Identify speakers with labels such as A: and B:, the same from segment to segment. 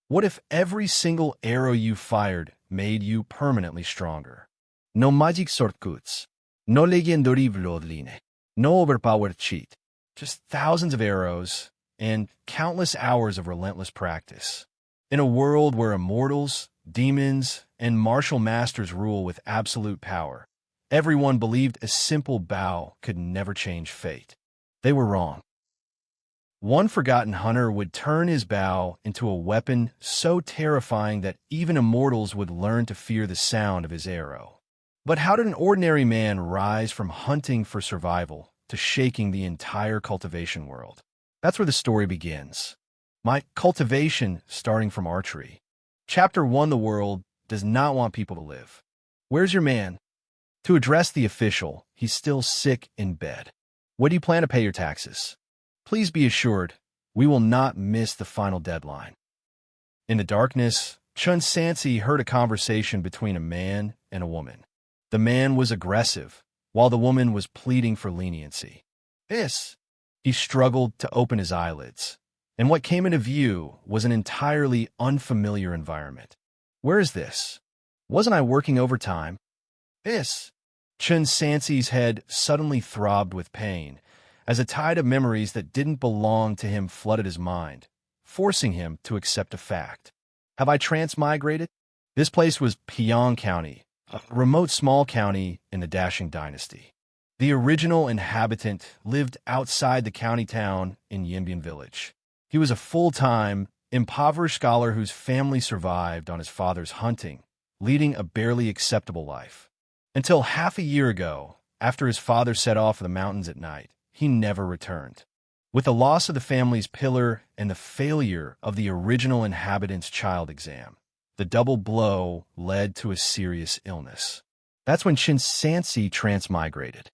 A: What if every single arrow you fired made you permanently stronger? No magic shortcuts, no legendary bloodline, no overpowered cheat, just thousands of arrows and countless hours of relentless practice. In a world where immortals, demons, and martial masters rule with absolute power, everyone believed a simple bow could never change fate. They were wrong. One forgotten hunter would turn his bow into a weapon so terrifying that even immortals would learn to fear the sound of his arrow. But how did an ordinary man rise from hunting for survival to shaking the entire cultivation world? That's where the story begins. My cultivation starting from archery. Chapter 1. The world does not want people to live. Where's your man? To address the official, he's still sick in bed. When do you plan to pay your taxes? Please be assured, we will not miss the final deadline. In the darkness, Chen Sansi heard a conversation between a man and a woman. The man was aggressive, while the woman was pleading for leniency. He struggled to open his eyelids, and what came into view was an entirely unfamiliar environment. Where is this? Wasn't I working overtime? Chen Sansi's head suddenly throbbed with pain, as a tide of memories that didn't belong to him flooded his mind, forcing him to accept a fact. Have I transmigrated? This place was Pyong County, a remote small county in the Dashing Dynasty. The original inhabitant lived outside the county town in Yinbian Village. He was a full-time, impoverished scholar whose family survived on his father's hunting, leading a barely acceptable life. Until half a year ago, after his father set off for the mountains at night, he never returned. With the loss of the family's pillar and the failure of the original inhabitant's child exam, the double blow led to a serious illness. That's when Chen Sansi transmigrated.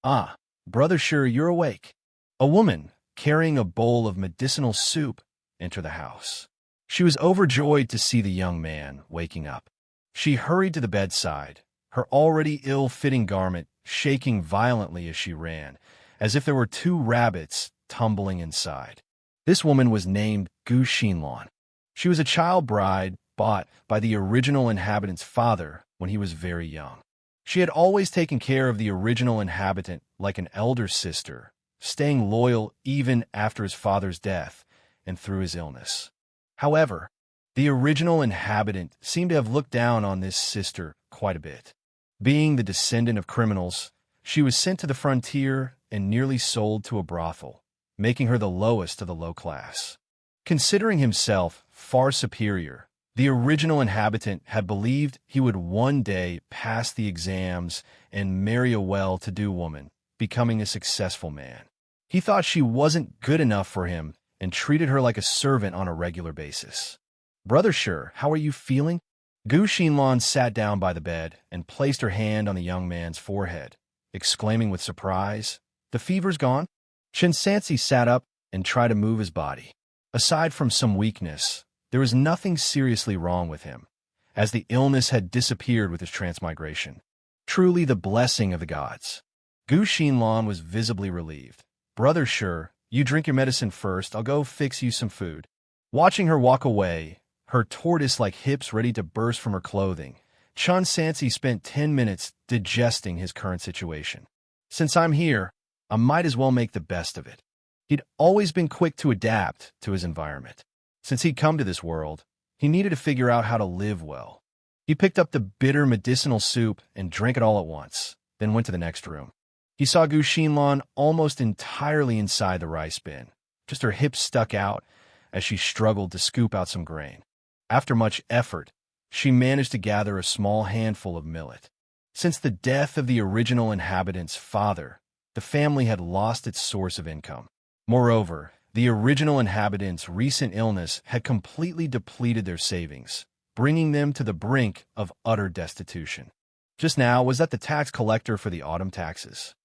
A: Ah, brother, sure you're awake. A woman, carrying a bowl of medicinal soup, entered the house. She was overjoyed to see the young man waking up. She hurried to the bedside, her already ill-fitting garment shaking violently as she ran, as if there were two rabbits tumbling inside. This woman was named Gu Xinlan. She was a child bride bought by the original inhabitant's father when he was very young. She had always taken care of the original inhabitant like an elder sister, staying loyal even after his father's death and through his illness. However, the original inhabitant seemed to have looked down on this sister quite a bit. Being the descendant of criminals, she was sent to the frontier and nearly sold to a brothel, making her the lowest of the low class. Considering himself far superior, the original inhabitant had believed he would one day pass the exams and marry a well-to-do woman, becoming a successful man. He thought she wasn't good enough for him and treated her like a servant on a regular basis. Brother Sure, how are you feeling? Gu Xinlan sat down by the bed and placed her hand on the young man's forehead, exclaiming with surprise, "The fever's gone?" Chen Sansi sat up and tried to move his body. Aside from some weakness, there was nothing seriously wrong with him, as the illness had disappeared with his transmigration. Truly the blessing of the gods. Gu Xinlan was visibly relieved. "Brother Sure, you drink your medicine first, I'll go fix you some food." Watching her walk away, her tortoise-like hips ready to burst from her clothing, Chen Sansi spent 10 minutes digesting his current situation. Since I'm here, I might as well make the best of it. He'd always been quick to adapt to his environment. Since he'd come to this world, he needed to figure out how to live well. He picked up the bitter medicinal soup and drank it all at once, then went to the next room. He saw Gu Xinlan almost entirely inside the rice bin. Just her hips stuck out as she struggled to scoop out some grain. After much effort, she managed to gather a small handful of millet. Since the death of the original inhabitant's father, the family had lost its source of income. Moreover, the original inhabitant's recent illness had completely depleted their savings, bringing them to the brink of utter destitution. Just now, was that the tax collector for the autumn taxes?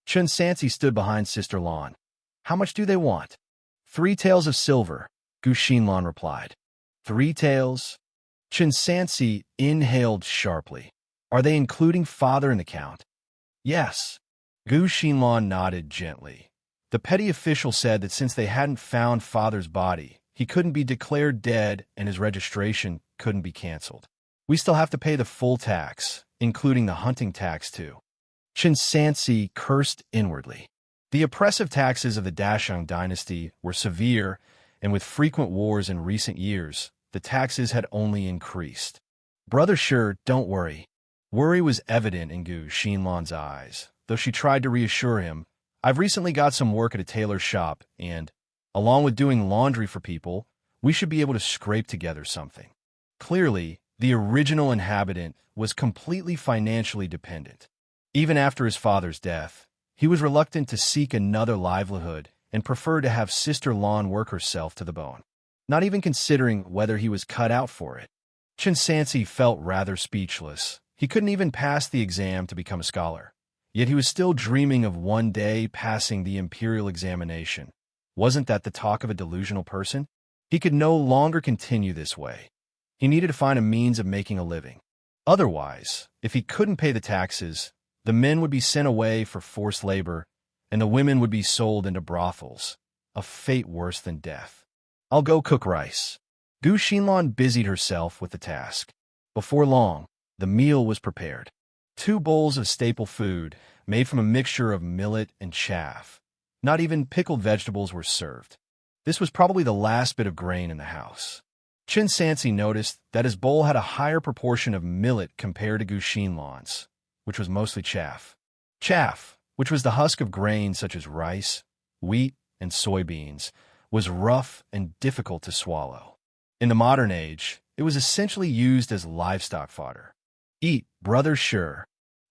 A: Chen Sansi stood behind Sister Lan. "How much do they want?" 3 taels of silver, Gu Xinlan replied. 3 taels? Chen Sansi inhaled sharply. "Are they including father in the count?" "Yes." Gu Xinlan nodded gently. The petty official said that since they hadn't found father's body, he couldn't be declared dead and his registration couldn't be canceled. We still have to pay the full tax, including the hunting tax too. Chen Sansi cursed inwardly. The oppressive taxes of the Dashang dynasty were severe, and with frequent wars in recent years, the taxes had only increased. Brother Shi, don't worry. Worry was evident in Gu Xinlan's eyes, though she tried to reassure him. I've recently got some work at a tailor's shop, and, along with doing laundry for people, we should be able to scrape together something. Clearly, the original inhabitant was completely financially dependent. Even after his father's death, he was reluctant to seek another livelihood and preferred to have Sister Lan work herself to the bone, not even considering whether he was cut out for it. Chen Sansi felt rather speechless. He couldn't even pass the exam to become a scholar. Yet he was still dreaming of one day passing the imperial examination. Wasn't that the talk of a delusional person? He could no longer continue this way. He needed to find a means of making a living. Otherwise, if he couldn't pay the taxes, the men would be sent away for forced labor, and the women would be sold into brothels, a fate worse than death. I'll go cook rice. Gu Xinlan busied herself with the task. Before long, the meal was prepared. 2 bowls of staple food, made from a mixture of millet and chaff. Not even pickled vegetables were served. This was probably the last bit of grain in the house. Chen Sansi noticed that his bowl had a higher proportion of millet compared to Gu Xinlan's, which was mostly chaff. Chaff, which was the husk of grains such as rice, wheat, and soybeans, was rough and difficult to swallow. In the modern age, it was essentially used as livestock fodder. Eat, Brother Shi.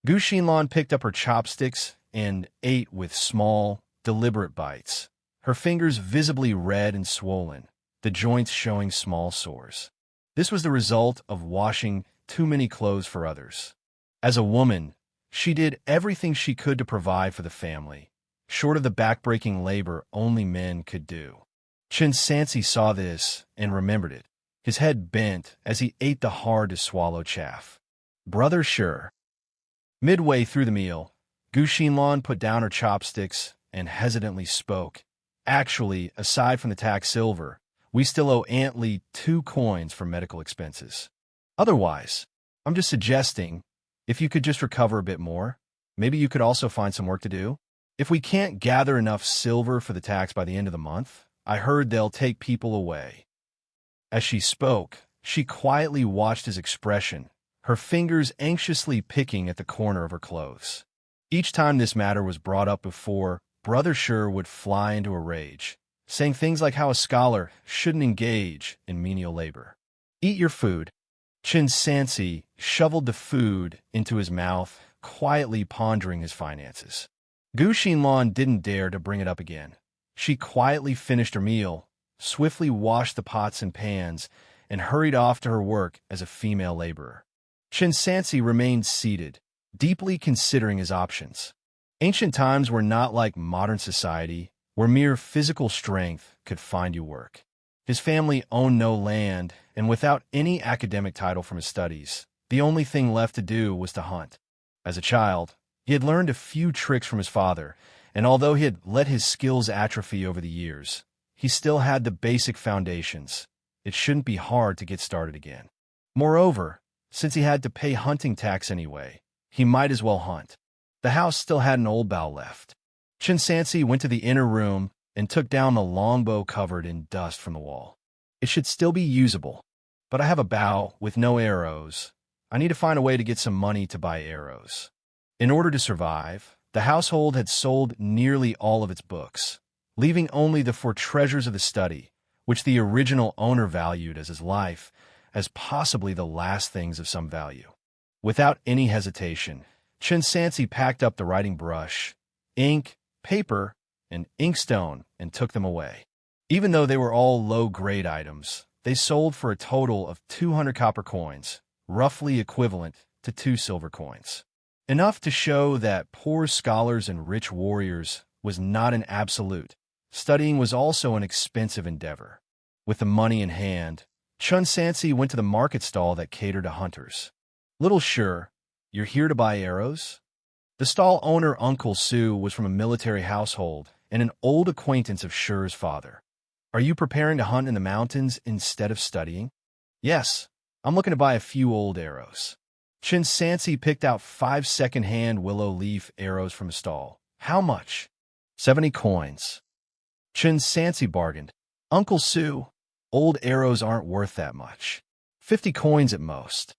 A: Gu Xinlan picked up her chopsticks and ate with small, deliberate bites, her fingers visibly red and swollen, the joints showing small sores. This was the result of washing too many clothes for others. As a woman, she did everything she could to provide for the family, short of the backbreaking labor only men could do. Chen Sansi saw this and remembered it. His head bent as he ate the hard-to-swallow chaff. Brother Shi. Midway through the meal, Gu Xinlan put down her chopsticks and hesitantly spoke. Actually, aside from the tax silver, we still owe Aunt Li 2 coins for medical expenses. Otherwise, I'm just suggesting, if you could just recover a bit more, maybe you could also find some work to do. If we can't gather enough silver for the tax by the end of the month, I heard they'll take people away. As she spoke, she quietly watched his expression, her fingers anxiously picking at the corner of her clothes. Each time this matter was brought up before, Brother Shi would fly into a rage, saying things like how a scholar shouldn't engage in menial labor. Eat your food. Chen Sansi shoveled the food into his mouth, quietly pondering his finances. Gu Xinlan didn't dare to bring it up again. She quietly finished her meal, swiftly washed the pots and pans, and hurried off to her work as a female laborer. Chen Sansi remained seated, deeply considering his options. Ancient times were not like modern society, where mere physical strength could find you work. His family owned no land, and without any academic title from his studies, the only thing left to do was to hunt. As a child, he had learned a few tricks from his father, and although he had let his skills atrophy over the years, he still had the basic foundations. It shouldn't be hard to get started again. Moreover, since he had to pay hunting tax anyway, he might as well hunt. The house still had an old bow left. Chen Sansi went to the inner room and took down the longbow covered in dust from the wall. It should still be usable, but I have a bow with no arrows. I need to find a way to get some money to buy arrows. In order to survive, the household had sold nearly all of its books, leaving only the 4 treasures of the study, which the original owner valued as his life, as possibly the last things of some value. Without any hesitation, Chen Sansi packed up the writing brush, ink, paper, and inkstone and took them away. Even though they were all low-grade items, they sold for a total of 200 copper coins, roughly equivalent to 2 silver coins. Enough to show that poor scholars and rich warriors was not an absolute. Studying was also an expensive endeavor. With the money in hand, Chen Sansi went to the market stall that catered to hunters. Little Shi, you're here to buy arrows? The stall owner, Uncle Su, was from a military household and an old acquaintance of Shi's father. Are you preparing to hunt in the mountains instead of studying? Yes, I'm looking to buy a few old arrows. Chen Sansi picked out 5 second-hand willow leaf arrows from a stall. How much? 70 coins. Chen Sansi bargained. Uncle Sue, old arrows aren't worth that much. 50 coins at most.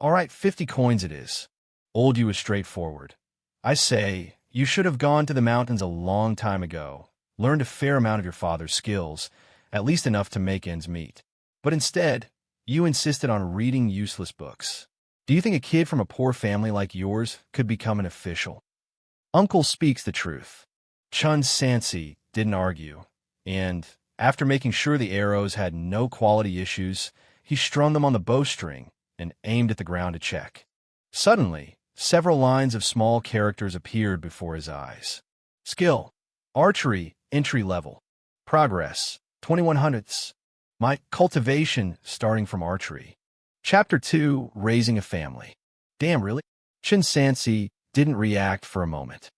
A: All right, 50 coins it is. Old you is straightforward. I say, you should have gone to the mountains a long time ago, learned a fair amount of your father's skills, at least enough to make ends meet. But instead, you insisted on reading useless books. Do you think a kid from a poor family like yours could become an official? Uncle speaks the truth. Chen Sansi didn't argue, and after making sure the arrows had no quality issues, he strung them on the bowstring and aimed at the ground to check. Suddenly, several lines of small characters appeared before his eyes. Skill: Archery, entry level. Progress, 2100s. My cultivation starting from archery. Chapter 2, Raising a Family. Damn, really? Chen Sansi didn't react for a moment.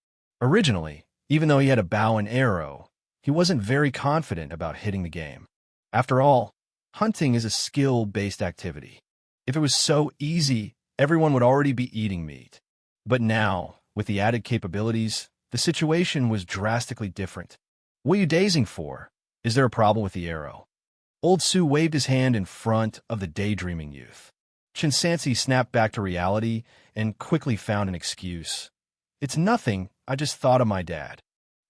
A: Originally, even though he had a bow and arrow, he wasn't very confident about hitting the game. After all, hunting is a skill-based activity. If it was so easy, everyone would already be eating meat. But now, with the added capabilities, the situation was drastically different. What are you dazing for? Is there a problem with the arrow? Old Sue waved his hand in front of the daydreaming youth. Chen Sansi snapped back to reality and quickly found an excuse. It's nothing, I just thought of my dad.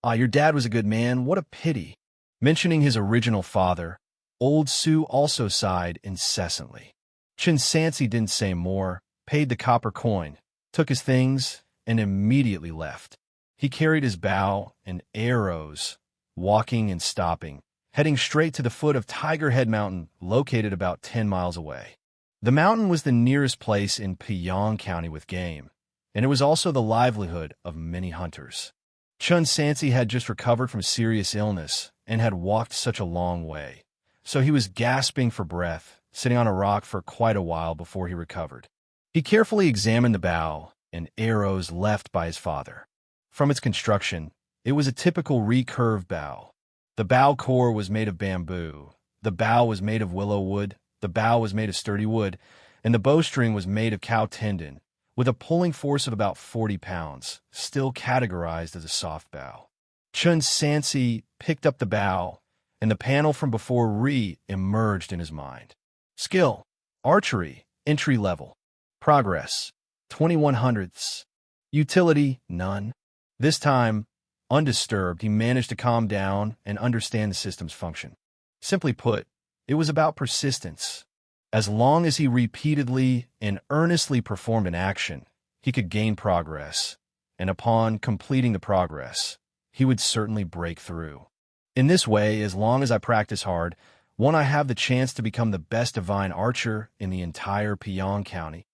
A: Ah, your dad was a good man, what a pity. Mentioning his original father, Old Sue also sighed incessantly. Chen Sansi didn't say more, paid the copper coin, took his things, and immediately left. He carried his bow and arrows, walking and stopping, heading straight to the foot of Tiger Head Mountain, located about 10 miles away. The mountain was the nearest place in Piyang County with game, and it was also the livelihood of many hunters. Chen Sansi had just recovered from serious illness and had walked such a long way, so he was gasping for breath, sitting on a rock for quite a while before he recovered. He carefully examined the bow and arrows left by his father. From its construction, it was a typical recurve bow. The bow core was made of bamboo, the bow was made of willow wood, the bow was made of sturdy wood, and the bowstring was made of cow tendon, with a pulling force of about 40 pounds, still categorized as a soft bow. Chen Sansi picked up the bow, and the panel from before re-emerged in his mind. Skill: Archery, entry level. Progress, 2100s. Utility, none. This time, undisturbed, he managed to calm down and understand the system's function. Simply put, it was about persistence. As long as he repeatedly and earnestly performed an action, he could gain progress, and upon completing the progress, he would certainly break through. In this way, as long as I practice hard, won't I have the chance to become the best divine archer in the entire Piyang County?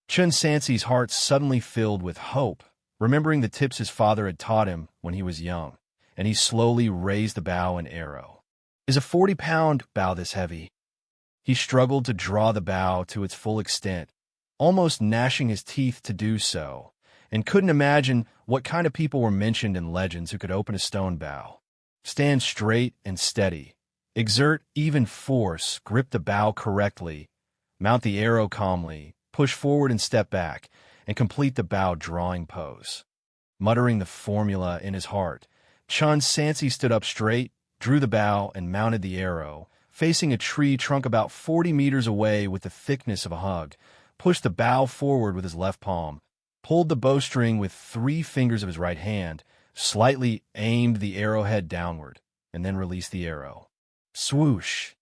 A: Chen Sansi's heart suddenly filled with hope, remembering the tips his father had taught him when he was young, and he slowly raised the bow and arrow. Is a 40-pound bow this heavy? He struggled to draw the bow to its full extent, almost gnashing his teeth to do so, and couldn't imagine what kind of people were mentioned in legends who could open a stone bow. Stand straight and steady. Exert even force, grip the bow correctly, mount the arrow calmly, push forward and step back, and complete the bow drawing pose. Muttering the formula in his heart, Chen Sansi stood up straight, drew the bow, and mounted the arrow, facing a tree trunk about 40 meters away with the thickness of a hug, pushed the bow forward with his left palm, pulled the bowstring with 3 fingers of his right hand, slightly aimed the arrowhead downward, and then released the arrow. Swoosh!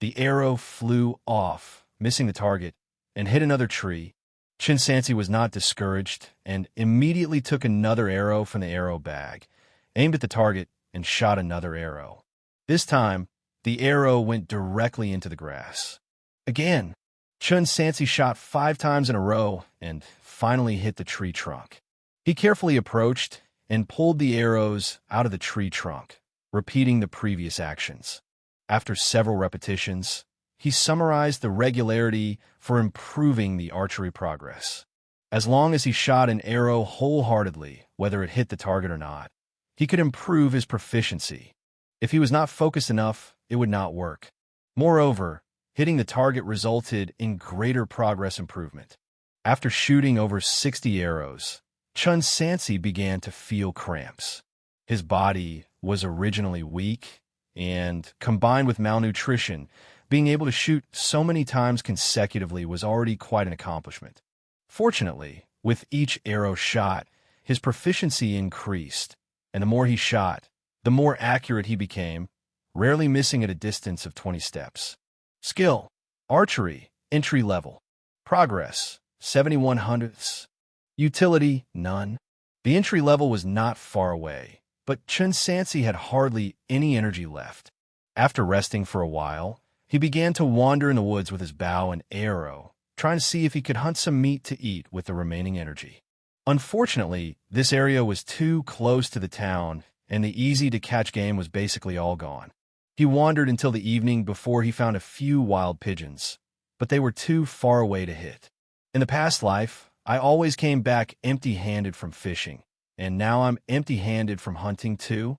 A: The arrow flew off, missing the target, and hit another tree. Chen Sansi was not discouraged and immediately took another arrow from the arrow bag, aimed at the target, and shot another arrow. This time, the arrow went directly into the grass. Again, Chen Sansi shot 5 times in a row and finally hit the tree trunk. He carefully approached and pulled the arrows out of the tree trunk, repeating the previous actions. After several repetitions, he summarized the regularity for improving the archery progress. As long as he shot an arrow wholeheartedly, whether it hit the target or not, he could improve his proficiency. If he was not focused enough, it would not work. Moreover, hitting the target resulted in greater progress improvement. After shooting over 60 arrows, Chen Sansi began to feel cramps. His body was originally weak, and combined with malnutrition, being able to shoot so many times consecutively was already quite an accomplishment. Fortunately, with each arrow shot, his proficiency increased, and the more he shot, the more accurate he became, rarely missing at a distance of 20 steps. Skill: Archery, entry level. Progress, 71 hundredths. Utility, none. The entry level was not far away, but Chen Sansi had hardly any energy left. After resting for a while, he began to wander in the woods with his bow and arrow, trying to see if he could hunt some meat to eat with the remaining energy. Unfortunately, this area was too close to the town, and the easy-to-catch game was basically all gone. He wandered until the evening before he found a few wild pigeons, but they were too far away to hit. In the past life, I always came back empty-handed from fishing, and now I'm empty-handed from hunting too.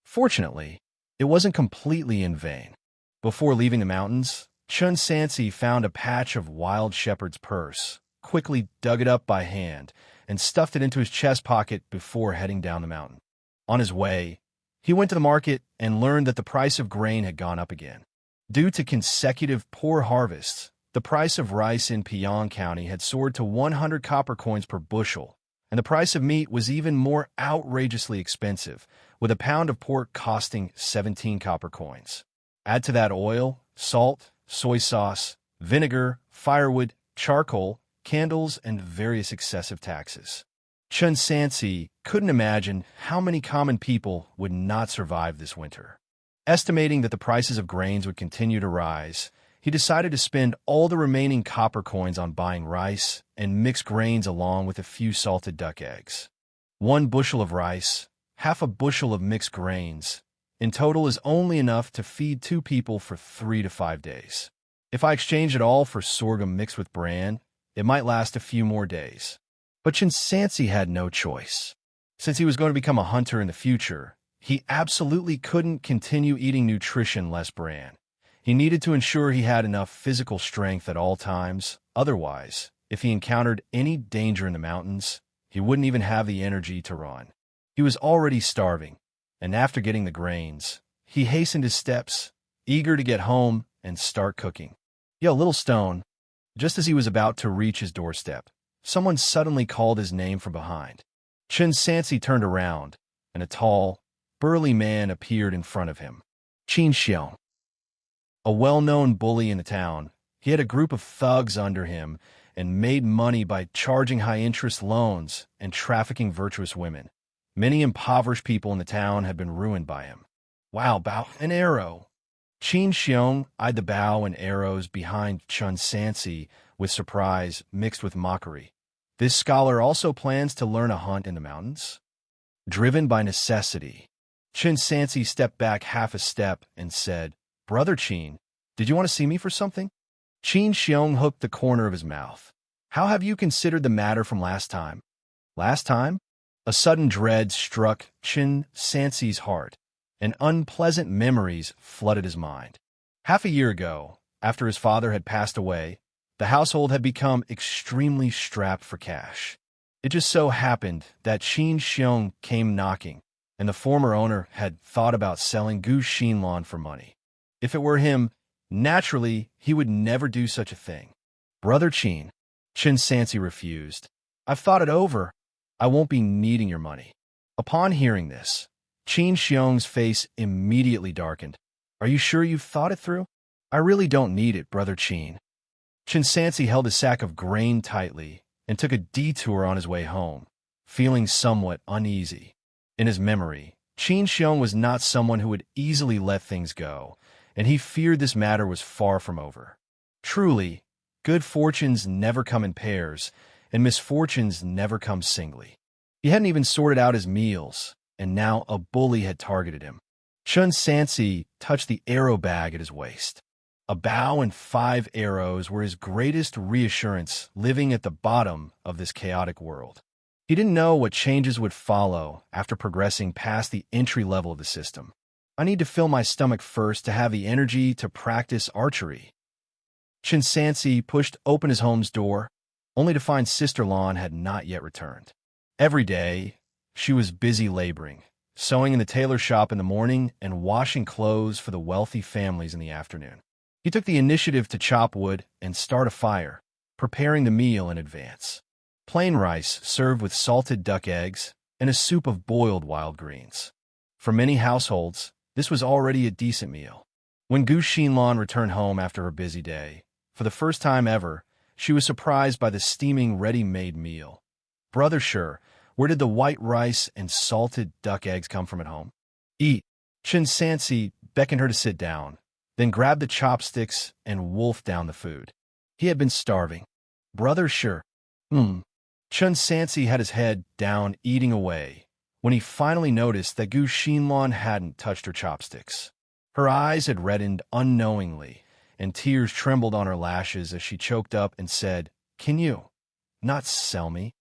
A: Fortunately, it wasn't completely in vain. Before leaving the mountains, Chen Sansi found a patch of wild shepherd's purse, quickly dug it up by hand, and stuffed it into his chest pocket before heading down the mountain. On his way, he went to the market and learned that the price of grain had gone up again. Due to consecutive poor harvests, the price of rice in Piyang County had soared to 100 copper coins per bushel, and the price of meat was even more outrageously expensive, with a pound of pork costing 17 copper coins. Add to that oil, salt, soy sauce, vinegar, firewood, charcoal, candles, and various excessive taxes. Chen Sansi couldn't imagine how many common people would not survive this winter. Estimating that the prices of grains would continue to rise, he decided to spend all the remaining copper coins on buying rice and mixed grains along with a few salted duck eggs. 1 bushel of rice, half a bushel of mixed grains, in total is only enough to feed 2 people for 3 to 5 days. If I exchange it all for sorghum mixed with bran, it might last a few more days. But Chen Sansi had no choice. Since he was going to become a hunter in the future, he absolutely couldn't continue eating nutrition less bran. He needed to ensure he had enough physical strength at all times. Otherwise, if he encountered any danger in the mountains, he wouldn't even have the energy to run. He was already starving, and after getting the grains, he hastened his steps, eager to get home and start cooking. Yo, little stone. Just as he was about to reach his doorstep, someone suddenly called his name from behind. Chen Sansi turned around, and a tall, burly man appeared in front of him. Xianxia, a well-known bully in the town. He had a group of thugs under him and made money by charging high-interest loans and trafficking virtuous women. Many impoverished people in the town had been ruined by him. Wow, bow and arrow. Qin Xiong eyed the bow and arrows behind Chen Sansi with surprise mixed with mockery. This scholar also plans to learn a hunt in the mountains? Driven by necessity, Chen Sansi stepped back half a step and said, "Brother Qin, did you want to see me for something?" Qin Xiong hooked the corner of his mouth. "How have you considered the matter from last time?" Last time? A sudden dread struck Chen Sansi's heart, and unpleasant memories flooded his mind. Half a year ago, after his father had passed away, the household had become extremely strapped for cash. It just so happened that Qin Xiong came knocking, and the former owner had thought about selling Gu Xinlan for money. If it were him, naturally, he would never do such a thing. "Brother Qin," Chen Sansi refused. "I've thought it over. I won't be needing your money." Upon hearing this, Qin Xiong's face immediately darkened. "Are you sure you've thought it through?" "I really don't need it, Brother Qin." Chen Sansi held his sack of grain tightly and took a detour on his way home, feeling somewhat uneasy. In his memory, Qin Xiong was not someone who would easily let things go, and he feared this matter was far from over. Truly, good fortunes never come in pairs, and misfortunes never come singly. He hadn't even sorted out his meals, and now a bully had targeted him. Chen Sansi touched the arrow bag at his waist. A bow and 5 arrows were his greatest reassurance living at the bottom of this chaotic world. He didn't know what changes would follow after progressing past the entry level of the system. I need to fill my stomach first to have the energy to practice archery. Chen Sansi pushed open his home's door, only to find Sister Lan had not yet returned. Every day, she was busy laboring, sewing in the tailor shop in the morning and washing clothes for the wealthy families in the afternoon. He took the initiative to chop wood and start a fire, preparing the meal in advance. Plain rice served with salted duck eggs and a soup of boiled wild greens. For many households, this was already a decent meal. When Gu Xinlan returned home after her busy day, for the first time ever, she was surprised by the steaming ready-made meal. Brother Sure, where did the white rice and salted duck eggs come from at home? Eat. Chen Sansi beckoned her to sit down, then grabbed the chopsticks and wolfed down the food. He had been starving. Brother Sure. Chen Sansi had his head down, eating away, when he finally noticed that Gu Xinlan hadn't touched her chopsticks. Her eyes had reddened unknowingly, and tears trembled on her lashes as she choked up and said, "Can you not sell me?"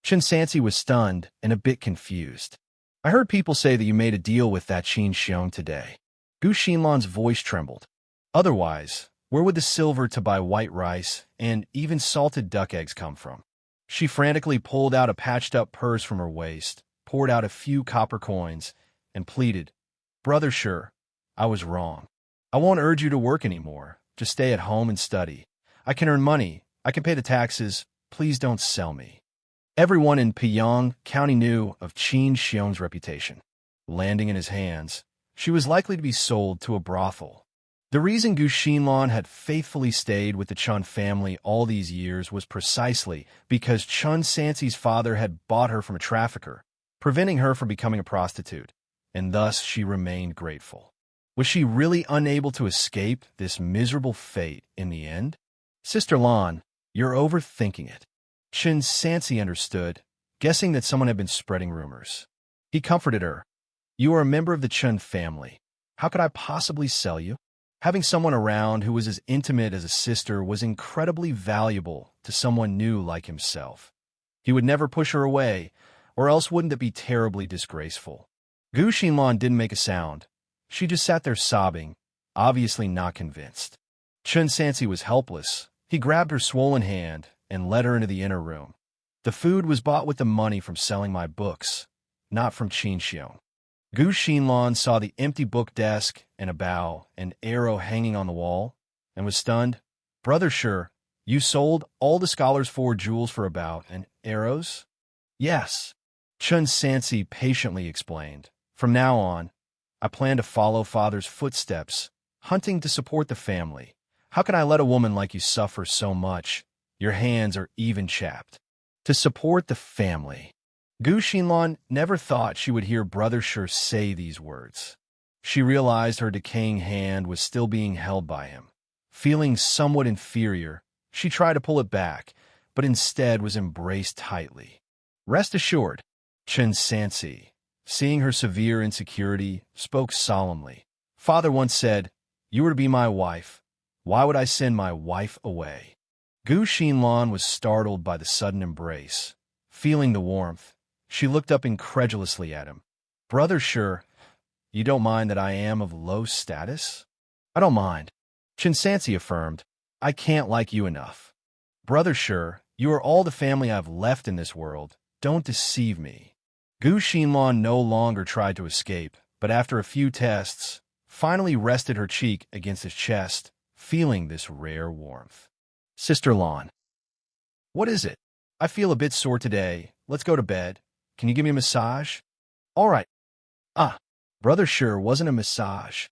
A: Chen Sansi was stunned and a bit confused. "I heard people say that you made a deal with that Xianxia today." Gu Xinlan's voice trembled. "Otherwise, where would the silver to buy white rice and even salted duck eggs come from?" She frantically pulled out a patched-up purse from her waist, poured out a few copper coins, and pleaded, "Brother Sure, I was wrong. I won't urge you to work anymore. Just stay at home and study. I can earn money. I can pay the taxes. Please don't sell me." Everyone in Piyang County knew of Qin Xiong's reputation. Landing in his hands, she was likely to be sold to a brothel. The reason Gu Xinlan had faithfully stayed with the Chen family all these years was precisely because Chen Sansi's father had bought her from a trafficker, preventing her from becoming a prostitute, and thus she remained grateful. Was she really unable to escape this miserable fate in the end? "Sister Lan, you're overthinking it." Chen Sansi understood, guessing that someone had been spreading rumors. He comforted her. "You are a member of the Chen family. How could I possibly sell you?" Having someone around who was as intimate as a sister was incredibly valuable to someone new like himself. He would never push her away, or else wouldn't it be terribly disgraceful? Gu Xinlan didn't make a sound. She just sat there sobbing, obviously not convinced. Chen Sansi was helpless. He grabbed her swollen hand and led her into the inner room. "The food was bought with the money from selling my books, not from Qin Xiong." Gu Xinlan saw the empty book desk and a bow and arrow hanging on the wall, and was stunned. "Brother Sure, you sold all the scholars' forward jewels for about and arrows?" "Yes," Chen Sansi patiently explained. "From now on, I plan to follow Father's footsteps, hunting to support the family. How can I let a woman like you suffer so much? Your hands are even chapped." To support the family. Gu Xinlan never thought she would hear Brother Sure say these words. She realized her decaying hand was still being held by him. Feeling somewhat inferior, she tried to pull it back, but instead was embraced tightly. "Rest assured," Chen Sansi, seeing her severe insecurity, spoke solemnly. "Father once said, 'You were to be my wife. Why would I send my wife away?'" Gu Xinlan was startled by the sudden embrace. Feeling the warmth, she looked up incredulously at him. "Brother Sure, you don't mind that I am of low status?" "I don't mind," Chen Sansi affirmed. "I can't like you enough. Brother Sure, you are all the family I've left in this world. Don't deceive me." Gu Xinlan no longer tried to escape, but after a few tests, finally rested her cheek against his chest, feeling this rare warmth. "Sister Lan, what is it? I feel a bit sore today. Let's go to bed. Can you give me a massage?" "All right." Brother Sure wasn't a massage.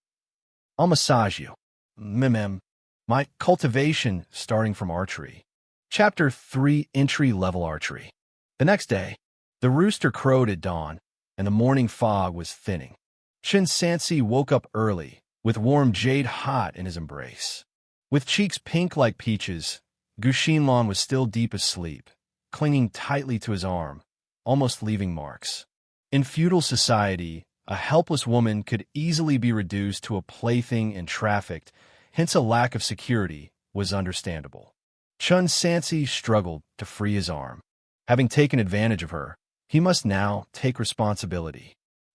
A: "I'll massage you. My cultivation starting from archery." Chapter 3, Entry-Level Archery. The next day, the rooster crowed at dawn, and the morning fog was thinning. Chen Sansi woke up early, with warm jade hot in his embrace. With cheeks pink like peaches, Gu Xinlan was still deep asleep, clinging tightly to his arm, almost leaving marks. In feudal society, a helpless woman could easily be reduced to a plaything and trafficked, hence a lack of security was understandable. Chen Sansi struggled to free his arm. Having taken advantage of her, he must now take responsibility.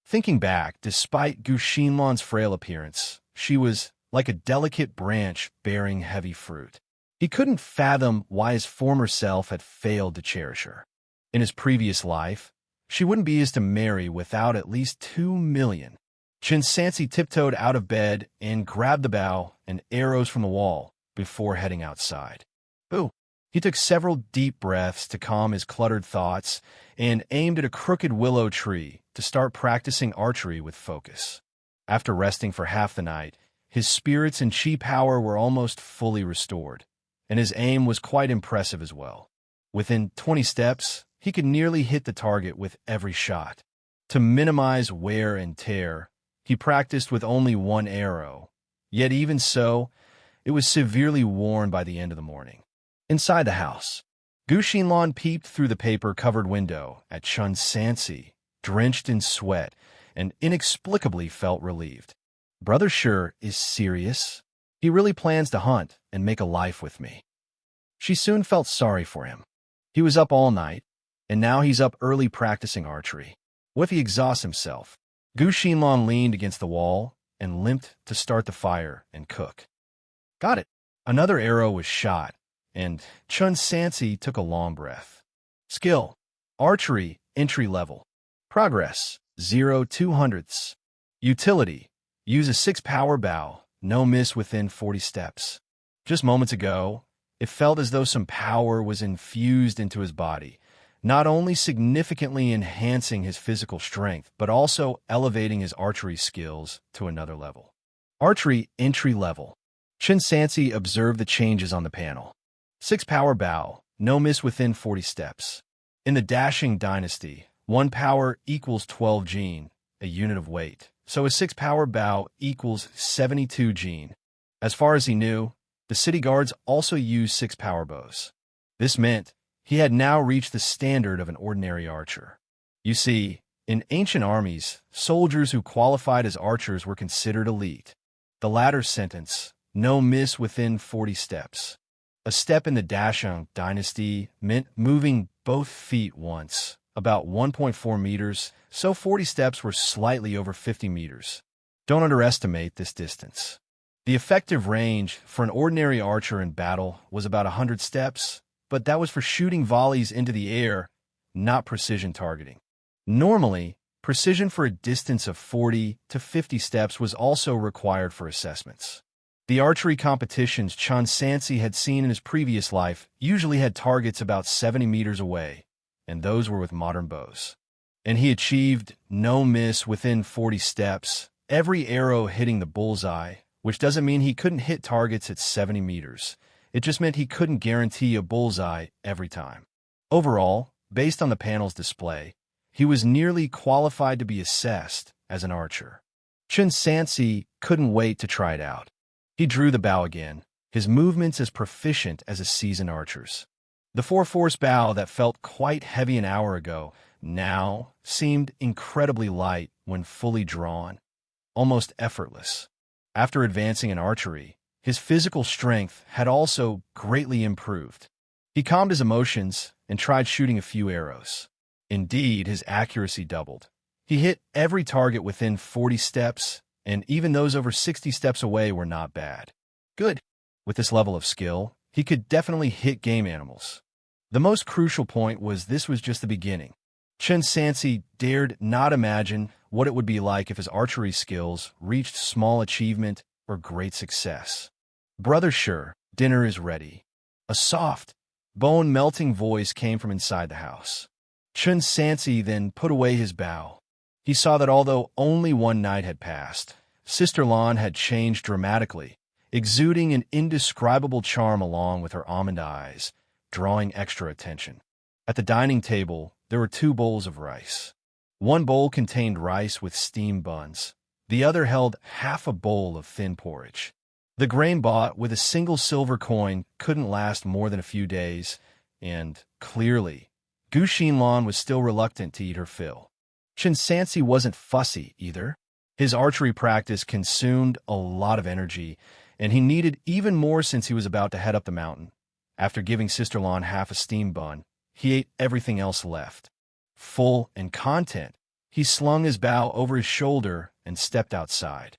A: Thinking back, despite Gu Xinlan's frail appearance, she was like a delicate branch bearing heavy fruit. He couldn't fathom why his former self had failed to cherish her. In his previous life, she wouldn't be his to marry without at least 2 million. Chen Sansi tiptoed out of bed and grabbed the bow and arrows from the wall before heading outside. Boo! He took several deep breaths to calm his cluttered thoughts and aimed at a crooked willow tree to start practicing archery with focus. After resting for half the night, his spirits and chi power were almost fully restored, and his aim was quite impressive as well. Within 20 steps, he could nearly hit the target with every shot. To minimize wear and tear, he practiced with only one arrow, yet even so, it was severely worn by the end of the morning. Inside the house, Gu Xinlan peeped through the paper-covered window at Chen Sansi, drenched in sweat, and inexplicably felt relieved. Brother Shi is serious. He really plans to hunt and make a life with me. She soon felt sorry for him. He was up all night, and now he's up early practicing archery. What if he exhausts himself? Gu Xinlan leaned against the wall and limped to start the fire and cook. Got it. Another arrow was shot, and Chen Sansi took a long breath. Skill: Archery, entry level. Progress: 0/200. Utility: use a 6-power bow, no miss within 40 steps. Just moments ago, it felt as though some power was infused into his body, not only significantly enhancing his physical strength, but also elevating his archery skills to another level. Archery, entry level. Chen Sansi observed the changes on the panel. 6-power bow, no miss within 40 steps. In the dashing dynasty, 1 power equals 12 gene, a unit of weight, so a 6-power bow equals 72 gene. As far as he knew, the city guards also used 6-power bows. This meant he had now reached the standard of an ordinary archer. You see, in ancient armies, soldiers who qualified as archers were considered elite. The latter sentence, no miss within 40 steps. A step in the Dashang dynasty meant moving both feet once, about 1.4 meters, so 40 steps were slightly over 50 meters. Don't underestimate this distance. The effective range for an ordinary archer in battle was about 100 steps, but that was for shooting volleys into the air, not precision targeting. Normally, precision for a distance of 40 to 50 steps was also required for assessments. The archery competitions Chen Sansi had seen in his previous life usually had targets about 70 meters away, and those were with modern bows. And he achieved no miss within 40 steps, every arrow hitting the bullseye, which doesn't mean he couldn't hit targets at 70 meters. It just meant he couldn't guarantee a bullseye every time. Overall, based on the panel's display, he was nearly qualified to be assessed as an archer. Chen Sansi couldn't wait to try it out. He drew the bow again, his movements as proficient as a seasoned archer's. The 4-force bow that felt quite heavy an hour ago now seemed incredibly light when fully drawn, almost effortless. After advancing in archery, his physical strength had also greatly improved. He calmed his emotions and tried shooting a few arrows. Indeed, his accuracy doubled. He hit every target within 40 steps, and even those over 60 steps away were not bad. Good. With this level of skill, he could definitely hit game animals. The most crucial point was this was just the beginning. Chen Sansi dared not imagine what it would be like if his archery skills reached small achievement or great success. Brother Shi, dinner is ready. A soft, bone-melting voice came from inside the house. Chen Sansi then put away his bow. He saw that although only one night had passed, Sister Lan had changed dramatically, exuding an indescribable charm along with her almond eyes, drawing extra attention. At the dining table, there were 2 bowls of rice. One bowl contained rice with steamed buns. The other held half a bowl of thin porridge. The grain bought with a single silver coin couldn't last more than a few days, and, clearly, Gu Xinlan was still reluctant to eat her fill. Chen Sansi wasn't fussy, either. His archery practice consumed a lot of energy, and he needed even more since he was about to head up the mountain. After giving Sister Lan half a steamed bun, he ate everything else left. Full and content, He slung his bow over his shoulder and stepped outside.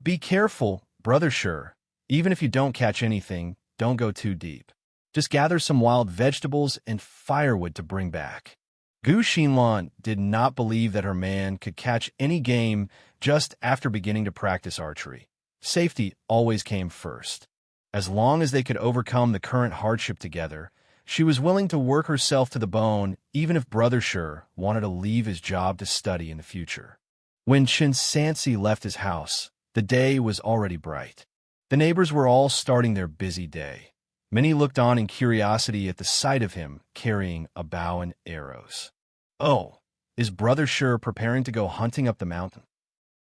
A: Be careful, brother Sure. Even if you don't catch anything, don't go too deep. Just gather some wild vegetables and firewood to bring back. Gu Xinlan did not believe that her man could catch any game just after beginning to practice archery. Safety always came first. As long as they could overcome the current hardship together, she was willing to work herself to the bone even if Brother Sure wanted to leave his job to study in the future. When Chen Sansi left his house, the day was already bright. The neighbors were all starting their busy day. Many looked on in curiosity at the sight of him carrying a bow and arrows. Oh, is Brother Sure preparing to go hunting up the mountain?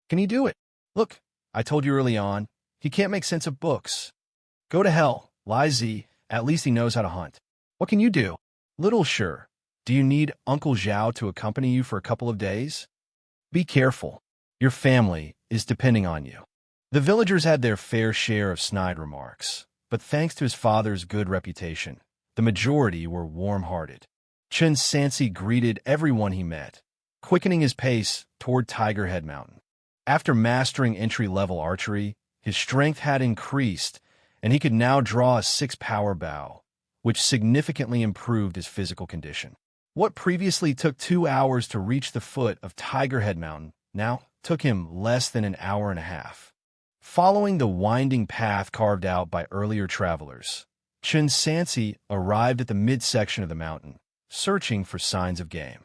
A: Can he do it? Look, I told you early on, he can't make sense of books. Go to hell, Lai Zi, at least he knows how to hunt. What can you do? Little Sure, do you need Uncle Zhao to accompany you for a couple of days? Be careful. Your family is depending on you. The villagers had their fair share of snide remarks, but thanks to his father's good reputation, the majority were warm-hearted. Chen Sansi greeted everyone he met, quickening his pace toward Tiger Head Mountain. After mastering entry-level archery, his strength had increased, and he could now draw a 6-power bow, which significantly improved his physical condition. What previously took 2 hours to reach the foot of Tiger Head Mountain now took him less than an hour and a half. Following the winding path carved out by earlier travelers, Chen Sansi arrived at the midsection of the mountain, searching for signs of game.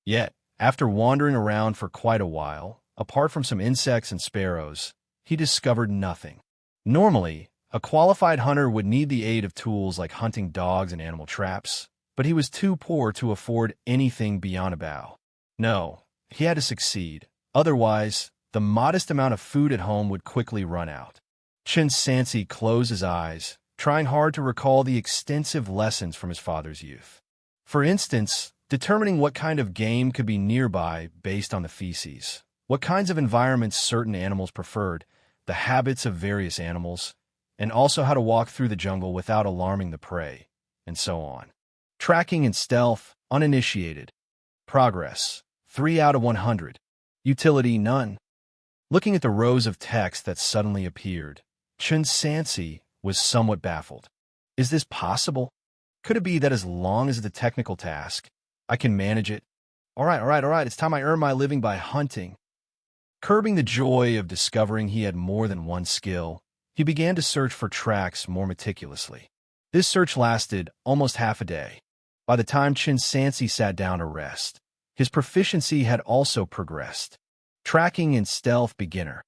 A: Yet, after wandering around for quite a while, apart from some insects and sparrows, he discovered nothing. Normally, a qualified hunter would need the aid of tools like hunting dogs and animal traps, but he was too poor to afford anything beyond a bow. No, he had to succeed. Otherwise, the modest amount of food at home would quickly run out. Chen Sansi closed his eyes, trying hard to recall the extensive lessons from his father's youth. For instance, determining what kind of game could be nearby based on the feces, what kinds of environments certain animals preferred, the habits of various animals, and also how to walk through the jungle without alarming the prey, and so on. Tracking and stealth, uninitiated. Progress, 3 out of 100. Utility, none. Looking at the rows of text that suddenly appeared, Chen Sansi was somewhat baffled. Is this possible? Could it be that as long as the technical task, I can manage it? All right, it's time I earn my living by hunting. Curbing the joy of discovering he had more than one skill, he began to search for tracks more meticulously. This search lasted almost half a day. By the time Chen Sansi sat down to rest, his proficiency had also progressed. Tracking and stealth beginner.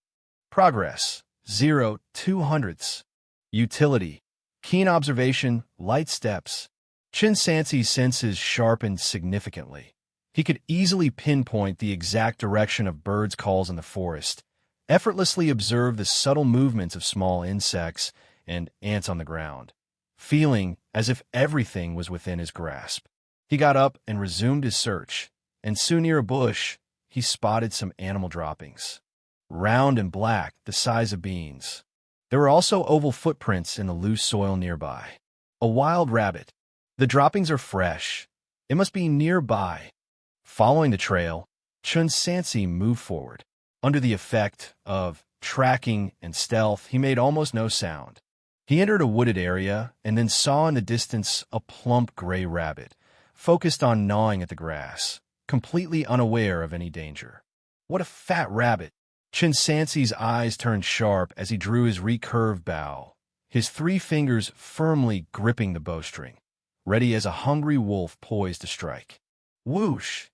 A: Progress, 0 200ths. Utility, keen observation, light steps. Chen Sansi's senses sharpened significantly. He could easily pinpoint the exact direction of birds' calls in the forest, effortlessly observe the subtle movements of small insects and ants on the ground, feeling as if everything was within his grasp. He got up and resumed his search, and soon near a bush, he spotted some animal droppings. Round and black, the size of beans. There were also oval footprints in the loose soil nearby. A wild rabbit. The droppings are fresh. It must be nearby. Following the trail, Chen Sansi moved forward. Under the effect of tracking and stealth, he made almost no sound. He entered a wooded area and then saw in the distance a plump gray rabbit, focused on gnawing at the grass, completely unaware of any danger. What a fat rabbit! Chen Sansi's eyes turned sharp as he drew his recurved bow, his 3 fingers firmly gripping the bowstring, ready as a hungry wolf poised to strike. Whoosh!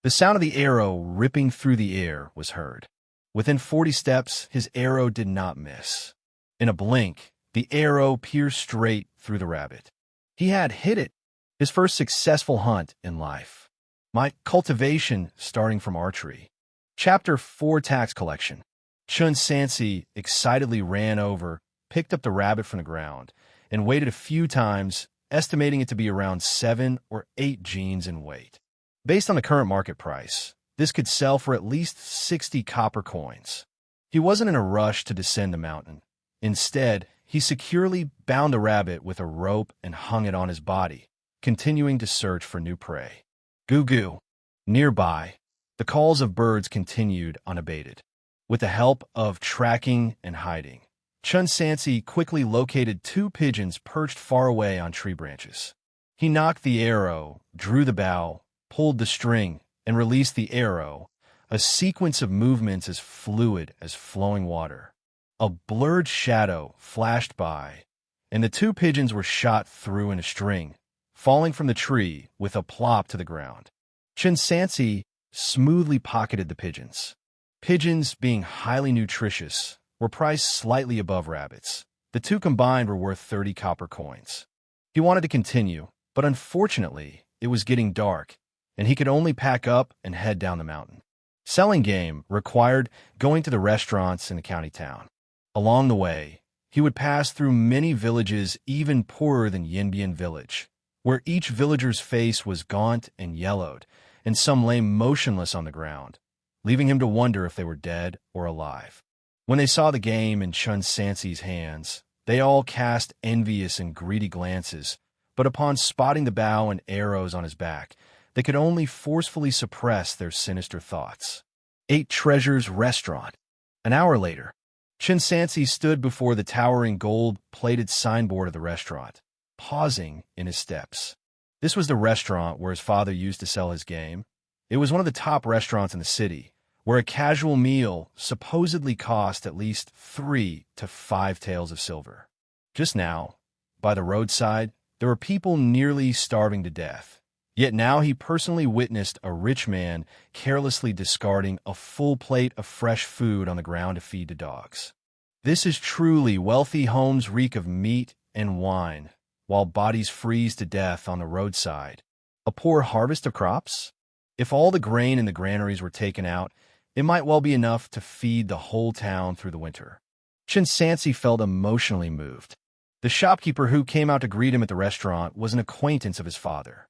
A: The sound of the arrow ripping through the air was heard. Within 40 steps, his arrow did not miss. In a blink, the arrow pierced straight through the rabbit. He had hit it, his first successful hunt in life. My cultivation starting from archery. Chapter 4 Tax Collection. Chen Sansi excitedly ran over, picked up the rabbit from the ground, and weighed it a few times, estimating it to be around 7 or 8 jeans in weight. Based on the current market price, this could sell for at least 60 copper coins. He wasn't in a rush to descend the mountain. Instead, he securely bound the rabbit with a rope and hung it on his body, continuing to search for new prey. Goo-goo. Nearby, The calls of birds continued unabated. With the help of tracking and hiding, Chen Sansi quickly located 2 pigeons perched far away on tree branches. He knocked the arrow, drew the bow, pulled the string, and released the arrow, a sequence of movements as fluid as flowing water. A blurred shadow flashed by, and the 2 pigeons were shot through in a string, falling from the tree with a plop to the ground. Chen Sansi smoothly pocketed the pigeons. Pigeons, being highly nutritious, were priced slightly above rabbits. The 2 combined were worth 30 copper coins. He wanted to continue, but unfortunately, it was getting dark, and he could only pack up and head down the mountain. Selling game required going to the restaurants in the county town. Along the way, he would pass through many villages even poorer than Yinbian village, where each villager's face was gaunt and yellowed, and some lay motionless on the ground, leaving him to wonder if they were dead or alive. When they saw the game in Chen Sansi's hands, they all cast envious and greedy glances, but upon spotting the bow and arrows on his back, they could only forcefully suppress their sinister thoughts. 8 Treasures Restaurant. An hour later, Chen Sansi stood before the towering gold-plated signboard of the restaurant, pausing in his steps. This was the restaurant where his father used to sell his game. It was one of the top restaurants in the city, where a casual meal supposedly cost at least 3 to 5 taels of silver. Just now, by the roadside, there were people nearly starving to death. Yet now he personally witnessed a rich man carelessly discarding a full plate of fresh food on the ground to feed to dogs. This is truly wealthy homes reek of meat and wine, while bodies freeze to death on the roadside. A poor harvest of crops? If all the grain in the granaries were taken out, it might well be enough to feed the whole town through the winter. Chen Sansi felt emotionally moved. The shopkeeper who came out to greet him at the restaurant was an acquaintance of his father.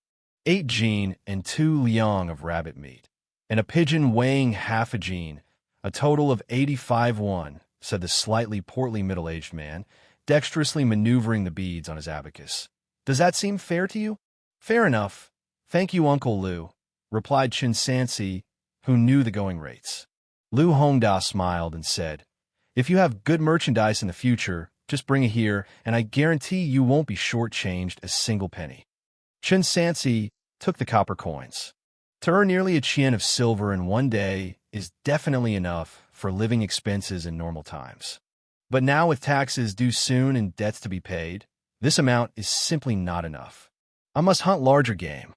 A: 8 jin and 2 liang of rabbit meat, and a pigeon weighing half a jin, a total of 85 won, said the slightly portly middle-aged man, dexterously maneuvering the beads on his abacus. Does that seem fair to you? Fair enough. Thank you, Uncle Liu, replied Chen Sansi, who knew the going rates. Liu Hongda smiled and said, if you have good merchandise in the future, just bring it here, and I guarantee you won't be shortchanged a single penny. Chen Sansi took the copper coins. To earn nearly a qian of silver in one day is definitely enough for living expenses in normal times. But now with taxes due soon and debts to be paid, this amount is simply not enough. I must hunt larger game.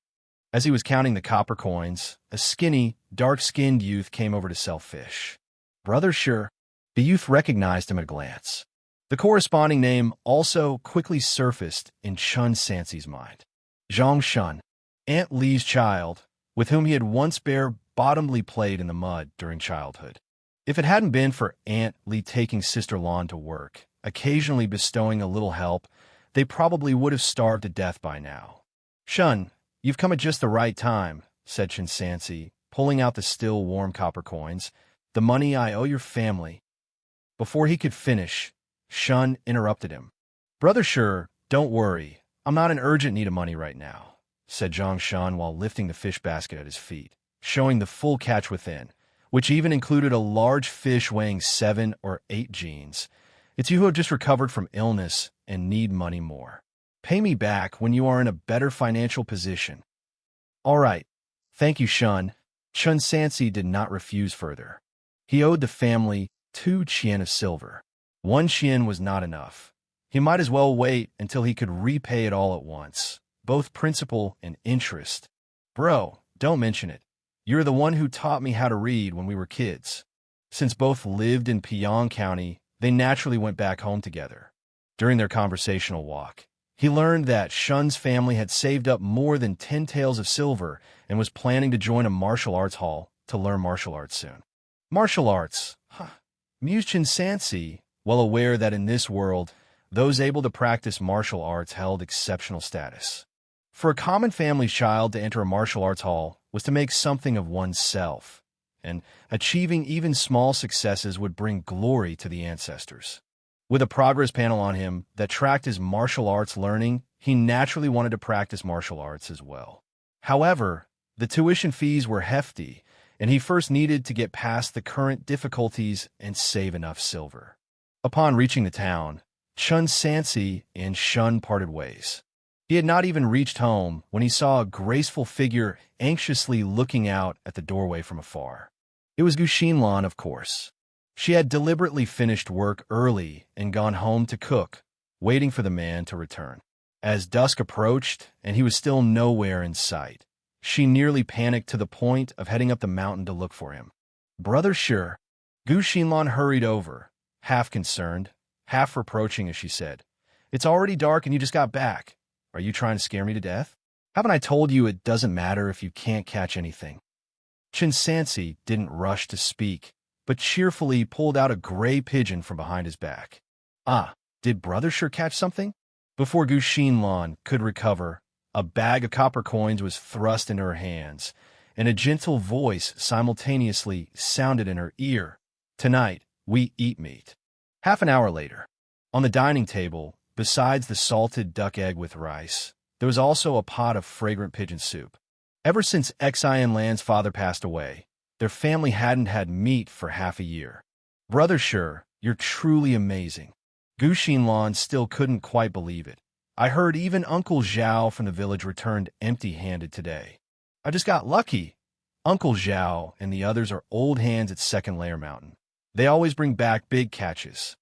A: As he was counting the copper coins, a skinny, dark-skinned youth came over to sell fish. Brother Sure. The youth recognized him at a glance. The corresponding name also quickly surfaced in Chen Sansi's mind. Zhang Shun, Aunt Li's child, with whom he had once bare-bottomedly played in the mud during childhood. If it hadn't been for Aunt Li taking Sister Lan to work, occasionally bestowing a little help, they probably would have starved to death by now. Shun, you've come at just the right time, said Chen Sansi, pulling out the still warm copper coins. The money I owe your family. Before he could finish, Shun interrupted him. Brother Sure, don't worry. I'm not in urgent need of money right now, said Zhang Shun while lifting the fish basket at his feet, showing the full catch within, which even included a large fish weighing 7 or 8 jins. It's you who have just recovered from illness and need money more. Pay me back when you are in a better financial position. All right. Thank you, Shun. Chen Sansi did not refuse further. He owed the family 2 qian of silver. 1 qian was not enough. He might as well wait until he could repay it all at once, both principal and interest. Bro, don't mention it. You're the one who taught me how to read when we were kids. Since both lived in Piyang County, they naturally went back home together. During their conversational walk, he learned that Shun's family had saved up more than 10 taels of silver and was planning to join a martial arts hall to learn martial arts soon. Martial arts, mused Chen Sansi, well aware that in this world, those able to practice martial arts held exceptional status. For a common family child to enter a martial arts hall was to make something of oneself, and achieving even small successes would bring glory to the ancestors. With a progress panel on him that tracked his martial arts learning, he naturally wanted to practice martial arts as well. However, the tuition fees were hefty, and he first needed to get past the current difficulties and save enough silver. Upon reaching the town, Chen Sansi and Shun parted ways. He had not even reached home when he saw a graceful figure anxiously looking out at the doorway from afar. It was Gu Xinlan, of course. She had deliberately finished work early and gone home to cook, waiting for the man to return. As dusk approached and he was still nowhere in sight, she nearly panicked to the point of heading up the mountain to look for him. "Brother Sure." Gu Xinlan hurried over, half concerned, half reproaching as she said, "It's already dark and you just got back. Are you trying to scare me to death? Haven't I told you it doesn't matter if you can't catch anything?" Chen Sansi didn't rush to speak, but cheerfully pulled out a gray pigeon from behind his back. "Ah, did Brother Sure catch something?" Before Gu Xinlan could recover, a bag of copper coins was thrust into her hands, and a gentle voice simultaneously sounded in her ear. "Tonight, we eat meat." Half an hour later, on the dining table, besides the salted duck egg with rice, there was also a pot of fragrant pigeon soup. Ever since Xianlan's father passed away, their family hadn't had meat for half a year. "Brother Sure, you're truly amazing." Gu Xinlan still couldn't quite believe it. "I heard even Uncle Zhao from the village returned empty-handed today. I just got lucky." Uncle Zhao and the others are old hands at Second Layer Mountain. They always bring back big catches.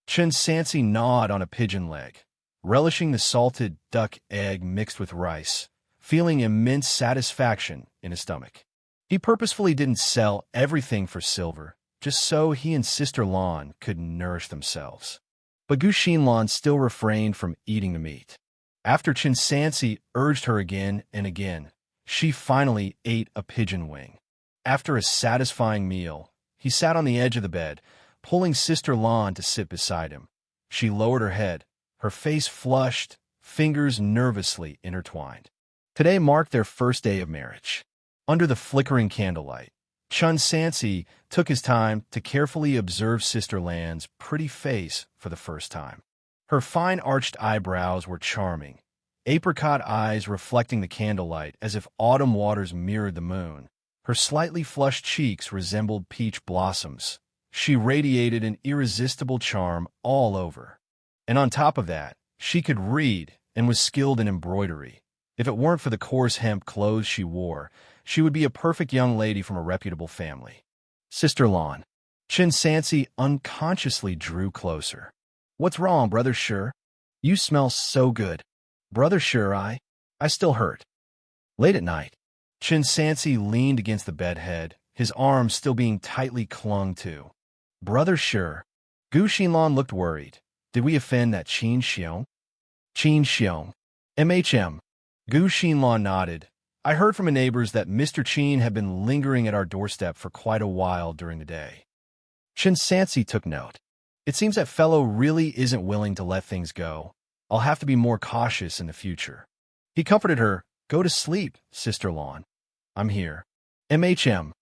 A: Chen Sansi gnawed on a pigeon leg, relishing the salted duck egg mixed with rice, feeling immense satisfaction in his stomach. He purposefully didn't sell everything for silver, just so he and Sister Lan could nourish themselves. But Gu Xinlan still refrained from eating the meat. After Chen Sansi urged her again and again, she finally ate a pigeon wing. After a satisfying meal, he sat on the edge of the bed, pulling Sister Lan to sit beside him. She lowered her head, her face flushed, fingers nervously intertwined. Today marked their first day of marriage. Under the flickering candlelight, Chen Sansi took his time to carefully observe Sister Lan's pretty face for the first time. Her fine arched eyebrows were charming, apricot eyes reflecting the candlelight as if autumn waters mirrored the moon. Her slightly flushed cheeks resembled peach blossoms. She radiated an irresistible charm all over. And on top of that, she could read and was skilled in embroidery. If it weren't for the coarse hemp clothes she wore, she would be a perfect young lady from a reputable family. "Sister Lan." Chen Sansi unconsciously drew closer. "What's wrong, Brother Sure? You smell so good." "Brother Sure, I still hurt." Late at night, Chen Sansi leaned against the bedhead, his arms still being tightly clung to. "Brother Sure." Gu Xinlan looked worried. "Did we offend that Qin Xiong?" "Qin Xiong." "MHM." Gu Xinlan nodded. "I heard from the neighbors that Mr. Qin had been lingering at our doorstep for quite a while during the day." Chen Sansi took note. "It seems that fellow really isn't willing to let things go. I'll have to be more cautious in the future." He comforted her. "Go to sleep, Sister Lan. I'm here." MHM.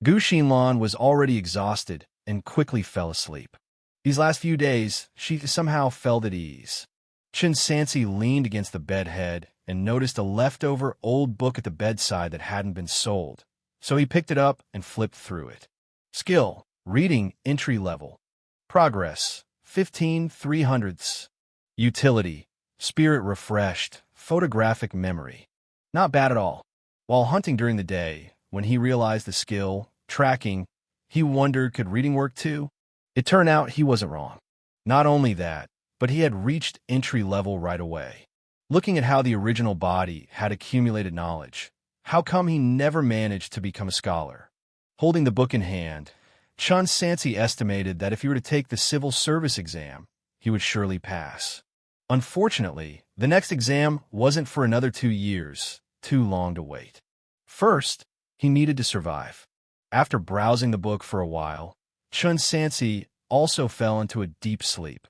A: Gu Xinlan was already exhausted and quickly fell asleep. These last few days, she somehow felt at ease. Chen Sansi leaned against the bedhead and noticed a leftover old book at the bedside that hadn't been sold, so he picked it up and flipped through it. Skill, reading entry level. Progress, 15/300. Utility, spirit refreshed, photographic memory. Not bad at all. While hunting during the day, when he realized the skill, tracking, he wondered, could reading work too? It turned out he wasn't wrong. Not only that, but he had reached entry level right away. Looking at how the original body had accumulated knowledge, how come he never managed to become a scholar? Holding the book in hand, Chen Sansi estimated that if he were to take the civil service exam, he would surely pass. Unfortunately, the next exam wasn't for another 2 years, too long to wait. First, he needed to survive. After browsing the book for a while, Chen Sansi also fell into a deep sleep.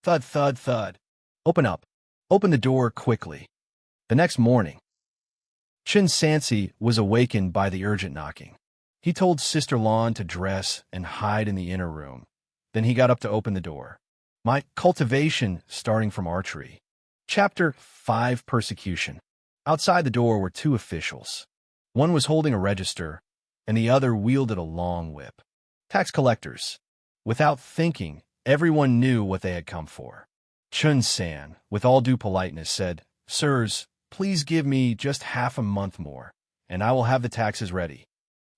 A: Thud, thud, thud. "Open up. Open the door quickly." The next morning, Chen Sansi was awakened by the urgent knocking. He told Sister Lan to dress and hide in the inner room. Then he got up to open the door. My cultivation starting from Archery. Chapter 5 Persecution. Outside the door were 2 officials. One was holding a register, and the other wielded a long whip. Tax collectors. Without thinking, everyone knew what they had come for. Chen San, with all due politeness, said, "Sirs, please give me just half a month more, and I will have the taxes ready."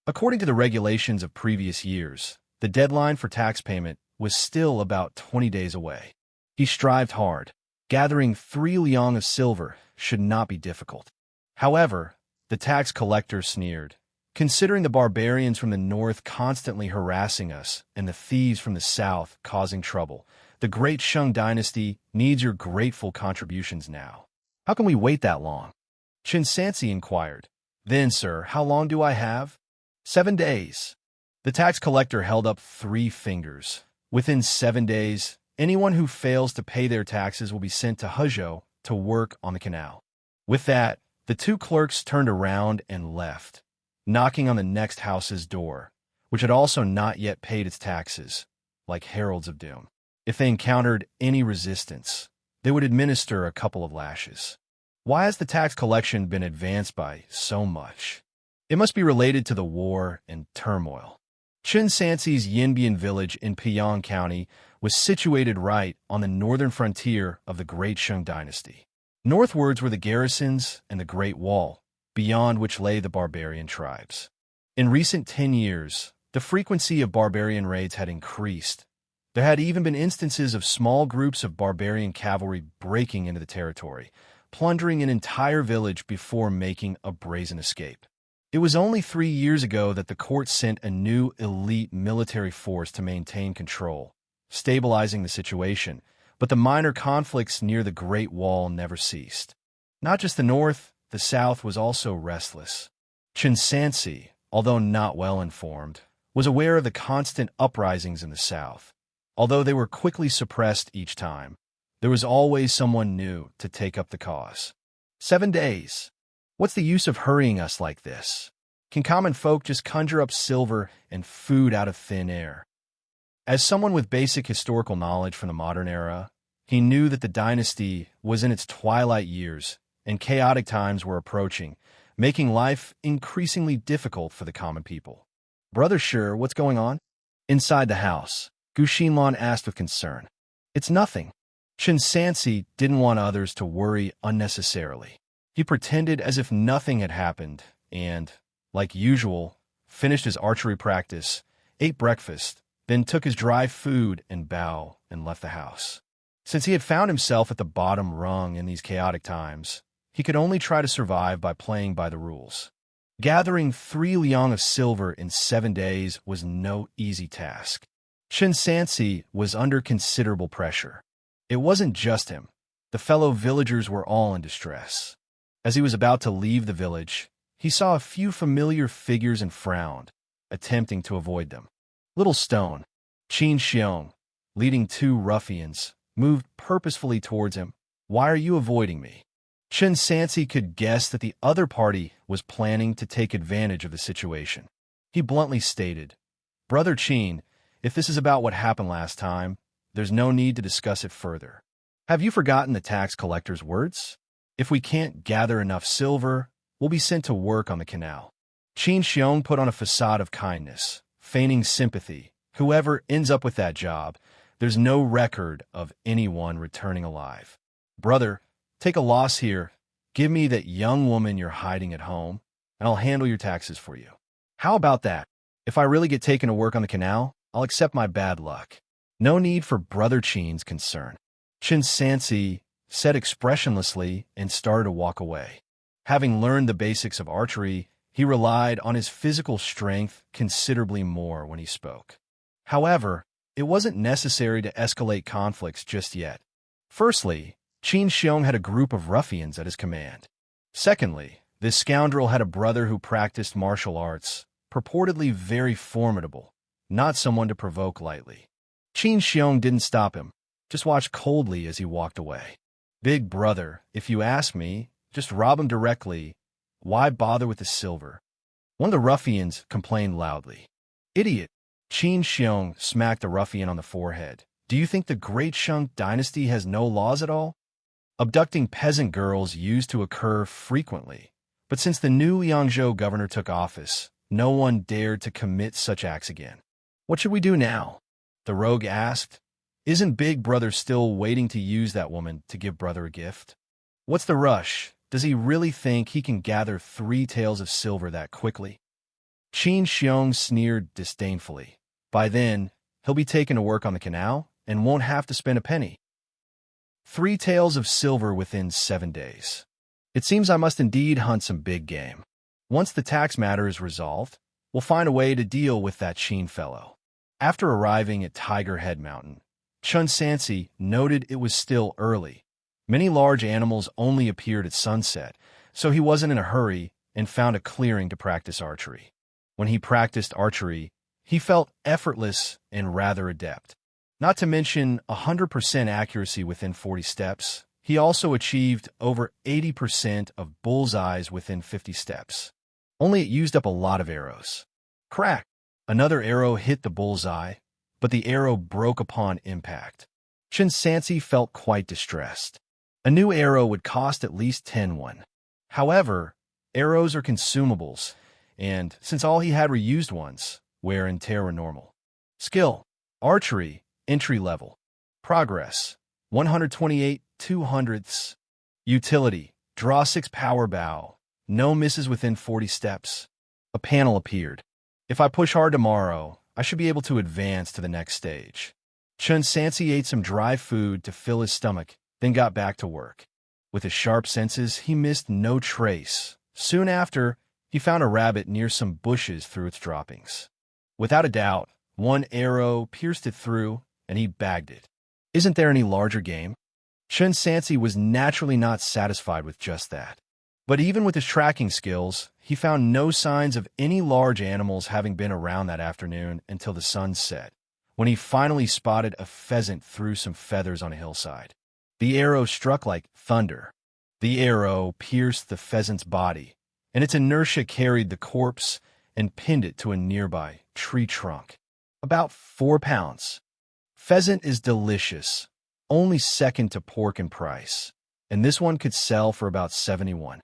A: According to the regulations of previous years, the deadline for tax payment was still about 20 days away. He strived hard. Gathering 3 liang of silver should not be difficult. However, the tax collector sneered. "Considering the barbarians from the north constantly harassing us and the thieves from the south causing trouble, the great Shang dynasty needs your grateful contributions now. How can we wait that long?" Chen Sansi inquired. "Then, sir, how long do I have?" 7 days. The tax collector held up 3 fingers. Within 7 days, anyone who fails to pay their taxes will be sent to Huzhou to work on the canal. With that, the 2 clerks turned around and left, knocking on the next house's door, which had also not yet paid its taxes, like heralds of doom. If they encountered any resistance, they would administer a couple of lashes. Why has the tax collection been advanced by so much? It must be related to the war and turmoil. Chen Sansi's Yinbian village in Piyang County was situated right on the northern frontier of the Great Shang dynasty. Northwards were the garrisons and the Great Wall, beyond which lay the barbarian tribes. In recent 10 years, the frequency of barbarian raids had increased. There had even been instances of small groups of barbarian cavalry breaking into the territory, plundering an entire village before making a brazen escape. It was only 3 years ago that the court sent a new elite military force to maintain control, stabilizing the situation, but the minor conflicts near the Great Wall never ceased. Not just the north, the south was also restless. Chen Sansi, although not well informed, was aware of the constant uprisings in the south. Although they were quickly suppressed each time, there was always someone new to take up the cause. 7 days. What's the use of hurrying us like this? Can common folk just conjure up silver and food out of thin air? As someone with basic historical knowledge from the modern era, he knew that the dynasty was in its twilight years and chaotic times were approaching, making life increasingly difficult for the common people. "Brother Sure, what's going on?" Inside the house, Gu Xinlan asked with concern. "It's nothing." Chen Sansi didn't want others to worry unnecessarily. He pretended as if nothing had happened and, like usual, finished his archery practice, ate breakfast, then took his dry food and bow and left the house. Since he had found himself at the bottom rung in these chaotic times, he could only try to survive by playing by the rules. Gathering 3 liang of silver in 7 days was no easy task. Chen Sansi was under considerable pressure. It wasn't just him. The fellow villagers were all in distress. As he was about to leave the village, he saw a few familiar figures and frowned, attempting to avoid them. Little Stone, Qin Xiong, leading 2 ruffians, moved purposefully towards him. "Why are you avoiding me?" Chen Sansi could guess that the other party was planning to take advantage of the situation. He bluntly stated, "Brother Qin, if this is about what happened last time, there's no need to discuss it further. Have you forgotten the tax collector's words? If we can't gather enough silver, we'll be sent to work on the canal." Qin Xiong put on a facade of kindness, feigning sympathy. "Whoever ends up with that job, there's no record of anyone returning alive. Brother, take a loss here. Give me that young woman you're hiding at home, and I'll handle your taxes for you. How about that? If I really get taken to work on the canal, I'll accept my bad luck." No need for Brother Qin's concern. Chen Sansi said expressionlessly and started to walk away. Having learned the basics of archery, he relied on his physical strength considerably more when he spoke. However, it wasn't necessary to escalate conflicts just yet. Firstly, Qin Xiong had a group of ruffians at his command. Secondly, this scoundrel had a brother who practiced martial arts, purportedly very formidable, not someone to provoke lightly. Qin Xiong didn't stop him, just watched coldly as he walked away. "Big brother, if you ask me, just rob him directly. Why bother with the silver?" One of the ruffians complained loudly. "Idiot!" Qin Xiong smacked the ruffian on the forehead. "Do you think the Great Shang dynasty has no laws at all? Abducting peasant girls used to occur frequently, but since the new Yangzhou governor took office, No one dared to commit such acts again. What should we do now? The rogue asked. Isn't Big Brother still waiting to use that woman to give Brother a gift? What's the rush? Does he really think he can gather 3 taels of silver that quickly? Qin Xiong sneered disdainfully. By then, he'll be taken to work on the canal and won't have to spend a penny. 3 taels of silver within 7 days. It seems I must indeed hunt some big game. Once the tax matter is resolved, we'll find a way to deal with that Qin fellow. After arriving at Tiger Head Mountain, Chen Sansi noted it was still early. Many large animals only appeared at sunset, so he wasn't in a hurry and found a clearing to practice archery. When he practiced archery, he felt effortless and rather adept. Not to mention 100% accuracy within 40 steps, he also achieved over 80% of bullseyes within 50 steps. Only it used up a lot of arrows. Crack! Another arrow hit the bullseye, but the arrow broke upon impact. Chen Sansi felt quite distressed. A new arrow would cost at least 10 won. However, arrows are consumables, and since all he had were used ones, wear and tear were normal. Skill: Archery, entry level. Progress: 128 200ths. Utility: Draw 6 power bow. No misses within 40 steps. A panel appeared. If I push hard tomorrow, I should be able to advance to the next stage. Chen Sansi ate some dry food to fill his stomach, then got back to work. With his sharp senses, he missed no trace. Soon after, he found a rabbit near some bushes through its droppings. Without a doubt, one arrow pierced it through, and he bagged it. Isn't there any larger game? Chen Sansi was naturally not satisfied with just that. But even with his tracking skills, he found no signs of any large animals having been around that afternoon until the sun set, when he finally spotted a pheasant through some feathers on a hillside. The arrow struck like thunder. The arrow pierced the pheasant's body, and its inertia carried the corpse and pinned it to a nearby tree trunk. About 4 pounds. Pheasant is delicious, only second to pork in price, and this one could sell for about 71.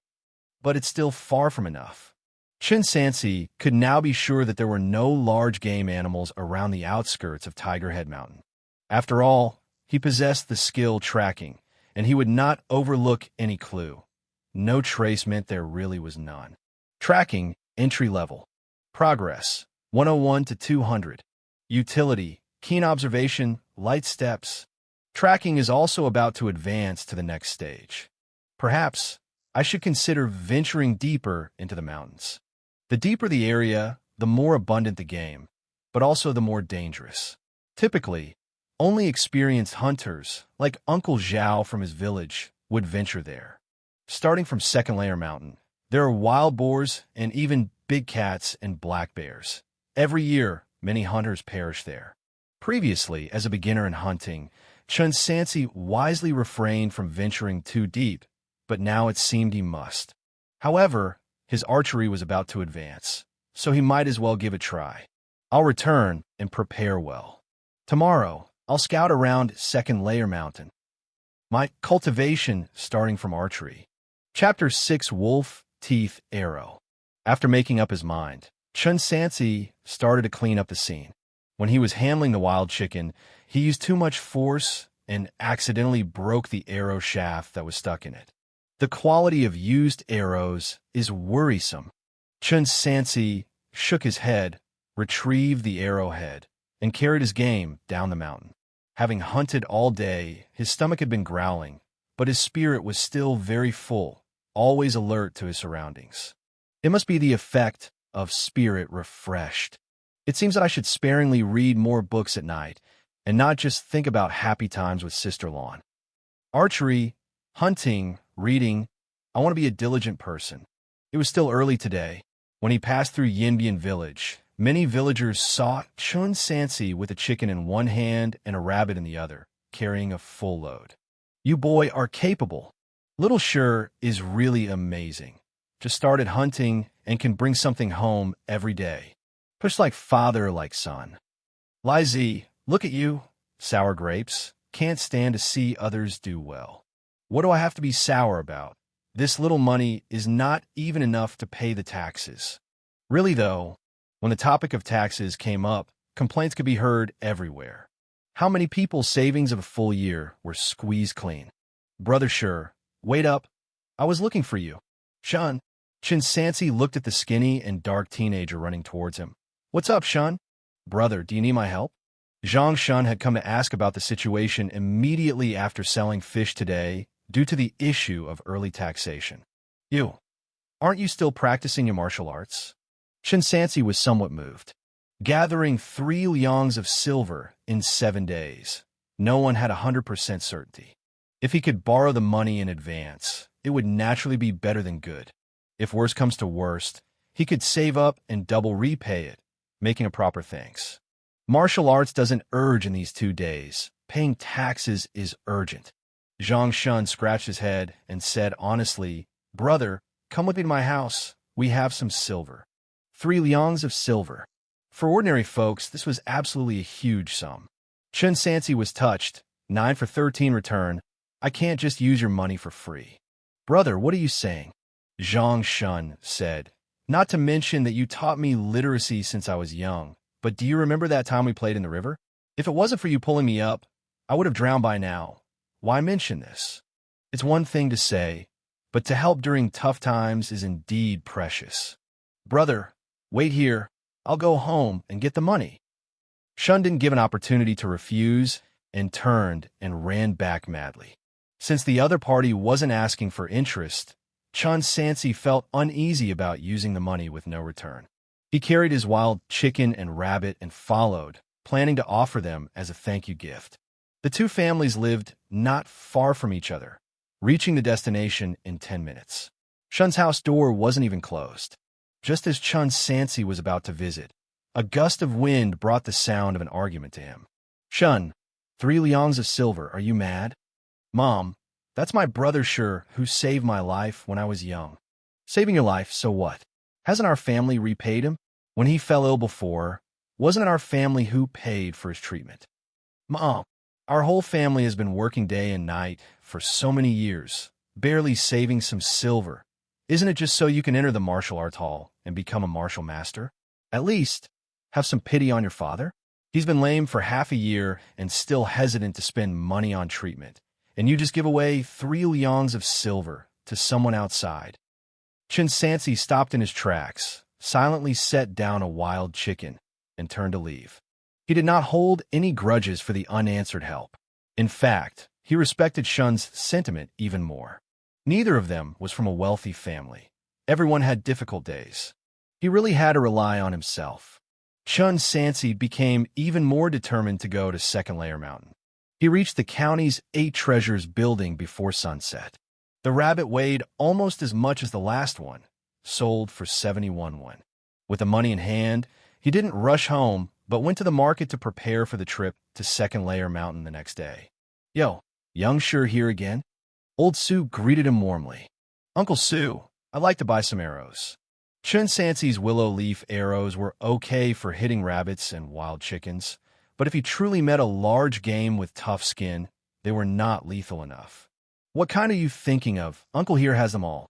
A: But it's still far from enough. Chen Sansi could now be sure that there were no large game animals around the outskirts of Tiger Head Mountain. After all, he possessed the skill tracking, and he would not overlook any clue. No trace meant there really was none. Tracking, entry level. Progress, 101 to 200. Utility, keen observation, light steps. Tracking is also about to advance to the next stage. Perhaps I should consider venturing deeper into the mountains. The deeper the area, the more abundant the game, but also the more dangerous. Typically, only experienced hunters, like Uncle Zhao from his village, would venture there. Starting from Second Layer Mountain, there are wild boars and even big cats and black bears. Every year, many hunters perish there. Previously, as a beginner in hunting, Chen Sansi wisely refrained from venturing too deep, but now it seemed he must. However, his archery was about to advance, so he might as well give it a try. I'll return and prepare well. Tomorrow, I'll scout around Second Layer Mountain. My cultivation starting from archery. Chapter 6: Wolf Teeth Arrow. After making up his mind, Chen Sansi started to clean up the scene. When he was handling the wild chicken, he used too much force and accidentally broke the arrow shaft that was stuck in it. The quality of used arrows is worrisome. Chen Sansi shook his head, retrieved the arrowhead, and carried his game down the mountain. Having hunted all day, his stomach had been growling, but his spirit was still very full, always alert to his surroundings. It must be the effect of spirit refreshed. It seems that I should sparingly read more books at night, and not just think about happy times with Sister Lawn. Archery, hunting, reading, I want to be a diligent person. It was still early today. When he passed through Yinbian village, many villagers saw Chen Sansi with a chicken in one hand and a rabbit in the other, carrying a full load. You boy are capable. Little Sure is really amazing. Just started hunting and can bring something home every day. Push like father, like son. Lai Zi, look at you. Sour grapes. Can't stand to see others do well. What do I have to be sour about? This little money is not even enough to pay the taxes. Really, though, when the topic of taxes came up, complaints could be heard everywhere. How many people's savings of a full year were squeezed clean? Brother Sure, wait up. I was looking for you. Shun. Chen Sansi looked at the skinny and dark teenager running towards him. What's up, Shun? Brother, do you need my help? Xianxia had come to ask about the situation immediately after selling fish today due to the issue of early taxation. You, aren't you still practicing your martial arts? Chen Sansi was somewhat moved. Gathering 3 liangs of silver in 7 days. No one had 100% certainty. If he could borrow the money in advance, it would naturally be better than good. If worst comes to worst, he could save up and double repay it, making a proper thanks. Martial arts doesn't urge in these 2 days. Paying taxes is urgent. Zhang Shun scratched his head and said honestly, Brother, come with me to my house. We have some silver. 3 liangs of silver. For ordinary folks, this was absolutely a huge sum. Chen Sansi was touched. 9 for 13 return. I can't just use your money for free. Brother, what are you saying? Zhang Shun said. Not to mention that you taught me literacy since I was young. But do you remember that time we played in the river? If it wasn't for you pulling me up, I would have drowned by now. Why mention this? It's one thing to say, but to help during tough times is indeed precious. Brother, wait here. I'll go home and get the money. Shun didn't give an opportunity to refuse and turned and ran back madly. Since the other party wasn't asking for interest, Chen Sansi felt uneasy about using the money with no return. He carried his wild chicken and rabbit and followed, planning to offer them as a thank you gift. The 2 families lived not far from each other, reaching the destination in 10 minutes. Shun's house door wasn't even closed. Just as Chen Sansi was about to visit, a gust of wind brought the sound of an argument to him. Shun, 3 liangs of silver, are you mad? Mom, that's my brother Sure who saved my life when I was young. Saving your life, so what? Hasn't our family repaid him? When he fell ill before, wasn't it our family who paid for his treatment? Mom, our whole family has been working day and night for so many years, barely saving some silver. Isn't it just so you can enter the martial arts hall and become a martial master? At least, have some pity on your father? He's been lame for half a year and still hesitant to spend money on treatment, and you just give away 3 liangs of silver to someone outside. Chen Sansi stopped in his tracks, silently set down a wild chicken, and turned to leave. He did not hold any grudges for the unanswered help. In fact, he respected Shun's sentiment even more. Neither of them was from a wealthy family. Everyone had difficult days. He really had to rely on himself. Chen Sansi became even more determined to go to Second Layer Mountain. He reached the county's 8 treasures building before sunset. The rabbit weighed almost as much as the last one, sold for 71 won. With the money in hand, he didn't rush home, but went to the market to prepare for the trip to Second Layer Mountain the next day. Yo, young Sure here again? Old Sue greeted him warmly. Uncle Sue, I'd like to buy some arrows. Chen Sansi's willow leaf arrows were okay for hitting rabbits and wild chickens, but if he truly met a large game with tough skin, they were not lethal enough. What kind are you thinking of? Uncle here has them all.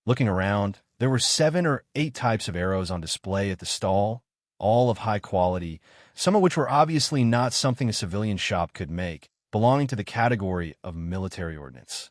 A: Looking around, there were 7 or 8 types of arrows on display at the stall, all of high quality, some of which were obviously not something a civilian shop could make, belonging to the category of military ordnance.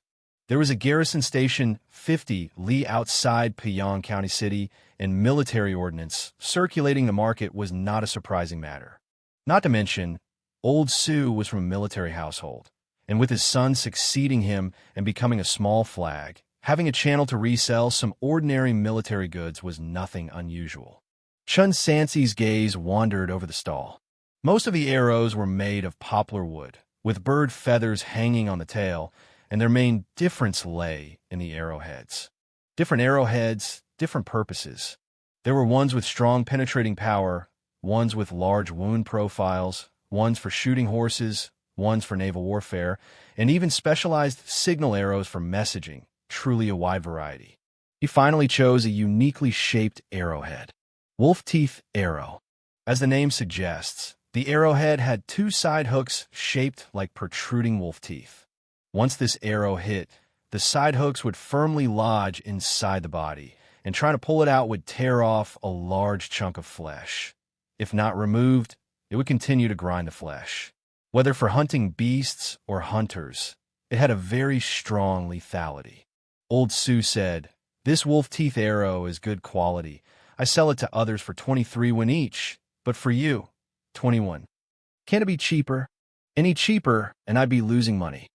A: There was a garrison station 50 li outside Piyang County City, and military ordnance circulating the market was not a surprising matter. Not to mention, Old Sue was from a military household, and with his son succeeding him and becoming a small flag, having a channel to resell some ordinary military goods was nothing unusual. Chen Sansi's gaze wandered over the stall. Most of the arrows were made of poplar wood, with bird feathers hanging on the tail, and their main difference lay in the arrowheads. Different arrowheads, different purposes. There were ones with strong penetrating power, ones with large wound profiles, ones for shooting horses, ones for naval warfare, and even specialized signal arrows for messaging, truly a wide variety. He finally chose a uniquely shaped arrowhead. Wolf Teeth Arrow. As the name suggests, the arrowhead had 2 side hooks shaped like protruding wolf teeth. Once this arrow hit, the side hooks would firmly lodge inside the body, and trying to pull it out would tear off a large chunk of flesh. If not removed, it would continue to grind the flesh. Whether for hunting beasts or hunters, it had a very strong lethality. Old Sue said, "This wolf teeth arrow is good quality. I sell it to others for 23 won each, but for you, 21. Can't it be cheaper? Any cheaper, and I'd be losing money."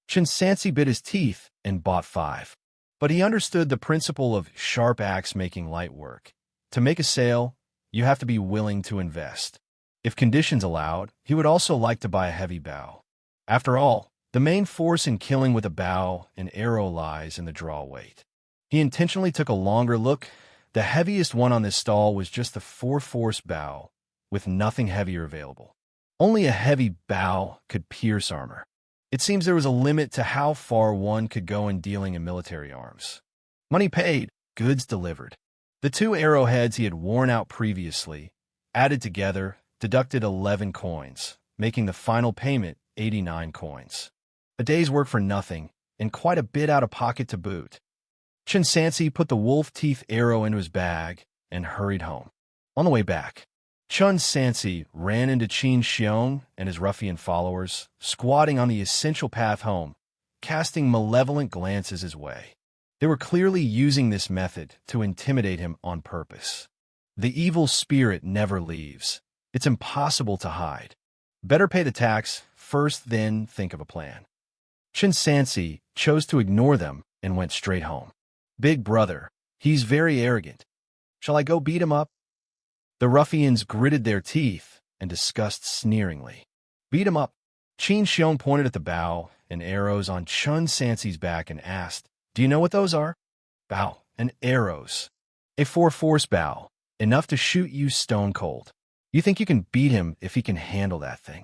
A: Chen Sansi bit his teeth and bought 5. But he understood the principle of sharp axe making light work. To make a sale, you have to be willing to invest. If conditions allowed, he would also like to buy a heavy bow. After all, the main force in killing with a bow and arrow lies in the draw weight. He intentionally took a longer look. The heaviest one on this stall was just the 4-force bow, with nothing heavier available. Only a heavy bow could pierce armor. It seems there was a limit to how far one could go in dealing in military arms. Money paid, goods delivered. The 2 arrowheads he had worn out previously, added together, deducted 11 coins, making the final payment 89 coins. A day's work for nothing, and quite a bit out of pocket to boot. Chen Sansi put the wolf teeth arrow into his bag and hurried home. On the way back, Chen Sansi ran into Xianxia and his ruffian followers, squatting on the essential path home, casting malevolent glances his way. They were clearly using this method to intimidate him on purpose. The evil spirit never leaves. It's impossible to hide. Better pay the tax first, then think of a plan. Chen Sansi chose to ignore them and went straight home. "Big brother, he's very arrogant. Shall I go beat him up?" The ruffians gritted their teeth and discussed sneeringly. "Beat him up." Xianxia pointed at the bow and arrows on Chen Sansi's back and asked, "Do you know what those are?" "Bow and arrows. A 4-force bow, enough to shoot you stone cold. You think you can beat him if he can handle that thing?"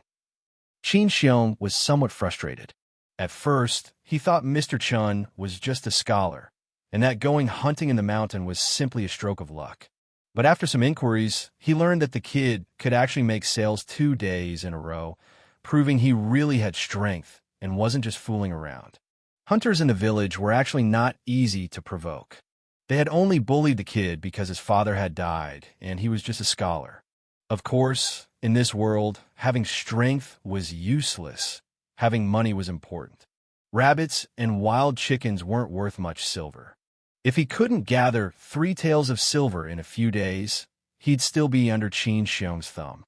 A: Xianxia was somewhat frustrated. At first, he thought Mr. Chen was just a scholar, and that going hunting in the mountain was simply a stroke of luck. But after some inquiries, he learned that the kid could actually make sales 2 days in a row, proving he really had strength and wasn't just fooling around. Hunters in the village were actually not easy to provoke. They had only bullied the kid because his father had died, and he was just a scholar. Of course, in this world, having strength was useless. Having money was important. Rabbits and wild chickens weren't worth much silver. If he couldn't gather 3 taels of silver in a few days, he'd still be under Xianxia's thumb.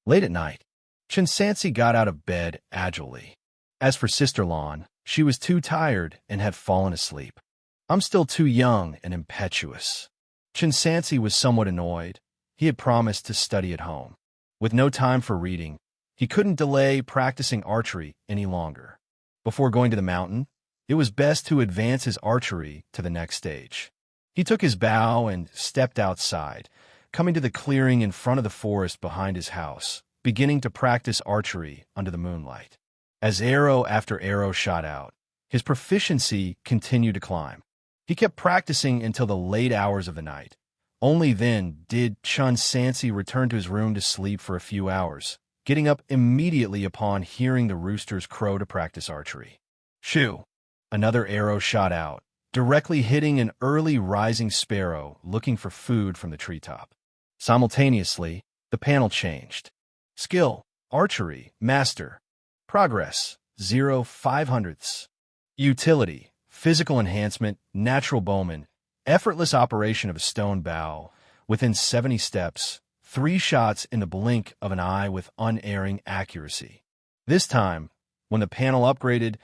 A: Late at night, Chen Sansi got out of bed agilely. As for Sister Lan, she was too tired and had fallen asleep. "I'm still too young and impetuous." Chen Sansi was somewhat annoyed. He had promised to study at home. With no time for reading, he couldn't delay practicing archery any longer. Before going to the mountain, it was best to advance his archery to the next stage. He took his bow and stepped outside, coming to the clearing in front of the forest behind his house, beginning to practice archery under the moonlight. As arrow after arrow shot out, his proficiency continued to climb. He kept practicing until the late hours of the night. Only then did Chen Sansi return to his room to sleep for a few hours, getting up immediately upon hearing the roosters crow to practice archery. Shoo! Another arrow shot out, directly hitting an early rising sparrow looking for food from the treetop. Simultaneously, the panel changed. Skill, archery, master. Progress, 0.05. Utility, physical enhancement, natural bowman, effortless operation of a stone bow, within 70 steps, 3 shots in the blink of an eye with unerring accuracy. This time, when the panel upgraded,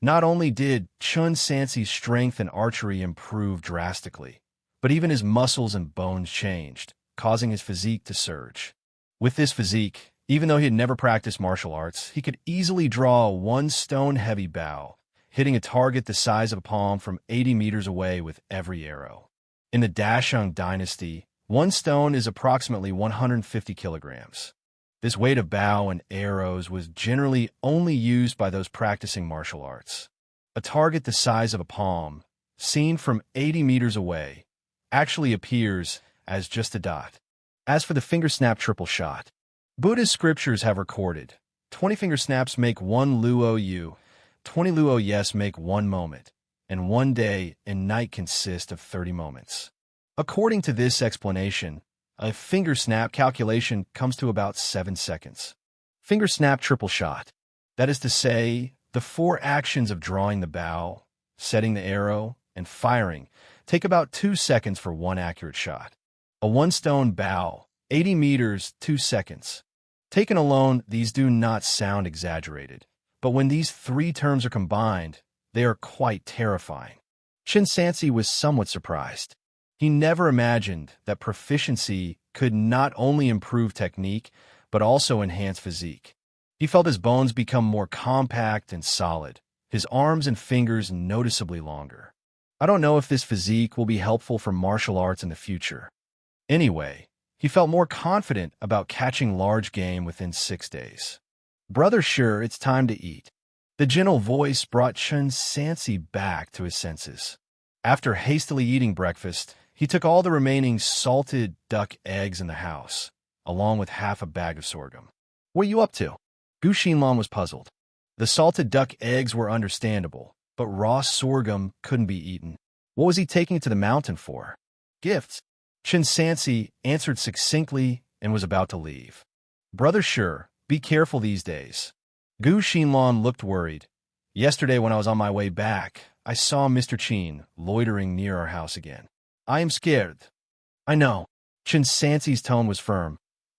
A: not only did Chen Sansi's strength in archery improve drastically, but even his muscles and bones changed, causing his physique to surge. With this physique, even though he had never practiced martial arts, he could easily draw a 1-stone-heavy bow, hitting a target the size of a palm from 80 meters away with every arrow. In the Dasheng dynasty, 1 stone is approximately 150 kilograms. This weight of bow and arrows was generally only used by those practicing martial arts. A target the size of a palm, seen from 80 meters away, actually appears as just a dot. As for the finger snap triple shot, Buddhist scriptures have recorded 20 finger snaps make 1 luo yu, 20 luo yes make 1 moment, and 1 day and night consist of 30 moments. According to this explanation, a finger snap calculation comes to about 7 seconds. Finger snap triple shot. That is to say, the 4 actions of drawing the bow, setting the arrow, and firing take about 2 seconds for one accurate shot. A one-stone bow, 80 meters, 2 seconds. Taken alone, these do not sound exaggerated, but when these 3 terms are combined, they are quite terrifying. Chen Sansi was somewhat surprised. He never imagined that proficiency could not only improve technique, but also enhance physique. He felt his bones become more compact and solid, his arms and fingers noticeably longer. I don't know if this physique will be helpful for martial arts in the future. Anyway, he felt more confident about catching large game within 6 days. Brother, sure, it's time to eat. The gentle voice brought Chen Sansi back to his senses. After hastily eating breakfast, he took all the remaining salted duck eggs in the house, along with half a bag of sorghum. What are you up to? Gu Xinlan was puzzled. The salted duck eggs were understandable, but raw sorghum couldn't be eaten. What was he taking it to the mountain for? Gifts. Chen Sansi answered succinctly and was about to leave. Brother, sure, be careful these days. Gu Xinlan looked worried. Yesterday when I was on my way back, I saw Mr. Qin loitering near our house again. I am scared. I know. Chen Sansi's tone was firm.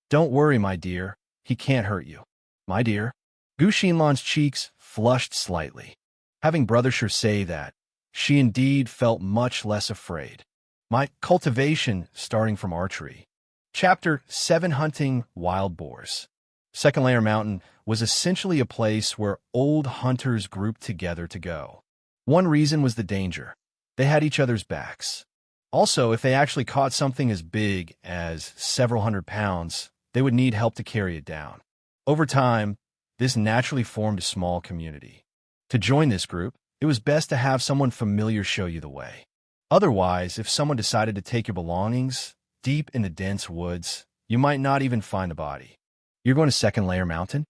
A: Don't worry, my dear. He can't hurt you. My dear. Gu Xinlan's cheeks flushed slightly. Having Brother Sure say that, she indeed felt much less afraid. My cultivation starting from Archery. Chapter 7: Hunting Wild Boars. Second Layer Mountain was essentially a place where old hunters grouped together to go. One reason was the danger. They had each other's backs. Also, if they actually caught something as big as several hundred pounds, they would need help to carry it down. Over time, this naturally formed a small community. To join this group, it was best to have someone familiar show you the way. Otherwise, if someone decided to take your belongings deep in the dense woods, you might not even find the body. You're going to Second Layer Mountain?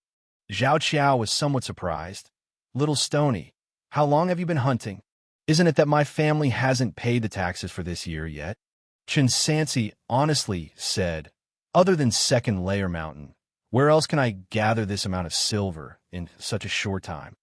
A: Xiao was somewhat surprised. Little Stony, how long have you been hunting? Isn't it that my family hasn't paid the taxes for this year yet? Chen Sansi honestly said, other than Second Layer Mountain, where else can I gather this amount of silver in such a short time?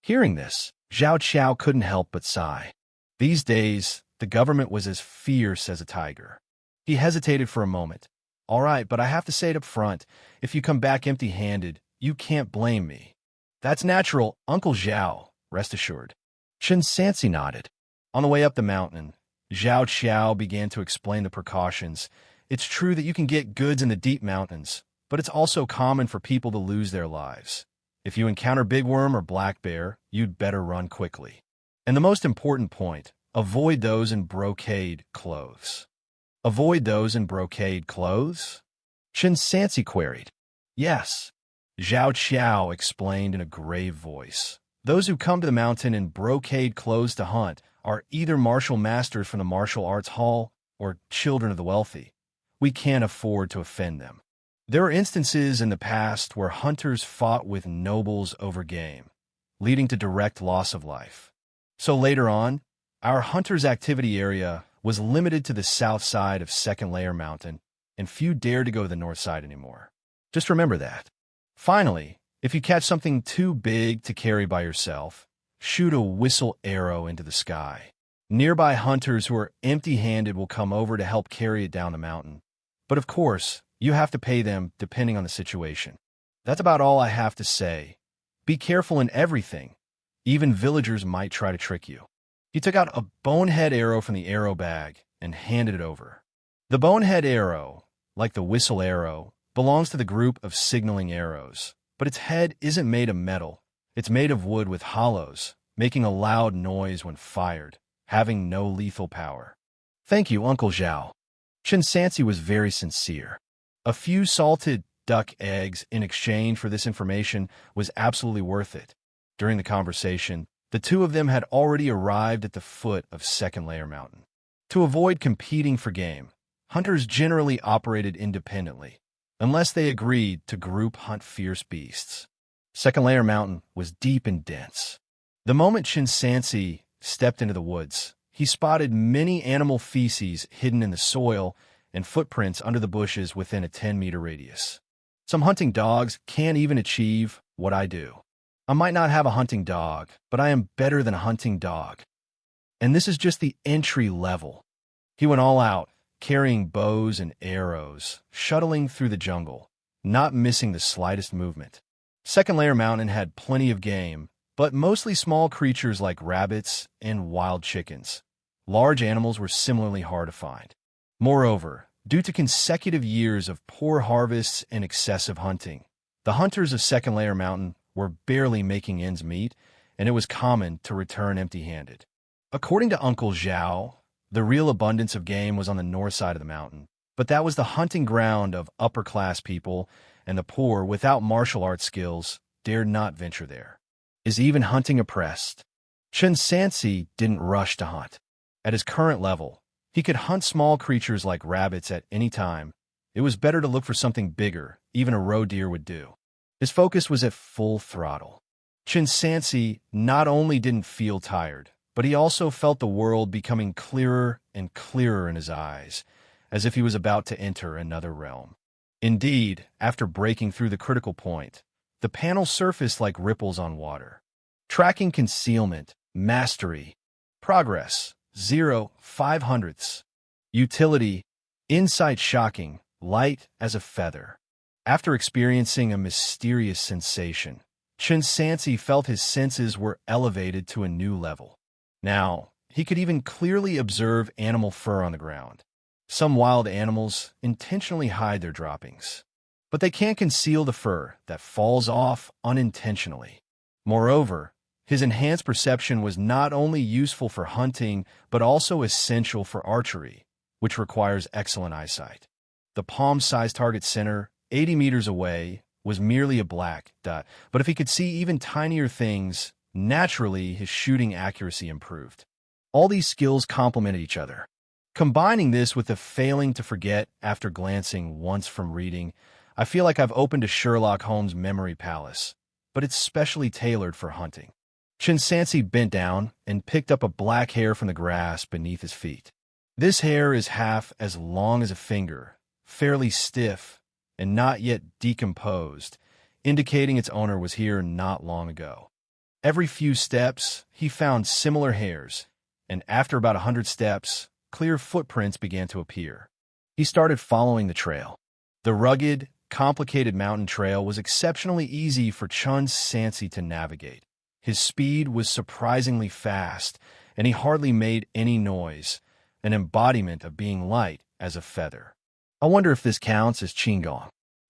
A: Hearing this, Xiao couldn't help but sigh. These days, the government was as fierce as a tiger. He hesitated for a moment. All right, but I have to say it up front. If you come back empty-handed, you can't blame me. That's natural, Uncle Xiao, rest assured. Chen Sansi nodded. On the way up the mountain, Xiao began to explain the precautions. It's true that you can get goods in the deep mountains, but it's also common for people to lose their lives. If you encounter big worm or black bear, you'd better run quickly. And the most important point, avoid those in brocade clothes. Avoid those in brocade clothes? Chen Sansi queried. Yes. Xiao explained in a grave voice. Those who come to the mountain in brocade clothes to hunt are either martial masters from the martial arts hall or children of the wealthy. We can't afford to offend them. There are instances in the past where hunters fought with nobles over game, leading to direct loss of life. So later on, our hunters' activity area was limited to the south side of Second Layer Mountain, and few dared to go to the north side anymore. Just remember that. Finally, if you catch something too big to carry by yourself, shoot a whistle arrow into the sky. Nearby hunters who are empty-handed will come over to help carry it down the mountain. But of course, you have to pay them depending on the situation. That's about all I have to say. Be careful in everything. Even villagers might try to trick you. He took out a bonehead arrow from the arrow bag and handed it over. The bonehead arrow, like the whistle arrow, belongs to the group of signaling arrows, but its head isn't made of metal. It's made of wood with hollows, making a loud noise when fired, having no lethal power. Thank you, Uncle Xiao. Chen Sansi was very sincere. A few salted duck eggs in exchange for this information was absolutely worth it. During the conversation, the two of them had already arrived at the foot of Second Layer Mountain. To avoid competing for game, hunters generally operated independently, unless they agreed to group hunt fierce beasts. Second Layer Mountain was deep and dense. The moment Chen Sansi stepped into the woods, he spotted many animal feces hidden in the soil and footprints under the bushes within a 10-meter radius. Some hunting dogs can't even achieve what I do. I might not have a hunting dog, but I am better than a hunting dog. And this is just the entry level. He went all out, carrying bows and arrows, shuttling through the jungle, not missing the slightest movement. Second Layer Mountain had plenty of game, but mostly small creatures like rabbits and wild chickens. Large animals were similarly hard to find. Moreover, due to consecutive years of poor harvests and excessive hunting, the hunters of Second Layer Mountain were barely making ends meet, and it was common to return empty-handed. According to Uncle Zhao, the real abundance of game was on the north side of the mountain, but that was the hunting ground of upper-class people, and the poor, without martial arts skills, dared not venture there. Is even hunting oppressed? Chen Sansi didn't rush to hunt. At his current level, he could hunt small creatures like rabbits at any time. It was better to look for something bigger, even a roe deer would do. His focus was at full throttle. Chen Sansi not only didn't feel tired, but he also felt the world becoming clearer and clearer in his eyes, as if he was about to enter another realm. Indeed, after breaking through the critical point, the panel surfaced like ripples on water. Tracking concealment, mastery, progress, 0.05. Utility, insight shocking, light as a feather. After experiencing a mysterious sensation, Chen Sansi felt his senses were elevated to a new level. Now, he could even clearly observe animal fur on the ground. Some wild animals intentionally hide their droppings, but they can't conceal the fur that falls off unintentionally. Moreover, his enhanced perception was not only useful for hunting, but also essential for archery, which requires excellent eyesight. The palm-sized target center, 80 meters away, was merely a black dot, but if he could see even tinier things, naturally, his shooting accuracy improved. All these skills complemented each other. Combining this with the failing to forget after glancing once from reading, I feel like I've opened a Sherlock Holmes memory palace, but it's specially tailored for hunting. Chen Sansi bent down and picked up a black hair from the grass beneath his feet. This hair is half as long as a finger, fairly stiff, and not yet decomposed, indicating its owner was here not long ago. Every few steps, he found similar hairs, and after about 100 steps, clear footprints began to appear. He started following the trail. The rugged, complicated mountain trail was exceptionally easy for Chen Sansi to navigate. His speed was surprisingly fast, and he hardly made any noise, an embodiment of being light as a feather. I wonder if this counts as Qigong.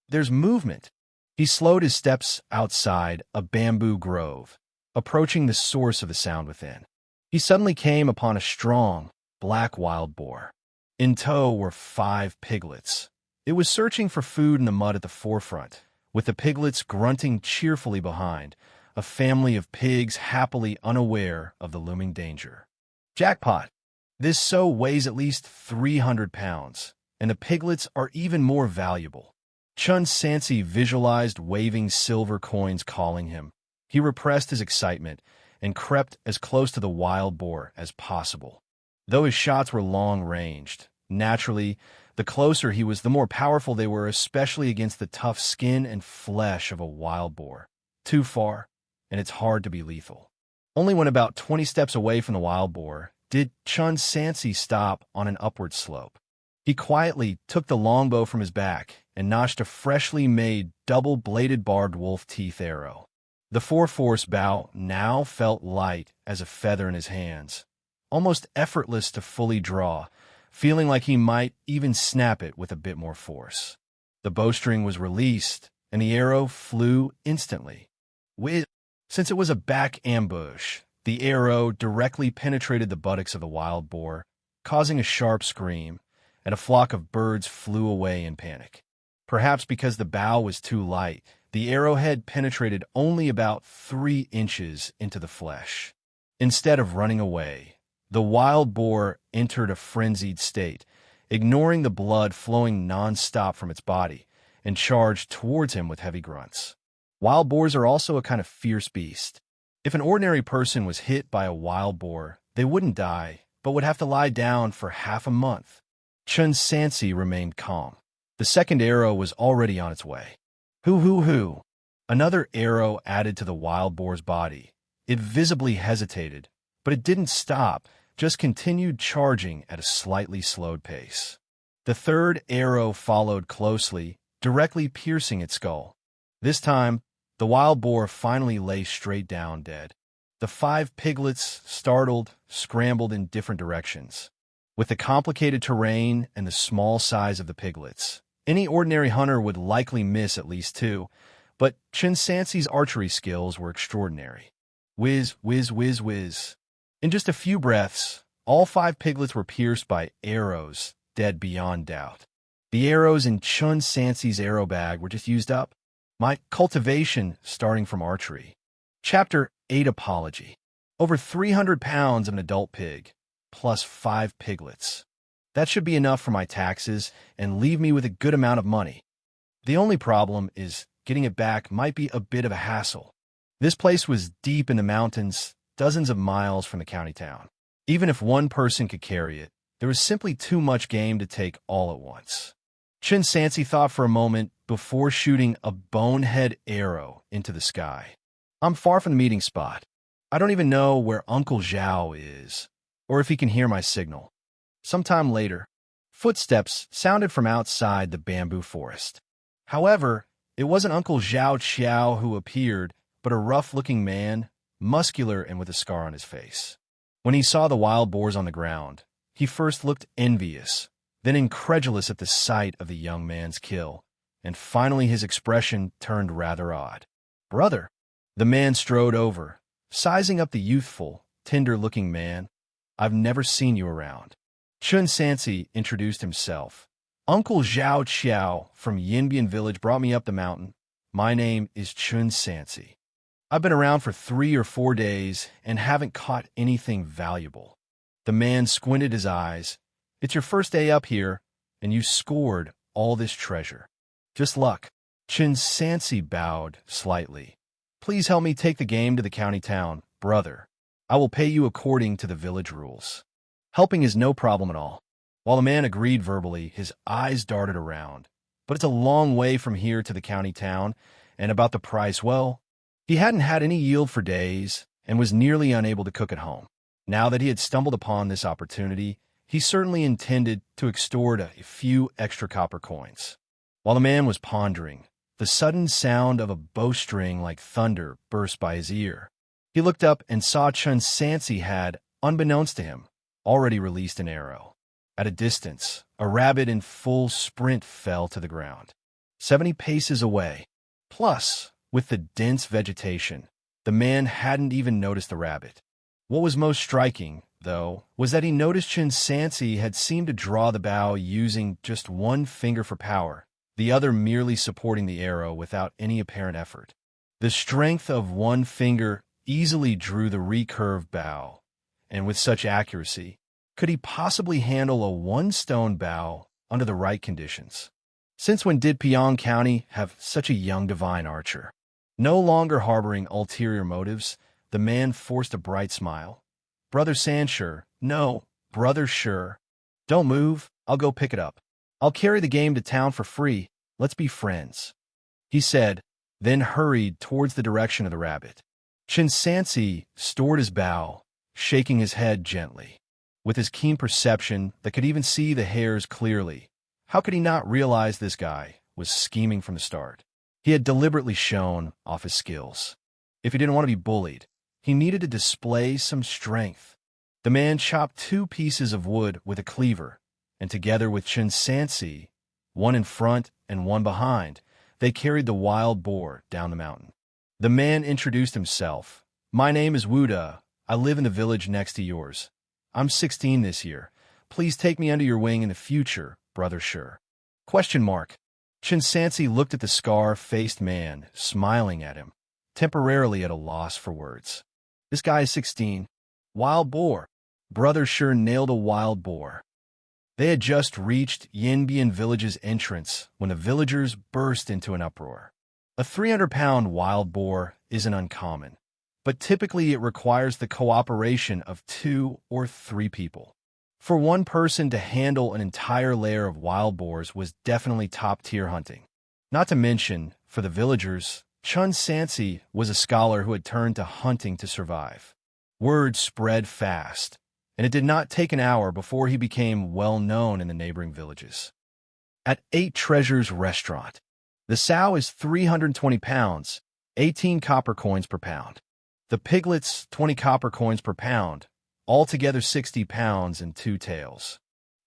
A: There's movement. He slowed his steps outside a bamboo grove, approaching the source of the sound within. He suddenly came upon a strong, black wild boar. In tow were 5 piglets. It was searching for food in the mud at the forefront, with the piglets grunting cheerfully behind, a family of pigs happily unaware of the looming danger. Jackpot! This sow weighs at least 300 pounds, and the piglets are even more valuable. Chen Sansi visualized waving silver coins calling him. He repressed his excitement and crept as close to the wild boar as possible. Though his shots were long-ranged, naturally, the closer he was, the more powerful they were, especially against the tough skin and flesh of a wild boar. Too far, and it's hard to be lethal. Only when about 20 steps away from the wild boar did Chen Sansi stop on an upward slope. He quietly took the longbow from his back and notched a freshly made double-bladed barbed wolf teeth arrow. The 4-force bow now felt light as a feather in his hands, almost effortless to fully draw, feeling like he might even snap it with a bit more force. The bowstring was released, and the arrow flew instantly. Since it was a back ambush, the arrow directly penetrated the buttocks of the wild boar, causing a sharp scream, and a flock of birds flew away in panic. Perhaps because the bow was too light, the arrowhead penetrated only about 3 inches into the flesh. Instead of running away, the wild boar entered a frenzied state, ignoring the blood flowing non-stop from its body, and charged towards him with heavy grunts. Wild boars are also a kind of fierce beast. If an ordinary person was hit by a wild boar, they wouldn't die, but would have to lie down for half a month. Chen Sansi remained calm. The second arrow was already on its way. Hoo. Another arrow added to the wild boar's body. It visibly hesitated, but it didn't stop, just continued charging at a slightly slowed pace. The third arrow followed closely, directly piercing its skull. This time, the wild boar finally lay straight down dead. The 5 piglets, startled, scrambled in different directions. With the complicated terrain and the small size of the piglets, any ordinary hunter would likely miss at least 2, but Chen Sansi's archery skills were extraordinary. Whiz. In just a few breaths, all 5 piglets were pierced by arrows, dead beyond doubt. The arrows in Chen Sansi's arrow bag were just used up. My cultivation starting from archery. Chapter 8 Apology. Over 300 pounds of an adult pig, plus 5 piglets. That should be enough for my taxes and leave me with a good amount of money. The only problem is getting it back might be a bit of a hassle. This place was deep in the mountains, dozens of miles from the county town. Even if one person could carry it, there was simply too much game to take all at once. Chen Sansi thought for a moment before shooting a bonehead arrow into the sky. I'm far from the meeting spot. I don't even know where Uncle Zhao is, or if he can hear my signal. Sometime later, footsteps sounded from outside the bamboo forest. However, it wasn't Uncle Zhao Qiao who appeared, but a rough-looking man, muscular and with a scar on his face. When he saw the wild boars on the ground, he first looked envious, then incredulous at the sight of the young man's kill, and finally his expression turned rather odd. "Brother," the man strode over, sizing up the youthful, tender-looking man. "I've never seen you around." Chen Sansi introduced himself. "Uncle Zhao Qiao from Yinbian village brought me up the mountain. My name is Chen Sansi. I've been around for 3 or 4 days and haven't caught anything valuable." The man squinted his eyes. "It's your first day up here, and you scored all this treasure. Just luck." Chen Sansi bowed slightly. "Please help me take the game to the county town, brother. I will pay you according to the village rules." Helping is no problem at all. While the man agreed verbally, his eyes darted around. "But it's a long way from here to the county town, and about the price, well, he hadn't had any yield for days and was nearly unable to cook at home. Now that he had stumbled upon this opportunity, he certainly intended to extort a few extra copper coins." While the man was pondering, the sudden sound of a bowstring like thunder burst by his ear. He looked up and saw Chen Sansi had, unbeknownst to him, already released an arrow. At a distance, a rabbit in full sprint fell to the ground. 70 paces away. Plus, with the dense vegetation, the man hadn't even noticed the rabbit. What was most striking, though, was that he noticed Chen Sansi had seemed to draw the bow using just one finger for power, the other merely supporting the arrow without any apparent effort. The strength of one finger easily drew the recurved bow, and with such accuracy, could he possibly handle a one-stone bow under the right conditions? Since when did Pyong County have such a young divine archer? No longer harboring ulterior motives, the man forced a bright smile. "Brother Sanshur, no, brother Sure. Don't move, I'll go pick it up. I'll carry the game to town for free. Let's be friends," he said, then hurried towards the direction of the rabbit. Chen Sansi stored his bow, shaking his head gently. With his keen perception that could even see the hairs clearly, how could he not realize this guy was scheming from the start? He had deliberately shown off his skills. If he didn't want to be bullied, he needed to display some strength. The man chopped 2 pieces of wood with a cleaver, and together with Chen Sansi, one in front and one behind, they carried the wild boar down the mountain. The man introduced himself. "My name is Wuda. I live in the village next to yours. I'm 16 this year. Please take me under your wing in the future, brother Sure." Question mark. Chen Sansi looked at the scar-faced man, smiling at him, temporarily at a loss for words. This guy is 16. Wild boar. Brother Sure nailed a wild boar. They had just reached Yinbian village's entrance when the villagers burst into an uproar. A 300-pound wild boar isn't uncommon. but typically it requires the cooperation of 2 or 3 people. For one person to handle an entire lair of wild boars was definitely top-tier hunting. Not to mention, for the villagers, Chen Sansi was a scholar who had turned to hunting to survive. Word spread fast, and it did not take an hour before he became well-known in the neighboring villages. At 8 Treasures Restaurant, the sow is 320 pounds, 18 copper coins per pound. The piglets, 20 copper coins per pound, altogether 60 pounds and 2 tails.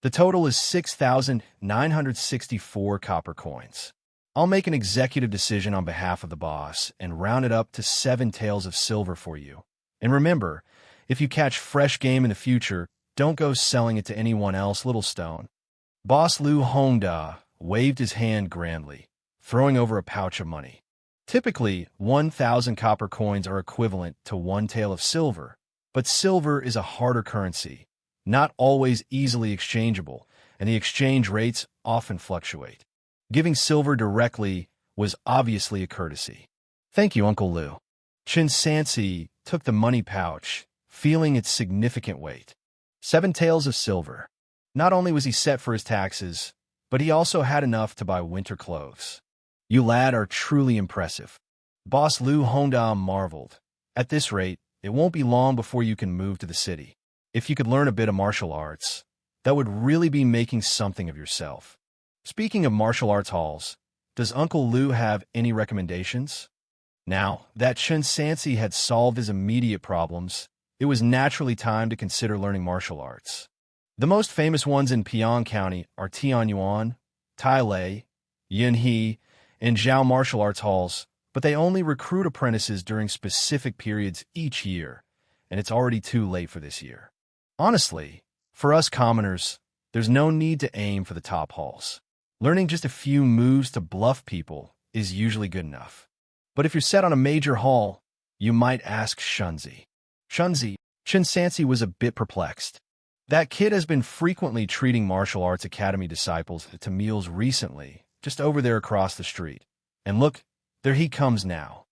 A: The total is 6,964 copper coins. I'll make an executive decision on behalf of the boss and round it up to 7 taels of silver for you. And remember, if you catch fresh game in the future, don't go selling it to anyone else, Little Stone. Boss Lu Hongda waved his hand grandly, throwing over a pouch of money. Typically, 1,000 copper coins are equivalent to 1 tael of silver, but silver is a harder currency, not always easily exchangeable, and the exchange rates often fluctuate. Giving silver directly was obviously a courtesy. Thank you, Uncle Lu. Chen Sansi took the money pouch, feeling its significant weight. 7 taels of silver. Not only was he set for his taxes, but he also had enough to buy winter clothes. You lad are truly impressive. Boss Lu Hongda marveled. At this rate, it won't be long before you can move to the city. If you could learn a bit of martial arts, that would really be making something of yourself. Speaking of martial arts halls, does Uncle Lu have any recommendations? Now that Chen Sansi had solved his immediate problems, it was naturally time to consider learning martial arts. The most famous ones in Piang County are Tianyuan, Tailei, Yunhe, and Zhao martial arts halls, but they only recruit apprentices during specific periods each year, and it's already too late for this year. Honestly, for us commoners, there's no need to aim for the top halls. Learning just a few moves to bluff people is usually good enough. But if you're set on a major hall, you might ask Xianxia. Chen Sansi was a bit perplexed. That kid has been frequently treating martial arts academy disciples to meals recently, just over there across the street. And look, there he comes now.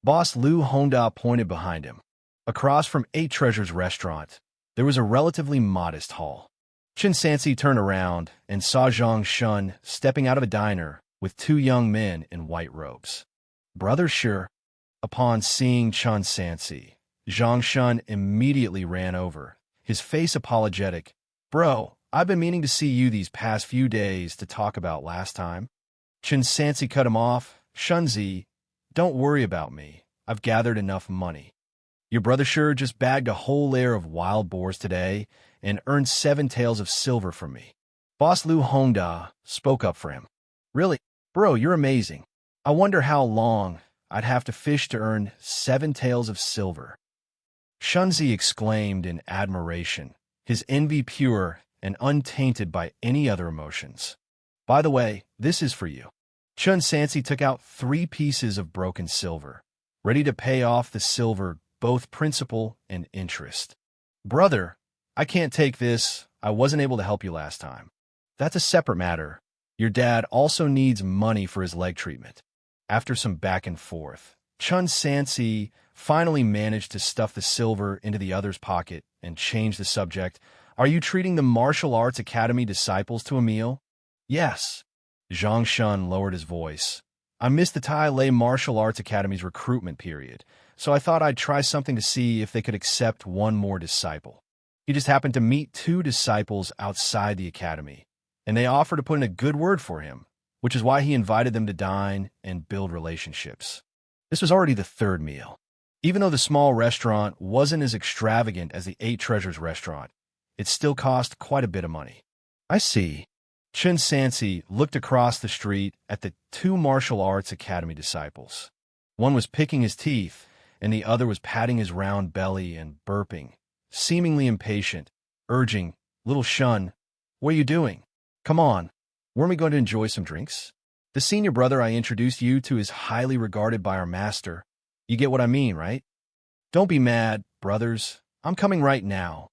A: Boss Lu Hongda pointed behind him. Across from 8 Treasures Restaurant, there was a relatively modest hall. Chen Sansi turned around and saw Zhang Shun stepping out of a diner with 2 young men in white robes. Brother Sure. Upon seeing Chen Sansi, Zhang Shun immediately ran over, his face apologetic. Bro, I've been meaning to see you these past few days to talk about last time. Chen Sansi cut him off. Shunzi, don't worry about me. I've gathered enough money. Your brother sure just bagged a whole lair of wild boars today and earned 7 taels of silver from me. Boss Lu Hongda spoke up for him. Really? Bro, you're amazing. I wonder how long I'd have to fish to earn 7 taels of silver. Shunzi exclaimed in admiration, his envy pure and untainted by any other emotions. By the way, this is for you. Chen Sansi took out 3 pieces of broken silver, ready to pay off the silver, both principal and interest. Brother, I can't take this. I wasn't able to help you last time. That's a separate matter. Your dad also needs money for his leg treatment. After some back and forth, Chen Sansi finally managed to stuff the silver into the other's pocket and change the subject. Are you treating the Martial Arts Academy disciples to a meal? Yes. Zhang Shun lowered his voice. I missed the Tailei Martial Arts Academy's recruitment period, so I thought I'd try something to see if they could accept one more disciple. He just happened to meet 2 disciples outside the academy, and they offered to put in a good word for him, which is why he invited them to dine and build relationships. This was already the 3rd meal. Even though the small restaurant wasn't as extravagant as the 8 Treasures restaurant, it still cost quite a bit of money. I see. Chen Sansi looked across the street at the 2 Martial Arts Academy disciples. One was picking his teeth, and the other was patting his round belly and burping, seemingly impatient, urging, Little Shun, what are you doing? Come on, weren't we going to enjoy some drinks? The senior brother I introduced you to is highly regarded by our master. You get what I mean, right? Don't be mad, brothers. I'm coming right now.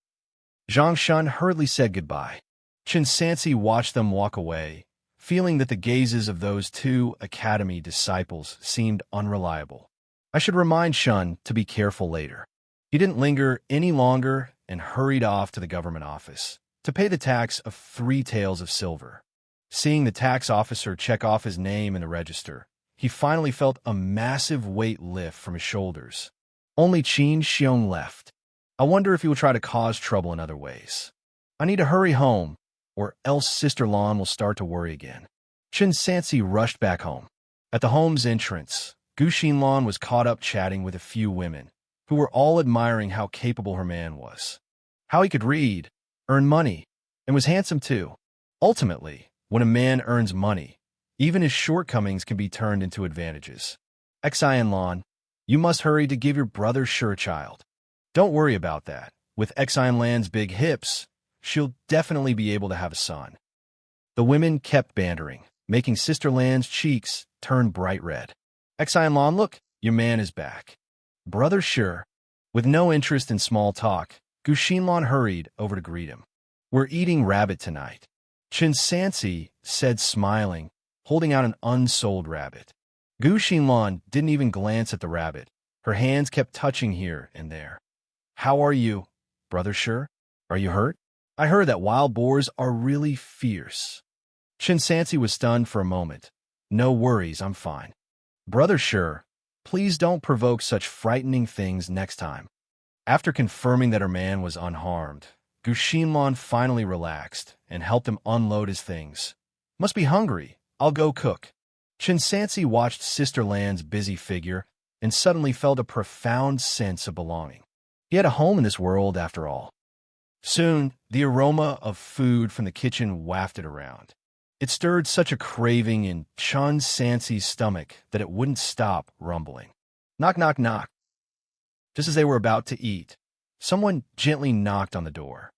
A: Zhang Shun hurriedly said goodbye. Chen Sansi watched them walk away, feeling that the gazes of those 2 academy disciples seemed unreliable. I should remind Shun to be careful later. He didn't linger any longer and hurried off to the government office to pay the tax of 3 taels of silver. Seeing the tax officer check off his name in the register, he finally felt a massive weight lift from his shoulders. Only Chen Xiong left. I wonder if he will try to cause trouble in other ways. I need to hurry home, or else Sister Lan will start to worry again. Chen Sansi rushed back home. At the home's entrance, Gu Xinlan was caught up chatting with a few women, who were all admiring how capable her man was. How he could read, earn money, and was handsome too. Ultimately, when a man earns money, even his shortcomings can be turned into advantages. Xianlan, you must hurry to give your brother Sure a child. Don't worry about that. With Xianlan's big hips, she'll definitely be able to have a son. The women kept bantering, making Sister Lan's cheeks turn bright red. Xianlan, look, your man is back. Brother Sure. With no interest in small talk, Gu Xinlan hurried over to greet him. We're eating rabbit tonight, Chen Sansi said, smiling, holding out an unsold rabbit. Gu Xinlan didn't even glance at the rabbit. Her hands kept touching here and there. How are you, Brother Sure? Are you hurt? I heard that wild boars are really fierce. Chen Sansi was stunned for a moment. No worries, I'm fine. Brother Sure, please don't provoke such frightening things next time. After confirming that her man was unharmed, Gu Xinlan finally relaxed and helped him unload his things. Must be hungry. I'll go cook. Chen Sansi watched Sister Lan's busy figure and suddenly felt a profound sense of belonging. He had a home in this world after all. Soon, the aroma of food from the kitchen wafted around. It stirred such a craving in Chen Sansi's stomach that it wouldn't stop rumbling. Knock, knock, knock. Just as they were about to eat, someone gently knocked on the door.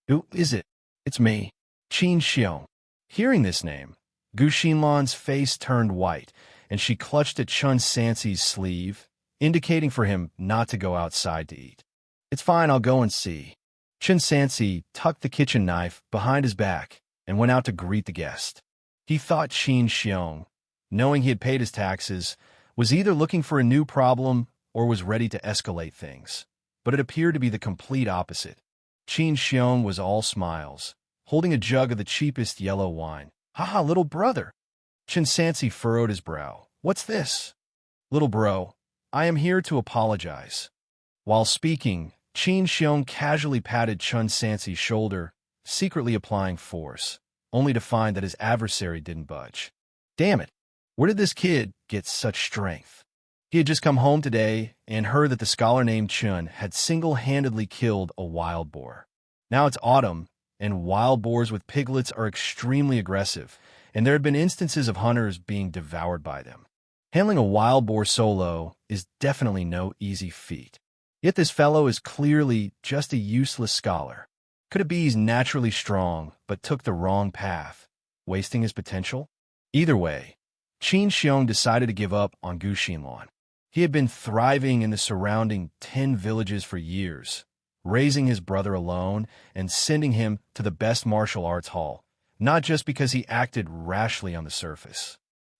A: Who is it? It's me, Chen Xiong. Hearing this name, Gu Xinlan's face turned white, and she clutched at Chen Sansi's sleeve, indicating for him not to go outside to eat. It's fine, I'll go and see. Chen Sansi tucked the kitchen knife behind his back and went out to greet the guest. He thought Chen Xiong, knowing he had paid his taxes, was either looking for a new problem or was ready to escalate things. But it appeared to be the complete opposite. Chen Xiong was all smiles, holding a jug of the cheapest yellow wine. "Ha, little brother." Chen Sansi furrowed his brow. "What's this?" "Little bro, I am here to apologize." While speaking, Chen Xiong casually patted Chen Sansi's shoulder, secretly applying force, only to find that his adversary didn't budge. Damn it, where did this kid get such strength? He had just come home today and heard that the scholar named Chen had single-handedly killed a wild boar. Now it's autumn, and wild boars with piglets are extremely aggressive, and there had been instances of hunters being devoured by them. Handling a wild boar solo is definitely no easy feat. Yet this fellow is clearly just a useless scholar. Could it be he's naturally strong, but took the wrong path, wasting his potential? Either way, Chen Xiong decided to give up on Gu Xinlan. He had been thriving in the surrounding 10 villages for years, raising his brother alone and sending him to the best martial arts hall, not just because he acted rashly on the surface.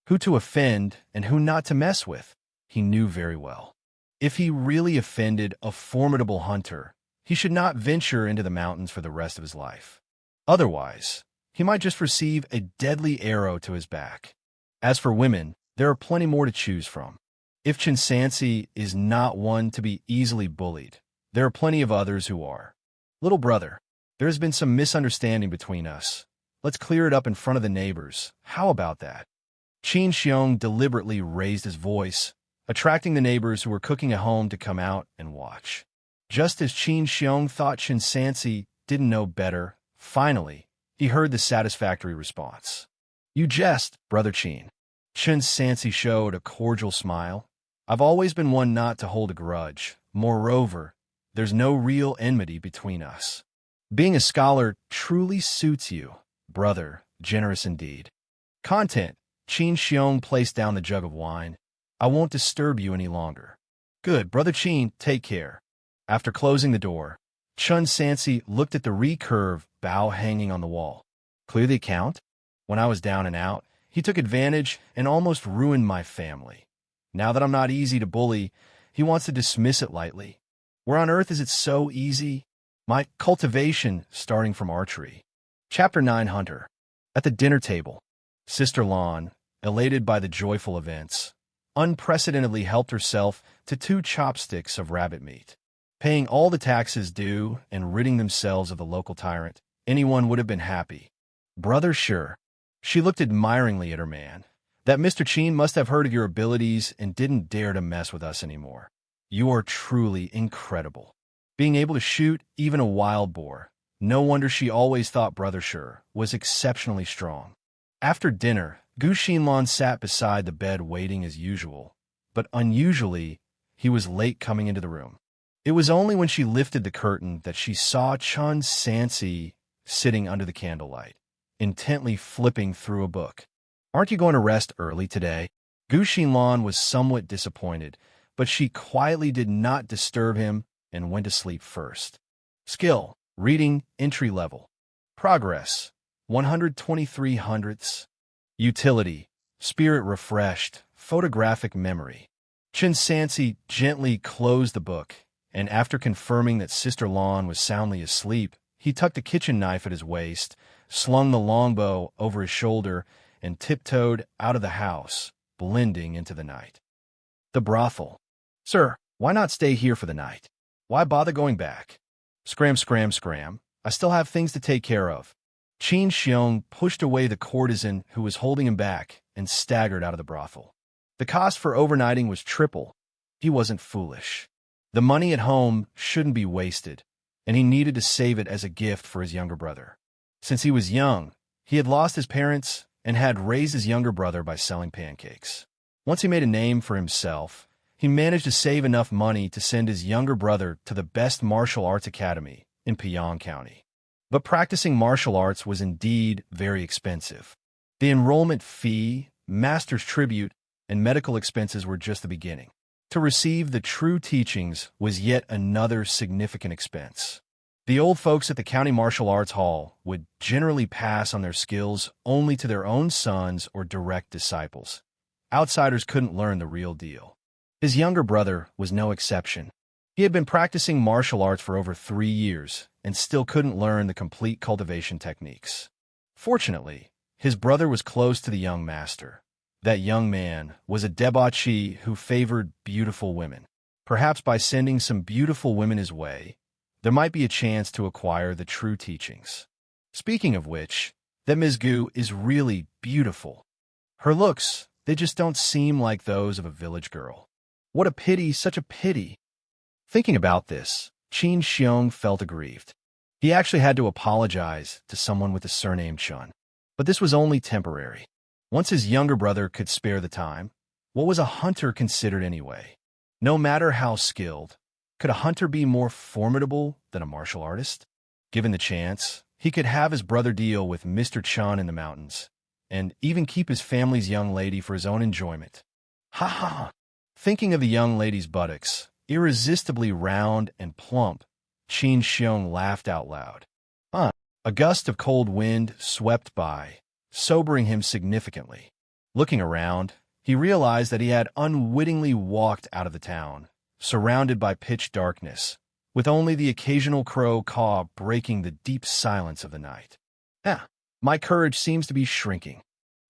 A: Who to offend and who not to mess with, he knew very well. If he really offended a formidable hunter, he should not venture into the mountains for the rest of his life. Otherwise, he might just receive a deadly arrow to his back. As for women, there are plenty more to choose from. If Chen Sansi is not one to be easily bullied, there are plenty of others who are. Little brother, there has been some misunderstanding between us. Let's clear it up in front of the neighbors. How about that? Chen Xiong deliberately raised his voice, attracting the neighbors who were cooking at home to come out and watch. Just as Chen Xiong thought Chen Sansi didn't know better, finally, he heard the satisfactory response. You jest, Brother Chen. Chen Sansi showed a cordial smile. I've always been one not to hold a grudge. Moreover, there's no real enmity between us. Being a scholar truly suits you, brother, generous indeed. Content, Chen Xiong placed down the jug of wine. I won't disturb you any longer. Good, Brother Chen, take care. After closing the door, Chen Sansi looked at the recurve bow hanging on the wall. Clear the account? When I was down and out, he took advantage and almost ruined my family. Now that I'm not easy to bully, he wants to dismiss it lightly. Where on earth is it so easy? My cultivation starting from archery. Chapter 9 Hunter. At the dinner table, Sister Lon, elated by the joyful events, unprecedentedly helped herself to 2 chopsticks of rabbit meat. Paying all the taxes due and ridding themselves of the local tyrant, anyone would have been happy. Brother sure. She looked admiringly at her man. That Mr. Chen must have heard of your abilities and didn't dare to mess with us anymore. You are truly incredible. Being able to shoot even a wild boar. No wonder she always thought Brother Sure was exceptionally strong. After dinner, Gu Xinlan sat beside the bed waiting as usual, but unusually, he was late coming into the room. It was only when she lifted the curtain that she saw Chen Sansi sitting under the candlelight, intently flipping through a book. Aren't you going to rest early today? Gu Xinlan was somewhat disappointed, but she quietly did not disturb him and went to sleep first. Skill, reading, entry level. Progress, 123 hundredths. Utility, spirit refreshed, photographic memory. Chen Sansi gently closed the book, and after confirming that Sister Lon was soundly asleep, he tucked a kitchen knife at his waist, slung the longbow over his shoulder, and tiptoed out of the house, blending into the night. The brothel. Sir, why not stay here for the night? Why bother going back? Scram, scram, scram. I still have things to take care of. Qin Xiong pushed away the courtesan who was holding him back and staggered out of the brothel. The cost for overnighting was triple. He wasn't foolish. The money at home shouldn't be wasted, and he needed to save it as a gift for his younger brother. Since he was young, he had lost his parents and had raised his younger brother by selling pancakes. Once he made a name for himself, he managed to save enough money to send his younger brother to the best martial arts academy in Piyang County. But practicing martial arts was indeed very expensive. The enrollment fee, master's tribute, and medical expenses were just the beginning. To receive the true teachings was yet another significant expense. The old folks at the County Martial Arts Hall would generally pass on their skills only to their own sons or direct disciples. Outsiders couldn't learn the real deal. His younger brother was no exception. He had been practicing martial arts for over 3 years and still couldn't learn the complete cultivation techniques. Fortunately, his brother was close to the young master. That young man was a debauchee who favored beautiful women. Perhaps by sending some beautiful women his way, there might be a chance to acquire the true teachings. Speaking of which, that Ms. Gu is really beautiful. Her looks, they just don't seem like those of a village girl. What a pity, such a pity. Thinking about this, Qin Xiong felt aggrieved. He actually had to apologize to someone with the surname Chun. But this was only temporary. Once his younger brother could spare the time, what was a hunter considered anyway? No matter how skilled, could a hunter be more formidable than a martial artist? Given the chance, he could have his brother deal with Mr. Chan in the mountains, and even keep his family's young lady for his own enjoyment. Ha ha! Thinking of the young lady's buttocks, irresistibly round and plump, Qin Xiong laughed out loud. A gust of cold wind swept by, sobering him significantly. Looking around, he realized that he had unwittingly walked out of the town, surrounded by pitch darkness, with only the occasional crow caw breaking the deep silence of the night. My courage seems to be shrinking.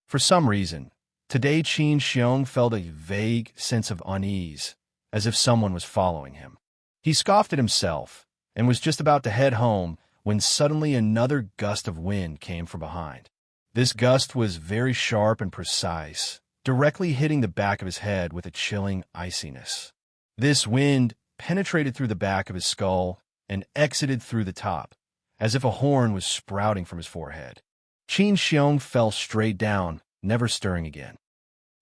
A: For some reason, today Qin Xiong felt a vague sense of unease, as if someone was following him. He scoffed at himself and was just about to head home when suddenly another gust of wind came from behind. This gust was very sharp and precise, directly hitting the back of his head with a chilling iciness. This wind penetrated through the back of his skull and exited through the top, as if a horn was sprouting from his forehead. Qin Xiong fell straight down, never stirring again.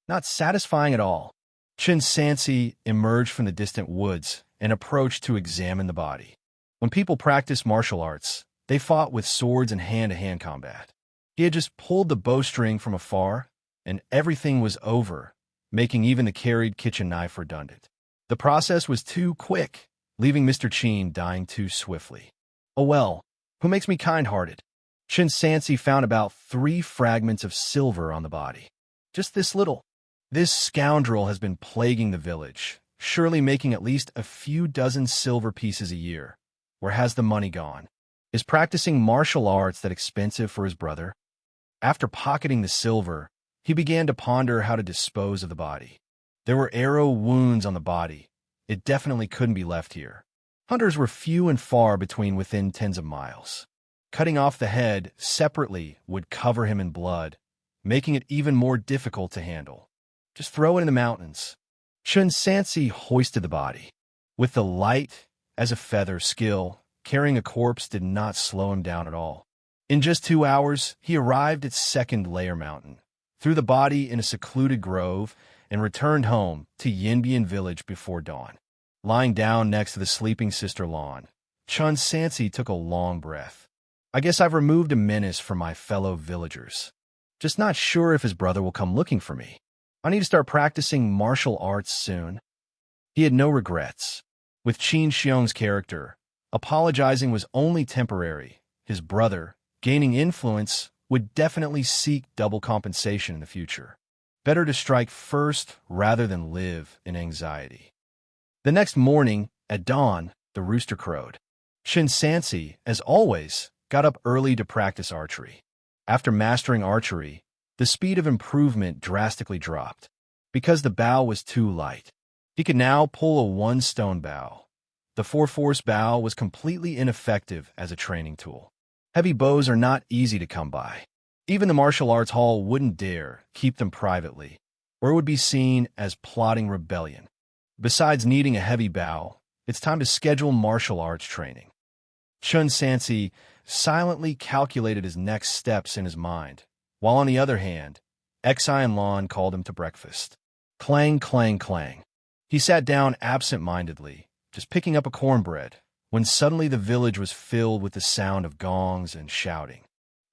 A: Not satisfying at all, Chen Sansi emerged from the distant woods and approached to examine the body. When people practiced martial arts, they fought with swords and hand-to-hand combat. He had just pulled the bowstring from afar, and everything was over, making even the carried kitchen knife redundant. The process was too quick, leaving Mr. Qin dying too swiftly. Oh well, who makes me kind-hearted? Chen Sansi found about 3 fragments of silver on the body. Just this little. This scoundrel has been plaguing the village, surely making at least a few dozen silver pieces a year. Where has the money gone? Is practicing martial arts that expensive for his brother? After pocketing the silver, he began to ponder how to dispose of the body. There were arrow wounds on the body. It definitely couldn't be left here. Hunters were few and far between within tens of miles. Cutting off the head separately would cover him in blood, making it even more difficult to handle. Just throw it in the mountains. Chen Sansi hoisted the body. With the light as a feather skill, carrying a corpse did not slow him down at all. In just 2 hours, he arrived at Second Layer Mountain, threw the body in a secluded grove, and returned home to Yinbian village before dawn. Lying down next to the sleeping sister Lan, Chen Sansi took a long breath. I guess I've removed a menace from my fellow villagers. Just not sure if his brother will come looking for me. I need to start practicing martial arts soon. He had no regrets. With Xianxia's character, apologizing was only temporary. His brother, gaining influence, would definitely seek double compensation in the future. Better to strike first rather than live in anxiety. The next morning, at dawn, the rooster crowed. Chen Sansi, as always, got up early to practice archery. After mastering archery, the speed of improvement drastically dropped. Because the bow was too light, he could now pull a one-stone bow. The four-force bow was completely ineffective as a training tool. Heavy bows are not easy to come by. Even the martial arts hall wouldn't dare keep them privately, or it would be seen as plotting rebellion. Besides needing a heavy bow, it's time to schedule martial arts training. Chen Sansi silently calculated his next steps in his mind, while on the other hand, Xianxia and Lan called him to breakfast. Clang, clang, clang. He sat down absent-mindedly, just picking up a cornbread, when suddenly the village was filled with the sound of gongs and shouting.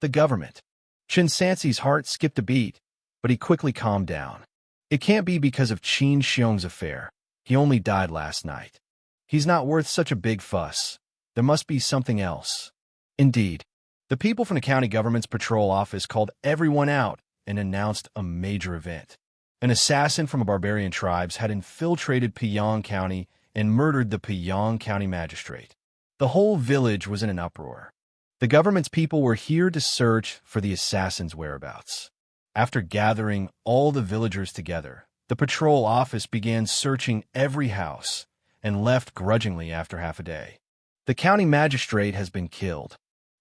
A: The government. Chen Sansi's heart skipped a beat, but he quickly calmed down. It can't be because of Xianxia's affair. He only died last night. He's not worth such a big fuss. There must be something else. Indeed, the people from the county government's patrol office called everyone out and announced a major event. An assassin from a barbarian tribes had infiltrated Piyang County and murdered the Piyang County magistrate. The whole village was in an uproar. The government's people were here to search for the assassin's whereabouts. After gathering all the villagers together, the patrol office began searching every house and left grudgingly after half a day. The county magistrate has been killed.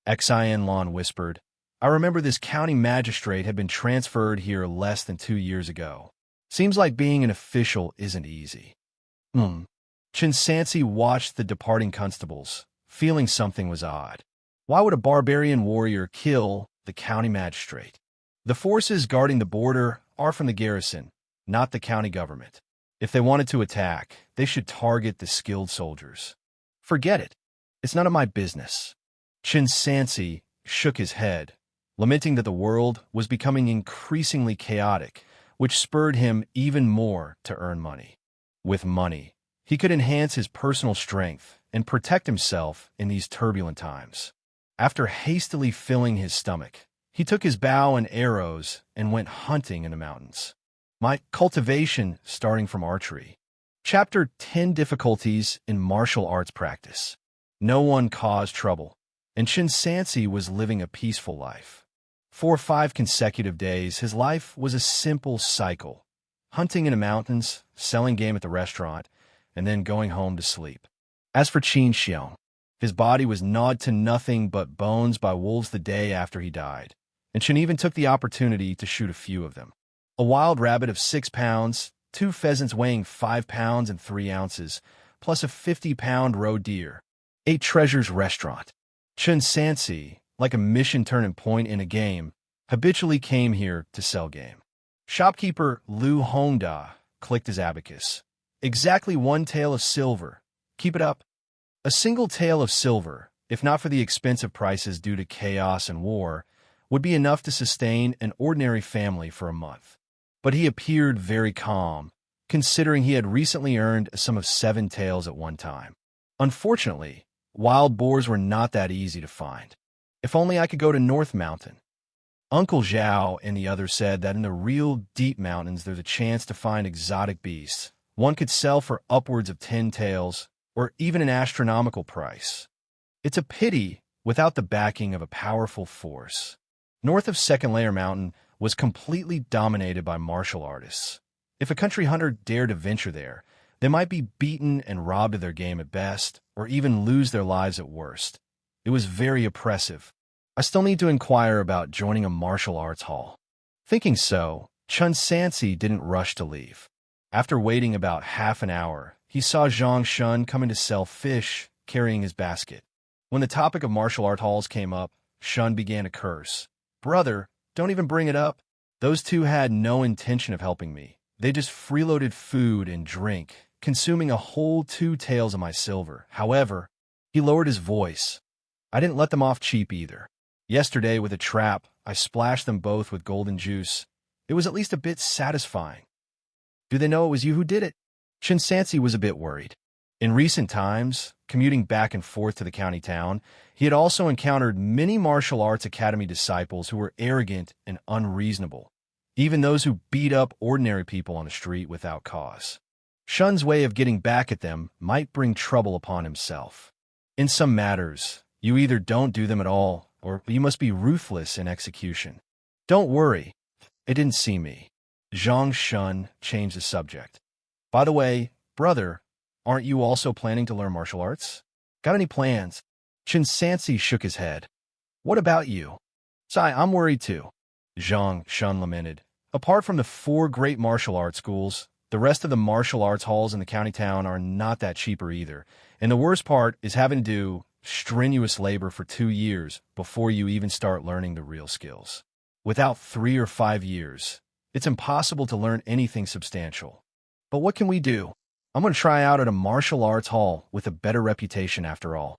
A: Xianxia and Lan whispered. I remember this county magistrate had been transferred here less than 2 years ago. Seems like being an official isn't easy. Chen Sansi watched the departing constables, feeling something was odd. Why would a barbarian warrior kill the county magistrate? The forces guarding the border are from the garrison, not the county government. If they wanted to attack, they should target the skilled soldiers. Forget it. It's none of my business. Chen Sansi shook his head, lamenting that the world was becoming increasingly chaotic, which spurred him even more to earn money. With money, he could enhance his personal strength and protect himself in these turbulent times. After hastily filling his stomach, he took his bow and arrows and went hunting in the mountains. My cultivation starting from archery. Chapter 10 Difficulties in Martial Arts Practice. No one caused trouble, and Chen Sansi was living a peaceful life. For 5 consecutive days, his life was a simple cycle. Hunting in the mountains, selling game at the restaurant, and then going home to sleep. As for Xianxia, his body was gnawed to nothing but bones by wolves the day after he died, and Chen even took the opportunity to shoot a few of them. A wild rabbit of 6 pounds, 2 pheasants weighing 5 pounds and 3 ounces, plus a 50-pound roe deer. 8 Treasures Restaurant. Chen Sansi, like a mission turning point in a game, habitually came here to sell game. Shopkeeper Lu Hongda clicked his abacus. Exactly 1 tael of silver. Keep it up. A single tael of silver, if not for the expensive prices due to chaos and war, would be enough to sustain an ordinary family for a month. But he appeared very calm, considering he had recently earned a sum of 7 taels at one time. Unfortunately, wild boars were not that easy to find. If only I could go to North Mountain. Uncle Zhao and the others said that in the real deep mountains there's a chance to find exotic beasts, one could sell for upwards of 10 taels, or even an astronomical price. It's a pity without the backing of a powerful force. North of Second Layer Mountain was completely dominated by martial artists. If a country hunter dared to venture there, they might be beaten and robbed of their game at best, or even lose their lives at worst. It was very oppressive. I still need to inquire about joining a martial arts hall. Thinking so, Chen Sansi didn't rush to leave. After waiting about half an hour, he saw Xianxia coming to sell fish, carrying his basket. When the topic of martial art halls came up, Shun began to curse. "Brother, don't even bring it up. Those two had no intention of helping me. They just freeloaded food and drink, consuming a whole 2 taels of my silver." However, he lowered his voice. "I didn't let them off cheap either. Yesterday, with a trap, I splashed them both with golden juice. It was at least a bit satisfying." "Do they know it was you who did it?" Chen Sansi was a bit worried. In recent times, commuting back and forth to the county town, he had also encountered many martial arts academy disciples who were arrogant and unreasonable, even those who beat up ordinary people on the street without cause. Shun's way of getting back at them might bring trouble upon himself. In some matters, you either don't do them at all, or you must be ruthless in execution. "Don't worry, it didn't see me." Xianxia changed the subject. "By the way, brother, aren't you also planning to learn martial arts? Got any plans?" Chen Sansi shook his head. "What about you?" "Sai, I'm worried too," Xianxia lamented. "Apart from the 4 great martial arts schools, the rest of the martial arts halls in the county town are not that cheaper either, and the worst part is having to do strenuous labor for 2 years before you even start learning the real skills. Without 3 or 5 years, it's impossible to learn anything substantial. But what can we do? I'm going to try out at a martial arts hall with a better reputation after all."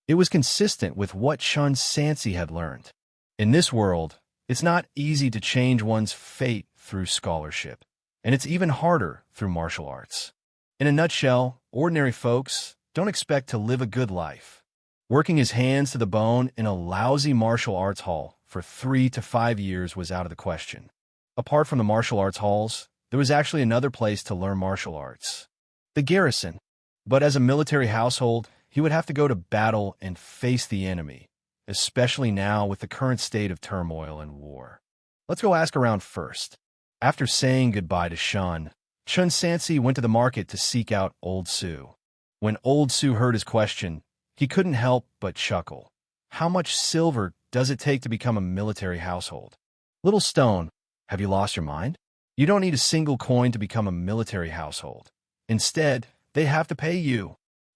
A: It was consistent with what Chen Sansi had learned. In this world, it's not easy to change one's fate through scholarship, and it's even harder through martial arts. In a nutshell, ordinary folks don't expect to live a good life. Working his hands to the bone in a lousy martial arts hall for 3 to 5 years was out of the question. Apart from the martial arts halls, there was actually another place to learn martial arts: the garrison. But as a military household, he would have to go to battle and face the enemy, especially now with the current state of turmoil and war. Let's go ask around first. After saying goodbye to Shun, Chen Sansi went to the market to seek out Old Su. When Old Su heard his question, he couldn't help but chuckle. "How much silver does it take to become a military household?" "Little Stone, have you lost your mind? You don't need a single coin to become a military household. Instead, they have to pay you.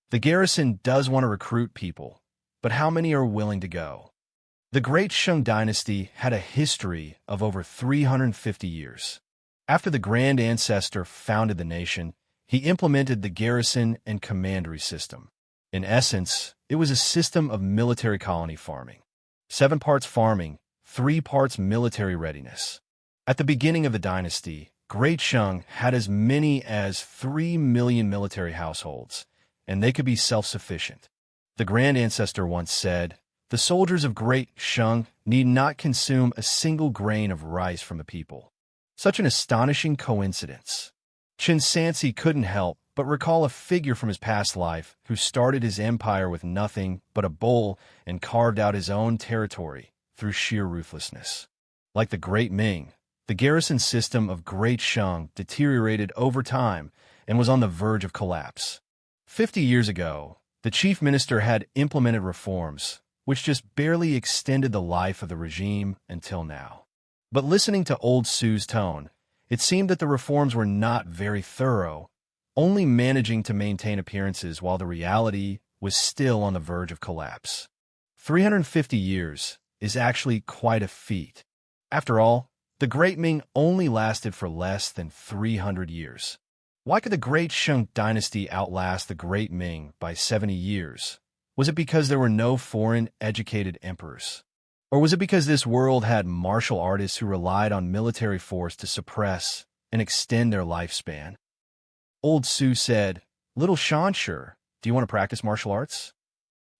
A: The garrison does want to recruit people, but how many are willing to go?" The Great Shang Dynasty had a history of over 350 years. After the Grand Ancestor founded the nation, he implemented the garrison and commandery system. In essence, it was a system of military colony farming. 7 parts farming, 3 parts military readiness. At the beginning of the dynasty, Great Shang had as many as 3 million military households, and they could be self-sufficient. The Grand Ancestor once said, "The soldiers of Great Shang need not consume a single grain of rice from the people." Such an astonishing coincidence. Chen Sansi couldn't help but recall a figure from his past life who started his empire with nothing but a bowl and carved out his own territory through sheer ruthlessness. Like the Great Ming, the garrison system of Great Shang deteriorated over time and was on the verge of collapse. 50 years ago, the chief minister had implemented reforms, which just barely extended the life of the regime until now. But listening to Old Su's tone, it seemed that the reforms were not very thorough, only managing to maintain appearances while the reality was still on the verge of collapse. 350 years is actually quite a feat. After all, the Great Ming only lasted for less than 300 years. Why could the Great Shang Dynasty outlast the Great Ming by 70 years? Was it because there were no foreign educated emperors? Or was it because this world had martial artists who relied on military force to suppress and extend their lifespan? Old Su said, "Little Xianxia, do you want to practice martial arts?"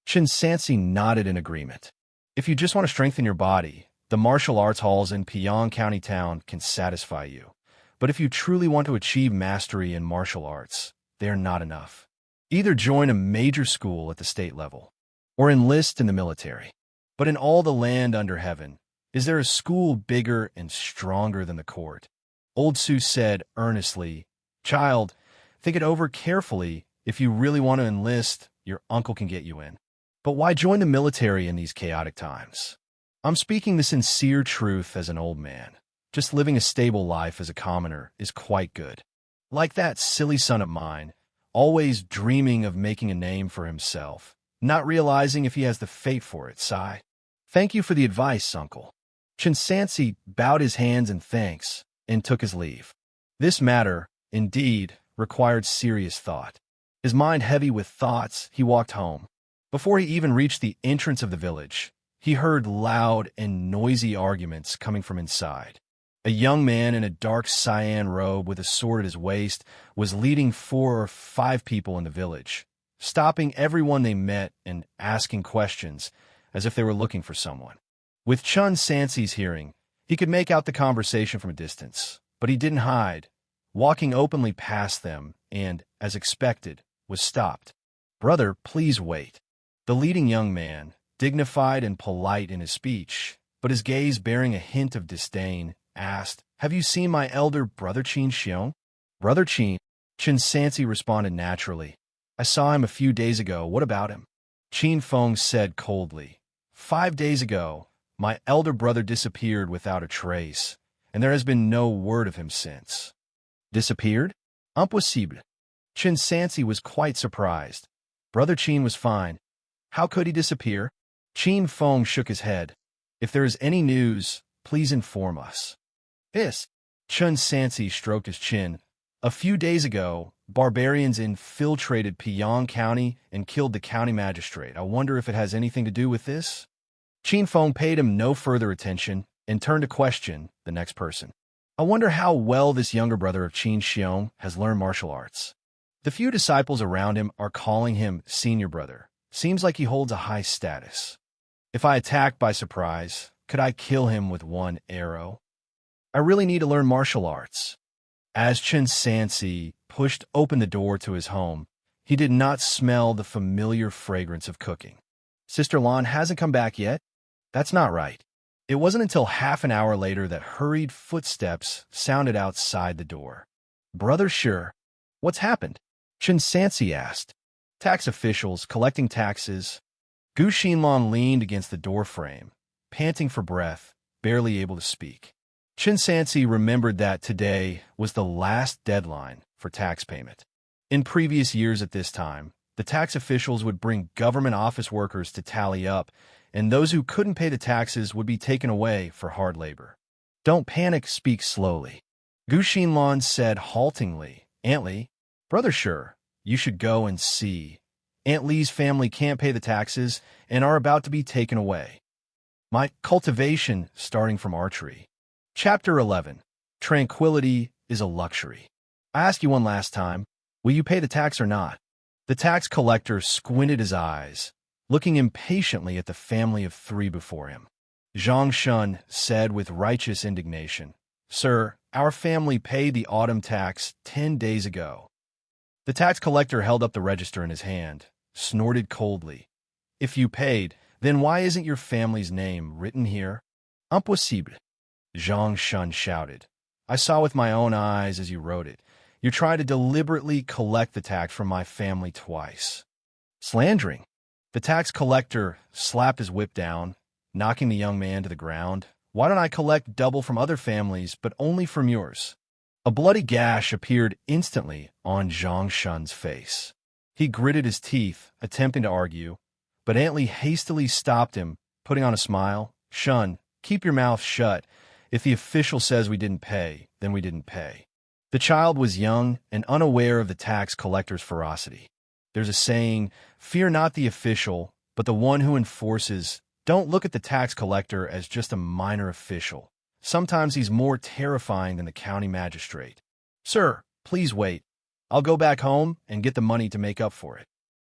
A: Chen Sansi nodded in agreement. "If you just want to strengthen your body, the martial arts halls in Piyang County Town can satisfy you. But if you truly want to achieve mastery in martial arts, they are not enough. Either join a major school at the state level, or enlist in the military. But in all the land under heaven, is there a school bigger and stronger than the court? Old Su said earnestly, "Child, think it over carefully. If you really want to enlist, your uncle can get you in. But why join the military in these chaotic times? I'm speaking the sincere truth as an old man. Just living a stable life as a commoner is quite good. Like that silly son of mine, always dreaming of making a name for himself, not realizing if he has the fate for it, sigh. Thank you for the advice, uncle." Chen Sansi bowed his hands in thanks and took his leave. This matter, indeed, required serious thought. His mind heavy with thoughts, he walked home. Before he even reached the entrance of the village, he heard loud and noisy arguments coming from inside. A young man in a dark cyan robe with a sword at his waist was leading 4 or 5 people in the village, stopping everyone they met and asking questions as if they were looking for someone. With Chen Sansi's hearing, he could make out the conversation from a distance, but he didn't hide, walking openly past them and, as expected, was stopped. "Brother, please wait." The leading young man, dignified and polite in his speech, but his gaze bearing a hint of disdain, asked, "Have you seen my elder brother Xianxia?" "Brother Chen," Chen Sansi responded naturally. "I saw him a few days ago. What about him?" Qin Feng said coldly, "5 days ago, my elder brother disappeared without a trace, and there has been no word of him since." "Disappeared? Impossible." Chen Sansi was quite surprised. Brother Qin was fine. How could he disappear? Qin Feng shook his head. "If there is any news, please inform us." "Yes." Chen Sansi stroked his chin. "A few days ago, barbarians infiltrated Piyang County and killed the county magistrate. I wonder if it has anything to do with this?" Qin Feng paid him no further attention and turned to question the next person. "I wonder how well this younger brother of Qin Xiong has learned martial arts. The few disciples around him are calling him senior brother. Seems like he holds a high status. If I attack by surprise, could I kill him with 1 arrow? I really need to learn martial arts." As Chen Sansi pushed open the door to his home, he did not smell the familiar fragrance of cooking. "Sister Lan hasn't come back yet? That's not right." It wasn't until half an hour later that hurried footsteps sounded outside the door. "Brother Sure, what's happened?" Chen Sansi asked. "Tax officials collecting taxes." Gu Xinlan leaned against the doorframe, panting for breath, barely able to speak. Chen Sansi remembered that today was the last deadline for tax payment. In previous years at this time, the tax officials would bring government office workers to tally up, and those who couldn't pay the taxes would be taken away for hard labor. "Don't panic, speak slowly," Gu Xinlan said haltingly. "Aunt Li, Brother Sure, you should go and see. Aunt Li's family can't pay the taxes and are about to be taken away." My cultivation starting from Archery. Chapter 11. Tranquility is a luxury. I ask you one last time, will you pay the tax or not? The tax collector squinted his eyes, looking impatiently at the family of 3 before him. Xianxia said with righteous indignation, "Sir, our family paid the autumn tax 10 days ago." The tax collector held up the register in his hand, snorted coldly. "If you paid, then why isn't your family's name written here?" "Impossible," Xianxia shouted. "I saw with my own eyes as you wrote it. You tried to deliberately collect the tax from my family twice." "Slandering." The tax collector slapped his whip down, knocking the young man to the ground. "Why don't I collect double from other families, but only from yours?" A bloody gash appeared instantly on Xianxia's face. He gritted his teeth, attempting to argue, but Aunt Li hastily stopped him, putting on a smile. "Shun, keep your mouth shut. If the official says we didn't pay, then we didn't pay." The child was young and unaware of the tax collector's ferocity. There's a saying, fear not the official, but the one who enforces. Don't look at the tax collector as just a minor official. Sometimes he's more terrifying than the county magistrate. "Sir, please wait. I'll go back home and get the money to make up for it."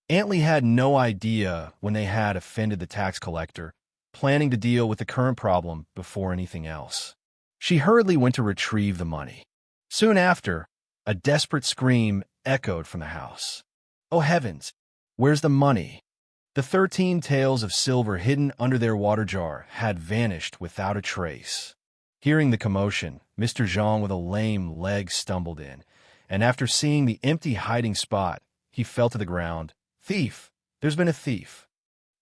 A: Aunt Li had no idea when they had offended the tax collector, planning to deal with the current problem before anything else. She hurriedly went to retrieve the money. Soon after, a desperate scream echoed from the house. Oh heavens, where's the money? The 13 taels of silver hidden under their water jar had vanished without a trace. Hearing the commotion, Mr. Zhang with a lame leg stumbled in, and after seeing the empty hiding spot, he fell to the ground. Thief! There's been a thief.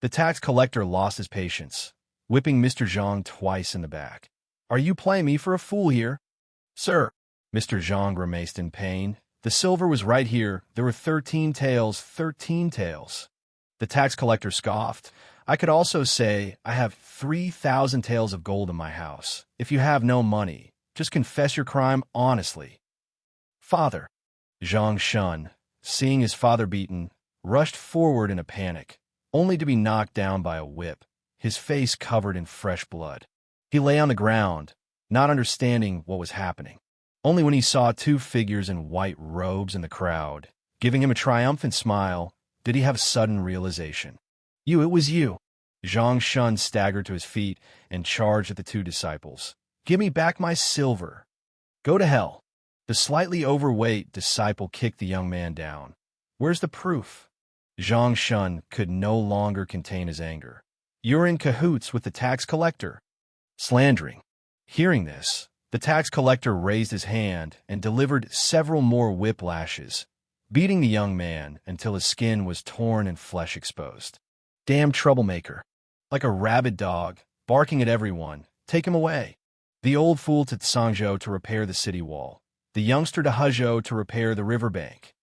A: The tax collector lost his patience, whipping Mr. Zhang twice in the back. Are you playing me for a fool here? Sir, Mr. Zhang grimaced in pain. The silver was right here. There were 13 taels, 13 taels. The tax collector scoffed. I could also say I have 3,000 taels of gold in my house. If you have no money, just confess your crime honestly. Father. Zhang Shun, seeing his father beaten, rushed forward in a panic, only to be knocked down by a whip, his face covered in fresh blood. He lay on the ground, not understanding what was happening. Only when he saw two figures in white robes in the crowd, giving him a triumphant smile, did he have sudden realization. It was you. Zhang Shun staggered to his feet and charged at the two disciples. Give me back my silver. Go to hell. The slightly overweight disciple kicked the young man down. Where's the proof? Zhang Shun could no longer contain his anger. You're in cahoots with the tax collector. Slandering. Hearing this, the tax collector raised his hand and delivered several more whiplashes, beating the young man until his skin was torn and flesh exposed. Damn troublemaker. Like a rabid dog, barking at everyone, take him away. The old fool to Tsangzhou to repair the city wall. The youngster to Hezhou to repair the riverbank.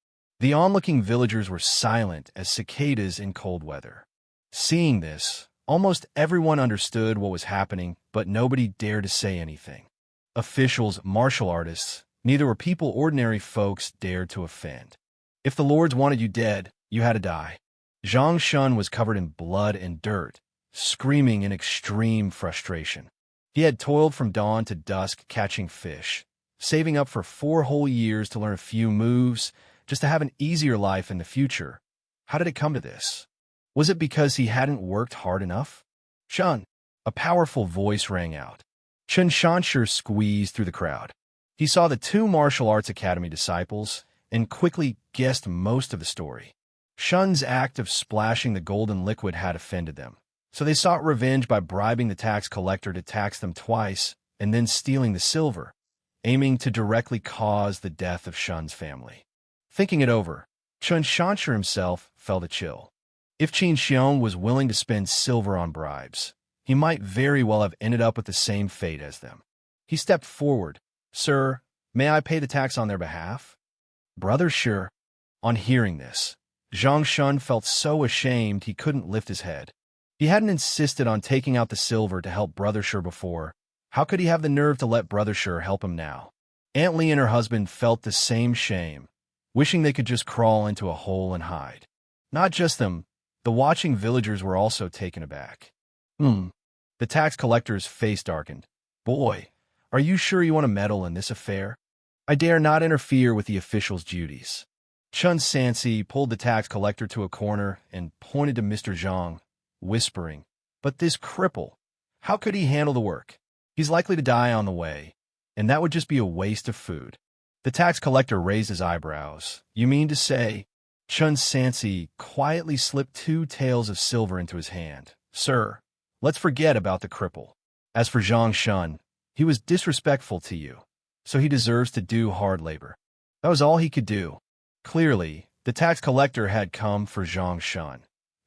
A: The onlooking villagers were silent as cicadas in cold weather. Seeing this, almost everyone understood what was happening, but nobody dared to say anything. Officials, martial artists, neither were people ordinary folks dared to offend. If the lords wanted you dead, you had to die. Zhang Shun was covered in blood and dirt, screaming in extreme frustration. He had toiled from dawn to dusk catching fish, saving up for 4 whole years to learn a few moves, just to have an easier life in the future. How did it come to this? Was it because he hadn't worked hard enough? Shun, a powerful voice rang out. Chen Sansi squeezed through the crowd. He saw the 2 martial arts academy disciples and quickly guessed most of the story. Shun's act of splashing the golden liquid had offended them, so they sought revenge by bribing the tax collector to tax them twice and then stealing the silver, aiming to directly cause the death of Shun's family. Thinking it over, Chen Sansi himself felt a chill. If Qin Xiong was willing to spend silver on bribes, he might very well have ended up with the same fate as them. He stepped forward. Sir, may I pay the tax on their behalf? Brother, sure. On hearing this, Zhang Shun felt so ashamed he couldn't lift his head. He hadn't insisted on taking out the silver to help Brother Sure before. How could he have the nerve to let Brother Sure help him now? Aunt Lee and her husband felt the same shame, wishing they could just crawl into a hole and hide. Not just them, the watching villagers were also taken aback. The tax collector's face darkened. Boy, are you sure you want to meddle in this affair? I dare not interfere with the official's duties. Chen Sansi pulled the tax collector to a corner and pointed to Mr. Zhang, whispering, But this cripple, how could he handle the work? He's likely to die on the way, and that would just be a waste of food. The tax collector raised his eyebrows. You mean to say? Chen Sansi quietly slipped 2 taels of silver into his hand. Sir, let's forget about the cripple. As for Zhang Shun, he was disrespectful to you, so he deserves to do hard labor. That was all he could do. Clearly, the tax collector had come for Zhang Shun.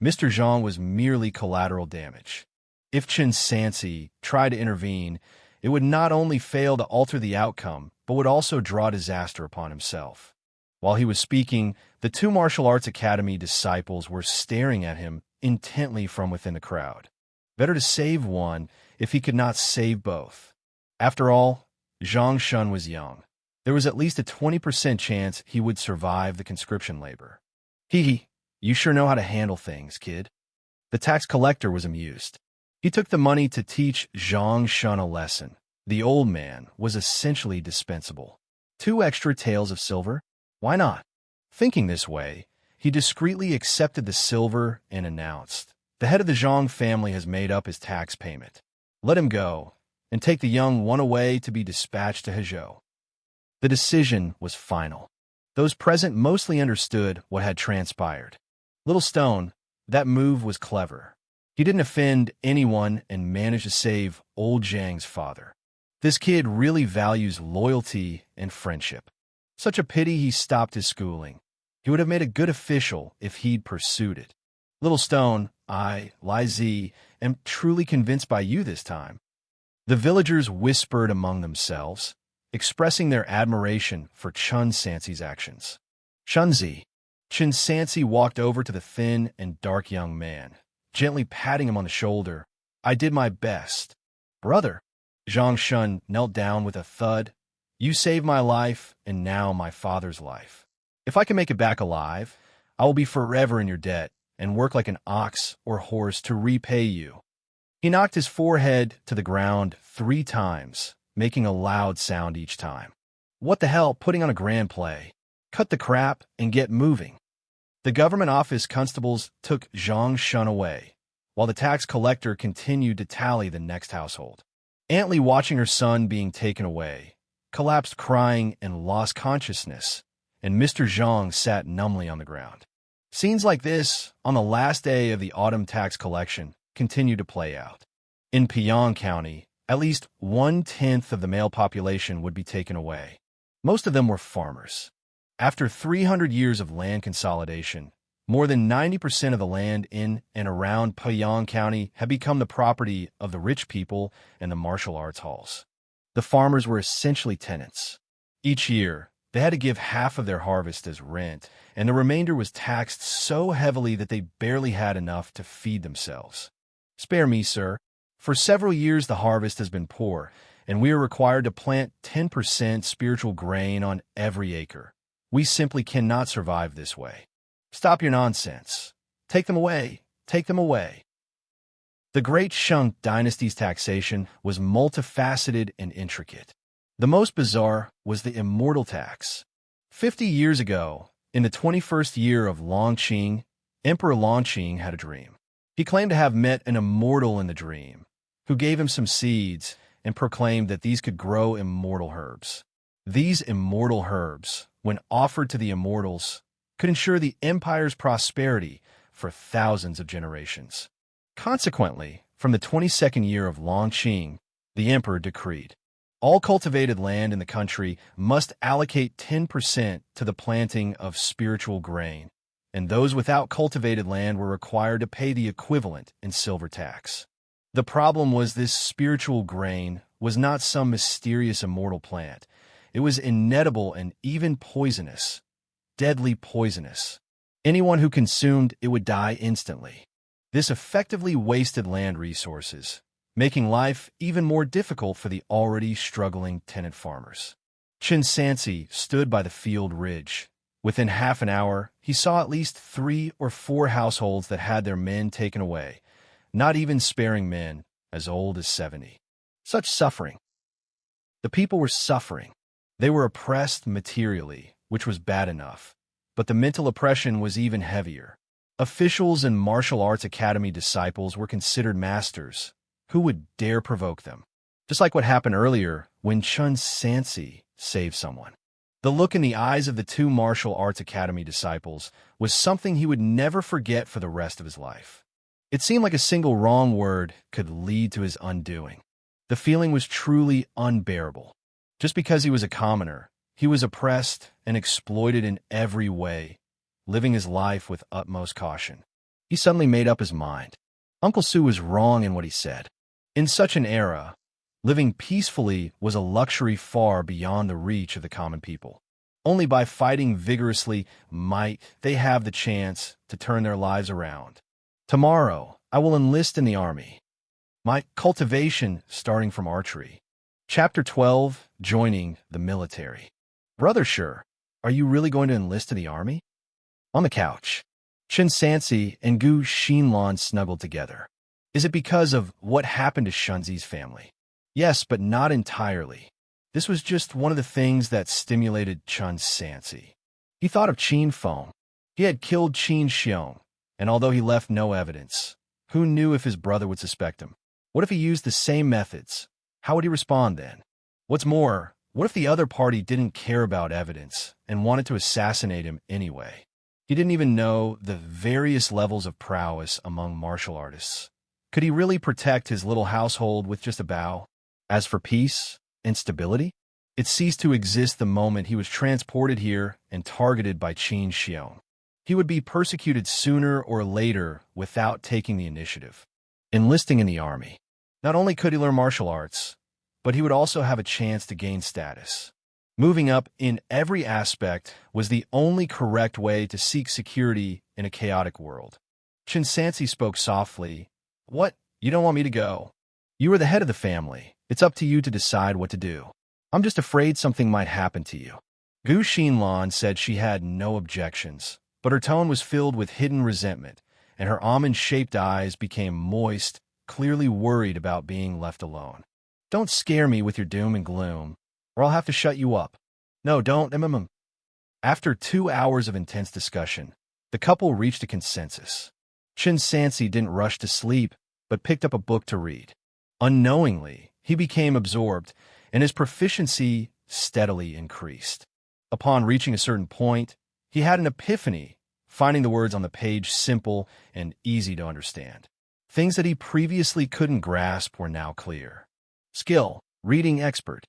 A: Mr. Zhang was merely collateral damage. If Chen Sansi tried to intervene, it would not only fail to alter the outcome, but would also draw disaster upon himself. While he was speaking, the 2 martial arts academy disciples were staring at him intently from within the crowd. Better to save one if he could not save both. After all, Zhang Shun was young. There was at least a 20% chance he would survive the conscription labor. You sure know how to handle things, kid. The tax collector was amused. He took the money to teach Zhang Shun a lesson. The old man was essentially dispensable. 2 extra taels of silver? Why not? Thinking this way, he discreetly accepted the silver and announced, The head of the Zhang family has made up his tax payment. Let him go, and take the young one away to be dispatched to Hezhou. The decision was final. Those present mostly understood what had transpired. Little Stone, that move was clever. He didn't offend anyone and managed to save old Zhang's father. This kid really values loyalty and friendship. Such a pity he stopped his schooling. He would have made a good official if he'd pursued it. Little Stone, I, Li Zi, am truly convinced by you this time. The villagers whispered among themselves, expressing their admiration for Chen Sansi's actions. Chen Sansi walked over to the thin and dark young man, gently patting him on the shoulder. I did my best. Brother. Xianxia knelt down with a thud. You saved my life, and now my father's life. If I can make it back alive, I will be forever in your debt and work like an ox or horse to repay you. He knocked his forehead to the ground 3 times, making a loud sound each time. What the hell, putting on a grand play. Cut the crap and get moving. The government office constables took Xianxia away, while the tax collector continued to tally the next household. Aunt Li, watching her son being taken away, collapsed crying and lost consciousness, and Mr. Zhang sat numbly on the ground. Scenes like this, on the last day of the autumn tax collection, continued to play out. In Piyang County, at least 1/10 of the male population would be taken away. Most of them were farmers. After 300 years of land consolidation, more than 90% of the land in and around Piyang County had become the property of the rich people and the martial arts halls. The farmers were essentially tenants. Each year, they had to give half of their harvest as rent, and the remainder was taxed so heavily that they barely had enough to feed themselves. Spare me, sir. For several years the harvest has been poor, and we are required to plant 10% spiritual grain on every acre. We simply cannot survive this way. Stop your nonsense. Take them away. Take them away. The Great Shang dynasty's taxation was multifaceted and intricate. The most bizarre was the immortal tax. 50 years ago, in the 21st year of Longqing, Emperor Longqing had a dream. He claimed to have met an immortal in the dream, who gave him some seeds and proclaimed that these could grow immortal herbs. These immortal herbs, when offered to the immortals, could ensure the empire's prosperity for thousands of generations. Consequently, from the 22nd year of Longqing, the emperor decreed, all cultivated land in the country must allocate 10% to the planting of spiritual grain, and those without cultivated land were required to pay the equivalent in silver tax. The problem was this spiritual grain was not some mysterious immortal plant. It was inedible and even poisonous, deadly poisonous. Anyone who consumed it would die instantly. This effectively wasted land resources, making life even more difficult for the already struggling tenant farmers. Chen Sansi stood by the field ridge. Within half an hour, he saw at least 3 or 4 households that had their men taken away, not even sparing men as old as 70. Such suffering. The people were suffering. They were oppressed materially, which was bad enough, but the mental oppression was even heavier. Officials and martial arts academy disciples were considered masters. Who would dare provoke them? Just like what happened earlier when Chen Sansi saved someone. The look in the eyes of the 2 martial arts academy disciples was something he would never forget for the rest of his life. It seemed like a single wrong word could lead to his undoing. The feeling was truly unbearable. Just because he was a commoner, he was oppressed and exploited in every way, living his life with utmost caution. He suddenly made up his mind. Uncle Su was wrong in what he said. In such an era, living peacefully was a luxury far beyond the reach of the common people. Only by fighting vigorously might they have the chance to turn their lives around. Tomorrow, I will enlist in the army. My cultivation starting from archery. Chapter 12, Joining the Military. Brother Sure, are you really going to enlist in the army? On the couch, Chen Sansi and Gu Xinlan snuggled together. Is it because of what happened to Shunzi's family? Yes, but not entirely. This was just one of the things that stimulated Chen Sansi. He thought of Qin Feng. He had killed Qin Xiong, and although he left no evidence, who knew if his brother would suspect him? What if he used the same methods? How would he respond then? What's more, What if the other party didn't care about evidence and wanted to assassinate him anyway? He didn't even know the various levels of prowess among martial artists. Could he really protect his little household with just a bow? As for peace and stability, it ceased to exist the moment he was transported here and targeted by Xianxia. He would be persecuted sooner or later without taking the initiative. Enlisting in the army. Not only could he learn martial arts, but he would also have a chance to gain status. Moving up in every aspect was the only correct way to seek security in a chaotic world. Chen Sansi spoke softly. What? You don't want me to go? You are the head of the family. It's up to you to decide what to do. I'm just afraid something might happen to you. Gu Xinlan said she had no objections, but her tone was filled with hidden resentment, and her almond-shaped eyes became moist, clearly worried about being left alone. Don't scare me with your doom and gloom, or I'll have to shut you up. No, don't. After 2 hours of intense discussion, the couple reached a consensus. Chen Sansi didn't rush to sleep, but picked up a book to read. Unknowingly, he became absorbed, and his proficiency steadily increased. Upon reaching a certain point, he had an epiphany, finding the words on the page simple and easy to understand. Things that he previously couldn't grasp were now clear. Skill, reading expert.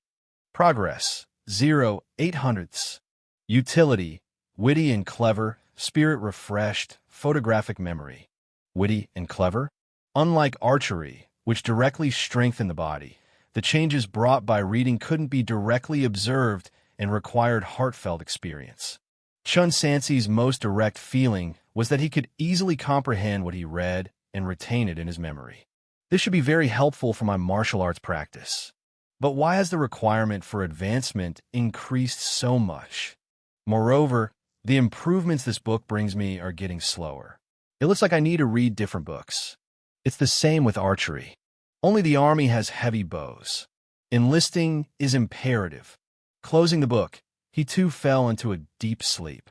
A: Progress, 0.08. Utility, witty and clever, spirit refreshed, photographic memory. Witty and clever? Unlike archery, which directly strengthened the body, the changes brought by reading couldn't be directly observed and required heartfelt experience. Chen Sansi's most direct feeling was that he could easily comprehend what he read and retain it in his memory. This should be very helpful for my martial arts practice. But why has the requirement for advancement increased so much? Moreover, the improvements this book brings me are getting slower. It looks like I need to read different books. It's the same with archery. Only the army has heavy bows. Enlisting is imperative. Closing the book, he too fell into a deep sleep.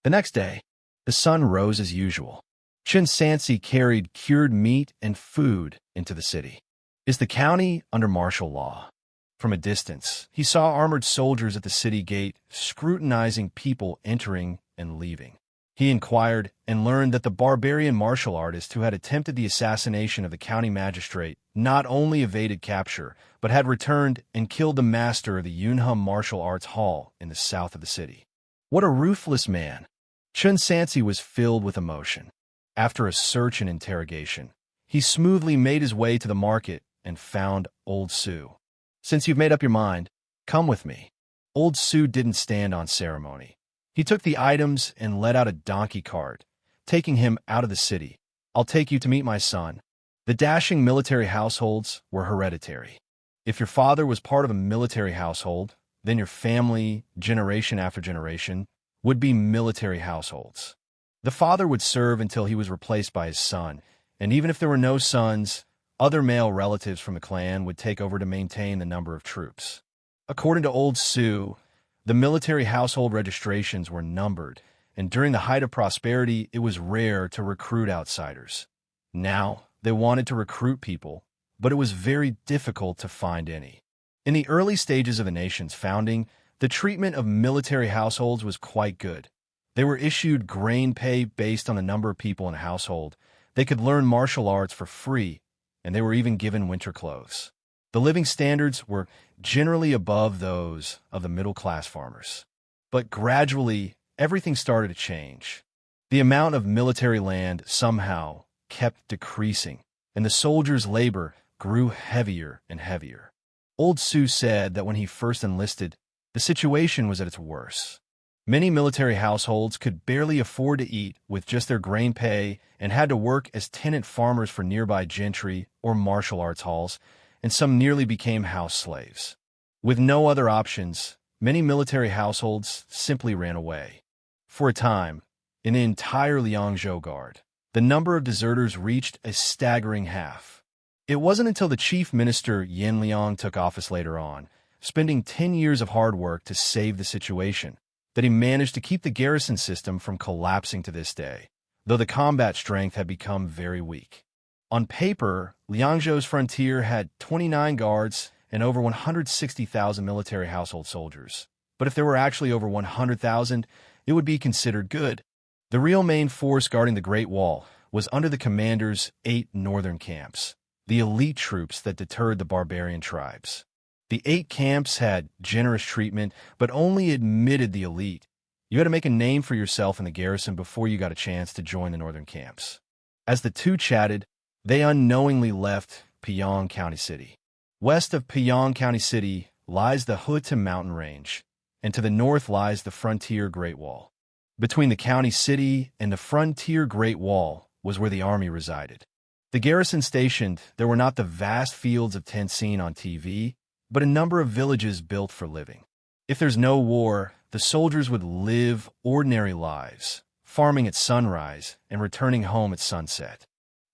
A: The next day, the sun rose as usual. Chen Sansi carried cured meat and food into the city. Is the county under martial law? From a distance, he saw armored soldiers at the city gate scrutinizing people entering and leaving. He inquired and learned that the barbarian martial artist who had attempted the assassination of the county magistrate not only evaded capture, but had returned and killed the master of the Yunhum Martial Arts Hall in the south of the city. What a ruthless man! Chen Sansi was filled with emotion. After a search and interrogation, he smoothly made his way to the market and found Old Su. Since you've made up your mind, come with me. Old Su didn't stand on ceremony. He took the items and led out a donkey cart, taking him out of the city. I'll take you to meet my son. The dashing military households were hereditary. If your father was part of a military household, then your family, generation after generation, would be military households. The father would serve until he was replaced by his son, and even if there were no sons, other male relatives from the clan would take over to maintain the number of troops. According to Old Su, the military household registrations were numbered, and during the height of prosperity, it was rare to recruit outsiders. Now, they wanted to recruit people, but it was very difficult to find any. In the early stages of the nation's founding, the treatment of military households was quite good. They were issued grain pay based on the number of people in a household. They could learn martial arts for free, and they were even given winter clothes. The living standards were generally above those of the middle-class farmers. But gradually, everything started to change. The amount of military land somehow kept decreasing, and the soldiers' labor grew heavier and heavier. Old Su said that when he first enlisted, the situation was at its worst. Many military households could barely afford to eat with just their grain pay and had to work as tenant farmers for nearby gentry or martial arts halls, and some nearly became house slaves. With no other options, many military households simply ran away. For a time, in the entire Liangzhou Guard, the number of deserters reached a staggering half. It wasn't until the chief minister Yan Liang took office later on, spending 10 years of hard work to save the situation, that he managed to keep the garrison system from collapsing to this day, though the combat strength had become very weak. On paper, Liangzhou's frontier had 29 guards and over 160,000 military household soldiers. But if there were actually over 100,000, it would be considered good. The real main force guarding the Great Wall was under the commander's 8 northern camps, the elite troops that deterred the barbarian tribes. The 8 camps had generous treatment, but only admitted the elite. You had to make a name for yourself in the garrison before you got a chance to join the northern camps. As the two chatted, they unknowingly left Pyong County City. West of Pyong County City lies the Huta mountain range, and to the north lies the frontier Great Wall. Between the county city and the frontier Great Wall was where the army resided. The garrison stationed, there were not the vast fields of tents seen on TV, but a number of villages built for living. If there's no war, the soldiers would live ordinary lives, farming at sunrise and returning home at sunset.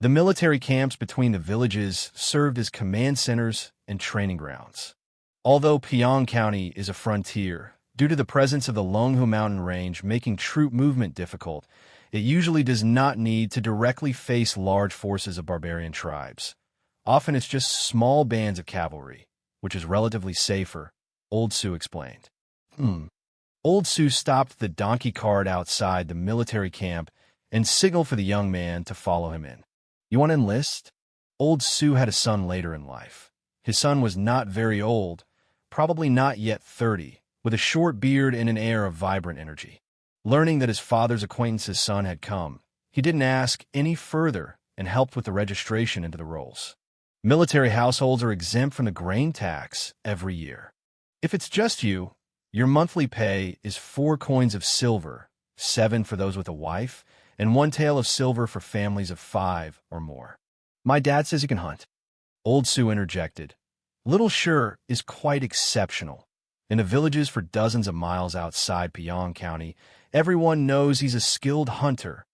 A: The military camps between the villages served as command centers and training grounds. Although Pyong County is a frontier, due to the presence of the Longhu mountain range making troop movement difficult, it usually does not need to directly face large forces of barbarian tribes. Often it's just small bands of cavalry, which is relatively safer, Old Su explained. Old Su stopped the donkey cart outside the military camp and signaled for the young man to follow him in. You want to enlist? Old Su had a son later in life. His son was not very old, probably not yet 30, with a short beard and an air of vibrant energy. Learning that his father's acquaintance's son had come, he didn't ask any further and helped with the registration into the rolls. Military households are exempt from the grain tax every year. If it's just you, your monthly pay is 4 coins of silver, 7 for those with a wife, and 1 tael of silver for families of 5 or more. My dad says you can hunt. Old Su interjected. Little Sure is quite exceptional. In the villages for dozens of miles outside Pyong County, everyone knows he's a skilled hunter.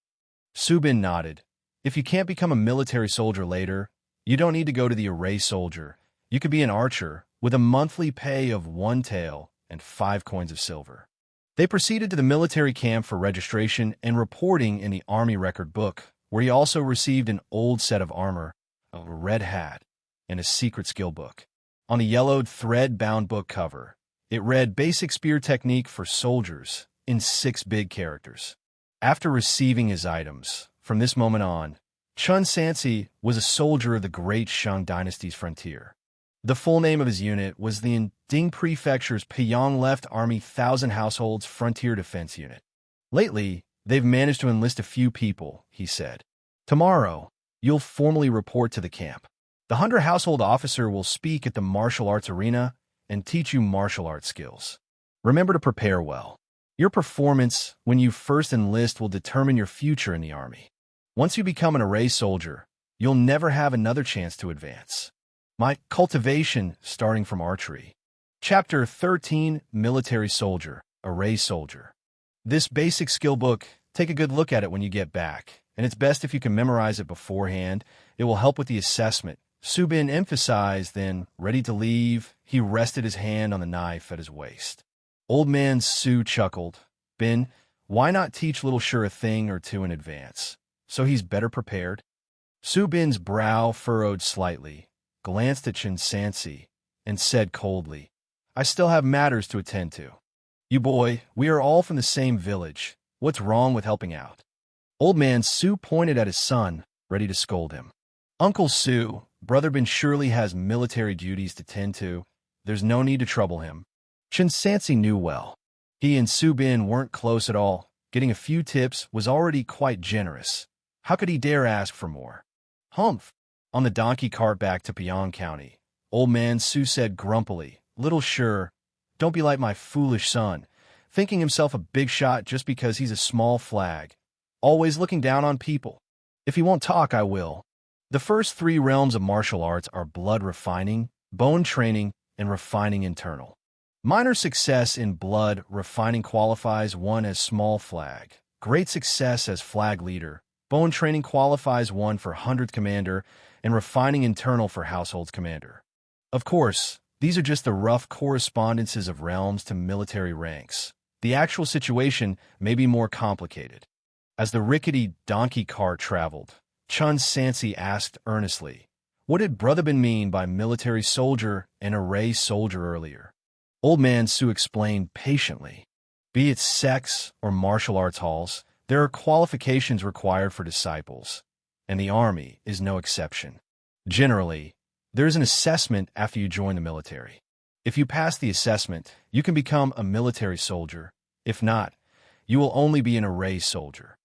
A: Subin nodded. If you can't become a military soldier later, you don't need to go to the array soldier. You could be an archer with a monthly pay of 1 tael and 5 coins of silver. They proceeded to the military camp for registration and reporting in the Army record book, where he also received an old set of armor, a red hat, and a secret skill book. On the yellowed thread-bound book cover, it read Basic Spear Technique for Soldiers in 6 big characters. After receiving his items, from this moment on, Chen Sansi was a soldier of the Great Shang Dynasty's frontier. The full name of his unit was the Ding Prefecture's Pyong Left Army 1,000 Households Frontier Defense Unit. Lately, they've managed to enlist a few people, he said. Tomorrow, you'll formally report to the camp. The 100 household officer will speak at the martial arts arena and teach you martial arts skills. Remember to prepare well. Your performance when you first enlist will determine your future in the army. Once you become an array soldier, you'll never have another chance to advance. My Cultivation, starting from Archery. Chapter 13, Military Soldier, Array Soldier. This basic skill book, take a good look at it when you get back, and it's best if you can memorize it beforehand. It will help with the assessment. Subin emphasized, then, ready to leave, he rested his hand on the knife at his waist. Old man Su chuckled. Ben, why not teach Little Sure a thing or two in advance, so he's better prepared? Subin's brow furrowed slightly, glanced at Chen Sansi, and said coldly, I still have matters to attend to. You boy, we are all from the same village. What's wrong with helping out? Old man Su pointed at his son, ready to scold him. Uncle Su, Brother Ben surely has military duties to tend to. There's no need to trouble him. Chen Sansi knew well. He and Subin weren't close at all. Getting a few tips was already quite generous. How could he dare ask for more? Humph! On the donkey cart back to Pyong County, old man Su said grumpily, Little Sure, don't be like my foolish son, thinking himself a big shot just because he's a small flag, always looking down on people. If he won't talk, I will. The first 3 realms of martial arts are blood refining, bone training, and refining internal. Minor success in blood refining qualifies one as small flag. Great success as flag leader. Bone training qualifies one for 100th commander, and refining internal for household commander. Of course, these are just the rough correspondences of realms to military ranks. The actual situation may be more complicated. As the rickety donkey cart traveled, Chen Sansi asked earnestly, What did Brother Ben mean by military soldier and array soldier earlier? Old Man Su explained patiently. Be it sex or martial arts halls, there are qualifications required for disciples, and the army is no exception. Generally, there is an assessment after you join the military. If you pass the assessment, you can become a military soldier. If not, you will only be an array soldier.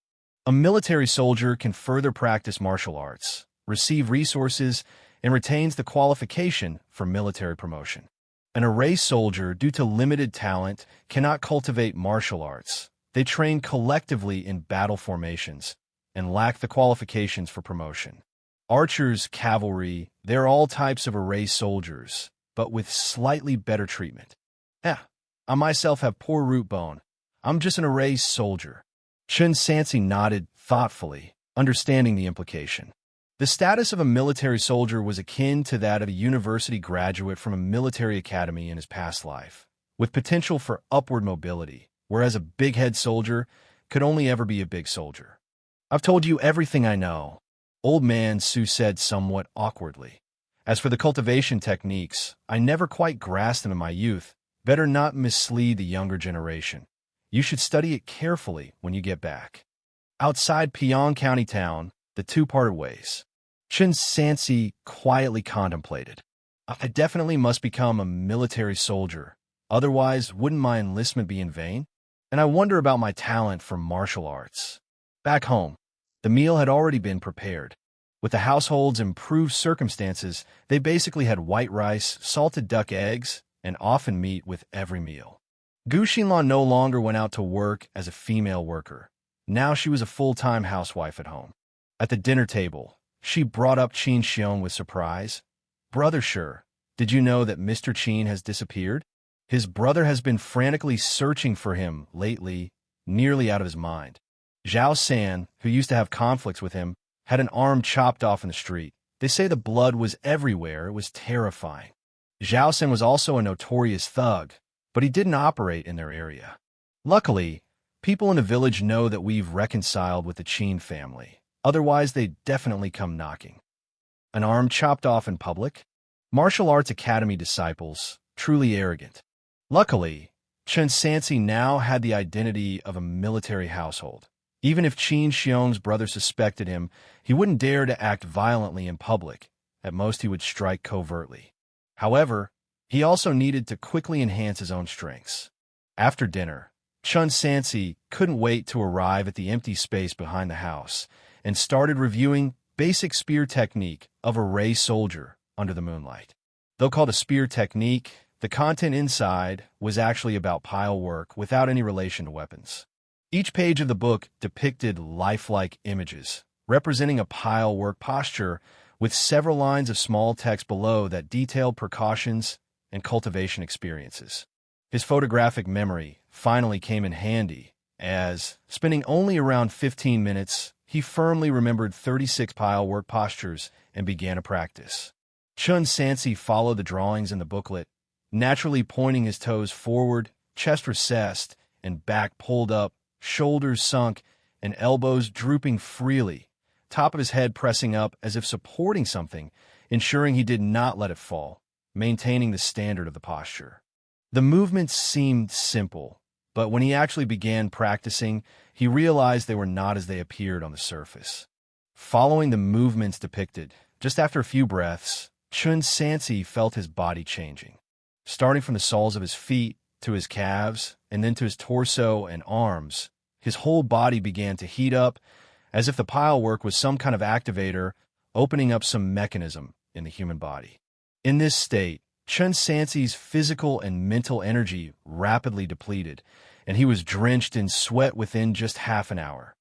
A: A military soldier can further practice martial arts, receive resources, and retains the qualification for military promotion. An array soldier, due to limited talent, cannot cultivate martial arts. They train collectively in battle formations and lack the qualifications for promotion. Archers, cavalry, they're all types of array soldiers, but with slightly better treatment. I myself have poor root bone. I'm just an array soldier. Chen Sansi nodded thoughtfully, understanding the implication. The status of a military soldier was akin to that of a university graduate from a military academy in his past life, with potential for upward mobility, whereas a big-head soldier could only ever be a big soldier. I've told you everything I know, Old Man Su said somewhat awkwardly. As for the cultivation techniques, I never quite grasped them in my youth. Better not mislead the younger generation. You should study it carefully when you get back. Outside Pyong County town, the two parted ways. Chen Sansi quietly contemplated. I definitely must become a military soldier, otherwise wouldn't my enlistment be in vain? And I wonder about my talent for martial arts. Back home, the meal had already been prepared. With the household's improved circumstances, they basically had white rice, salted duck eggs, and often meat with every meal. Gu Xinlan no longer went out to work as a female worker. Now she was a full-time housewife at home. At the dinner table, she brought up Qin Xiong with surprise. Brother Sure, did you know that Mr. Qin has disappeared? His brother has been frantically searching for him lately, nearly out of his mind. Zhao San, who used to have conflicts with him, had an arm chopped off in the street. They say the blood was everywhere. It was terrifying. Zhao San was also a notorious thug, but he didn't operate in their area. Luckily, people in the village know that we've reconciled with the Qin family. Otherwise, they'd definitely come knocking. An arm chopped off in public? Martial Arts Academy disciples, truly arrogant. Luckily, Chen Sansi now had the identity of a military household. Even if Qin Xiong's brother suspected him, he wouldn't dare to act violently in public. At most, he would strike covertly. However, he also needed to quickly enhance his own strengths. After dinner, Chen Sansi couldn't wait to arrive at the empty space behind the house and started reviewing basic spear technique of array soldier under the moonlight. Though called a spear technique, the content inside was actually about pile work without any relation to weapons. Each page of the book depicted lifelike images, representing a pile work posture with several lines of small text below that detailed precautions and cultivation experiences. His photographic memory finally came in handy, as, spending only around 15 minutes, he firmly remembered 36 pile work postures and began a practice. Chen Sansi followed the drawings in the booklet, naturally pointing his toes forward, chest recessed, and back pulled up, shoulders sunk, and elbows drooping freely, top of his head pressing up as if supporting something, ensuring he did not let it fall, maintaining the standard of the posture. The movements seemed simple, but when he actually began practicing, he realized they were not as they appeared on the surface. Following the movements depicted, just after a few breaths, Chen Sansi felt his body changing. Starting from the soles of his feet to his calves, and then to his torso and arms, his whole body began to heat up, as if the pile work was some kind of activator, opening up some mechanism in the human body. In this state, Chen Sansi's physical and mental energy rapidly depleted, and he was drenched in sweat within just half an hour.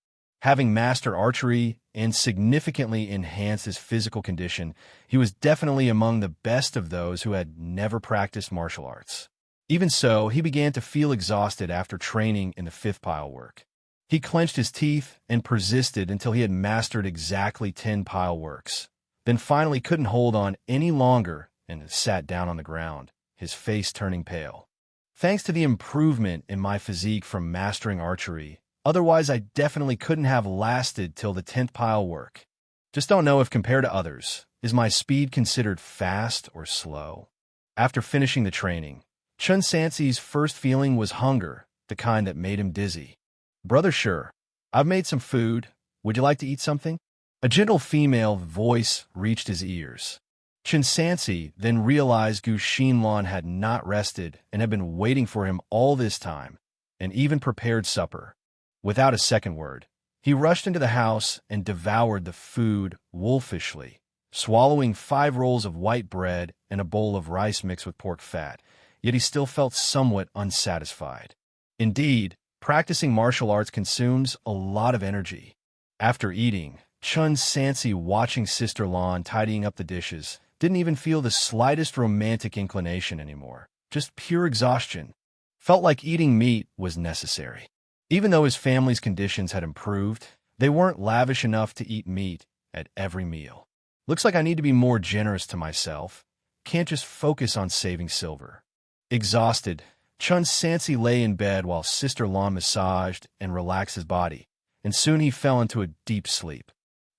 A: Having mastered archery and significantly enhanced his physical condition, he was definitely among the best of those who had never practiced martial arts. Even so, he began to feel exhausted after training in the fifth pile work. He clenched his teeth and persisted until he had mastered exactly 10 pile works, then finally couldn't hold on any longer and sat down on the ground, his face turning pale. Thanks to the improvement in my physique from mastering archery, otherwise I definitely couldn't have lasted till the 10th pile work. Just don't know if compared to others, Is my speed considered fast or slow? After finishing the training, Chen Sansi's first feeling was hunger, the kind that made him dizzy. Brother, sure. I've made some food. Would you like to eat something? A gentle female voice reached his ears. Chen Sansi then realized Gu Xinlan had not rested and had been waiting for him all this time, and even prepared supper. Without a second word, he rushed into the house and devoured the food wolfishly, swallowing 5 rolls of white bread and a bowl of rice mixed with pork fat, yet he still felt somewhat unsatisfied. Indeed, practicing martial arts consumes a lot of energy. After eating, Chen Sansi, watching Sister Lan tidying up the dishes, didn't even feel the slightest romantic inclination anymore, just pure exhaustion. Felt like eating meat was necessary. Even though his family's conditions had improved, they weren't lavish enough to eat meat at every meal. Looks like I need to be more generous to myself. Can't just focus on saving silver. Exhausted, Chen Sansi lay in bed while Sister Lan massaged and relaxed his body, and soon he fell into a deep sleep.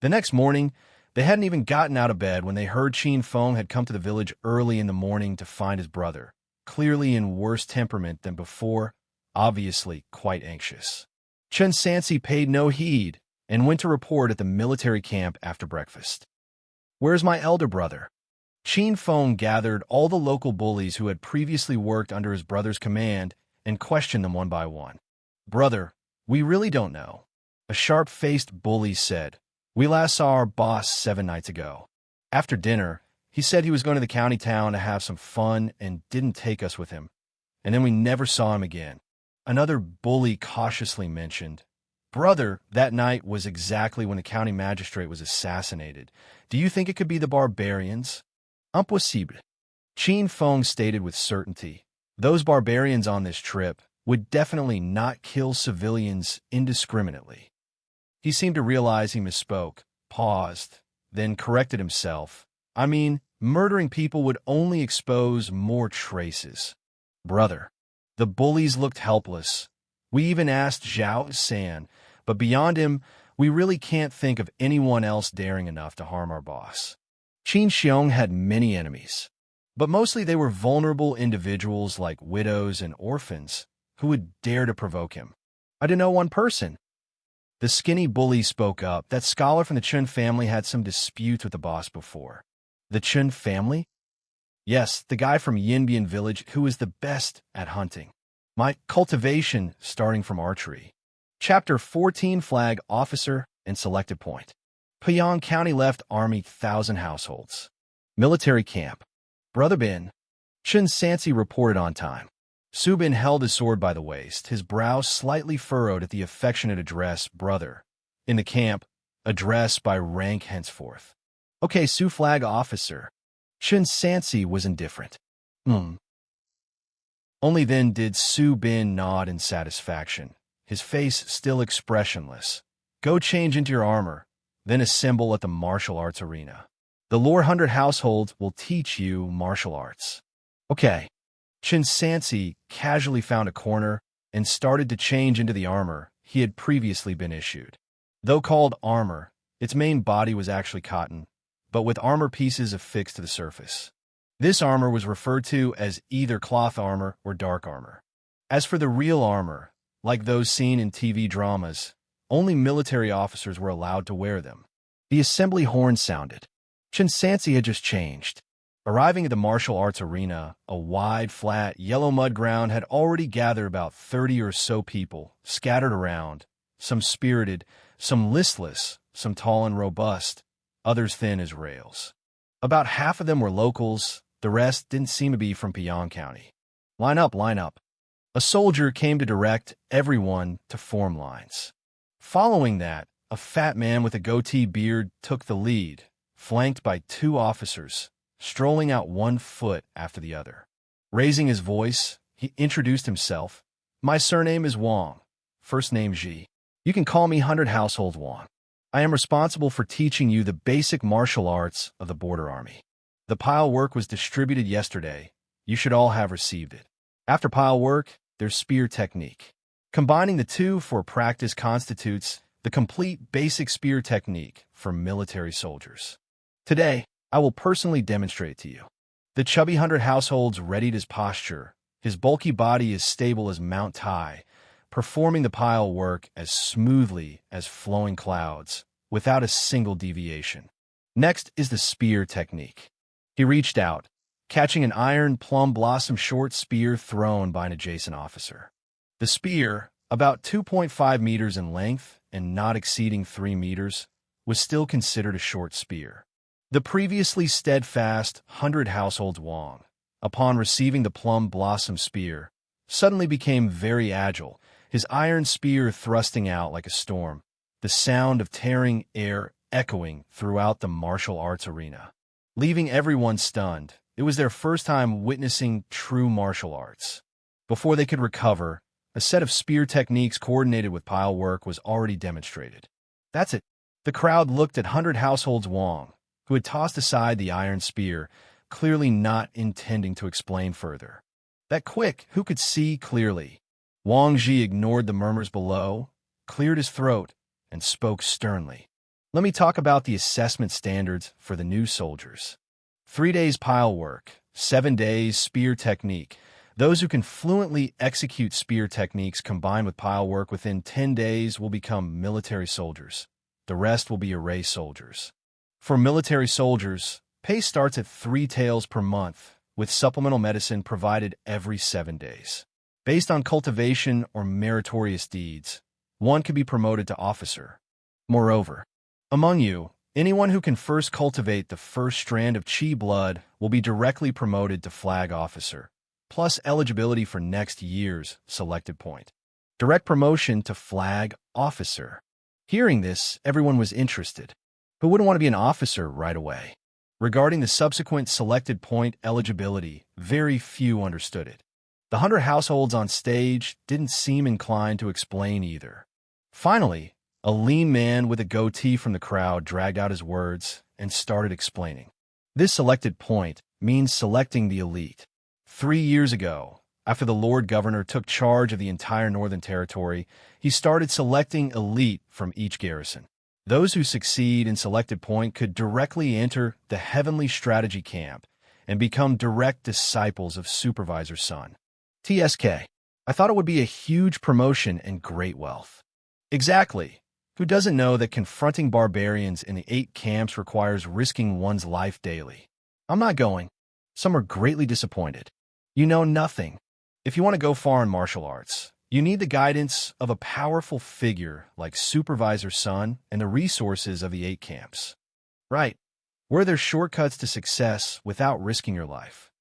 A: The next morning, they hadn't even gotten out of bed when they heard Qin Feng had come to the village early in the morning to find his brother, clearly in worse temperament than before, obviously quite anxious. Chen Sansi paid no heed and went to report at the military camp after breakfast. "Where's my elder brother?" Qin Feng gathered all the local bullies who had previously worked under his brother's command and questioned them one by one. "Brother, we really don't know," a sharp-faced bully said. "We last saw our boss 7 nights ago. After dinner, he said he was going to the county town to have some fun and didn't take us with him. And then we never saw him again." Another bully cautiously mentioned, "Brother, that night was exactly when the county magistrate was assassinated. Do you think it could be the barbarians?" "Impossible," Qin Feng stated with certainty. Those barbarians on this trip would definitely not kill civilians indiscriminately. He seemed to realize he misspoke, paused, then corrected himself. "I mean, murdering people would only expose more traces." "Brother." The bullies looked helpless. "We even asked Zhao San, but beyond him, we really can't think of anyone else daring enough to harm our boss." Qin Xiong had many enemies, but mostly they were vulnerable individuals like widows and orphans who would dare to provoke him. "I didn't know one person." The skinny bully spoke up. "That scholar from the Chen family had some disputes with the boss before." "The Chen family?" "Yes, the guy from Yinbian village who is the best at hunting. My cultivation starting from archery." Chapter 14, Flag Officer and Selected Point. Payang County left Army 1,000 households. Military camp. Brother Bin. Chen Sansi reported on time. Su Bin held his sword by the waist, his brow slightly furrowed at the affectionate address, "Brother." In the camp, address by rank henceforth. "Okay, Su Flag Officer." Chen Sansi was indifferent. Only then did Su Bin nod in satisfaction, his face still expressionless. "Go change into your armor, then assemble at the martial arts arena. The Lore 100 household will teach you martial arts." "Okay." Chen Sansi casually found a corner and started to change into the armor he had previously been issued. Though called armor, its main body was actually cotton, but with armor pieces affixed to the surface. This armor was referred to as either cloth armor or dark armor. As for the real armor, like those seen in TV dramas, only military officers were allowed to wear them. The assembly horn sounded. Chen Sansi had just changed. Arriving at the martial arts arena, a wide, flat, yellow mud ground had already gathered about 30 or so people, scattered around, some spirited, some listless, some tall and robust, others thin as rails. About half of them were locals, the rest didn't seem to be from Payang County. "Line up, line up." A soldier came to direct everyone to form lines. Following that, a fat man with a goatee beard took the lead, flanked by 2 officers, strolling out one foot after the other. Raising his voice, he introduced himself. "My surname is Wang, first name Ji. You can call me 100 Household Wang. I am responsible for teaching you the basic martial arts of the Border Army. The pile work was distributed yesterday. You should all have received it. After pile work, there's spear technique. Combining the two for practice constitutes the complete basic spear technique for military soldiers. Today, I will personally demonstrate it to you. The chubby 100 households readied his posture, his bulky body as stable as Mount Tai, performing the pile work as smoothly as flowing clouds, without a single deviation. Next is the spear technique. He reached out, catching an iron plum blossom short spear thrown by an adjacent officer. The spear, about 2.5 meters in length and not exceeding 3 meters, was still considered a short spear. The previously steadfast 100 households Wang, upon receiving the plum blossom spear, suddenly became very agile, his iron spear thrusting out like a storm, the sound of tearing air echoing throughout the martial arts arena. Leaving everyone stunned, it was their first time witnessing true martial arts. Before they could recover, a set of spear techniques coordinated with pile work was already demonstrated. That's it. The crowd looked at 100 households Wang, who had tossed aside the iron spear, clearly not intending to explain further. That quick, who could see clearly? Wang Ji ignored the murmurs below, cleared his throat, and spoke sternly. Let me talk about the assessment standards for the new soldiers. 3 days pile work, 7 days spear technique. Those who can fluently execute spear techniques combined with pile work within 10 days will become military soldiers. The rest will be array soldiers. For military soldiers, pay starts at 3 taels per month, with supplemental medicine provided every 7 days. Based on cultivation or meritorious deeds, one could be promoted to officer. Moreover, among you, anyone who can first cultivate the first strand of Qi blood will be directly promoted to flag officer, plus eligibility for next year's selected point. Direct promotion to flag officer. Hearing this, everyone was interested. Who wouldn't want to be an officer right away? Regarding the subsequent selected point eligibility, very few understood it. The 100 households on stage didn't seem inclined to explain either. Finally, a lean man with a goatee from the crowd dragged out his words and started explaining. This selected point means selecting the elite. 3 years ago, after the Lord Governor took charge of the entire Northern Territory, he started selecting elite from each garrison. Those who succeed in selected point could directly enter the Heavenly Strategy Camp and become direct disciples of Supervisor Sun. TSK. I thought it would be a huge promotion and great wealth. Exactly. Who doesn't know that confronting barbarians in the 8 camps requires risking one's life daily? I'm not going. Some are greatly disappointed. You know nothing. If you want to go far in martial arts, you need the guidance of a powerful figure like Supervisor Sun and the resources of the 8 camps. Right. Were there shortcuts to success without risking your life?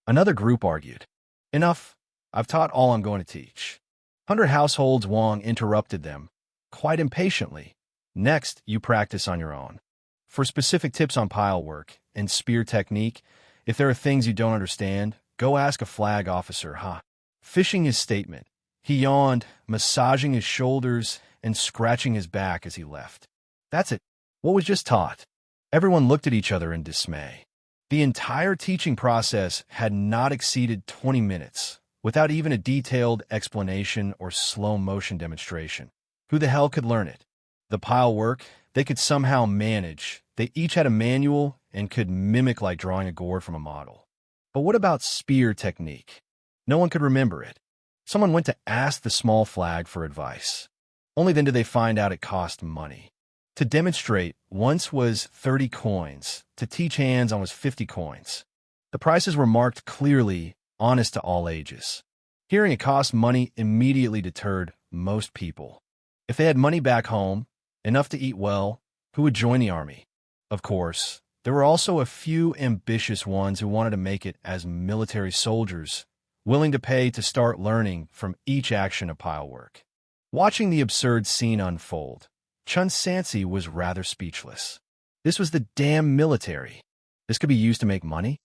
A: Another group argued. Enough. I've taught all I'm going to teach. 100 households Wang interrupted them, quite impatiently. Next, you practice on your own. For specific tips on pile work and spear technique, if there are things you don't understand, go ask a flag officer, Fishing his statement, he yawned, massaging his shoulders and scratching his back as he left. That's it. What was just taught? Everyone looked at each other in dismay. The entire teaching process had not exceeded 20 minutes, without even a detailed explanation or slow-motion demonstration. Who the hell could learn it? The pile work, they could somehow manage. They each had a manual and could mimic like drawing a gourd from a model. But what about spear technique? No one could remember it. Someone went to ask the small flag for advice. Only then did they find out it cost money. To demonstrate, once was 30 coins. To teach hands-on was 50 coins. The prices were marked clearly, honest to all ages. Hearing it cost money immediately deterred most people. If they had money back home, enough to eat well, who would join the army? Of course, there were also a few ambitious ones who wanted to make it as military soldiers, willing to pay to start learning from each action of pile work. Watching the absurd scene unfold, Chen Sansi was rather speechless. This was the damn military. This could be used to make money?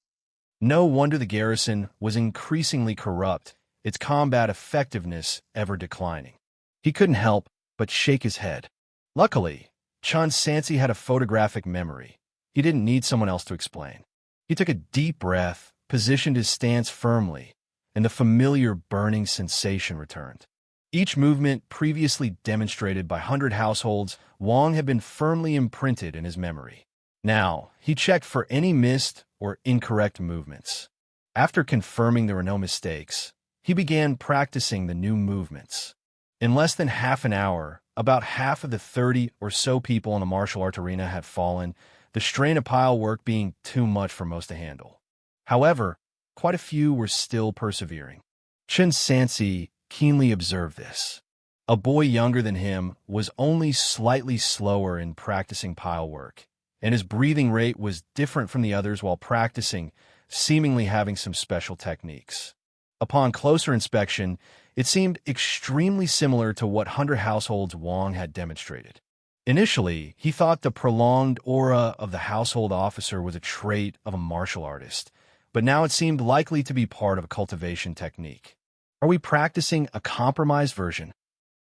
A: No wonder the garrison was increasingly corrupt, its combat effectiveness ever declining. He couldn't help but shake his head. Luckily, Chen Sansi had a photographic memory. He didn't need someone else to explain. He took a deep breath, positioned his stance firmly, and the familiar burning sensation returned. Each movement previously demonstrated by 100 households, Wang had been firmly imprinted in his memory. Now, he checked for any missed or incorrect movements. After confirming there were no mistakes, he began practicing the new movements. In less than half an hour, about half of the 30 or so people in the martial arts arena had fallen, the strain of pile work being too much for most to handle. However, quite a few were still persevering. Chen Sansi keenly observed this. A boy younger than him was only slightly slower in practicing pile work, and his breathing rate was different from the others while practicing, seemingly having some special techniques. Upon closer inspection, it seemed extremely similar to what 100 households Wang had demonstrated. Initially, he thought the prolonged aura of the household officer was a trait of a martial artist, but now it seemed likely to be part of a cultivation technique. Are we practicing a compromised version?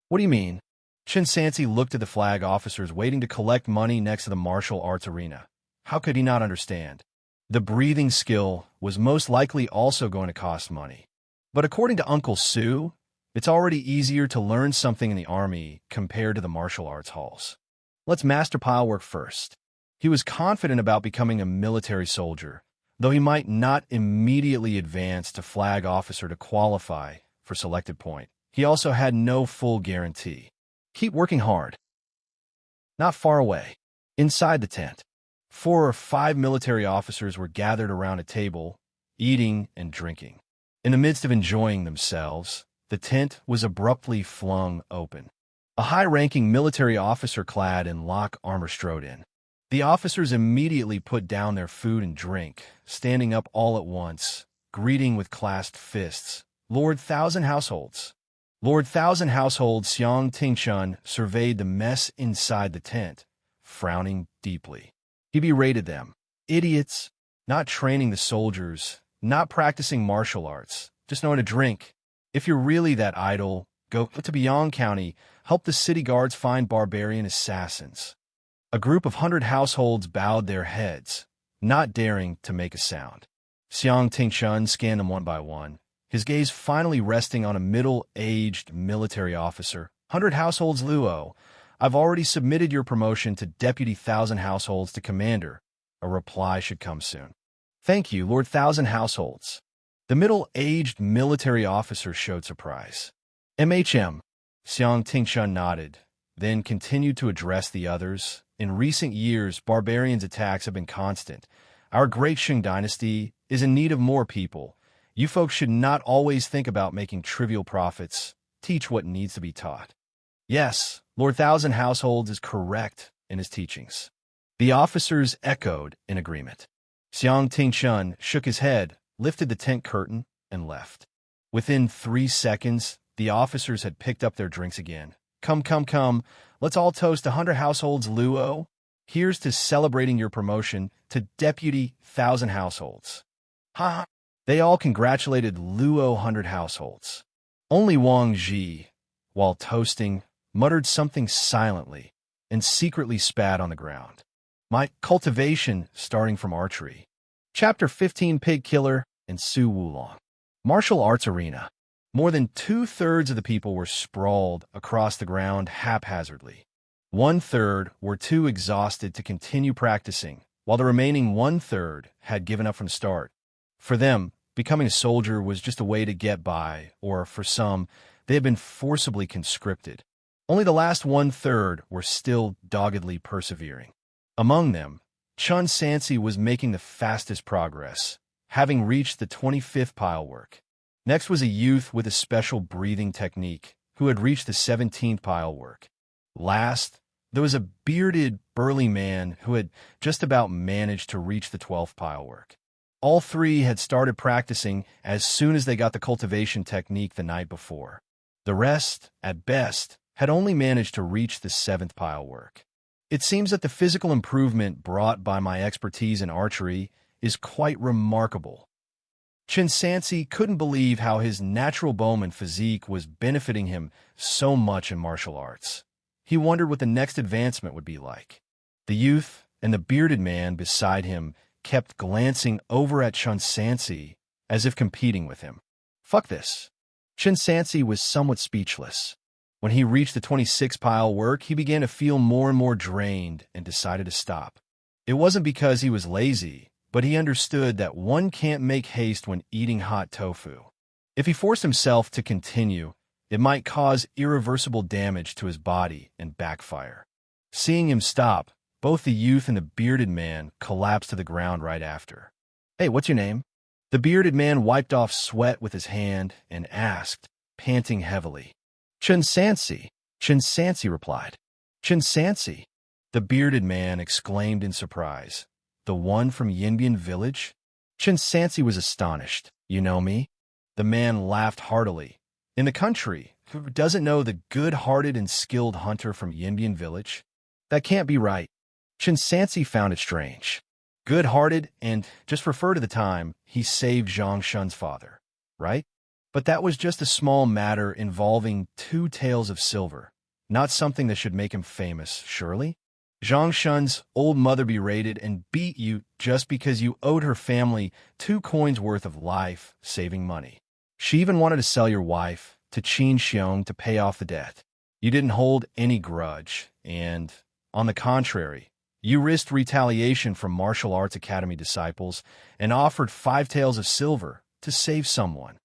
A: What do you mean? Chen Sansi looked at the flag officers waiting to collect money next to the martial arts arena. How could he not understand? The breathing skill was most likely also going to cost money. But according to Uncle Sue, it's already easier to learn something in the army compared to the martial arts halls. Let's master pile work first. He was confident about becoming a military soldier, though he might not immediately advance to flag officer to qualify for selected point. He also had no full guarantee. Keep working hard. Not far away, inside the tent, 4 or 5 military officers were gathered around a table, eating and drinking. In the midst of enjoying themselves, the tent was abruptly flung open. A high-ranking military officer clad in lock armor strode in. The officers immediately put down their food and drink, standing up all at once, greeting with clasped fists. Lord Thousand Households. Lord Thousand Households Xianxia surveyed the mess inside the tent, frowning deeply. He berated them. Idiots, not training the soldiers, not practicing martial arts, just knowing to drink. If you're really that idle, go to Beyond County, help the city guards find barbarian assassins. A group of 100 households bowed their heads, not daring to make a sound. Xianxia scanned them one by one, his gaze finally resting on a middle-aged military officer. 100 households Luo, I've already submitted your promotion to Deputy 1,000 Households to Commander. A reply should come soon. Thank you, Lord 1,000 Households. The middle-aged military officer showed surprise. MHM. Xianxia nodded, then continued to address the others. In recent years, barbarians' attacks have been constant. Our great Shang dynasty is in need of more people. You folks should not always think about making trivial profits. Teach what needs to be taught. Yes, Lord 1,000 Households is correct in his teachings. The officers echoed in agreement. Xianxia shook his head, lifted the tent curtain, and left. Within 3 seconds, the officers had picked up their drinks again. Come, let's all toast 100 households Luo. Here's to celebrating your promotion to Deputy 1,000 Households. Ha! They all congratulated Luo 100 households. Only Wang Ji, while toasting, muttered something silently and secretly spat on the ground. My cultivation starting from Archery. Chapter 15 Pig Killer and Su Wulong. Martial Arts Arena. More than 2/3 of the people were sprawled across the ground haphazardly. 1/3 were too exhausted to continue practicing, while the remaining 1/3 had given up from the start. For them, becoming a soldier was just a way to get by, or for some, they had been forcibly conscripted. Only the last 1/3 were still doggedly persevering. Among them, Chen Sansi was making the fastest progress, having reached the 25th pile work. Next was a youth with a special breathing technique, who had reached the 17th pile work. Last, there was a bearded, burly man who had just about managed to reach the 12th pile work. All 3 had started practicing as soon as they got the cultivation technique the night before. The rest, at best, had only managed to reach the 7th pile work. It seems that the physical improvement brought by my expertise in archery is quite remarkable. Chen Sansi couldn't believe how his natural bowman physique was benefiting him so much in martial arts. He wondered what the next advancement would be like. The youth and the bearded man beside him kept glancing over at Chen Sansi as if competing with him. Fuck this. Chen Sansi was somewhat speechless. When he reached the 26th pile work, he began to feel more and more drained and decided to stop. It wasn't because he was lazy, but he understood that one can't make haste when eating hot tofu. If he forced himself to continue, it might cause irreversible damage to his body and backfire. Seeing him stop, both the youth and the bearded man collapsed to the ground right after. "Hey, what's your name?" The bearded man wiped off sweat with his hand and asked, panting heavily. "Chen Sansi," Chen Sansi replied. "Chen Sansi?" The bearded man exclaimed in surprise. "The one from Yinbian village?" Chen Sansi was astonished. "You know me?" The man laughed heartily. "In the country, who doesn't know the good-hearted and skilled hunter from Yinbian village?" "That can't be right." Chen Sansi found it strange. Good-hearted, and just refer to the time he saved Xianxia's father, right? But that was just a small matter involving 2 taels of silver, not something that should make him famous, surely? Xianxia's old mother berated and beat you just because you owed her family 2 coins worth of life-saving money. She even wanted to sell your wife to Xianxia to pay off the debt. You didn't hold any grudge, and, on the contrary, you risked retaliation from martial arts academy disciples and offered 5 taels of silver to save someone.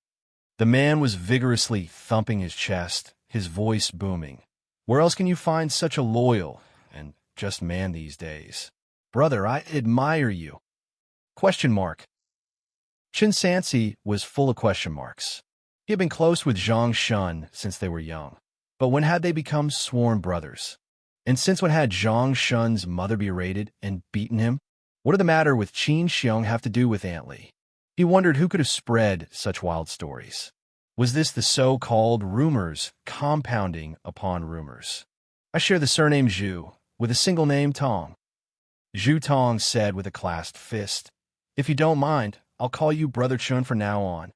A: The man was vigorously thumping his chest, his voice booming. "Where else can you find such a loyal and just man these days? Brother, I admire you." Question mark. Chen Sansi was full of question marks. He had been close with Xianxia since they were young. But when had they become sworn brothers? And since when had Xianxia's mother berated and beaten him? What did the matter with Xianxia have to do with Aunt Li? He wondered who could have spread such wild stories. Was this the so-called rumors compounding upon rumors? "I share the surname Zhu, with a single name Tong." Zhu Tong said with a clasped fist. "If you don't mind, I'll call you Brother Chen from now on."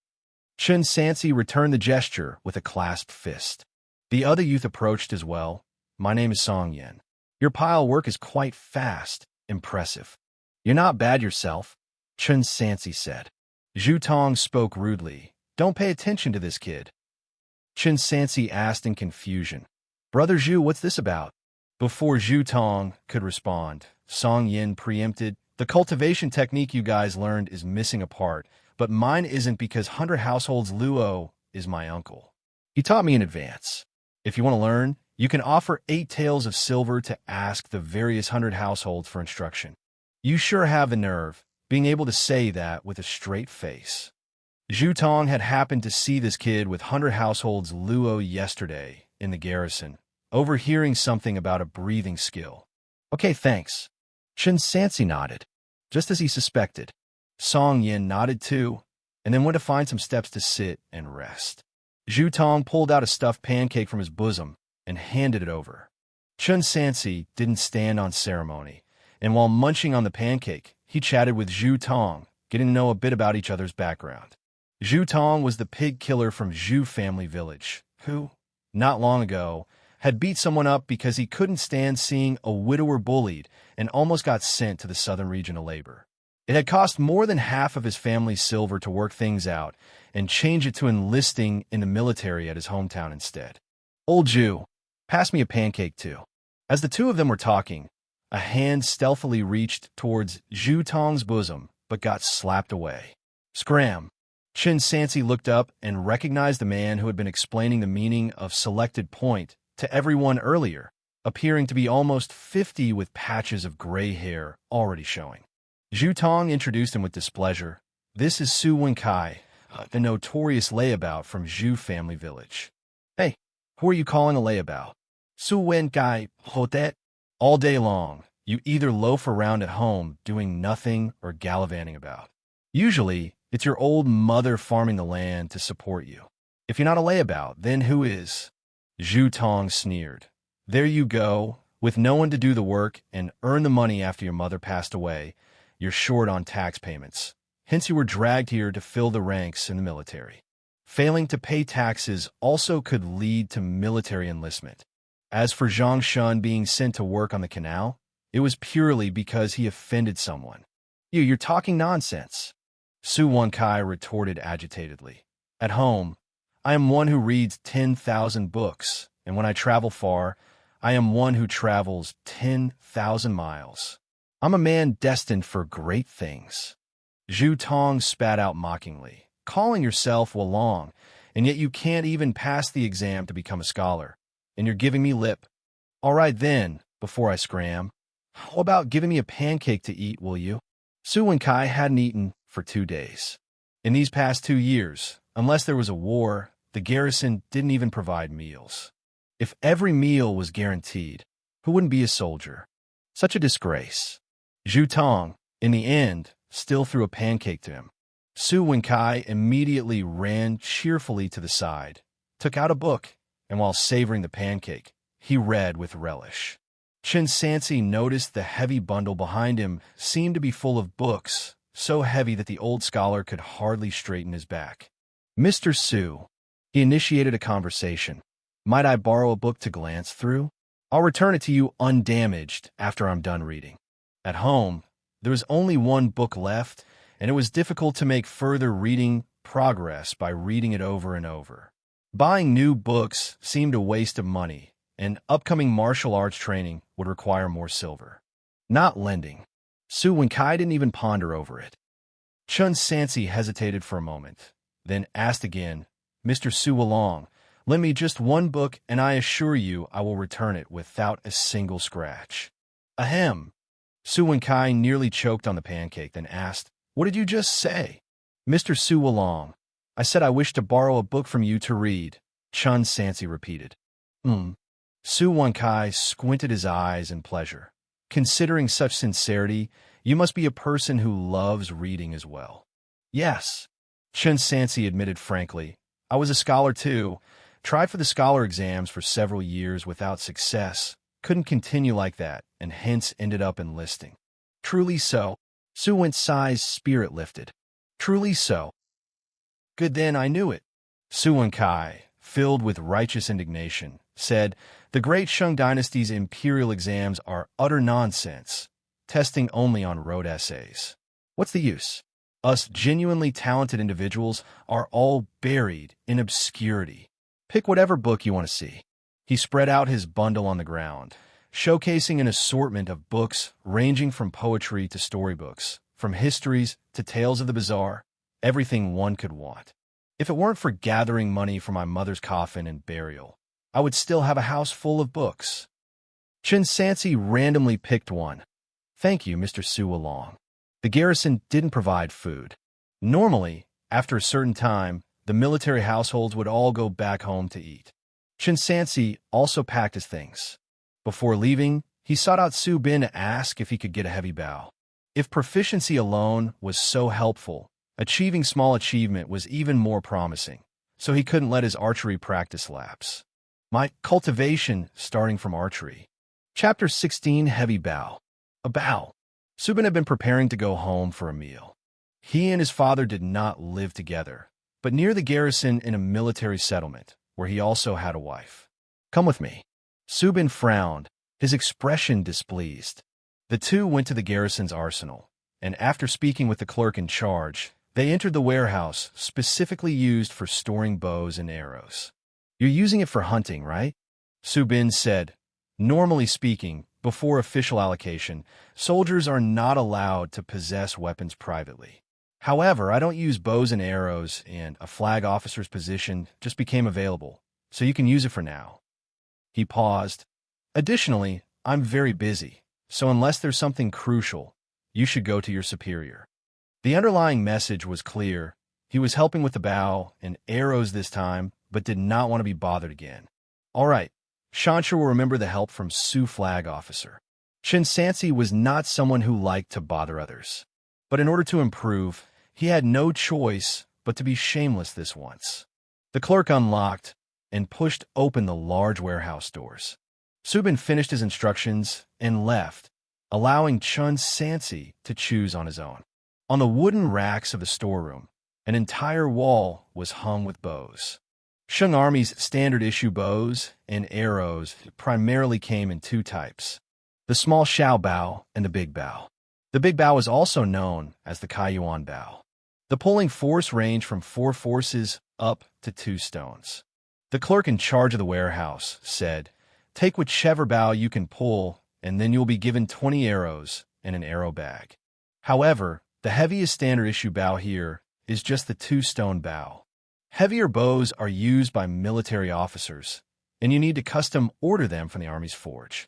A: Chen Sansi returned the gesture with a clasped fist. The other youth approached as well. "My name is Song Yin. Your pile work is quite fast. Impressive." "You're not bad yourself," Chen Sansi said. Zhu Tong spoke rudely. "Don't pay attention to this kid." Chen Sansi asked in confusion. "Brother Zhu, what's this about?" Before Zhu Tong could respond, Song Yin preempted. "The cultivation technique you guys learned is missing a part, but mine isn't because 100 Households Luo is my uncle. He taught me in advance. If you want to learn, you can offer 8 taels of silver to ask the various 100 households for instruction." You sure have the nerve, being able to say that with a straight face. Zhu Tong had happened to see this kid with 100 households Luo yesterday in the garrison, overhearing something about a breathing skill. "Okay, thanks." Chen Sansi nodded, just as he suspected. Song Yin nodded too, and then went to find some steps to sit and rest. Zhu Tong pulled out a stuffed pancake from his bosom and handed it over. Chen Sansi didn't stand on ceremony, and while munching on the pancake, he chatted with Zhu Tong, getting to know a bit about each other's background. Zhu Tong was the pig killer from Zhu family village, who, not long ago, had beat someone up because he couldn't stand seeing a widower bullied and almost got sent to the southern region of labor. It had cost more than half of his family's silver to work things out and change it to enlisting in the military at his hometown instead. "Old Zhu, pass me a pancake too." As the two of them were talking, a hand stealthily reached towards Zhu Tong's bosom but got slapped away. Scram! Chen Sansi looked up and recognized the man who had been explaining the meaning of selected point to everyone earlier, appearing to be almost 50 with patches of gray hair already showing. Zhu Tong introduced him with displeasure. "This is Su Wenkai, the notorious layabout from Zhu family village." "Hey, who are you calling a layabout?" "Su Wenkai, Hotet." All day long, you either loaf around at home doing nothing or gallivanting about. Usually, it's your old mother farming the land to support you. If you're not a layabout, then who is? Zhu Tong sneered. "There you go. With no one to do the work and earn the money after your mother passed away, you're short on tax payments. Hence you were dragged here to fill the ranks in the military. Failing to pay taxes also could lead to military enlistment. As for Xianxia being sent to work on the canal, it was purely because he offended someone." You're talking nonsense," Su Wenkai retorted agitatedly. "At home, I am one who reads 10,000 books, and when I travel far, I am one who travels 10,000 miles. I'm a man destined for great things. Zhu Tong spat out mockingly, calling yourself Wulong, and yet you can't even pass the exam to become a scholar. And you're giving me lip. All right then, before I scram, how about giving me a pancake to eat, will you? Su Wenkai hadn't eaten for 2 days. In these past 2 years, unless there was a war, the garrison didn't even provide meals. If every meal was guaranteed, who wouldn't be a soldier? Such a disgrace. Zhu Tong, in the end, still threw a pancake to him. Su Wenkai immediately ran cheerfully to the side, took out a book, and while savoring the pancake, he read with relish. Chen Sansi noticed the heavy bundle behind him seemed to be full of books, so heavy that the old scholar could hardly straighten his back. Mr. Su, he initiated a conversation. Might I borrow a book to glance through? I'll return it to you undamaged after I'm done reading. At home, there was only one book left, and it was difficult to make further reading progress by reading it over and over. Buying new books seemed a waste of money, and upcoming martial arts training would require more silver. Not lending. Su Wenkai didn't even ponder over it. Chen Sansi hesitated for a moment, then asked again, Mr. Su Wulong, lend me just one book and I assure you I will return it without a single scratch. Ahem. Su Wenkai nearly choked on the pancake, then asked, What did you just say? Mr. Su Wulong, I said I wish to borrow a book from you to read, Chen Sansi repeated. Su Wenkai squinted his eyes in pleasure. Considering such sincerity, you must be a person who loves reading as well. Yes, Chen Sansi admitted frankly. I was a scholar too. Tried for the scholar exams for several years without success. Couldn't continue like that, and hence ended up enlisting. Truly so. Su Wensai's spirit lifted. Truly so. Good then, I knew it. Su Wenkai, filled with righteous indignation, said, The great Shang dynasty's imperial exams are utter nonsense, testing only on rote essays. What's the use? Us genuinely talented individuals are all buried in obscurity. Pick whatever book you want to see. He spread out his bundle on the ground, showcasing an assortment of books ranging from poetry to storybooks, from histories to tales of the bizarre, everything one could want. If it weren't for gathering money for my mother's coffin and burial, I would still have a house full of books. Chen Sansi randomly picked one. Thank you, Mr. Su Wulong. The garrison didn't provide food. Normally, after a certain time, the military households would all go back home to eat. Chen Sansi also packed his things. Before leaving, he sought out Su Bin to ask if he could get a heavy bow. If proficiency alone was so helpful, achieving small achievement was even more promising, so he couldn't let his archery practice lapse. My cultivation starting from archery. Chapter 16, Heavy Bow. A bow. Su Bin had been preparing to go home for a meal. He and his father did not live together, but near the garrison in a military settlement, where he also had a wife. Come with me. Su Bin frowned, his expression displeased. The two went to the garrison's arsenal, and after speaking with the clerk in charge, they entered the warehouse specifically used for storing bows and arrows. You're using it for hunting, right? Su Bin said. Normally speaking, before official allocation, soldiers are not allowed to possess weapons privately. However, I don't use bows and arrows, and a flag officer's position just became available, so you can use it for now. He paused. Additionally, I'm very busy, so unless there's something crucial, you should go to your superior. The underlying message was clear. He was helping with the bow and arrows this time, but did not want to be bothered again. All right, Xianxia will remember the help from Su Flag Officer. Chen Sansi was not someone who liked to bother others. But in order to improve, he had no choice but to be shameless this once. The clerk unlocked and pushed open the large warehouse doors. Su Bin finished his instructions and left, allowing Chen Sansi to choose on his own. On the wooden racks of the storeroom, an entire wall was hung with bows. Shang Army's standard-issue bows and arrows primarily came in 2 types, the small Xiao bow and the big bow. The big bow is also known as the Kaiyuan bow. The pulling force ranged from 4 forces up to 2 stones. The clerk in charge of the warehouse said, Take whichever bow you can pull, and then you'll be given 20 arrows, and an arrow bag. However, the heaviest standard issue bow here is just the 2-stone bow. Heavier bows are used by military officers, and you need to custom order them from the Army's forge.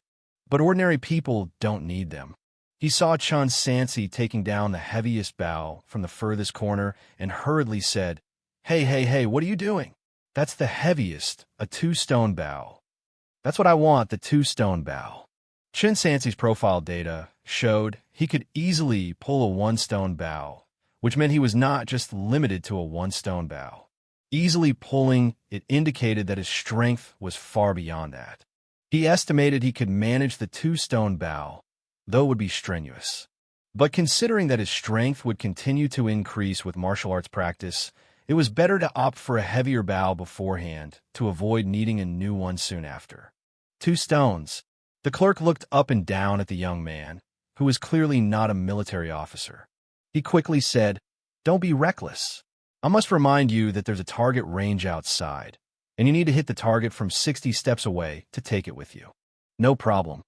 A: But ordinary people don't need them. He saw Chen Sansi taking down the heaviest bow from the furthest corner and hurriedly said, Hey, what are you doing? That's the heaviest, a 2-stone bow. That's what I want, the 2-stone bow. Chen Sansi's profile data showed he could easily pull a 1-stone bow, which meant he was not just limited to a 1-stone bow. Easily pulling, it indicated that his strength was far beyond that. He estimated he could manage the 2-stone bow, though it would be strenuous. But considering that his strength would continue to increase with martial arts practice, it was better to opt for a heavier bow beforehand to avoid needing a new one soon after. 2 stones. The clerk looked up and down at the young man, who was clearly not a military officer. He quickly said, Don't be reckless. I must remind you that there's a target range outside, and you need to hit the target from 60 steps away to take it with you. No problem.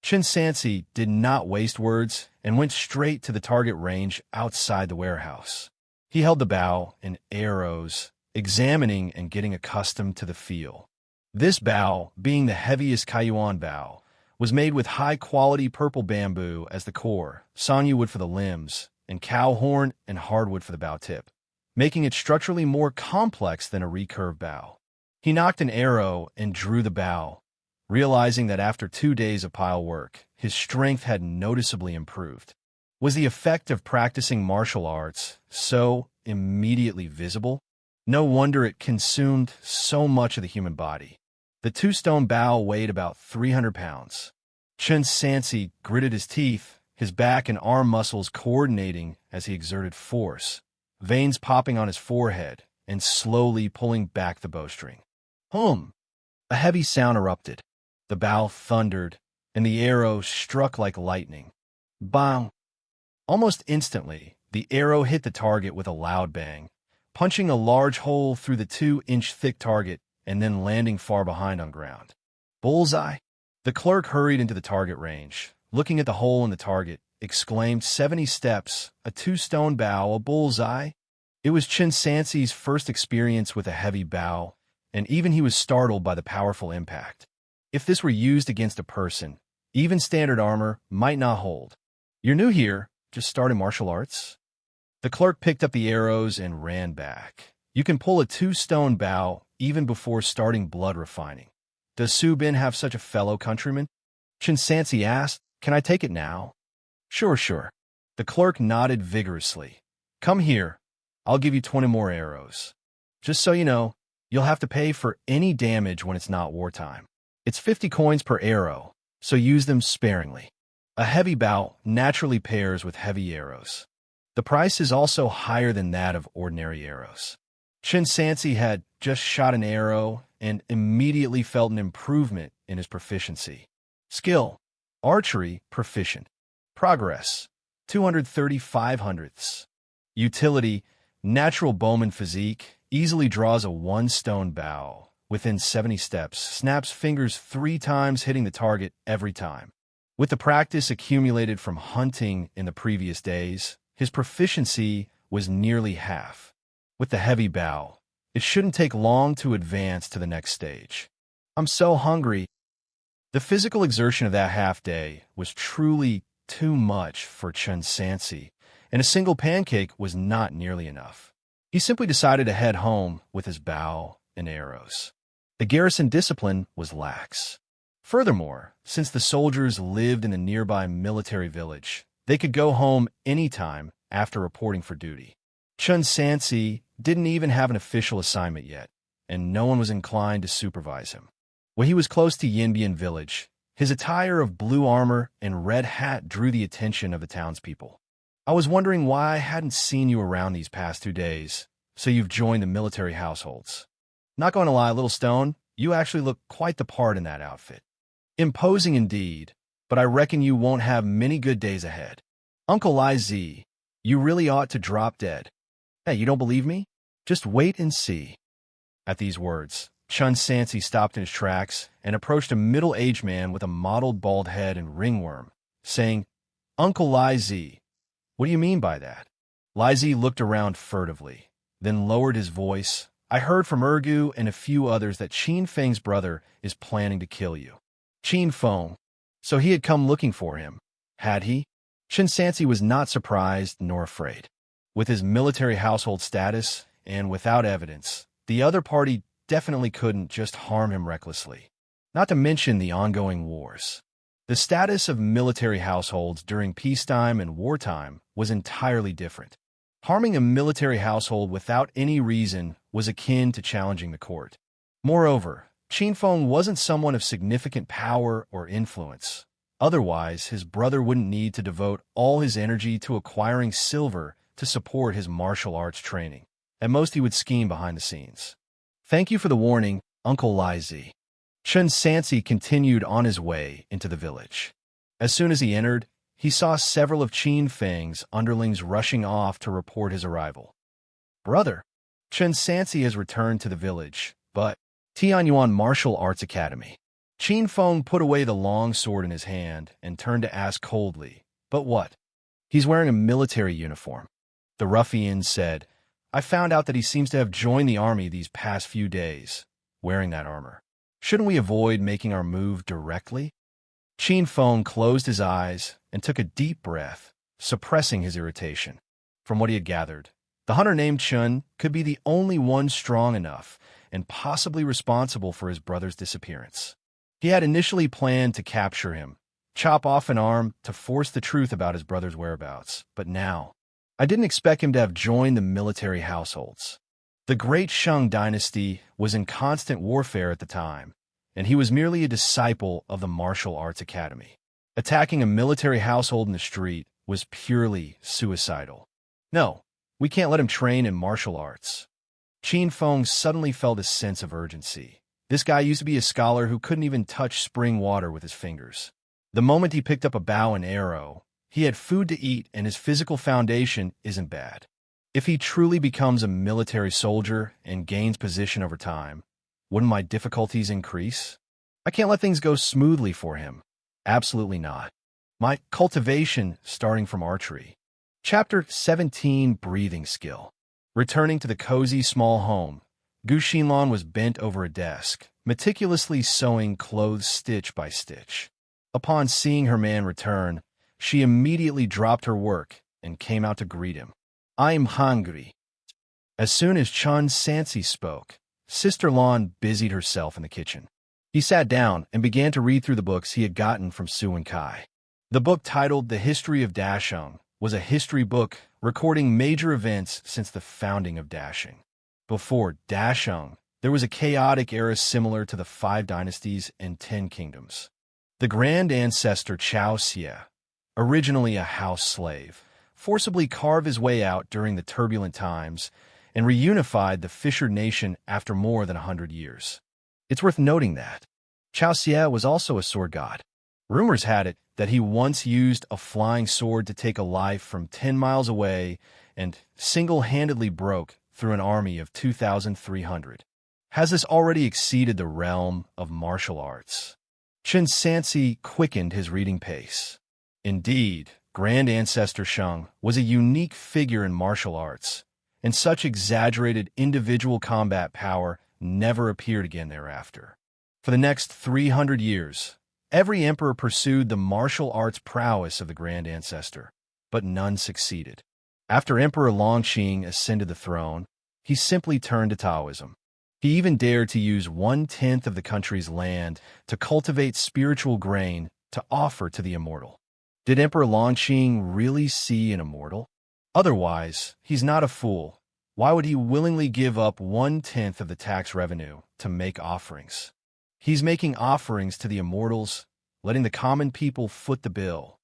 A: Chen Sansi did not waste words and went straight to the target range outside the warehouse. He held the bow and arrows, examining and getting accustomed to the feel. This bow, being the heaviest Kaiyuan bow, was made with high-quality purple bamboo as the core, sanyu wood for the limbs, and cow horn and hardwood for the bow tip, making it structurally more complex than a recurve bow. He knocked an arrow and drew the bow, realizing that after 2 days of pile work, his strength had noticeably improved. Was the effect of practicing martial arts so immediately visible? No wonder it consumed so much of the human body. The 2-stone bow weighed about 300 pounds. Chen Sansi gritted his teeth, his back and arm muscles coordinating as he exerted force, veins popping on his forehead, and slowly pulling back the bowstring. Hum! A heavy sound erupted. The bow thundered, and the arrow struck like lightning. Bang! Almost instantly, the arrow hit the target with a loud bang, punching a large hole through the 2-inch thick target and then landing far behind on ground. Bullseye! The clerk hurried into the target range, looking at the hole in the target, exclaimed 70 steps, a 2-stone bow, a bullseye. It was Chen Sansi's first experience with a heavy bow, and even he was startled by the powerful impact. If this were used against a person, even standard armor might not hold. You're new here, just started martial arts? The clerk picked up the arrows and ran back. You can pull a 2-stone bow even before starting blood refining. Does Su Bin have such a fellow countryman? Chen Sansi asked, Can I take it now? Sure. The clerk nodded vigorously. Come here. I'll give you 20 more arrows. Just so you know, you'll have to pay for any damage when it's not wartime. It's 50 coins per arrow, so use them sparingly. A heavy bow naturally pairs with heavy arrows. The price is also higher than that of ordinary arrows. Chen Sansi had just shot an arrow and immediately felt an improvement in his proficiency. Skill: Archery, proficient. Progress: 235 hundredths. Utility: Natural bowman physique, easily draws a 1-stone bow. Within 70 steps, snaps fingers 3 times, hitting the target every time. With the practice accumulated from hunting in the previous days, his proficiency was nearly half. With the heavy bow, it shouldn't take long to advance to the next stage. I'm so hungry. The physical exertion of that half day was truly too much for Chen Sansi, and a single pancake was not nearly enough. He simply decided to head home with his bow and arrows. The garrison discipline was lax. Furthermore, since the soldiers lived in the nearby military village, they could go home anytime after reporting for duty. Chen Sansi didn't even have an official assignment yet, and no one was inclined to supervise him. When he was close to Yinbian village, his attire of blue armor and red hat drew the attention of the townspeople. I was wondering why I hadn't seen you around these past 2 days, so you've joined the military households. Not going to lie, Little Stone, you actually look quite the part in that outfit. Imposing indeed, but I reckon you won't have many good days ahead. Uncle Iz, you really ought to drop dead. Hey, you don't believe me? Just wait and see. At these words, Chen Sansi stopped in his tracks and approached a middle-aged man with a mottled bald head and ringworm, saying, Uncle Lai Zi, what do you mean by that? Lai Zi looked around furtively, then lowered his voice. I heard from Ergu and a few others that Qin Feng's brother is planning to kill you. Qin Feng. So he had come looking for him, had he? Chen Sansi was not surprised nor afraid. With his military household status, and without evidence, the other party definitely couldn't just harm him recklessly. Not to mention the ongoing wars. The status of military households during peacetime and wartime was entirely different. Harming a military household without any reason was akin to challenging the court. Moreover, Qin Feng wasn't someone of significant power or influence. Otherwise, his brother wouldn't need to devote all his energy to acquiring silver to support his martial arts training. At most, he would scheme behind the scenes. Thank you for the warning, Uncle Lai Zi. Chen Sansi continued on his way into the village. As soon as he entered, he saw several of Qin Feng's underlings rushing off to report his arrival. Brother, Chen Sansi has returned to the village, but Tianyuan Martial Arts Academy. Qin Feng put away the long sword in his hand and turned to ask coldly, but what? He's wearing a military uniform. The ruffian said, I found out that he seems to have joined the army these past few days, wearing that armor. Shouldn't we avoid making our move directly? Qin Feng closed his eyes and took a deep breath, suppressing his irritation. From what he had gathered, the hunter named Chen could be the only one strong enough and possibly responsible for his brother's disappearance. He had initially planned to capture him, chop off an arm to force the truth about his brother's whereabouts, but now, I didn't expect him to have joined the military households. The great Shang dynasty was in constant warfare at the time, and he was merely a disciple of the martial arts academy. Attacking a military household in the street was purely suicidal. No, we can't let him train in martial arts. Qin Feng suddenly felt a sense of urgency. This guy used to be a scholar who couldn't even touch spring water with his fingers. The moment he picked up a bow and arrow, he had food to eat and his physical foundation isn't bad. If he truly becomes a military soldier and gains position over time, wouldn't my difficulties increase? I can't let things go smoothly for him. Absolutely not. My cultivation starting from archery. Chapter 17, Breathing Skill. Returning to the cozy small home, Gu Xinlan was bent over a desk, meticulously sewing clothes stitch by stitch. Upon seeing her man return, she immediately dropped her work and came out to greet him. I'm hungry. As soon as Chen Sansi spoke, Sister Lan busied herself in the kitchen. He sat down and began to read through the books he had gotten from Su and Kai. The book titled The History of Dasheng was a history book recording major events since the founding of Dasheng. Before Dasheng, there was a chaotic era similar to the 5 dynasties and 10 kingdoms. The grand ancestor Xianxia, originally a house slave, forcibly carved his way out during the turbulent times and reunified the fisher nation after more than 100 years. It's worth noting that Xianxia was also a sword god. Rumors had it that he once used a flying sword to take a life from 10 miles away and single-handedly broke through an army of 2,300. Has this already exceeded the realm of martial arts? Chen Sansi quickened his reading pace. Indeed, Grand Ancestor Shang was a unique figure in martial arts, and such exaggerated individual combat power never appeared again thereafter. For the next 300 years, every emperor pursued the martial arts prowess of the Grand Ancestor, but none succeeded. After Emperor Longqing ascended the throne, he simply turned to Taoism. He even dared to use 1/10 of the country's land to cultivate spiritual grain to offer to the immortal. Did Emperor Longqing really see an immortal? Otherwise, he's not a fool. Why would he willingly give up 1/10 of the tax revenue to make offerings? He's making offerings to the immortals, letting the common people foot the bill.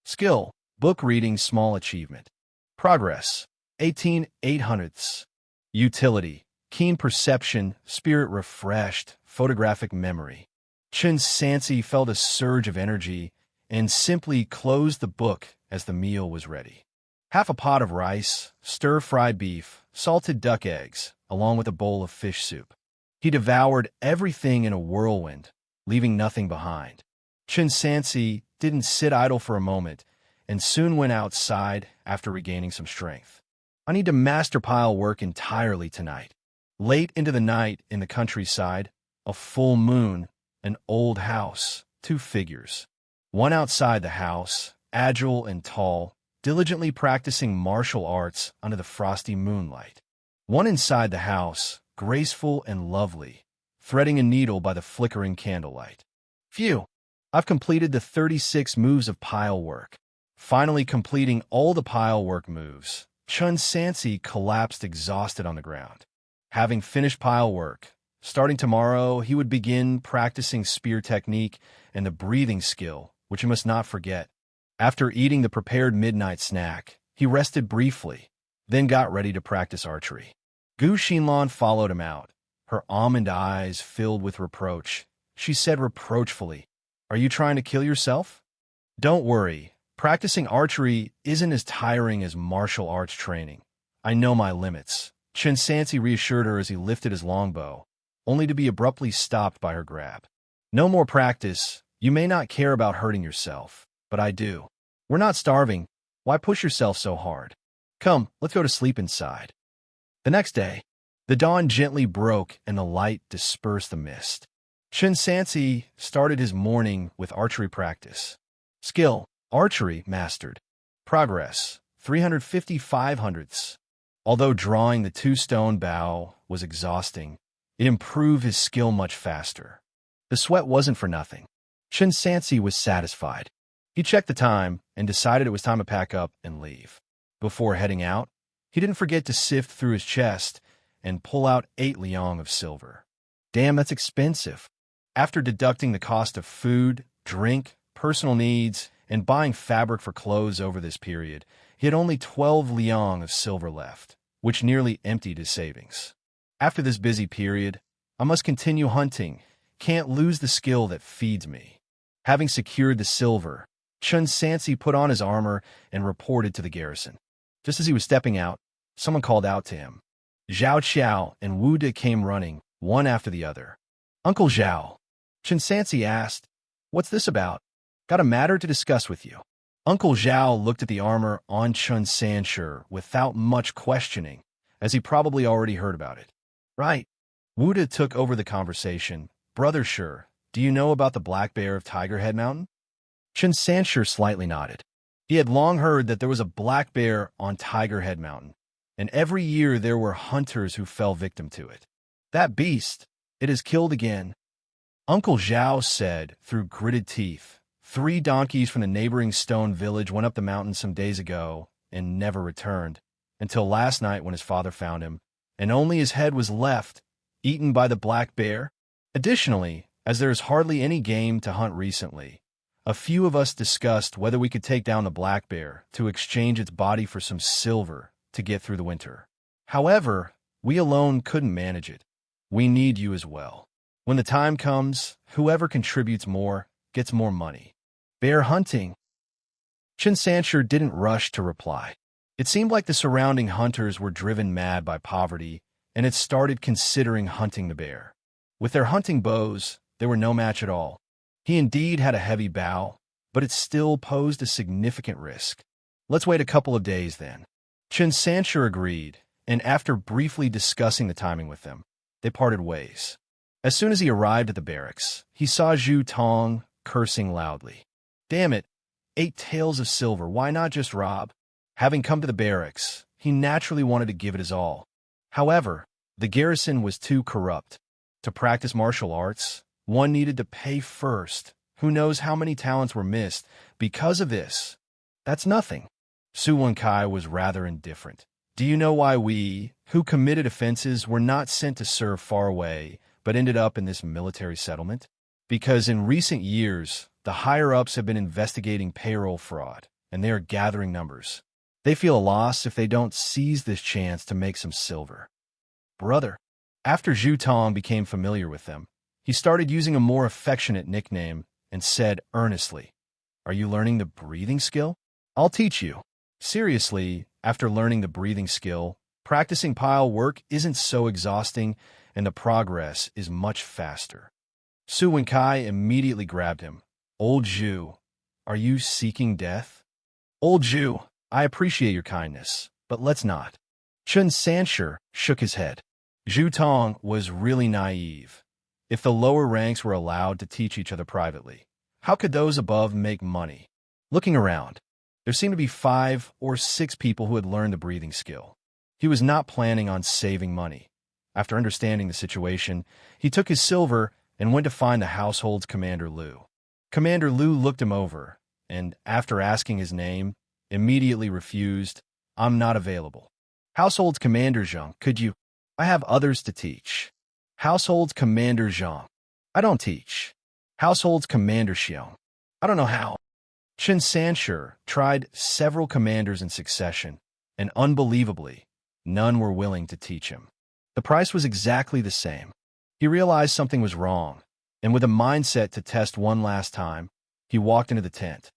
A: Skill, book reading, small achievement. Progress, 18/800ths. Utility, keen perception, spirit refreshed, photographic memory. Chen Sansi felt a surge of energy and simply closed the book as the meal was ready. Half a pot of rice, stir-fried beef, salted duck eggs, along with a bowl of fish soup. He devoured everything in a whirlwind, leaving nothing behind. Chen Sansi didn't sit idle for a moment and soon went outside after regaining some strength. I need to master pile work entirely tonight. Late into the night in the countryside, a full moon, an old house, two figures. One outside the house, agile and tall, diligently practicing martial arts under the frosty moonlight. One inside the house, graceful and lovely, threading a needle by the flickering candlelight. Phew! I've completed the 36 moves of pile work. Finally completing all the pile work moves, Chen Sansi collapsed exhausted on the ground. Having finished pile work, starting tomorrow he would begin practicing spear technique and the breathing skill, which he must not forget. After eating the prepared midnight snack, he rested briefly, then got ready to practice archery. Gu Xinlan followed him out, her almond eyes filled with reproach. She said reproachfully, "Are you trying to kill yourself?" "Don't worry. Practicing archery isn't as tiring as martial arts training. I know my limits," Chen Sansi reassured her as he lifted his longbow, only to be abruptly stopped by her grab. "No more practice. You may not care about hurting yourself, but I do. We're not starving. Why push yourself so hard? Come, let's go to sleep inside." The next day, the dawn gently broke and the light dispersed the mist. Chen Sansi started his morning with archery practice. Skill: archery mastered. Progress: 355 hundredths. Although drawing the two-stone bow was exhausting, it improved his skill much faster. The sweat wasn't for nothing. Chen Sansi was satisfied. He checked the time and decided it was time to pack up and leave. Before heading out, he didn't forget to sift through his chest and pull out 8 liang of silver. Damn, that's expensive. After deducting the cost of food, drink, personal needs, and buying fabric for clothes over this period, he had only 12 liang of silver left, which nearly emptied his savings. After this busy period, I must continue hunting. Can't lose the skill that feeds me. Having secured the silver, Chen Sansi put on his armor and reported to the garrison. Just as he was stepping out, someone called out to him. Zhao Qiao and Wu De came running, one after the other. "Uncle Zhao," Chen Sansi asked, "what's this about? Got a matter to discuss with you." Uncle Zhao looked at the armor on Chen Sansi without much questioning, as he probably already heard about it. "Right." Wu De took over the conversation. "Brother Shi, do you know about the Black Bear of Tiger Head Mountain?" Chen Sansi slightly nodded. He had long heard that there was a black bear on Tiger Head Mountain, and every year there were hunters who fell victim to it. "That beast, it is killed again," Uncle Zhao said through gritted teeth. 3 donkeys from the neighboring stone village went up the mountain some days ago and never returned, until last night when his father found him, and only his head was left, eaten by the black bear. Additionally, as there is hardly any game to hunt recently, a few of us discussed whether we could take down the black bear to exchange its body for some silver to get through the winter. However, we alone couldn't manage it. We need you as well. When the time comes, whoever contributes more gets more money. Bear hunting. Chen Sansi didn't rush to reply. It seemed like the surrounding hunters were driven mad by poverty and had started considering hunting the bear. With their hunting bows, they were no match at all. He indeed had a heavy bow, but it still posed a significant risk. "Let's wait a couple of days then." Chen Sansi agreed, and after briefly discussing the timing with them, they parted ways. As soon as he arrived at the barracks, he saw Zhu Tong cursing loudly. "Damn it, 8 taels of silver, why not just rob?" Having come to the barracks, he naturally wanted to give it his all. However, the garrison was too corrupt. To practice martial arts, one needed to pay first. Who knows how many talents were missed because of this? "That's nothing." Su Wenkai was rather indifferent. "Do you know why we, who committed offenses, were not sent to serve far away, but ended up in this military settlement? Because in recent years, the higher-ups have been investigating payroll fraud, and they are gathering numbers. They feel a loss if they don't seize this chance to make some silver." "Brother." After Zhu Tong became familiar with them, he started using a more affectionate nickname and said earnestly, "Are you learning the breathing skill? I'll teach you." Seriously, after learning the breathing skill, practicing pile work isn't so exhausting and the progress is much faster. Su Wenkai immediately grabbed him. "Old Zhu, are you seeking death?" Old Jew, I appreciate your kindness, but let's not. Chen Sansi shook his head. Zhu Tong was really naive. If the lower ranks were allowed to teach each other privately, how could those above make money? Looking around, there seemed to be 5 or 6 people who had learned the breathing skill. He was not planning on saving money. After understanding the situation, he took his silver and went to find the household's Commander Liu. Commander Liu looked him over, and after asking his name, immediately refused, "I'm not available." Household's Commander Zhang, could you? I have others to teach. Household's Commander Zhang, I don't teach. Household's Commander Xiang, I don't know how. Chen Sansi tried several commanders in succession, and unbelievably, none were willing to teach him. The price was exactly the same. He realized something was wrong, and with a mindset to test one last time, he walked into the tent.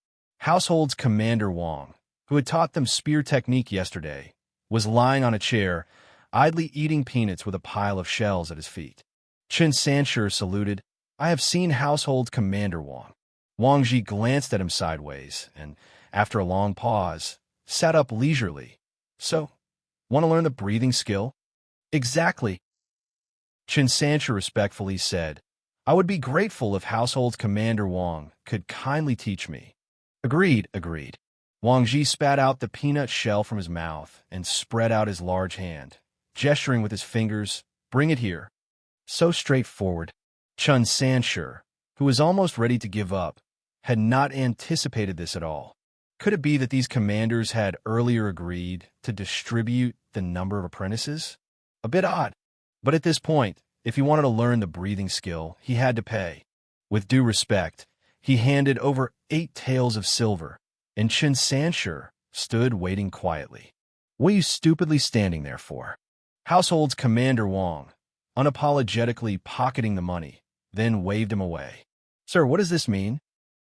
A: Household's Commander Wang, who had taught them spear technique yesterday, was lying on a chair, idly eating peanuts with a pile of shells at his feet. Chen Sansi saluted. I have seen Household Commander Wang. Wang Ji glanced at him sideways, and, after a long pause, sat up leisurely. So, want to learn the breathing skill? Exactly. Chen Sansi respectfully said, I would be grateful if Household Commander Wang could kindly teach me. Agreed. Wang Ji spat out the peanut shell from his mouth and spread out his large hand, gesturing with his fingers, bring it here. So straightforward. Chen Sansi, who was almost ready to give up, had not anticipated this at all. Could it be that these commanders had earlier agreed to distribute the number of apprentices? A bit odd. But at this point, if he wanted to learn the breathing skill, he had to pay. With due respect, he handed over 8 taels of silver, and Chen Sansi stood waiting quietly. What are you stupidly standing there for? Household's Commander Wang, unapologetically pocketing the money, then waved him away. Sir, what does this mean?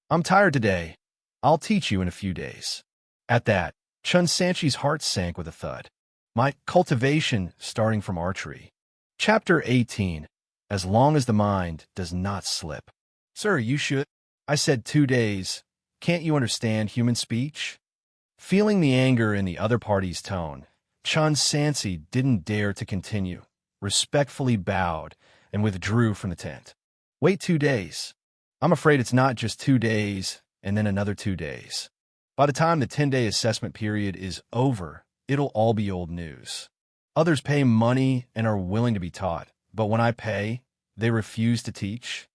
A: I'm tired today. I'll teach you in a few days. At that, Chen Sansi's heart sank with a thud. My cultivation starting from Archery. Chapter 18. As long as the mind does not slip. Sir, you should. I said 2 days. Can't you understand human speech? Feeling the anger in the other party's tone, Chen Sansi didn't dare to continue, respectfully bowed, and withdrew from the tent. Wait 2 days. I'm afraid it's not just 2 days and then another 2 days. By the time the 10-day assessment period is over, it'll all be old news. Others pay money and are willing to be taught, but when I pay, they refuse to teach.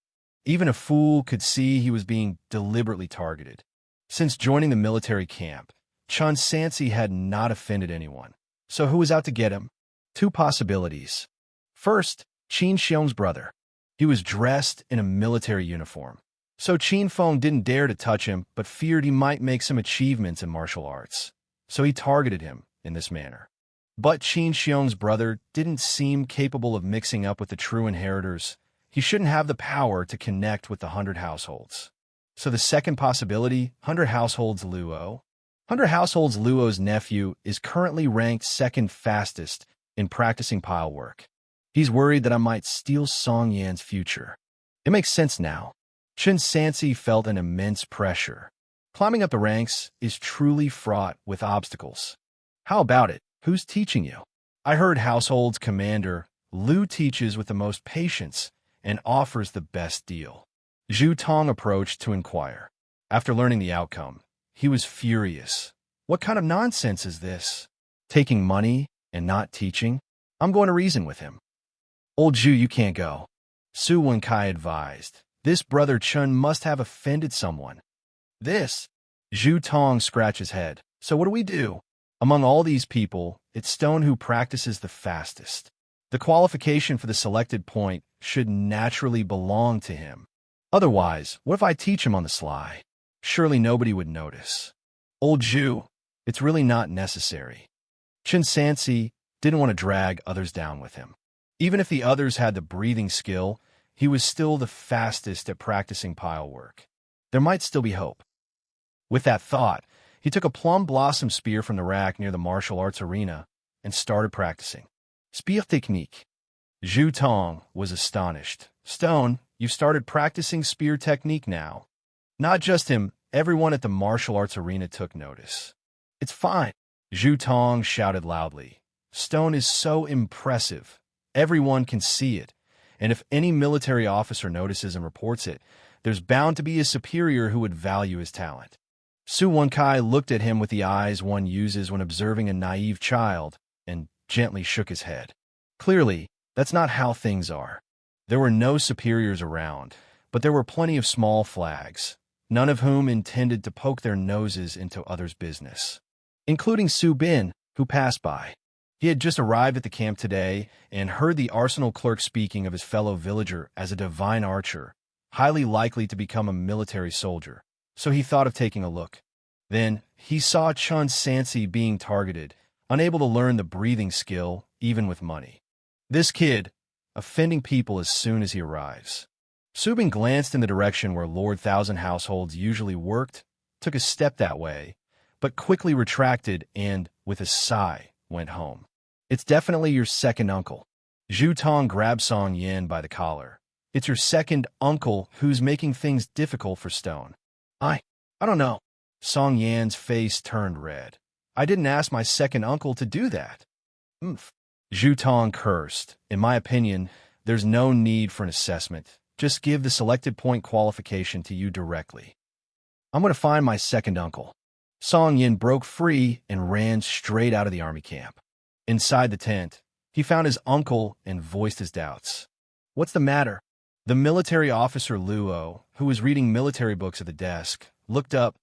A: Even a fool could see he was being deliberately targeted. Since joining the military camp, Chen Sansi had not offended anyone. So who was out to get him? 2 possibilities. First, Qin Xiong's brother. He was dressed in a military uniform. So Qin Feng didn't dare to touch him, but feared he might make some achievements in martial arts. So he targeted him in this manner. But Qin Xiong's brother didn't seem capable of mixing up with the true inheritors. He shouldn't have the power to connect with the 100 households. So the second possibility, 100 households Luo. 100 households Luo's nephew is currently ranked 2nd fastest in practicing pile work. He's worried that I might steal Song Yan's future. It makes sense now. Chen Sansi felt an immense pressure. Climbing up the ranks is truly fraught with obstacles. How about it? Who's teaching you? I heard Household's Commander Liu teaches with the most patience and offers the best deal. Zhu Tong approached to inquire. After learning the outcome, he was furious. What kind of nonsense is this? Taking money and not teaching? I'm going to reason with him. Old Zhu, you can't go. Su Wenkai advised. This brother Chen must have offended someone. This? Zhu Tong scratched his head. So what do we do? Among all these people, it's Stone who practices the fastest. The qualification for the selected point should naturally belong to him. Otherwise, what if I teach him on the sly? Surely nobody would notice. Old Zhu, it's really not necessary. Chen Sansi didn't want to drag others down with him. Even if the others had the breathing skill, he was still the fastest at practicing pile work. There might still be hope. With that thought, he took a plum blossom spear from the rack near the martial arts arena and started practicing. Spear technique. Zhu Tong was astonished. Stone, you've started practicing spear technique now. Not just him, everyone at the martial arts arena took notice. It's fine, Zhu Tong shouted loudly. Stone is so impressive. Everyone can see it, and if any military officer notices and reports it, there's bound to be a superior who would value his talent. Su Wenkai looked at him with the eyes one uses when observing a naive child and gently shook his head. Clearly, that's not how things are. There were no superiors around, but there were plenty of small flags, none of whom intended to poke their noses into others' business, including Su Bin, who passed by. He had just arrived at the camp today and heard the arsenal clerk speaking of his fellow villager as a divine archer, highly likely to become a military soldier, so he thought of taking a look. Then, he saw Chen Sansi being targeted, unable to learn the breathing skill, even with money. This kid, offending people as soon as he arrives. Subin glanced in the direction where Lord Thousand Households usually worked, took a step that way, but quickly retracted and, with a sigh, went home. It's definitely your second uncle. Zhu Tong grabbed Song Yin by the collar. It's your second uncle who's making things difficult for Stone. I don't know. Song Yan's face turned red. I didn't ask my second uncle to do that. Zhu Tong cursed. In my opinion, there's no need for an assessment. Just give the selected point qualification to you directly. I'm going to find my second uncle. Song Yin broke free and ran straight out of the army camp. Inside the tent, he found his uncle and voiced his doubts. What's the matter? The military officer Luo, who was reading military books at the desk, looked up.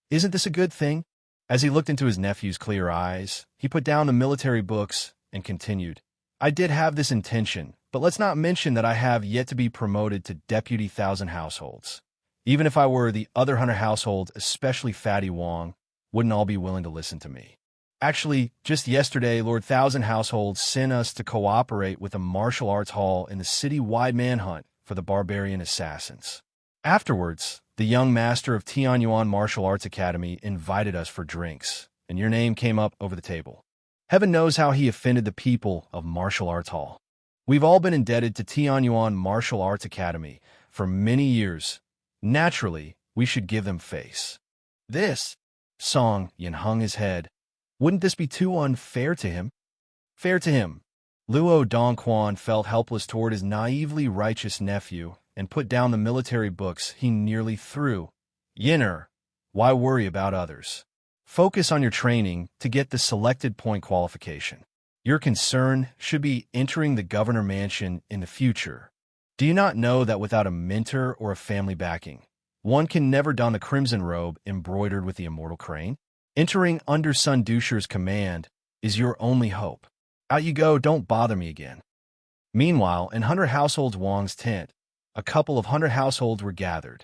A: Isn't this a good thing? As he looked into his nephew's clear eyes, he put down the military books and continued. I did have this intention, but let's not mention that I have yet to be promoted to Deputy Thousand Households. Even if I were the other 100 households, especially Fatty Wong, wouldn't all be willing to listen to me. Actually, just yesterday, Lord Thousand Households sent us to cooperate with a martial arts hall in the city-wide manhunt for the barbarian assassins. Afterwards, the young master of Tianyuan Martial Arts Academy invited us for drinks, and your name came up over the table. Heaven knows how he offended the people of Martial Arts Hall. We've all been indebted to Tianyuan Martial Arts Academy for many years. Naturally, we should give them face. This, Song Yin hung his head. Wouldn't this be too unfair to him? Fair to him. Luo Dongquan felt helpless toward his naively righteous nephew and put down the military books he nearly threw. Yinner, why worry about others? Focus on your training to get the selected point qualification. Your concern should be entering the governor mansion in the future. Do you not know that without a mentor or a family backing, one can never don the crimson robe embroidered with the immortal crane? Entering under Sun Dusher's command is your only hope. Out you go, don't bother me again. Meanwhile, in 100 Households Wong's tent, a couple of 100 households were gathered.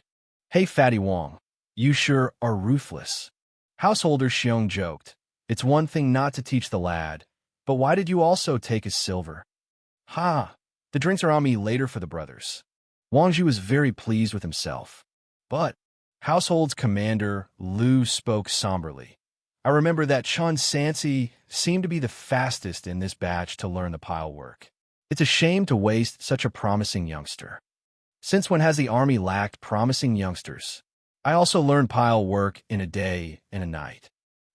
A: Hey, Fatty Wong, you sure are ruthless. Householder Xiong joked. It's one thing not to teach the lad, but why did you also take his silver? Ha! The drinks are on me later for the brothers. Wangju was very pleased with himself. But, Household's commander Lu spoke somberly. I remember that Chen Sansi seemed to be the fastest in this batch to learn the pile work. It's a shame to waste such a promising youngster. Since when has the army lacked promising youngsters? I also learned pile work in a day and a night.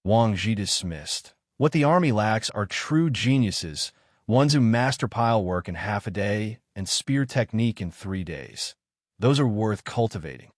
A: Wang Ji dismissed. What the army lacks are true geniuses, ones who master pile work in half a day and spear technique in 3 days. Those are worth cultivating.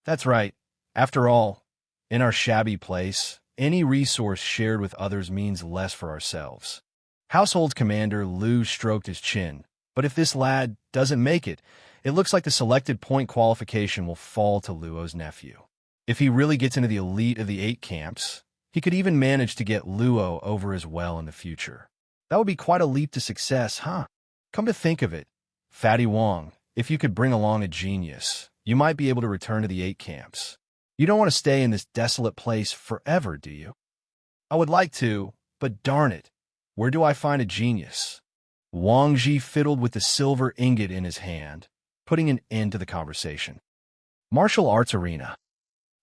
A: That's right. After all, in our shabby place, any resource shared with others means less for ourselves. Household Commander Lu stroked his chin. But if this lad doesn't make it, it looks like the selected point qualification will fall to Luo's nephew. If he really gets into the elite of the 8 camps, he could even manage to get Luo over as well in the future. That would be quite a leap to success, huh? Come to think of it, Fatty Wong, if you could bring along a genius, you might be able to return to the 8 camps. You don't want to stay in this desolate place forever, do you? I would like to, but darn it, where do I find a genius? Wang Ji fiddled with the silver ingot in his hand, putting an end to the conversation. Martial Arts Arena.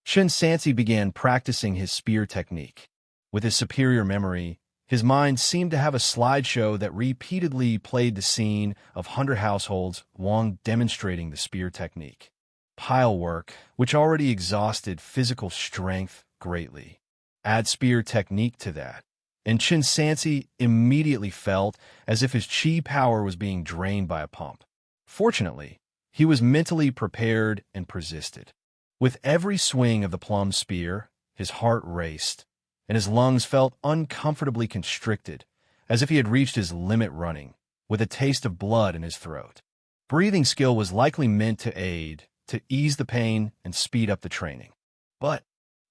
A: Chen Sansi began practicing his spear technique. With his superior memory, his mind seemed to have a slideshow that repeatedly played the scene of 100 households, Wang demonstrating the spear technique. Pile work, which already exhausted physical strength greatly. Add spear technique to that, and Chen Sansi immediately felt as if his chi power was being drained by a pump. Fortunately, he was mentally prepared and persisted. With every swing of the plum spear, his heart raced, and his lungs felt uncomfortably constricted, as if he had reached his limit running, with a taste of blood in his throat. Breathing skill was likely meant to ease the pain and speed up the training. But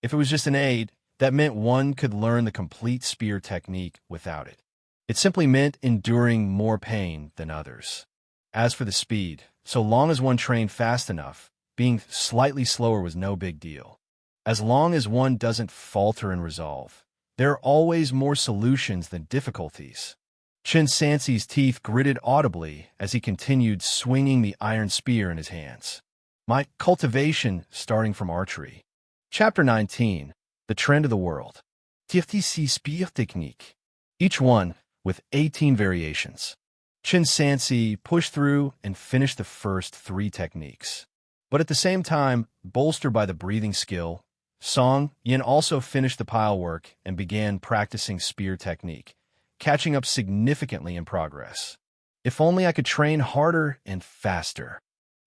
A: if it was just an aid, that meant one could learn the complete spear technique without it. It simply meant enduring more pain than others. As for the speed, so long as one trained fast enough, being slightly slower was no big deal. As long as one doesn't falter in resolve, there are always more solutions than difficulties. Chen Sansi's teeth gritted audibly as he continued swinging the iron spear in his hands. My cultivation starting from archery. Chapter 19. The Trend of the World. 36 spear technique. Each one with 18 variations. Chen Sansi pushed through and finished the first 3 techniques. But at the same time, bolstered by the breathing skill, Song Yin also finished the pile work and began practicing spear technique, catching up significantly in progress. If only I could train harder and faster.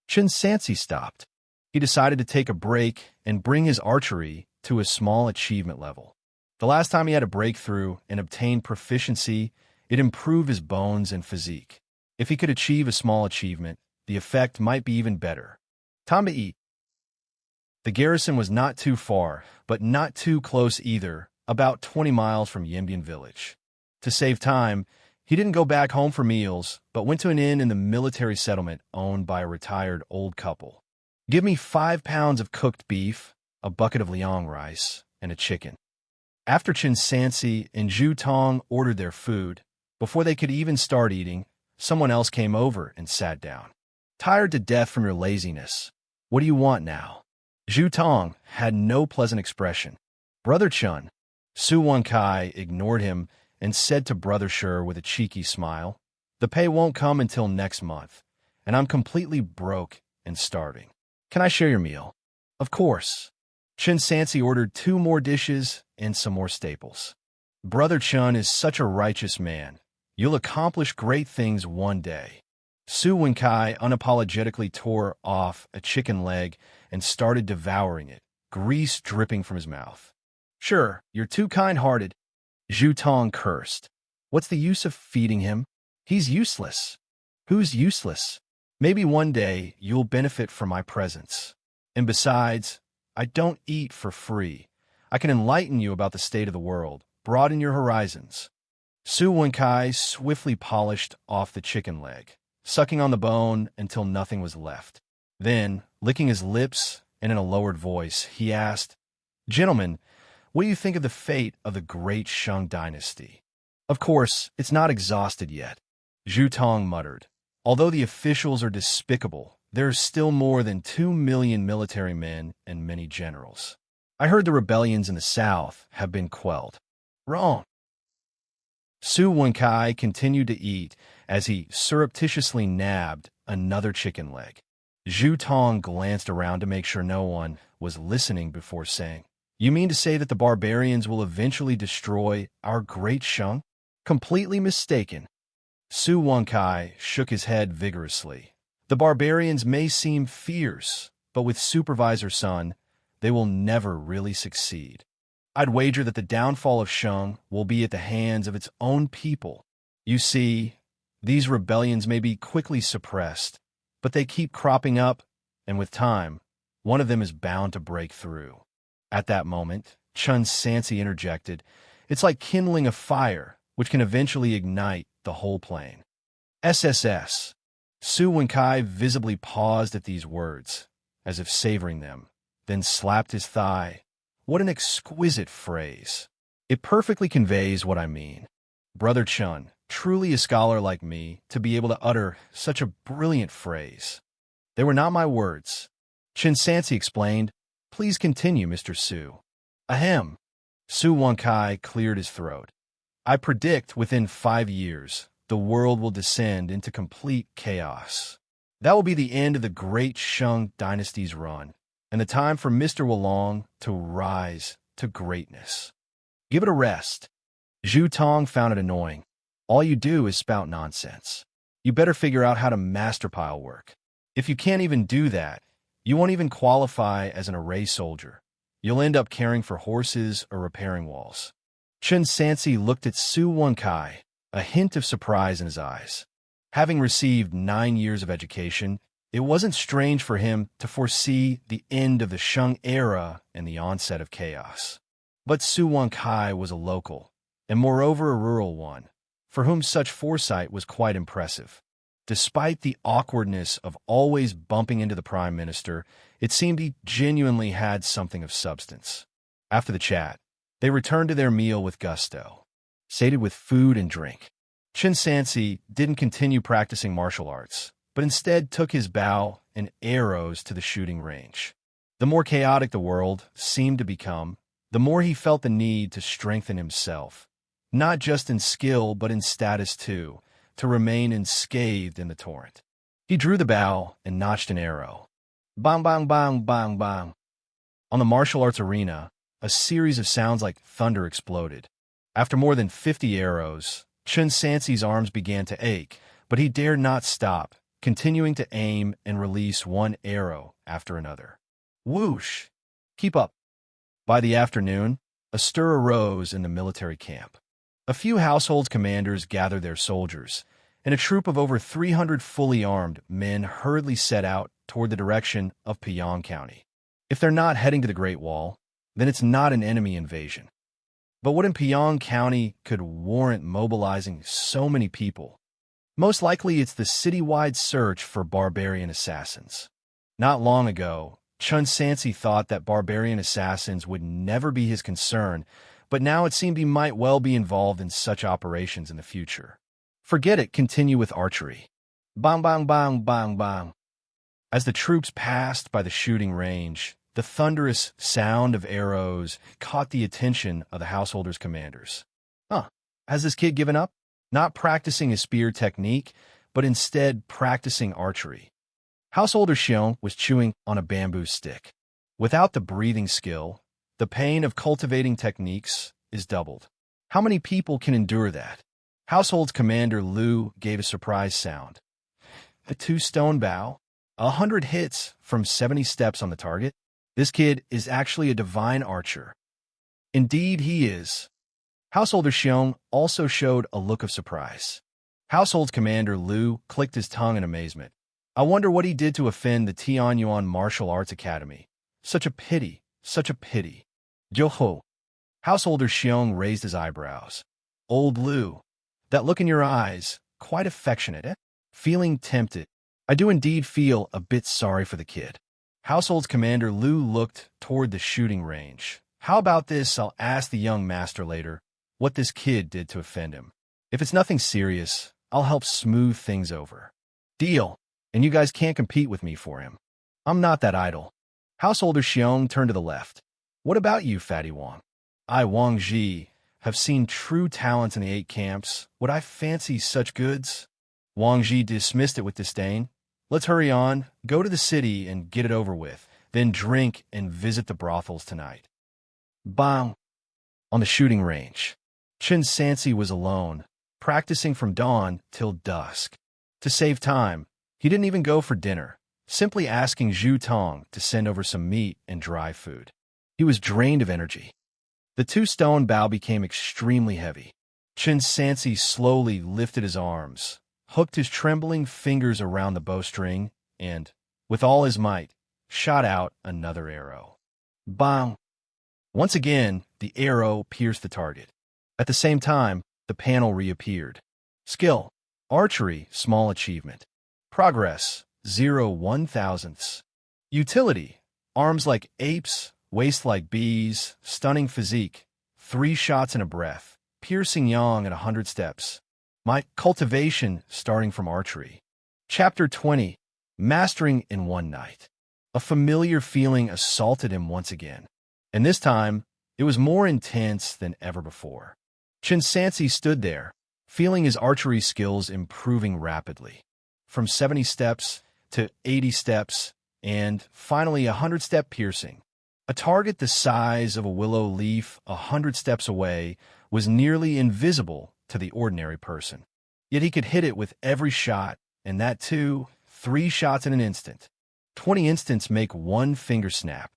A: Chen Sansi stopped. He decided to take a break and bring his archery to a small achievement level. The last time he had a breakthrough and obtained proficiency, it improved his bones and physique. If he could achieve a small achievement, the effect might be even better. Time to eat. The garrison was not too far, but not too close either, about 20 miles from Yimbian village. To save time, he didn't go back home for meals, but went to an inn in the military settlement owned by a retired old couple. Give me 5 pounds of cooked beef, a bucket of liang rice, and a chicken. After Chen Sansi and Zhu Tong ordered their food, before they could even start eating, someone else came over and sat down. Tired to death from your laziness. What do you want now? Zhu Tong had no pleasant expression. Brother Chun. Su Wenkai ignored him and said to Brother Sher with a cheeky smile, the pay won't come until next month, and I'm completely broke and starving. Can I share your meal? Of course. Chen Sansi ordered 2 more dishes and some more staples. Brother Chun is such a righteous man. You'll accomplish great things one day. Su Wenkai unapologetically tore off a chicken leg and started devouring it, grease dripping from his mouth. Sure, you're too kind-hearted. Zhu Tong cursed. What's the use of feeding him? He's useless. Who's useless? Maybe one day you'll benefit from my presence. And besides, I don't eat for free. I can enlighten you about the state of the world, broaden your horizons. Su Wenkai swiftly polished off the chicken leg, sucking on the bone until nothing was left. Then, licking his lips and in a lowered voice, he asked, Gentlemen, what do you think of the fate of the great Shang dynasty? Of course, it's not exhausted yet. Zhu Tong muttered. Although the officials are despicable, there are still more than 2 million military men and many generals. I heard the rebellions in the south have been quelled. Wrong. Su Wenkai continued to eat as he surreptitiously nabbed another chicken leg. Zhu Tong glanced around to make sure no one was listening before saying, You mean to say that the barbarians will eventually destroy our great Shang? Completely mistaken. Su Wenkai shook his head vigorously. The barbarians may seem fierce, but with Supervisor Sun, they will never really succeed. I'd wager that the downfall of Shang will be at the hands of its own people. You see, these rebellions may be quickly suppressed, but they keep cropping up, and with time, one of them is bound to break through. At that moment, Chen Sansi interjected, It's like kindling a fire, which can eventually ignite the whole plain. SSS. Su Wenkai visibly paused at these words, as if savoring them, then slapped his thigh. What an exquisite phrase. It perfectly conveys what I mean. Brother Chun, truly a scholar like me, to be able to utter such a brilliant phrase. They were not my words. Chen Sansi explained, Please continue, Mr. Su. Ahem. Su Wenkai cleared his throat. I predict within 5 years, the world will descend into complete chaos. That will be the end of the great Shang dynasty's run, and the time for Mr. Wulong to rise to greatness. Give it a rest. Zhu Tong found it annoying. All you do is spout nonsense. You better figure out how to master pile work. If you can't even do that, you won't even qualify as an array soldier. You'll end up caring for horses or repairing walls. Chen Sansi looked at Su Wenkai, a hint of surprise in his eyes. Having received 9 years of education, it wasn't strange for him to foresee the end of the Shang era and the onset of chaos. But Su Wenkai was a local, and moreover a rural one, for whom such foresight was quite impressive. Despite the awkwardness of always bumping into the Prime Minister, it seemed he genuinely had something of substance. After the chat, they returned to their meal with gusto, sated with food and drink. Chen Sansi didn't continue practicing martial arts, but instead took his bow and arrows to the shooting range. The more chaotic the world seemed to become, the more he felt the need to strengthen himself, not just in skill but in status too, to remain unscathed in the torrent. He drew the bow and notched an arrow. Bang, bang, bang, bang, bang. On the martial arts arena, a series of sounds like thunder exploded. After more than 50 arrows, Chen Sansi's arms began to ache, but he dared not stop, continuing to aim and release one arrow after another. Whoosh! Keep up. By the afternoon, a stir arose in the military camp. A few household commanders gathered their soldiers, and a troop of over 300 fully armed men hurriedly set out toward the direction of Piyang County. If they're not heading to the Great Wall, then it's not an enemy invasion. But what in Piyang County could warrant mobilizing so many people? Most likely it's the citywide search for barbarian assassins. Not long ago, Chen Sansi thought that barbarian assassins would never be his concern, but now it seemed he might well be involved in such operations in the future. Forget it, continue with archery. Bang, bang, bang, bang, bang. As the troops passed by the shooting range, the thunderous sound of arrows caught the attention of the householders' commanders. Has this kid given up? Not practicing his spear technique, but instead practicing archery. Householder Xiong was chewing on a bamboo stick. Without the breathing skill, the pain of cultivating techniques is doubled. How many people can endure that? Household's commander Lu gave a surprise sound. A 2-stone bow, 100 hits from 70 steps on the target. This kid is actually a divine archer. Indeed, he is. Householder Xiong also showed a look of surprise. Household's commander Lu clicked his tongue in amazement. I wonder what he did to offend the Tianyuan Martial Arts Academy. Such a pity, such a pity. Yo-ho. Householder Xiong raised his eyebrows. Old Lu, that look in your eyes, quite affectionate, eh? Feeling tempted. I do indeed feel a bit sorry for the kid. Household's commander Lu looked toward the shooting range. How about this? I'll ask the young master later what this kid did to offend him. If it's nothing serious, I'll help smooth things over. Deal. And you guys can't compete with me for him. I'm not that idle. Householder Xiong turned to the left. What about you, Fatty Wang? I, Wang Ji, have seen true talents in the 8 camps. Would I fancy such goods? Wang Ji dismissed it with disdain. Let's hurry on, go to the city and get it over with, then drink and visit the brothels tonight. Bang! On the shooting range, Chen Sansi was alone, practicing from dawn till dusk. To save time, he didn't even go for dinner, simply asking Zhu Tong to send over some meat and dry food. He was drained of energy. The 2-stone bow became extremely heavy. Chen Sansi slowly lifted his arms, hooked his trembling fingers around the bowstring, and, with all his might, shot out another arrow. Bang! Once again, the arrow pierced the target. At the same time, the panel reappeared. Skill: archery, small achievement. Progress: 0.001. Utility: arms like apes, waist like bees, stunning physique, 3 shots in a breath, piercing yang at 100 steps. My cultivation starting from archery. Chapter 20. Mastering in one night. A familiar feeling assaulted him once again, and this time it was more intense than ever before. Chen Sansi stood there, feeling his archery skills improving rapidly. From 70 steps to 80 steps, and finally 100-step piercing. A target the size of a willow leaf 100 steps away was nearly invisible to the ordinary person. Yet he could hit it with every shot, and that too, 3 shots in an instant. 20 instants make 1 finger snap.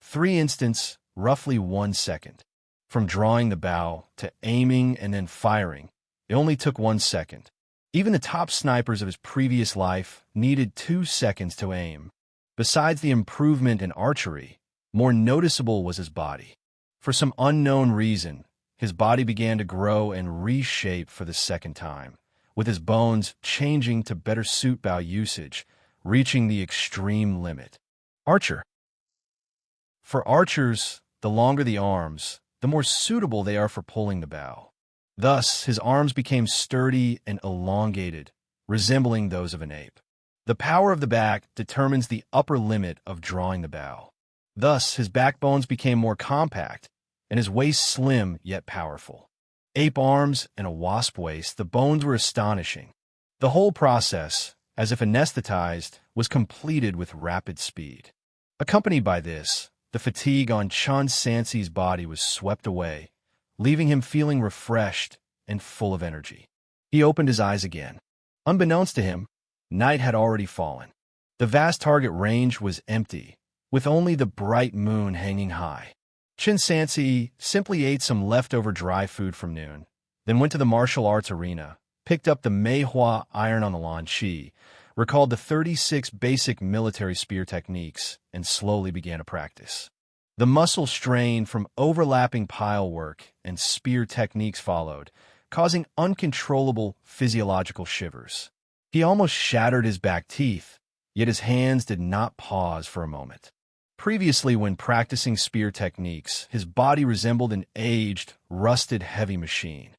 A: 3 instants, roughly 1 second. From drawing the bow to aiming and then firing, it only took 1 second. Even the top snipers of his previous life needed 2 seconds to aim. Besides the improvement in archery, more noticeable was his body. For some unknown reason, his body began to grow and reshape for the second time, with his bones changing to better suit bow usage, reaching the extreme limit. Archer. For archers, the longer the arms, the more suitable they are for pulling the bow. Thus, his arms became sturdy and elongated, resembling those of an ape. The power of the back determines the upper limit of drawing the bow. Thus, his backbones became more compact, and his waist slim yet powerful. Ape arms and a wasp waist, the bones were astonishing. The whole process, as if anesthetized, was completed with rapid speed. Accompanied by this, the fatigue on Chen Sansi's body was swept away, leaving him feeling refreshed and full of energy. He opened his eyes again. Unbeknownst to him, night had already fallen. The vast target range was empty, with only the bright moon hanging high. Chen Sansi simply ate some leftover dry food from noon, then went to the martial arts arena, picked up the Meihua iron on the lawn chi, recalled the 36 basic military spear techniques, and slowly began to practice. The muscle strain from overlapping pile work and spear techniques followed, causing uncontrollable physiological shivers. He almost shattered his back teeth, yet his hands did not pause for a moment. Previously, when practicing spear techniques, his body resembled an aged, rusted heavy machine.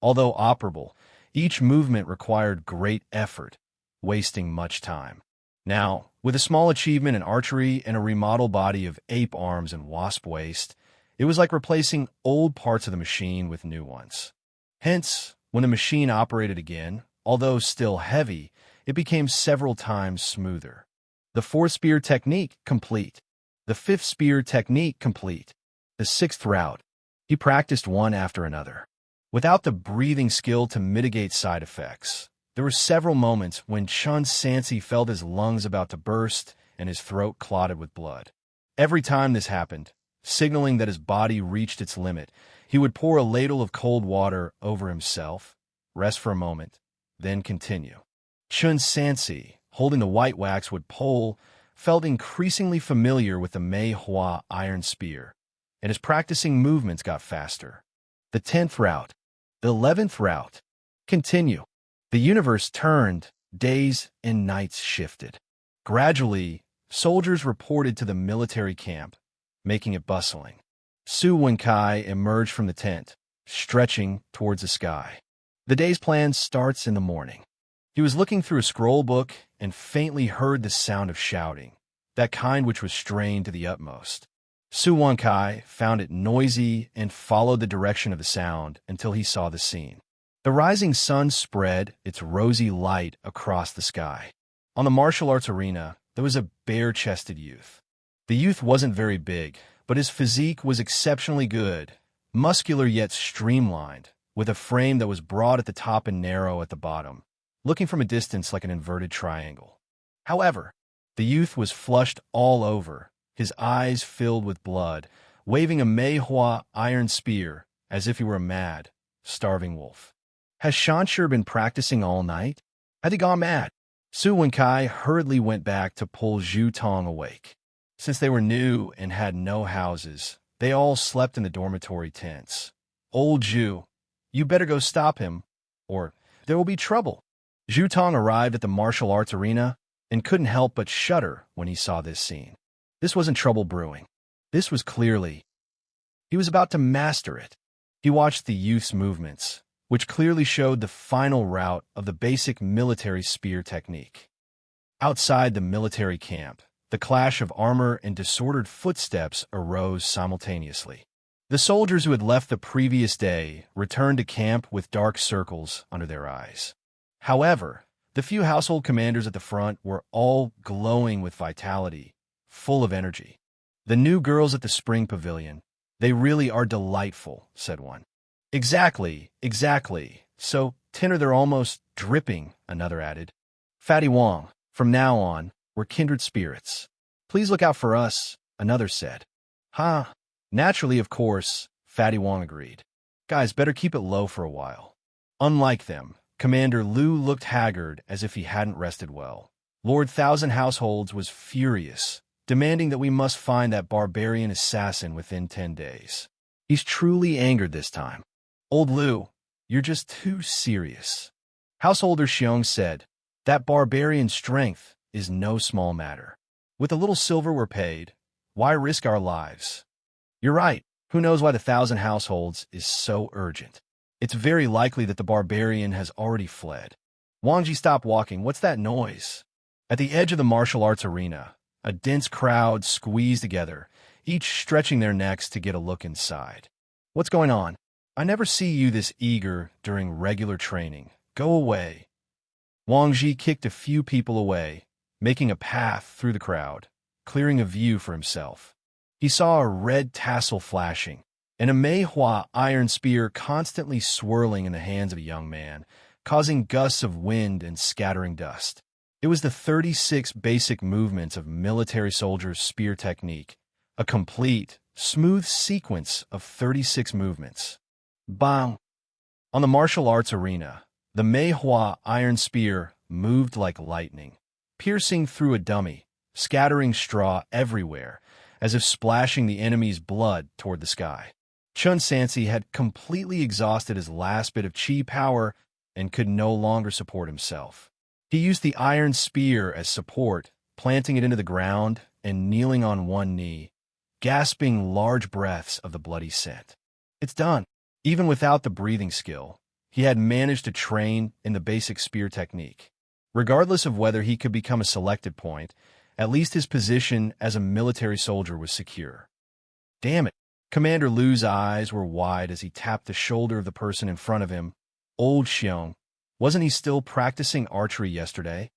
A: Although operable, each movement required great effort, wasting much time. Now, with a small achievement in archery and a remodeled body of ape arms and wasp waist, it was like replacing old parts of the machine with new ones. Hence, when the machine operated again, although still heavy, it became several times smoother. The 4th spear technique complete. The 5th spear technique complete. The 6th route. He practiced one after another. Without the breathing skill to mitigate side effects, there were several moments when Chen Sansi felt his lungs about to burst and his throat clotted with blood. Every time this happened, signaling that his body reached its limit, he would pour a ladle of cold water over himself, rest for a moment, then continue. Chen Sansi, holding the white waxwood pole, felt increasingly familiar with the Meihua iron spear, and his practicing movements got faster. The 10th route. The 11th route. Continue. The universe turned, days and nights shifted. Gradually, soldiers reported to the military camp, making it bustling. Su Wenkai emerged from the tent, stretching towards the sky. The day's plan starts in the morning. He was looking through a scroll book and faintly heard the sound of shouting, that kind which was strained to the utmost. Su Wenkai found it noisy and followed the direction of the sound until he saw the scene. The rising sun spread its rosy light across the sky. On the martial arts arena, there was a bare-chested youth. The youth wasn't very big, but his physique was exceptionally good, muscular yet streamlined, with a frame that was broad at the top and narrow at the bottom, looking from a distance like an inverted triangle. However, the youth was flushed all over, his eyes filled with blood, waving a Meihua iron spear as if he were a mad, starving wolf. Has Xianxia been practicing all night? Had he gone mad? Su Wenkai hurriedly went back to pull Zhu Tong awake. Since they were new and had no houses, they all slept in the dormitory tents. Old Zhu, you better go stop him, or there will be trouble. Zhu Tong arrived at the martial arts arena and couldn't help but shudder when he saw this scene. This wasn't trouble brewing. This was clearly... he was about to master it. He watched the youth's movements, which clearly showed the final route of the basic military spear technique. Outside the military camp, the clash of armor and disordered footsteps arose simultaneously. The soldiers who had left the previous day returned to camp with dark circles under their eyes. However, the few household commanders at the front were all glowing with vitality, full of energy. "The new girls at the spring pavilion. They really are delightful," said one. "Exactly, exactly. So tender they're almost dripping," another added. "Fatty Wong, from now on, we're kindred spirits. Please look out for us," another said. "Huh. Naturally, of course," Fatty Wong agreed. "Guys, better keep it low for a while." Unlike them, Commander Liu looked haggard as if he hadn't rested well. Lord Thousand Households was furious, demanding that we must find that barbarian assassin within 10 days. He's truly angered this time. "Old Liu, you're just too serious." Householder Xiong said, "That barbarian's strength is no small matter. With the little silver we're paid, why risk our lives?" "You're right. Who knows why the Thousand Households is so urgent? It's very likely that the barbarian has already fled." "Wangji, stop walking. What's that noise?" At the edge of the martial arts arena, a dense crowd squeezed together, each stretching their necks to get a look inside. "What's going on? I never see you this eager during regular training. Go away." Wang Ji kicked a few people away, making a path through the crowd, clearing a view for himself. He saw a red tassel flashing, and a Mei Hua iron spear constantly swirling in the hands of a young man, causing gusts of wind and scattering dust. It was the 36 basic movements of military soldiers' spear technique, a complete, smooth sequence of 36 movements. Bang! On the martial arts arena, the Mei Hua iron spear moved like lightning, piercing through a dummy, scattering straw everywhere, as if splashing the enemy's blood toward the sky. Chen Sansi had completely exhausted his last bit of chi power and could no longer support himself. He used the iron spear as support, planting it into the ground and kneeling on one knee, gasping large breaths of the bloody scent. It's done. Even without the breathing skill, he had managed to train in the basic spear technique. Regardless of whether he could become a selected point, at least his position as a military soldier was secure. Damn it. Commander Liu's eyes were wide as he tapped the shoulder of the person in front of him. Old Xiong. Wasn't he still practicing archery yesterday?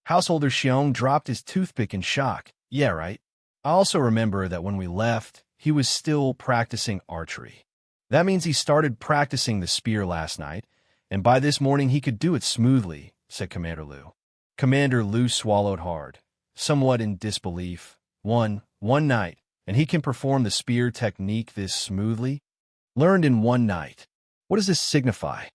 A: Householder Xiong dropped his toothpick in shock. Yeah, right. I also remember that when we left, he was still practicing archery. That means he started practicing the spear last night, and by this morning he could do it smoothly, said Commander Liu. Commander Liu swallowed hard, somewhat in disbelief. One night, and he can perform the spear technique this smoothly? Learned in one night. What does this signify?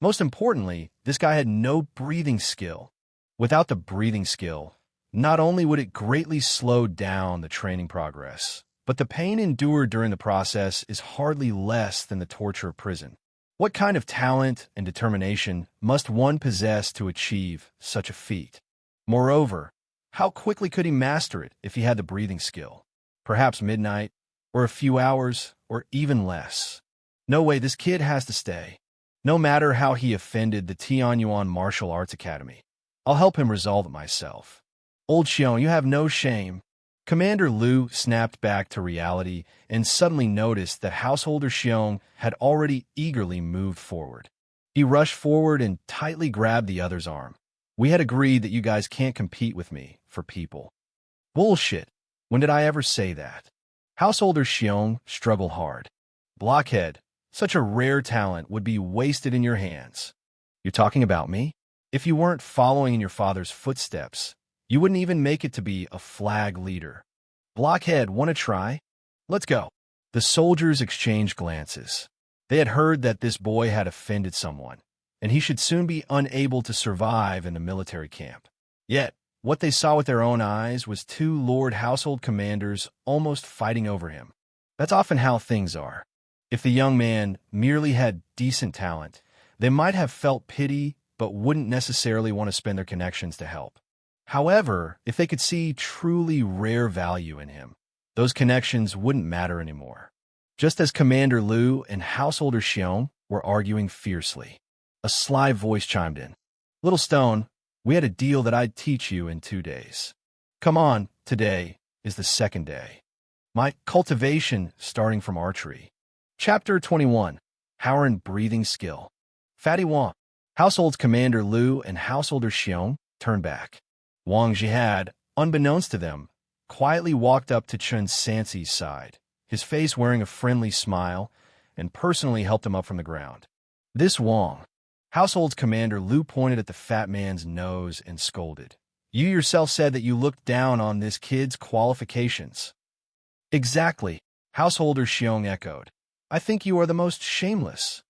A: Most importantly, this guy had no breathing skill. Without the breathing skill, not only would it greatly slow down the training progress, but the pain endured during the process is hardly less than the torture of prison. What kind of talent and determination must one possess to achieve such a feat? Moreover, how quickly could he master it if he had the breathing skill? Perhaps midnight, or a few hours, or even less. No way, this kid has to stay. No matter how he offended the Tianyuan Martial Arts Academy. I'll help him resolve it myself. Old Xiong, you have no shame. Commander Liu snapped back to reality and suddenly noticed that Householder Xiong had already eagerly moved forward. He rushed forward and tightly grabbed the other's arm. We had agreed that you guys can't compete with me for people. Bullshit. When did I ever say that? Householder Xiong struggled hard. Blockhead. Such a rare talent would be wasted in your hands. You're talking about me? If you weren't following in your father's footsteps, you wouldn't even make it to be a flag leader. Blockhead, want to try? Let's go. The soldiers exchanged glances. They had heard that this boy had offended someone, and he should soon be unable to survive in the military camp. Yet, what they saw with their own eyes was two Lord Household Commanders almost fighting over him. That's often how things are. If the young man merely had decent talent, they might have felt pity but wouldn't necessarily want to spend their connections to help. However, if they could see truly rare value in him, those connections wouldn't matter anymore. Just as Commander Liu and Householder Xiong were arguing fiercely, a sly voice chimed in. Little Stone, we had a deal that I'd teach you in 2 days. Come on, today is the second day. My cultivation starting from archery. Chapter 21. Power and Breathing Skill. Fatty Wang. Household's Commander Liu and Householder Xiong turned back. Wang Ji had, unbeknownst to them, quietly walked up to Chen Sansi's side, his face wearing a friendly smile, and personally helped him up from the ground. This Wang, Household's commander Lu, pointed at the fat man's nose and scolded. You yourself said that you looked down on this kid's qualifications. Exactly, Householder Xiong echoed. I think you are the most shameless.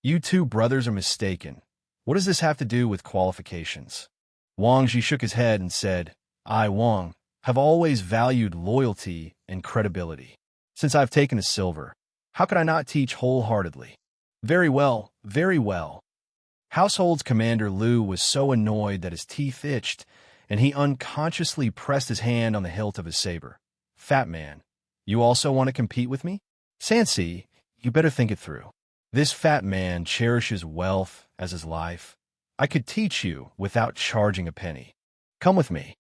A: You two brothers are mistaken. What does this have to do with qualifications? Wang Ji shook his head and said, I, Wang, have always valued loyalty and credibility. Since I've taken a silver, how could I not teach wholeheartedly? Very well, very well. Household's commander Lu was so annoyed that his teeth itched, and he unconsciously pressed his hand on the hilt of his saber. Fat man, you also want to compete with me? Sansi, you better think it through. This fat man cherishes wealth as his life. I could teach you without charging a penny. Come with me.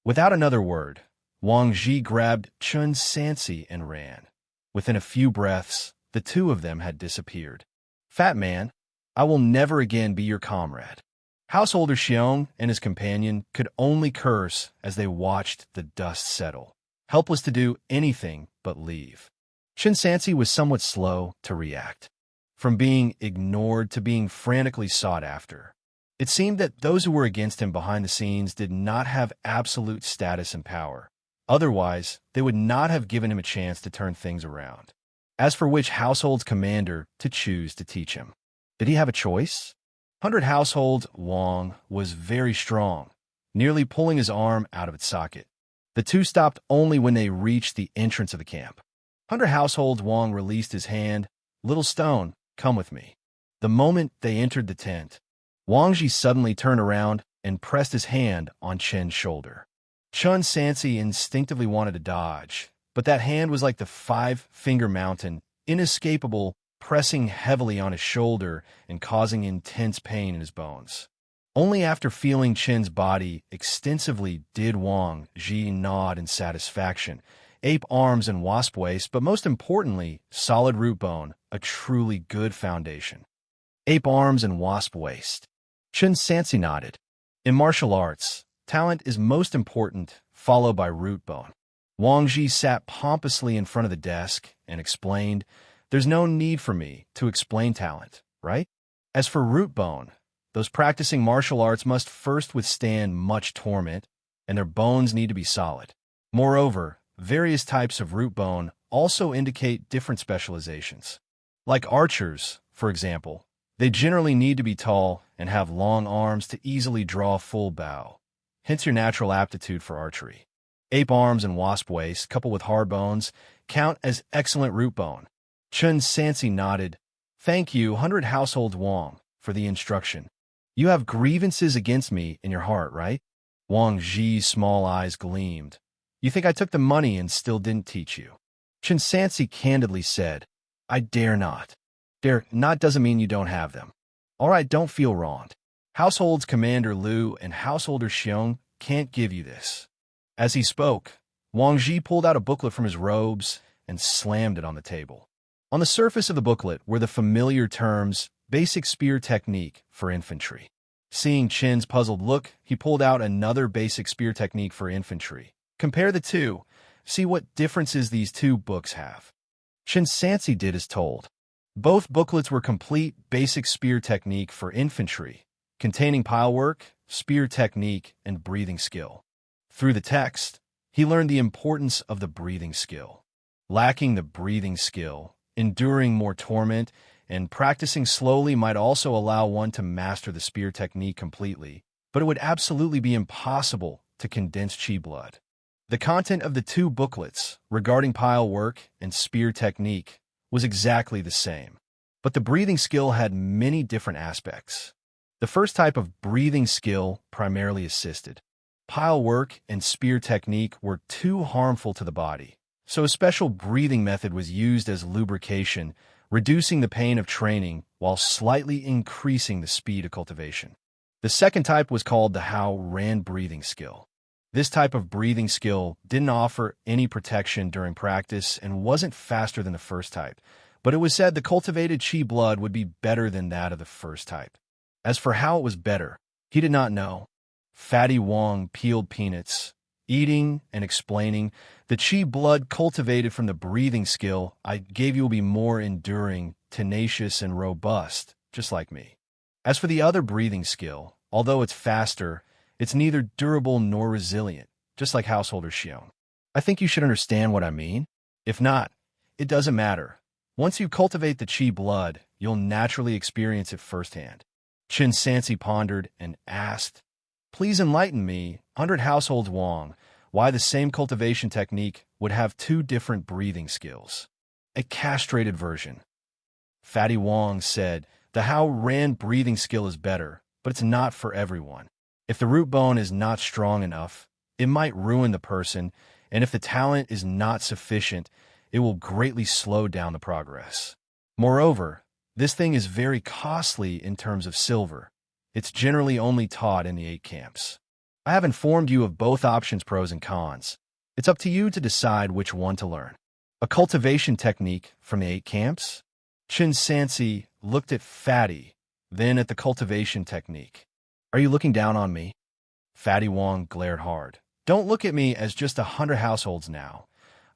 A: Without another word, Wang Ji grabbed Chen Sansi and ran. Within a few breaths, the two of them had disappeared. Fat man, I will never again be your comrade. Householder Xiong and his companion could only curse as they watched the dust settle, helpless to do anything but leave. Chen Sansi was somewhat slow to react. From being ignored to being frantically sought after. It seemed that those who were against him behind the scenes did not have absolute status and power. Otherwise, they would not have given him a chance to turn things around. As for which household's commander to choose to teach him. Did he have a choice? 100 Household Wang was very strong, nearly pulling his arm out of its socket. The two stopped only when they reached the entrance of the camp. 100 Household Wang released his hand. Little stone, come with me. The moment they entered the tent, Wang Ji suddenly turned around and pressed his hand on Chen's shoulder. Chen Sansi instinctively wanted to dodge, but that hand was like the five-finger mountain, inescapable, pressing heavily on his shoulder and causing intense pain in his bones. Only after feeling Chen's body extensively did Wang Ji nod in satisfaction. Ape arms and wasp waist, but most importantly, solid root bone, a truly good foundation. Ape arms and wasp waist. Chen Sansi nodded. In martial arts, talent is most important, followed by root bone. Wang Ji sat pompously in front of the desk and explained, there's no need for me to explain talent, right? As for root bone, those practicing martial arts must first withstand much torment, and their bones need to be solid. Moreover, various types of root bone also indicate different specializations. Like archers, for example, they generally need to be tall and have long arms to easily draw a full bow, hence your natural aptitude for archery. Ape arms and wasp waist, coupled with hard bones, count as excellent root bone. Chen Sansi nodded. Thank you, 100 Household Wang, for the instruction. You have grievances against me in your heart, right? Wang Ji's small eyes gleamed. You think I took the money and still didn't teach you? Chen Sansi candidly said, I dare not. Dare not doesn't mean you don't have them. All right, don't feel wronged. Household's Commander Lu and Householder Xiong can't give you this. As he spoke, Wang Ji pulled out a booklet from his robes and slammed it on the table. On the surface of the booklet were the familiar terms, basic spear technique for infantry. Seeing Chen's puzzled look, he pulled out another basic spear technique for infantry. Compare the two, see what differences these two books have. Chen Sansi did as told. Both booklets were complete basic spear technique for infantry, containing pile work, spear technique, and breathing skill. Through the text, he learned the importance of the breathing skill. Lacking the breathing skill, enduring more torment, and practicing slowly might also allow one to master the spear technique completely, but it would absolutely be impossible to condense chi blood. The content of the two booklets regarding pile work and spear technique was exactly the same, but the breathing skill had many different aspects. The first type of breathing skill primarily assisted. Pile work and spear technique were too harmful to the body, so a special breathing method was used as lubrication, reducing the pain of training while slightly increasing the speed of cultivation. The second type was called the Hao-Ran breathing skill. This type of breathing skill didn't offer any protection during practice and wasn't faster than the first type, but it was said the cultivated chi blood would be better than that of the first type. As for how it was better, he did not know. Fatty Wang peeled peanuts, eating and explaining. The chi blood cultivated from the breathing skill I gave you will be more enduring, tenacious, and robust, just like me. As for the other breathing skill, although it's faster, it's neither durable nor resilient, just like householder Xiong. I think you should understand what I mean. If not, it doesn't matter. Once you cultivate the chi blood, you'll naturally experience it firsthand. Chen Sansi pondered and asked, "Please enlighten me, 100 households Wang, why the same cultivation technique would have two different breathing skills." A castrated version. Fatty Wang said, "The Hao Ran breathing skill is better, but it's not for everyone. If the root bone is not strong enough, it might ruin the person, and if the talent is not sufficient, it will greatly slow down the progress. Moreover, this thing is very costly in terms of silver. It's generally only taught in the 8 camps. I have informed you of both options' pros and cons. It's up to you to decide which one to learn." A cultivation technique from the 8 camps? Chen Sansi looked at Fatty, then at the cultivation technique. "Are you looking down on me?" Fatty Wang glared hard. "Don't look at me as just 100 households now.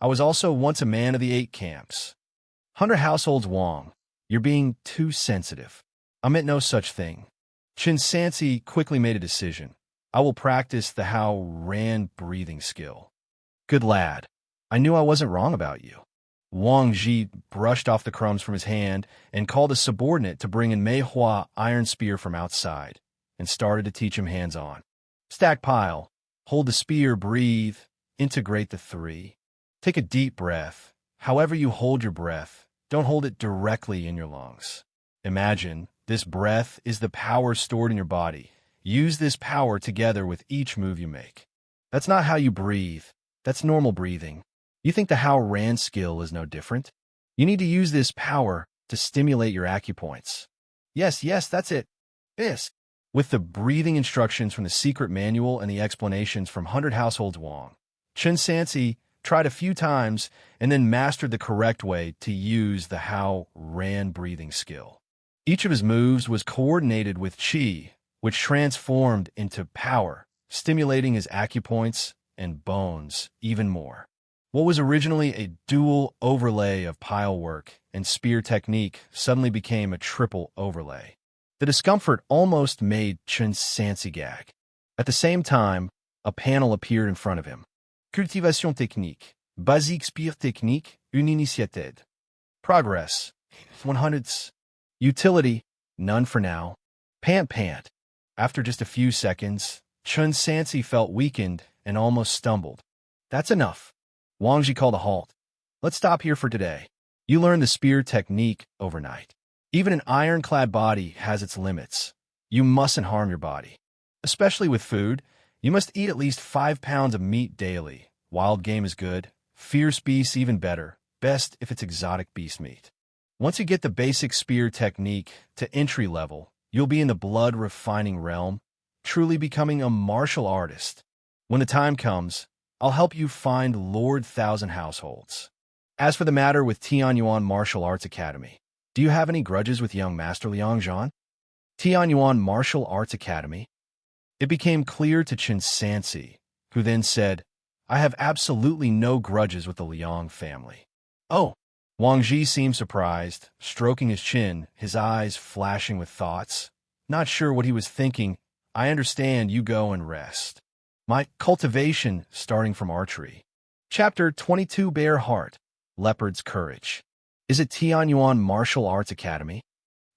A: I was also once a man of the 8 camps. 100 households Wang, you're being too sensitive. I meant no such thing." Chen Sansi quickly made a decision. "I will practice the Hao Ran breathing skill." "Good lad. I knew I wasn't wrong about you." Wang Ji brushed off the crumbs from his hand and called a subordinate to bring in Mei Hua iron spear from outside, and started to teach him hands-on. "Stack pile, hold the spear, breathe, integrate the 3. Take a deep breath. However you hold your breath, don't hold it directly in your lungs. Imagine this breath is the power stored in your body. Use this power together with each move you make." "That's not how you breathe. That's normal breathing. You think the Hao Ran skill is no different? You need to use this power to stimulate your acupoints." Yes, that's it. Yes." With the breathing instructions from the secret manual and the explanations from 100 households Wang, Chen Sansi tried a few times and then mastered the correct way to use the Hao Ran breathing skill. Each of his moves was coordinated with qi, which transformed into power, stimulating his acupoints and bones even more. What was originally a dual overlay of pile work and spear technique suddenly became a triple overlay. The discomfort almost made Chen Sansi gag. At the same time, a panel appeared in front of him. Cultivation technique. Basique spear technique, une initiated. Progress. 100s. Utility. None for now. Pant. After just a few seconds, Chen Sansi felt weakened and almost stumbled. "That's enough." Wang Ji called a halt. "Let's stop here for today. You learned the spear technique overnight. Even an ironclad body has its limits. You mustn't harm your body. Especially with food, you must eat at least 5 pounds of meat daily. Wild game is good. Fierce beasts even better. Best if it's exotic beast meat. Once you get the basic spear technique to entry level, you'll be in the blood refining realm, truly becoming a martial artist. When the time comes, I'll help you find Lord Thousand Households. As for the matter with Tianyuan Martial Arts Academy, do you have any grudges with young Master Liang Zhan? Tianyuan Martial Arts Academy? It became clear to Chen Sansi, who then said, "I have absolutely no grudges with the Liang family." "Oh." Wang Ji seemed surprised, stroking his chin, his eyes flashing with thoughts. Not sure what he was thinking. "I understand, you go and rest." My cultivation starting from archery. Chapter 22 Bear Heart, Leopard's Courage. Is it Tianyuan Martial Arts Academy?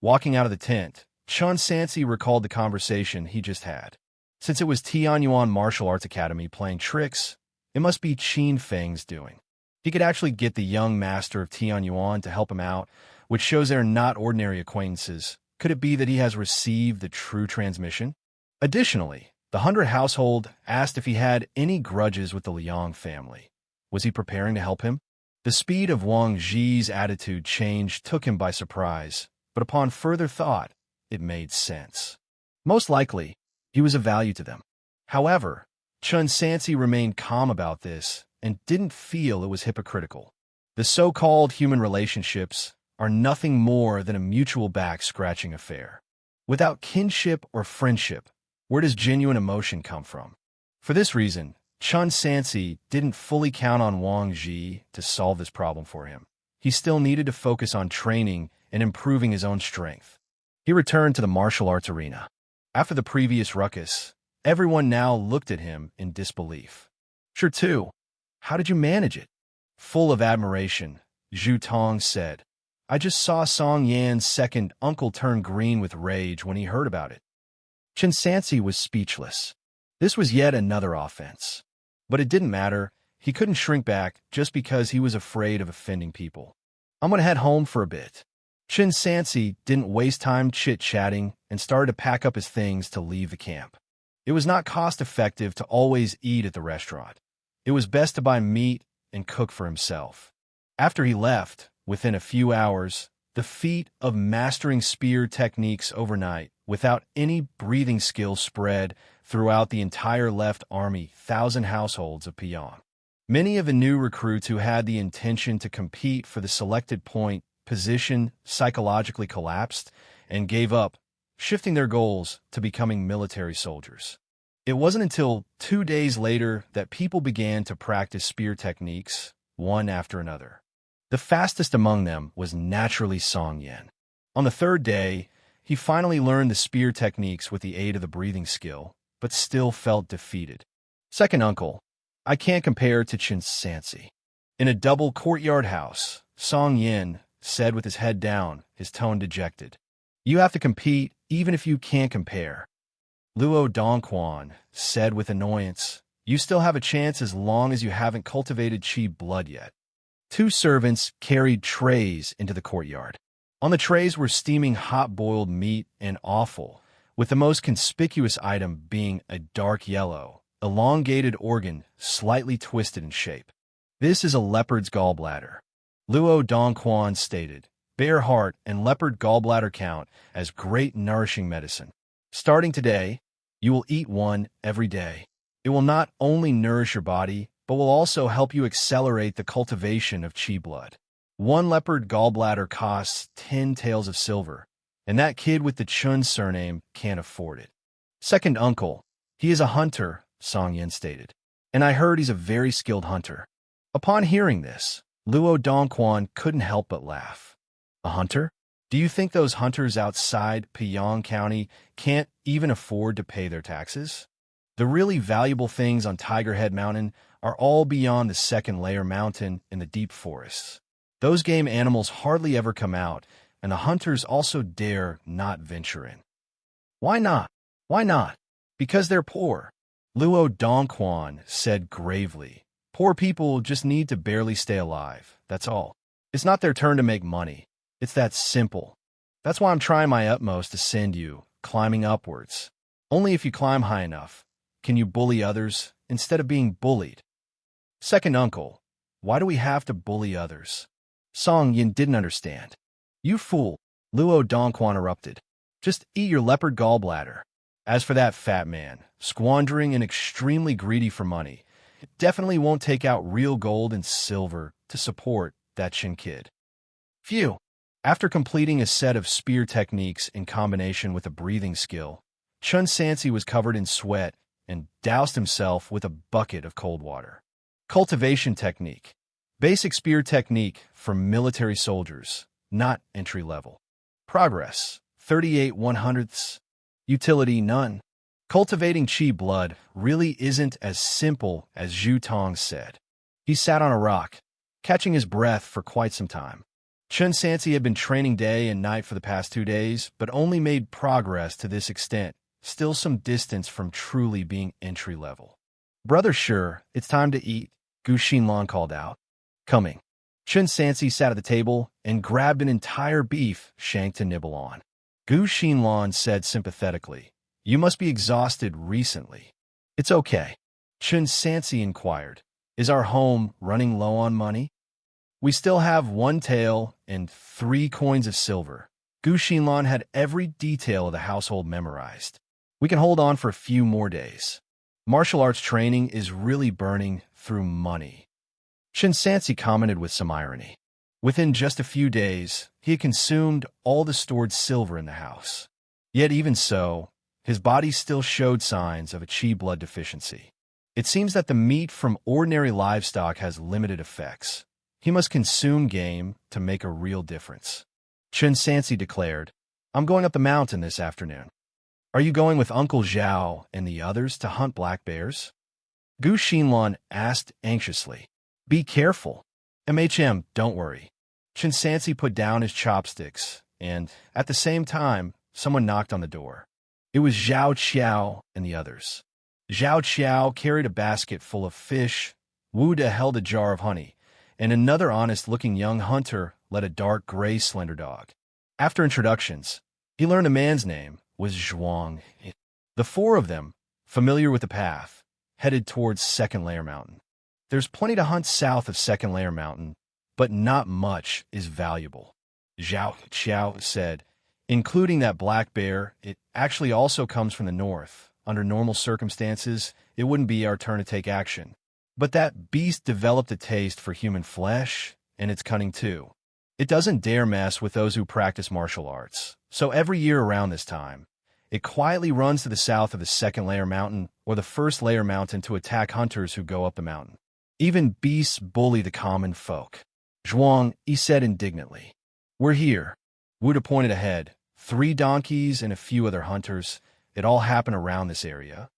A: Walking out of the tent, Chen Sansi recalled the conversation he just had. Since it was Tianyuan Martial Arts Academy playing tricks, it must be Qin Feng's doing. He could actually get the young master of Tianyuan to help him out, which shows they're not ordinary acquaintances. Could it be that he has received the true transmission? Additionally, the 100 household asked if he had any grudges with the Liang family. Was he preparing to help him? The speed of Wang Ji's attitude change took him by surprise, but upon further thought, it made sense. Most likely, he was of value to them. However, Chen Sansi remained calm about this and didn't feel it was hypocritical. The so-called human relationships are nothing more than a mutual back-scratching affair. Without kinship or friendship, where does genuine emotion come from? For this reason, Chen Sansi didn't fully count on Wang Ji to solve this problem for him. He still needed to focus on training and improving his own strength. He returned to the martial arts arena. After the previous ruckus, everyone now looked at him in disbelief. Sure too. How did you manage it? Full of admiration, Zhu Tong said. I just saw Song Yan's second uncle turn green with rage when he heard about it. Chen Sansi was speechless. This was yet another offense. But it didn't matter. He couldn't shrink back just because he was afraid of offending people. I'm going to head home for a bit. Chen Sansi didn't waste time chit-chatting and started to pack up his things to leave the camp. It was not cost-effective to always eat at the restaurant. It was best to buy meat and cook for himself. After he left, within a few hours, the feat of mastering spear techniques overnight without any breathing skills spread throughout the entire left army 1,000 households of Pyong. Many of the new recruits who had the intention to compete for the selected point position psychologically collapsed and gave up, shifting their goals to becoming military soldiers. It wasn't until 2 days later that people began to practice spear techniques, one after another. The fastest among them was naturally Song Yan. On the third day, he finally learned the spear techniques with the aid of the breathing skill, but still felt defeated. Second uncle, I can't compare to Chen Sansi. In a double courtyard house, Song Yan said with his head down, his tone dejected. You have to compete even if you can't compare. Luo Dongquan said with annoyance, you still have a chance as long as you haven't cultivated Qi blood yet. 2 servants carried trays into the courtyard. On the trays were steaming hot-boiled meat and offal, with the most conspicuous item being a dark yellow, elongated organ slightly twisted in shape. This is a leopard's gallbladder. Luo Dongquan stated, bear heart and leopard gallbladder count as great nourishing medicine. Starting today, you will eat one every day. It will not only nourish your body, but will also help you accelerate the cultivation of Qi blood. 1 leopard gallbladder costs 10 taels of silver, and that kid with the Chun surname can't afford it. Second uncle, he is a hunter, Song Yan stated, and I heard he's a very skilled hunter. Upon hearing this, Luo Dongquan couldn't help but laugh. A hunter? Do you think those hunters outside Pyong County can't even afford to pay their taxes? The really valuable things on Tiger Head Mountain are all beyond the second-layer mountain in the deep forests. Those game animals hardly ever come out, and the hunters also dare not venture in. Why not? Why not? Because they're poor. Luo Dongquan said gravely. Poor people just need to barely stay alive, that's all. It's not their turn to make money. It's that simple. That's why I'm trying my utmost to send you, climbing upwards. Only if you climb high enough can you bully others instead of being bullied. Second uncle, why do we have to bully others? Song Yan didn't understand. You fool, Luo Dongquan erupted. Just eat your leopard gallbladder. As for that fat man, squandering and extremely greedy for money, it definitely won't take out real gold and silver to support that Chin kid. Phew. After completing a set of spear techniques in combination with a breathing skill, Chen Sansi was covered in sweat and doused himself with a bucket of cold water. Cultivation technique. Basic spear technique for military soldiers, not entry level. Progress, 38 1/100ths. Utility, none. Cultivating Qi blood really isn't as simple as Zhu Tong said. He sat on a rock, catching his breath for quite some time. Chen Sansi had been training day and night for the past 2 days, but only made progress to this extent, still some distance from truly being entry-level. Brother Sure, it's time to eat, Gu Xinlan called out. Coming. Chen Sansi sat at the table and grabbed an entire beef shank to nibble on. Gu Xinlan said sympathetically, you must be exhausted recently. It's okay. Chen Sansi inquired, is our home running low on money? We still have 1 tael and 3 coins of silver. Gu Xinlan had every detail of the household memorized. We can hold on for a few more days. Martial arts training is really burning through money. Chen Sansi commented with some irony. Within just a few days, he had consumed all the stored silver in the house. Yet even so, his body still showed signs of a Qi blood deficiency. It seems that the meat from ordinary livestock has limited effects. He must consume game to make a real difference. Chen Sansi declared, I'm going up the mountain this afternoon. Are you going with Uncle Zhao and the others to hunt black bears? Gu Xinlan asked anxiously. Be careful. Don't worry. Chen Sansi put down his chopsticks, and, at the same time, someone knocked on the door. It was Zhao Qiao and the others. Zhao Qiao carried a basket full of fish, Wu De held a jar of honey, and another honest-looking young hunter led a dark gray slender dog. After introductions, he learned a man's name was Zhuang. The four of them, familiar with the path, headed towards Second Layer Mountain. There's plenty to hunt south of Second Layer Mountain, but not much is valuable, Zhao Qiao said, including that black bear. It actually also comes from the north. Under normal circumstances, it wouldn't be our turn to take action. But that beast developed a taste for human flesh, and it's cunning too. It doesn't dare mess with those who practice martial arts. So every year around this time, it quietly runs to the south of the Second Layer Mountain or the First Layer Mountain to attack hunters who go up the mountain. Even beasts bully the common folk. Zhuang, he said indignantly. We're here. Wuda pointed ahead. 3 donkeys and a few other hunters. It all happened around this area.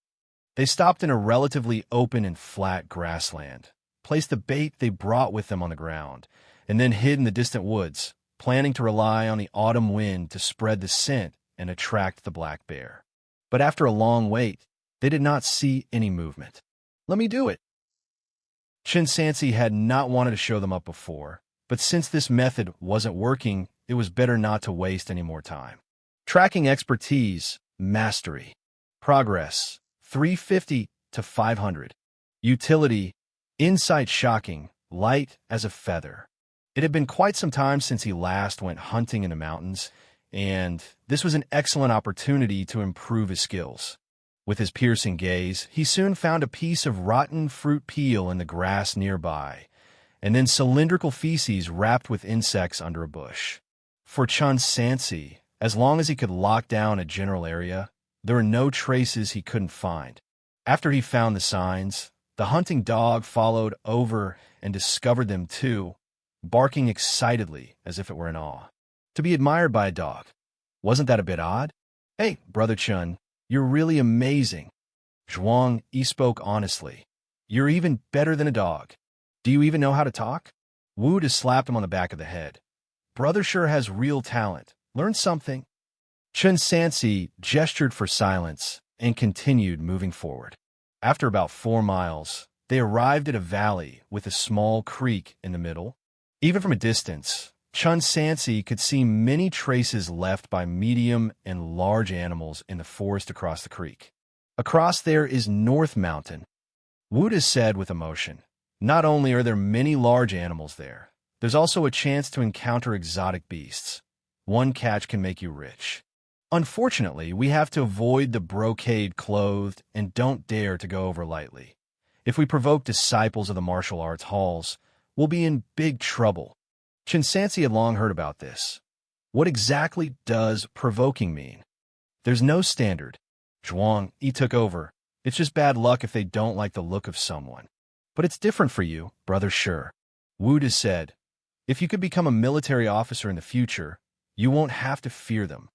A: They stopped in a relatively open and flat grassland, placed the bait they brought with them on the ground, and then hid in the distant woods, planning to rely on the autumn wind to spread the scent and attract the black bear. But after a long wait, they did not see any movement. Let me do it. Chen Sansi had not wanted to show them up before, but since this method wasn't working, it was better not to waste any more time. Tracking expertise, mastery. Progress, 350 to 500. Utility, insight shocking, light as a feather. It had been quite some time since he last went hunting in the mountains, and this was an excellent opportunity to improve his skills. With his piercing gaze, he soon found a piece of rotten fruit peel in the grass nearby, and then cylindrical feces wrapped with insects under a bush. For Chen Sansi, as long as he could lock down a general area, there were no traces he couldn't find. After he found the signs, the hunting dog followed over and discovered them too, barking excitedly as if it were in awe. To be admired by a dog. Wasn't that a bit odd? Hey, Brother Chen, you're really amazing. Zhuang, he spoke honestly. You're even better than a dog. Do you even know how to talk? Wu just slapped him on the back of the head. Brother sure has real talent. Learn something. Chen Sansi gestured for silence and continued moving forward. After about 4 miles, they arrived at a valley with a small creek in the middle. Even from a distance, Chen Sansi could see many traces left by medium and large animals in the forest across the creek. Across there is North Mountain, Wuda said with emotion. Not only are there many large animals there, there's also a chance to encounter exotic beasts. One catch can make you rich. Unfortunately, we have to avoid the brocade-clothed and don't dare to go over lightly. If we provoke disciples of the martial arts halls, we'll be in big trouble. Chen Sansi had long heard about this. What exactly does provoking mean? There's no standard. Zhuang, he took over. It's just bad luck if they don't like the look of someone. But it's different for you, brother sure. Wu De said, if you could become a military officer in the future, you won't have to fear them.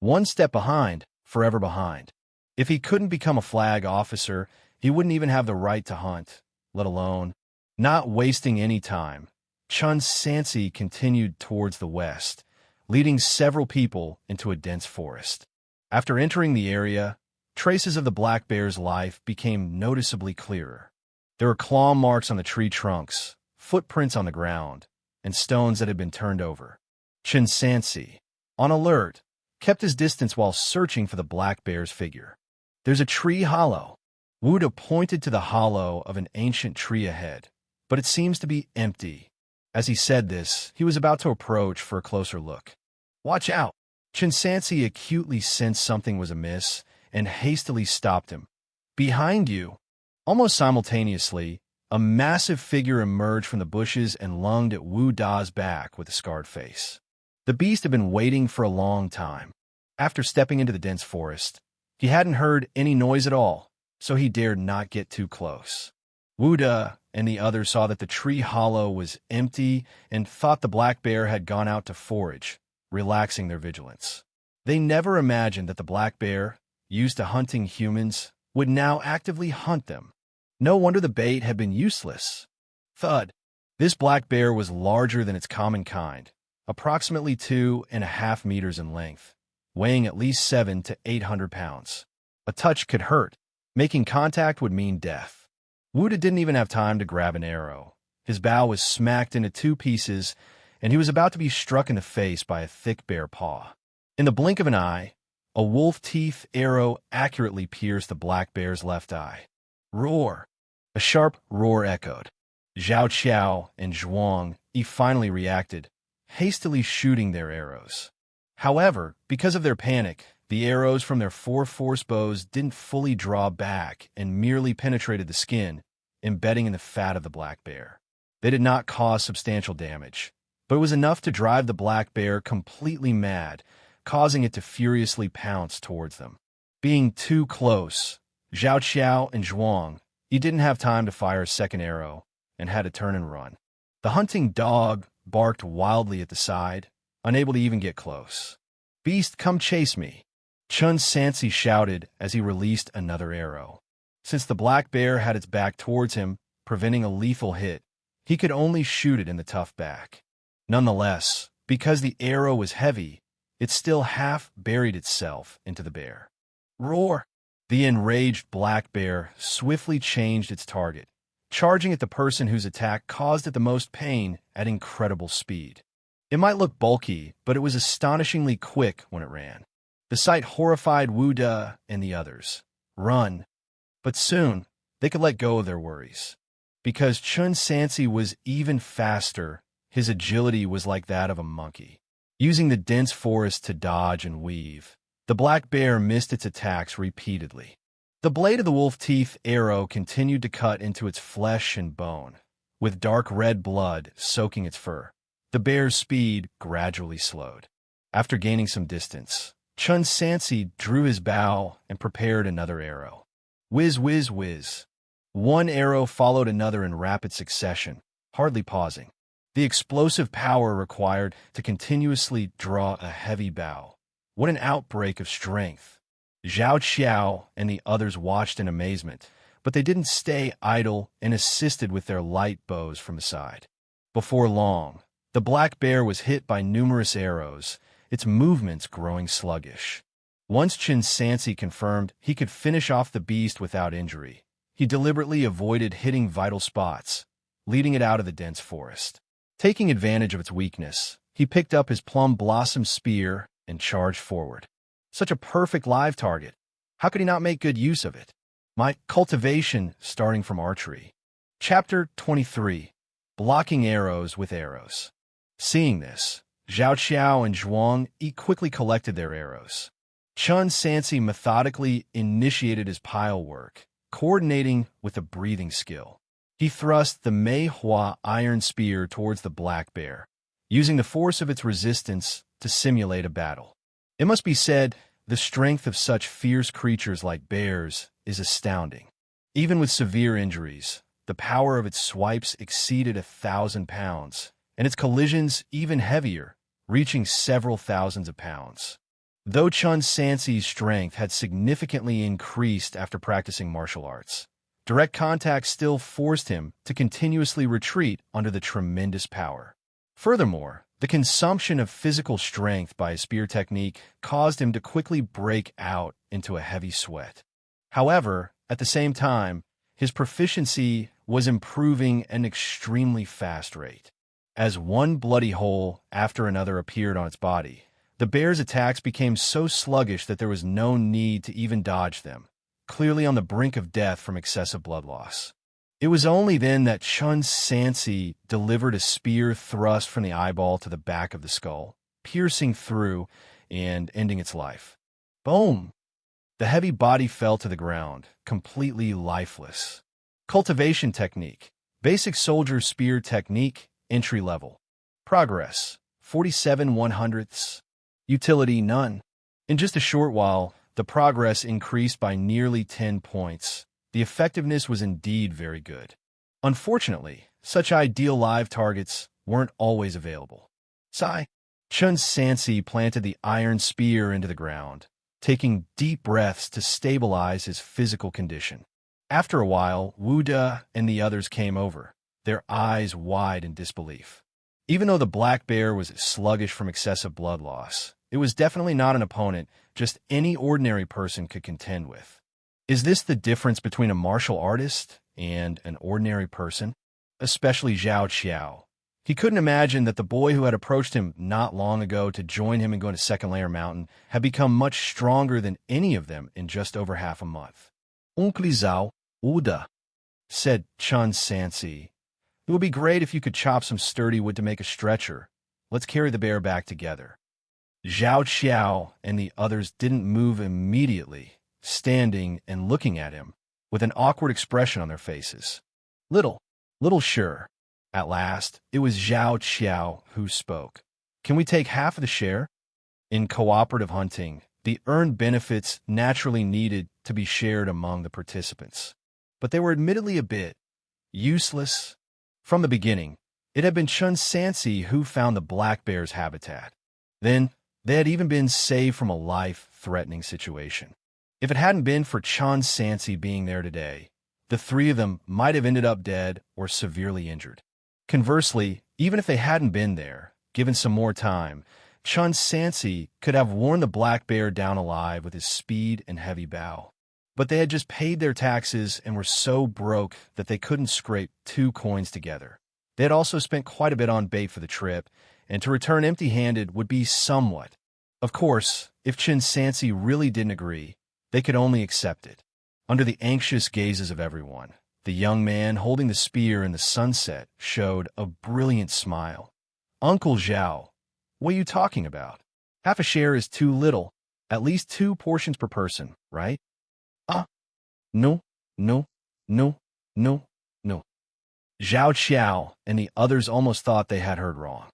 A: One step behind, forever behind. If he couldn't become a flag officer, he wouldn't even have the right to hunt, let alone. Not wasting any time, Chen Sansi continued towards the west, leading several people into a dense forest. After entering the area, traces of the black bear's life became noticeably clearer. There were claw marks on the tree trunks, footprints on the ground, and stones that had been turned over. Chen Sansi, on alert, kept his distance while searching for the black bear's figure. There's a tree hollow. Wuda pointed to the hollow of an ancient tree ahead, but it seems to be empty. As he said this, he was about to approach for a closer look. Watch out! Chen Sansi acutely sensed something was amiss and hastily stopped him. Behind you, almost simultaneously, a massive figure emerged from the bushes and lunged at Wu Da's back with a scarred face. The beast had been waiting for a long time. After stepping into the dense forest, he hadn't heard any noise at all, so he dared not get too close. Wuda and the others saw that the tree hollow was empty and thought the black bear had gone out to forage, relaxing their vigilance. They never imagined that the black bear, used to hunting humans, would now actively hunt them. No wonder the bait had been useless. Thud. This black bear was larger than its common kind, approximately 2.5 meters in length, weighing at least 700 to 800 pounds. A touch could hurt. Making contact would mean death. Wuda didn't even have time to grab an arrow. His bow was smacked into 2 pieces, and he was about to be struck in the face by a thick bear paw. In the blink of an eye, a wolf-teeth arrow accurately pierced the black bear's left eye. Roar! A sharp roar echoed. Xianxia and Zhuang finally reacted, hastily shooting their arrows. However, because of their panic, the arrows from their 4 force bows didn't fully draw back and merely penetrated the skin, embedding in the fat of the black bear. They did not cause substantial damage, but it was enough to drive the black bear completely mad, causing it to furiously pounce towards them. Being too close, Xianxia and Zhuang didn't have time to fire a second arrow and had to turn and run. The hunting dog barked wildly at the side, unable to even get close. "Beast, come chase me!" Chen Sansi shouted as he released another arrow. Since the black bear had its back towards him, preventing a lethal hit, he could only shoot it in the tough back. Nonetheless, because the arrow was heavy, it still half buried itself into the bear. Roar! The enraged black bear swiftly changed its target, charging at the person whose attack caused it the most pain at incredible speed. It might look bulky, but it was astonishingly quick when it ran. The sight horrified Wuda and the others. Run! But soon, they could let go of their worries. Because Chen Sansi was even faster, his agility was like that of a monkey. Using the dense forest to dodge and weave, the black bear missed its attacks repeatedly. The blade of the wolf-teeth arrow continued to cut into its flesh and bone, with dark red blood soaking its fur. The bear's speed gradually slowed. After gaining some distance, Chen Sansi drew his bow and prepared another arrow. Whiz, whiz, whiz. One arrow followed another in rapid succession, hardly pausing. The explosive power required to continuously draw a heavy bow. What an outbreak of strength! Xiao and the others watched in amazement, but they didn't stay idle and assisted with their light bows from the side. Before long, the black bear was hit by numerous arrows, its movements growing sluggish. Once Chen Sansi confirmed he could finish off the beast without injury, he deliberately avoided hitting vital spots, leading it out of the dense forest. Taking advantage of its weakness, he picked up his plum blossom spear and charged forward. Such a perfect live target. How could he not make good use of it? My cultivation starting from archery. Chapter 23. Blocking arrows with arrows. Seeing this, Xiao and Zhuang quickly collected their arrows. Chen Sansi methodically initiated his pile work, coordinating with a breathing skill. He thrust the Mei Hua iron spear towards the black bear, using the force of its resistance to simulate a battle. It must be said, the strength of such fierce creatures like bears is astounding. Even with severe injuries, the power of its swipes exceeded 1,000 pounds, and its collisions even heavier, reaching several thousands of pounds. Though Chen Sansi's strength had significantly increased after practicing martial arts, direct contact still forced him to continuously retreat under the tremendous power. Furthermore, the consumption of physical strength by his spear technique caused him to quickly break out into a heavy sweat. However, at the same time, his proficiency was improving at an extremely fast rate. As one bloody hole after another appeared on its body, the bear's attacks became so sluggish that there was no need to even dodge them, clearly on the brink of death from excessive blood loss. It was only then that Chen Sansi delivered a spear thrust from the eyeball to the back of the skull, piercing through and ending its life. Boom! The heavy body fell to the ground, completely lifeless. Cultivation technique. Basic soldier spear technique, entry level. Progress, 47/100ths. Utility, none. In just a short while, the progress increased by nearly 10 points, The effectiveness was indeed very good. Unfortunately, such ideal live targets weren't always available. Sigh. Chen Sansi planted the iron spear into the ground, taking deep breaths to stabilize his physical condition. After a while, Wu De and the others came over, their eyes wide in disbelief. Even though the black bear was sluggish from excessive blood loss, it was definitely not an opponent just any ordinary person could contend with. Is this the difference between a martial artist and an ordinary person? Especially Xiao. He couldn't imagine that the boy who had approached him not long ago to join him and go to Second Layer Mountain had become much stronger than any of them in just over half a month. Oncle Zhao, Uda, said Chen Sansi. It would be great if you could chop some sturdy wood to make a stretcher. Let's carry the bear back together. Xiao and the others didn't move immediately, standing and looking at him, with an awkward expression on their faces. Little sure. At last, it was Xiao who spoke. Can we take half of the share? In cooperative hunting, the earned benefits naturally needed to be shared among the participants. But they were admittedly a bit useless. From the beginning, it had been Chen Sansi who found the black bear's habitat. Then, they had even been saved from a life-threatening situation. If it hadn't been for Chen Sansi being there today, the three of them might have ended up dead or severely injured. Conversely, even if they hadn't been there, given some more time, Chen Sansi could have worn the black bear down alive with his speed and heavy bow. But they had just paid their taxes and were so broke that they couldn't scrape 2 coins together. They had also spent quite a bit on bait for the trip, and to return empty-handed would be somewhat. Of course, if Chen Sansi really didn't agree, they could only accept it. Under the anxious gazes of everyone, the young man holding the spear in the sunset showed a brilliant smile. Uncle Zhao, what are you talking about? Half a share is too little. At least 2 portions per person, right? No. Xiao and the others almost thought they had heard wrong.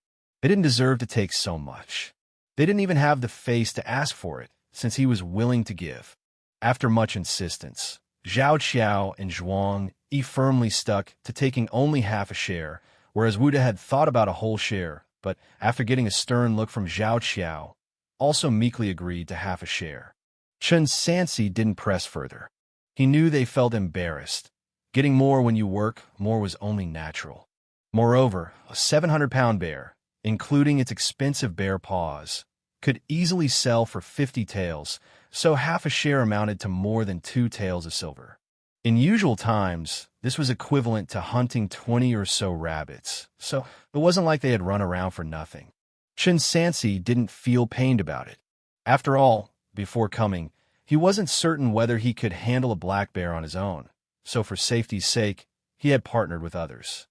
A: They didn't deserve to take so much. They didn't even have the face to ask for it, since he was willing to give. After much insistence, Xiao and Zhuang firmly stuck to taking only half a share, whereas Wuda had thought about a whole share, but after getting a stern look from Xiao, also meekly agreed to half a share. Chen Sansi didn't press further. He knew they felt embarrassed. Getting more when you work more was only natural. Moreover, a 700-pound bear, including its expensive bear paws, could easily sell for 50 taels, so half a share amounted to more than 2 taels of silver. In usual times, this was equivalent to hunting 20 or so rabbits, so it wasn't like they had run around for nothing. Chen Sansi didn't feel pained about it. After all, before coming, he wasn't certain whether he could handle a black bear on his own, so for safety's sake, he had partnered with others.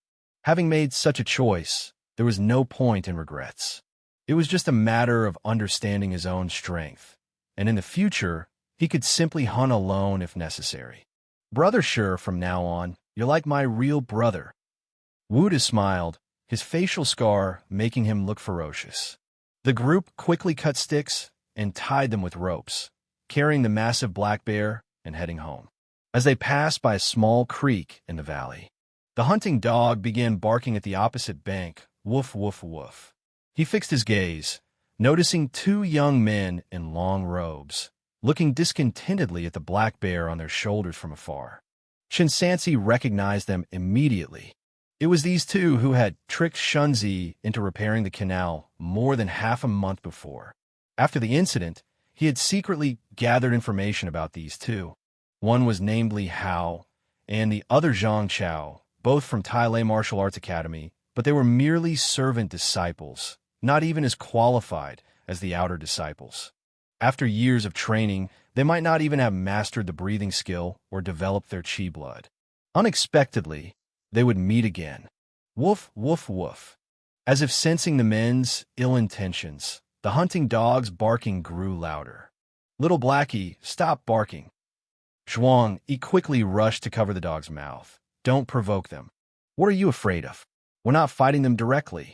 A: Having made such a choice, there was no point in regrets. It was just a matter of understanding his own strength, and in the future, he could simply hunt alone if necessary. Brother sure, from now on, you're like my real brother. Wuda smiled, his facial scar making him look ferocious. The group quickly cut sticks and tied them with ropes, carrying the massive black bear and heading home. As they passed by a small creek in the valley, the hunting dog began barking at the opposite bank, woof, woof, woof. He fixed his gaze, noticing 2 young men in long robes, looking discontentedly at the black bear on their shoulders from afar. Chen Sansi recognized them immediately. It was these 2 who had tricked Shunzi into repairing the canal more than half a month before. After the incident, he had secretly gathered information about these 2. One was namely Hao, and the other Zhang Chao, both from Tai Martial Arts Academy, but they were merely servant disciples, not even as qualified as the outer disciples. After years of training, they might not even have mastered the breathing skill or developed their chi blood. Unexpectedly, they would meet again. Woof, woof, woof. As if sensing the men's ill intentions, the hunting dog's barking grew louder. Little Blackie, stop barking. Zhuang quickly rushed to cover the dog's mouth. Don't provoke them. What are you afraid of? We're not fighting them directly.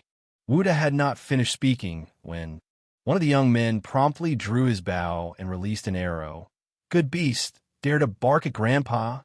A: Wuda had not finished speaking when one of the young men promptly drew his bow and released an arrow. Good beast, dare to bark at Grandpa?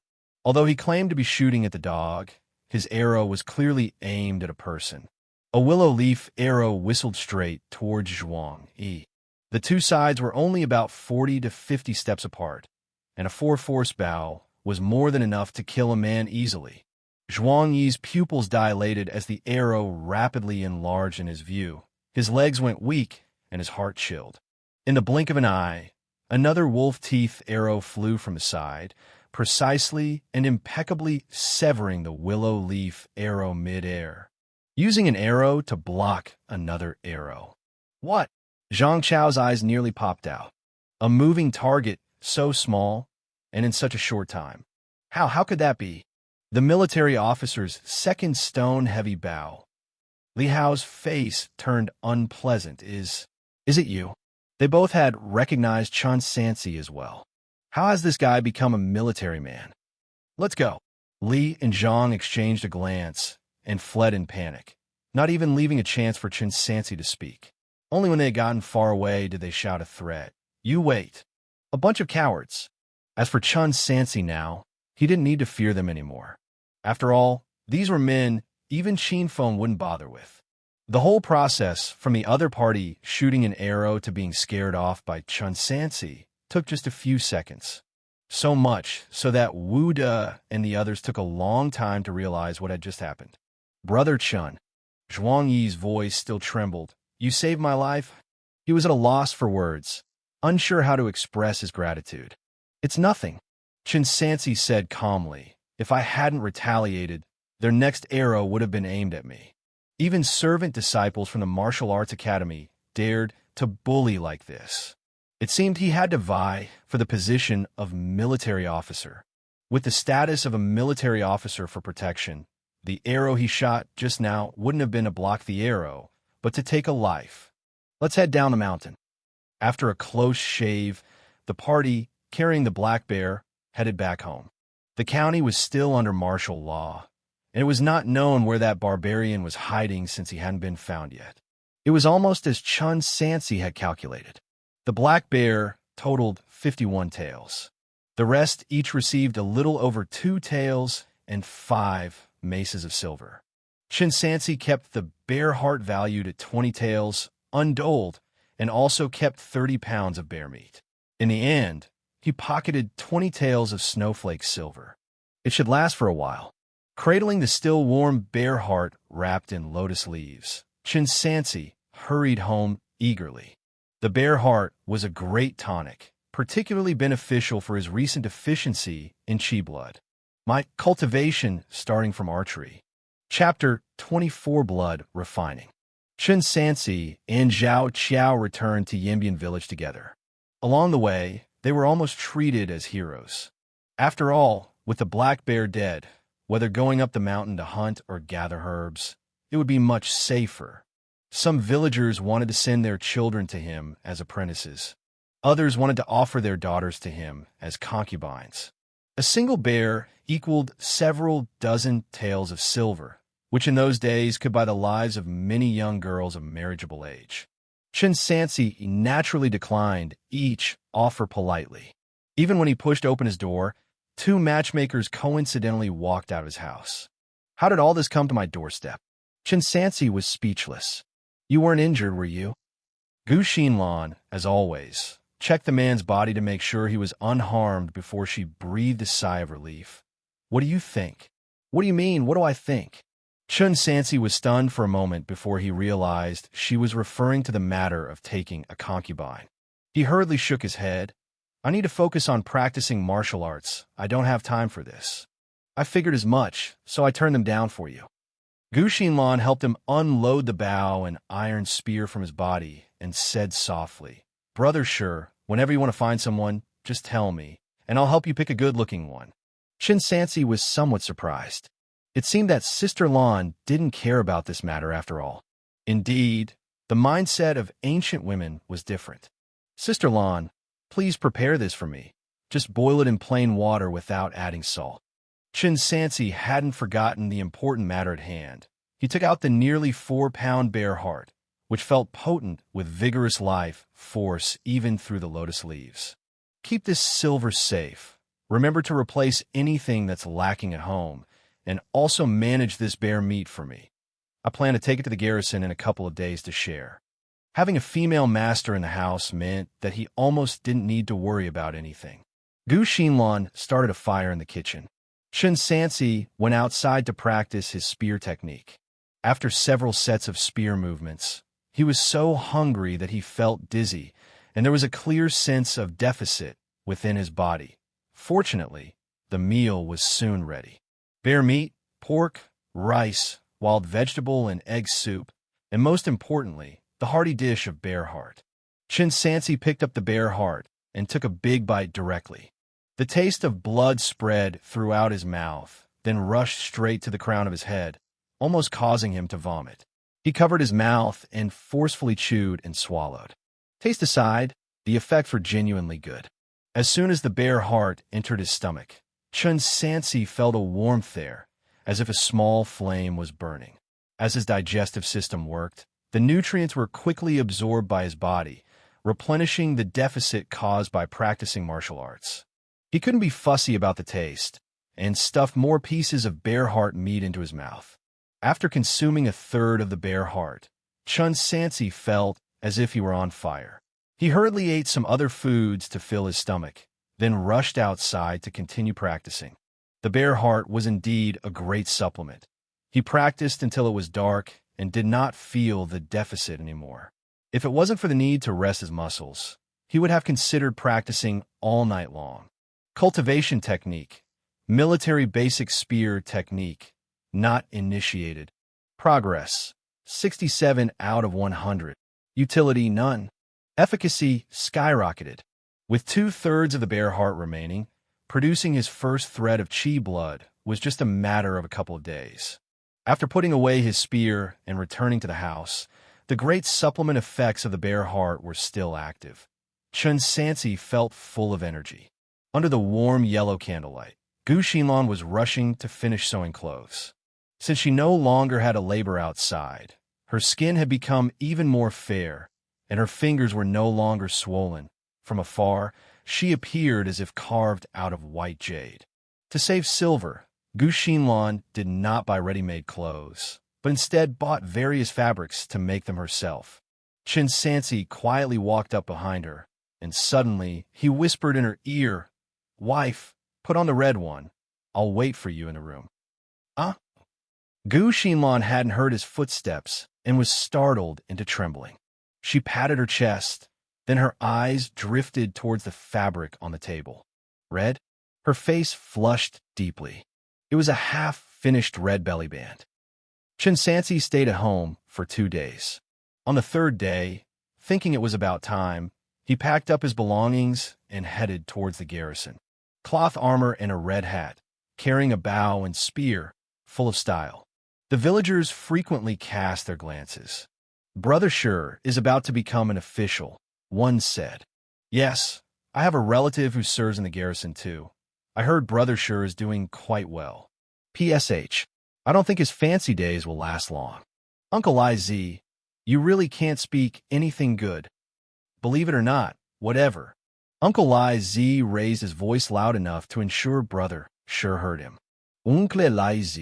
A: Although he claimed to be shooting at the dog, his arrow was clearly aimed at a person. A willow leaf arrow whistled straight towards Xianxia. The two sides were only about 40 to 50 steps apart, and a four-force bow was more than enough to kill a man easily. Xianxia's pupils dilated as the arrow rapidly enlarged in his view. His legs went weak, and his heart chilled. In the blink of an eye, another wolf-teeth arrow flew from his side, precisely and impeccably severing the willow leaf arrow mid-air, using an arrow to block another arrow. What? Zhang Chao's eyes nearly popped out. A moving target so small and in such a short time. How could that be? The military officer's second stone-heavy bow. Li Hao's face turned unpleasant. Is it you? They both had recognized Chen Sansi as well. How has this guy become a military man? Let's go. Li and Zhang exchanged a glance and fled in panic, not even leaving a chance for Chen Sansi to speak. Only when they had gotten far away did they shout a threat. You wait. A bunch of cowards. As for Chen Sansi now, he didn't need to fear them anymore. After all, these were men even Qin Feng wouldn't bother with. The whole process, from the other party shooting an arrow to being scared off by Chen Sansi, took just a few seconds. So much so that Wu De and the others took a long time to realize what had just happened. Brother Chen. Xianxia's voice still trembled. You saved my life? He was at a loss for words, unsure how to express his gratitude. It's nothing, Chen Sansi said calmly. If I hadn't retaliated, their next arrow would have been aimed at me. Even servant disciples from the martial arts academy dared to bully like this. It seemed he had to vie for the position of military officer. With the status of a military officer for protection, the arrow he shot just now wouldn't have been to block the arrow, but to take a life. Let's head down the mountain. After a close shave, the party, carrying the black bear, headed back home. The county was still under martial law, and it was not known where that barbarian was hiding since he hadn't been found yet. It was almost as Chen Sansi had calculated. The black bear totaled 51 taels. The rest each received a little over 2 taels and 5 maces of silver. Chen Sansi kept the bear heart valued at 20 taels, undoled, and also kept 30 pounds of bear meat. In the end, he pocketed 20 taels of snowflake silver. It should last for a while. Cradling the still warm bear heart wrapped in lotus leaves, Chen Sansi hurried home eagerly. The bear heart was a great tonic, particularly beneficial for his recent deficiency in chi blood. My cultivation starting from archery. Chapter 24 Blood Refining. Chen Sansi and Zhao Qiao returned to Yinbian village together. Along the way, they were almost treated as heroes. After all, with the black bear dead, whether going up the mountain to hunt or gather herbs, it would be much safer. Some villagers wanted to send their children to him as apprentices. Others wanted to offer their daughters to him as concubines. A single bear equaled several dozen taels of silver, which in those days could buy the lives of many young girls of marriageable age. Chen Sansi naturally declined each offer politely. Even when he pushed open his door, 2 matchmakers coincidentally walked out of his house. How did all this come to my doorstep? Chen Sansi was speechless. You weren't injured, were you? Gu Xinlan, as always, checked the man's body to make sure he was unharmed before she breathed a sigh of relief. What do you think? What do you mean, what do I think? Chen Sansi was stunned for a moment before he realized she was referring to the matter of taking a concubine. He hurriedly shook his head. I need to focus on practicing martial arts. I don't have time for this. I figured as much, so I turned them down for you. Gu Xinlan helped him unload the bow and iron spear from his body and said softly, Brother Sure, whenever you want to find someone, just tell me, and I'll help you pick a good-looking one. Chen Sansi was somewhat surprised. It seemed that Sister Lan didn't care about this matter after all. Indeed, the mindset of ancient women was different. Sister Lan, please prepare this for me. Just boil it in plain water without adding salt. Chen Sansi hadn't forgotten the important matter at hand. He took out the nearly 4-pound bear heart, which felt potent with vigorous life force even through the lotus leaves. Keep this silver safe. Remember to replace anything that's lacking at home, and also manage this bear meat for me. I plan to take it to the garrison in a couple of days to share. Having a female master in the house meant that he almost didn't need to worry about anything. Gu Xinlan started a fire in the kitchen. Chen Sansi went outside to practice his spear technique. After several sets of spear movements, he was so hungry that he felt dizzy, and there was a clear sense of deficit within his body. Fortunately, the meal was soon ready. Bear meat, pork, rice, wild vegetable and egg soup, and most importantly, the hearty dish of bear heart. Chen Sansi picked up the bear heart and took a big bite directly. The taste of blood spread throughout his mouth, then rushed straight to the crown of his head, almost causing him to vomit. He covered his mouth and forcefully chewed and swallowed. Taste aside, the effects were genuinely good. As soon as the bear heart entered his stomach, Chen Sansi felt a warmth there, as if a small flame was burning. As his digestive system worked, the nutrients were quickly absorbed by his body, replenishing the deficit caused by practicing martial arts. He couldn't be fussy about the taste, and stuffed more pieces of bear heart meat into his mouth. After consuming a third of the bear heart, Chen Sansi felt as if he were on fire. He hurriedly ate some other foods to fill his stomach, then rushed outside to continue practicing. The bear heart was indeed a great supplement. He practiced until it was dark and did not feel the deficit anymore. If it wasn't for the need to rest his muscles, he would have considered practicing all night long. Cultivation technique, military basic spear technique, not initiated. Progress, 67 out of 100. Utility, none. Efficacy, skyrocketed. With 2/3 of the bear heart remaining, producing his first thread of chi blood was just a matter of a couple of days. After putting away his spear and returning to the house, the great supplement effects of the bear heart were still active. Chen Sansi felt full of energy. Under the warm yellow candlelight, Gu Xinlan was rushing to finish sewing clothes. Since she no longer had to labor outside, her skin had become even more fair, and her fingers were no longer swollen. From afar, she appeared as if carved out of white jade. To save silver, Gu Xinlan did not buy ready-made clothes, but instead bought various fabrics to make them herself. Chen Sansi quietly walked up behind her, and suddenly he whispered in her ear, "Wife, put on the red one. I'll wait for you in the room." Gu Xinlan hadn't heard his footsteps and was startled into trembling. She patted her chest, then her eyes drifted towards the fabric on the table. Red? Her face flushed deeply. It was a half-finished red belly band. Chen Sansi stayed at home for 2 days. On the third day, thinking it was about time, he packed up his belongings and headed towards the garrison. Cloth armor and a red hat, carrying a bow and spear, full of style. The villagers frequently cast their glances. "Brother Sure is about to become an official," one said. "Yes, I have a relative who serves in the garrison too. I heard Brother Sure is doing quite well. PSH, I don't think his fancy days will last long. Uncle Iz, you really can't speak anything good. Believe it or not, whatever." Uncle Iz raised his voice loud enough to ensure Brother Sure heard him. "Uncle Iz."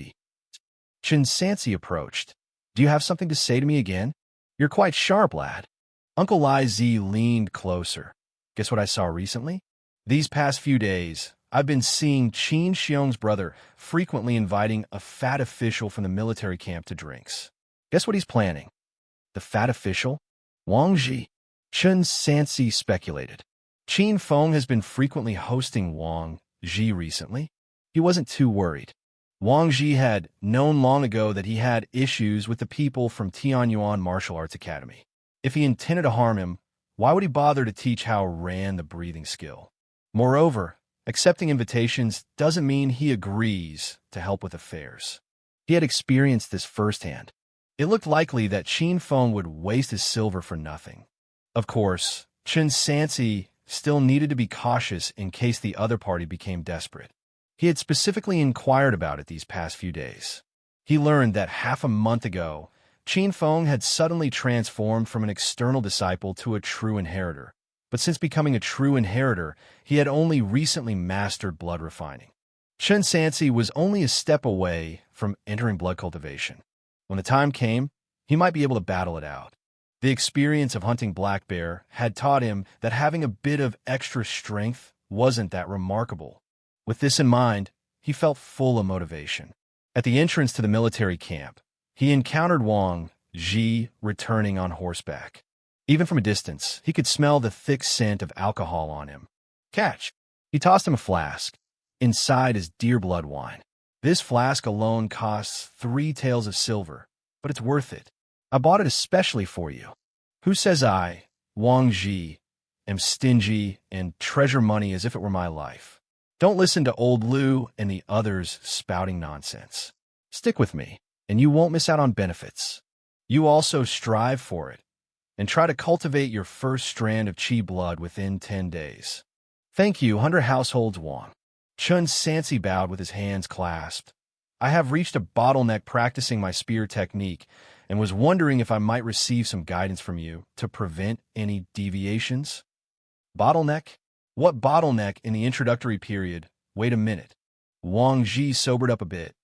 A: Chen Sansi approached. "Do you have something to say to me again? You're quite sharp, lad." Uncle Iz leaned closer. "Guess what I saw recently? These past few days, I've been seeing Qin Xiong's brother frequently inviting a fat official from the military camp to drinks. Guess what he's planning?" "The fat official? Wang Ji?" Chen Sansi speculated. "Qin Feng has been frequently hosting Wang Ji recently." He wasn't too worried. Wang Ji had known long ago that he had issues with the people from Tianyuan Martial Arts Academy. If he intended to harm him, why would he bother to teach Hao Ran the breathing skill? Moreover, accepting invitations doesn't mean he agrees to help with affairs. He had experienced this firsthand. It looked likely that Qin Feng would waste his silver for nothing. Of course, Chen Sansi still needed to be cautious in case the other party became desperate. He had specifically inquired about it these past few days. He learned that half a month ago, Qin Feng had suddenly transformed from an external disciple to a true inheritor, but since becoming a true inheritor, he had only recently mastered blood refining. Chen Sansi was only a step away from entering blood cultivation. When the time came, he might be able to battle it out. The experience of hunting black bear had taught him that having a bit of extra strength wasn't that remarkable. With this in mind, he felt full of motivation. At the entrance to the military camp, he encountered Wang Ji returning on horseback. Even from a distance, he could smell the thick scent of alcohol on him. Catch! He tossed him a flask. Inside is deer blood wine. This flask alone costs 3 taels of silver, but it's worth it. I bought it especially for you. Who says I, Wang Ji, am stingy and treasure money as if it were my life? Don't listen to old Lu and the others spouting nonsense. Stick with me, and you won't miss out on benefits. You also strive for it, and try to cultivate your first strand of chi blood within 10 days. Thank you, 100 households Wang. Chen Sansi bowed with his hands clasped. I have reached a bottleneck practicing my spear technique and was wondering if I might receive some guidance from you to prevent any deviations. Bottleneck? What bottleneck in the introductory period? Wait a minute. Wang Ji sobered up a bit.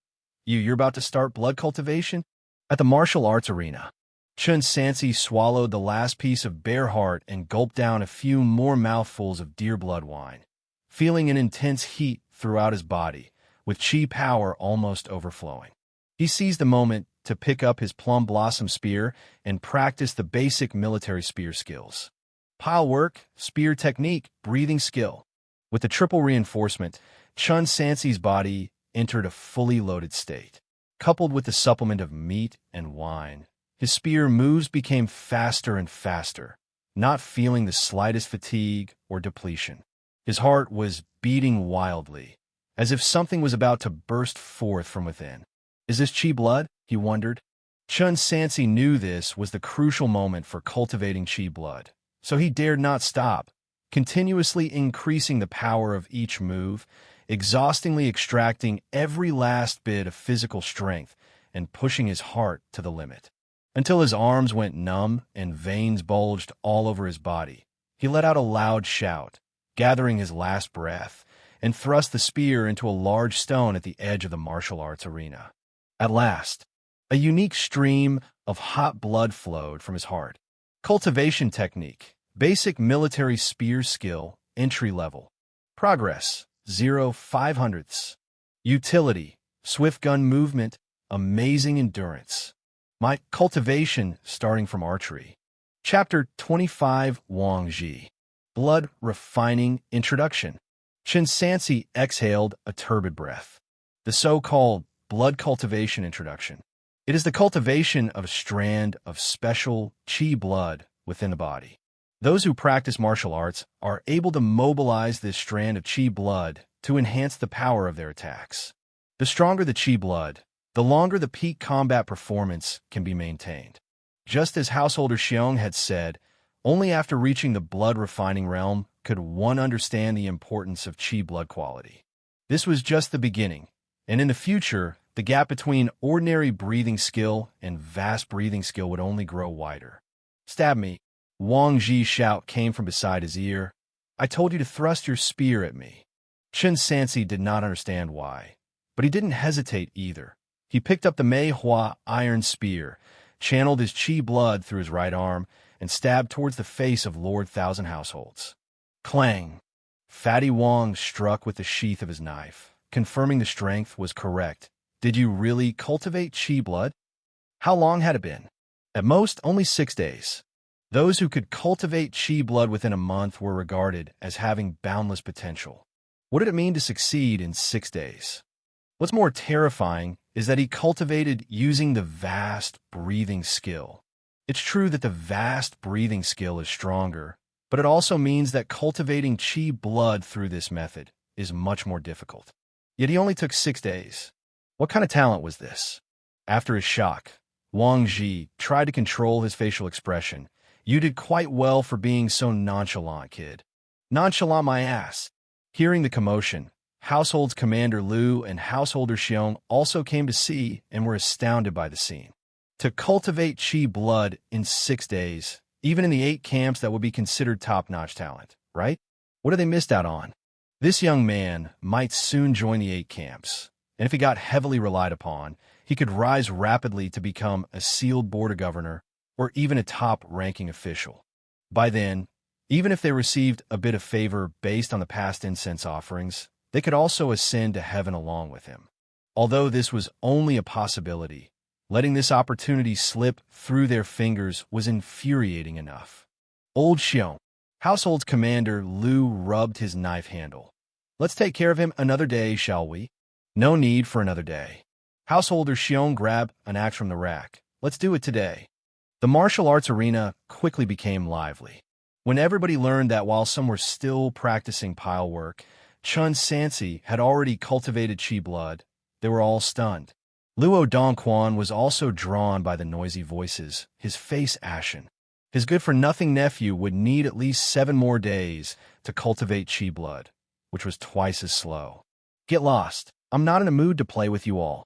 A: You're about to start blood cultivation? At the martial arts arena. Chen Sansi swallowed the last piece of bear heart and gulped down a few more mouthfuls of deer blood wine, feeling an intense heat throughout his body, with chi power almost overflowing. He seized the moment to pick up his plum blossom spear and practice the basic military spear skills. Pile work, spear technique, breathing skill. With the triple reinforcement, Chen Sansi's body entered a fully loaded state. Coupled with the supplement of meat and wine, his spear moves became faster and faster, not feeling the slightest fatigue or depletion. His heart was beating wildly, as if something was about to burst forth from within. Is this chi blood? He wondered. Chen Sansi knew this was the crucial moment for cultivating chi blood, so he dared not stop, continuously increasing the power of each move, exhaustingly extracting every last bit of physical strength and pushing his heart to the limit. Until his arms went numb and veins bulged all over his body, he let out a loud shout, gathering his last breath, and thrust the spear into a large stone at the edge of the martial arts arena. At last, a unique stream of hot blood flowed from his heart. Cultivation technique, basic military spear skill, entry level. Progress, 0.05. Utility, swift gun movement, amazing endurance. My cultivation starting from archery. Chapter 25 Wang Ji. Blood refining introduction. Chen Sansi exhaled a turbid breath. The so-called blood cultivation introduction. It is the cultivation of a strand of special chi blood within the body. Those who practice martial arts are able to mobilize this strand of chi blood to enhance the power of their attacks. The stronger the chi blood, the longer the peak combat performance can be maintained. Just as householder Xiong had said, only after reaching the blood refining realm could one understand the importance of chi blood quality. This was just the beginning, and in the future, the gap between ordinary breathing skill and vast breathing skill would only grow wider. Stab me. Wang Ji's shout came from beside his ear. I told you to thrust your spear at me. Chen Sansi did not understand why, but he didn't hesitate either. He picked up the Mei Hua iron spear, channeled his chi blood through his right arm, and stabbed towards the face of Lord Thousand Households. Clang! Fatty Wang struck with the sheath of his knife, confirming the strength was correct. Did you really cultivate chi blood? How long had it been? At most, only 6 days. Those who could cultivate chi blood within a month were regarded as having boundless potential. What did it mean to succeed in 6 days? What's more terrifying is that he cultivated using the vast breathing skill. It's true that the vast breathing skill is stronger, but it also means that cultivating chi blood through this method is much more difficult. Yet he only took 6 days. What kind of talent was this? After his shock, Wang Ji tried to control his facial expression. You did quite well for being so nonchalant, kid. Nonchalant my ass. Hearing the commotion, Household's Commander Lu and Householder Xiong also came to see and were astounded by the scene. To cultivate chi blood in 6 days even in the 8 camps that would be considered top-notch talent, right? What have they missed out on? This young man might soon join the 8 camps, and if he got heavily relied upon, he could rise rapidly to become a sealed border governor or even a top-ranking official. By then, even if they received a bit of favor based on the past incense offerings, they could also ascend to heaven along with him. Although this was only a possibility, letting this opportunity slip through their fingers was infuriating enough. Old Xiong, household's commander Lu, rubbed his knife handle. Let's take care of him another day, shall we? No need for another day. Householder Xiong grabbed an axe from the rack. Let's do it today. The martial arts arena quickly became lively. When everybody learned that while some were still practicing pile work, Chen Sansi had already cultivated qi blood, they were all stunned. Luo Dongquan was also drawn by the noisy voices, his face ashen. His good-for-nothing nephew would need at least 7 more days to cultivate qi blood, which was twice as slow. Get lost. I'm not in a mood to play with you all.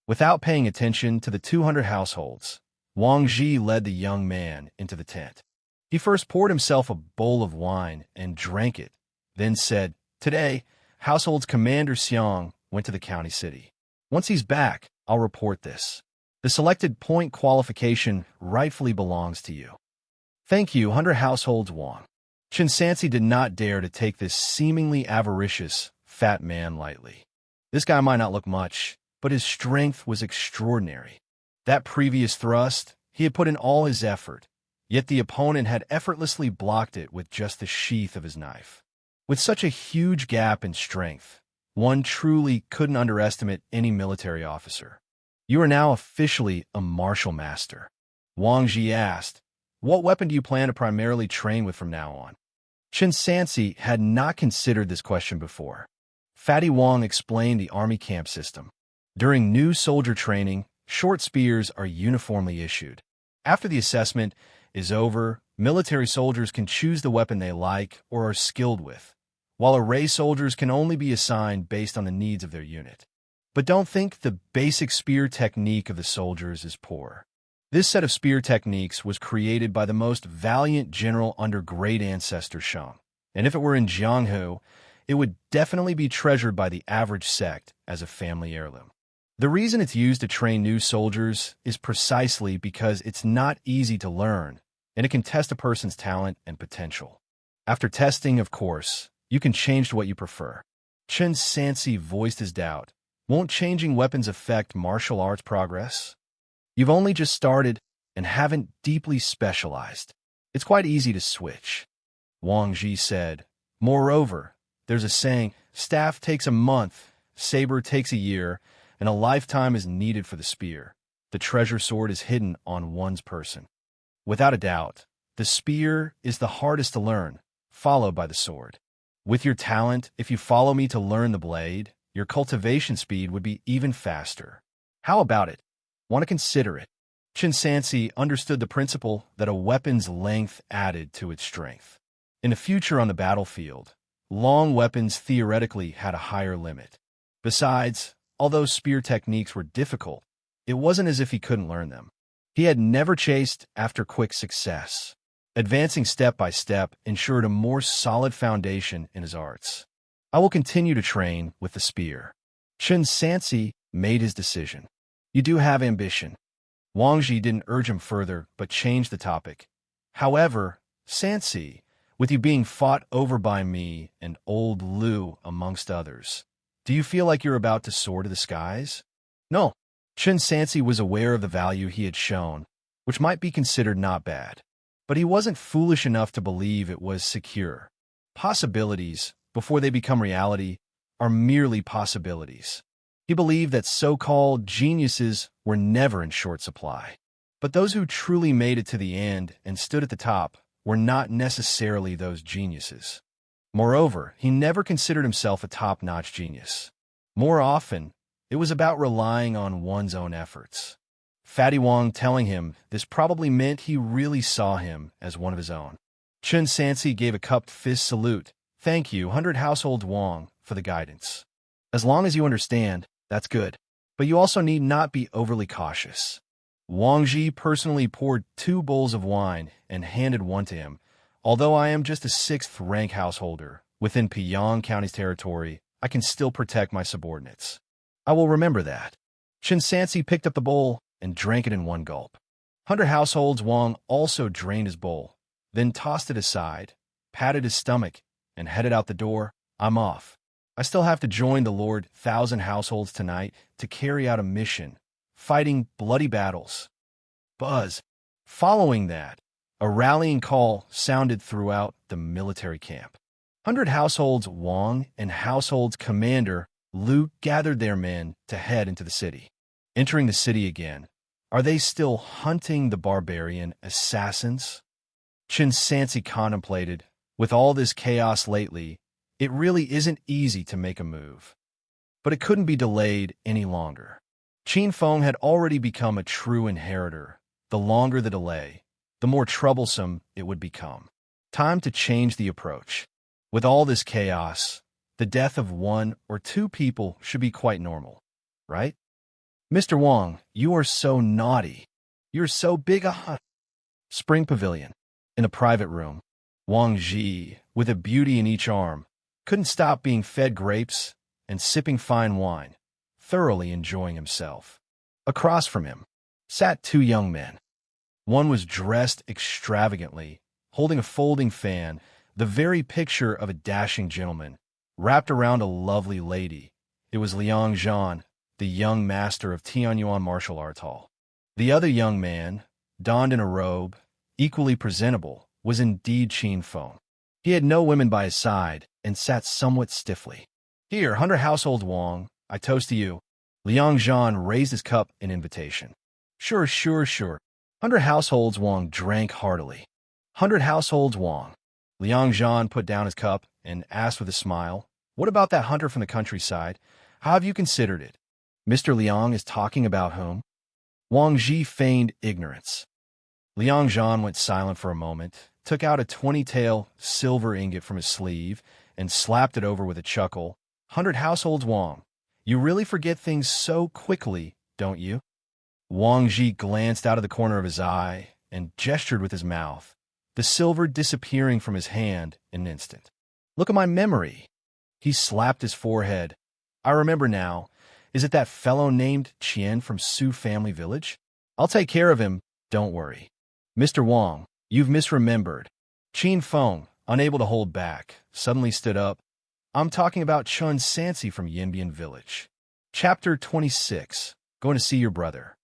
A: Without paying attention to the 200 households, Wang Ji led the young man into the tent. He first poured himself a bowl of wine and drank it, then said, Today, household's commander Xiang went to the county city. Once he's back, I'll report this. The selected point qualification rightfully belongs to you. Thank you, 100 households Wang. Chen Sansi did not dare to take this seemingly avaricious, fat man lightly. This guy might not look much, but his strength was extraordinary. That previous thrust, he had put in all his effort, yet the opponent had effortlessly blocked it with just the sheath of his knife. With such a huge gap in strength, one truly couldn't underestimate any military officer. You are now officially a martial master. Wang Ji asked, What weapon do you plan to primarily train with from now on? Chen Sansi had not considered this question before. Fatty Wang explained the army camp system. During new soldier training, short spears are uniformly issued. After the assessment is over, military soldiers can choose the weapon they like or are skilled with, while array soldiers can only be assigned based on the needs of their unit. But don't think the basic spear technique of the soldiers is poor. This set of spear techniques was created by the most valiant general under great ancestor Shang, and if it were in Jianghu, it would definitely be treasured by the average sect as a family heirloom. The reason it's used to train new soldiers is precisely because it's not easy to learn, and it can test a person's talent and potential. After testing, of course, you can change to what you prefer. Chen Sansi voiced his doubt. Won't changing weapons affect martial arts progress? You've only just started and haven't deeply specialized. It's quite easy to switch. Wang Ji said. Moreover, there's a saying, staff takes a month, saber takes a year, and a lifetime is needed for the spear. The treasure sword is hidden on one's person. Without a doubt, the spear is the hardest to learn, followed by the sword. With your talent, if you follow me to learn the blade, your cultivation speed would be even faster. How about it? Want to consider it? Chen Sansi understood the principle that a weapon's length added to its strength. In the future on the battlefield, long weapons theoretically had a higher limit. Besides, although spear techniques were difficult, it wasn't as if he couldn't learn them. He had never chased after quick success. Advancing step by step ensured a more solid foundation in his arts. I will continue to train with the spear. Chen Sansi made his decision. You do have ambition. Wang Ji didn't urge him further, but changed the topic. However, Sansi, with you being fought over by me and old Lu amongst others, do you feel like you're about to soar to the skies? No. Chen Sansi was aware of the value he had shown, which might be considered not bad. But he wasn't foolish enough to believe it was secure. Possibilities, before they become reality, are merely possibilities. He believed that so-called geniuses were never in short supply. But those who truly made it to the end and stood at the top were not necessarily those geniuses. Moreover, he never considered himself a top-notch genius. More often, it was about relying on one's own efforts. Fatty Wang telling him this probably meant he really saw him as one of his own. Chen Sansi gave a cupped fist salute. Thank you, 100 household Wang, for the guidance. As long as you understand, that's good. But you also need not be overly cautious. Wang Ji personally poured 2 bowls of wine and handed one to him. Although I am just a 6th-rank householder within Piyang County's territory, I can still protect my subordinates. I will remember that. Chen Sansi picked up the bowl and drank it in one gulp. 100 households Wang also drained his bowl, then tossed it aside, patted his stomach, and headed out the door. I'm off. I still have to join the Lord 1,000 households tonight to carry out a mission, fighting bloody battles. Buzz. Following that, a rallying call sounded throughout the military camp. 100 households Wang and households commander Lu gathered their men to head into the city. Entering the city again, are they still hunting the barbarian assassins? Chen Sansi contemplated, with all this chaos lately, it really isn't easy to make a move. But it couldn't be delayed any longer. Qin Feng had already become a true inheritor. The longer the delay, the more troublesome it would become. Time to change the approach. With all this chaos, the death of 1 or 2 people should be quite normal, right? Mr. Wang, you are so naughty. You're so big a hut. Spring Pavilion. In a private room, Wang Ji, with a beauty in each arm, couldn't stop being fed grapes and sipping fine wine, thoroughly enjoying himself. Across from him sat 2 young men. One was dressed extravagantly, holding a folding fan, the very picture of a dashing gentleman, wrapped around a lovely lady. It was Liang Zhan, the young master of Tianyuan martial arts hall. The other young man, donned in a robe, equally presentable, was indeed Qin Feng. He had no women by his side and sat somewhat stiffly. Here, 100 household Wang, I toast to you. Liang Zhan raised his cup in invitation. Sure. 100 households Wang drank heartily. 100 households Wang. Liang Zhan put down his cup and asked with a smile, what about that hunter from the countryside? How have you considered it? Mr. Liang is talking about whom? Wang Ji feigned ignorance. Liang Zhan went silent for a moment, took out a 20-tael silver ingot from his sleeve, and slapped it over with a chuckle. 100 households Wang. You really forget things so quickly, don't you? Wang Ji glanced out of the corner of his eye and gestured with his mouth, the silver disappearing from his hand in an instant. Look at my memory. He slapped his forehead. I remember now. Is it that fellow named Qian from Su family village? I'll take care of him, don't worry. Mr. Wang, you've misremembered. Qin Feng, unable to hold back, suddenly stood up. I'm talking about Chen Sansi from Yinbian village. Chapter 26. Going to see your brother.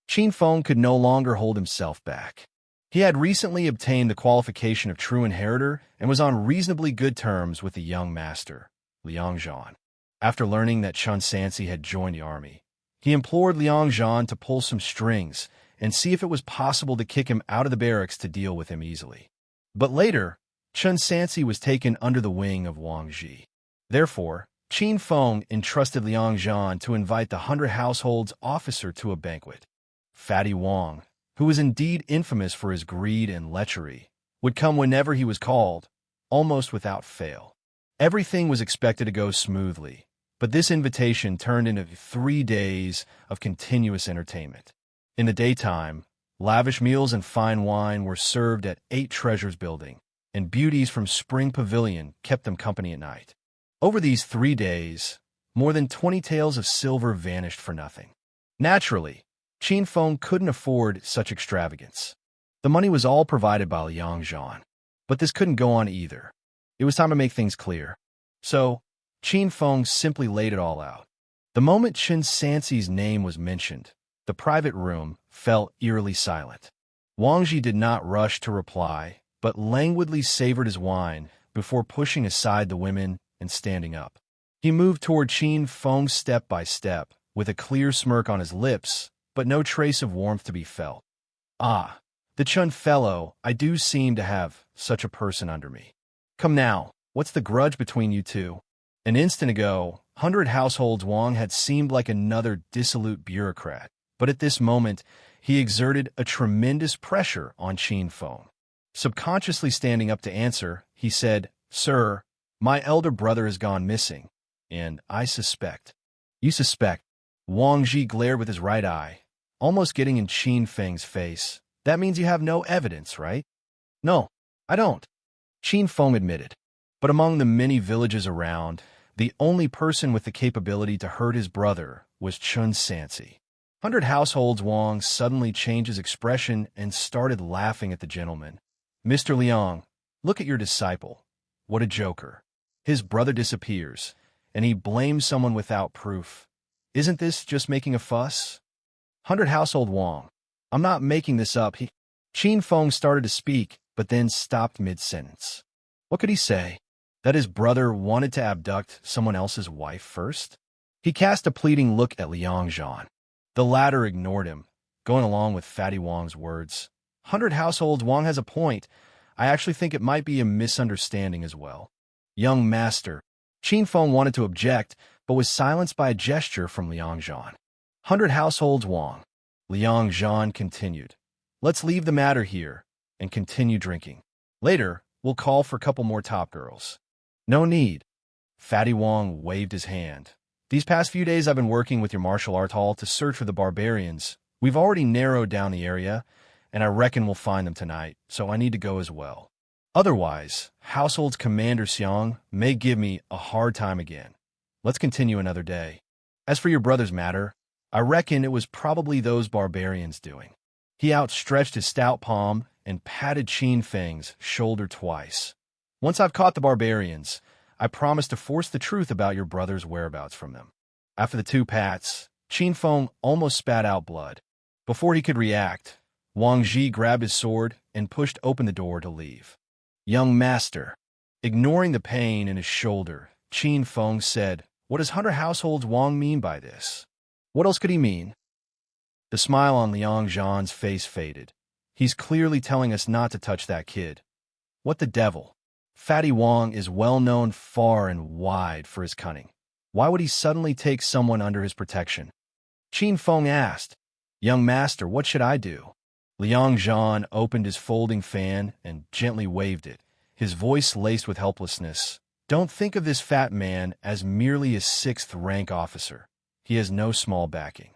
A: Qin Feng could no longer hold himself back. He had recently obtained the qualification of true inheritor and was on reasonably good terms with the young master, Liang Zhan. After learning that Chen Sansi had joined the army, he implored Liang Zhan to pull some strings and see if it was possible to kick him out of the barracks to deal with him easily. But later, Chen Sansi was taken under the wing of Wang Ji. Therefore, Qin Feng entrusted Liang Zhan to invite the 100 households officer to a banquet. Fatty Wang, who was indeed infamous for his greed and lechery, would come whenever he was called, almost without fail. Everything was expected to go smoothly, but this invitation turned into 3 days of continuous entertainment. In the daytime, lavish meals and fine wine were served at 8 Treasures building, and beauties from Spring Pavilion kept them company at night. Over these 3 days, more than 20 taels of silver vanished for nothing. Naturally, Qin Feng couldn't afford such extravagance. The money was all provided by Liang Zhan, but this couldn't go on either. It was time to make things clear. So, Qin Feng simply laid it all out. The moment Chen Sansi's name was mentioned, the private room fell eerily silent. Wang Ji did not rush to reply, but languidly savored his wine before pushing aside the women and standing up. He moved toward Qin Feng step by step, with a clear smirk on his lips, but no trace of warmth to be felt. Ah, the Chen fellow, I do seem to have such a person under me. Come now, what's the grudge between you two? An instant ago, 100 households Wang had seemed like another dissolute bureaucrat, but at this moment, he exerted a tremendous pressure on Qin Feng. Subconsciously standing up to answer, he said, Sir, my elder brother has gone missing, and I suspect. You suspect? Wang Ji glared with his right eye. almost getting in Qin Feng's face. That means you have no evidence, right? No, I don't, Qin Feng admitted. But among the many villages around, the only person with the capability to hurt his brother was Chen Sansi. 100 households Wang suddenly changed his expression and started laughing at the gentleman. Mr. Liang, look at your disciple. What a joker. His brother disappears, and he blames someone without proof. Isn't this just making a fuss? 100 household Wang. I'm not making this up. Qin Feng started to speak, but then stopped mid-sentence. What could he say? That his brother wanted to abduct someone else's wife first? He cast a pleading look at Liang Zhan. The latter ignored him, going along with Fatty Wang's words. 100 households Wang has a point. I actually think it might be a misunderstanding as well. Young master. Qin Feng wanted to object, but was silenced by a gesture from Liang Zhan. 100 households Wang. Liang Zhan continued. Let's leave the matter here and continue drinking. Later, we'll call for a couple more top girls. No need. Fatty Wang waved his hand. These past few days I've been working with your martial art hall to search for the barbarians. We've already narrowed down the area, and I reckon we'll find them tonight, so I need to go as well. Otherwise, Household's Commander Xiang may give me a hard time again. Let's continue another day. As for your brother's matter, I reckon it was probably those barbarians doing. He outstretched his stout palm and patted Qin Feng's shoulder twice. Once I've caught the barbarians, I promise to force the truth about your brother's whereabouts from them. After the two pats, Qin Feng almost spat out blood. Before he could react, Wang Ji grabbed his sword and pushed open the door to leave. Young master. Ignoring the pain in his shoulder, Qin Feng said, What does 100 households Wang mean by this? What else could he mean? The smile on Liang Zhan's face faded. He's clearly telling us not to touch that kid. What the devil? Fatty Wang is well known far and wide for his cunning. Why would he suddenly take someone under his protection? Qin Feng asked, Young master, what should I do? Liang Zhan opened his folding fan and gently waved it, his voice laced with helplessness. Don't think of this fat man as merely a 6th-rank officer. He has no small backing.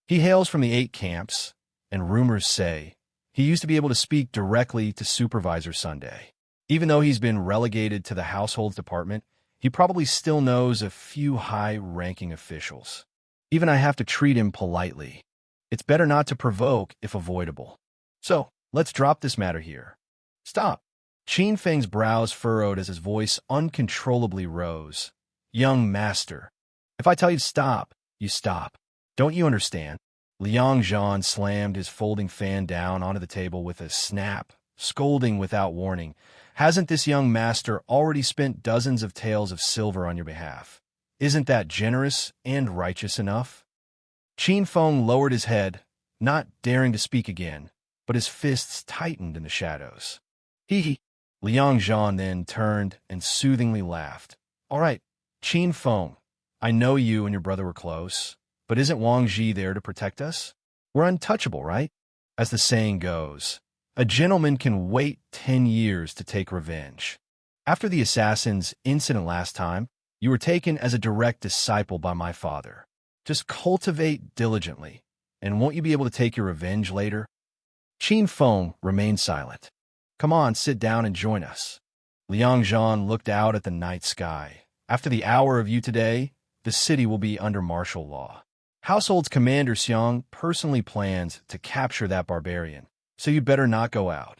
A: He hails from the 8 camps, and rumors say he used to be able to speak directly to Supervisor Sunday. Even though he's been relegated to the households department, he probably still knows a few high-ranking officials. Even I have to treat him politely. It's better not to provoke if avoidable. So, let's drop this matter here. Stop. Qin Feng's brows furrowed as his voice uncontrollably rose. Young master. If I tell you to stop, you stop. Don't you understand? Liang Zhan slammed his folding fan down onto the table with a snap, scolding without warning. Hasn't this young master already spent dozens of taels of silver on your behalf? Isn't that generous and righteous enough? Qin Feng lowered his head, not daring to speak again, but his fists tightened in the shadows. Hee. Liang Zhan then turned and soothingly laughed. All right, Qin Feng, I know you and your brother were close, but isn't Wang Ji there to protect us? We're untouchable, right? As the saying goes, a gentleman can wait 10 years to take revenge. After the assassin's incident last time, you were taken as a direct disciple by my father. Just cultivate diligently, and won't you be able to take your revenge later? Qin Feng remained silent. Come on, sit down and join us. Liang Zhan looked out at the night sky. After the hour of you today, the city will be under martial law. Household's Commander Xiang personally plans to capture that barbarian, so you'd better not go out.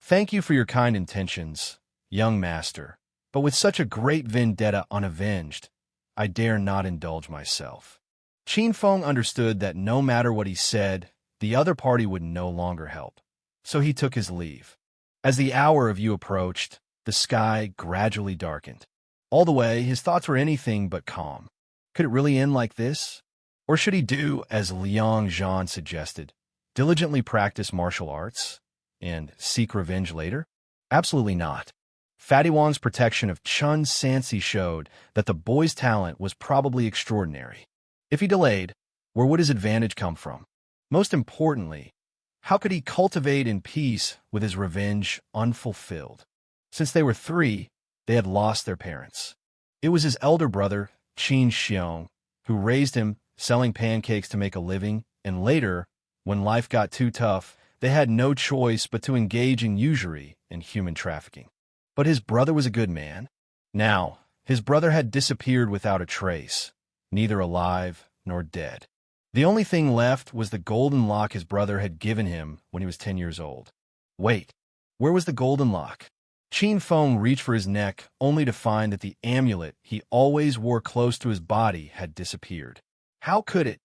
A: Thank you for your kind intentions, young master, but with such a great vendetta unavenged, I dare not indulge myself. Qin Feng understood that no matter what he said, the other party would no longer help, so he took his leave. As the hour of you approached, the sky gradually darkened. All the way, his thoughts were anything but calm. Could it really end like this? Or should he do as Liang Zhan suggested, diligently practice martial arts and seek revenge later? Absolutely not. Fatty Wang's protection of Chen Sansi showed that the boy's talent was probably extraordinary. If he delayed, where would his advantage come from? Most importantly, how could he cultivate in peace with his revenge unfulfilled? Since they were 3, they had lost their parents. It was his elder brother, Qin Xiong, who raised him, selling pancakes to make a living, and later, When life got too tough, they had no choice but to engage in usury and human trafficking. But his brother was a good man. Now, his brother had disappeared without a trace, neither alive nor dead. The only thing left was the golden lock his brother had given him when he was 10 years old. Wait, where was the golden lock? Chen Feng reached for his neck, only to find that the amulet he always wore close to his body had disappeared. How could it?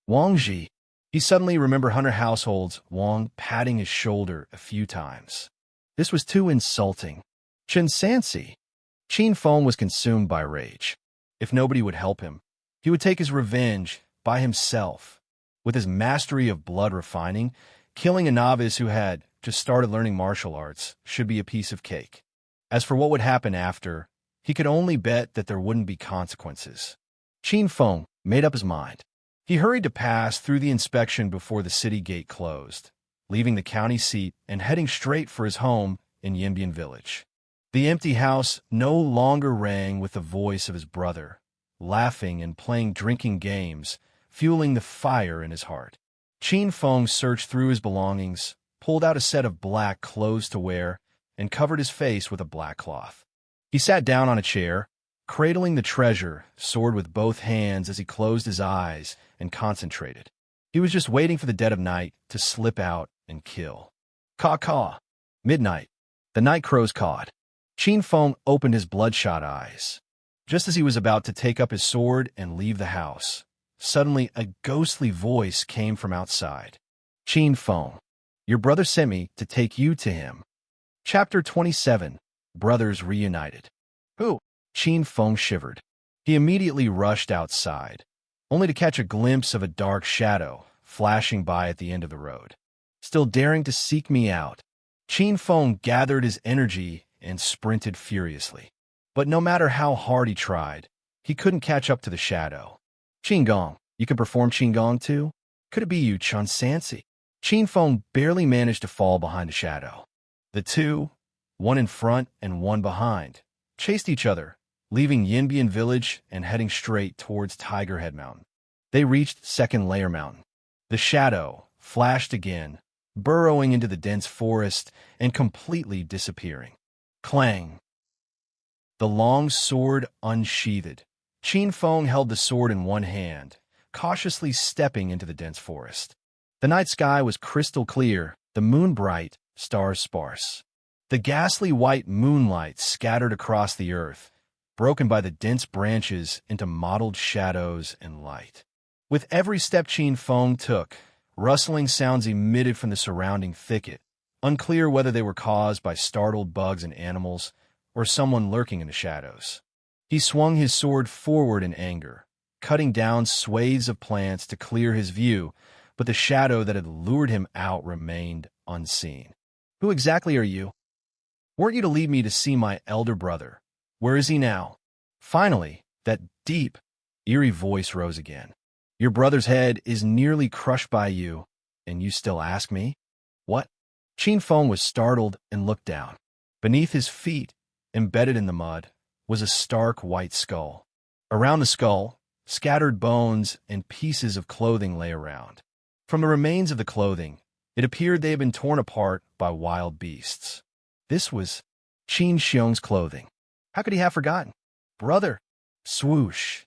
A: Wang Ji. He suddenly remembered Hunter Household's Wang patting his shoulder a few times. This was too insulting. Chen Sansi. Chen Feng was consumed by rage. If nobody would help him, he would take his revenge by himself. With his mastery of blood refining, killing a novice who had just started learning martial arts should be a piece of cake. As for what would happen after, he could only bet that there wouldn't be consequences. Chen Feng made up his mind. He hurried to pass through the inspection before the city gate closed, leaving the county seat and heading straight for his home in Yinbian village. The empty house no longer rang with the voice of his brother, laughing and playing drinking games, fueling the fire in his heart. Chen Feng searched through his belongings, pulled out a set of black clothes to wear, and covered his face with a black cloth. He sat down on a chair, cradling the treasure, sword with both hands as he closed his eyes and concentrated. He was just waiting for the dead of night to slip out and kill. Caw-caw. Midnight. The night crows cawed. Chen Feng opened his bloodshot eyes. Just as he was about to take up his sword and leave the house, suddenly a ghostly voice came from outside. Chen Feng, your brother sent me to take you to him. Chapter 27. Brothers Reunited. Who? Chen Feng shivered. He immediately rushed outside, only to catch a glimpse of a dark shadow flashing by at the end of the road. Still daring to seek me out, Chen Feng gathered his energy and sprinted furiously. But no matter how hard he tried, he couldn't catch up to the shadow. Qinggong, you can perform Qinggong too? Could it be you, Chen Sansi? Chen Feng barely managed to fall behind the shadow. The two, one in front and one behind, chased each other, leaving Yinbian village and heading straight towards Tiger Head Mountain. They reached Second Layer Mountain. The shadow flashed again, burrowing into the dense forest and completely disappearing. Clang! The long sword unsheathed. Chen Feng held the sword in one hand, cautiously stepping into the dense forest. The night sky was crystal clear, the moon bright, stars sparse. The ghastly white moonlight scattered across the earth, broken by the dense branches into mottled shadows and light. With every step Chen Feng took, rustling sounds emitted from the surrounding thicket, unclear whether they were caused by startled bugs and animals or someone lurking in the shadows. He swung his sword forward in anger, cutting down swathes of plants to clear his view, but the shadow that had lured him out remained unseen. Who exactly are you? Weren't you to lead me to see my elder brother? Where is he now? Finally, that deep, eerie voice rose again. Your brother's head is nearly crushed by you, and you still ask me? What? Chen Feng was startled and looked down. Beneath his feet, embedded in the mud, was a stark white skull. Around the skull, scattered bones and pieces of clothing lay around. From the remains of the clothing, it appeared they had been torn apart by wild beasts. This was Qin Xiong's clothing. How could he have forgotten? Brother! Swoosh!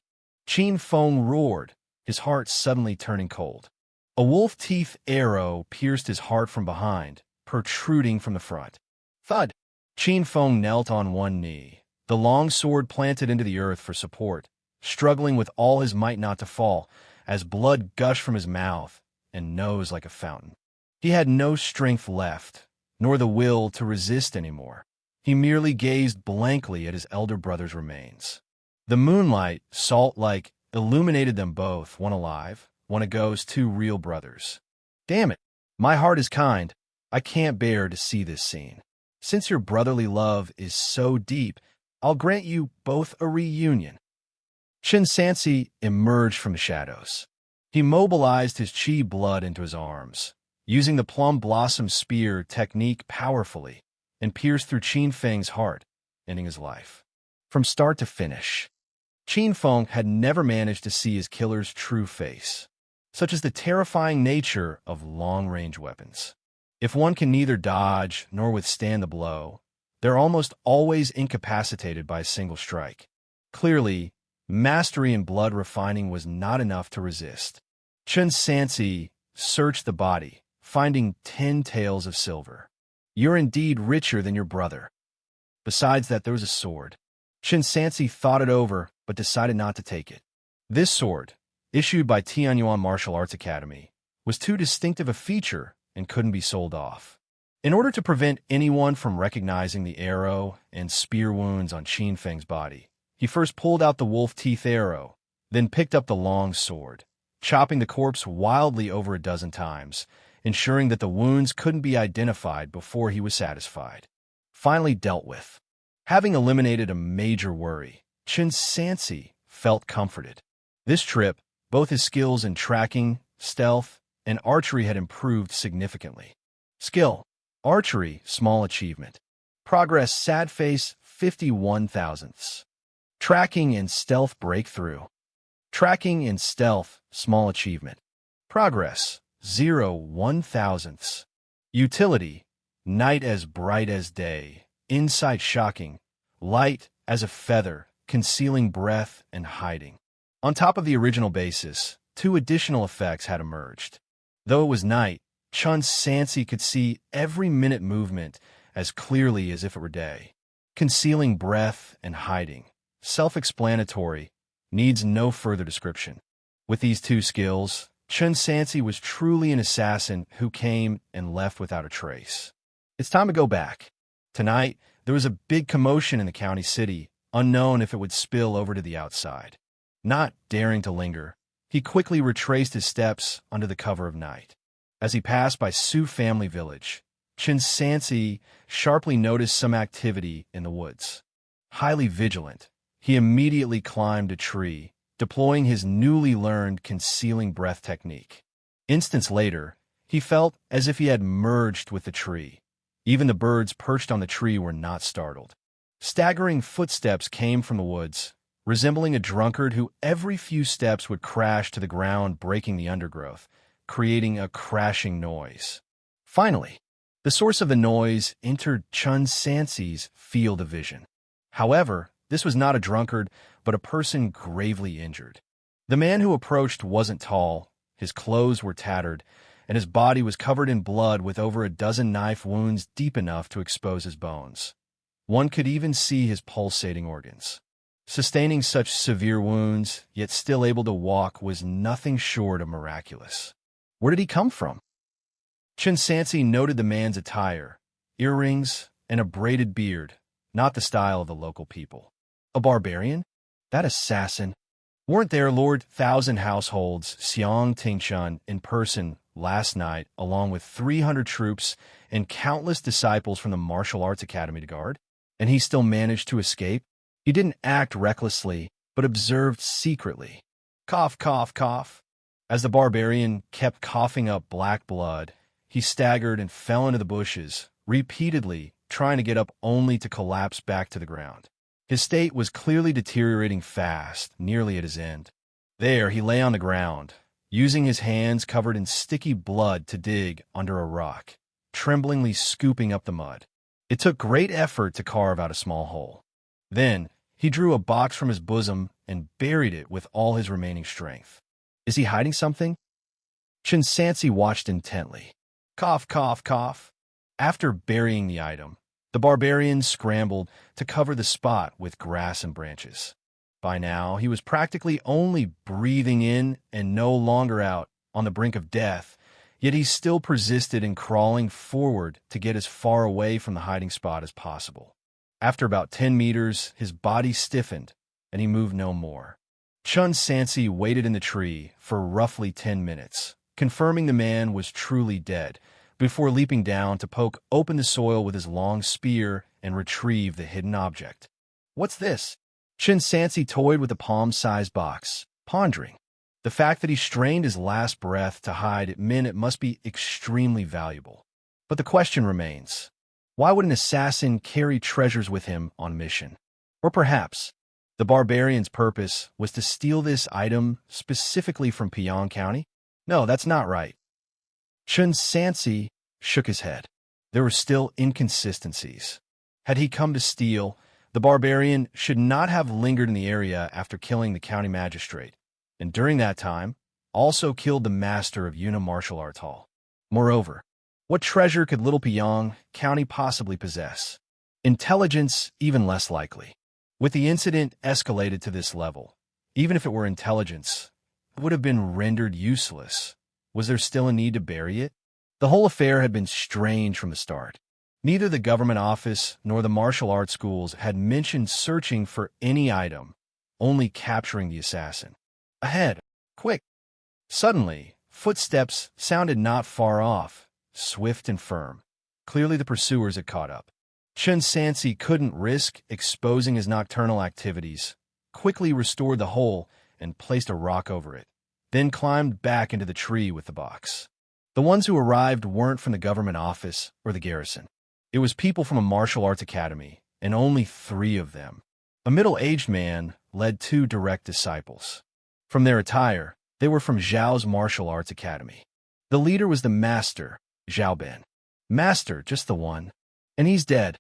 A: Chen Feng roared, his heart suddenly turning cold. A wolf-teeth arrow pierced his heart from behind, protruding from the front. Thud! Chen Feng knelt on one knee, the long sword planted into the earth for support, struggling with all his might not to fall, as blood gushed from his mouth and nose like a fountain. He had no strength left, nor the will to resist anymore. He merely gazed blankly at his elder brother's remains. The moonlight, salt-like, illuminated them both, one alive, one a ghost, two real brothers. Damn it! My heart is kind. I can't bear to see this scene. Since your brotherly love is so deep, I'll grant you both a reunion. Chen Sansi emerged from the shadows. He mobilized his chi blood into his arms, using the plum blossom spear technique powerfully, and pierced through Chen Feng's heart, ending his life. From start to finish, Chen Feng had never managed to see his killer's true face. such as the terrifying nature of long-range weapons. If one can neither dodge nor withstand the blow, they're almost always incapacitated by a single strike. Clearly, mastery in blood refining was not enough to resist. Chen Sansi searched the body, finding 10 taels of silver. You're indeed richer than your brother. Besides that, there was a sword. Chen Sansi thought it over, but decided not to take it. This sword, issued by Tianyuan Martial Arts Academy, was too distinctive a feature and couldn't be sold off. In order to prevent anyone from recognizing the arrow and spear wounds on Qin Feng's body, he first pulled out the wolf teeth arrow, then picked up the long sword, chopping the corpse wildly over a dozen times, ensuring that the wounds couldn't be identified before he was satisfied. Finally dealt with. Having eliminated a major worry, Chen Sansi felt comforted. This trip, both his skills in tracking, stealth, and archery had improved significantly. Skill: archery, small achievement. Progress: sad face, 51 thousandths. Tracking and stealth, breakthrough. Tracking and stealth, small achievement. Progress: 0.1 thousandths. Utility: night as bright as day, insight shocking, light as a feather, concealing breath and hiding. On top of the original basis, 2 additional effects had emerged. Though it was night, Chen Sansi could see every minute movement as clearly as if it were day. Concealing breath and hiding, self-explanatory, needs no further description. With these 2 skills, Chen Sansi was truly an assassin who came and left without a trace. It's time to go back. Tonight, there was a big commotion in the county city, unknown if it would spill over to the outside. Not daring to linger, he quickly retraced his steps under the cover of night. As he passed by Su family village, Chen Sansi sharply noticed some activity in the woods. Highly vigilant, he immediately climbed a tree, deploying his newly learned concealing breath technique. Instants later, he felt as if he had merged with the tree. Even the birds perched on the tree were not startled. Staggering footsteps came from the woods, resembling a drunkard who every few steps would crash to the ground, breaking the undergrowth, creating a crashing noise. Finally, the source of the noise entered Chen Sansi's field of vision. However, this was not a drunkard, but a person gravely injured. The man who approached wasn't tall, his clothes were tattered, and his body was covered in blood with over a dozen knife wounds deep enough to expose his bones. One could even see his pulsating organs. Sustaining such severe wounds, yet still able to walk, was nothing short of miraculous. Where did he come from? Chen Sansi noted the man's attire, earrings, and a braided beard, not the style of the local people. A barbarian? That assassin? Weren't there Lord Thousand Households, Xianxia, in person last night, along with 300 troops and countless disciples from the Martial Arts Academy to guard? And he still managed to escape? He didn't act recklessly, but observed secretly. Cough, cough, cough. As the barbarian kept coughing up black blood, he staggered and fell into the bushes, repeatedly trying to get up only to collapse back to the ground. His state was clearly deteriorating fast, nearly at his end. There he lay on the ground, using his hands covered in sticky blood to dig under a rock, tremblingly scooping up the mud. It took great effort to carve out a small hole. Then, he drew a box from his bosom and buried it with all his remaining strength. Is he hiding something? Chen Sansi watched intently. Cough, cough, cough. After burying the item, the barbarian scrambled to cover the spot with grass and branches. By now, he was practically only breathing in and no longer out, on the brink of death, yet he still persisted in crawling forward to get as far away from the hiding spot as possible. After about 10 meters, his body stiffened, and he moved no more. Chen Sansi waited in the tree for roughly 10 minutes, confirming the man was truly dead, before leaping down to poke open the soil with his long spear and retrieve the hidden object. What's this? Chen Sansi toyed with the palm-sized box, pondering. The fact that he strained his last breath to hide it meant it must be extremely valuable. But the question remains, why would an assassin carry treasures with him on mission? Or perhaps, the barbarian's purpose was to steal this item specifically from Piyang County? No, that's not right. Chen Sansi shook his head. There were still inconsistencies. Had he come to steal, the barbarian should not have lingered in the area after killing the county magistrate, and during that time, also killed the master of Una Martial Arts Hall. Moreover, what treasure could Little Pyong County possibly possess? Intelligence, even less likely. With the incident escalated to this level, even if it were intelligence, it would have been rendered useless. Was there still a need to bury it? The whole affair had been strange from the start. Neither the government office nor the martial arts schools had mentioned searching for any item, only capturing the assassin. Ahead! Quick! Suddenly, footsteps sounded not far off, swift and firm. Clearly the pursuers had caught up. Chen Sansi couldn't risk exposing his nocturnal activities, quickly restored the hole and placed a rock over it, then climbed back into the tree with the box. The ones who arrived weren't from the government office or the garrison. It was people from a martial arts academy, and only 3 of them. A middle-aged man led 2 direct disciples. From their attire, they were from Zhao's martial arts academy. The leader was the master, Zhao Ben. Master, just the one. And he's dead.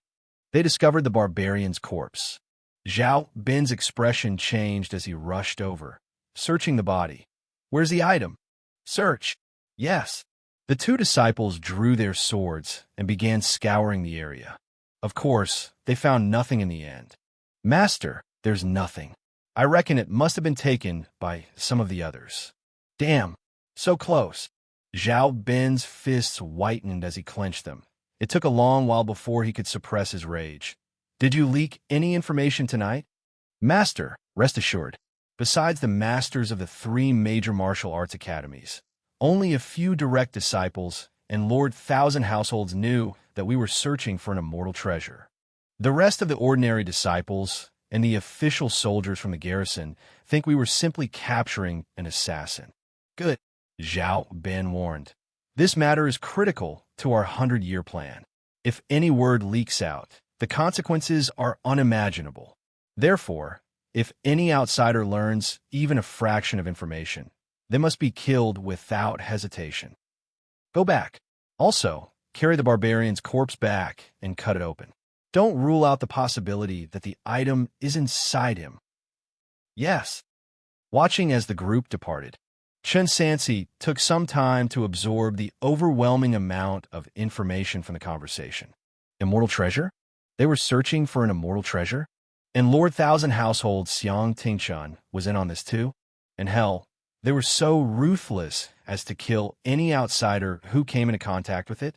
A: They discovered the barbarian's corpse. Zhao Ben's expression changed as he rushed over, searching the body. Where's the item? Search. Yes. The 2 disciples drew their swords and began scouring the area. Of course, they found nothing in the end. Master, there's nothing. I reckon it must have been taken by some of the others. Damn, so close. Zhao Ben's fists whitened as he clenched them. It took a long while before he could suppress his rage. Did you leak any information tonight? Master, rest assured. Besides the masters of the 3 major martial arts academies, only a few direct disciples and Lord Thousand Households knew that we were searching for an immortal treasure. The rest of the ordinary disciples and the official soldiers from the garrison think we were simply capturing an assassin. Good, Zhao Ben warned. This matter is critical to our 100-year plan. If any word leaks out, the consequences are unimaginable. Therefore, if any outsider learns even a fraction of information, they must be killed without hesitation. Go back. Also, carry the barbarian's corpse back and cut it open. Don't rule out the possibility that the item is inside him. Yes. Watching as the group departed, Chen Sansi took some time to absorb the overwhelming amount of information from the conversation. Immortal treasure? They were searching for an immortal treasure? And Lord Thousand Households Xianxia was in on this too? And hell, they were so ruthless as to kill any outsider who came into contact with it?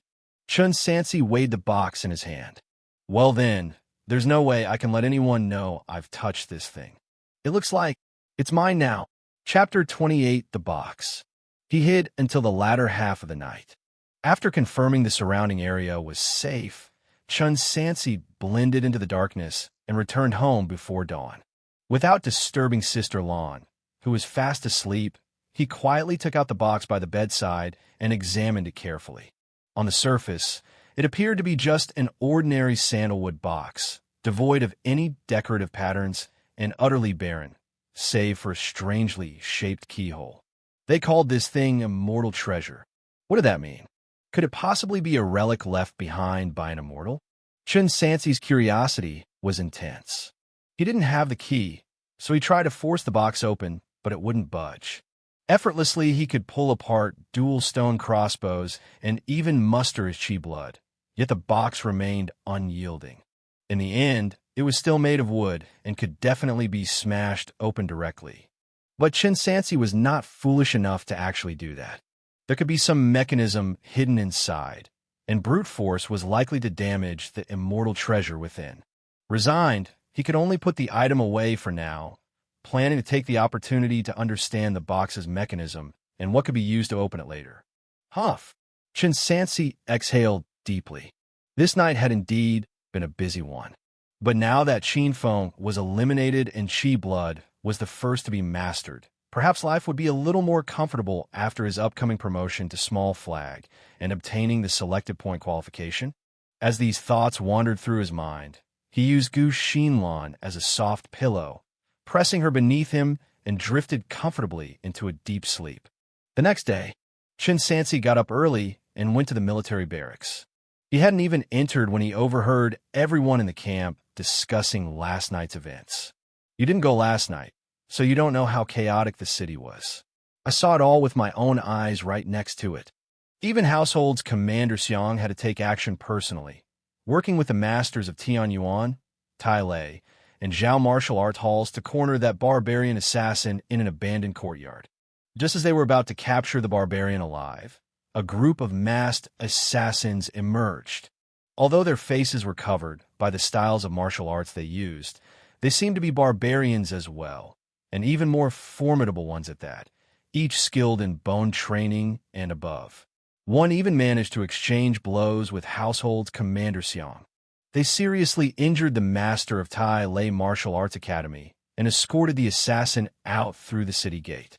A: Chen Sansi weighed the box in his hand. Well then, there's no way I can let anyone know I've touched this thing. It looks like it's mine now. Chapter 28, The Box. He hid until the latter half of the night. After confirming the surrounding area was safe, Chen Sansi blended into the darkness and returned home before dawn. Without disturbing Sister Lan, who was fast asleep, he quietly took out the box by the bedside and examined it carefully. On the surface, it appeared to be just an ordinary sandalwood box, devoid of any decorative patterns and utterly barren, save for a strangely shaped keyhole. They called this thing immortal treasure. What did that mean? Could it possibly be a relic left behind by an immortal? Chen Sansi's curiosity was intense. He didn't have the key, so he tried to force the box open, but it wouldn't budge. Effortlessly, he could pull apart dual stone crossbows and even muster his chi blood, yet the box remained unyielding. In the end, it was still made of wood and could definitely be smashed open directly. But Chen Sansi was not foolish enough to actually do that. There could be some mechanism hidden inside, and brute force was likely to damage the immortal treasure within. Resigned, he could only put the item away for now, planning to take the opportunity to understand the box's mechanism and what could be used to open it later. Huff! Chen Sansi exhaled deeply. This night had indeed been a busy one. But now that Qin Feng was eliminated and Qi blood was the first to be mastered, perhaps life would be a little more comfortable after his upcoming promotion to small flag and obtaining the selected point qualification. As these thoughts wandered through his mind, he used Gu Xinlan as a soft pillow, pressing her beneath him and drifted comfortably into a deep sleep. The next day, Chen Sansi got up early and went to the military barracks. He hadn't even entered when he overheard everyone in the camp discussing last night's events. You didn't go last night, so you don't know how chaotic the city was. I saw it all with my own eyes right next to it. Even Household's Commander Xiang had to take action personally, working with the masters of Tianyuan, Tai Lei, and Zhao martial arts halls to corner that barbarian assassin in an abandoned courtyard. Just as they were about to capture the barbarian alive, a group of masked assassins emerged. Although their faces were covered by the styles of martial arts they used, they seemed to be barbarians as well, and even more formidable ones at that, each skilled in bone training and above. One even managed to exchange blows with Household's Commander Xiang. They seriously injured the master of Tai Lei Martial Arts Academy and escorted the assassin out through the city gate.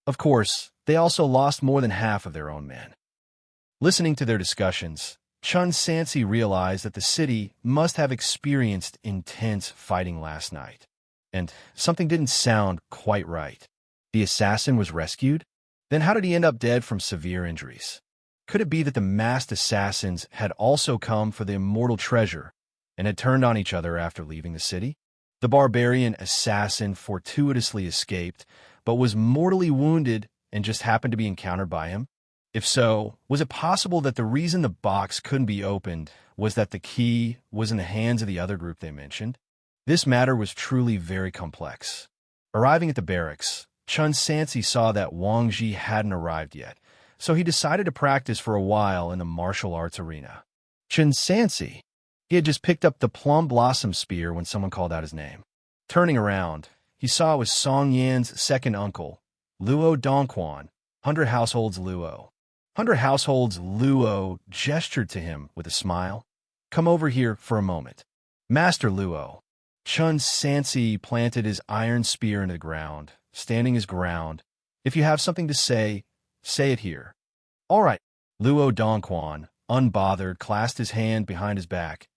A: Of course, they also lost more than half of their own men. Listening to their discussions, Chen Sansi realized that the city must have experienced intense fighting last night. And something didn't sound quite right. The assassin was rescued? Then how did he end up dead from severe injuries? Could it be that the masked assassins had also come for the immortal treasure and had turned on each other after leaving the city? The barbarian assassin fortuitously escaped, but was mortally wounded and just happened to be encountered by him? If so, was it possible that the reason the box couldn't be opened was that the key was in the hands of the other group they mentioned? This matter was truly very complex. Arriving at the barracks, Chen Sansi saw that Wang Ji hadn't arrived yet, so he decided to practice for a while in the martial arts arena. Chen Sansi. He had just picked up the plum blossom spear when someone called out his name. Turning around, he saw it was Song Yan's second uncle, Luo Dongquan, 100 Households Luo. 100 Households Luo gestured to him with a smile. Come over here for a moment. Master Luo. Chen Sansi planted his iron spear into the ground, standing his ground. If you have something to say it here. All right. Luo Dongquan, unbothered, clasped his hand behind his back.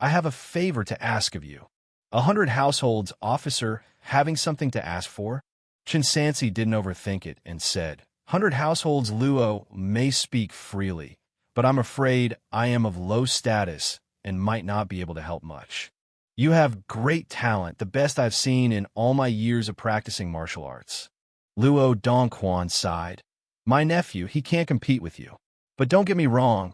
A: I have a favor to ask of you. 100 Households officer having something to ask for? Chen Sansi didn't overthink it and said, 100 Households Luo may speak freely, but I'm afraid I am of low status and might not be able to help much. You have great talent, the best I've seen in all my years of practicing martial arts. Luo Dongquan sighed. My nephew, he can't compete with you. But don't get me wrong,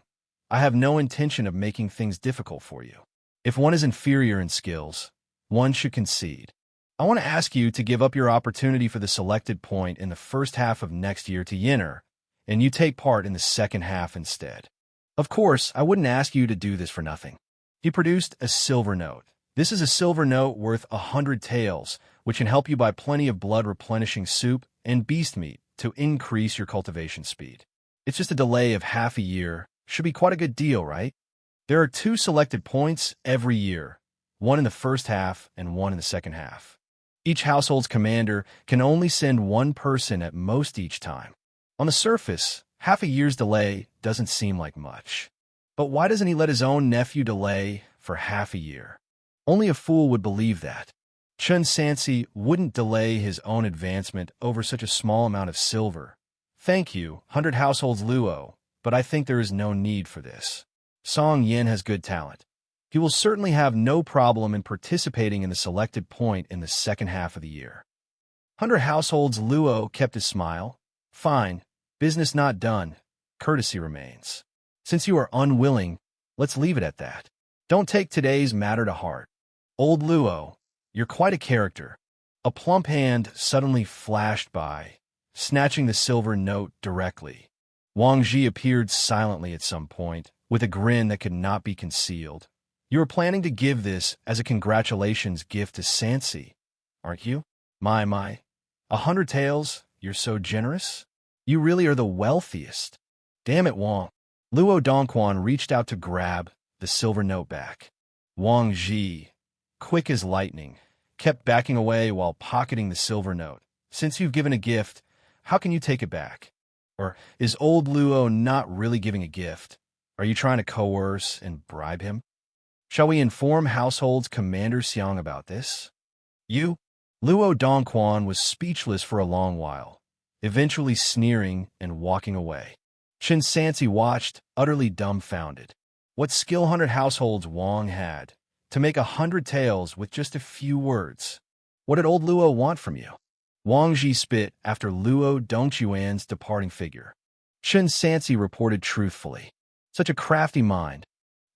A: I have no intention of making things difficult for you. If one is inferior in skills, one should concede. I want to ask you to give up your opportunity for the selected point in the first half of next year to Yinner, and you take part in the second half instead. Of course, I wouldn't ask you to do this for nothing. He produced a silver note. This is a silver note worth 100 taels, which can help you buy plenty of blood-replenishing soup and beast meat to increase your cultivation speed. It's just a delay of half a year. Should be quite a good deal, right? There are 2 selected points every year, one in the first half and one in the second half. Each household's commander can only send one person at most each time. On the surface, half a year's delay doesn't seem like much. But why doesn't he let his own nephew delay for half a year? Only a fool would believe that. Chen Sansi wouldn't delay his own advancement over such a small amount of silver. Thank you, 100 Households Luo, but I think there is no need for this. Song Yin has good talent. He will certainly have no problem in participating in the selected point in the second half of the year. 100 Households Luo kept his smile. Fine, business not done, courtesy remains. Since you are unwilling, let's leave it at that. Don't take today's matter to heart. Old Luo, you're quite a character. A plump hand suddenly flashed by, snatching the silver note directly. Wang Ji appeared silently at some point, with a grin that could not be concealed. You are planning to give this as a congratulations gift to Sansi, aren't you? My. 100 taels, you're so generous? You really are the wealthiest. Damn it, Wang. Luo Dongquan reached out to grab the silver note back. Wang Ji, quick as lightning, kept backing away while pocketing the silver note. Since you've given a gift, how can you take it back? Or is old Luo not really giving a gift? Are you trying to coerce and bribe him? Shall we inform Household's Commander Xiang about this? You? Luo Dongquan was speechless for a long while, eventually sneering and walking away. Chen Sansi watched, utterly dumbfounded. What skill 100 households Wang had to make 100 tales with just a few words? What did old Luo want from you? Wang Ji spit after Luo Dongchuan's departing figure. Chen Sansi reported truthfully. Such a crafty mind.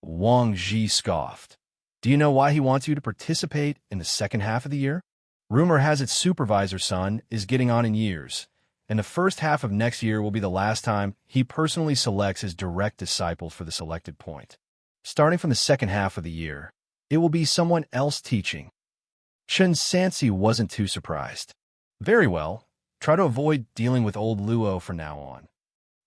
A: Wang Ji scoffed. Do you know why he wants you to participate in the second half of the year? Rumor has it supervisor son is getting on in years, and the first half of next year will be the last time he personally selects his direct disciples for the selected point. Starting from the second half of the year, it will be someone else teaching. Chen Sansi wasn't too surprised. Very well, try to avoid dealing with old Luo from now on.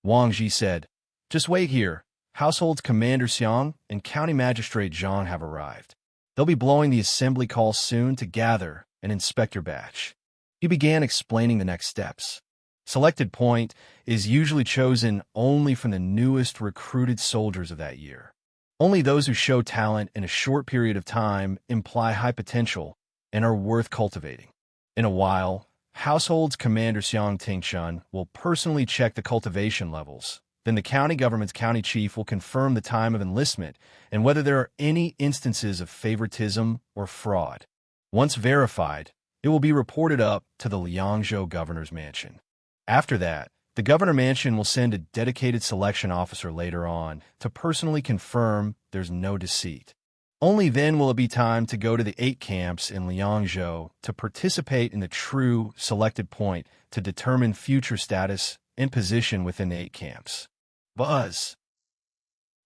A: Wang Ji said, just wait here. Households Commander Xiang and County Magistrate Zhang have arrived. They'll be blowing the assembly call soon to gather and inspect your batch. He began explaining the next steps. Selected point is usually chosen only from the newest recruited soldiers of that year. Only those who show talent in a short period of time imply high potential and are worth cultivating. In a while, Households Commander Xiang Tingshun will personally check the cultivation levels. Then the county government's county chief will confirm the time of enlistment and whether there are any instances of favoritism or fraud. Once verified, it will be reported up to the Liangzhou governor's mansion. After that, the governor mansion will send a dedicated selection officer later on to personally confirm there's no deceit. Only then will it be time to go to the 8 camps in Liangzhou to participate in the true selected point to determine future status and position within the 8 camps. Buzz.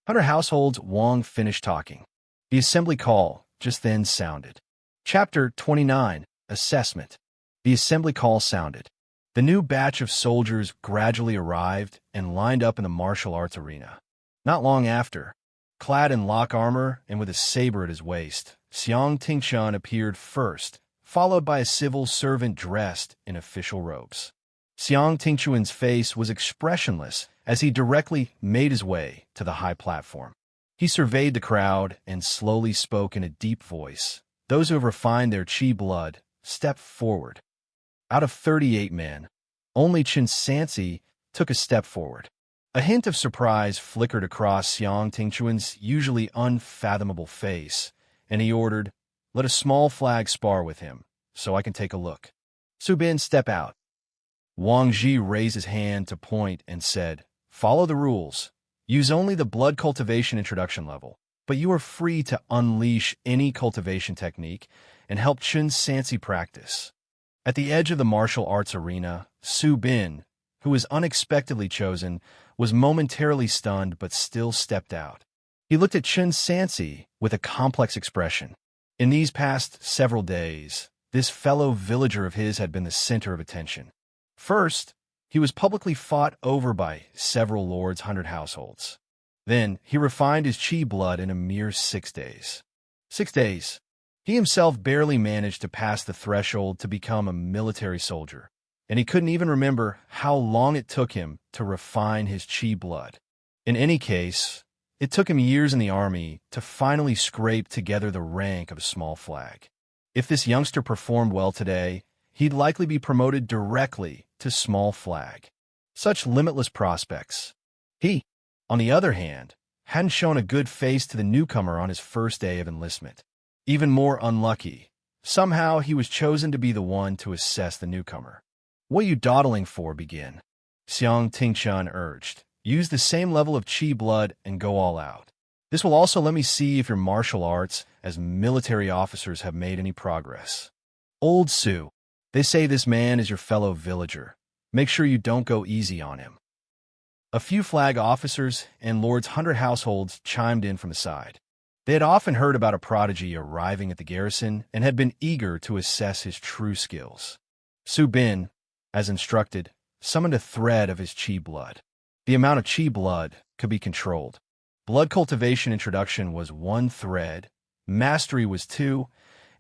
A: 100 households Wang finished talking. The assembly call just then sounded. Chapter 29, Assessment. The assembly call sounded. The new batch of soldiers gradually arrived and lined up in the martial arts arena. Not long after, clad in lock armor and with a saber at his waist, Xiang Tingshun appeared first, followed by a civil servant dressed in official robes. Xiang Tingchuan's face was expressionless as he directly made his way to the high platform. He surveyed the crowd and slowly spoke in a deep voice. Those who have refined their chi blood stepped forward. Out of 38 men, only Chen Sansi took a step forward. A hint of surprise flickered across Xiang Tingchuan's usually unfathomable face, and he ordered, "Let a small flag spar with him, so I can take a look." Su Bin, step out. Wang Ji raised his hand to point and said, "Follow the rules. Use only the blood cultivation introduction level, but you are free to unleash any cultivation technique and help Chen Sansi practice." At the edge of the martial arts arena, Su Bin, who was unexpectedly chosen, was momentarily stunned but still stepped out. He looked at Chen Sansi with a complex expression. In these past several days, this fellow villager of his had been the center of attention. First, he was publicly fought over by several lords' 100 households. Then, he refined his chi blood in a mere 6 days. 6 days. He himself barely managed to pass the threshold to become a military soldier, and he couldn't even remember how long it took him to refine his chi blood. In any case, it took him years in the army to finally scrape together the rank of a small flag. If this youngster performed well today, he'd likely be promoted directly to small flag. Such limitless prospects. He, on the other hand, hadn't shown a good face to the newcomer on his first day of enlistment. Even more unlucky, somehow he was chosen to be the one to assess the newcomer. "What are you dawdling for, begin?" Xiang Tingshun urged. "Use the same level of chi blood and go all out. This will also let me see if your martial arts as military officers have made any progress." "Old Su, they say this man is your fellow villager. Make sure you don't go easy on him." A few flag officers and lords' 100 households chimed in from the side. They had often heard about a prodigy arriving at the garrison and had been eager to assess his true skills. Su Bin, as instructed, summoned a thread of his chi blood. The amount of chi blood could be controlled. Blood cultivation introduction was 1 thread, mastery was 2,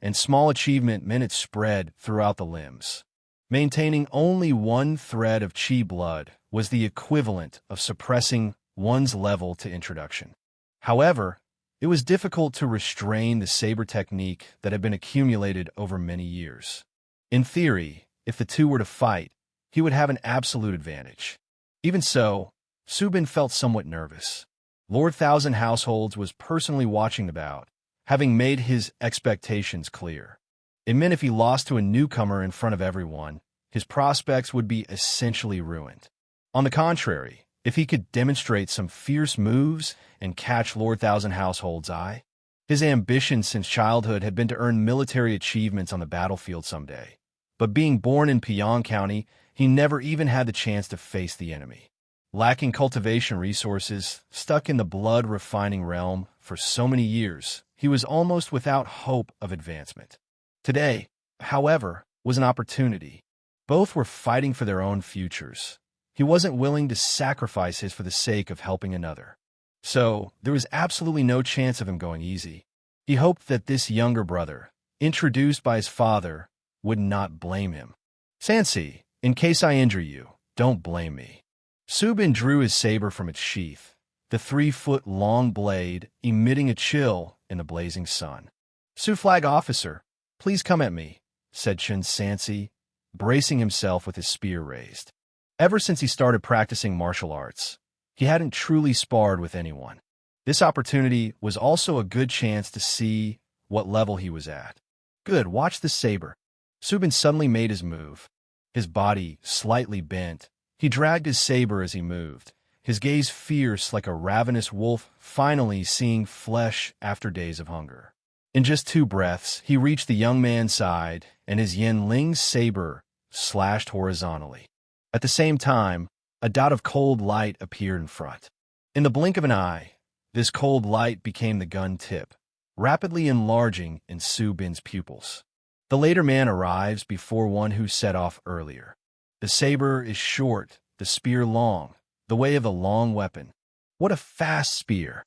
A: and small achievement meant it spread throughout the limbs. Maintaining only 1 thread of chi blood was the equivalent of suppressing one's level to introduction. However, it was difficult to restrain the saber technique that had been accumulated over many years. In theory, if the two were to fight, he would have an absolute advantage. Even so, Su Bin felt somewhat nervous. Lord Thousand Households was personally watching the bout, having made his expectations clear. It meant if he lost to a newcomer in front of everyone, his prospects would be essentially ruined. On the contrary, if he could demonstrate some fierce moves and catch Lord Thousand Households' eye, his ambition since childhood had been to earn military achievements on the battlefield someday. But being born in Piyang County, he never even had the chance to face the enemy. Lacking cultivation resources, stuck in the blood-refining realm for so many years, he was almost without hope of advancement. Today, however, was an opportunity. Both were fighting for their own futures. He wasn't willing to sacrifice his for the sake of helping another. So, there was absolutely no chance of him going easy. He hoped that this younger brother, introduced by his father, would not blame him. Sansi, in case I injure you, don't blame me. Su Bin drew his saber from its sheath, the 3-foot-long blade emitting a chill in the blazing sun. Su Flag Officer, please come at me, said Chen Sansi, bracing himself with his spear raised. Ever since he started practicing martial arts, he hadn't truly sparred with anyone. This opportunity was also a good chance to see what level he was at. Good, watch the saber. Su Bin suddenly made his move. His body slightly bent. He dragged his saber as he moved, his gaze fierce like a ravenous wolf finally seeing flesh after days of hunger. In just 2 breaths, he reached the young man's side, and his Yanling's saber slashed horizontally. At the same time, a dot of cold light appeared in front. In the blink of an eye, this cold light became the gun tip, rapidly enlarging in Su Bin's pupils. The later man arrives before one who set off earlier. The saber is short, the spear long, the way of a long weapon. What a fast spear!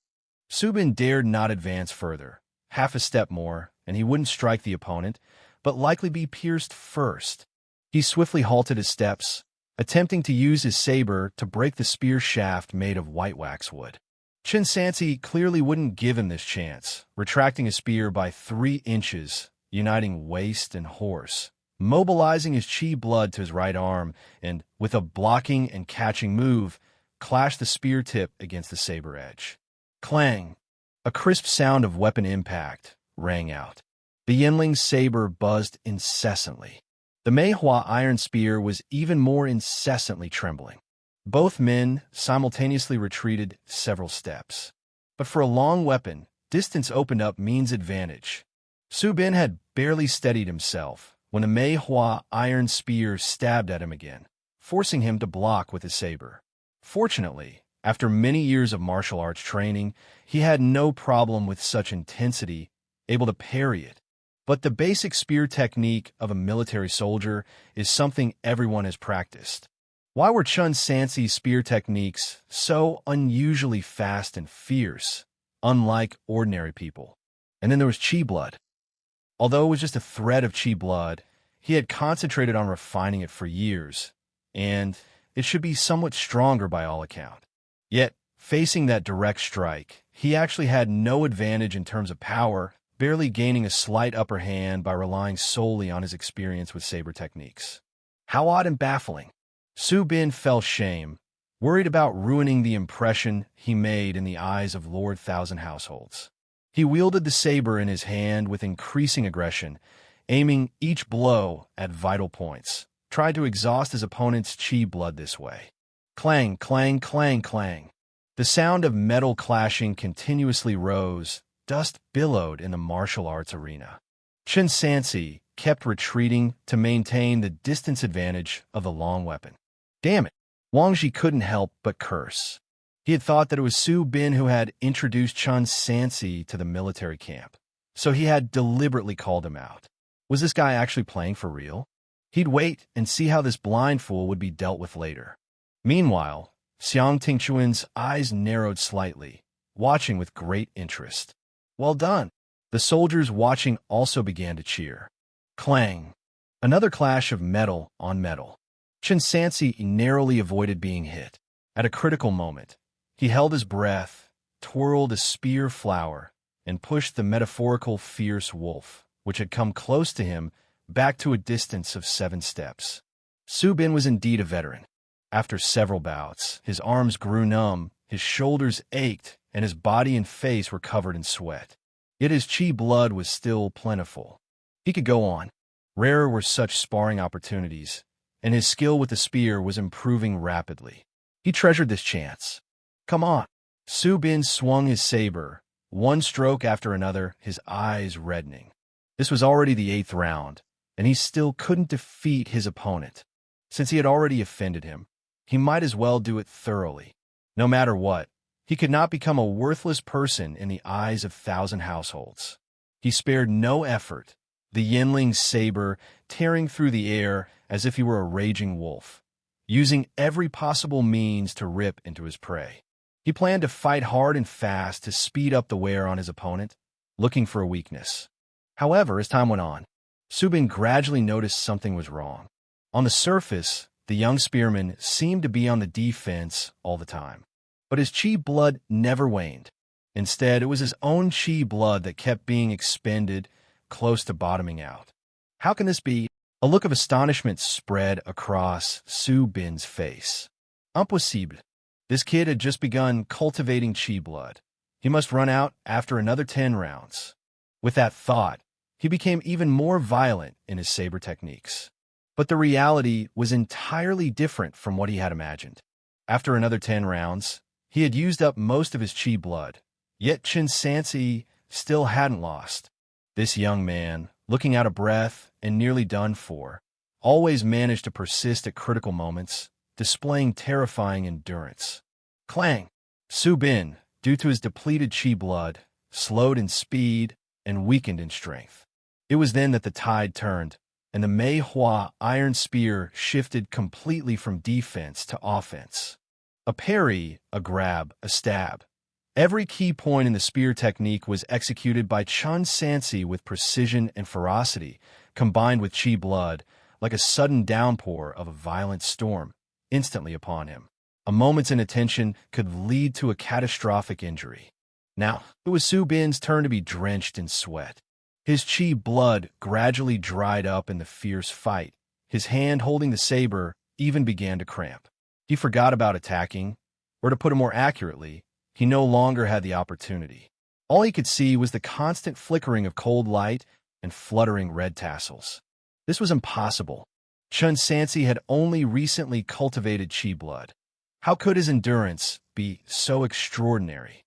A: Su Bin dared not advance further. Half a step more, and he wouldn't strike the opponent, but likely be pierced first. He swiftly halted his steps, attempting to use his saber to break the spear shaft made of white waxwood. Chen Sansi clearly wouldn't give him this chance, retracting his spear by 3 inches, uniting waist and horse, mobilizing his chi blood to his right arm, and, with a blocking and catching move, clashed the spear tip against the saber edge. Clang! A crisp sound of weapon impact rang out. The Yinling's saber buzzed incessantly. The Meihua iron spear was even more incessantly trembling. Both men simultaneously retreated several steps. But for a long weapon, distance opened up means advantage. Su Bin had barely steadied himself when a Meihua iron spear stabbed at him again, forcing him to block with his saber. Fortunately, after many years of martial arts training, he had no problem with such intensity, able to parry it. But the basic spear technique of a military soldier is something everyone has practiced. Why were Chen Sansi's spear techniques so unusually fast and fierce, unlike ordinary people? And then there was chi blood. Although it was just a thread of chi blood, he had concentrated on refining it for years, and it should be somewhat stronger by all account. Yet, facing that direct strike, he actually had no advantage in terms of power, barely gaining a slight upper hand by relying solely on his experience with saber techniques. How odd and baffling. Su Bin felt shame, worried about ruining the impression he made in the eyes of Lord Thousand Households. He wielded the saber in his hand with increasing aggression, aiming each blow at vital points, tried to exhaust his opponent's chi blood this way. Clang, clang, clang, clang. The sound of metal clashing continuously rose, dust billowed in the martial arts arena. Chen Sansi kept retreating to maintain the distance advantage of the long weapon. Damn it! Wangji couldn't help but curse. He had thought that it was Su Bin who had introduced Chen Sansi to the military camp, so he had deliberately called him out. Was this guy actually playing for real? He'd wait and see how this blind fool would be dealt with later. Meanwhile, Xiang Tingchuan's eyes narrowed slightly, watching with great interest. Well done! The soldiers watching also began to cheer. Clang! Another clash of metal on metal. Chen Sansi narrowly avoided being hit. At a critical moment, he held his breath, twirled a spear flower, and pushed the metaphorical fierce wolf, which had come close to him, back to a distance of 7 steps. Su Bin was indeed a veteran. After several bouts, his arms grew numb, his shoulders ached, and his body and face were covered in sweat. Yet his chi blood was still plentiful. He could go on. Rarer were such sparring opportunities, and his skill with the spear was improving rapidly. He treasured this chance. Come on. Su Bin swung his saber, one stroke after another, his eyes reddening. This was already the 8th round, and he still couldn't defeat his opponent. Since he had already offended him, he might as well do it thoroughly. No matter what, he could not become a worthless person in the eyes of 1,000 households. He spared no effort, the Yinling's saber tearing through the air as if he were a raging wolf, using every possible means to rip into his prey. He planned to fight hard and fast to speed up the wear on his opponent, looking for a weakness. However, as time went on, Su Bin gradually noticed something was wrong. On the surface, the young spearman seemed to be on the defense all the time. But his chi blood never waned. Instead, it was his own chi blood that kept being expended, close to bottoming out. How can this be? A look of astonishment spread across Su Bin's face. Impossible. This kid had just begun cultivating chi blood. He must run out after another 10 rounds. With that thought, he became even more violent in his saber techniques. But the reality was entirely different from what he had imagined. After another 10 rounds, he had used up most of his chi blood, yet Chen Sansi still hadn't lost. This young man, looking out of breath and nearly done for, always managed to persist at critical moments, displaying terrifying endurance. Clang! Su Bin, due to his depleted chi blood, slowed in speed and weakened in strength. It was then that the tide turned, and the Mei Hua iron spear shifted completely from defense to offense. A parry, a grab, a stab. Every key point in the spear technique was executed by Chen Sansi with precision and ferocity, combined with chi blood, like a sudden downpour of a violent storm, instantly upon him. A moment's inattention could lead to a catastrophic injury. Now, it was Su Bin's turn to be drenched in sweat. His chi blood gradually dried up in the fierce fight. His hand holding the saber even began to cramp. He forgot about attacking, or to put it more accurately, he no longer had the opportunity. All he could see was the constant flickering of cold light and fluttering red tassels. This was impossible. Chen Sansi had only recently cultivated chi blood. How could his endurance be so extraordinary?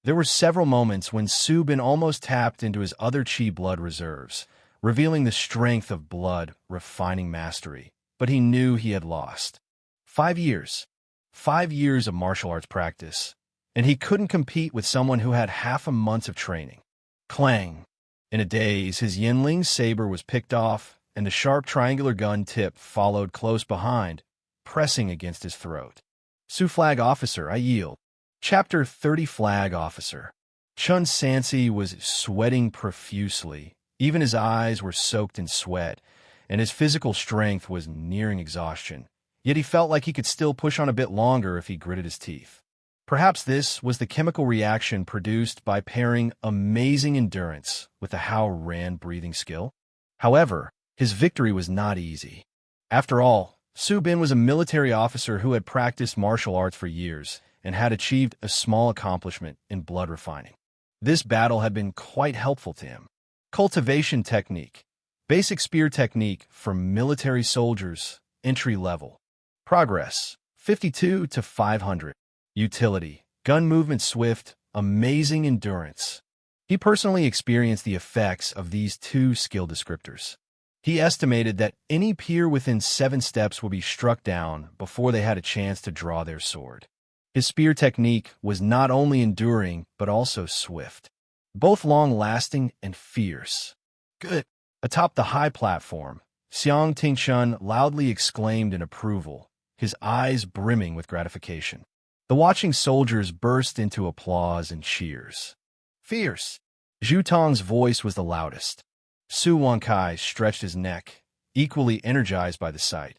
A: There were several moments when Su Bin almost tapped into his other chi blood reserves, revealing the strength of blood refining mastery, but he knew he had lost. 5 years. 5 years of martial arts practice, and he couldn't compete with someone who had half a month of training. Clang! In a daze, his Yinling saber was picked off, and the sharp triangular gun tip followed close behind, pressing against his throat. Su Flag Officer, I yield. Chapter 30 Flag Officer. Chen Sansi was sweating profusely. Even his eyes were soaked in sweat, and his physical strength was nearing exhaustion. Yet he felt like he could still push on a bit longer if he gritted his teeth. Perhaps this was the chemical reaction produced by pairing amazing endurance with the Hao Ran breathing skill. However, his victory was not easy. After all, Su Bin was a military officer who had practiced martial arts for years and had achieved a small accomplishment in blood refining. This battle had been quite helpful to him. Cultivation technique. Basic spear technique for military soldiers, entry level. Progress, 52 to 500. Utility, gun movement swift, amazing endurance. He personally experienced the effects of these 2 skill descriptors. He estimated that any peer within 7 steps would be struck down before they had a chance to draw their sword. His spear technique was not only enduring, but also swift. Both long-lasting and fierce. Good. Atop the high platform, Xianxia loudly exclaimed in approval, his eyes brimming with gratification. The watching soldiers burst into applause and cheers. Fierce. Zhu Tong's voice was the loudest. Su Wankai stretched his neck, equally energized by the sight.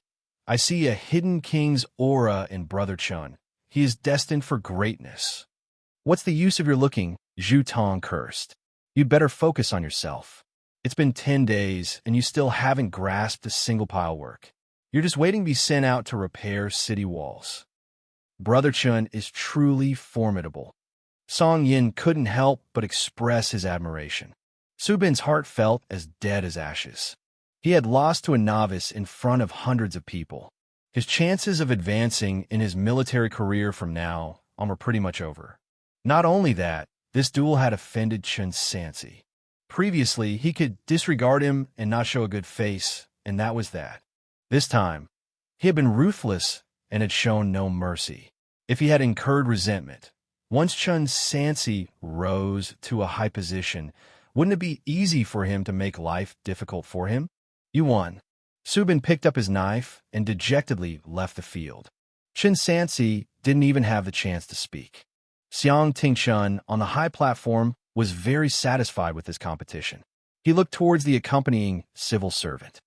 A: I see a hidden king's aura in Brother Chen. He is destined for greatness. What's the use of your looking? Zhu Tong cursed. You'd better focus on yourself. It's been 10 days, and you still haven't grasped a single pile work. You're just waiting to be sent out to repair city walls. Brother Chen is truly formidable. Song Yin couldn't help but express his admiration. Su Bin's heart felt as dead as ashes. He had lost to a novice in front of hundreds of people. His chances of advancing in his military career from now on were pretty much over. Not only that, this duel had offended Chen Sansi. Previously, he could disregard him and not show a good face, and that was that. This time, he had been ruthless and had shown no mercy. If he had incurred resentment, once Chen Sansi rose to a high position, wouldn't it be easy for him to make life difficult for him? You won. Su Bin picked up his knife and dejectedly left the field. Chen Sansi didn't even have the chance to speak. Xiang Tingshun, on the high platform, was very satisfied with his competition. He looked towards the accompanying civil servant.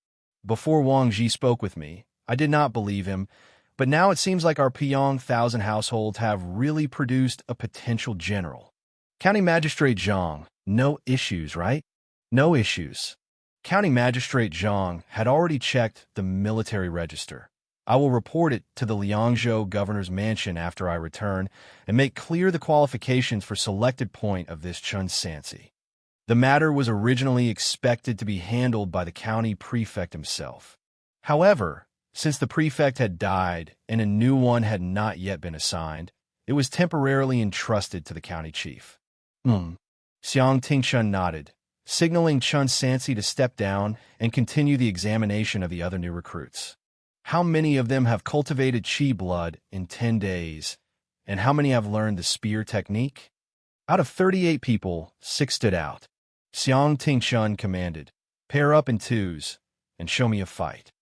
A: Before Wang Ji spoke with me, I did not believe him, but now it seems like our Pyong 1,000 households have really produced a potential general. County Magistrate Zhang, no issues, right? No issues. County Magistrate Zhang had already checked the military register. I will report it to the Liangzhou governor's mansion after I return and make clear the qualifications for selected point of this Chen Sansi. The matter was originally expected to be handled by the county prefect himself. However, since the prefect had died and a new one had not yet been assigned, it was temporarily entrusted to the county chief. Xiang Tingshun nodded, signaling Chen Sansi to step down and continue the examination of the other new recruits. How many of them have cultivated Qi blood in 10 days, and how many have learned the spear technique? Out of 38 people, 6 stood out. Xiang Tingshun commanded, "Pair up in twos, and show me a fight."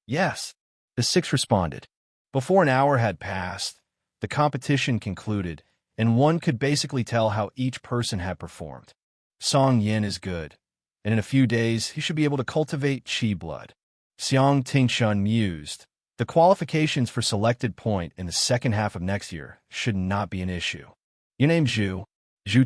A: "Yes," the 6 responded. Before an hour had passed, the competition concluded, and one could basically tell how each person had performed. Song Yin is good, and in a few days he should be able to cultivate Qi blood. Xiang Tingshun mused. The qualifications for selected point in the second half of next year should not be an issue. Your name's Zhu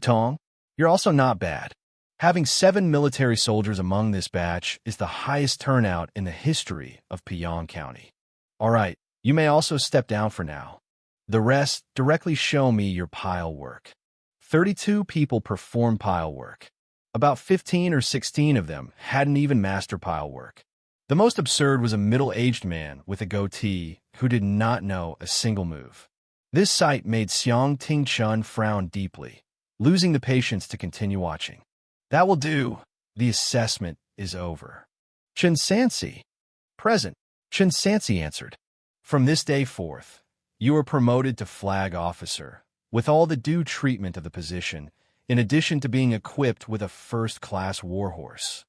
A: Tong? You're also not bad. Having 7 military soldiers among this batch is the highest turnout in the history of Pyong County. All right, you may also step down for now. The rest directly show me your pile work. 32 people performed pile work. About 15 or 16 of them hadn't even mastered pile work. The most absurd was a middle-aged man with a goatee who did not know a single move. This sight made Xiang Tingshun frown deeply, losing the patience to continue watching. That will do. The assessment is over. Chen Sansi. Present. Chen Sansi answered. From this day forth, you are promoted to flag officer, with all the due treatment of the position, in addition to being equipped with a first-class warhorse.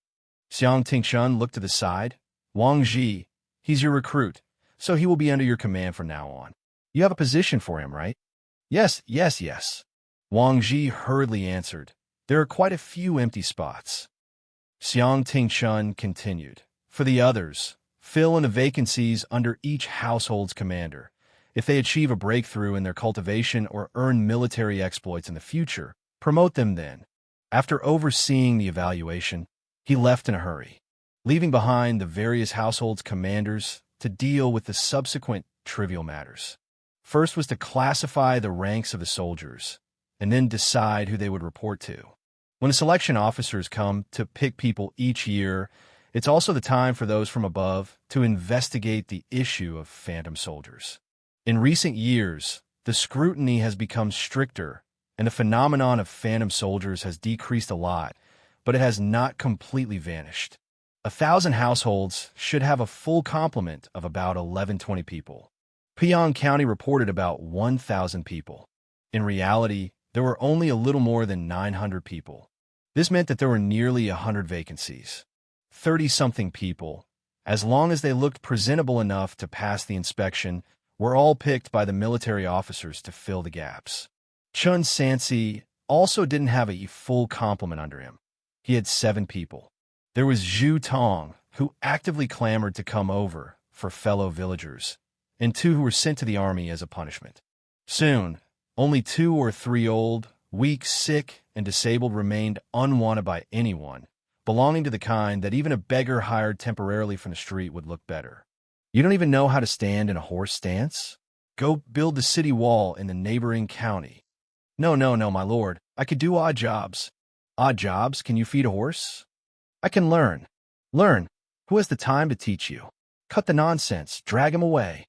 A: Xiang Tingshun looked to the side. Wang Ji, he's your recruit, so he will be under your command from now on. You have a position for him, right? Yes. Wang Ji hurriedly answered. There are quite a few empty spots. Xiang Tingshun continued. For the others, fill in the vacancies under each household's commander. If they achieve a breakthrough in their cultivation or earn military exploits in the future, promote them then. After overseeing the evaluation, he left in a hurry, leaving behind the various households' commanders to deal with the subsequent trivial matters. First was to classify the ranks of the soldiers, and then decide who they would report to. When the selection officers come to pick people each year, it's also the time for those from above to investigate the issue of phantom soldiers. In recent years, the scrutiny has become stricter, and the phenomenon of phantom soldiers has decreased a lot, but it has not completely vanished. 1,000 households should have a full complement of about 11-20 people. Pyong County reported about 1,000 people. In reality, there were only a little more than 900 people. This meant that there were nearly 100 vacancies. 30-something people, as long as they looked presentable enough to pass the inspection, were all picked by the military officers to fill the gaps. Chen Sansi also didn't have a full complement under him. He had 7 people. There was Zhu Tong, who actively clamored to come over for fellow villagers, and 2 who were sent to the army as a punishment. Soon, only 2 or 3 old, weak, sick, and disabled remained unwanted by anyone, belonging to the kind that even a beggar hired temporarily from the street would look better. You don't even know how to stand in a horse stance? Go build the city wall in the neighboring county. No, no, no, my lord. I could do odd jobs. Odd jobs? Can you feed a horse? I can learn. Learn. Who has the time to teach you? Cut the nonsense. Drag him away.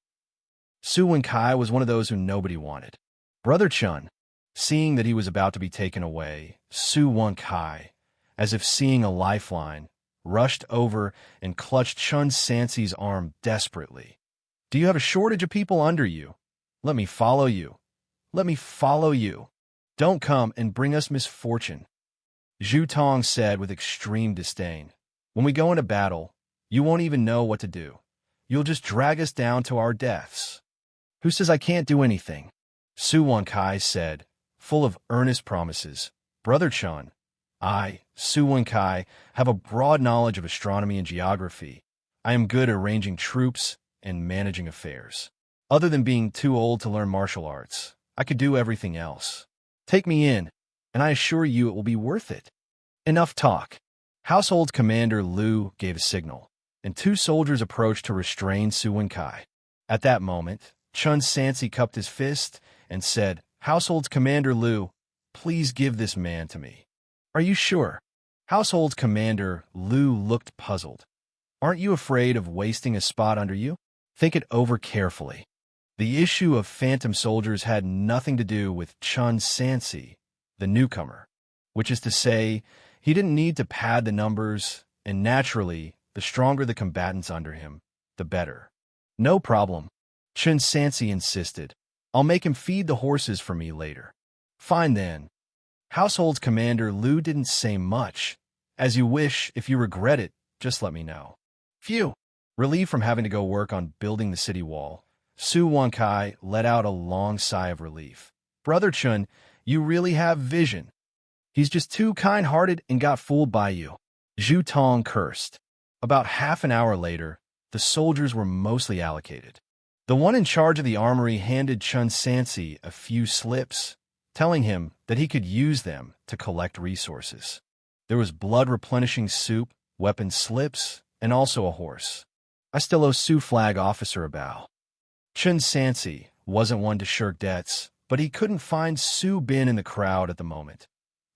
A: Su Wenkai was one of those who nobody wanted. Brother Chen, seeing that he was about to be taken away, Su Wenkai, as if seeing a lifeline, rushed over and clutched Chen Sansi's arm desperately. Do you have a shortage of people under you? Let me follow you. Let me follow you. Don't come and bring us misfortune. Zhu Tong said with extreme disdain. When we go into battle, you won't even know what to do. You'll just drag us down to our deaths. Who says I can't do anything? Su Wenkai said, full of earnest promises. Brother Chen, I, Su Wenkai, have a broad knowledge of astronomy and geography. I am good at arranging troops and managing affairs. Other than being too old to learn martial arts, I could do everything else. Take me in, and I assure you it will be worth it. Enough talk. Household Commander Liu gave a signal, and 2 soldiers approached to restrain Su Wenkai. At that moment, Chen Sansi cupped his fist and said, Household Commander Liu, please give this man to me. Are you sure? Household Commander Liu looked puzzled. Aren't you afraid of wasting a spot under you? Think it over carefully. The issue of phantom soldiers had nothing to do with Chen Sansi, the newcomer, which is to say, he didn't need to pad the numbers, and naturally, the stronger the combatants under him, the better. No problem, Chen Sansi insisted. I'll make him feed the horses for me later. Fine then. Household Commander Liu didn't say much. As you wish, if you regret it, just let me know. Phew! Relieved from having to go work on building the city wall, Su Wenkai let out a long sigh of relief. Brother Chen, you really have vision. He's just too kind-hearted and got fooled by you. Zhu Tong cursed. About half an hour later, the soldiers were mostly allocated. The one in charge of the armory handed Chen Sansi a few slips, telling him that he could use them to collect resources. There was blood-replenishing soup, weapon slips, and also a horse. I still owe Su Flag Officer a bow. Chen Sansi wasn't one to shirk debts, but he couldn't find Su Bin in the crowd at the moment.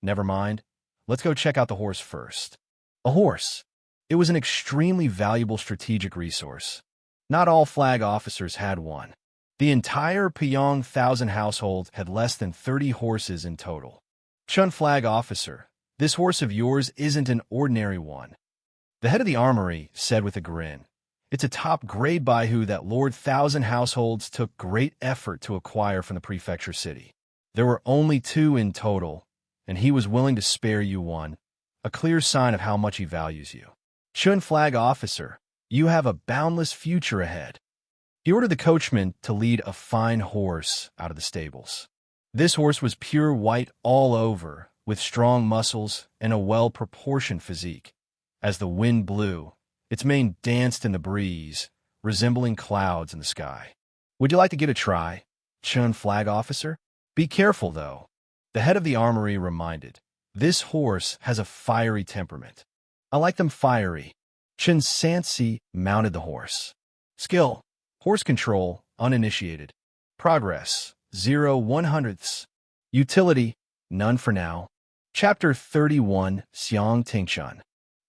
A: Never mind. Let's go check out the horse first. A horse. It was an extremely valuable strategic resource. Not all flag officers had one. The entire Pyong 1,000 household had less than 30 horses in total. Chen Flag Officer, this horse of yours isn't an ordinary one. The head of the armory said with a grin. It's a top-grade baihu that Lord 1,000 households took great effort to acquire from the prefecture city. There were only 2 in total, and he was willing to spare you one, a clear sign of how much he values you. Chen Flag Officer, you have a boundless future ahead. He ordered the coachman to lead a fine horse out of the stables. This horse was pure white all over, with strong muscles and a well-proportioned physique. As the wind blew, its mane danced in the breeze, resembling clouds in the sky. Would you like to give it a try, Chen Flag Officer? Be careful, though. The head of the armory reminded. This horse has a fiery temperament. I like them fiery. Chen Sansi mounted the horse. Skill. Horse control, uninitiated. Progress, 0/100ths. Utility, none for now. Chapter 31, Xiang Tingshan.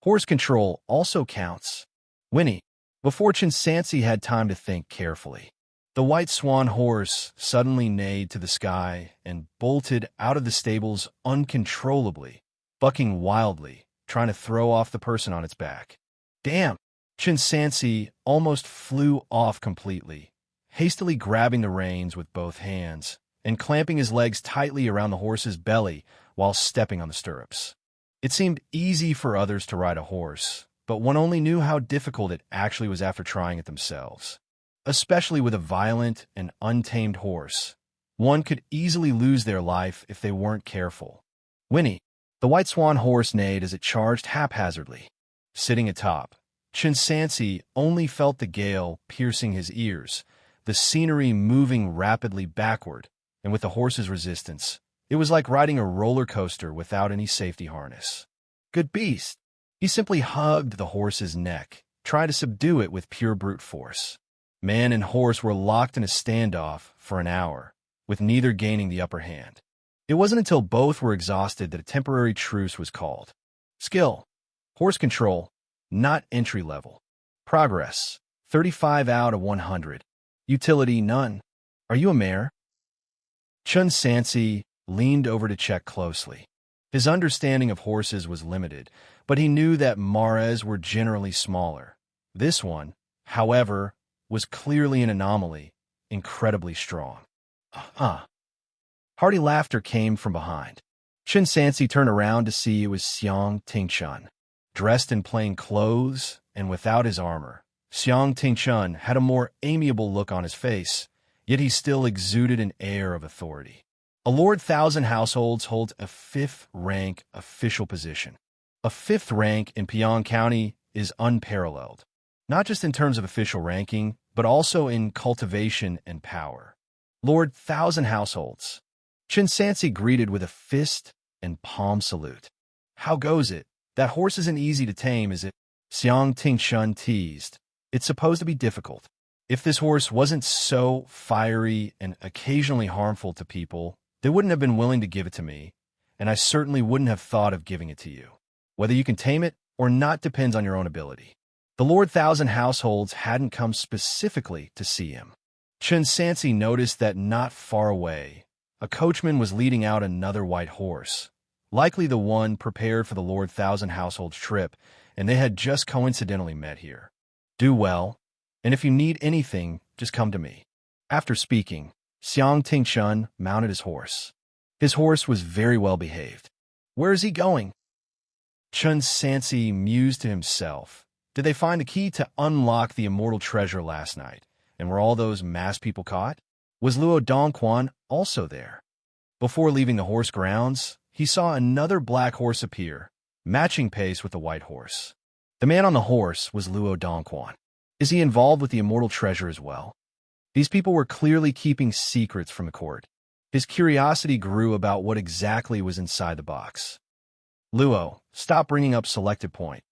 A: Horse control also counts. Winnie. Before Chen Sansi had time to think carefully, the white swan horse suddenly neighed to the sky and bolted out of the stables uncontrollably, bucking wildly, trying to throw off the person on its back. Damn! Chen Sansi almost flew off completely, hastily grabbing the reins with both hands and clamping his legs tightly around the horse's belly while stepping on the stirrups. It seemed easy for others to ride a horse, but one only knew how difficult it actually was after trying it themselves. Especially with a violent and untamed horse, one could easily lose their life if they weren't careful. Winnie, the white swan horse neighed as it charged haphazardly. Sitting atop, Chen Sansi only felt the gale piercing his ears, the scenery moving rapidly backward, and with the horse's resistance, it was like riding a roller coaster without any safety harness. Good beast! He simply hugged the horse's neck, trying to subdue it with pure brute force. Man and horse were locked in a standoff for an hour, with neither gaining the upper hand. It wasn't until both were exhausted that a temporary truce was called. Skill: horse control, not entry level. Progress: 35 out of 100. Utility: none. Are you a mare? Chen Sansi leaned over to check closely. His understanding of horses was limited, but he knew that mares were generally smaller. This one, however, was clearly an anomaly, incredibly strong. Hearty laughter came from behind. Chen Sansi turned around to see it was Xianxia. Dressed in plain clothes and without his armor, Xianxia had a more amiable look on his face, yet he still exuded an air of authority. A Lord Thousand Households holds a 5th rank official position. A 5th rank in Pyong County is unparalleled, not just in terms of official ranking, but also in cultivation and power. Lord Thousand Households. Chen Sansi greeted with a fist and palm salute. How goes it? That horse isn't easy to tame, is it? Xianxia teased. It's supposed to be difficult. If this horse wasn't so fiery and occasionally harmful to people, they wouldn't have been willing to give it to me, and I certainly wouldn't have thought of giving it to you. Whether you can tame it or not depends on your own ability. The Lord Thousand Households hadn't come specifically to see him. Chen Sansi noticed that not far away, a coachman was leading out another white horse, likely the one prepared for the Lord Thousand Households trip, and they had just coincidentally met here. Do well, and if you need anything, just come to me. After speaking, Xianxia mounted his horse. His horse was very well behaved. Where is he going? Chen Sansi mused to himself. Did they find the key to unlock the immortal treasure last night? And were all those masked people caught? Was Luo Dongquan also there? Before leaving the horse grounds, he saw another black horse appear, matching pace with the white horse. The man on the horse was Luo Dongquan. Is he involved with the immortal treasure as well? These people were clearly keeping secrets from the court. His curiosity grew about what exactly was inside the box. Luo, stop bringing up selected point,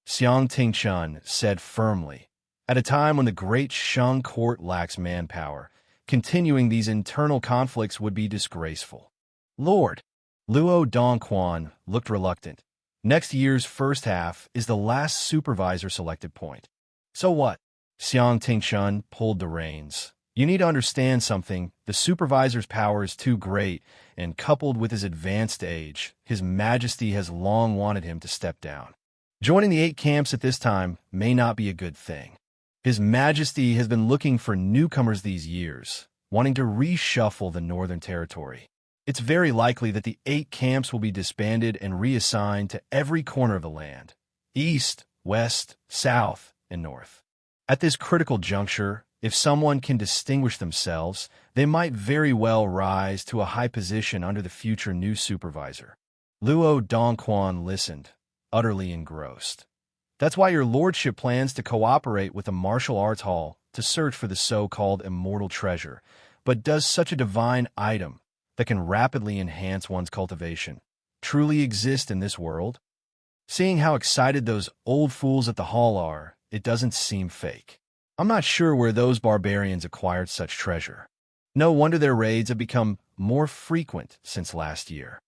A: Xianxia said firmly. At a time when the great Shang court lacks manpower, continuing these internal conflicts would be disgraceful. Lord, Luo Dongquan looked reluctant. Next year's first half is the last supervisor selected point. So what? Xianxia pulled the reins. You need to understand something. The supervisor's power is too great, and coupled with his advanced age, His Majesty has long wanted him to step down. Joining the 8 camps at this time may not be a good thing. His Majesty has been looking for newcomers these years, wanting to reshuffle the Northern Territory. It's very likely that the 8 camps will be disbanded and reassigned to every corner of the land, east, west, south, and north. At this critical juncture, if someone can distinguish themselves, they might very well rise to a high position under the future new supervisor. Luo Dongquan listened, utterly engrossed. That's why your lordship plans to cooperate with the martial arts hall to search for the so-called immortal treasure, but does such a divine item that can rapidly enhance one's cultivation truly exist in this world? Seeing how excited those old fools at the hall are, it doesn't seem fake. I'm not sure where those barbarians acquired such treasure. No wonder their raids have become more frequent since last year.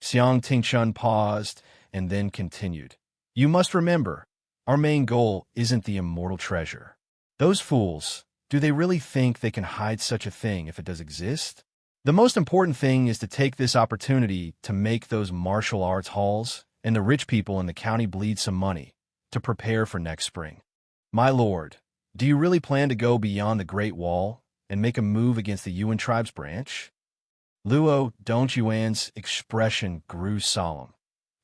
A: Xianxia paused and then continued. You must remember, our main goal isn't the immortal treasure. Those fools, do they really think they can hide such a thing if it does exist? The most important thing is to take this opportunity to make those martial arts halls and the rich people in the county bleed some money to prepare for next spring. My lord, do you really plan to go beyond the Great Wall and make a move against the Yuan tribe's branch? Luo Dongquan's expression grew solemn.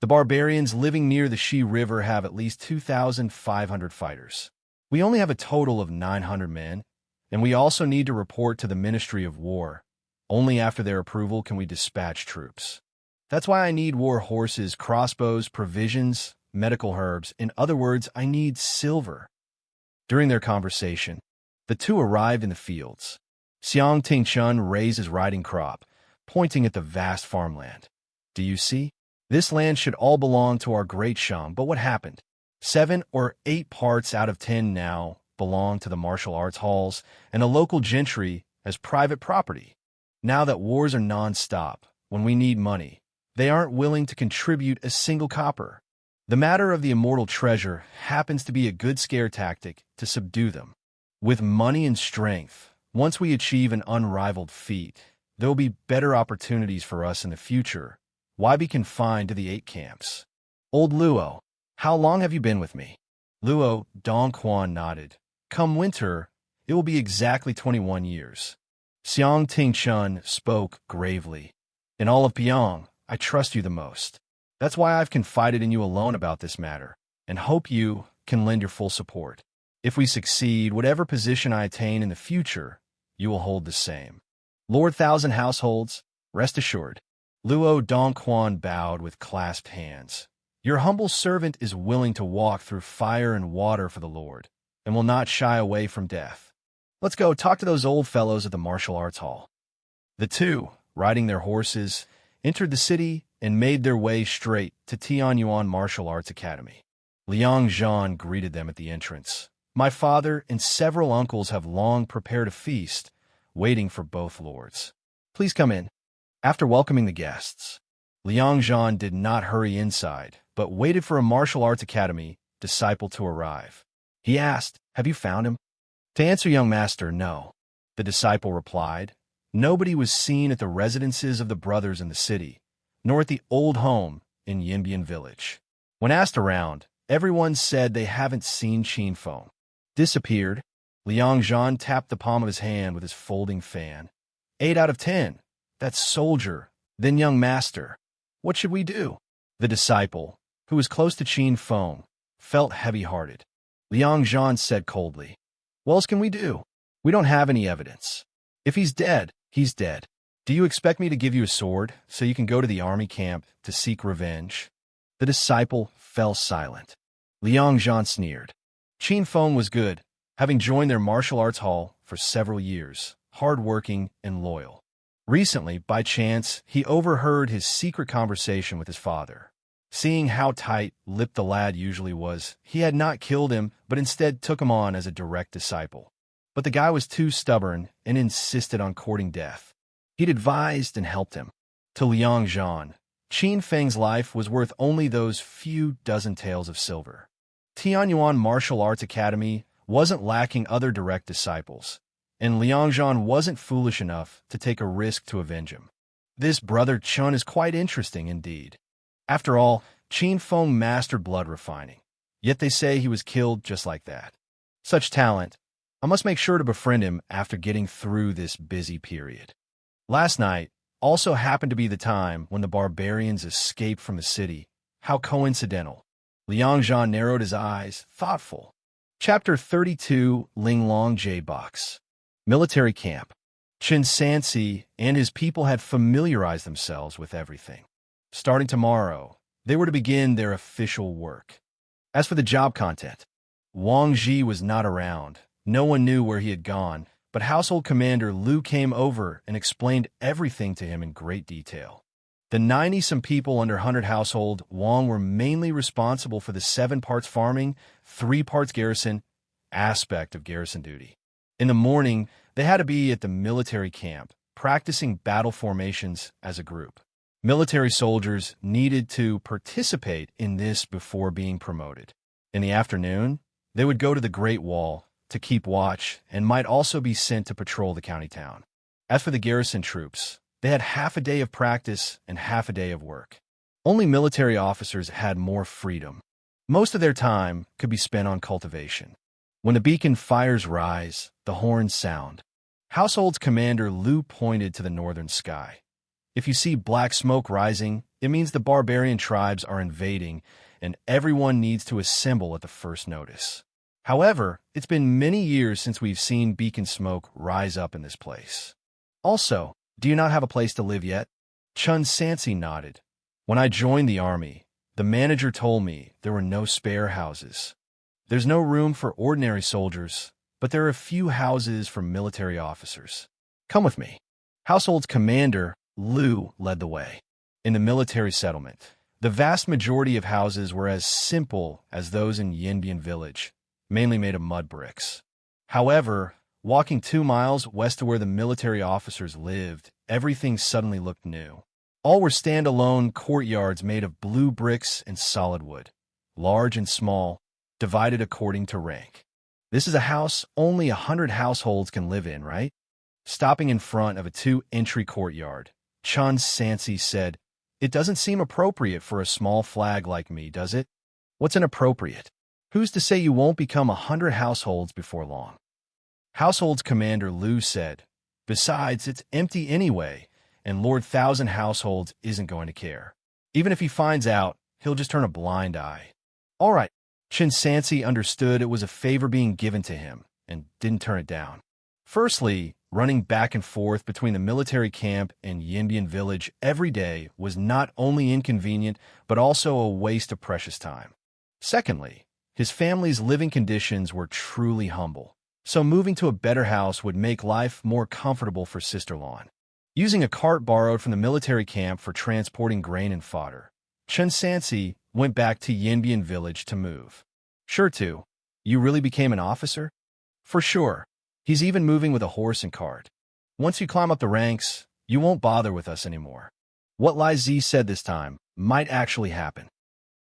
A: The barbarians living near the Shi River have at least 2,500 fighters. We only have a total of 900 men, and we also need to report to the Ministry of War. Only after their approval can we dispatch troops. That's why I need war horses, crossbows, provisions, medical herbs. In other words, I need silver. During their conversation, the two arrived in the fields. Xianxia raised his riding crop, pointing at the vast farmland. Do you see? This land should all belong to our great Shang, but what happened? 7 or 8 parts out of 10 now belonged to the martial arts halls and the local gentry as private property. Now that wars are non-stop, when we need money, they aren't willing to contribute a single copper. The matter of the immortal treasure happens to be a good scare tactic to subdue them. With money and strength, once we achieve an unrivaled feat, there will be better opportunities for us in the future. Why be confined to the 8 camps? Old Luo, how long have you been with me? Luo Dongquan nodded. Come winter, it will be exactly 21 years. Xiang Tingchun spoke gravely. In all of Pyong, I trust you the most. That's why I've confided in you alone about this matter, and hope you can lend your full support. If we succeed, whatever position I attain in the future, you will hold the same. Lord Thousand Households, rest assured. Luo Dongquan bowed with clasped hands. Your humble servant is willing to walk through fire and water for the Lord, and will not shy away from death. Let's go talk to those old fellows at the martial arts hall. The two, riding their horses, entered the city and made their way straight to Tianyuan Martial Arts Academy. Liang Zhan greeted them at the entrance. My father and several uncles have long prepared a feast, waiting for both lords. Please come in. After welcoming the guests, Liang Zhan did not hurry inside, but waited for a martial arts academy disciple to arrive. He asked, have you found him? To answer, young master, no. The disciple replied. Nobody was seen at the residences of the brothers in the city, nor at the old home in Yinbian village. When asked around, everyone said they haven't seen Qin Feng. Disappeared. Liang Zhan tapped the palm of his hand with his folding fan. 8 out of 10. That's soldier. Then young master. What should we do? The disciple, who was close to Qin Feng, felt heavy-hearted. Liang Zhan said coldly, what else can we do? We don't have any evidence. If he's dead, he's dead. Do you expect me to give you a sword so you can go to the army camp to seek revenge? The disciple fell silent. Liang Zhan sneered. Qin Feng was good, having joined their martial arts hall for several years, hard-working and loyal. Recently, by chance, he overheard his secret conversation with his father. Seeing how tight-lipped the lad usually was, he had not killed him, but instead took him on as a direct disciple. But the guy was too stubborn and insisted on courting death. He'd advised and helped him. To Liang Zhan, Qin Feng's life was worth only those few dozen taels of silver. Tianyuan Martial Arts Academy wasn't lacking other direct disciples, and Liang Zhan wasn't foolish enough to take a risk to avenge him. This brother Chun is quite interesting indeed. After all, Qin Feng mastered blood refining, yet they say he was killed just like that. Such talent, I must make sure to befriend him after getting through this busy period. Last night also happened to be the time when the barbarians escaped from the city. How coincidental. Liang Zhan narrowed his eyes, thoughtful. Chapter 32, Linglong J-Box. Military Camp. Chen Sansi and his people had familiarized themselves with everything. Starting tomorrow, they were to begin their official work. As for the job content, Wang Ji was not around. No one knew where he had gone, but Household Commander Lu came over and explained everything to him in great detail. The 90-some people under 100 Household Wang were mainly responsible for the 7 parts farming, 3 parts garrison aspect of garrison duty. In the morning, they had to be at the military camp, practicing battle formations as a group. Military soldiers needed to participate in this before being promoted. In the afternoon, they would go to the Great Wall to keep watch and might also be sent to patrol the county town. As for the garrison troops, they had half a day of practice and half a day of work. Only military officers had more freedom. Most of their time could be spent on cultivation. When the beacon fires rise, the horns sound. Household's commander Lu pointed to the northern sky. If you see black smoke rising, it means the barbarian tribes are invading, and everyone needs to assemble at the first notice. However, it's been many years since we've seen beacon smoke rise up in this place. Also, do you not have a place to live yet? Chen Sansi nodded. When I joined the army, the manager told me there were no spare houses. There's no room for ordinary soldiers, but there are a few houses for military officers. Come with me. Household's commander, Lu, led the way. In the military settlement, the vast majority of houses were as simple as those in Yinbian village. mainly made of mud bricks. However, walking 2 miles west of where the military officers lived, everything suddenly looked new. All were standalone courtyards made of blue bricks and solid wood, large and small, divided according to rank. This is a house only 100 households can live in, right? Stopping in front of a 2-entry courtyard, Chen Sansi said, "It doesn't seem appropriate for a small flag like me, does it?" "What's inappropriate? Who's to say you won't become 100 households before long?" Households Commander Liu said, "Besides, it's empty anyway, and Lord Thousand Households isn't going to care. Even if he finds out, he'll just turn a blind eye." All right, Chen Sansi understood it was a favor being given to him, and didn't turn it down. Firstly, running back and forth between the military camp and Yinbian village every day was not only inconvenient, but also a waste of precious time. Secondly, his family's living conditions were truly humble, so moving to a better house would make life more comfortable for Sister Lawn. Using a cart borrowed from the military camp for transporting grain and fodder, Chen Sansi went back to Yinbian village to move. "Sure to. You really became an officer?" "For sure. He's even moving with a horse and cart. Once you climb up the ranks, you won't bother with us anymore." What Lai Zi said this time might actually happen.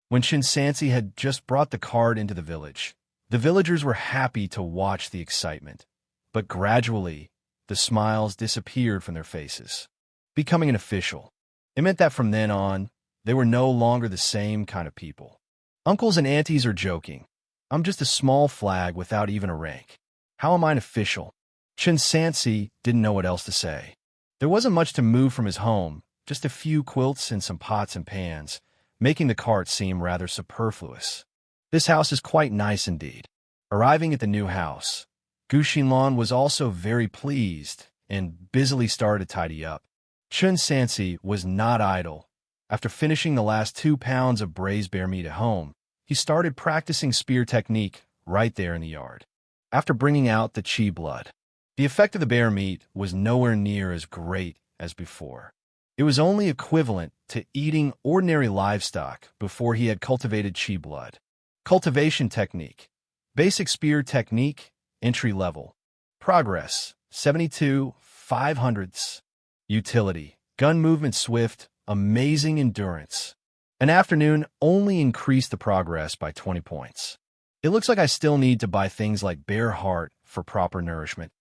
A: When Chen Sansi had just brought the cart into the village, the villagers were happy to watch the excitement, but gradually, the smiles disappeared from their faces. Becoming an official, it meant that from then on, they were no longer the same kind of people. Uncles and aunties are joking. "I'm just a small flag without even a rank. How am I an official?" Chen Sansi didn't know what else to say. There wasn't much to move from his home, just a few quilts and some pots and pans, making the cart seem rather superfluous. This house is quite nice indeed. Arriving at the new house, Gu Xinlan was also very pleased and busily started to tidy up. Chen Sansi was not idle. After finishing the last 2 pounds of braised bear meat at home, he started practicing spear technique right there in the yard. After bringing out the chi blood, the effect of the bear meat was nowhere near as great as before. It was only equivalent to eating ordinary livestock before he had cultivated chi blood. Cultivation technique. Basic spear technique, entry level. Progress, 72 500ths. Utility, gun movement swift, amazing endurance. An afternoon only increased the progress by 20 points. It looks like I still need to buy things like bear heart for proper nourishment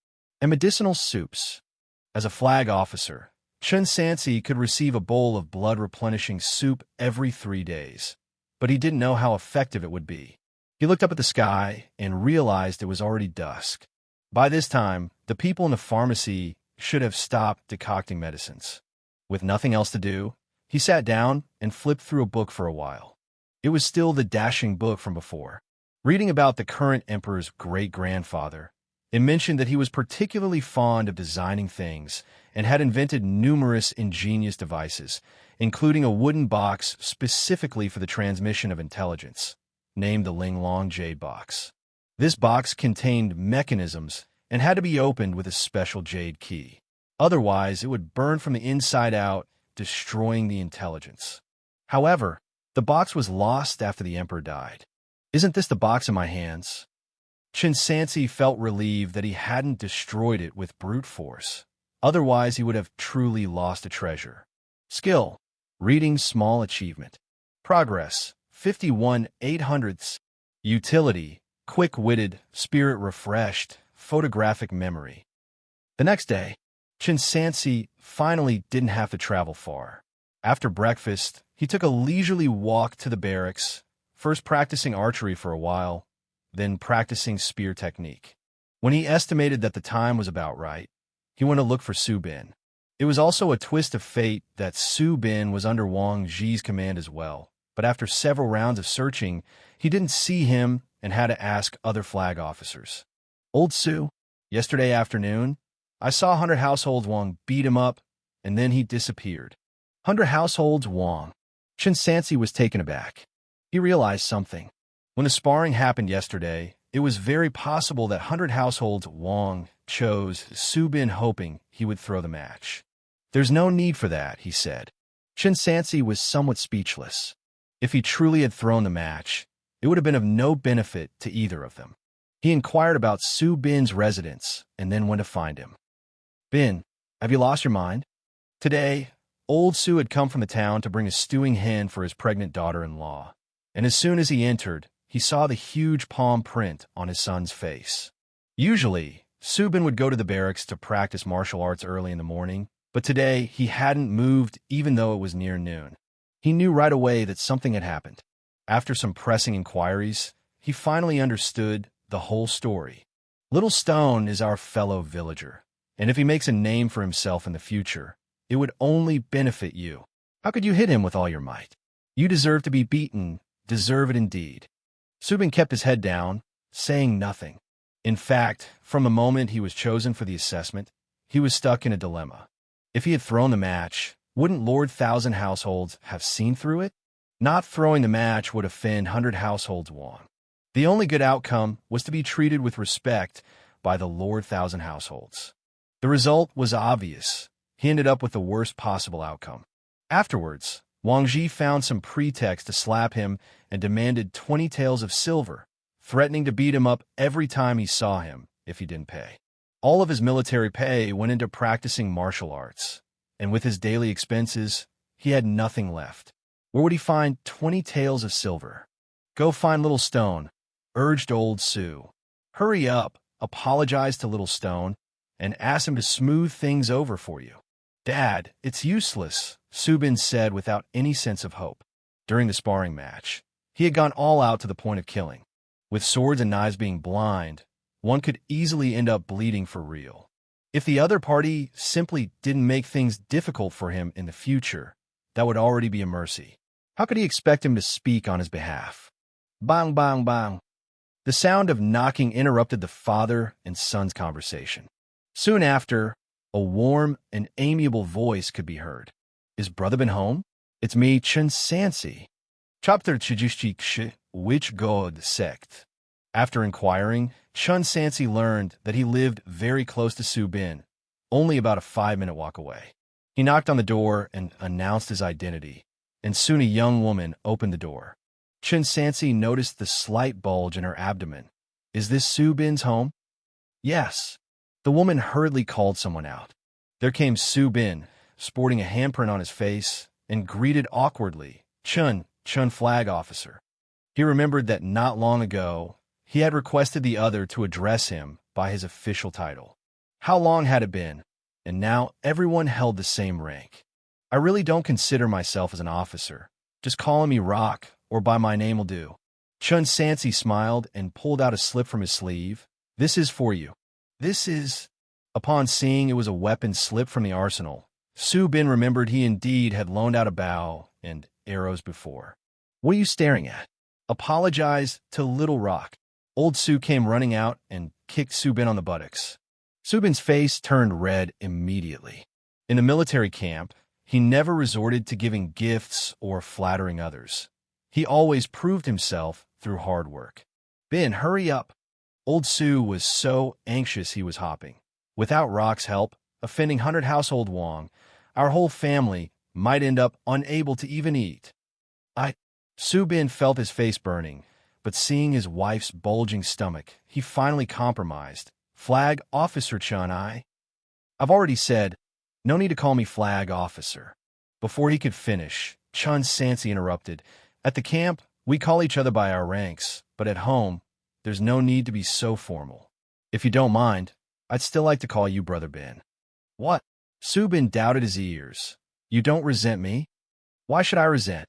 A: and medicinal soups. As a flag officer, Chen Sansi could receive a bowl of blood-replenishing soup every 3 days, but he didn't know how effective it would be. He looked up at the sky and realized it was already dusk. By this time, the people in the pharmacy should have stopped decocting medicines. With nothing else to do, he sat down and flipped through a book for a while. It was still the dashing book from before. Reading about the current emperor's great-grandfather, it mentioned that he was particularly fond of designing things and had invented numerous ingenious devices, including a wooden box specifically for the transmission of intelligence, named the Linglong Jade Box. This box contained mechanisms and had to be opened with a special jade key. Otherwise, it would burn from the inside out, destroying the intelligence. However, the box was lost after the emperor died. "Isn't this the box in my hands?" Chen Sansi felt relieved that he hadn't destroyed it with brute force. Otherwise, he would have truly lost a treasure. Skill, reading small achievement. Progress, 51 800ths. Utility, quick-witted, spirit refreshed, photographic memory. The next day, Chen Sansi finally didn't have to travel far. After breakfast, he took a leisurely walk to the barracks, first practicing archery for a while, then practicing spear technique. When he estimated that the time was about right, he went to look for Su Bin. It was also a twist of fate that Su Bin was under Wang Zhi's command as well, but after several rounds of searching, he didn't see him and had to ask other flag officers. "Old Su, yesterday afternoon, I saw 100 households Wang beat him up, and then he disappeared." 100 households Wang. Chen Sansi was taken aback. He realized something. When the sparring happened yesterday, it was very possible that 100 households Wang chose Su Bin hoping he would throw the match. "There's no need for that," he said. Chen Sansi was somewhat speechless. If he truly had thrown the match, it would have been of no benefit to either of them. He inquired about Su Bin's residence and then went to find him. Bin, have you lost your mind? Today, old Su had come from the town to bring a stewing hen for his pregnant daughter-in-law, and as soon as he entered, he saw the huge palm print on his son's face. Usually, Su Bin would go to the barracks to practice martial arts early in the morning, but today he hadn't moved even though it was near noon. He knew right away that something had happened. After some pressing inquiries, he finally understood the whole story. Little Stone is our fellow villager, and if he makes a name for himself in the future, it would only benefit you. How could you hit him with all your might? You deserve to be beaten, deserve it indeed. Su Bin kept his head down, saying nothing. In fact, from the moment he was chosen for the assessment, he was stuck in a dilemma. If he had thrown the match, wouldn't Lord Thousand Households have seen through it? Not throwing the match would offend 100 households won. The only good outcome was to be treated with respect by the Lord Thousand Households. The result was obvious. He ended up with the worst possible outcome. Afterwards, Wang Ji found some pretext to slap him and demanded 20 taels of silver, threatening to beat him up every time he saw him if he didn't pay. All of his military pay went into practicing martial arts, and with his daily expenses, he had nothing left. Where would he find 20 taels of silver? Go find Little Stone, urged old Su. Hurry up, apologize to Little Stone, and ask him to smooth things over for you. Dad, it's useless, Su Bin said without any sense of hope. During the sparring match, he had gone all out to the point of killing. With swords and knives being blind, one could easily end up bleeding for real. If the other party simply didn't make things difficult for him in the future, that would already be a mercy. How could he expect him to speak on his behalf? Bang, bang, bang. The sound of knocking interrupted the father and son's conversation. Soon after, a warm and amiable voice could be heard. Is brother been home? It's me, Chen Sansi. Chapter Chijushik, which god sect? After inquiring, Chen Sansi learned that he lived very close to Su Bin, only about a 5-minute walk away. He knocked on the door and announced his identity, and soon a young woman opened the door. Chen Sansi noticed the slight bulge in her abdomen. Is this Su Bin's home? Yes. The woman hurriedly called someone out. There came Su Bin, sporting a handprint on his face, and greeted awkwardly, Chen Flag Officer. He remembered that not long ago, he had requested the other to address him by his official title. How long had it been? And now everyone held the same rank. I really don't consider myself as an officer. Just calling me Rock or by my name will do. Chen Sansi smiled and pulled out a slip from his sleeve. This is for you. This is... Upon seeing it was a weapon slip from the arsenal, Su Bin remembered he indeed had loaned out a bow and arrows before. What are you staring at? Apologize to Little Rock. Old Su came running out and kicked Su Bin on the buttocks. Su Bin's face turned red immediately. In the military camp, he never resorted to giving gifts or flattering others. He always proved himself through hard work. Bin, hurry up. Old Su was so anxious he was hopping. Without Rock's help, offending 100 household Wong, our whole family might end up unable to even eat. Su Bin felt his face burning, but seeing his wife's bulging stomach, he finally compromised. Flag Officer Chen, I've already said, no need to call me Flag Officer. Before he could finish, Chen Sansi interrupted. At the camp, we call each other by our ranks, but at home, there's no need to be so formal. If you don't mind, I'd still like to call you Brother Bin. What? Su Bin doubted his ears. You don't resent me? Why should I resent?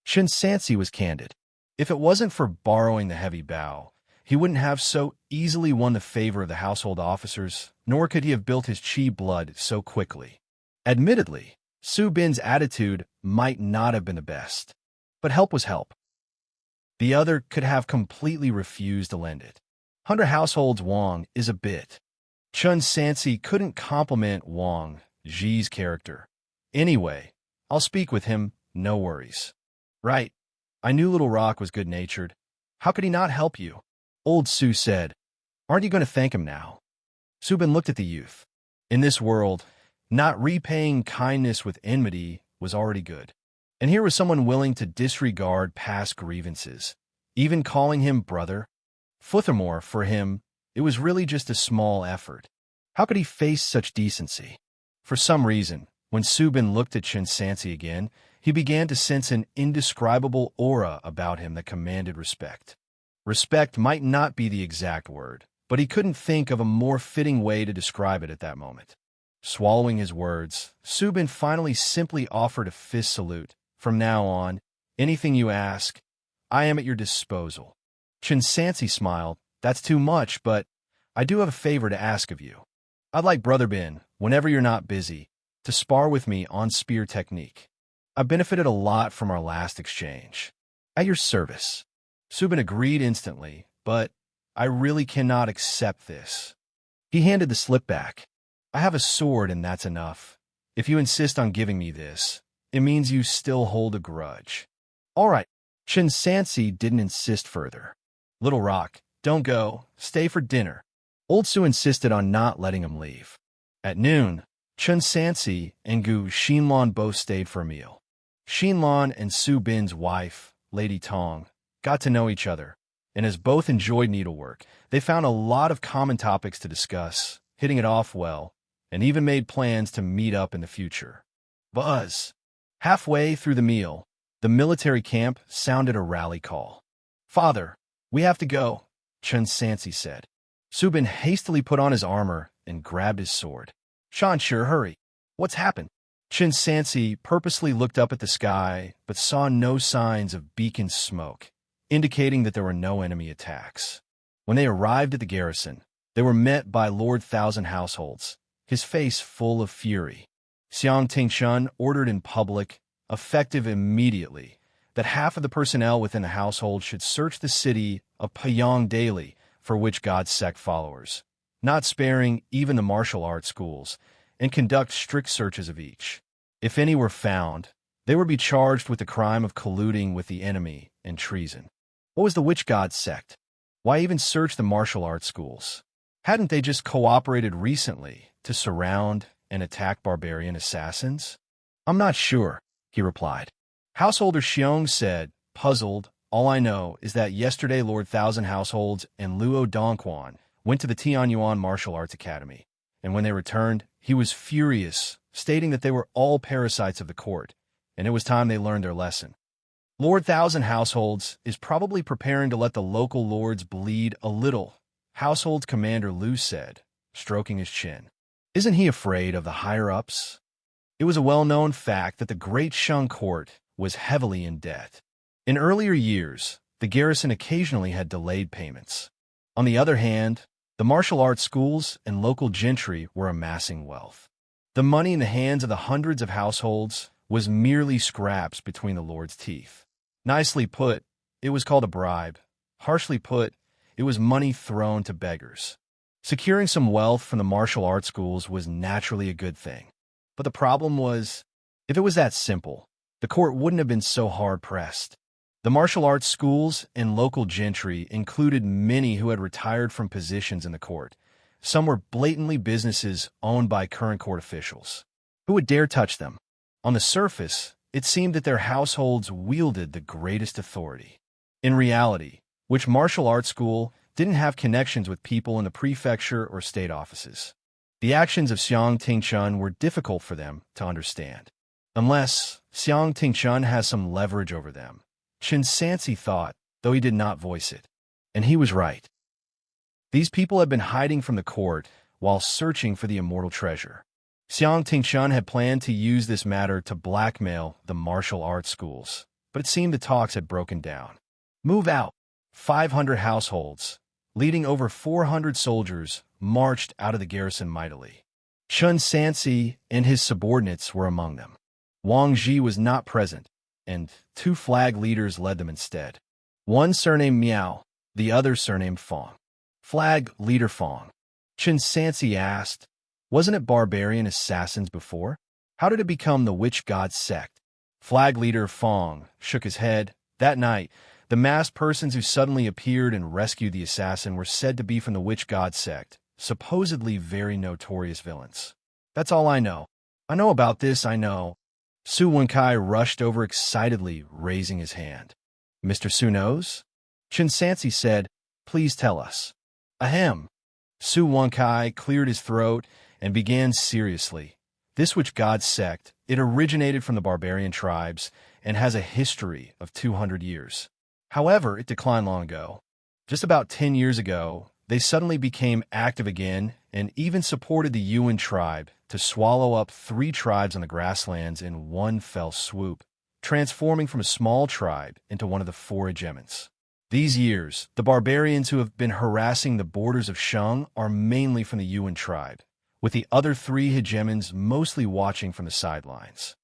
A: Chen Sansi was candid. If it wasn't for borrowing the heavy bow, he wouldn't have so easily won the favor of the household officers, nor could he have built his chi blood so quickly. Admittedly, Su Bin's attitude might not have been the best, but help was help. The other could have completely refused to lend it. 100 households Wang is a bit. Chen Sansi couldn't compliment Wang Ji's character. Anyway, I'll speak with him, no worries. Right. I knew Little Rock was good-natured. How could he not help you? Old Su said. Aren't you going to thank him now? Su Bin looked at the youth. In this world, not repaying kindness with enmity was already good. And here was someone willing to disregard past grievances, even calling him brother. Furthermore, for him, it was really just a small effort. How could he face such decency? For some reason, when Subin looked at Chen Sansi again, he began to sense an indescribable aura about him that commanded respect. Respect might not be the exact word, but he couldn't think of a more fitting way to describe it at that moment. Swallowing his words, Subin finally simply offered a fist salute. From now on, anything you ask, I am at your disposal. Chen Sansi smiled. That's too much, but I do have a favor to ask of you. I'd like Brother Bin, whenever you're not busy, to spar with me on spear technique. I benefited a lot from our last exchange. At your service. Subin agreed instantly, but I really cannot accept this. He handed the slip back. I have a sword and that's enough. If you insist on giving me this, it means you still hold a grudge. All right. Chen Sansi didn't insist further. Little Rock, don't go. Stay for dinner. Old Su insisted on not letting him leave. At noon, Chen Sansi and Gu Xinlan both stayed for a meal. Xinlan and Su Bin's wife, Lady Tong, got to know each other, and as both enjoyed needlework, they found a lot of common topics to discuss, hitting it off well, and even made plans to meet up in the future. Buzz! Halfway through the meal, the military camp sounded a rally call. Father, we have to go, Chen Sansi said. Subin hastily put on his armor and grabbed his sword. Xianxia, hurry. What's happened? Chen Sansi purposely looked up at the sky, but saw no signs of beacon smoke, indicating that there were no enemy attacks. When they arrived at the garrison, they were met by Lord Thousand Households, his face full of fury. Xiang Tingshun ordered in public, effective immediately, that half of the personnel within the household should search the city of Payong daily for witch god sect followers, not sparing even the martial arts schools, and conduct strict searches of each. If any were found, they would be charged with the crime of colluding with the enemy and treason. What was the witch god sect? Why even search the martial arts schools? Hadn't they just cooperated recently to surround and attack barbarian assassins? I'm not sure, he replied. Householder Xiong said, puzzled, all I know is that yesterday Lord Thousand Households and Luo Dongquan went to the Tianyuan Martial Arts Academy, and when they returned, he was furious, stating that they were all parasites of the court, and it was time they learned their lesson. Lord Thousand Households is probably preparing to let the local lords bleed a little, Household Commander Lu said, stroking his chin. Isn't he afraid of the higher-ups? It was a well-known fact that the Great Shang Court was heavily in debt. In earlier years, the garrison occasionally had delayed payments. On the other hand, the martial arts schools and local gentry were amassing wealth. The money in the hands of the hundreds of households was merely scraps between the lord's teeth. Nicely put, it was called a bribe. Harshly put, it was money thrown to beggars. Securing some wealth from the martial arts schools was naturally a good thing. But the problem was, if it was that simple, the court wouldn't have been so hard-pressed. The martial arts schools and local gentry included many who had retired from positions in the court. Some were blatantly businesses owned by current court officials. Who would dare touch them? On the surface, it seemed that their households wielded the greatest authority. In reality, which martial arts school didn't have connections with people in the prefecture or state offices? The actions of Xiang Tingchun were difficult for them to understand. Unless Xiang Tingchun has some leverage over them, Chen Sansi thought, though he did not voice it. And he was right. These people had been hiding from the court while searching for the immortal treasure. Xiang Tingchun had planned to use this matter to blackmail the martial arts schools, but it seemed the talks had broken down. Move out. 500 households, leading over 400 soldiers, marched out of the garrison mightily. Chen Sansi and his subordinates were among them. Wang Ji was not present, and 2 flag leaders led them instead. One surnamed Miao, the other surnamed Fong. Flag leader Fong. Chen Sansi asked, wasn't it barbarian assassins before? How did it become the witch god sect? Flag leader Fong shook his head. That night, the masked persons who suddenly appeared and rescued the assassin were said to be from the witch god sect, supposedly very notorious villains. That's all I know. I know about this, I know. Su Wenkai rushed over excitedly, raising his hand. Mr. Su knows? Chen Sansi said, Please tell us. Ahem. Su Wankai cleared his throat and began seriously. This witch-god sect, it originated from the barbarian tribes and has a history of 200 years. However, it declined long ago. Just about 10 years ago, they suddenly became active again and even supported the Yuan tribe to swallow up 3 tribes on the grasslands in one fell swoop, transforming from a small tribe into one of the 4 hegemons. These years, the barbarians who have been harassing the borders of Shang are mainly from the Yuan tribe, with the other 3 hegemons mostly watching from the sidelines.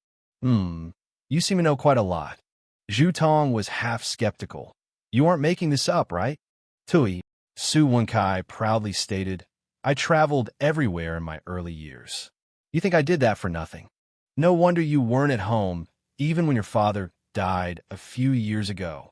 A: You seem to know quite a lot. Zhu Tong was half skeptical. You aren't making this up, right? Tui, Su Wenkai proudly stated, I traveled everywhere in my early years. You think I did that for nothing? No wonder you weren't at home, even when your father died a few years ago.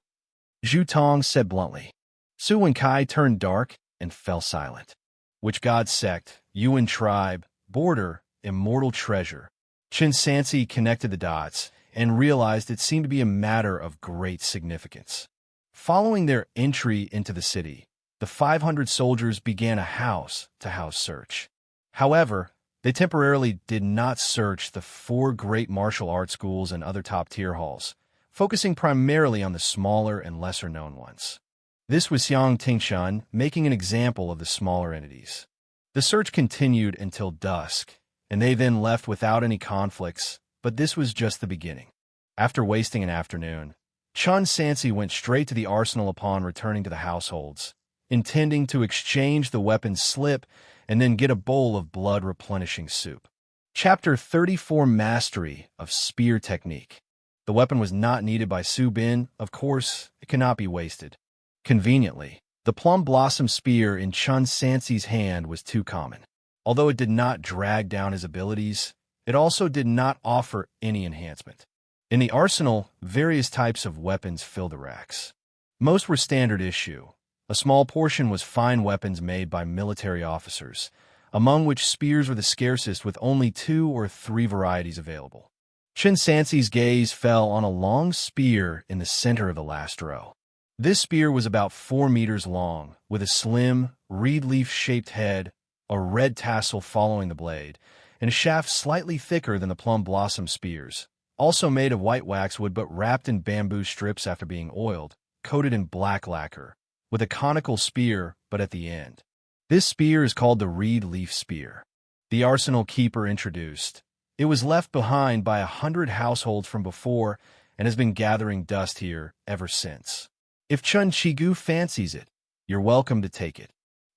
A: Zhu Tong said bluntly. Su Wenkai turned dark and fell silent. Which god sect, Yuan tribe, border, immortal treasure. Chen Sansi connected the dots and realized it seemed to be a matter of great significance. Following their entry into the city, the 500 soldiers began a house-to-house search. However, they temporarily did not search the 4 great martial arts schools and other top-tier halls, focusing primarily on the smaller and lesser-known ones. This was Xianxia making an example of the smaller entities. The search continued until dusk, and they then left without any conflicts, but this was just the beginning. After wasting an afternoon, Chen Sansi went straight to the arsenal upon returning to the households, intending to exchange the weapon's slip and then get a bowl of blood-replenishing soup. Chapter 34 Mastery of Spear Technique. The weapon was not needed by Su Bin. Of course, it cannot be wasted. Conveniently, the plum blossom spear in Chen Sansi's hand was too common. Although it did not drag down his abilities, it also did not offer any enhancement. In the arsenal, various types of weapons filled the racks. Most were standard issue. A small portion was fine weapons made by military officers, among which spears were the scarcest with only 2 or 3 varieties available. Chen Sansi's gaze fell on a long spear in the center of the last row. This spear was about 4 meters long, with a slim, reed leaf-shaped head, a red tassel following the blade, and a shaft slightly thicker than the plum blossom spears, also made of white waxwood but wrapped in bamboo strips after being oiled, coated in black lacquer, with a conical spear but at the end. This spear is called the reed leaf spear. The arsenal keeper introduced. It was left behind by 100 households from before and has been gathering dust here ever since. If Chun Chigu fancies it, you're welcome to take it.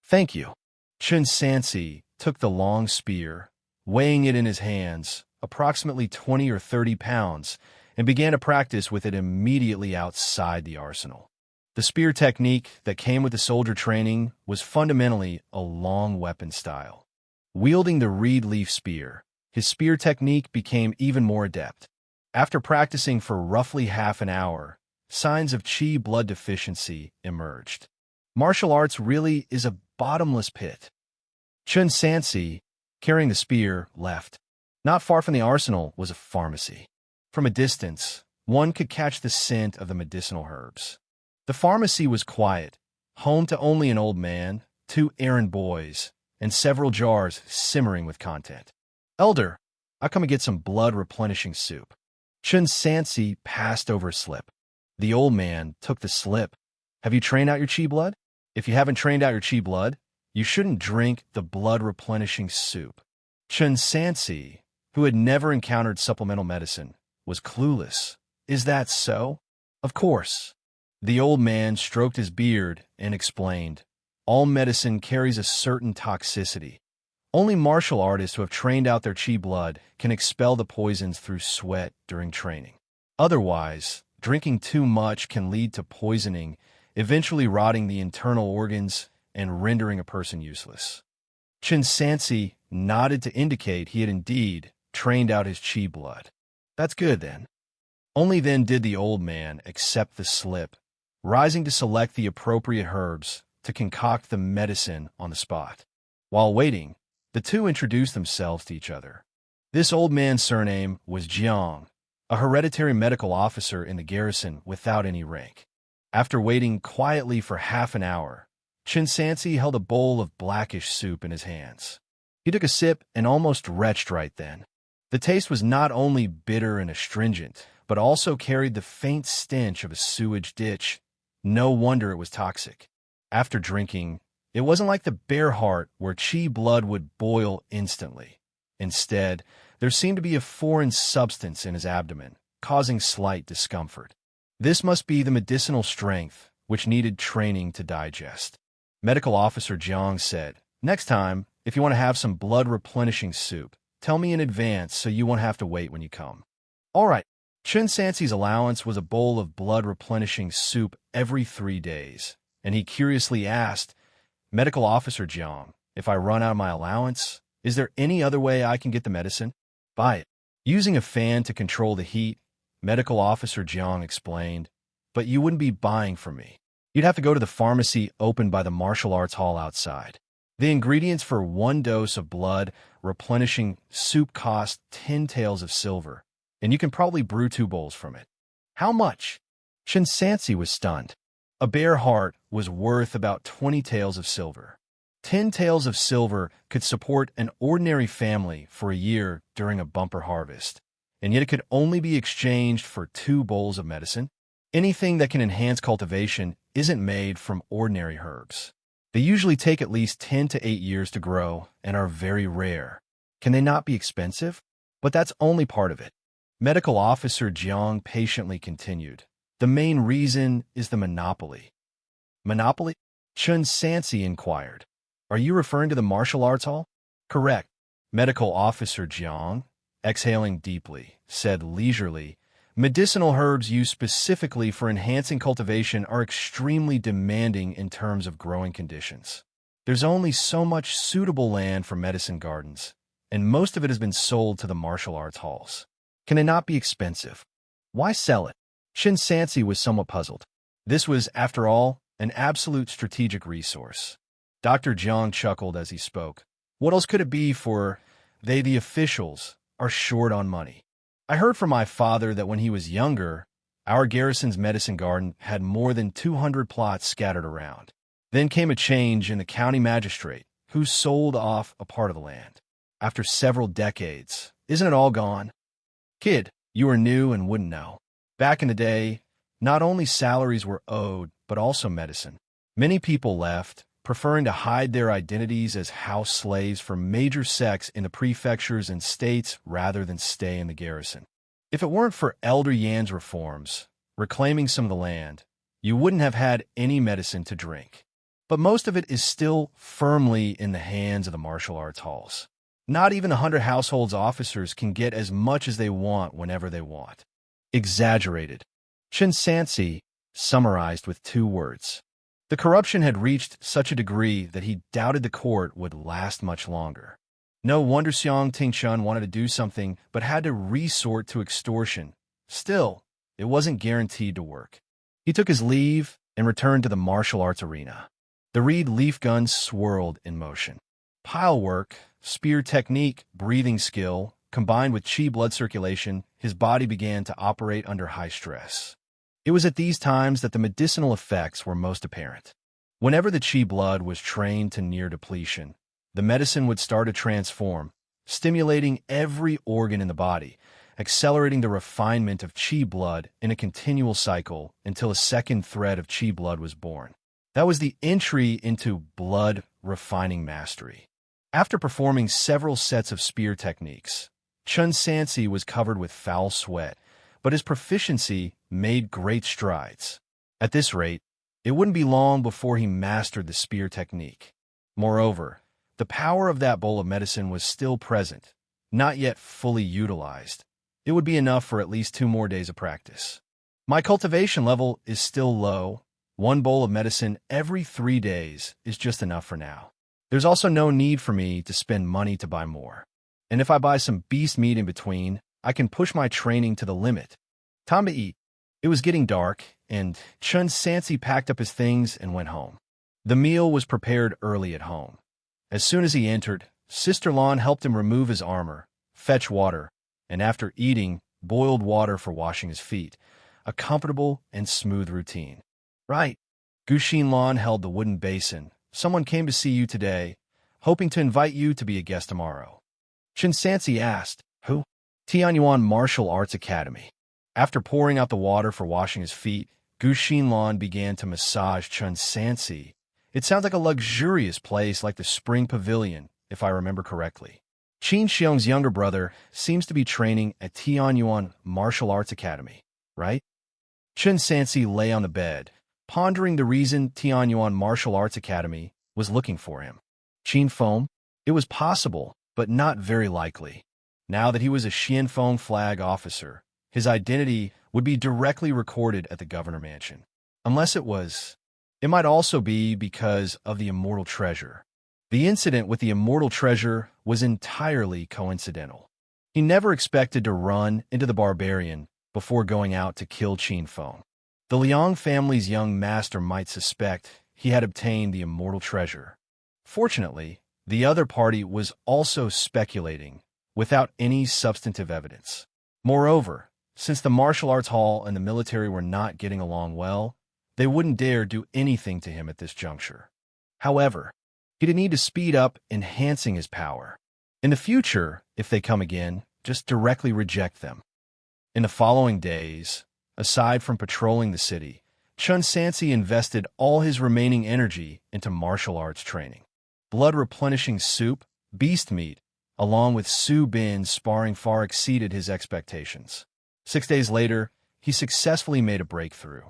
A: Thank you. Chen Sansi took the long spear, weighing it in his hands, approximately 20 or 30 pounds, and began to practice with it immediately outside the arsenal. The spear technique that came with the soldier training was fundamentally a long weapon style. Wielding the reed leaf spear, his spear technique became even more adept. After practicing for roughly half an hour, signs of chi blood deficiency emerged. Martial arts really is a bottomless pit. Chen Sansi, carrying the spear, left. Not far from the arsenal was a pharmacy. From a distance, one could catch the scent of the medicinal herbs. The pharmacy was quiet, home to only an old man, 2 errand boys, and several jars simmering with content. Elder, I come and get some blood-replenishing soup. Chen Sansi passed over a slip. The old man took the slip. Have you trained out your chi blood? If you haven't trained out your chi blood, you shouldn't drink the blood-replenishing soup. Chen Sansi, who had never encountered supplemental medicine, was clueless. Is that so? Of course. The old man stroked his beard and explained, all medicine carries a certain toxicity. Only martial artists who have trained out their chi blood can expel the poisons through sweat during training. Otherwise, drinking too much can lead to poisoning, eventually rotting the internal organs and rendering a person useless. Chen Sansi nodded to indicate he had indeed trained out his chi blood. That's good, then. Only then did the old man accept the slip, rising to select the appropriate herbs to concoct the medicine on the spot. While waiting, the two introduced themselves to each other. This old man's surname was Jiang, a hereditary medical officer in the garrison without any rank. After waiting quietly for half an hour, Chen Sansi held a bowl of blackish soup in his hands. He took a sip and almost retched right then. The taste was not only bitter and astringent, but also carried the faint stench of a sewage ditch. No wonder it was toxic. After drinking, it wasn't like the bear heart where qi blood would boil instantly. Instead, there seemed to be a foreign substance in his abdomen, causing slight discomfort. This must be the medicinal strength, which needed training to digest. Medical Officer Jiang said, "Next time, if you want to have some blood-replenishing soup, tell me in advance so you won't have to wait when you come." All right. Chen Sansi's allowance was a bowl of blood-replenishing soup every 3 days, and he curiously asked, "Medical Officer Jiang, if I run out of my allowance, is there any other way I can get the medicine?" "Buy it." Using a fan to control the heat, Medical Officer Jiang explained, "But you wouldn't be buying from me. You'd have to go to the pharmacy opened by the martial arts hall outside. The ingredients for 1 dose of blood replenishing soup cost 10 taels of silver, and you can probably brew 2 bowls from it." "How much?" Chen Sansi was stunned. A bear heart was worth about 20 taels of silver. 10 taels of silver could support an ordinary family for a year during a bumper harvest, and yet it could only be exchanged for 2 bowls of medicine. Anything that can enhance cultivation isn't made from ordinary herbs. They usually take at least 10 to 8 years to grow and are very rare. Can they not be expensive? But that's only part of it. Medical Officer Jiang patiently continued. The main reason is the monopoly. Monopoly? Chen Sansi inquired. Are you referring to the martial arts hall? Correct. Medical Officer Jiang, exhaling deeply, said leisurely, medicinal herbs used specifically for enhancing cultivation are extremely demanding in terms of growing conditions. There's only so much suitable land for medicine gardens, and most of it has been sold to the martial arts halls. Can it not be expensive? Why sell it? Chen Sansi was somewhat puzzled. This was, after all, an absolute strategic resource. Dr. Jiang chuckled as he spoke. What else could it be for they, the officials, are short on money? I heard from my father that when he was younger, our garrison's medicine garden had more than 200 plots scattered around. Then came a change in the county magistrate, who sold off a part of the land. After several decades, isn't it all gone? Kid, you are new and wouldn't know. Back in the day, not only salaries were owed, but also medicine. Many people left, preferring to hide their identities as house slaves for major sects in the prefectures and states rather than stay in the garrison. If it weren't for Elder Yan's reforms, reclaiming some of the land, you wouldn't have had any medicine to drink. But most of it is still firmly in the hands of the martial arts halls. Not even 100 households officers can get as much as they want whenever they want. Exaggerated. Chen Sansi summarized with 2 words. The corruption had reached such a degree that he doubted the court would last much longer. No wonder Xiang Tingshun wanted to do something, but had to resort to extortion. Still, it wasn't guaranteed to work. He took his leave and returned to the martial arts arena. The reed leaf guns swirled in motion. Pile work, spear technique, breathing skill, combined with qi blood circulation, his body began to operate under high stress. It was at these times that the medicinal effects were most apparent. Whenever the qi blood was trained to near depletion, the medicine would start to transform, stimulating every organ in the body, accelerating the refinement of qi blood in a continual cycle until a second thread of qi blood was born. That was the entry into blood refining mastery. After performing several sets of spear techniques, Chen Sansi was covered with foul sweat, but his proficiency made great strides. At this rate, it wouldn't be long before he mastered the spear technique. Moreover, the power of that bowl of medicine was still present, not yet fully utilized. It would be enough for at least 2 more days of practice. My cultivation level is still low. 1 bowl of medicine every 3 days is just enough for now. There's also no need for me to spend money to buy more. And if I buy some beast meat in between, I can push my training to the limit. Time to eat. It was getting dark, and Chen Sansi packed up his things and went home. The meal was prepared early at home. As soon as he entered, Sister Lan helped him remove his armor, fetch water, and after eating, boiled water for washing his feet. A comfortable and smooth routine. Right. Guxin Lan held the wooden basin, Someone came to see you today, hoping to invite you to be a guest tomorrow. Chen Sansi asked. Who? Tianyuan Martial Arts Academy. After pouring out the water for washing his feet, Gu Xinlan began to massage Chen Sansi. It sounds like a luxurious place like the Spring Pavilion, if I remember correctly. Qin Xiong's younger brother seems to be training at Tianyuan Martial Arts Academy, right? Chen Sansi lay on the bed, pondering the reason Tianyuan Martial Arts Academy was looking for him. Qin Feng? It was possible, but not very likely. Now that he was a Xianfeng flag officer, his identity would be directly recorded at the governor mansion. Unless it was. It might also be because of the immortal treasure. The incident with the immortal treasure was entirely coincidental. He never expected to run into the barbarian before going out to kill Qin Feng. The Liang family's young master might suspect he had obtained the immortal treasure. Fortunately, the other party was also speculating without any substantive evidence. Moreover, since the martial arts hall and the military were not getting along well, they wouldn't dare do anything to him at this juncture. However, he didn't need to speed up enhancing his power. In the future, if they come again, just directly reject them. In the following days, aside from patrolling the city, Chen Sansi invested all his remaining energy into martial arts training. Blood-replenishing soup, beast meat, along with Su Bin's sparring far exceeded his expectations. 6 days later, he successfully made a breakthrough.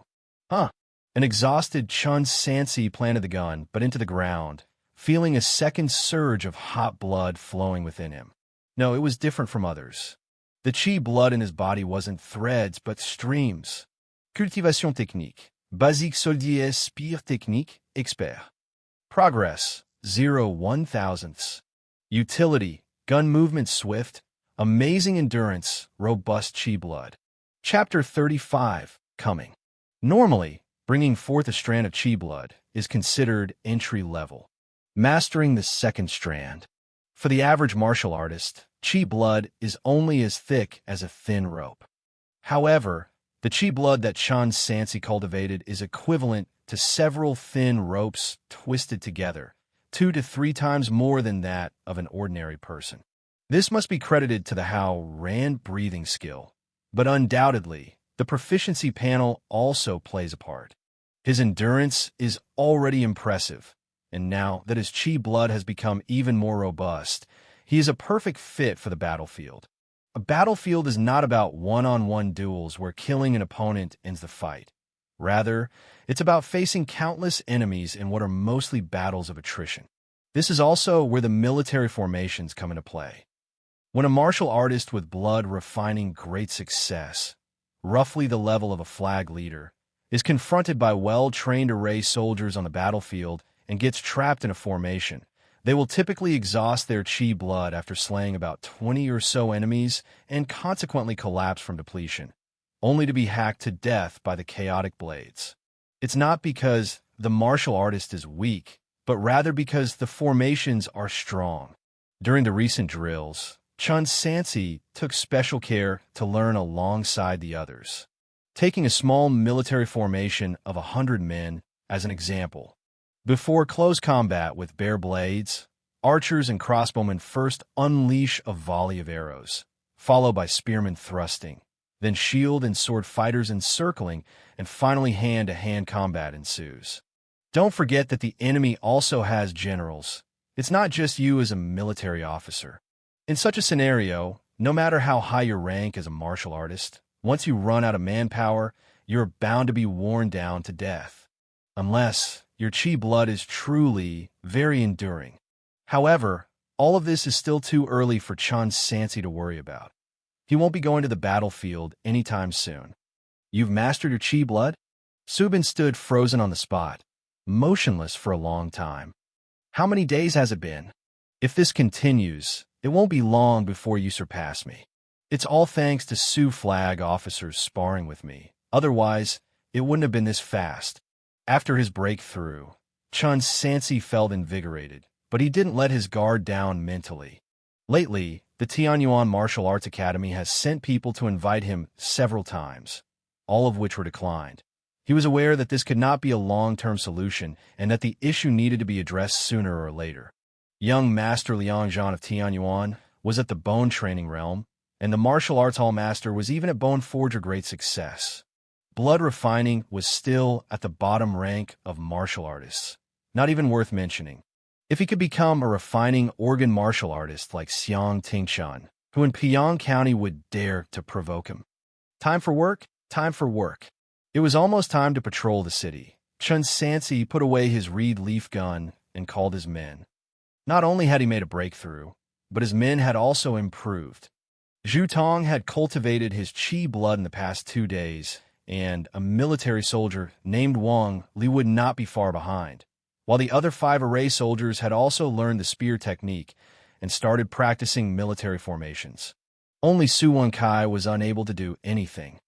A: An exhausted Chen Sansi planted the gun, but into the ground, feeling a second surge of hot blood flowing within him. No, it was different from others. The qi blood in his body wasn't threads, but streams. Cultivation technique. Basique soldier spire technique, expert. Progress, 0.001. Utility, gun movement swift. Amazing endurance, robust qi blood. Chapter 35, Coming. Normally, bringing forth a strand of qi blood is considered entry level. Mastering the second strand. For the average martial artist, qi blood is only as thick as a thin rope. However, the qi blood that Chen Sansi cultivated is equivalent to several thin ropes twisted together, 2 to 3 times more than that of an ordinary person. This must be credited to the Hao Ran breathing skill, but undoubtedly, the proficiency panel also plays a part. His endurance is already impressive, and now that his qi blood has become even more robust, he is a perfect fit for the battlefield. A battlefield is not about one-on-one duels where killing an opponent ends the fight. Rather, it's about facing countless enemies in what are mostly battles of attrition. This is also where the military formations come into play. When a martial artist with blood refining great success, roughly the level of a flag leader, is confronted by well-trained array soldiers on the battlefield and gets trapped in a formation, they will typically exhaust their qi blood after slaying about 20 or so enemies and consequently collapse from depletion, only to be hacked to death by the chaotic blades. It's not because the martial artist is weak, but rather because the formations are strong. During the recent drills, Chen Sansi took special care to learn alongside the others. Taking a small military formation of 100 men as an example. Before close combat with bare blades, archers and crossbowmen first unleash a volley of arrows, followed by spearmen thrusting, then shield and sword fighters encircling, and finally hand-to-hand combat ensues. Don't forget that the enemy also has generals. It's not just you as a military officer. In such a scenario, no matter how high your rank as a martial artist, once you run out of manpower, you're bound to be worn down to death. Unless your qi blood is truly very enduring. However, all of this is still too early for Chen Sansi to worry about. He won't be going to the battlefield anytime soon. You've mastered your qi blood? Subin stood frozen on the spot, motionless for a long time. How many days has it been? If this continues, it won't be long before you surpass me. It's all thanks to Su flag officers sparring with me. Otherwise, it wouldn't have been this fast. After his breakthrough, Chen Sansi felt invigorated, but he didn't let his guard down mentally. Lately, the Tianyuan Martial Arts Academy has sent people to invite him several times, all of which were declined. He was aware that this could not be a long-term solution and that the issue needed to be addressed sooner or later. Young Master Liang Zhan of Tianyuan was at the Bone Training Realm, and the martial arts hall master was even at Bone Forger great success. Blood refining was still at the bottom rank of martial artists, not even worth mentioning. If he could become a refining organ martial artist like Xianxia, who in Piyang County would dare to provoke him? Time for work? Time for work. It was almost time to patrol the city. Chen Sansi put away his reed leaf gun and called his men. Not only had he made a breakthrough, but his men had also improved. Zhu Tong had cultivated his qi blood in the past 2 days, and a military soldier named Wang Li would not be far behind, while the other 5 array soldiers had also learned the spear technique and started practicing military formations. Only Su Wenkai was unable to do anything.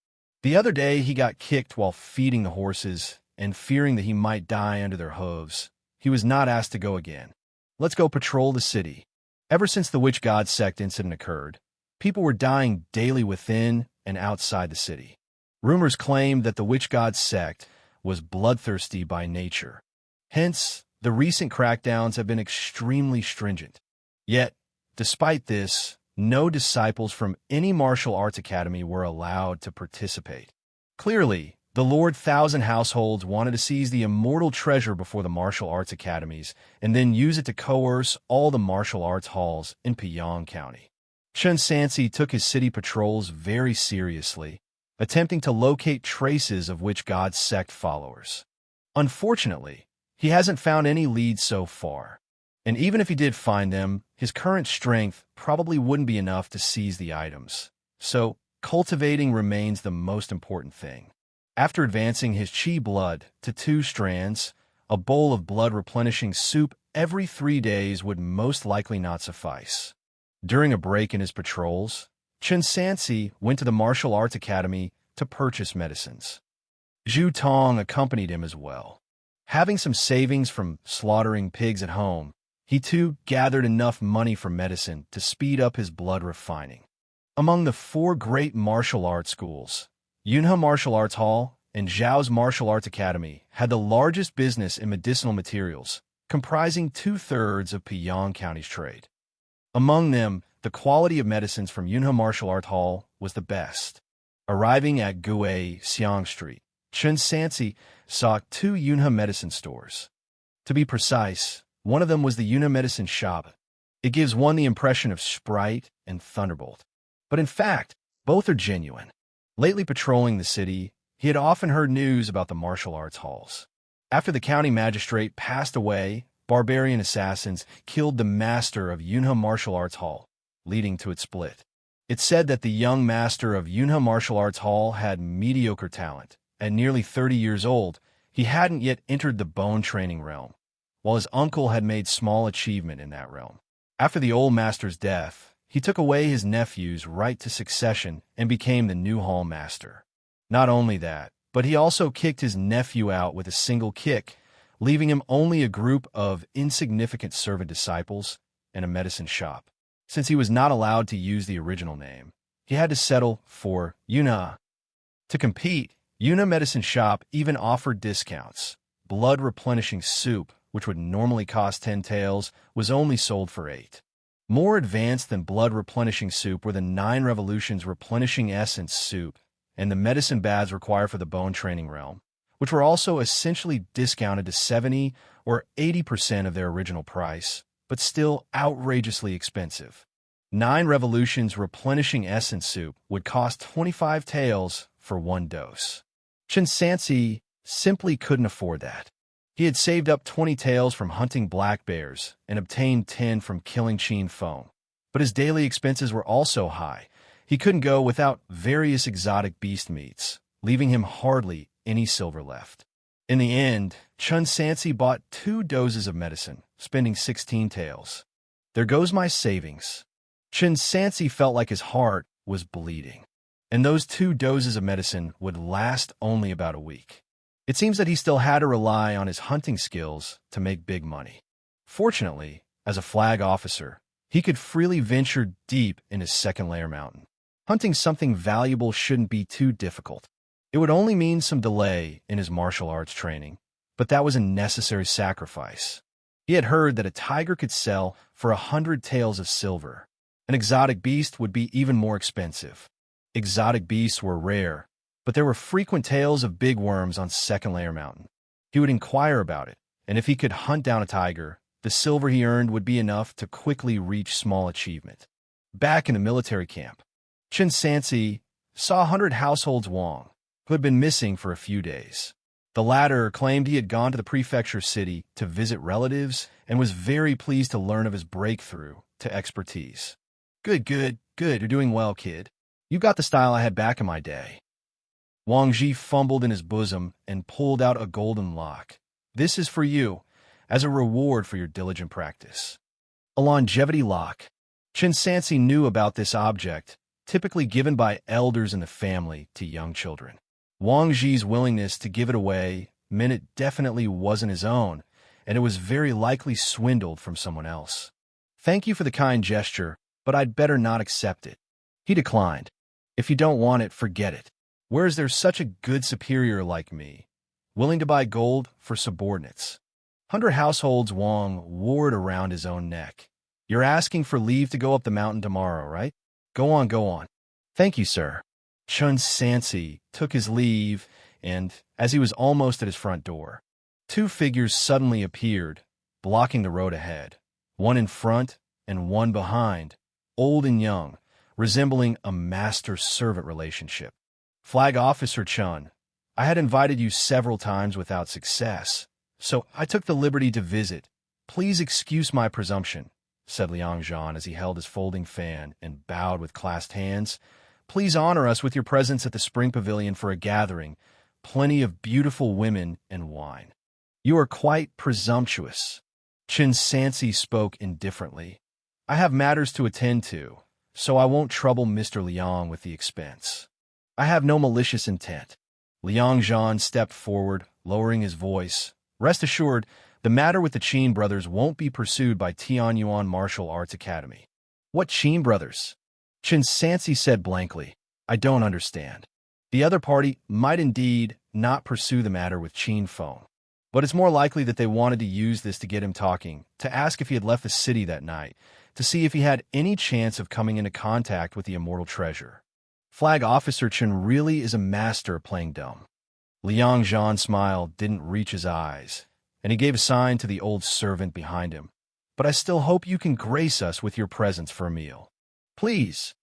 A: The other day he got kicked while feeding the horses, and fearing that he might die under their hooves, he was not asked to go again. Let's go patrol the city. Ever since the Witch God sect incident occurred, people were dying daily within and outside the city. Rumors claimed that the Witch God sect was bloodthirsty by nature. Hence, the recent crackdowns have been extremely stringent. Yet, despite this, no disciples from any martial arts academy were allowed to participate. Clearly, the Lord Thousand Households wanted to seize the immortal treasure before the martial arts academies and then use it to coerce all the martial arts halls in Piyang County. Chen Sansi took his city patrols very seriously, attempting to locate traces of Witch God sect followers. Unfortunately, he hasn't found any leads so far, and even if he did find them, his current strength probably wouldn't be enough to seize the items. So, cultivating remains the most important thing. After advancing his qi blood to 2 strands, a bowl of blood-replenishing soup every 3 days would most likely not suffice. During a break in his patrols, Chen Sansi went to the martial arts academy to purchase medicines. Zhu Tong accompanied him as well. Having some savings from slaughtering pigs at home, he too gathered enough money for medicine to speed up his blood refining. Among the 4 great martial arts schools, Yunhe Martial Arts Hall and Zhao's Martial Arts Academy had the largest business in medicinal materials, comprising 2/3 of Piyang County's trade. Among them, the quality of medicines from Yunhe Martial Arts Hall was the best. Arriving at Gue Xiang Street, Chen Sansi saw 2 Yunhe medicine stores. To be precise, one of them was the Yunhe medicine shop. It gives one the impression of Sprite and Thunderbolt. But in fact, both are genuine. Lately patrolling the city, he had often heard news about the martial arts halls. After the county magistrate passed away, barbarian assassins killed the master of Yunhe Martial Arts Hall, leading to its split. It said that the young master of Yunhe Martial Arts Hall had mediocre talent. At nearly 30 years old, he hadn't yet entered the bone training realm, while his uncle had made small achievement in that realm. After the old master's death, he took away his nephew's right to succession and became the new hall master. Not only that, but he also kicked his nephew out with a single kick, leaving him only a group of insignificant servant disciples and a medicine shop. Since he was not allowed to use the original name, he had to settle for Yunhe. To compete, Yunhe Medicine Shop even offered discounts. Blood-replenishing soup, which would normally cost 10 taels, was only sold for 8. More advanced than blood-replenishing soup were the 9 Revolutions replenishing essence soup and the medicine baths required for the bone training realm, which were also essentially discounted to 70 or 80% of their original price, but still outrageously expensive. 9 Revolutions replenishing essence soup would cost 25 taels for 1 dose. Chen Sansi simply couldn't afford that. He had saved up 20 taels from hunting black bears and obtained 10 from killing Qin Feng. But his daily expenses were also high. He couldn't go without various exotic beast meats, leaving him hardly any silver left. In the end, Chen Sansi bought 2 doses of medicine, spending 16 taels. There goes my savings. Chen Sansi felt like his heart was bleeding, and those 2 doses of medicine would last only about a week. It seems that he still had to rely on his hunting skills to make big money. Fortunately, as a flag officer, he could freely venture deep in his second layer mountain. Hunting something valuable shouldn't be too difficult. It would only mean some delay in his martial arts training, but that was a necessary sacrifice. He had heard that a tiger could sell for 100 taels of silver. An exotic beast would be even more expensive. Exotic beasts were rare, but there were frequent tales of big worms on Second Layer Mountain. He would inquire about it, and if he could hunt down a tiger, the silver he earned would be enough to quickly reach small achievement. Back in the military camp, Chen Sansi saw 100 households Wang, who had been missing for a few days. The latter claimed he had gone to the prefecture city to visit relatives and was very pleased to learn of his breakthrough to expertise. Good, you're doing well, kid. You got the style I had back in my day. Wang Ji fumbled in his bosom and pulled out a golden lock. This is for you, as a reward for your diligent practice. A longevity lock. Chen Sansi knew about this object, typically given by elders in the family to young children. Wang Ji's willingness to give it away meant it definitely wasn't his own, and it was very likely swindled from someone else. Thank you for the kind gesture, but I'd better not accept it. He declined. If you don't want it, forget it. Where is there such a good superior like me, willing to buy gold for subordinates? 100 households Wang wore around his own neck. You're asking for leave to go up the mountain tomorrow, right? Go on. Thank you, sir. Chen Sansi took his leave, and, as he was almost at his front door, two figures suddenly appeared, blocking the road ahead, one in front and one behind, old and young, resembling a master-servant relationship. Flag Officer Chen, I had invited you several times without success, so I took the liberty to visit. Please excuse my presumption, said Liang Zhan as he held his folding fan and bowed with clasped hands. Please honor us with your presence at the Spring Pavilion for a gathering, plenty of beautiful women and wine. You are quite presumptuous. Chen Sansi spoke indifferently. I have matters to attend to, so I won't trouble Mr. Liang with the expense. I have no malicious intent. Liang Zhan stepped forward, lowering his voice. Rest assured, the matter with the Qin brothers won't be pursued by Tianyuan Martial Arts Academy. What Qin brothers? Chen Sansi said blankly. I don't understand. The other party might indeed not pursue the matter with Qin phone, but it's more likely that they wanted to use this to get him talking, to ask if he had left the city that night, to see if he had any chance of coming into contact with the immortal treasure. Flag Officer Chen really is a master of playing dumb. Liang Zhan's smile didn't reach his eyes, and he gave a sign to the old servant behind him. But I still hope you can grace us with your presence for a meal. Please.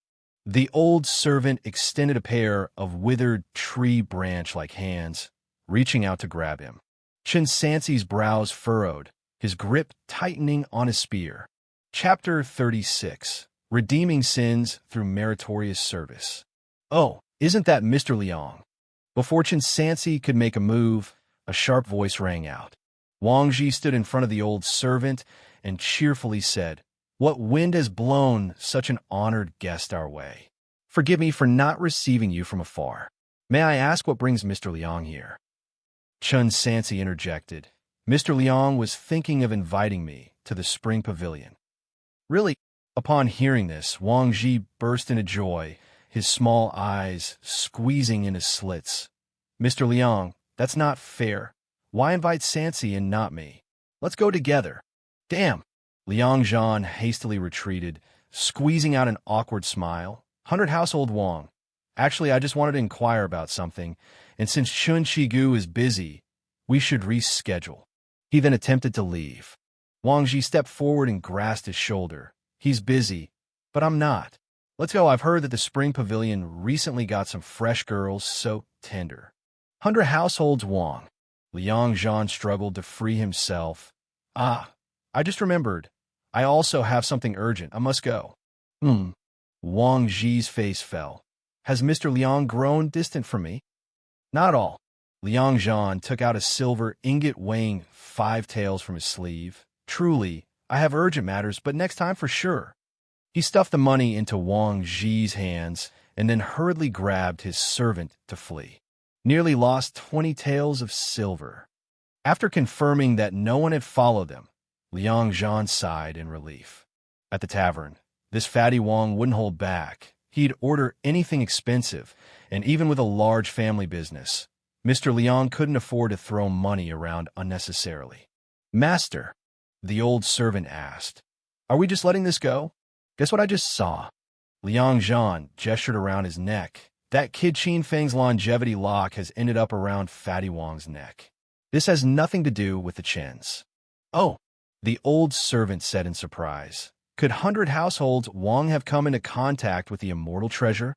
A: The old servant extended a pair of withered tree branch-like hands, reaching out to grab him. Chen Sansi's brows furrowed, his grip tightening on his spear. Chapter 36. Redeeming Sins Through Meritorious Service. Oh, isn't that Mr. Liang? Before Chen Sansi could make a move, a sharp voice rang out. Wang Ji stood in front of the old servant and cheerfully said, What wind has blown such an honored guest our way? Forgive me for not receiving you from afar. May I ask what brings Mr. Liang here? Chen Sansi interjected. Mr. Liang was thinking of inviting me to the Spring Pavilion. Really? Upon hearing this, Wang Ji burst into joy, his small eyes squeezing into slits. Mr. Liang, that's not fair. Why invite Sansi and not me? Let's go together. Damn! Liang Zhan hastily retreated, squeezing out an awkward smile. 100 household Wang. Actually, I just wanted to inquire about something, and since Chun Shigu is busy, we should reschedule. He then attempted to leave. Wang Ji stepped forward and grasped his shoulder. He's busy, but I'm not. Let's go. I've heard that the Spring Pavilion recently got some fresh girls, so tender. 100 households Wang. Liang Zhan struggled to free himself. I just remembered. I also have something urgent. I must go. Wang Ji's face fell. Has Mr. Liang grown distant from me? Not all. Liang Zhan took out a silver ingot weighing 5 taels from his sleeve. Truly, I have urgent matters, but next time for sure. He stuffed the money into Wang Ji's hands and then hurriedly grabbed his servant to flee. Nearly lost 20 taels of silver. After confirming that no one had followed them, Liang Zhan sighed in relief. At the tavern, this fatty Wang wouldn't hold back. He'd order anything expensive, And even with a large family business, Mr. Liang couldn't afford to throw money around unnecessarily. "Master," the old servant asked, "are we just letting this go? Guess what I just saw?" Liang Zhan gestured around his neck. "That kid Qin Feng's longevity lock has ended up around Fatty Wang's neck. This has nothing to do with the Chens." "Oh," the old servant said in surprise. "Could 100 households Wang have come into contact with the immortal treasure?"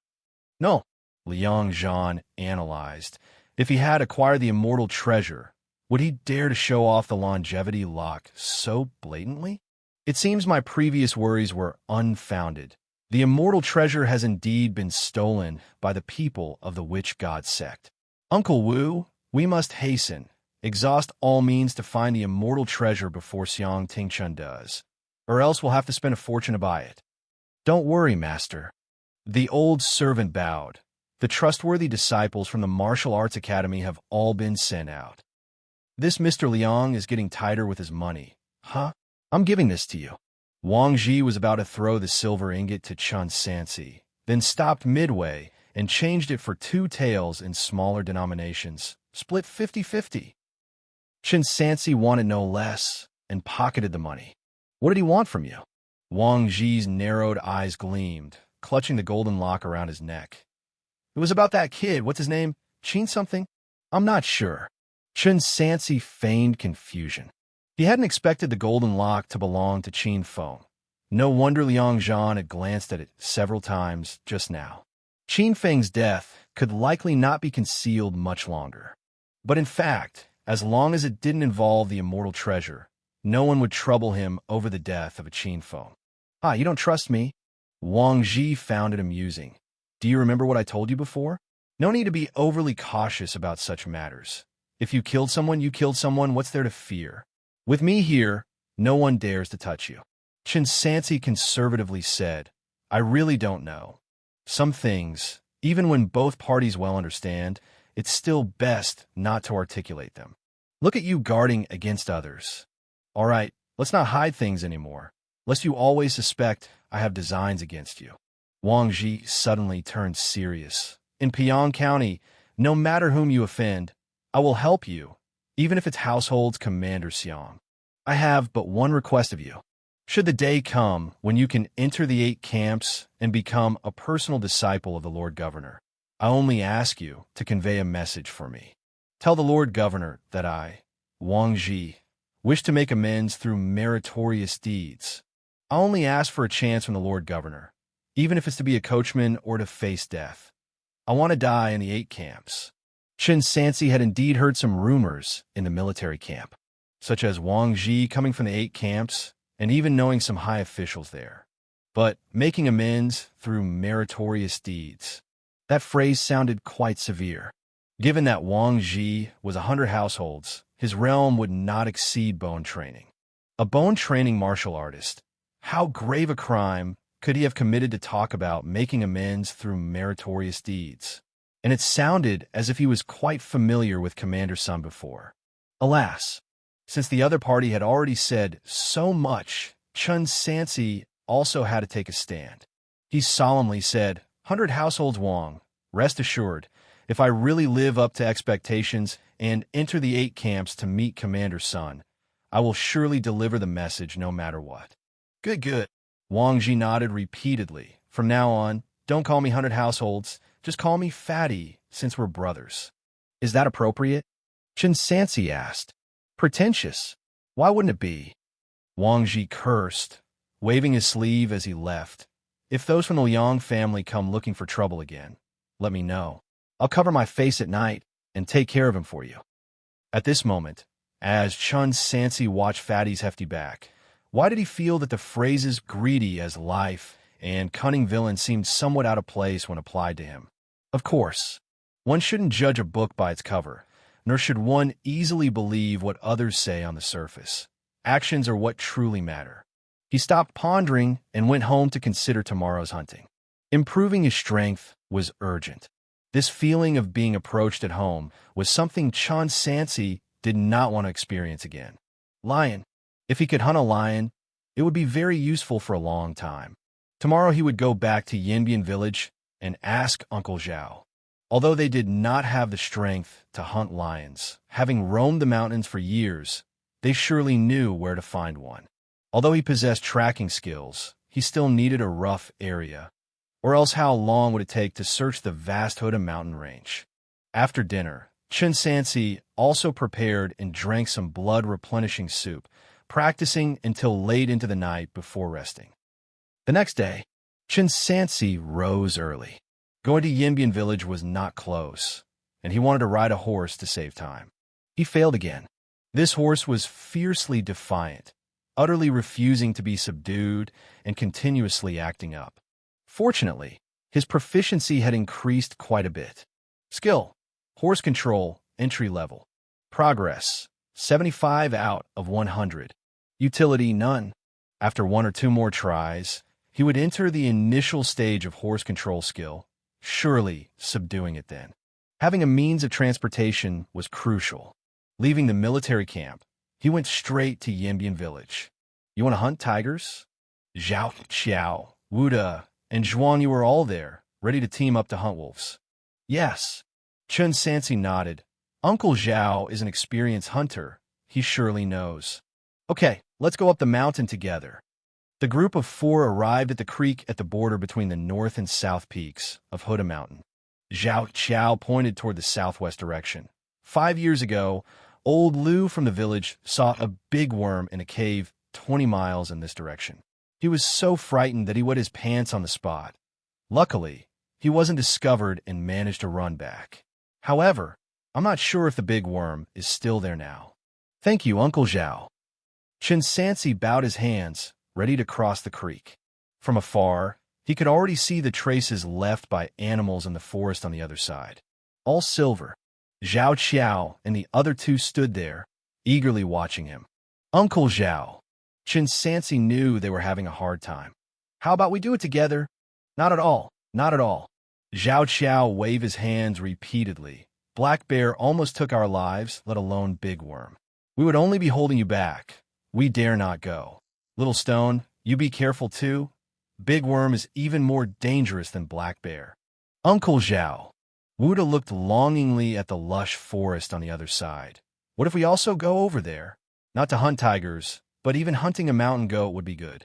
A: "No," Liang Zhan analyzed. "If he had acquired the immortal treasure, would he dare to show off the longevity lock so blatantly? It seems my previous worries were unfounded. The immortal treasure has indeed been stolen by the people of the witch god sect. Uncle Wu, we must hasten, exhaust all means to find the immortal treasure before Xiang Tingchun does, or else we'll have to spend a fortune to buy it." "Don't worry, master." The old servant bowed. "The trustworthy disciples from the martial arts academy have all been sent out. This Mr. Liang is getting tighter with his money. Huh? I'm giving this to you." Wang Ji was about to throw the silver ingot to Chen Sansi, then stopped midway and changed it for 2 taels in smaller denominations, split 50-50. Chen Sansi wanted no less and pocketed the money. "What did he want from you?" Wang Ji's narrowed eyes gleamed, clutching the golden lock around his neck. "It was about that kid. What's his name? Qin something? I'm not sure." Chen Sansi feigned confusion. He hadn't expected the golden lock to belong to Qin Feng. No wonder Liang Zhan had glanced at it several times just now. Qin Feng's death could likely not be concealed much longer. But in fact, as long as it didn't involve the immortal treasure, no one would trouble him over the death of a Qin Feng. "Ah, you don't trust me?" Wang Ji found it amusing. "Do you remember what I told you before? No need to be overly cautious about such matters. If you killed someone, you killed someone. What's there to fear? With me here, no one dares to touch you." Chen Sansi conservatively said, "I really don't know. Some things, even when both parties well understand, it's still best not to articulate them. Look at you guarding against others. All right, let's not hide things anymore, lest you always suspect I have designs against you." Wang Ji suddenly turned serious. "In Piang County, no matter whom you offend, I will help you, even if it's household's Commander Xiang. I have but one request of you. Should the day come when you can enter the 8 camps and become a personal disciple of the Lord Governor, I only ask you to convey a message for me. Tell the Lord Governor that I, Wang Ji, wish to make amends through meritorious deeds. I only ask for a chance from the Lord Governor, even if it's to be a coachman or to face death. I want to die in the 8 camps." Chen Sansi had indeed heard some rumors in the military camp, such as Wang Ji coming from the 8 camps and even knowing some high officials there. But making amends through meritorious deeds, that phrase sounded quite severe. Given that Wang Ji was 100 households, his realm would not exceed bone training. A bone training martial artist, how grave a crime could he have committed to talk about making amends through meritorious deeds? And it sounded as if he was quite familiar with Commander Sun before. Alas, since the other party had already said so much, Chen Sansi also had to take a stand. He solemnly said, "100 households Wang, rest assured, if I really live up to expectations and enter the 8 camps to meet Commander Sun, I will surely deliver the message no matter what." "Good, good." Wang Ji nodded repeatedly. "From now on, don't call me 100 households. Just call me Fatty, since we're brothers." "Is that appropriate?" Chen Sansi asked. "Pretentious. Why wouldn't it be?" Wang Ji cursed, waving his sleeve as he left. "If those from the Liang family come looking for trouble again, let me know. I'll cover my face at night and take care of him for you." At this moment, as Chen Sansi watched Fatty's hefty back, why did he feel that the phrases greedy as life and cunning villain seemed somewhat out of place when applied to him? Of course, one shouldn't judge a book by its cover, nor should one easily believe what others say on the surface. Actions are what truly matter. He stopped pondering and went home to consider tomorrow's hunting. Improving his strength was urgent. This feeling of being approached at home was something Chen Sansi did not want to experience again. Lion. If he could hunt a lion, it would be very useful for a long time. Tomorrow he would go back to Yanbian village and ask Uncle Zhao. Although they did not have the strength to hunt lions, having roamed the mountains for years, they surely knew where to find one. Although he possessed tracking skills, he still needed a rough area. Or else how long would it take to search the vast Hoda mountain range? After dinner, Chen Sansi also prepared and drank some blood-replenishing soup, practicing until late into the night before resting. The next day, Chen Sansi rose early. Going to Yinbian village was not close, and he wanted to ride a horse to save time. He failed again. This horse was fiercely defiant, utterly refusing to be subdued and continuously acting up. Fortunately, his proficiency had increased quite a bit. Skill: horse control, entry level. Progress: 75 out of 100. Utility: none. After one or two more tries, he would enter the initial stage of horse control skill, surely subduing it then. Having a means of transportation was crucial. Leaving the military camp, he went straight to Yinbian village. You want to hunt tigers? Xiao, Wuda, and Zhuang were all there, ready to team up to hunt wolves. Yes. Chen Sansi nodded. Uncle Zhao is an experienced hunter. He surely knows. Okay, let's go up the mountain together. The group of 4 arrived at the creek at the border between the north and south peaks of Hoda Mountain. Xiao pointed toward the southwest direction. 5 years ago, old Lu from the village saw a big worm in a cave 20 miles in this direction. He was so frightened that he wet his pants on the spot. Luckily, he wasn't discovered and managed to run back. However, I'm not sure if the big worm is still there now. Thank you, Uncle Zhao. Chen Sansi bowed his hands, ready to cross the creek. From afar, he could already see the traces left by animals in the forest on the other side. All silver. Xiao and the other 2 stood there, eagerly watching him. Uncle Zhao. Chen Sansi knew they were having a hard time. How about we do it together? Not at all, not at all. Xiao waved his hands repeatedly. Black Bear almost took our lives, let alone Big Worm. We would only be holding you back. We dare not go. Little Stone, you be careful too. Big Worm is even more dangerous than Black Bear. Uncle Zhao. Wuda looked longingly at the lush forest on the other side. What if we also go over there? Not to hunt tigers, but even hunting a mountain goat would be good.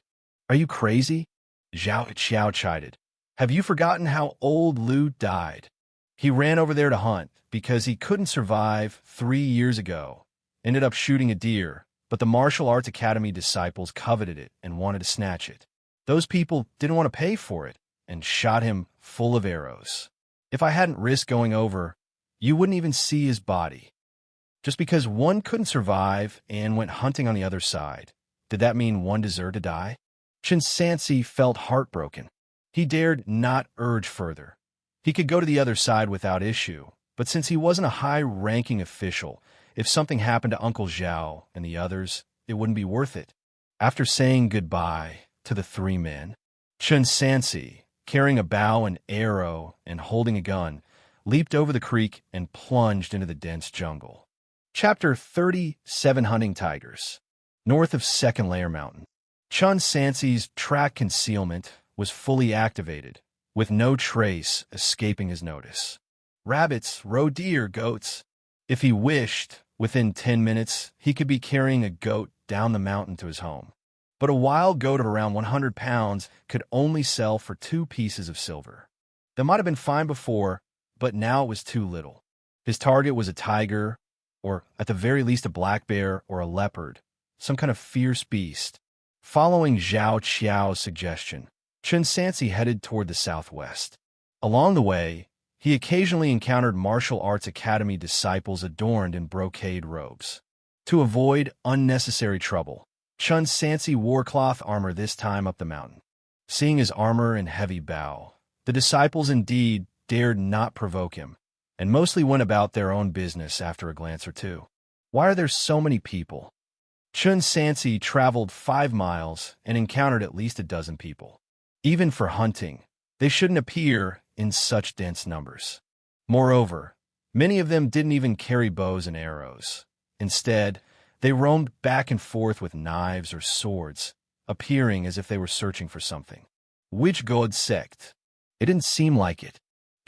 A: Are you crazy? Xiao chided. Have you forgotten how old Lu died? He ran over there to hunt because he couldn't survive 3 years ago. Ended up shooting a deer, but the martial arts academy disciples coveted it and wanted to snatch it. Those people didn't want to pay for it and shot him full of arrows. If I hadn't risked going over, you wouldn't even see his body. Just because one couldn't survive and went hunting on the other side, did that mean one deserved to die? Chen Sansi felt heartbroken. He dared not urge further. He could go to the other side without issue, but since he wasn't a high-ranking official, if something happened to Uncle Zhao and the others, it wouldn't be worth it. After saying goodbye to the 3 men, Chen Sansi, carrying a bow and arrow and holding a gun, leaped over the creek and plunged into the dense jungle. Chapter 37: Hunting Tigers. North of Second Layer Mountain. Chen Sansi's track concealment was fully activated, with no trace escaping his notice. Rabbits, roe deer, goats. If he wished, within 10 minutes, he could be carrying a goat down the mountain to his home. But a wild goat of around 100 pounds could only sell for 2 pieces of silver. That might have been fine before, but now it was too little. His target was a tiger, or at the very least a black bear or a leopard, some kind of fierce beast. Following Xiao's suggestion, Chen Sansi headed toward the southwest. Along the way, he occasionally encountered martial arts academy disciples adorned in brocade robes. To avoid unnecessary trouble, Chen Sansi wore cloth armor this time up the mountain. Seeing his armor and heavy bow, the disciples indeed dared not provoke him, and mostly went about their own business after a glance or two. Why are there so many people? Chen Sansi traveled 5 miles and encountered at least a dozen people. Even for hunting, they shouldn't appear in such dense numbers. Moreover, many of them didn't even carry bows and arrows. Instead, they roamed back and forth with knives or swords, appearing as if they were searching for something. Which god sect? It didn't seem like it.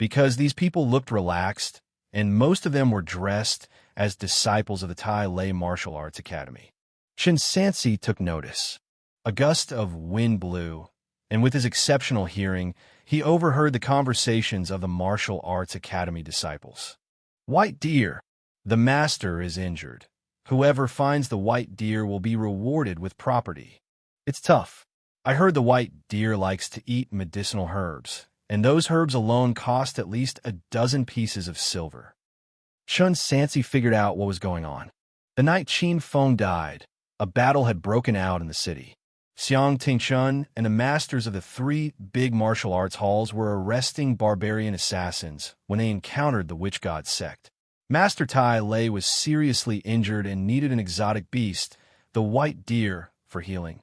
A: because these people looked relaxed, and most of them were dressed as disciples of the Tai Lei Martial Arts Academy. Chen Sansi took notice. A gust of wind blew, and with his exceptional hearing, he overheard the conversations of the Martial Arts Academy disciples. White deer. The master is injured. Whoever finds the white deer will be rewarded with property. It's tough. I heard the white deer likes to eat medicinal herbs, and those herbs alone cost at least a dozen pieces of silver. Chen Sansi figured out what was going on. The night Qin Feng died, a battle had broken out in the city. Xianxia and the masters of the three big martial arts halls were arresting barbarian assassins when they encountered the witch god sect. Master Tai Lei was seriously injured and needed an exotic beast, the white deer, for healing.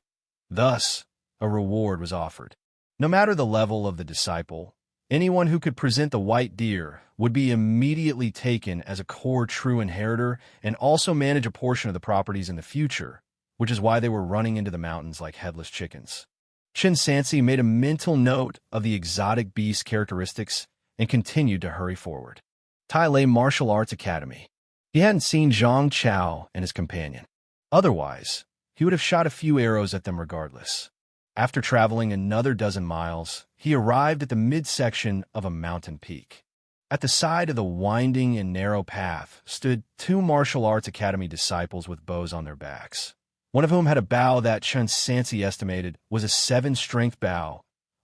A: Thus, a reward was offered. No matter the level of the disciple, anyone who could present the white deer would be immediately taken as a core true inheritor and also manage a portion of the properties in the future, which is why they were running into the mountains like headless chickens. Chen Sansi made a mental note of the exotic beast characteristics and continued to hurry forward. Tai Lei Martial Arts Academy. He hadn't seen Zhang Chao and his companion. Otherwise, he would have shot a few arrows at them regardless. After traveling another dozen miles, he arrived at the midsection of a mountain peak. At the side of the winding and narrow path stood two martial arts academy disciples with bows on their backs, one of whom had a bow that Chen Sansi estimated was a 7-strength bow,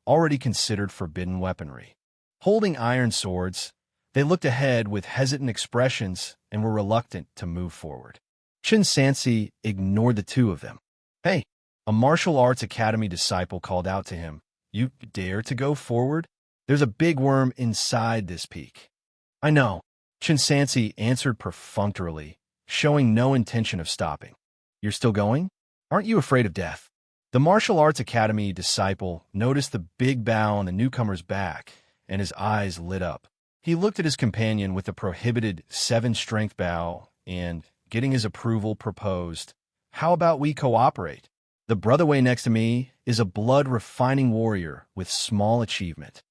A: already considered forbidden weaponry. Holding iron swords, they looked ahead with hesitant expressions and were reluctant to move forward. Chen Sansi ignored the two of them. "Hey," a martial arts academy disciple called out to him, "You dare to go forward? There's a big worm inside this peak." "I know," Chen Sansi answered perfunctorily, showing no intention of stopping. "You're still going? Aren't you afraid of death?" The martial arts academy disciple noticed the big bow on the newcomer's back, and his eyes lit up. He looked at his companion with the prohibited 7-strength bow and, getting his approval, proposed, "How about we cooperate? The brotherway next to me is a blood-refining warrior with small achievement."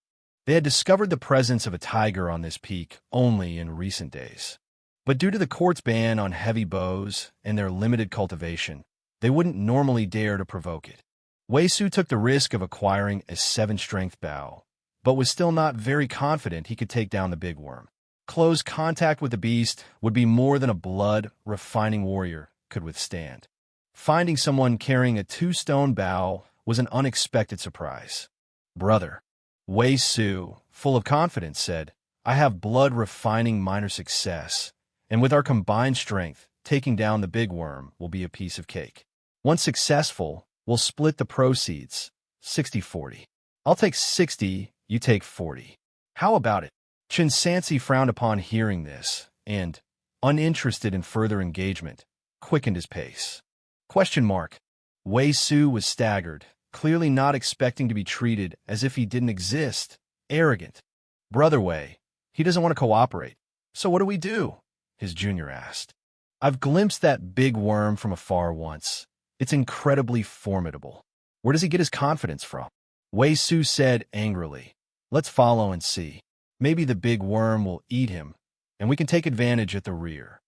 A: They had discovered the presence of a tiger on this peak only in recent days. But due to the court's ban on heavy bows and their limited cultivation, they wouldn't normally dare to provoke it. Wei Su took the risk of acquiring a 7-strength bow, but was still not very confident he could take down the big worm. Close contact with the beast would be more than a blood-refining warrior could withstand. Finding someone carrying a 2-stone bow was an unexpected surprise. "Brother," Wei Su, full of confidence, said, "I have blood-refining minor success, and with our combined strength, taking down the big worm will be a piece of cake. Once successful, we'll split the proceeds, 60-40. I'll take 60, you take 40. How about it?" Chen Sansi frowned upon hearing this, and, uninterested in further engagement, quickened his pace. Wei Su was staggered, clearly not expecting to be treated as if he didn't exist. Arrogant. "Brother Wei, he doesn't want to cooperate. So what do we do?" his junior asked. "I've glimpsed that big worm from afar once. It's incredibly formidable. Where does he get his confidence from?" Wei Su said angrily, "Let's follow and see. Maybe the big worm will eat him, and we can take advantage at the rear.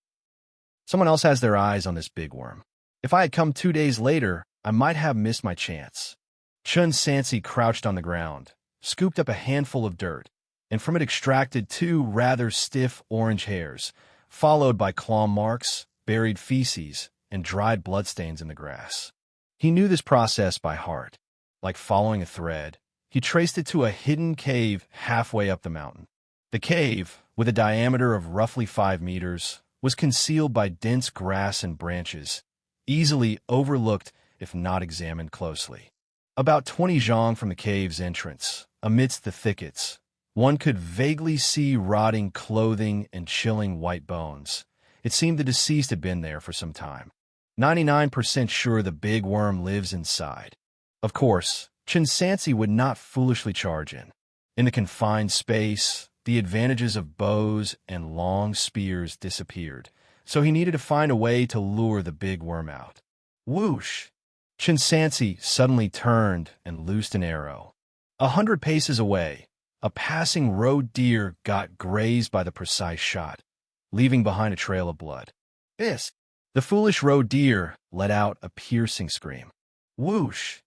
A: Someone else has their eyes on this big worm. If I had come 2 days later, I might have missed my chance." Chen Sansi crouched on the ground, scooped up a handful of dirt, and from it extracted 2 rather stiff orange hairs, followed by claw marks, buried feces, and dried bloodstains in the grass. He knew this process by heart. Like following a thread, he traced it to a hidden cave halfway up the mountain. The cave, with a diameter of roughly 5 meters, was concealed by dense grass and branches, easily overlooked if not examined closely. About 20 zhang from the cave's entrance, amidst the thickets, one could vaguely see rotting clothing and chilling white bones. It seemed the deceased had been there for some time. 99% sure the big worm lives inside. Of course, Chen Sansi would not foolishly charge in. In the confined space, the advantages of bows and long spears disappeared, so he needed to find a way to lure the big worm out. Whoosh! Chen Sansi suddenly turned and loosed an arrow. 100 paces away, A passing roe deer got grazed by the precise shot, leaving behind a trail of blood. This, the foolish roe deer let out a piercing scream. Whoosh!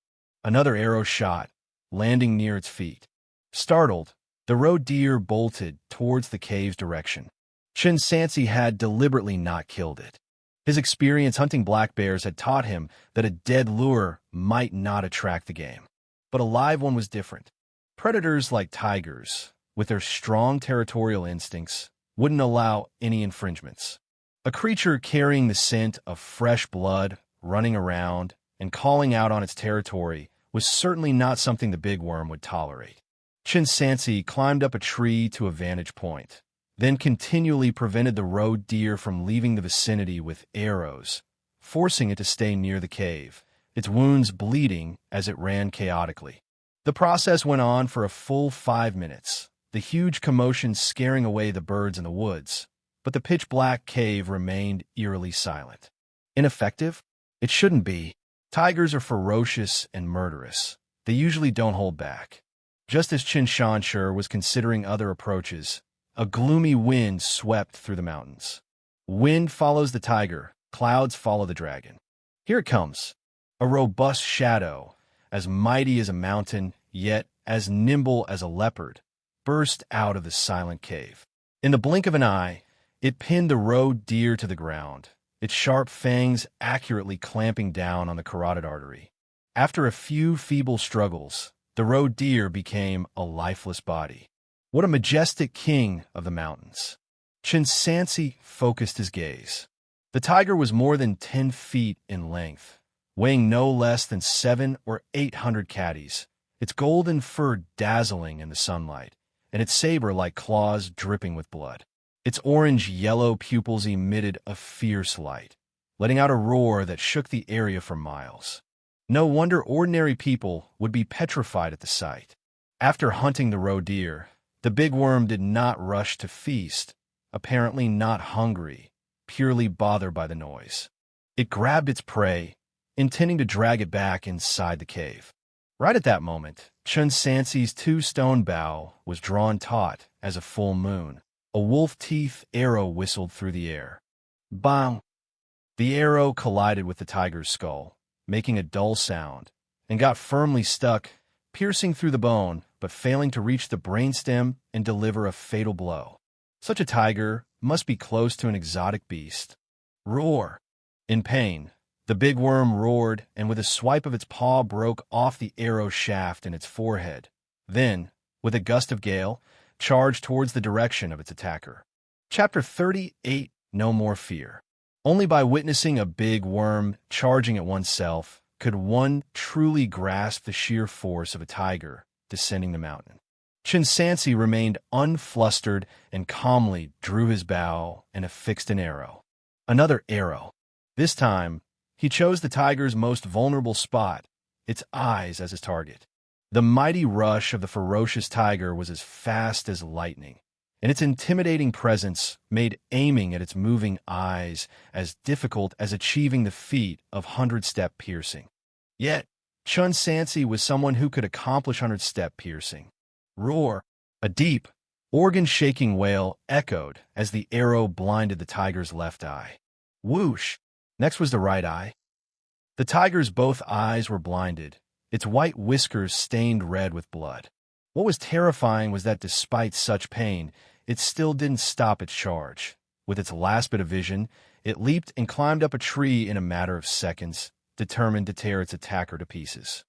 A: Another arrow shot, landing near its feet. Startled, the roe deer bolted towards the cave's direction. Chen Sansi had deliberately not killed it. His experience hunting black bears had taught him that a dead lure might not attract the game. But a live one was different. Predators like tigers, with their strong territorial instincts, wouldn't allow any infringements. A creature carrying the scent of fresh blood, running around, and calling out on its territory was certainly not something the big worm would tolerate. Chen Sansi climbed up a tree to a vantage point, then continually prevented the roe deer from leaving the vicinity with arrows, forcing it to stay near the cave, its wounds bleeding as it ran chaotically. The process went on for a full 5 minutes, the huge commotion scaring away the birds in the woods, but the pitch-black cave remained eerily silent. Ineffective? It shouldn't be. Tigers are ferocious and murderous. They usually don't hold back. Just as Xianxia was considering other approaches, a gloomy wind swept through the mountains. Wind follows the tiger, clouds follow the dragon. Here it comes. A robust shadow, as mighty as a mountain, yet as nimble as a leopard, burst out of the silent cave. In the blink of an eye, it pinned the roe deer to the ground, its sharp fangs accurately clamping down on the carotid artery. After a few feeble struggles, the roe deer became a lifeless body. What a majestic king of the mountains. Chen Sansi focused his gaze. The tiger was more than 10 feet in length, weighing no less than 700 or 800 caddies, its golden fur dazzling in the sunlight, and its saber-like claws dripping with blood. Its orange-yellow pupils emitted a fierce light, letting out a roar that shook the area for miles. No wonder ordinary people would be petrified at the sight. After hunting the roe deer, the big worm did not rush to feast, apparently not hungry, purely bothered by the noise. It grabbed its prey, intending to drag it back inside the cave. Right at that moment, Chen Sansi's two-stone bow was drawn taut as a full moon. A wolf-teeth arrow whistled through the air. Bang! The arrow collided with the tiger's skull, making a dull sound, and got firmly stuck, piercing through the bone, but failing to reach the brainstem and deliver a fatal blow. Such a tiger must be close to an exotic beast. Roar! In pain, the big worm roared, and with a swipe of its paw broke off the arrow shaft in its forehead. Then, with a gust of gale, charged towards the direction of its attacker. Chapter 38, No More Fear. Only by witnessing a big worm charging at oneself could one truly grasp the sheer force of a tiger descending the mountain. Chen Sansi remained unflustered and calmly drew his bow and affixed an arrow. Another arrow. This time, he chose the tiger's most vulnerable spot, its eyes as his target. The mighty rush of the ferocious tiger was as fast as lightning, and its intimidating presence made aiming at its moving eyes as difficult as achieving the feat of 100-step piercing. Yet, Chen Sansi was someone who could accomplish 100-step piercing. Roar! A deep, organ-shaking wail echoed as the arrow blinded the tiger's left eye. Whoosh! Next was the right eye. The tiger's both eyes were blinded, its white whiskers stained red with blood. What was terrifying was that despite such pain, it still didn't stop its charge. With its last bit of vision, it leaped and climbed up a tree in a matter of seconds, determined to tear its attacker to pieces.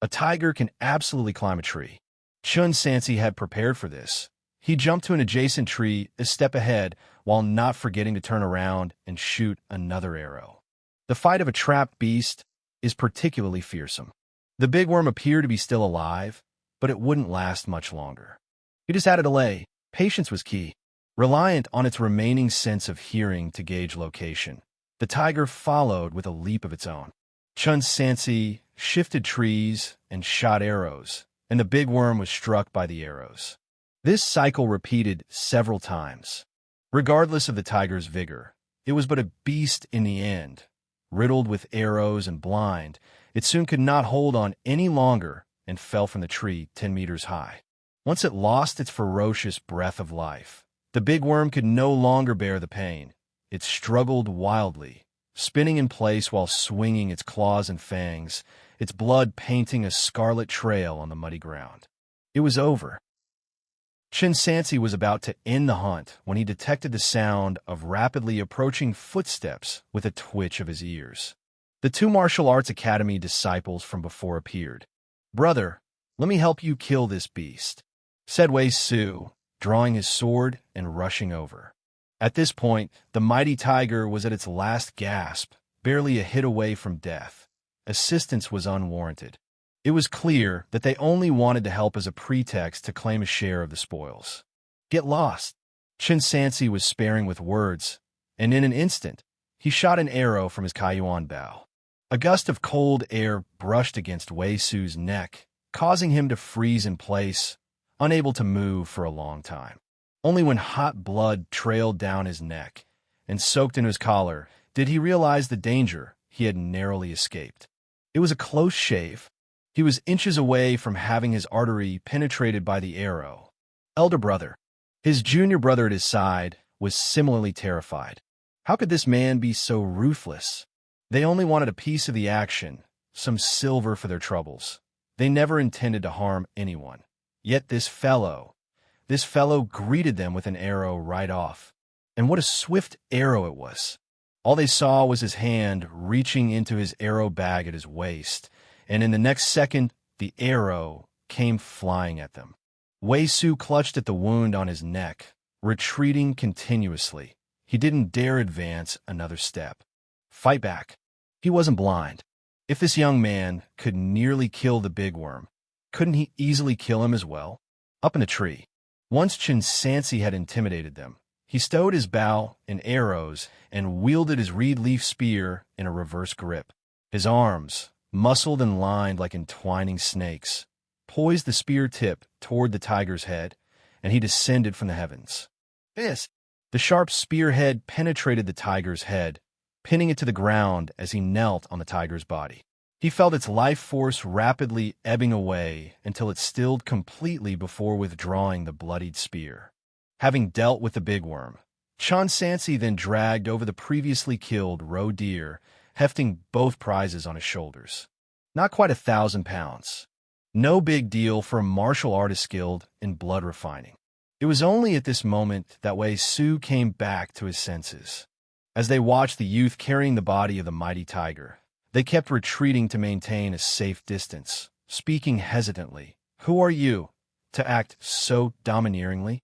A: A tiger can absolutely climb a tree. Chen Sansi had prepared for this. He jumped to an adjacent tree a step ahead while not forgetting to turn around and shoot another arrow. The fight of a trapped beast is particularly fearsome. The big worm appeared to be still alive, but it wouldn't last much longer. He just had a delay. Patience was key. Reliant on its remaining sense of hearing to gauge location, the tiger followed with a leap of its own. Chen Sansi shifted trees and shot arrows, and the big worm was struck by the arrows. This cycle repeated several times. Regardless of the tiger's vigor, it was but a beast in the end. Riddled with arrows and blind, it soon could not hold on any longer and fell from the tree 10 meters high. Once it lost its ferocious breath of life, the big worm could no longer bear the pain. It struggled wildly, spinning in place while swinging its claws and fangs, its blood painting a scarlet trail on the muddy ground. It was over. Chen Sansi was about to end the hunt when he detected the sound of rapidly approaching footsteps with a twitch of his ears. The two martial arts academy disciples from before appeared. "Brother, let me help you kill this beast," said Wei Su, drawing his sword and rushing over. At this point, the mighty tiger was at its last gasp, barely a hit away from death. Assistance was unwarranted. It was clear that they only wanted to help as a pretext to claim a share of the spoils. "Get lost." Chen Sansi was sparing with words, and in an instant, he shot an arrow from his Kaiyuan bow. A gust of cold air brushed against Wei Su's neck, causing him to freeze in place, unable to move for a long time. Only when hot blood trailed down his neck and soaked into his collar did he realize the danger he had narrowly escaped. It was a close shave. He was inches away from having his artery penetrated by the arrow. Elder brother, his junior brother at his side, was similarly terrified. How could this man be so ruthless? They only wanted a piece of the action, some silver for their troubles. They never intended to harm anyone. Yet this fellow greeted them with an arrow right off. And what a swift arrow it was. All they saw was his hand reaching into his arrow bag at his waist, and in the next second, the arrow came flying at them. Wei Su clutched at the wound on his neck, retreating continuously. He didn't dare advance another step. Fight back. He wasn't blind. If this young man could nearly kill the big worm, couldn't he easily kill him as well? Up in a tree. Once Chen Sansi had intimidated them, he stowed his bow and arrows and wielded his reed leaf spear in a reverse grip. His arms, muscled and lined like entwining snakes, poised the spear tip toward the tiger's head, and he descended from the heavens. This! The sharp spearhead penetrated the tiger's head, pinning it to the ground as he knelt on the tiger's body. He felt its life force rapidly ebbing away until it stilled completely before withdrawing the bloodied spear. Having dealt with the big worm, Chen Sansi then dragged over the previously killed roe deer, hefting both prizes on his shoulders. Not quite 1,000 pounds. No big deal for a martial artist skilled in blood refining. It was only at this moment that Wei Su came back to his senses. As they watched the youth carrying the body of the mighty tiger, they kept retreating to maintain a safe distance, speaking hesitantly. "Who are you, to act so domineeringly?"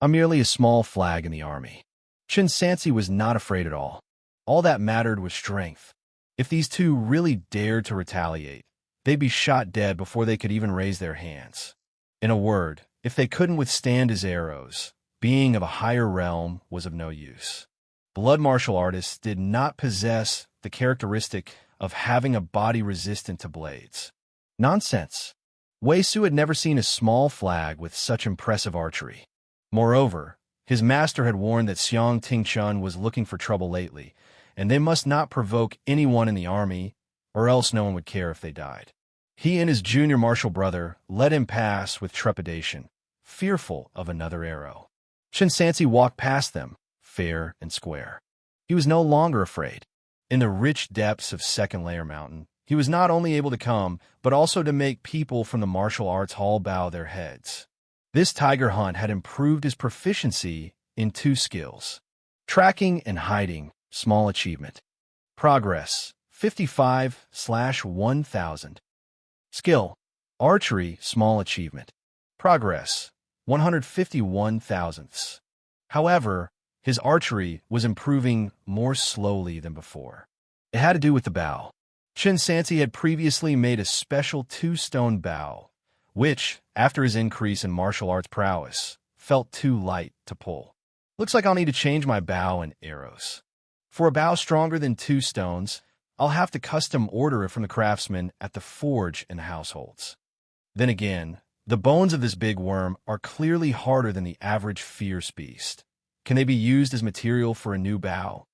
A: "I'm merely a small flag in the army." Chen Sansi was not afraid at all. All that mattered was strength. If these two really dared to retaliate, they'd be shot dead before they could even raise their hands. In a word, if they couldn't withstand his arrows, being of a higher realm was of no use. Blood martial artists did not possess the characteristic of having a body resistant to blades. Nonsense. Wei Su had never seen a small flag with such impressive archery. Moreover, his master had warned that Xiang Tingchun was looking for trouble lately, and they must not provoke anyone in the army, or else no one would care if they died. He and his junior martial brother let him pass with trepidation, fearful of another arrow. Chen Sansi walked past them, fair and square. He was no longer afraid. In the rich depths of Second Layer Mountain, he was not only able to come, but also to make people from the martial arts hall bow their heads. This tiger hunt had improved his proficiency in 2 skills. Tracking and hiding, small achievement. Progress, 55/1000. Skill, archery, small achievement. Progress, 151 thousandths. However, his archery was improving more slowly than before. It had to do with the bow. Chen Sansi had previously made a special 2-stone bow, which, after his increase in martial arts prowess, felt too light to pull. Looks like I'll need to change my bow and arrows. For a bow stronger than 2 stones, I'll have to custom order it from the craftsman at the forge in the households. Then again, the bones of this big worm are clearly harder than the average fierce beast. Can they be used as material for a new bow?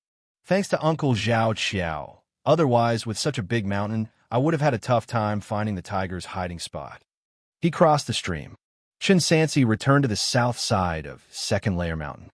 A: Thanks to Uncle Zhao Qiao. Otherwise, with such a big mountain, I would have had a tough time finding the tiger's hiding spot. He crossed the stream. Chen Sansi returned to the south side of Second Layer Mountain.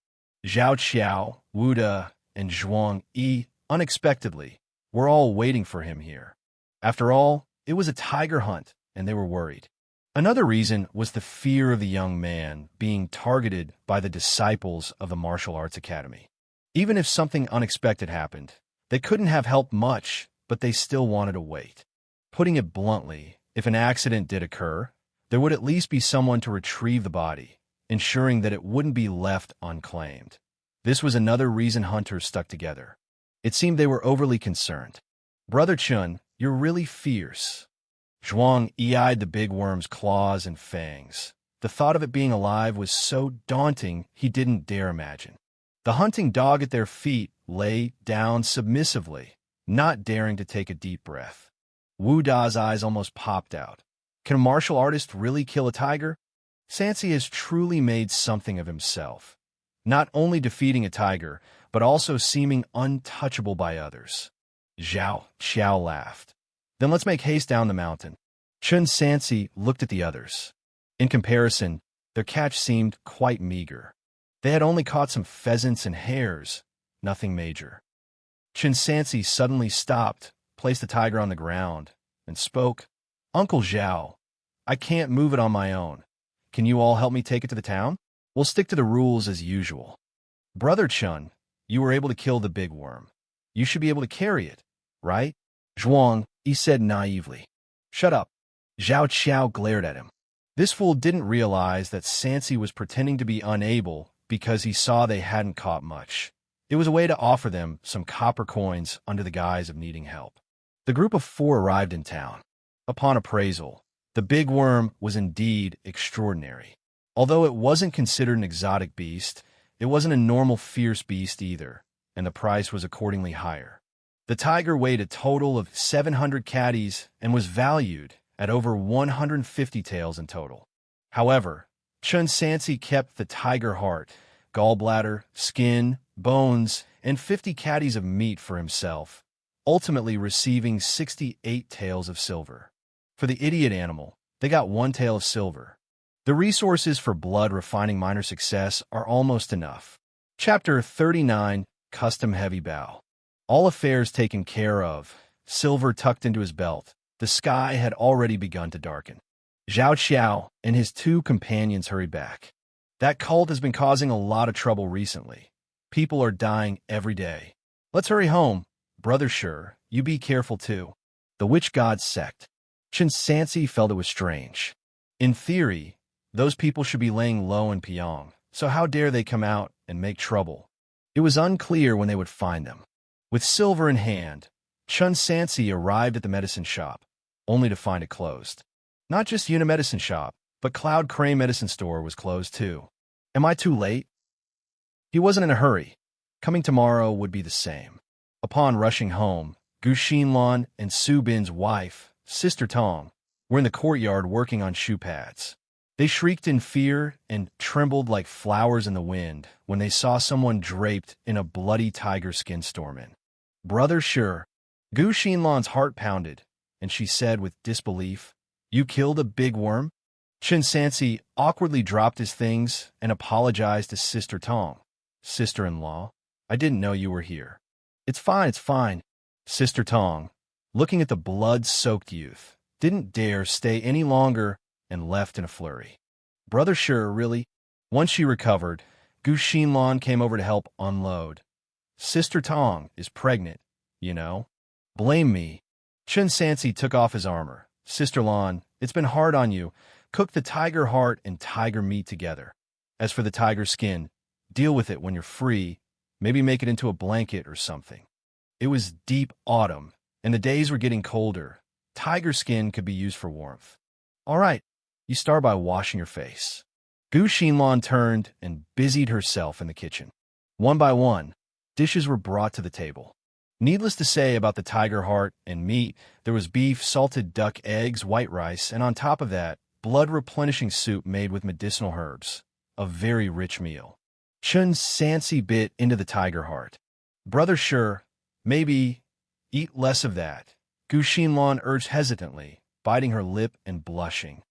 A: Zhao Qiao, Wu De, and Zhuang Yi, unexpectedly, were all waiting for him here. After all, it was a tiger hunt, and they were worried. Another reason was the fear of the young man being targeted by the disciples of the martial arts academy. Even if something unexpected happened, they couldn't have helped much, but they still wanted to wait. Putting it bluntly, if an accident did occur, there would at least be someone to retrieve the body, ensuring that it wouldn't be left unclaimed. This was another reason hunters stuck together. It seemed they were overly concerned. "Brother Chun, you're really fierce." Zhuang eyed the big worm's claws and fangs. The thought of it being alive was so daunting he didn't dare imagine. The hunting dog at their feet lay down submissively, not daring to take a deep breath. Wu Da's eyes almost popped out. Can a martial artist really kill a tiger? Sansi has truly made something of himself, not only defeating a tiger, but also seeming untouchable by others. Zhao Qiao laughed. Then let's make haste down the mountain. Chen Sansi looked at the others. In comparison, their catch seemed quite meager. They had only caught some pheasants and hares, nothing major. Chen Sansi suddenly stopped, placed the tiger on the ground, and spoke. "Uncle Zhao, I can't move it on my own. Can you all help me take it to the town? We'll stick to the rules as usual." "Brother Chun, you were able to kill the big worm. You should be able to carry it, right?" Zhuang, he said naively. "Shut up." Zhao Qiao glared at him. This fool didn't realize that Sansi was pretending to be unable because he saw they hadn't caught much. It was a way to offer them some copper coins under the guise of needing help. The group of 4 arrived in town. Upon appraisal, the big worm was indeed extraordinary. Although it wasn't considered an exotic beast, it wasn't a normal fierce beast either, and the price was accordingly higher. The tiger weighed a total of 700 caddies and was valued at over 150 taels in total. However, Chen Sansi kept the tiger heart, gallbladder, skin, bones, and 50 caddies of meat for himself, ultimately receiving 68 taels of silver. For the idiot animal, they got 1 tael of silver. The resources for blood refining minor success are almost enough. Chapter 39, Custom Heavy Bow. All affairs taken care of, silver tucked into his belt, the sky had already begun to darken. Zhao Qiao and his 2 companions hurried back. "That cult has been causing a lot of trouble recently. People are dying every day. Let's hurry home. Brother Sure, you be careful too." The witch god sect. Chen Sansi felt it was strange. In theory, those people should be laying low in Pyong, so how dare they come out and make trouble? It was unclear when they would find them. With silver in hand, Chen Sansi arrived at the medicine shop, only to find it closed. Not just Unimedicine shop, but Cloud Crane Medicine Store was closed too. Am I too late? He wasn't in a hurry. Coming tomorrow would be the same. Upon rushing home, Gu Xinlan and Su Bin's wife, Sister Tong, were in the courtyard working on shoe pads. They shrieked in fear and trembled like flowers in the wind when they saw someone draped in a bloody tiger skin storm in. "Brother Sure." Gu Xinlan's heart pounded, and she said with disbelief, "You killed a big worm?" Chen Sansi awkwardly dropped his things and apologized to Sister Tong. "Sister-in-law, I didn't know you were here." It's fine. Sister Tong, looking at the blood-soaked youth, didn't dare stay any longer and left in a flurry. "Brother Sure, really?" Once she recovered, Gu Xinlan came over to help unload. "Sister Tong is pregnant, you know." "Blame me." Chen Sansi took off his armor. "Sister Lan, it's been hard on you. Cook the tiger heart and tiger meat together. As for the tiger skin, deal with it when you're free. Maybe make it into a blanket or something." It was deep autumn, and the days were getting colder. Tiger skin could be used for warmth. "All right, you start by washing your face." Gu Xinlan turned and busied herself in the kitchen. One by one, dishes were brought to the table. Needless to say about the tiger heart and meat, there was beef, salted duck, eggs, white rice, and on top of that, blood-replenishing soup made with medicinal herbs. A very rich meal. Chen Sansi bit into the tiger heart. "Brother Sure, maybe eat less of that," Gu Xinlan urged hesitantly, biting her lip and blushing.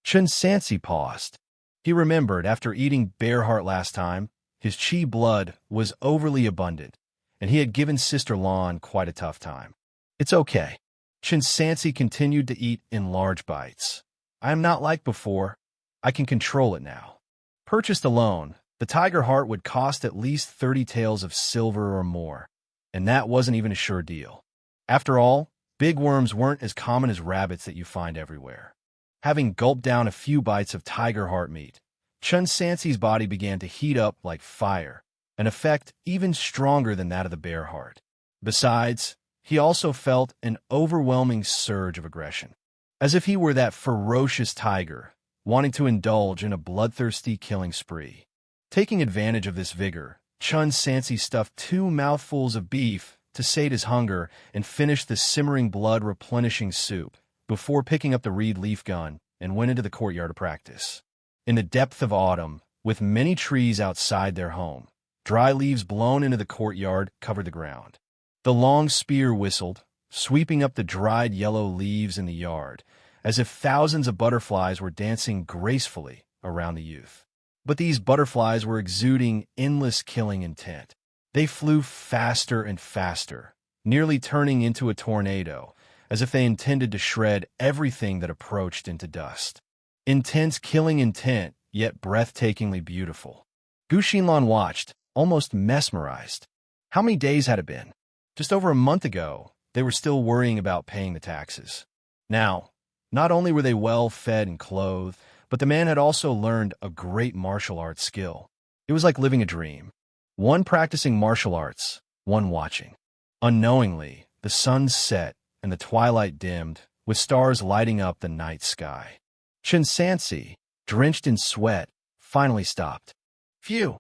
A: Chen Sansi paused. He remembered after eating bear heart last time, his chi blood was overly abundant, and he had given Sister Lan quite a tough time. It's okay. Chen Sansi continued to eat in large bites. I am not like before. I can control it now. Purchased alone, the tiger heart would cost at least 30 taels of silver or more, and that wasn't even a sure deal. After all, big worms weren't as common as rabbits that you find everywhere. Having gulped down a few bites of tiger heart meat, Chen Sansi's body began to heat up like fire, an effect even stronger than that of the bear heart. Besides, he also felt an overwhelming surge of aggression, as if he were that ferocious tiger, wanting to indulge in a bloodthirsty killing spree. Taking advantage of this vigor, Chen Sansi stuffed 2 mouthfuls of beef to sate his hunger and finished the simmering blood-replenishing soup before picking up the reed leaf gun and went into the courtyard to practice. In the depth of autumn, with many trees outside their home, dry leaves blown into the courtyard covered the ground. The long spear whistled, sweeping up the dried yellow leaves in the yard, as if thousands of butterflies were dancing gracefully around the youth. But these butterflies were exuding endless killing intent. They flew faster and faster, nearly turning into a tornado, as if they intended to shred everything that approached into dust. Intense killing intent, yet breathtakingly beautiful. Gu Xinlan watched, almost mesmerized. How many days had it been? Just over a month ago, they were still worrying about paying the taxes. Now, not only were they well fed and clothed, but the man had also learned a great martial arts skill. It was like living a dream. One practicing martial arts, one watching. Unknowingly, the sun set and the twilight dimmed, with stars lighting up the night sky. Chen Sansi, drenched in sweat, finally stopped. Phew!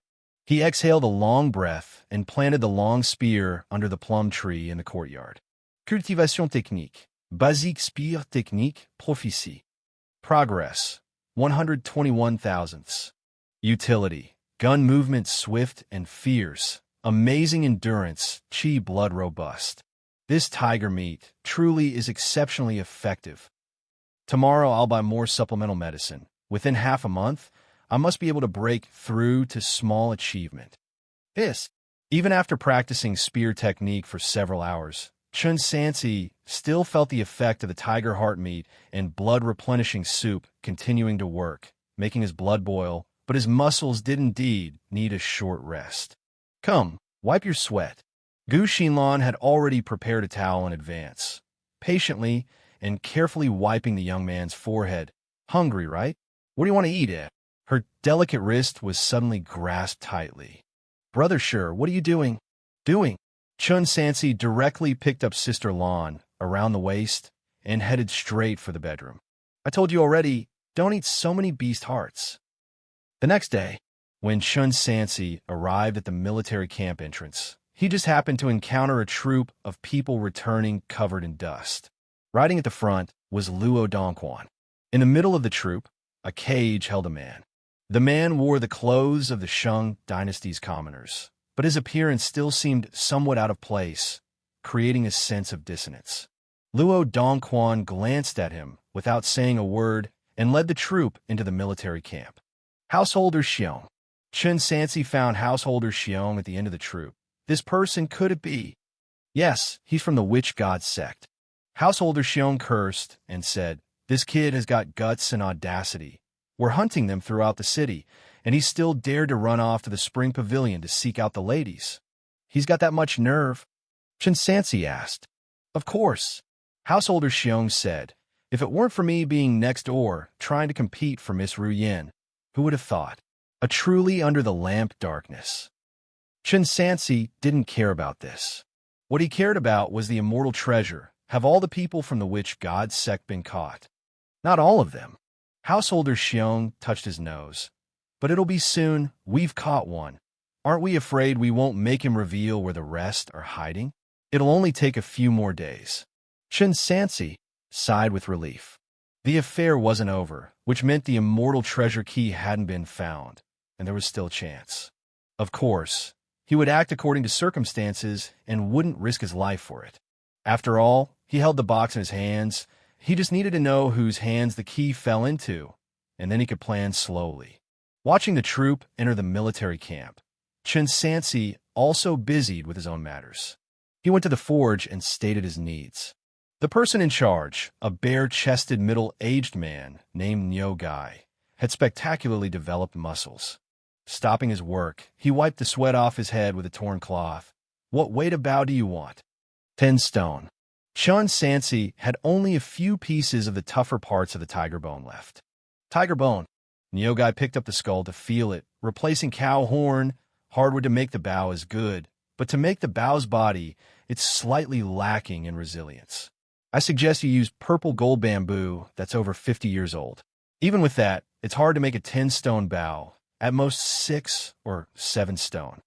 A: He exhaled a long breath and planted the long spear under the plum tree in the courtyard. Cultivation technique. Basique spear technique, prophétie. Progress, 121 thousandths. Utility. Gun movement swift and fierce. Amazing endurance, chi blood robust. This tiger meat truly is exceptionally effective. Tomorrow I'll buy more supplemental medicine. Within half a month, I must be able to break through to small achievement. This. Even after practicing spear technique for several hours, Chen Sansi still felt the effect of the tiger heart meat and blood-replenishing soup continuing to work, making his blood boil, but his muscles did indeed need a short rest. Come, wipe your sweat. Gu Xinlan had already prepared a towel in advance, patiently and carefully wiping the young man's forehead. Hungry, right? What do you want to eat at? Her delicate wrist was suddenly grasped tightly. Brother Sure, what are you doing? Chen Sansi directly picked up Sister Lan around the waist and headed straight for the bedroom. I told you already, don't eat so many beast hearts. The next day, when Chen Sansi arrived at the military camp entrance, he just happened to encounter a troop of people returning covered in dust. Riding at the front was Luo Dongquan. In the middle of the troop, a cage held a man. The man wore the clothes of the Shang dynasty's commoners, but his appearance still seemed somewhat out of place, creating a sense of dissonance. Luo Dongquan glanced at him without saying a word and led the troop into the military camp. Householder Xiong. Chen Sansi found Householder Xiong at the end of the troop. This person could it be? Yes, he's from the witch god sect. Householder Xiong cursed and said, this kid has got guts and audacity. We're hunting them throughout the city, and he still dared to run off to the spring pavilion to seek out the ladies. He's got that much nerve? Chen Sansi asked. Of course. Householder Xiong said, if it weren't for me being next door, trying to compete for Miss Ru Yin, who would have thought? A truly under-the-lamp darkness. Chen Sansi didn't care about this. What he cared about was the immortal treasure. Have all the people from the witch god sect been caught? Not all of them. Householder Xiong touched his nose. But it'll be soon. We've caught one. Aren't we afraid we won't make him reveal where the rest are hiding? It'll only take a few more days. Chen Sansi sighed with relief. The affair wasn't over, which meant the immortal treasure key hadn't been found, and there was still a chance. Of course, he would act according to circumstances and wouldn't risk his life for it. After all, he held the box in his hands. He just needed to know whose hands the key fell into, and then he could plan slowly. Watching the troop enter the military camp, Chen Sansi also busied with his own matters. He went to the forge and stated his needs. The person in charge, a bare-chested middle-aged man named Nyo Gai, had spectacularly developed muscles. Stopping his work, he wiped the sweat off his head with a torn cloth. "What weight of bow do you want?" 10 stone. Chen Sansi had only a few pieces of the tougher parts of the tiger bone left. Tiger bone. Nyo Gai picked up the skull to feel it, replacing cow horn. Hardwood to make the bow is good, but to make the bow's body, it's slightly lacking in resilience. I suggest you use purple gold bamboo that's over 50 years old. Even with that, it's hard to make a 10-stone bow, at most 6 or 7 stone.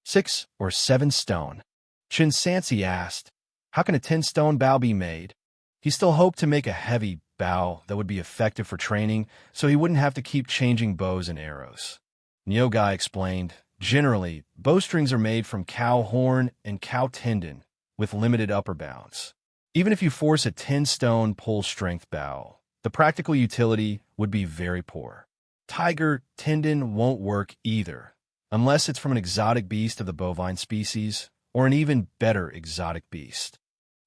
A: 6 or 7 stone. Chen Sansi asked, how can a 10-stone bow be made? He still hoped to make a heavy bow that would be effective for training, so he wouldn't have to keep changing bows and arrows. Nyo Gai explained, generally, bowstrings are made from cow horn and cow tendon, with limited upper bounds. Even if you force a 10-stone pull-strength bow, the practical utility would be very poor. Tiger tendon won't work either, unless it's from an exotic beast of the bovine species, or an even better exotic beast.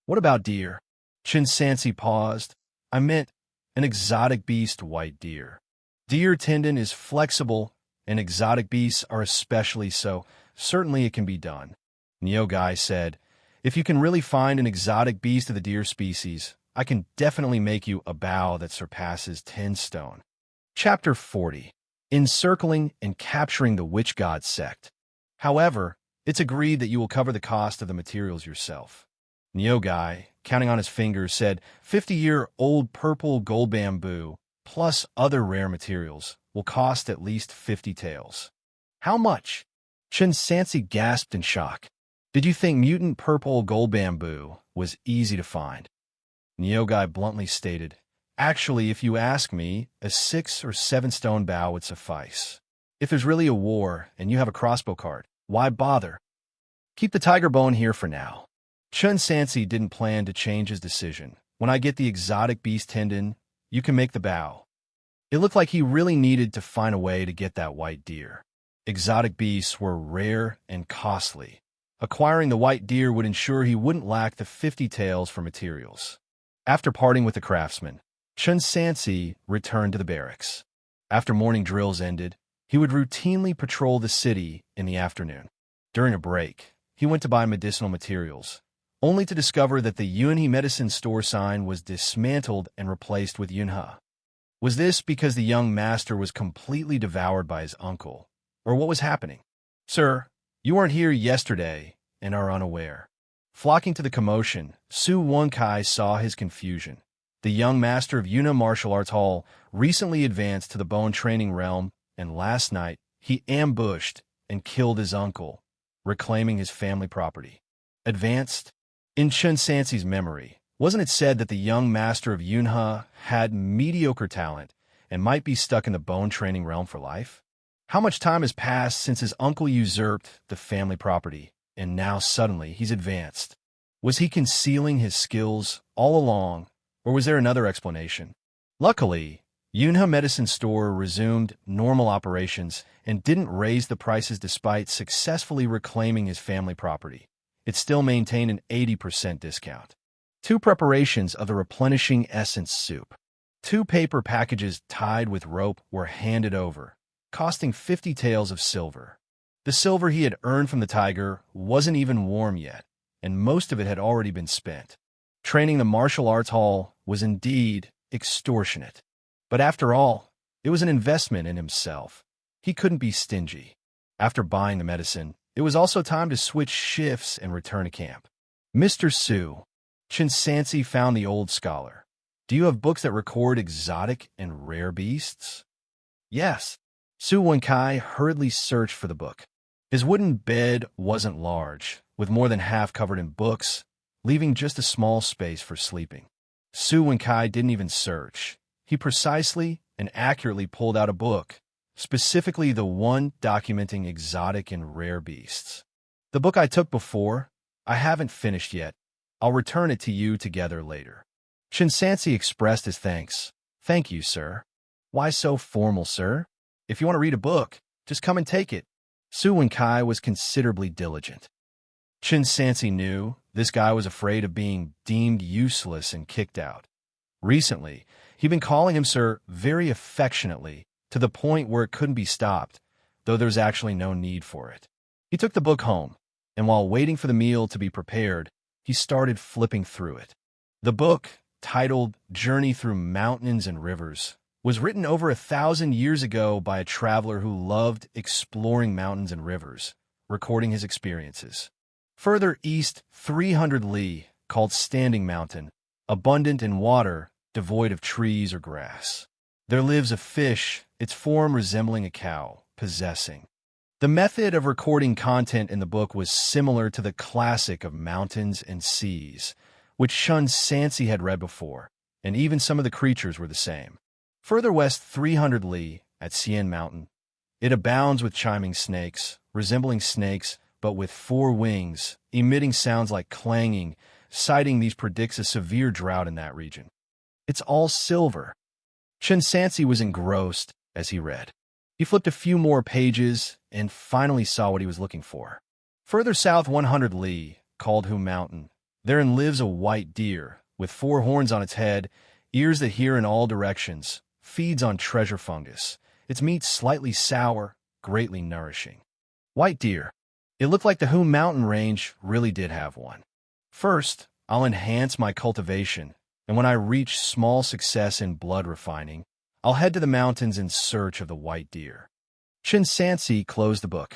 A: What about deer? Chen Sansi paused. I meant an exotic beast white deer. Deer tendon is flexible, and exotic beasts are especially so. Certainly it can be done. Nyo Gai said, if you can really find an exotic beast of the deer species, I can definitely make you a bow that surpasses 10 stone. Chapter 40. Encircling and Capturing the Witch God Sect. However, it's agreed that you will cover the cost of the materials yourself. Nyo Gai, counting on his fingers, said 50-year-old purple gold bamboo, plus other rare materials, will cost at least 50 taels. How much? Chen Sansi gasped in shock. Did you think mutant purple gold bamboo was easy to find? Nyo Gai bluntly stated, actually, if you ask me, a 6 or 7 stone bow would suffice. If there's really a war and you have a crossbow cart, why bother? Keep the tiger bone here for now. Chen Sansi didn't plan to change his decision. When I get the exotic beast tendon, you can make the bow. It looked like he really needed to find a way to get that white deer. Exotic beasts were rare and costly. Acquiring the white deer would ensure he wouldn't lack the 50 taels for materials. After parting with the craftsman, Chen Sansi returned to the barracks. After morning drills ended, he would routinely patrol the city in the afternoon. During a break, he went to buy medicinal materials, only to discover that the Yunhe medicine store sign was dismantled and replaced with Yunhe. Was this because the young master was completely devoured by his uncle, or what was happening? Sir, you weren't here yesterday and are unaware. Flocking to the commotion, Su Wenkai saw his confusion. The young master of Yunhe Martial Arts Hall recently advanced to the bone training realm, and last night he ambushed and killed his uncle, reclaiming his family property. Advanced? In Chen Sansi's memory, wasn't it said that the young master of Yunhe had mediocre talent and might be stuck in the bone training realm for life? How much time has passed since his uncle usurped the family property, and now suddenly he's advanced? Was he concealing his skills all along, or was there another explanation? Luckily, Yunhe Medicine Store resumed normal operations and didn't raise the prices despite successfully reclaiming his family property. It still maintained an 80% discount. 2 preparations of the replenishing essence soup. 2 paper packages tied with rope were handed over, costing 50 taels of silver. The silver he had earned from the tiger wasn't even warm yet, and most of it had already been spent. Training the martial arts hall was indeed extortionate. But after all, it was an investment in himself. He couldn't be stingy. After buying the medicine, it was also time to switch shifts and return to camp. Mr. Su, Chen Sansi found the old scholar. Do you have books that record exotic and rare beasts? Yes. Su Wenkai hurriedly searched for the book. His wooden bed wasn't large, with more than half covered in books, leaving just a small space for sleeping. Su Wenkai didn't even search. He precisely and accurately pulled out a book, specifically the one documenting exotic and rare beasts. The book I took before, I haven't finished yet. I'll return it to you together later. Chen Sansi expressed his thanks. Thank you, sir. Why so formal, sir? If you want to read a book, just come and take it. Su Wenkai was considerably diligent. Chen Sansi knew this guy was afraid of being deemed useless and kicked out. Recently, he'd been calling him sir very affectionately, to the point where it couldn't be stopped, though there's actually no need for it. He took the book home, and while waiting for the meal to be prepared, he started flipping through it. The book, titled Journey Through Mountains and Rivers, was written over 1,000 years ago by a traveler who loved exploring mountains and rivers, recording his experiences. Further east, 300 li, called Standing Mountain, abundant in water, devoid of trees or grass. There lives a fish, its form resembling a cow, possessing. The method of recording content in the book was similar to the classic of Mountains and Seas, which Chen Sansi had read before, and even some of the creatures were the same. Further west 300 li, at Xian Mountain, it abounds with chiming snakes, resembling snakes, but with 4 wings, emitting sounds like clanging. Citing these predicts a severe drought in that region. It's all silver. Chen Sansi was engrossed as he read. He flipped a few more pages and finally saw what he was looking for. Further south 100 li, called Hu Mountain, therein lives a white deer, with 4 horns on its head, ears that hear in all directions, feeds on treasure fungus. Its meat slightly sour, greatly nourishing. White deer. It looked like the Hu Mountain range really did have one. First, I'll enhance my cultivation, and when I reach small success in blood refining, I'll head to the mountains in search of the white deer. Chen Sansi closed the book.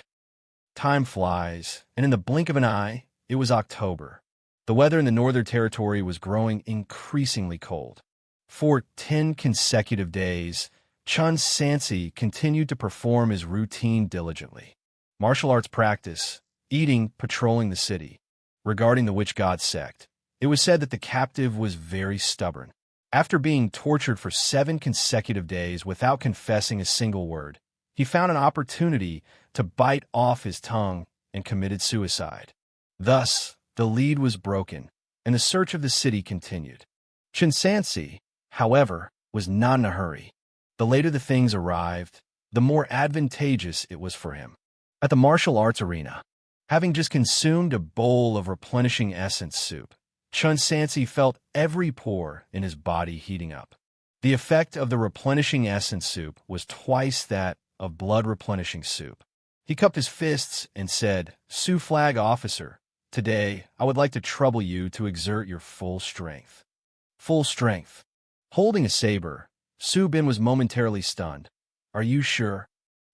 A: Time flies, and in the blink of an eye, it was October. The weather in the Northern Territory was growing increasingly cold. For 10 consecutive days, Chen Sansi continued to perform his routine diligently. Martial arts practice, eating, patrolling the city. Regarding the witch god sect, it was said that the captive was very stubborn. After being tortured for 7 consecutive days without confessing a single word, he found an opportunity to bite off his tongue and committed suicide. Thus, the lead was broken, and the search of the city continued. Chen Sansi, however, was not in a hurry. The later the things arrived, the more advantageous it was for him. At the martial arts arena, having just consumed a bowl of replenishing essence soup, Chen Sansi felt every pore in his body heating up. The effect of the replenishing essence soup was twice that of blood replenishing soup. He cupped his fists and said, "Su Flag Officer, today I would like to trouble you to exert your full strength." Full strength. Holding a saber, Su Bin was momentarily stunned. "Are you sure?"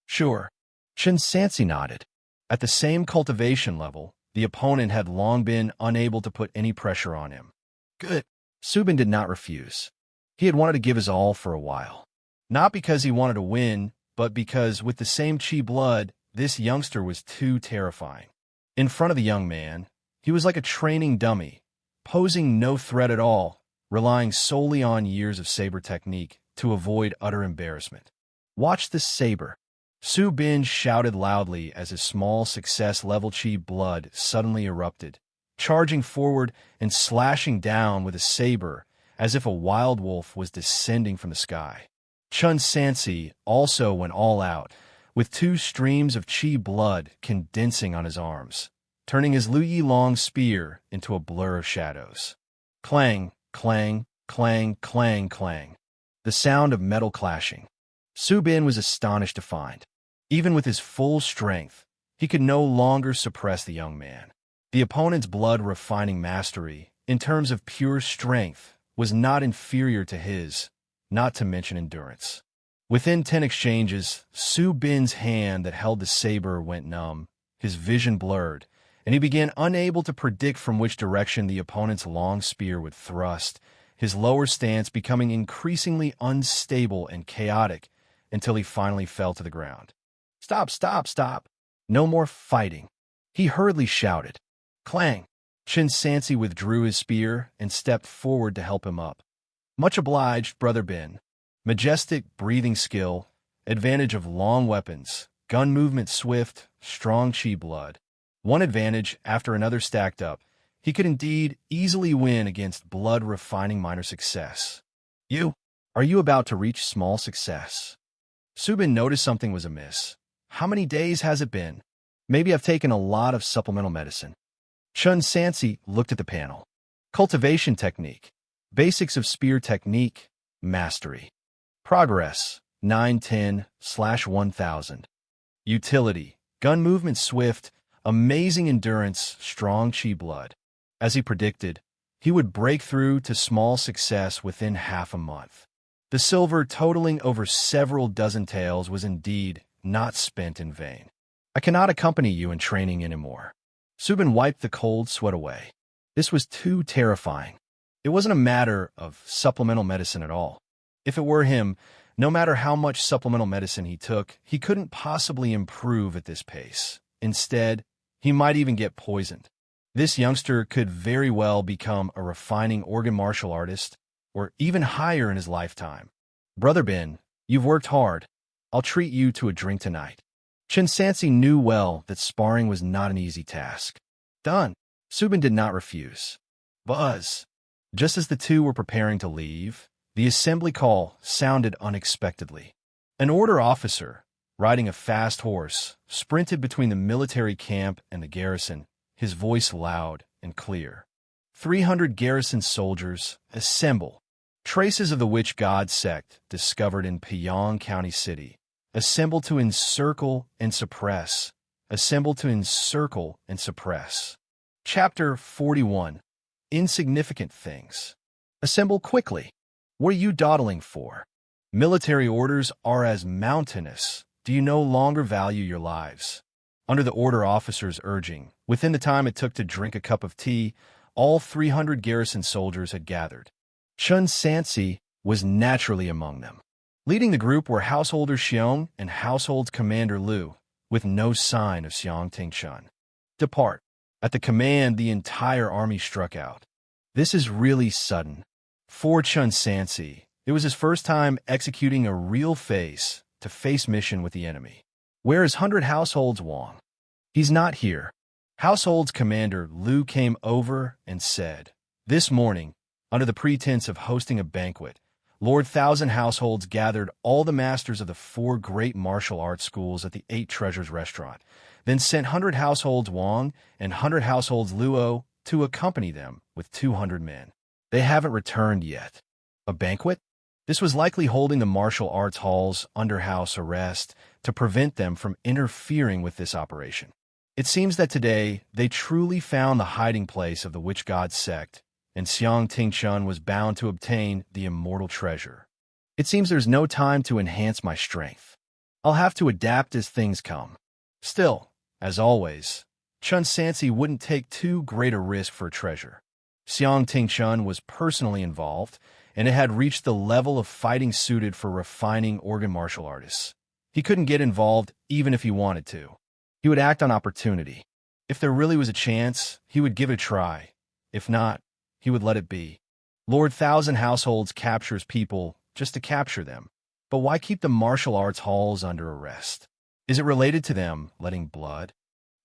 A: "Sure." Chen Sansi nodded. At the same cultivation level, the opponent had long been unable to put any pressure on him. Good. Su Bin did not refuse. He had wanted to give his all for a while. Not because he wanted to win, but because with the same chi blood, this youngster was too terrifying. In front of the young man, he was like a training dummy, posing no threat at all, relying solely on years of saber technique to avoid utter embarrassment. "Watch this saber." Su Bin shouted loudly as his small success-level chi blood suddenly erupted, charging forward and slashing down with a saber as if a wild wolf was descending from the sky. Chen Sansi also went all out, with 2 streams of chi blood condensing on his arms, turning his Lu Yi long spear into a blur of shadows. Clang, clang, clang, clang, clang. The sound of metal clashing. Su Bin was astonished to find, even with his full strength, he could no longer suppress the young man. The opponent's blood-refining mastery, in terms of pure strength, was not inferior to his, not to mention endurance. Within 10 exchanges, Su Bin's hand that held the saber went numb, his vision blurred, and he began unable to predict from which direction the opponent's long spear would thrust, his lower stance becoming increasingly unstable and chaotic until he finally fell to the ground. "Stop, stop, stop. No more fighting," he hurriedly shouted. Clang! Chen Sansi withdrew his spear and stepped forward to help him up. "Much obliged, Brother Bin." Majestic breathing skill, advantage of long weapons, gun movement swift, strong chi blood. One advantage after another stacked up, he could indeed easily win against blood-refining minor success. "You, Are you about to reach small success? Subin noticed something was amiss. How many days has it been? Maybe I've taken a lot of supplemental medicine. Chen Sansi looked at the panel. Cultivation technique. Basics of spear technique. Mastery. Progress. 910/1000. Utility. Gun movement swift. Amazing endurance. Strong chi blood. As he predicted, he would break through to small success within half a month. The silver totaling over several dozen taels was indeed not spent in vain. I cannot accompany you in training anymore. Subin wiped the cold sweat away. This was too terrifying. It wasn't a matter of supplemental medicine at all. If it were him, no matter how much supplemental medicine he took, he couldn't possibly improve at this pace. Instead, he might even get poisoned. This youngster could very well become a refining organ martial artist, or even higher in his lifetime. Brother Ben, you've worked hard. I'll treat you to a drink tonight. Chen Sansi knew well that sparring was not an easy task. Done. Subin did not refuse. Buzz. Just as the two were preparing to leave, the assembly call sounded unexpectedly. An order officer, riding a fast horse, sprinted between the military camp and the garrison, his voice loud and clear. 300 garrison soldiers, assemble. Traces of the witch god sect discovered in Pyong County City. Assemble to encircle and suppress. Assemble to encircle and suppress. Chapter 41. Insignificant things. Assemble quickly. What are you dawdling for? Military orders are as mountainous. Do you no longer value your lives? Under the order officer's urging, within the time it took to drink a cup of tea, all 300 garrison soldiers had gathered. Chen Sansi was naturally among them. Leading the group were Householder Xiong and Household Commander Lu, with no sign of Xiang Tingshan. Depart. At the command, the entire army struck out. This is really sudden. For Chen Sansi, it was his first time executing a real face-to-face mission with the enemy. Where is 100 Households Wang? He's not here. Household's commander Lu came over and said, this morning, under the pretense of hosting a banquet, Lord Thousand Households gathered all the masters of the 4 great martial arts schools at the 8 Treasures restaurant, then sent 100 Households Wang and 100 Households Luo to accompany them with 200 men. They haven't returned yet. A banquet? This was likely holding the martial arts halls under house arrest to prevent them from interfering with this operation. It seems that today they truly found the hiding place of the witch god sect, and Xiang Tingshan was bound to obtain the immortal treasure. It seems there's no time to enhance my strength. I'll have to adapt as things come. Still, as always, Chen Sansi wouldn't take too great a risk for a treasure. Xiang Tingshan was personally involved, and it had reached the level of fighting suited for refining organ martial artists. He couldn't get involved even if he wanted to. He would act on opportunity. If there really was a chance, he would give it a try. If not, he would let it be. Lord Thousand Households captures people just to capture them. But why keep the martial arts halls under arrest? Is it related to them letting blood?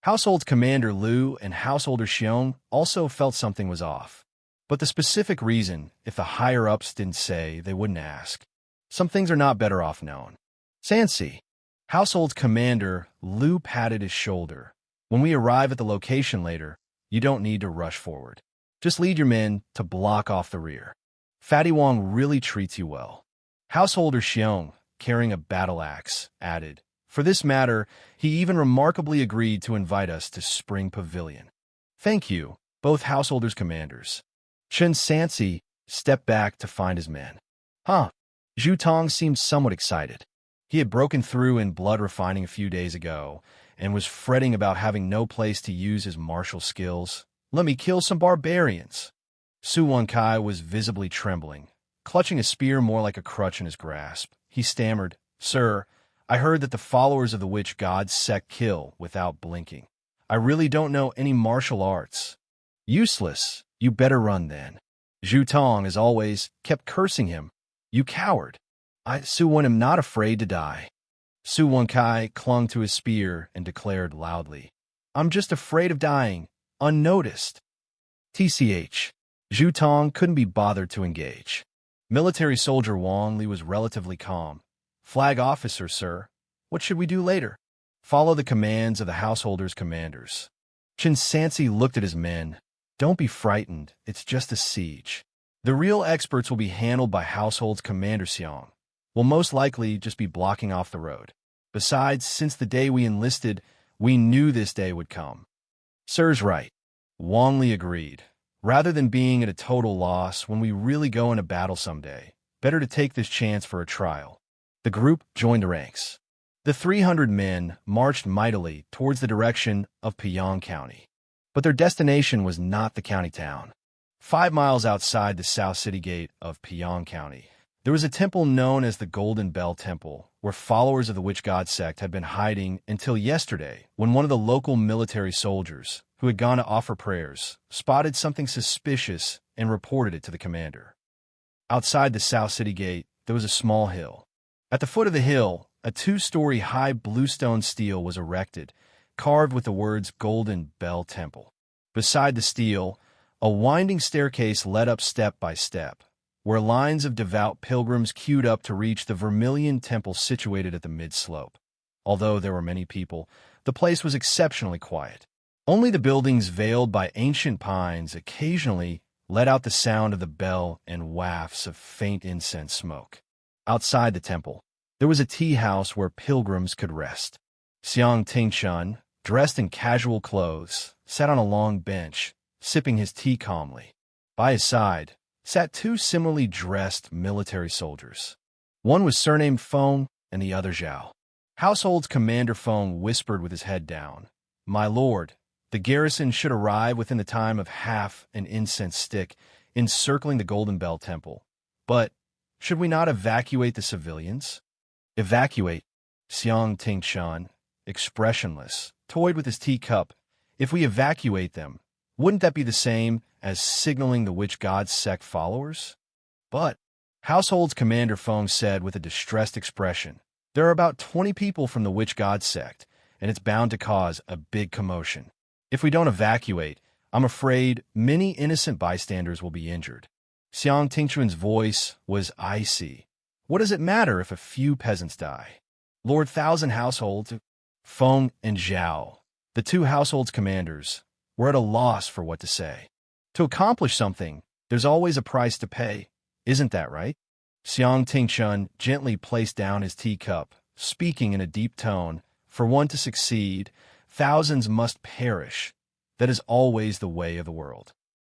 A: Household's commander Lu and Householder Xiong also felt something was off. But the specific reason, if the higher-ups didn't say, they wouldn't ask. Some things are not better off known. Sansi. Household's commander Lu patted his shoulder. When we arrive at the location later, you don't need to rush forward. Just lead your men to block off the rear. Fatty Wong really treats you well. Householder Xiong, carrying a battle axe, added, for this matter, he even remarkably agreed to invite us to Spring Pavilion. Thank you, both householders' commanders. Chen Sansi stepped back to find his men. Zhu Tong seemed somewhat excited. He had broken through in blood refining a few days ago and was fretting about having no place to use his martial skills. Let me kill some barbarians. Su Wenkai was visibly trembling, clutching a spear more like a crutch in his grasp. He stammered, Sir, I heard that the followers of the witch god sect kill without blinking. I really don't know any martial arts. Useless. You better run then. Zhu Tong, as always, kept cursing him. You coward. Su Wen am not afraid to die. Su Wenkai clung to his spear and declared loudly, I'm just afraid of dying, unnoticed. TCH. Zhu Tong couldn't be bothered to engage. Military soldier Wang Li was relatively calm. Flag officer, sir. What should we do later? Follow the commands of the householders' commanders. Chen Sansi looked at his men. Don't be frightened. It's just a siege. The real experts will be handled by household's commander Xiang. We'll most likely just be blocking off the road. Besides, since the day we enlisted, we knew this day would come. Sir's right. Wang Li agreed. Rather than being at a total loss when we really go into battle someday, better to take this chance for a trial. The group joined the ranks. The 300 men marched mightily towards the direction of Piyang County. But their destination was not the county town. 5 miles outside the south city gate of Piyang County, there was a temple known as the Golden Bell Temple, where followers of the witch god sect had been hiding until yesterday when one of the local military soldiers, who had gone to offer prayers, spotted something suspicious and reported it to the commander. Outside the south city gate, there was a small hill. At the foot of the hill, a 2-story high bluestone stele was erected, carved with the words Golden Bell Temple. Beside the stele, a winding staircase led up step by step, where lines of devout pilgrims queued up to reach the Vermilion Temple situated at the mid-slope. Although there were many people, the place was exceptionally quiet. Only the buildings veiled by ancient pines occasionally let out the sound of the bell and wafts of faint incense smoke. Outside the temple, there was a tea house where pilgrims could rest. Xianxia, dressed in casual clothes, sat on a long bench, sipping his tea calmly. By his side sat 2 similarly dressed military soldiers. One was surnamed Feng and the other Zhao. Household's commander Feng whispered with his head down, "My lord, the garrison should arrive within the time of half an incense stick encircling the Golden Bell Temple. But should we not evacuate the civilians?" "Evacuate?" Xianxia, expressionless, toyed with his teacup. "If we evacuate them, wouldn't that be the same as signaling the witch god's sect followers?" "But," Household's commander Feng said with a distressed expression, "there are about 20 people from the witch god sect, and it's bound to cause a big commotion. If we don't evacuate, I'm afraid many innocent bystanders will be injured." Xianxin's voice was icy. "What does it matter if a few peasants die? Lord Thousand Households..." Feng and Zhao, the 2 households' commanders, were at a loss for what to say. To accomplish something, there's always a price to pay. Isn't that right? Xianxia gently placed down his teacup, speaking in a deep tone. "For one to succeed, thousands must perish. That is always the way of the world."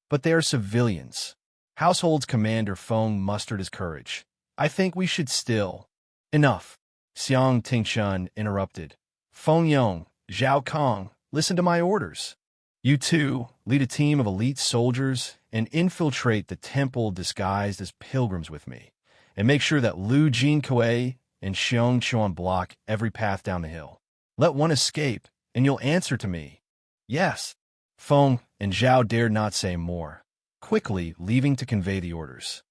A: "But they are civilians." Household's commander Feng mustered his courage. "I think we should still..." "Enough," Xianxia interrupted. "Feng Yong, Zhao Kong, listen to my orders. You 2 lead a team of elite soldiers and infiltrate the temple disguised as pilgrims with me, and make sure that Lu Jinkuei and Xiongchuan block every path down the hill. Let one escape, and you'll answer to me." "Yes." Feng and Zhao dared not say more, quickly leaving to convey the orders.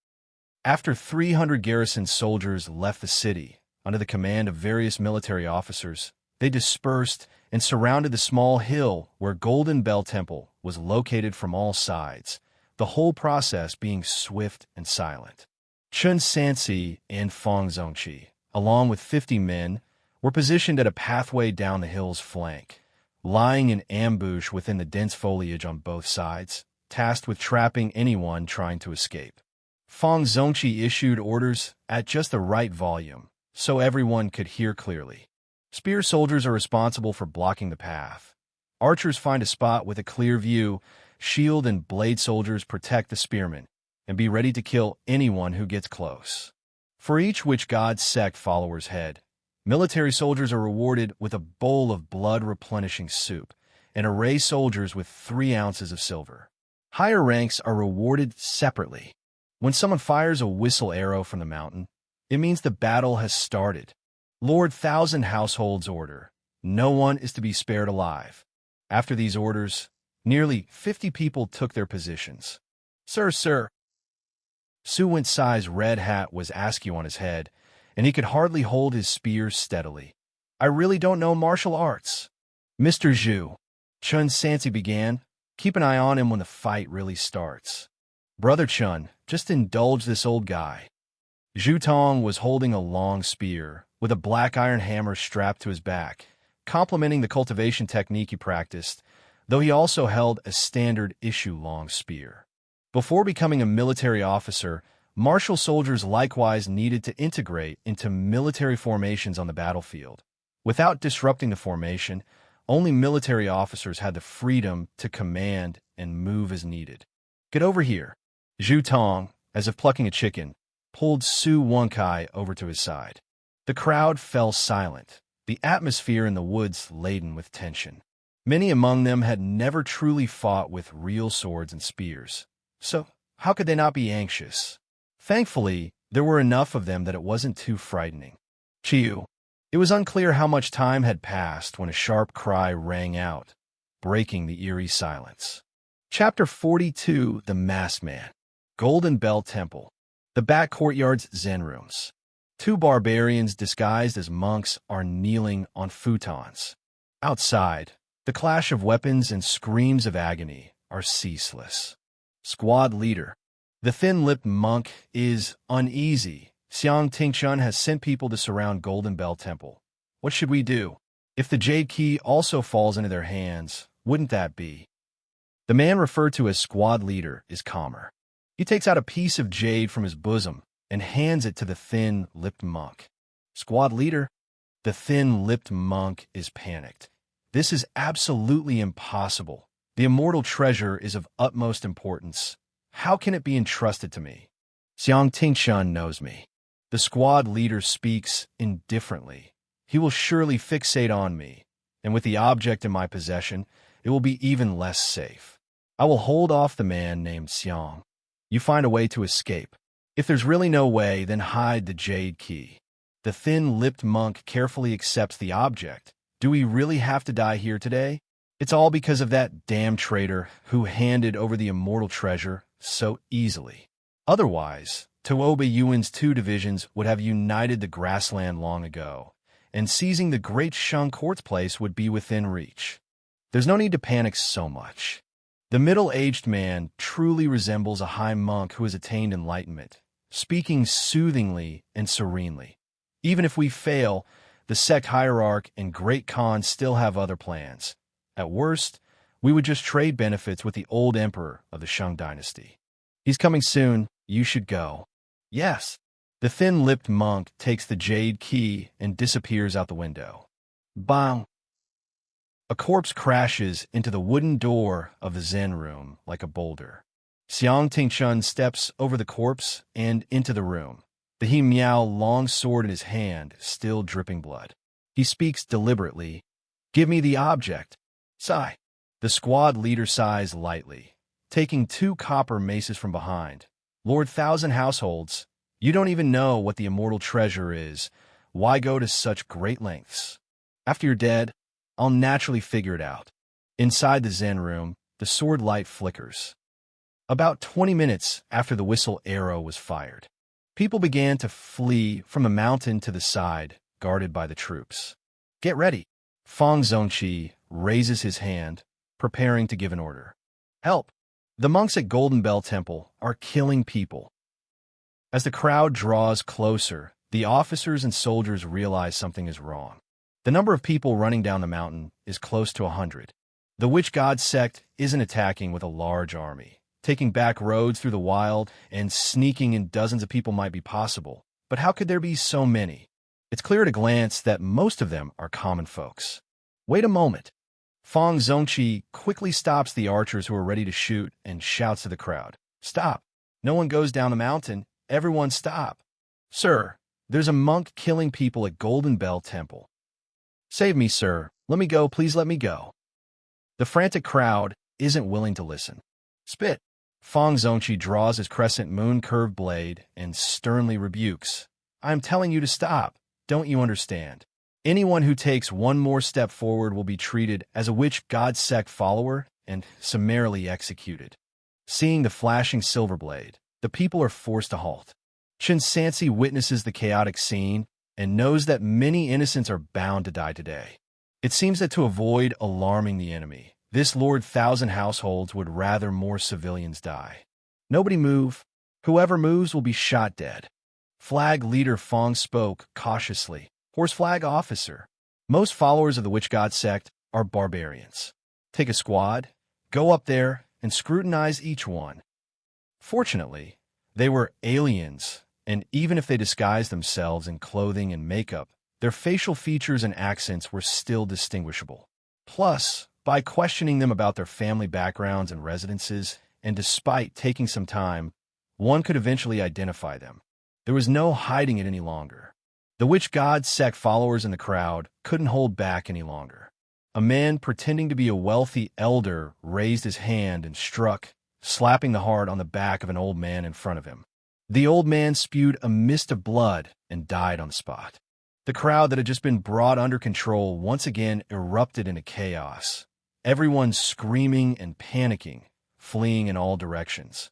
A: After 300 garrison soldiers left the city, under the command of various military officers, they dispersed and surrounded the small hill where Golden Bell Temple was located from all sides, the whole process being swift and silent. Chen Sansi and Feng Zongqi, along with 50 men, were positioned at a pathway down the hill's flank, lying in ambush within the dense foliage on both sides, tasked with trapping anyone trying to escape. Feng Zongqi issued orders at just the right volume, so everyone could hear clearly. Spear soldiers are responsible for blocking the path. Archers find a spot with a clear view. Shield and blade soldiers protect the spearmen, and be ready to kill anyone who gets close. For each witch god sect follower's head, military soldiers are rewarded with a bowl of blood-replenishing soup, and array soldiers with 3 ounces of silver. Higher ranks are rewarded separately. When someone fires a whistle arrow from the mountain, it means the battle has started. Lord Thousand Households order, no one is to be spared alive. After these orders, nearly 50 people took their positions. Sir. Su Wen-Sai's red hat was askew on his head, and he could hardly hold his spear steadily. "I really don't know martial arts." "Mr. Zhu," Chen Sansi began, "keep an eye on him when the fight really starts. Brother Chun, just indulge this old guy. Zhu Tong was holding a long spear, with a black iron hammer strapped to his back, complementing the cultivation technique he practiced, though he also held a standard issue-long spear. Before becoming a military officer, martial soldiers likewise needed to integrate into military formations on the battlefield. Without disrupting the formation, only military officers had the freedom to command and move as needed. Get over here. Zhu Tong, as if plucking a chicken, pulled Su Wenkai over to his side. The crowd fell silent, the atmosphere in the woods laden with tension. Many among them had never truly fought with real swords and spears, so how could they not be anxious? Thankfully, there were enough of them that it wasn't too frightening. Chiu. It was unclear how much time had passed when a sharp cry rang out, breaking the eerie silence. Chapter 42, The Masked Man. Golden Bell Temple. The back courtyard's Zen rooms. Two barbarians disguised as monks are kneeling on futons. Outside, the clash of weapons and screams of agony are ceaseless. Squad leader. The thin-lipped monk is uneasy. Xianxia has sent people to surround Golden Bell Temple. What should we do? If the Jade Key also falls into their hands, wouldn't that be? The man referred to as squad leader is calmer. He takes out a piece of jade from his bosom and hands it to the thin-lipped monk. Squad leader? The thin-lipped monk is panicked. This is absolutely impossible. The immortal treasure is of utmost importance. How can it be entrusted to me? Xianxia knows me. The squad leader speaks indifferently. He will surely fixate on me, and with the object in my possession, it will be even less safe. I will hold off the man named Xiang. You find a way to escape. If there's really no way, then hide the Jade Key. The thin-lipped monk carefully accepts the object. Do we really have to die here today? It's all because of that damn traitor who handed over the immortal treasure so easily. Otherwise, Tuoba Yuan's 2 divisions would have united the grassland long ago, and seizing the Great Shang Court's place would be within reach. There's no need to panic so much. The middle-aged man truly resembles a high monk who has attained enlightenment, speaking soothingly and serenely. Even if we fail, the sect hierarch and Great Khan still have other plans. At worst, we would just trade benefits with the old emperor of the Shang dynasty. He's coming soon. You should go. Yes. The thin-lipped monk takes the Jade Key and disappears out the window. Bang! A corpse crashes into the wooden door of the Zen room like a boulder. Xianxia steps over the corpse and into the room, the He Miao long sword in his hand, still dripping blood. He speaks deliberately. Give me the object. Sigh. The squad leader sighs lightly, taking 2 copper maces from behind. Lord Thousand Households, you don't even know what the immortal treasure is. Why go to such great lengths? After you're dead, I'll naturally figure it out. Inside the Zen room, the sword light flickers. About 20 minutes after the whistle arrow was fired, people began to flee from the mountain to the side, guarded by the troops. Get ready. Fang Zongqi raises his hand, preparing to give an order. Help! The monks at Golden Bell Temple are killing people. As the crowd draws closer, the officers and soldiers realize something is wrong. The number of people running down the mountain is close to 100. The Witch God sect isn't attacking with a large army. Taking back roads through the wild and sneaking in dozens of people might be possible, but how could there be so many? It's clear at a glance that most of them are common folks. Wait a moment. Fang Zongqi quickly stops the archers who are ready to shoot and shouts to the crowd. Stop. No one goes down the mountain. Everyone stop. Sir, there's a monk killing people at Golden Bell Temple. Save me, sir. Let me go. Please let me go. The frantic crowd isn't willing to listen. Spit. Fang Zongqi draws his crescent moon curved blade and sternly rebukes. I'm telling you to stop. Don't you understand? Anyone who takes one more step forward will be treated as a Witch God sect follower and summarily executed. Seeing the flashing silver blade, the people are forced to halt. Chen Sansi witnesses the chaotic scene and knows that many innocents are bound to die today. It seems that to avoid alarming the enemy, this Lord Thousand Households would rather more civilians die. Nobody move. Whoever moves will be shot dead. Flag leader Fong spoke cautiously. Horse flag officer. Most followers of the witch god sect are barbarians. Take a squad, go up there, and scrutinize each one. Fortunately, they were aliens, and even if they disguised themselves in clothing and makeup, their facial features and accents were still distinguishable. Plus, by questioning them about their family backgrounds and residences, and despite taking some time, one could eventually identify them. There was no hiding it any longer. The witch god sect followers in the crowd couldn't hold back any longer. A man pretending to be a wealthy elder raised his hand and struck, slapping the hard on the back of an old man in front of him. The old man spewed a mist of blood and died on the spot. The crowd that had just been brought under control once again erupted into chaos. Everyone screaming and panicking, fleeing in all directions.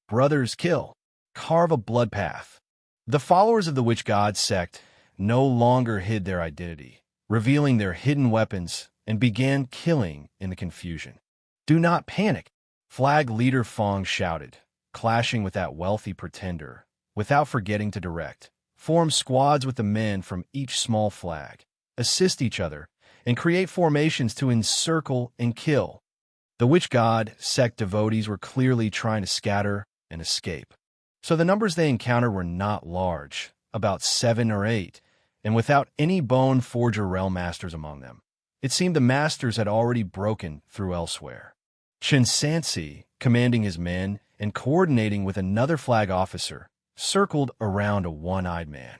A: Brothers kill. Carve a blood path. The followers of the witch god sect no longer hid their identity, revealing their hidden weapons, and began killing in the confusion. Do not panic, flag leader Fong shouted, clashing with that wealthy pretender, without forgetting to direct. Form squads with the men from each small flag, assist each other, and create formations to encircle and kill. The witch god sect devotees were clearly trying to scatter and escape. So the numbers they encountered were not large, about 7 or 8, and without any bone forger realm masters among them. It seemed the masters had already broken through elsewhere. Chen Sansi, commanding his men and coordinating with another flag officer, circled around a one-eyed man.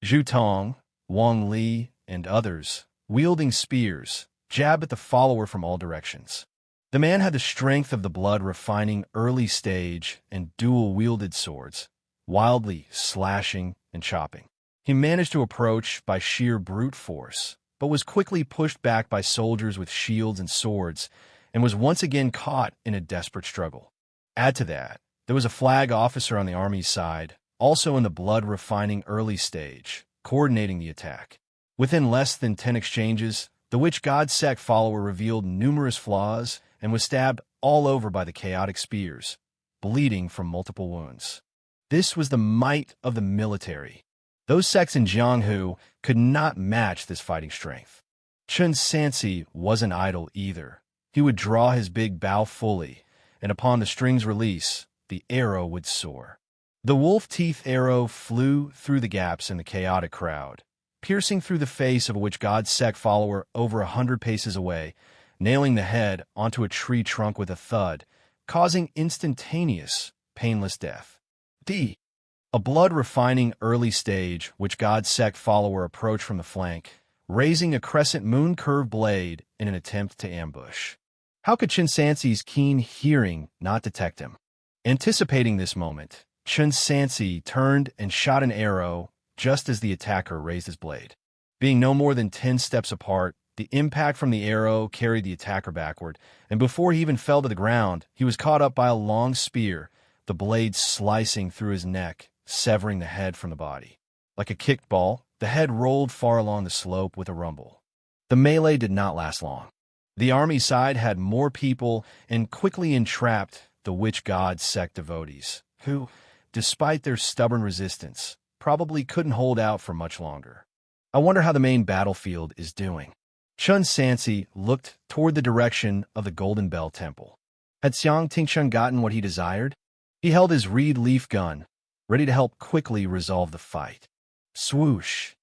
A: Zhu Tong, Wang Li, and others, wielding spears, jabbed at the follower from all directions. The man had the strength of the blood-refining early stage and dual-wielded swords, wildly slashing and chopping. He managed to approach by sheer brute force, but was quickly pushed back by soldiers with shields and swords, and was once again caught in a desperate struggle. Add to that, there was a flag officer on the army's side, also in the blood-refining early stage, coordinating the attack. Within less than 10 exchanges, the witch god sect follower revealed numerous flaws and was stabbed all over by the chaotic spears, bleeding from multiple wounds. This was the might of the military. Those sects in Jianghu could not match this fighting strength. Chen Sansi wasn't idle either. He would draw his big bow fully, and upon the string's release, the arrow would soar. The wolf-teeth arrow flew through the gaps in the chaotic crowd, piercing through the face of a witch god sect follower over 100 paces away, nailing the head onto a tree trunk with a thud, causing instantaneous, painless death. A blood-refining early stage witch god sect follower approached from the flank, raising a crescent moon-curved blade in an attempt to ambush. How could Chen Sansi's keen hearing not detect him? Anticipating this moment, Chen Sansi turned and shot an arrow just as the attacker raised his blade. Being no more than 10 steps apart, the impact from the arrow carried the attacker backward, and before he even fell to the ground, he was caught up by a long spear, the blade slicing through his neck, severing the head from the body. Like a kicked ball, the head rolled far along the slope with a rumble. The melee did not last long. The army side had more people and quickly entrapped the witch god sect devotees, who, despite their stubborn resistance, probably couldn't hold out for much longer. I wonder how the main battlefield is doing. Chen Sansi looked toward the direction of the Golden Bell Temple. Had Xianxia gotten what he desired? He held his reed leaf gun, ready to help quickly resolve the fight. Swoosh!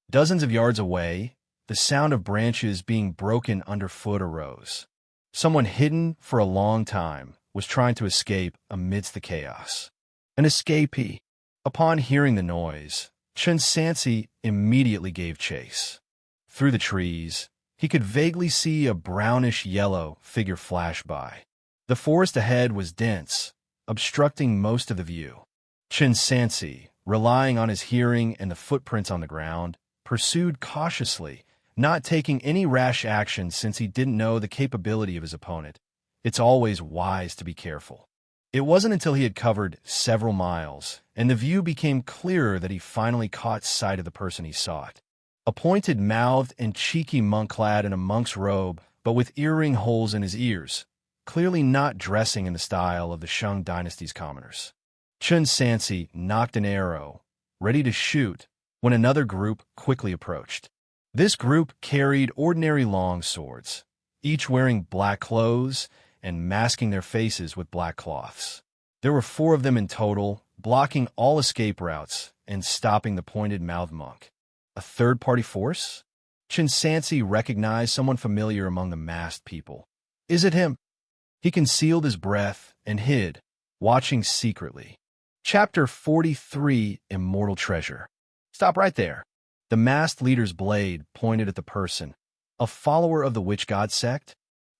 A: Dozens of yards away, the sound of branches being broken underfoot arose. Someone hidden for a long time was trying to escape amidst the chaos. An escapee. Upon hearing the noise, Chen Sansi immediately gave chase. Through the trees, he could vaguely see a brownish-yellow figure flash by. The forest ahead was dense, obstructing most of the view. Chen Sansi, relying on his hearing and the footprints on the ground, pursued cautiously, not taking any rash action since he didn't know the capability of his opponent. It's always wise to be careful. It wasn't until he had covered several miles, and the view became clearer that he finally caught sight of the person he sought. A pointed-mouthed and cheeky monk clad in a monk's robe, but with earring holes in his ears, clearly not dressing in the style of the Shang dynasty's commoners. Chen Sansi knocked an arrow, ready to shoot, when another group quickly approached. This group carried ordinary long swords, each wearing black clothes and masking their faces with black cloths. There were 4 of them in total, blocking all escape routes and stopping the pointed-mouthed monk. A third-party force? Chen Sansi recognized someone familiar among the masked people. Is it him? He concealed his breath and hid, watching secretly. Chapter 43, Immortal Treasure. Stop right there. The masked leader's blade pointed at the person. A follower of the witch god sect?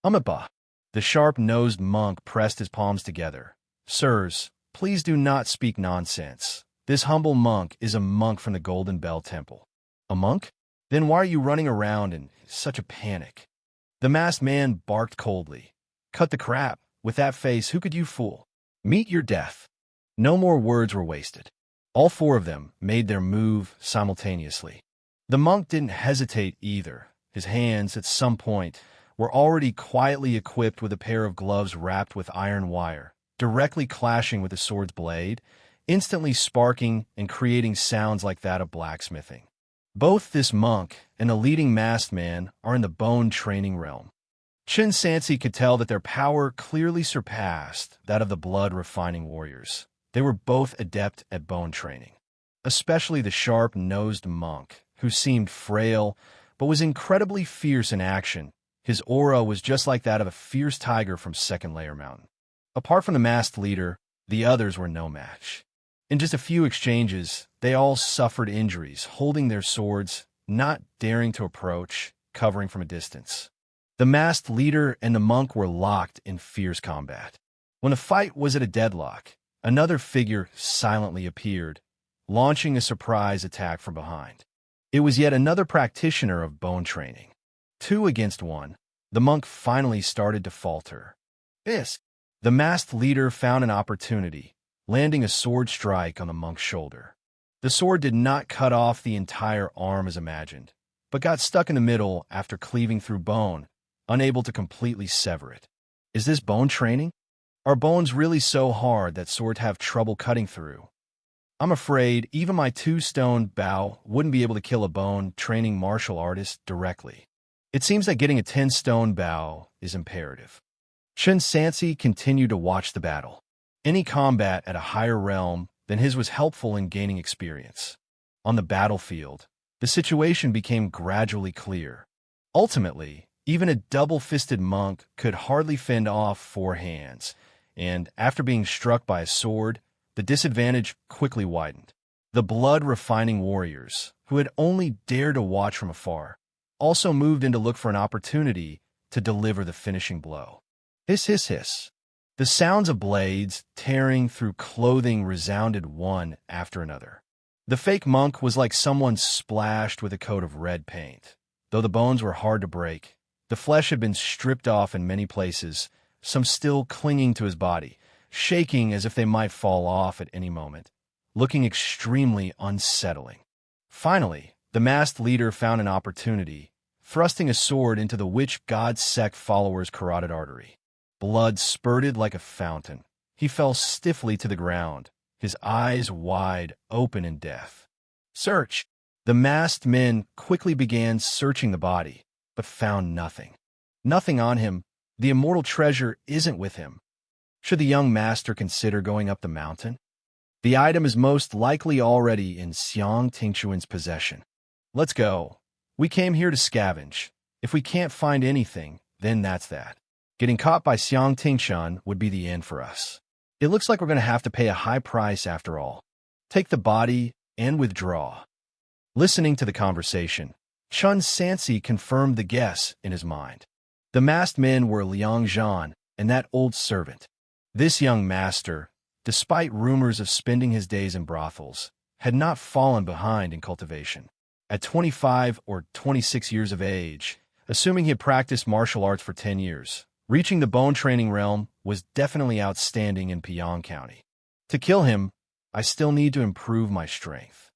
A: Unmatched. The sharp-nosed monk pressed his palms together. Sirs, please do not speak nonsense. This humble monk is a monk from the Golden Bell Temple. A monk? Then why are you running around in such a panic? The masked man barked coldly. Cut the crap. With that face, who could you fool? Meet your death. No more words were wasted. All 4 of them made their move simultaneously. The monk didn't hesitate either. His hands, at some point, were already quietly equipped with a pair of gloves wrapped with iron wire, directly clashing with the sword's blade, instantly sparking and creating sounds like that of blacksmithing. Both this monk and a leading masked man are in the bone training realm. Chen Sansi could tell that their power clearly surpassed that of the blood-refining warriors. They were both adept at bone training, especially the sharp-nosed monk, who seemed frail but was incredibly fierce in action. His aura was just like that of a fierce tiger from Second Layer Mountain. Apart from the masked leader, the others were no match. In just a few exchanges, they all suffered injuries, holding their swords, not daring to approach, covering from a distance. The masked leader and the monk were locked in fierce combat. When the fight was at a deadlock, another figure silently appeared, launching a surprise attack from behind. It was yet another practitioner of bone training. 2 against 1, the monk finally started to falter. This. The masked leader found an opportunity, landing a sword strike on the monk's shoulder. The sword did not cut off the entire arm as imagined, but got stuck in the middle after cleaving through bone, unable to completely sever it. Is this bone training? Are bones really so hard that swords have trouble cutting through? I'm afraid even my 2-stone bow wouldn't be able to kill a bone-training martial artist directly. It seems that getting a 10-stone bow is imperative. Chen Sansi continued to watch the battle. Any combat at a higher realm than his was helpful in gaining experience. On the battlefield, the situation became gradually clear. Ultimately, even a double-fisted monk could hardly fend off 4 hands, and after being struck by a sword, the disadvantage quickly widened. The blood-refining warriors, who had only dared to watch from afar, also moved in to look for an opportunity to deliver the finishing blow. Hiss, hiss, hiss. The sounds of blades tearing through clothing resounded one after another. The fake monk was like someone splashed with a coat of red paint. Though the bones were hard to break, the flesh had been stripped off in many places, some still clinging to his body, shaking as if they might fall off at any moment, looking extremely unsettling. Finally, the masked leader found an opportunity, thrusting a sword into the witch god sect follower's carotid artery. Blood spurted like a fountain. He fell stiffly to the ground, his eyes wide open in death. Search! The masked men quickly began searching the body, but found nothing. Nothing on him. The immortal treasure isn't with him. Should the young master consider going up the mountain? The item is most likely already in Xianxia's possession. Let's go. We came here to scavenge. If we can't find anything, then that's that. Getting caught by Xianxia would be the end for us. It looks like we're going to have to pay a high price after all. Take the body and withdraw. Listening to the conversation, Chen Sansi confirmed the guess in his mind. The masked men were Liang Zhan and that old servant. This young master, despite rumors of spending his days in brothels, had not fallen behind in cultivation. At 25 or 26 years of age, assuming he had practiced martial arts for 10 years, reaching the bone training realm was definitely outstanding in Piyang County. To kill him, I still need to improve my strength.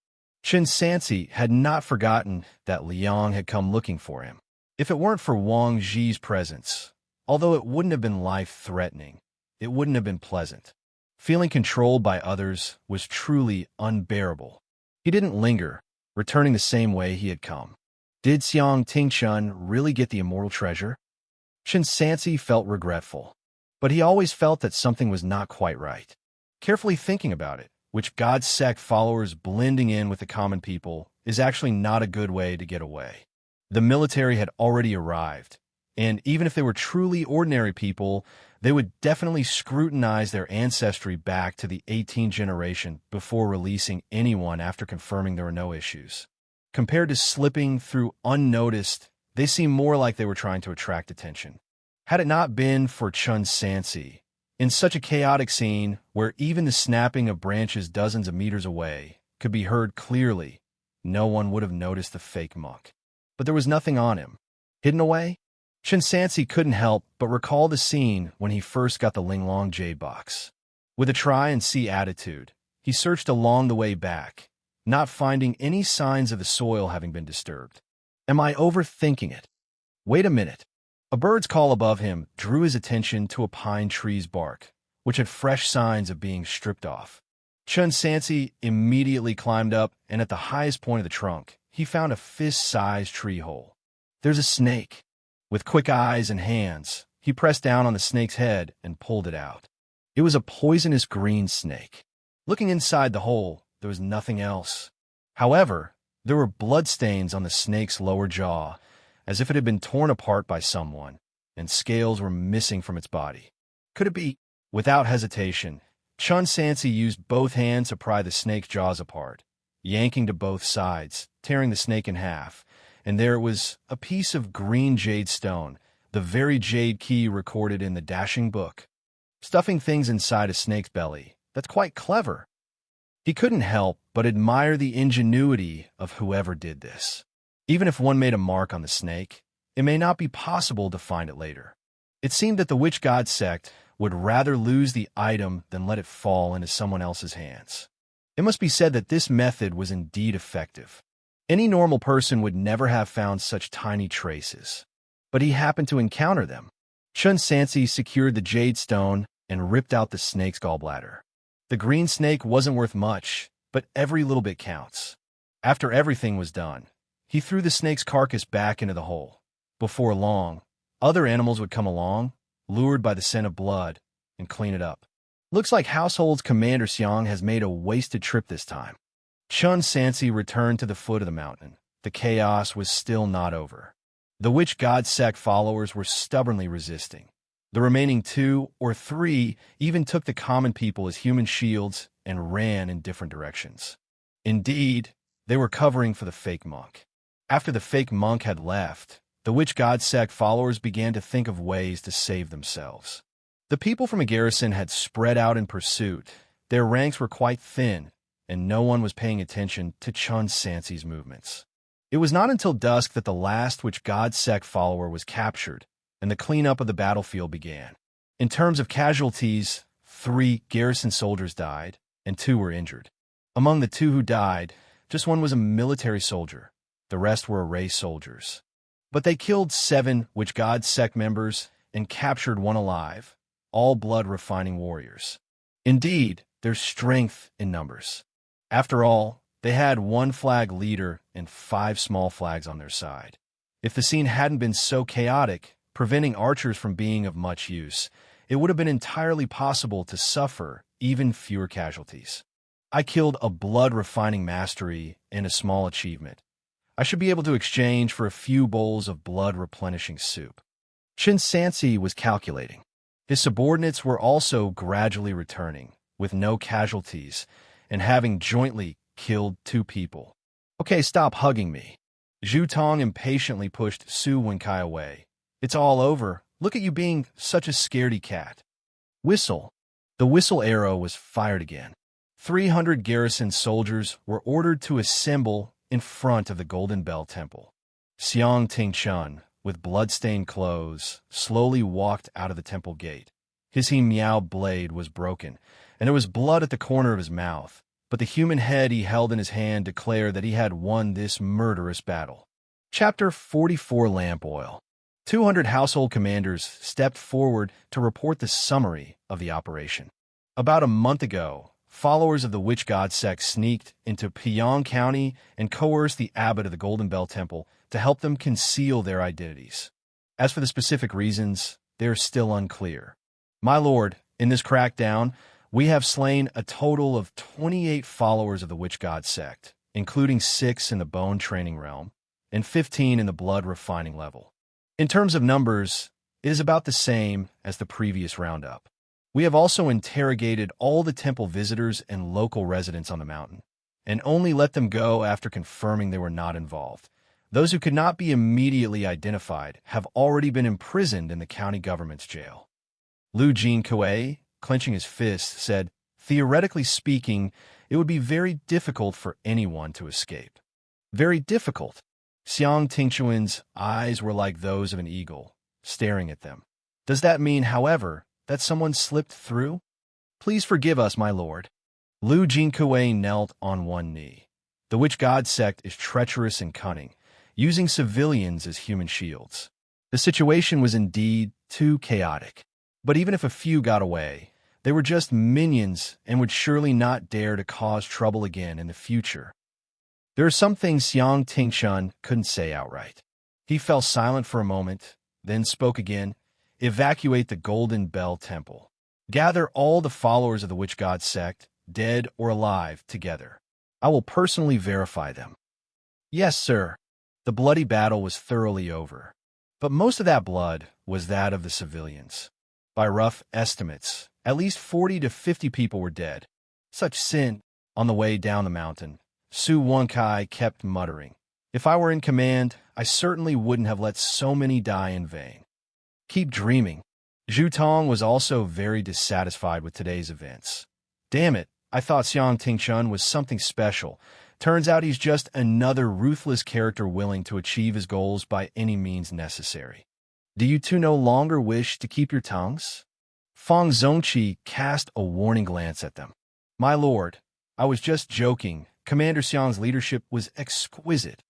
A: Chen Sansi had not forgotten that Liang had come looking for him. If it weren't for Wang Zhi's presence, Although it wouldn't have been life-threatening, it wouldn't have been pleasant. Feeling controlled by others was truly unbearable. He didn't linger, returning the same way he had come. Did Xiang Tingchun really get the immortal treasure? Chen Sansi felt regretful, but he always felt that something was not quite right. Carefully thinking about it, which God sect followers blending in with the common people is actually not a good way to get away. The military had already arrived, and even if they were truly ordinary people, they would definitely scrutinize their ancestry back to the 18th generation before releasing anyone after confirming there were no issues. Compared to slipping through unnoticed, they seemed more like they were trying to attract attention. Had it not been for Chen Sansi, in such a chaotic scene where even the snapping of branches dozens of meters away could be heard clearly, no one would have noticed the fake monk. But there was nothing on him. Hidden away? Chen Sansi couldn't help but recall the scene when he first got the Linglong jade box. With a try-and-see attitude, he searched along the way back, not finding any signs of the soil having been disturbed. Am I overthinking it? Wait a minute. A bird's call above him drew his attention to a pine tree's bark, which had fresh signs of being stripped off. Chen Sansi immediately climbed up, and at the highest point of the trunk, he found a fist-sized tree hole. There's a snake. With quick eyes and hands, he pressed down on the snake's head and pulled it out. It was a poisonous green snake. Looking inside the hole, there was nothing else. However, there were bloodstains on the snake's lower jaw, as if it had been torn apart by someone, and scales were missing from its body. Could it be? Without hesitation, Chen Sansi used both hands to pry the snake's jaws apart, yanking to both sides, tearing the snake in half, and there it was, a piece of green jade stone, the very jade key recorded in the dashing book. Stuffing things inside a snake's belly, that's quite clever. He couldn't help but admire the ingenuity of whoever did this. Even if one made a mark on the snake, it may not be possible to find it later. It seemed that the witch god sect would rather lose the item than let it fall into someone else's hands. It must be said that this method was indeed effective. Any normal person would never have found such tiny traces, but he happened to encounter them. Chen Sansi secured the jade stone and ripped out the snake's gallbladder. The green snake wasn't worth much, but every little bit counts. After everything was done, he threw the snake's carcass back into the hole. Before long, other animals would come along, lured by the scent of blood, and clean it up. Looks like Household's Commander Xiang has made a wasted trip this time. Chen Sansi returned to the foot of the mountain. The chaos was still not over. The witch god sect followers were stubbornly resisting. The remaining 2 or 3 even took the common people as human shields and ran in different directions. Indeed, they were covering for the fake monk. After the fake monk had left, the witch god sect followers began to think of ways to save themselves. The people from a garrison had spread out in pursuit. Their ranks were quite thin, and no one was paying attention to Chen Sansi's movements. It was not until dusk that the last witch god sect follower was captured, and the cleanup of the battlefield began. In terms of casualties, 3 garrison soldiers died, and 2 were injured. Among the 2 who died, just one was a military soldier. The rest were array soldiers. But they killed 7 witch god sect members and captured 1 alive, all blood-refining warriors. Indeed, there's strength in numbers. After all, they had 1 flag leader and 5 small flags on their side. If the scene hadn't been so chaotic, preventing archers from being of much use, it would have been entirely possible to suffer even fewer casualties. I killed a blood-refining mastery and a small achievement. I should be able to exchange for a few bowls of blood-replenishing soup. Chen Sansi was calculating. His subordinates were also gradually returning, with no casualties, and having jointly killed 2 people. Okay, stop hugging me. Zhu Tong impatiently pushed Su Wenkai away. It's all over. Look at you being such a scaredy cat. Whistle. The whistle arrow was fired again. 300 garrison soldiers were ordered to assemble in front of the Golden Bell Temple. Xiang Tingchun, with blood-stained clothes, slowly walked out of the temple gate. His he miao blade was broken, and there was blood at the corner of his mouth, but the human head he held in his hand declared that he had won this murderous battle. Chapter 44 Lamp Oil. 200 household commanders stepped forward to report the summary of the operation. About a month ago, followers of the witch god sect sneaked into Pyong County and coerced the abbot of the Golden Bell Temple to help them conceal their identities. As for the specific reasons, they are still unclear. My lord, in this crackdown, we have slain a total of 28 followers of the witch god sect, including 6 in the bone training realm and 15 in the blood refining level. In terms of numbers, it is about the same as the previous roundup. We have also interrogated all the temple visitors and local residents on the mountain, and only let them go after confirming they were not involved. Those who could not be immediately identified have already been imprisoned in the county government's jail. Lu Jinkui, clenching his fist, said, "Theoretically speaking, it would be very difficult for anyone to escape." Very difficult. Xiang Tingchuan's eyes were like those of an eagle, staring at them. Does that mean, however, that someone slipped through? Please forgive us, my lord. Lu Jinkui knelt on one knee. The witch god sect is treacherous and cunning, using civilians as human shields. The situation was indeed too chaotic. But even if a few got away, they were just minions and would surely not dare to cause trouble again in the future. There are some things Xiang Tingchun couldn't say outright. He fell silent for a moment, then spoke again. Evacuate the Golden Bell Temple. Gather all the followers of the witch god sect, dead or alive, together. I will personally verify them. Yes, sir. The bloody battle was thoroughly over. But most of that blood was that of the civilians. By rough estimates, at least 40 to 50 people were dead. Such sin. On the way down the mountain, Su Wenkai kept muttering, "If I were in command, I certainly wouldn't have let so many die in vain." Keep dreaming. Zhu Tong was also very dissatisfied with today's events. Damn it, I thought Xiang Tingchun was something special. Turns out he's just another ruthless character willing to achieve his goals by any means necessary. Do you two no longer wish to keep your tongues? Fang Zongqi cast a warning glance at them. My lord, I was just joking. Commander Xiang's leadership was exquisite.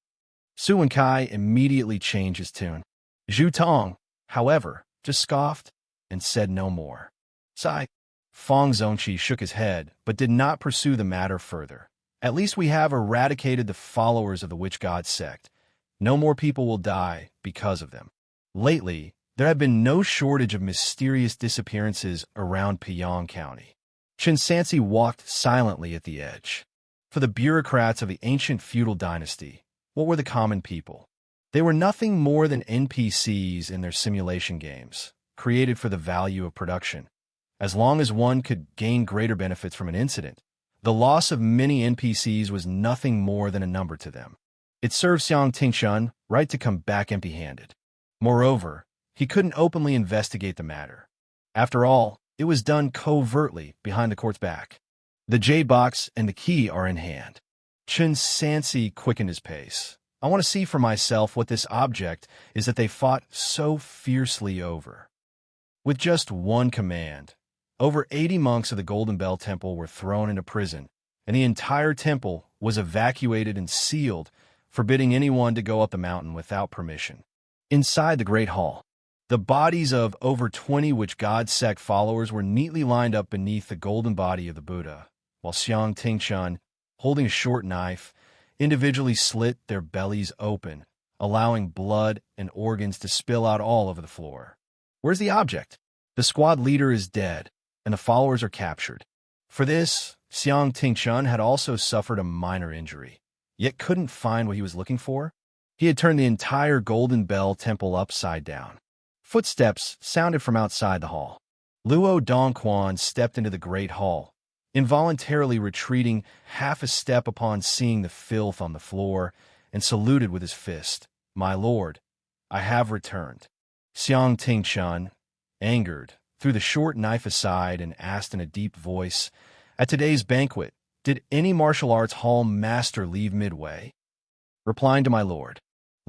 A: Su Wenkai immediately changed his tune. Zhu Tong, however, just scoffed and said no more. Sigh. Fang Zongqi shook his head, but did not pursue the matter further. At least we have eradicated the followers of the witch god sect. No more people will die because of them. Lately, there have been no shortage of mysterious disappearances around Pyong County. Chen Sansi walked silently at the edge. For the bureaucrats of the ancient feudal dynasty, what were the common people? They were nothing more than NPCs in their simulation games, created for the value of production. As long as one could gain greater benefits from an incident, the loss of many NPCs was nothing more than a number to them. It served Xiang Tingchun right to come back empty-handed. Moreover, he couldn't openly investigate the matter. After all, it was done covertly behind the court's back. The J-box and the key are in hand. Chen Sansi quickened his pace. I want to see for myself what this object is that they fought so fiercely over. With just one command, over 80 monks of the Golden Bell Temple were thrown into prison, and the entire temple was evacuated and sealed, forbidding anyone to go up the mountain without permission. Inside the Great Hall, the bodies of over 20 witch god sect followers were neatly lined up beneath the golden body of the Buddha, while Xiang Tingchun, holding a short knife, individually slit their bellies open, allowing blood and organs to spill out all over the floor. Where's the object? The squad leader is dead, and the followers are captured. For this, Xiang Tingchun had also suffered a minor injury, yet couldn't find what he was looking for. He had turned the entire Golden Bell Temple upside down. Footsteps sounded from outside the hall. Luo Dongquan stepped into the Great Hall, involuntarily retreating half a step upon seeing the filth on the floor, and saluted with his fist. My lord, I have returned. Xiang Tingchun, angered, threw the short knife aside and asked in a deep voice, At today's banquet, did any martial arts hall master leave midway? Replying to my lord,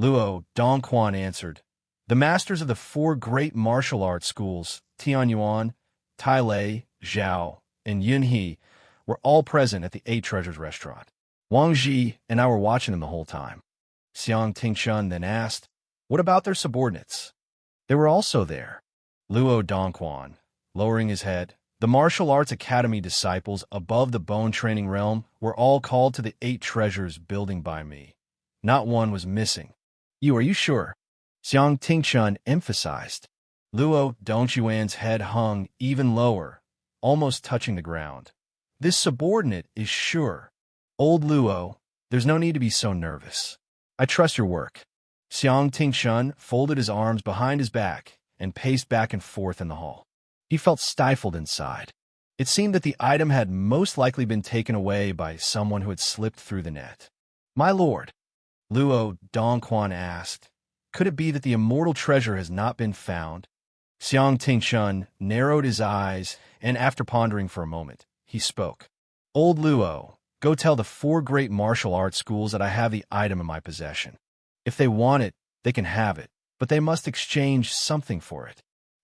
A: Luo Dongquan answered, The masters of the 4 great martial arts schools, Tianyuan, Tailei, Zhao, and Yunhe, were all present at the 8 Treasures restaurant. Wang Ji and I were watching them the whole time. Xiang Tingchun then asked, What about their subordinates? They were also there. Luo Dongquan, lowering his head. The martial arts academy disciples above the bone training realm were all called to the 8 treasures building by me. Not one was missing. Are you sure? Xiang Tingchun emphasized. Luo Dongquan's head hung even lower, almost touching the ground. This subordinate is sure. Old Luo, there's no need to be so nervous. I trust your work. Xiang Tingchun folded his arms behind his back and paced back and forth in the hall. He felt stifled inside. It seemed that the item had most likely been taken away by someone who had slipped through the net. My lord, Luo Dongquan asked, could it be that the immortal treasure has not been found? Xiang Tingchun narrowed his eyes, and after pondering for a moment, he spoke. Old Luo, go tell the 4 great martial arts schools that I have the item in my possession. If they want it, they can have it, but they must exchange something for it.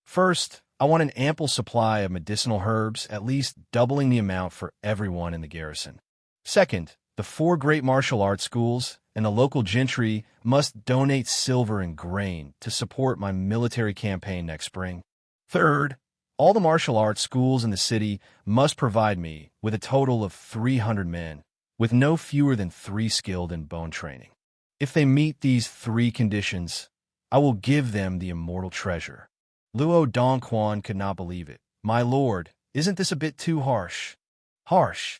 A: First, I want an ample supply of medicinal herbs, at least doubling the amount for everyone in the garrison. Second, the 4 great martial arts schools and the local gentry must donate silver and grain to support my military campaign next spring. Third, all the martial arts schools in the city must provide me with a total of 300 men, with no fewer than 3 skilled in bone training. If they meet these 3 conditions, I will give them the immortal treasure. Luo Dongquan could not believe it. My lord, isn't this a bit too harsh? Harsh?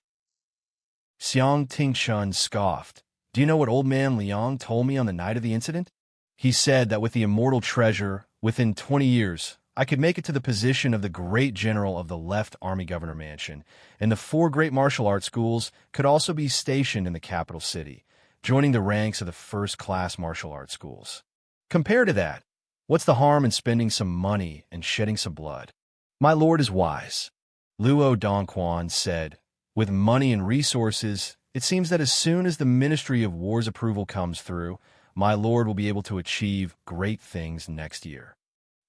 A: Xiang Tingchun scoffed. Do you know what old man Liang told me on the night of the incident? He said that with the immortal treasure, within 20 years, I could make it to the position of the great general of the left army governor mansion, and the 4 great martial arts schools could also be stationed in the capital city, joining the ranks of the first-class martial arts schools. Compared to that, what's the harm in spending some money and shedding some blood? My lord is wise. Luo Dongquan said, with money and resources, it seems that as soon as the Ministry of War's approval comes through, my lord will be able to achieve great things next year.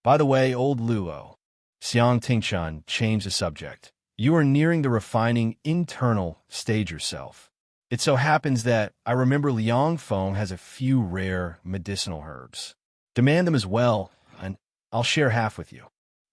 A: By the way, old Luo, Xiang Tingchun changed the subject. You are nearing the refining internal stage yourself. It so happens that I remember Liang Feng has a few rare medicinal herbs. Demand them as well, and I'll share half with you.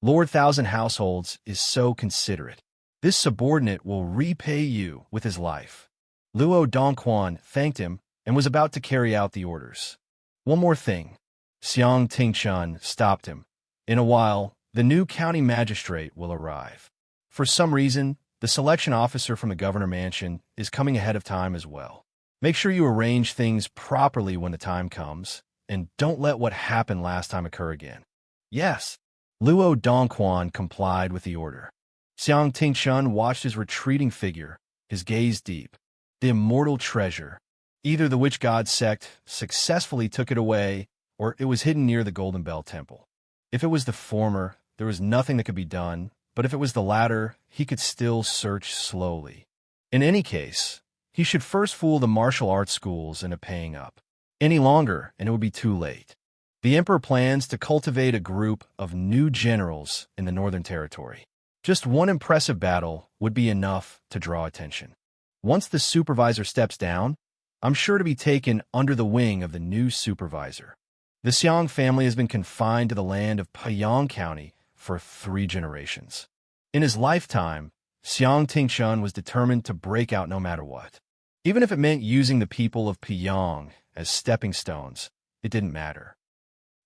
A: Lord Thousand Households is so considerate. This subordinate will repay you with his life. Luo Dongquan thanked him and was about to carry out the orders. One more thing. Xiang Tingchun stopped him. In a while, the new county magistrate will arrive. For some reason, the selection officer from the governor mansion is coming ahead of time as well. Make sure you arrange things properly when the time comes, and don't let what happened last time occur again. Yes. Luo Dongquan complied with the order. Xiang Tingchun watched his retreating figure, his gaze deep. The immortal treasure. Either the witch god sect successfully took it away, or it was hidden near the Golden Bell Temple. If it was the former, there was nothing that could be done, but if it was the latter, he could still search slowly. In any case, he should first fool the martial arts schools into paying up. Any longer, and it would be too late. The emperor plans to cultivate a group of new generals in the Northern Territory. Just one impressive battle would be enough to draw attention. Once the supervisor steps down, I'm sure to be taken under the wing of the new supervisor. The Xiang family has been confined to the land of Payang County for 3 generations. In his lifetime, Xiang Tingchun was determined to break out no matter what. Even if it meant using the people of Payang as stepping stones, it didn't matter.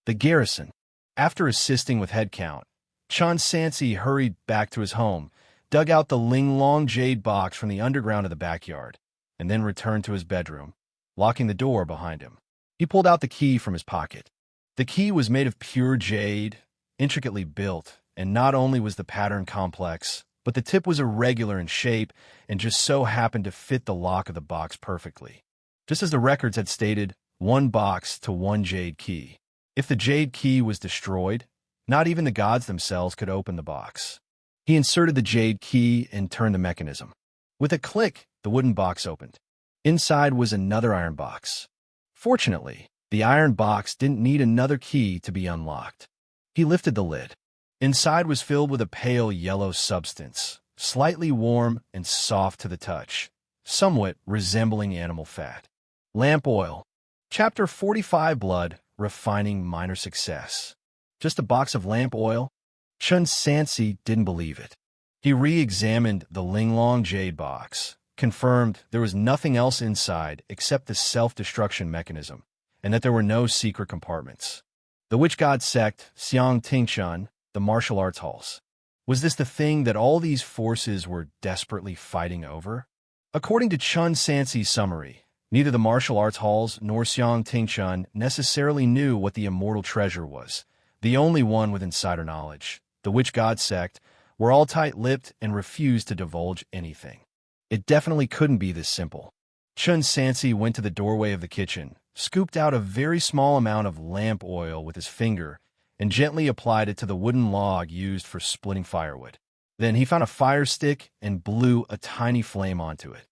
A: The garrison. After assisting with headcount, Chen Sansi hurried back to his home, dug out the Linglong jade box from the underground of the backyard, and then returned to his bedroom, locking the door behind him. He pulled out the key from his pocket. The key was made of pure jade, intricately built, and not only was the pattern complex, but the tip was irregular in shape and just so happened to fit the lock of the box perfectly. Just as the records had stated, 1 box to 1 jade key. If the jade key was destroyed, not even the gods themselves could open the box. He inserted the jade key and turned the mechanism. With a click, the wooden box opened. Inside was another iron box. Fortunately, the iron box didn't need another key to be unlocked. He lifted the lid. Inside was filled with a pale yellow substance, slightly warm and soft to the touch, somewhat resembling animal fat. Lamp oil. Chapter 45 Blood, Refining Minor Success. Just a box of lamp oil? Chen Sansi didn't believe it. He re-examined the Linglong jade box, confirmed there was nothing else inside except the self-destruction mechanism, and that there were no secret compartments. The witch god sect, Xianxia, the martial arts halls. Was this the thing that all these forces were desperately fighting over? According to Chen Sansi's summary, neither the martial arts halls nor Xianxia necessarily knew what the immortal treasure was. The only one with insider knowledge, the witch god sect, were all tight-lipped and refused to divulge anything. It definitely couldn't be this simple. Chen Sansi went to the doorway of the kitchen, scooped out a very small amount of lamp oil with his finger, and gently applied it to the wooden log used for splitting firewood. Then he found a fire stick and blew a tiny flame onto it.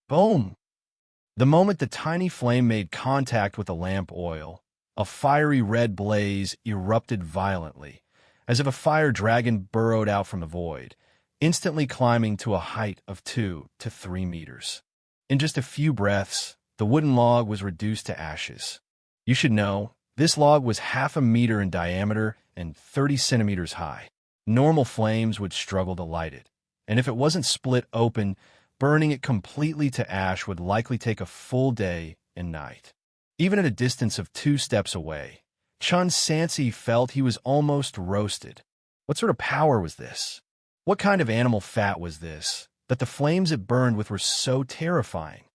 A: Boom! The moment the tiny flame made contact with the lamp oil, a fiery red blaze erupted violently, as if a fire dragon burrowed out from the void, instantly climbing to a height of 2 to 3 meters. In just a few breaths, the wooden log was reduced to ashes. You should know, this log was half a meter in diameter and 30 centimeters high. Normal flames would struggle to light it, and if it wasn't split open, burning it completely to ash would likely take a full day and night. Even at a distance of 2 steps away, Chen Sansi felt he was almost roasted. What sort of power was this? What kind of animal fat was this, that the flames it burned with were so terrifying?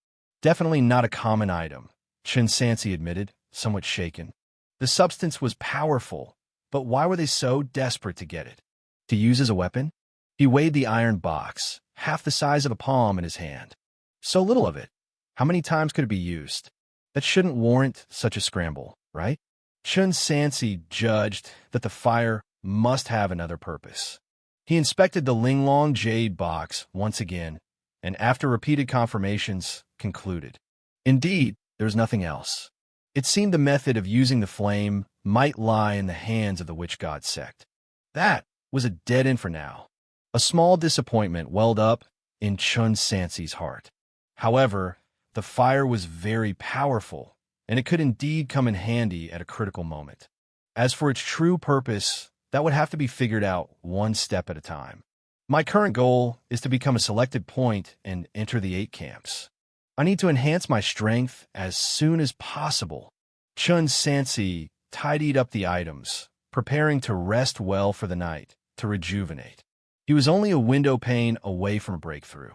A: Definitely not a common item, Chen Sansi admitted, somewhat shaken. The substance was powerful, but why were they so desperate to get it? To use as a weapon? He weighed the iron box, half the size of a palm, in his hand. So little of it. How many times could it be used? That shouldn't warrant such a scramble, right? Chen Sansi judged that the fire must have another purpose. He inspected the Linglong jade box once again, and after repeated confirmations, concluded. Indeed, there's nothing else. It seemed the method of using the flame might lie in the hands of the witch god sect. That was a dead end for now. A small disappointment welled up in Chen Sansi's heart. However, the fire was very powerful, and it could indeed come in handy at a critical moment. As for its true purpose, that would have to be figured out one step at a time. My current goal is to become a selected point and enter the 8 camps. I need to enhance my strength as soon as possible. Chen Sansi tidied up the items, preparing to rest well for the night, to rejuvenate. He was only a window pane away from a breakthrough.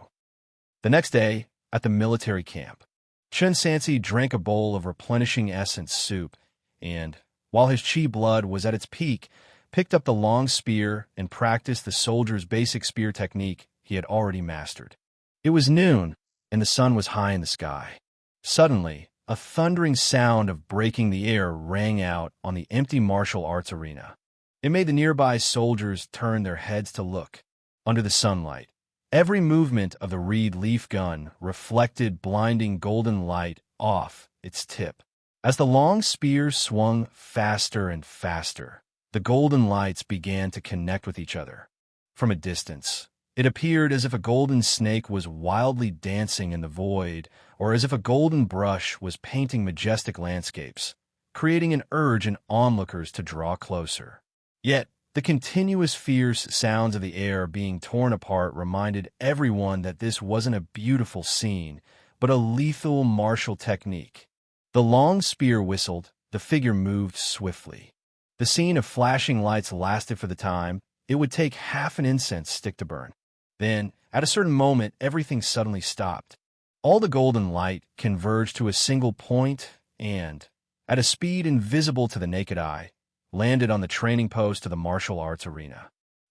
A: The next day, at the military camp, Chen Sansi drank a bowl of replenishing essence soup and, while his chi blood was at its peak, picked up the long spear and practiced the soldier's basic spear technique he had already mastered. It was noon, and the sun was high in the sky. Suddenly, a thundering sound of breaking the air rang out on the empty martial arts arena. It made the nearby soldiers turn their heads to look. Under the sunlight, every movement of the reed leaf gun reflected blinding golden light off its tip. As the long spear swung faster and faster, the golden lights began to connect with each other. From a distance, it appeared as if a golden snake was wildly dancing in the void, or as if a golden brush was painting majestic landscapes, creating an urge in onlookers to draw closer. Yet, the continuous fierce sounds of the air being torn apart reminded everyone that this wasn't a beautiful scene, but a lethal martial technique. The long spear whistled, the figure moved swiftly. The scene of flashing lights lasted for the time it would take half an incense stick to burn. Then, at a certain moment, everything suddenly stopped. All the golden light converged to a single point and, at a speed invisible to the naked eye, landed on the training post of the martial arts arena.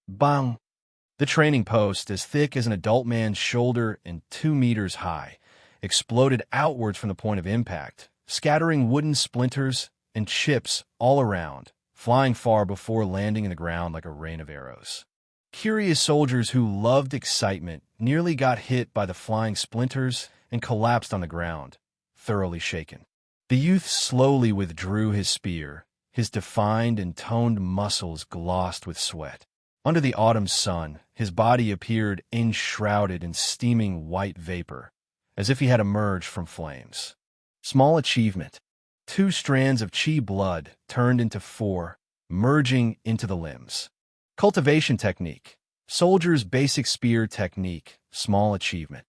A: Bang! The training post, as thick as an adult man's shoulder and 2 meters high, exploded outwards from the point of impact, scattering wooden splinters and chips all around, flying far before landing in the ground like a rain of arrows. Curious soldiers who loved excitement nearly got hit by the flying splinters and collapsed on the ground, thoroughly shaken. The youth slowly withdrew his spear, his defined and toned muscles glossed with sweat. Under the autumn sun, his body appeared enshrouded in steaming white vapor, as if he had emerged from flames. Small achievement. 2 strands of chi blood turned into 4, merging into the limbs. Cultivation technique. Soldier's basic spear technique, small achievement.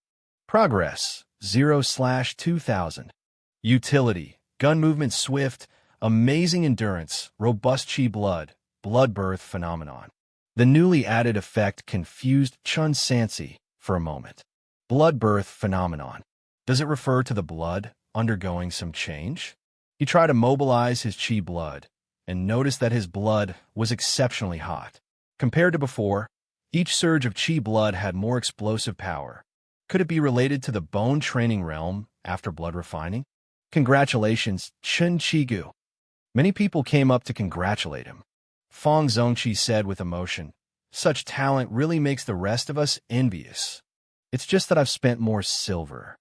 A: Progress, 0/2000. Utility, gun movement swift, amazing endurance, robust chi blood birth phenomenon. The newly added effect confused Chen Sansi for a moment. Blood birth phenomenon. Does it refer to the blood undergoing some change? He tried to mobilize his chi blood and noticed that his blood was exceptionally hot. Compared to before, each surge of chi blood had more explosive power. Could it be related to the bone training realm after blood refining? Congratulations, Chen Chigu. Many people came up to congratulate him. Fang Zongqi said with emotion, such talent really makes the rest of us envious. It's just that I've spent more silver.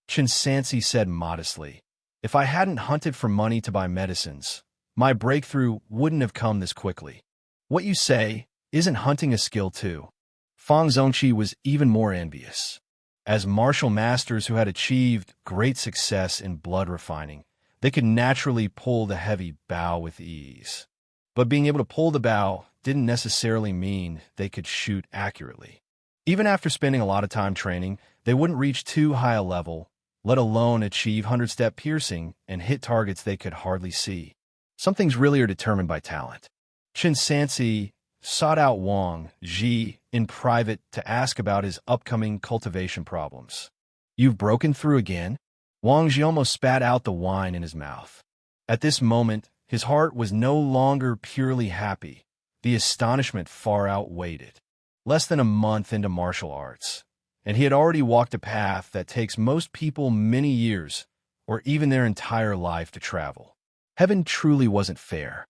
A: Chen Sansi said modestly, if I hadn't hunted for money to buy medicines, my breakthrough wouldn't have come this quickly. What you say, isn't hunting a skill too? Fang Zongqi was even more envious. As martial masters who had achieved great success in blood refining, they could naturally pull the heavy bow with ease. But being able to pull the bow didn't necessarily mean they could shoot accurately. Even after spending a lot of time training, they wouldn't reach too high a level, let alone achieve 100-step piercing and hit targets they could hardly see. Some things really are determined by talent. Chen Sansi sought out Wang Ji in private to ask about his upcoming cultivation problems. You've broken through again? Wang Ji almost spat out the wine in his mouth. At this moment, his heart was no longer purely happy. The astonishment far outweighed it. Less than a month into martial arts, and he had already walked a path that takes most people many years, or even their entire life to travel. Heaven truly wasn't fair.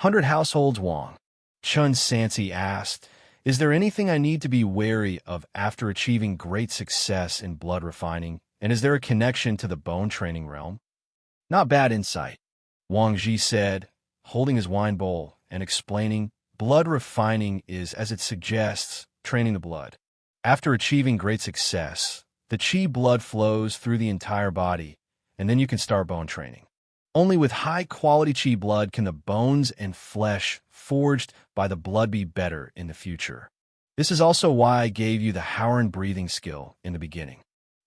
A: 100 households Wang. Chen Sansi asked, is there anything I need to be wary of after achieving great success in blood refining, and is there a connection to the bone training realm? Not bad insight, Wang Ji said, holding his wine bowl and explaining, blood refining is, as it suggests, training the blood. After achieving great success, the chi blood flows through the entire body, and then you can start bone training. Only with high-quality chi blood can the bones and flesh forged by the blood be better in the future. This is also why I gave you the Howren breathing skill in the beginning.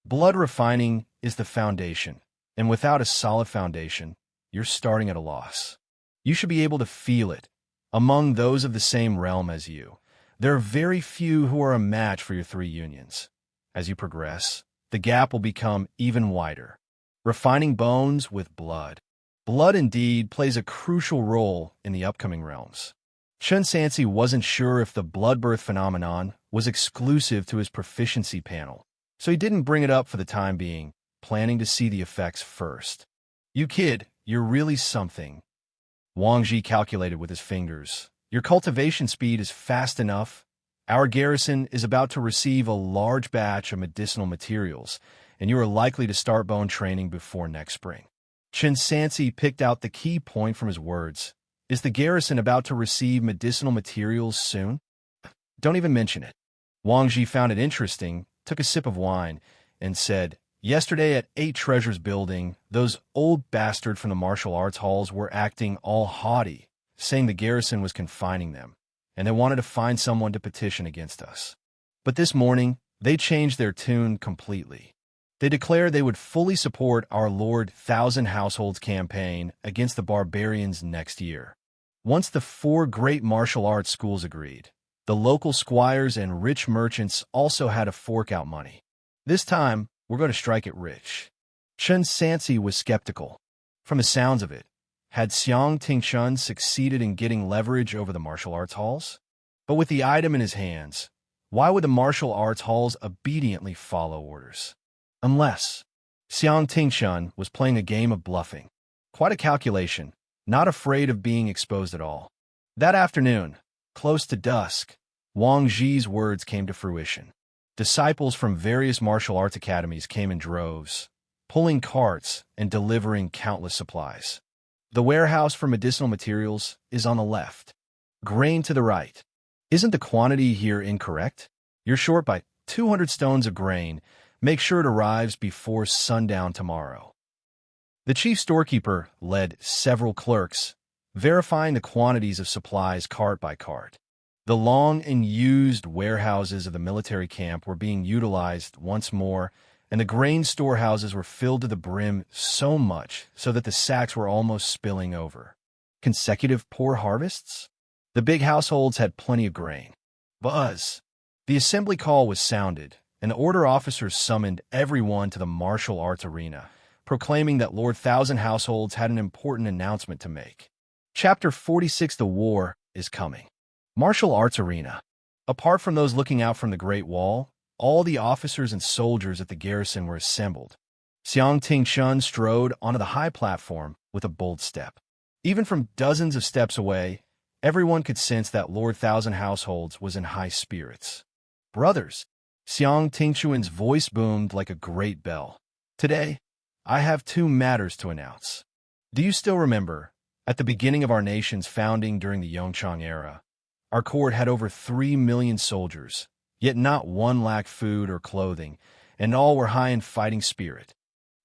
A: Blood refining is the foundation, and without a solid foundation, you're starting at a loss. You should be able to feel it. Among those of the same realm as you, there are very few who are a match for your 3 unions. As you progress, the gap will become even wider. Refining bones with blood. Blood indeed plays a crucial role in the upcoming realms. Chen Sansi wasn't sure if the blood birth phenomenon was exclusive to his proficiency panel, so he didn't bring it up for the time being, planning to see the effects first. You kid, you're really something. Wang Ji calculated with his fingers. Your cultivation speed is fast enough. Our garrison is about to receive a large batch of medicinal materials, and you are likely to start bone training before next spring. Chen Sansi picked out the key point from his words. Is the garrison about to receive medicinal materials soon? Don't even mention it. Wang Ji found it interesting, took a sip of wine, and said, yesterday at 8 Treasures Building, those old bastards from the martial arts halls were acting all haughty, saying the garrison was confining them, and they wanted to find someone to petition against us. But this morning, they changed their tune completely. They declared they would fully support our Lord 1,000 Households campaign against the barbarians next year. Once the 4 great martial arts schools agreed, the local squires and rich merchants also had to fork out money. This time, we're going to strike it rich. Chen Sansi was skeptical. From the sounds of it, had Xiang Tingshun succeeded in getting leverage over the martial arts halls? But with the item in his hands, why would the martial arts halls obediently follow orders? Unless Xiang Tingshun was playing a game of bluffing. Quite a calculation, not afraid of being exposed at all. That afternoon, close to dusk, Wang Ji's words came to fruition. Disciples from various martial arts academies came in droves, pulling carts and delivering countless supplies. The warehouse for medicinal materials is on the left. Grain to the right. Isn't the quantity here incorrect? You're short by 200 stones of grain. Make sure it arrives before sundown tomorrow. The chief storekeeper led several clerks, verifying the quantities of supplies cart by cart. The long and used warehouses of the military camp were being utilized once more, and the grain storehouses were filled to the brim so much so that the sacks were almost spilling over. Consecutive poor harvests? The big households had plenty of grain. Buzz! The assembly call was sounded, and the order officers summoned everyone to the martial arts arena, proclaiming that Lord Thousand Households had an important announcement to make. Chapter 46: The War is Coming. Martial Arts Arena. Apart from those looking out from the Great Wall, all the officers and soldiers at the garrison were assembled. Xianxia strode onto the high platform with a bold step. Even from dozens of steps away, everyone could sense that Lord Thousand Households was in high spirits. Brothers, Xianxia's voice boomed like a great bell. Today, I have 2 matters to announce. Do you still remember, at the beginning of our nation's founding during the Yongchang era, our court had over 3 million soldiers, yet not one lacked food or clothing, and all were high in fighting spirit.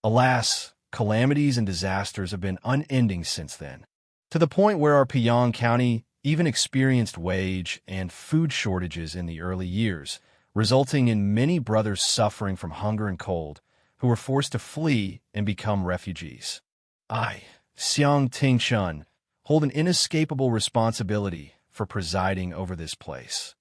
A: Alas, calamities and disasters have been unending since then, to the point where our Piyang County even experienced wage and food shortages in the early years, resulting in many brothers suffering from hunger and cold, who were forced to flee and become refugees. I, Xianxia, hold an inescapable responsibility for presiding over this place.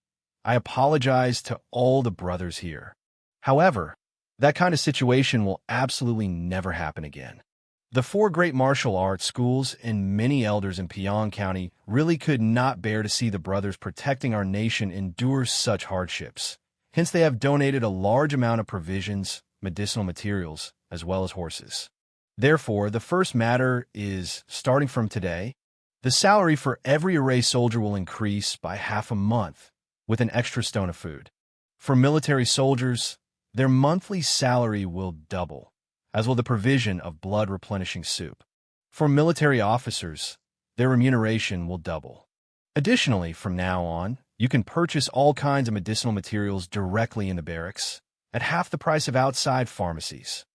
A: I apologize to all the brothers here. However, that kind of situation will absolutely never happen again. The 4 great martial arts schools and many elders in Piyang County really could not bear to see the brothers protecting our nation endure such hardships. Hence, they have donated a large amount of provisions, medicinal materials, as well as horses. Therefore, the first matter is, starting from today, the salary for every array soldier will increase by half a month, with an extra stone of food. For military soldiers, their monthly salary will double, as will the provision of blood-replenishing soup. For military officers, their remuneration will double. Additionally, from now on, you can purchase all kinds of medicinal materials directly in the barracks, at half the price of outside pharmacies.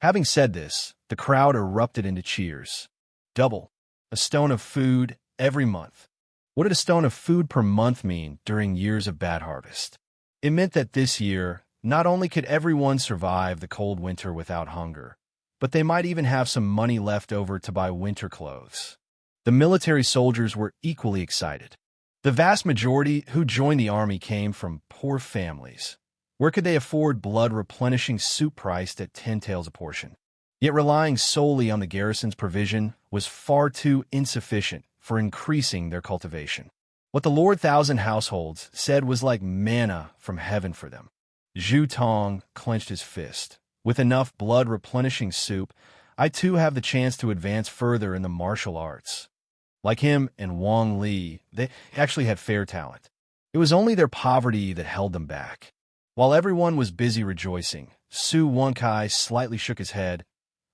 A: Having said this, the crowd erupted into cheers. Double. A stone of food every month. What did a stone of food per month mean during years of bad harvest? It meant that this year, not only could everyone survive the cold winter without hunger, but they might even have some money left over to buy winter clothes. The military soldiers were equally excited. The vast majority who joined the army came from poor families. Where could they afford blood-replenishing soup priced at 10 taels a portion? Yet relying solely on the garrison's provision was far too insufficient for increasing their cultivation. What the Lord Thousand Households said was like manna from heaven for them. Zhu Tong clenched his fist. With enough blood-replenishing soup, I too have the chance to advance further in the martial arts. Like him and Wang Li, they actually had fair talent. It was only their poverty that held them back. While everyone was busy rejoicing, Su Wenkai slightly shook his head.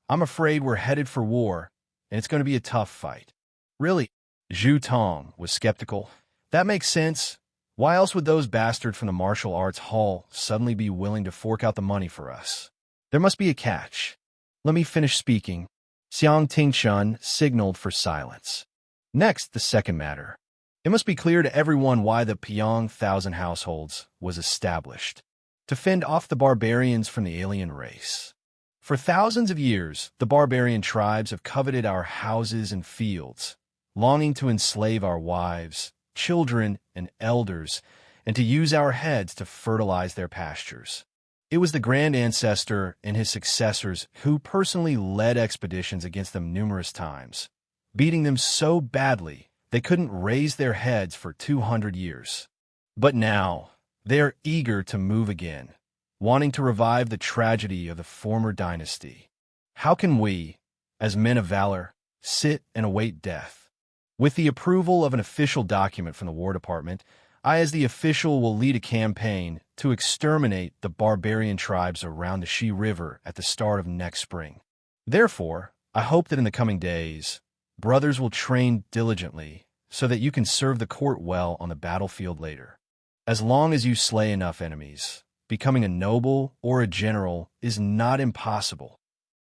A: I'm afraid we're headed for war, and it's going to be a tough fight. Really? Zhu Tong was skeptical. That makes sense. Why else would those bastards from the martial arts hall suddenly be willing to fork out the money for us? There must be a catch. Let me finish speaking. Xianxia signaled for silence. Next, the second matter. It must be clear to everyone why the Piyang Thousand Households was established. To fend off the barbarians from the alien race. For thousands of years, the barbarian tribes have coveted our houses and fields, longing to enslave our wives, children, and elders, and to use our heads to fertilize their pastures. It was the Grand Ancestor and his successors who personally led expeditions against them numerous times, beating them so badly they couldn't raise their heads for 200 years. But now, they are eager to move again, wanting to revive the tragedy of the former dynasty. How can we, as men of valor, sit and await death? With the approval of an official document from the War Department, I as the official will lead a campaign to exterminate the barbarian tribes around the Xi River at the start of next spring. Therefore, I hope that in the coming days, brothers will train diligently so that you can serve the court well on the battlefield later. As long as you slay enough enemies, becoming a noble or a general is not impossible.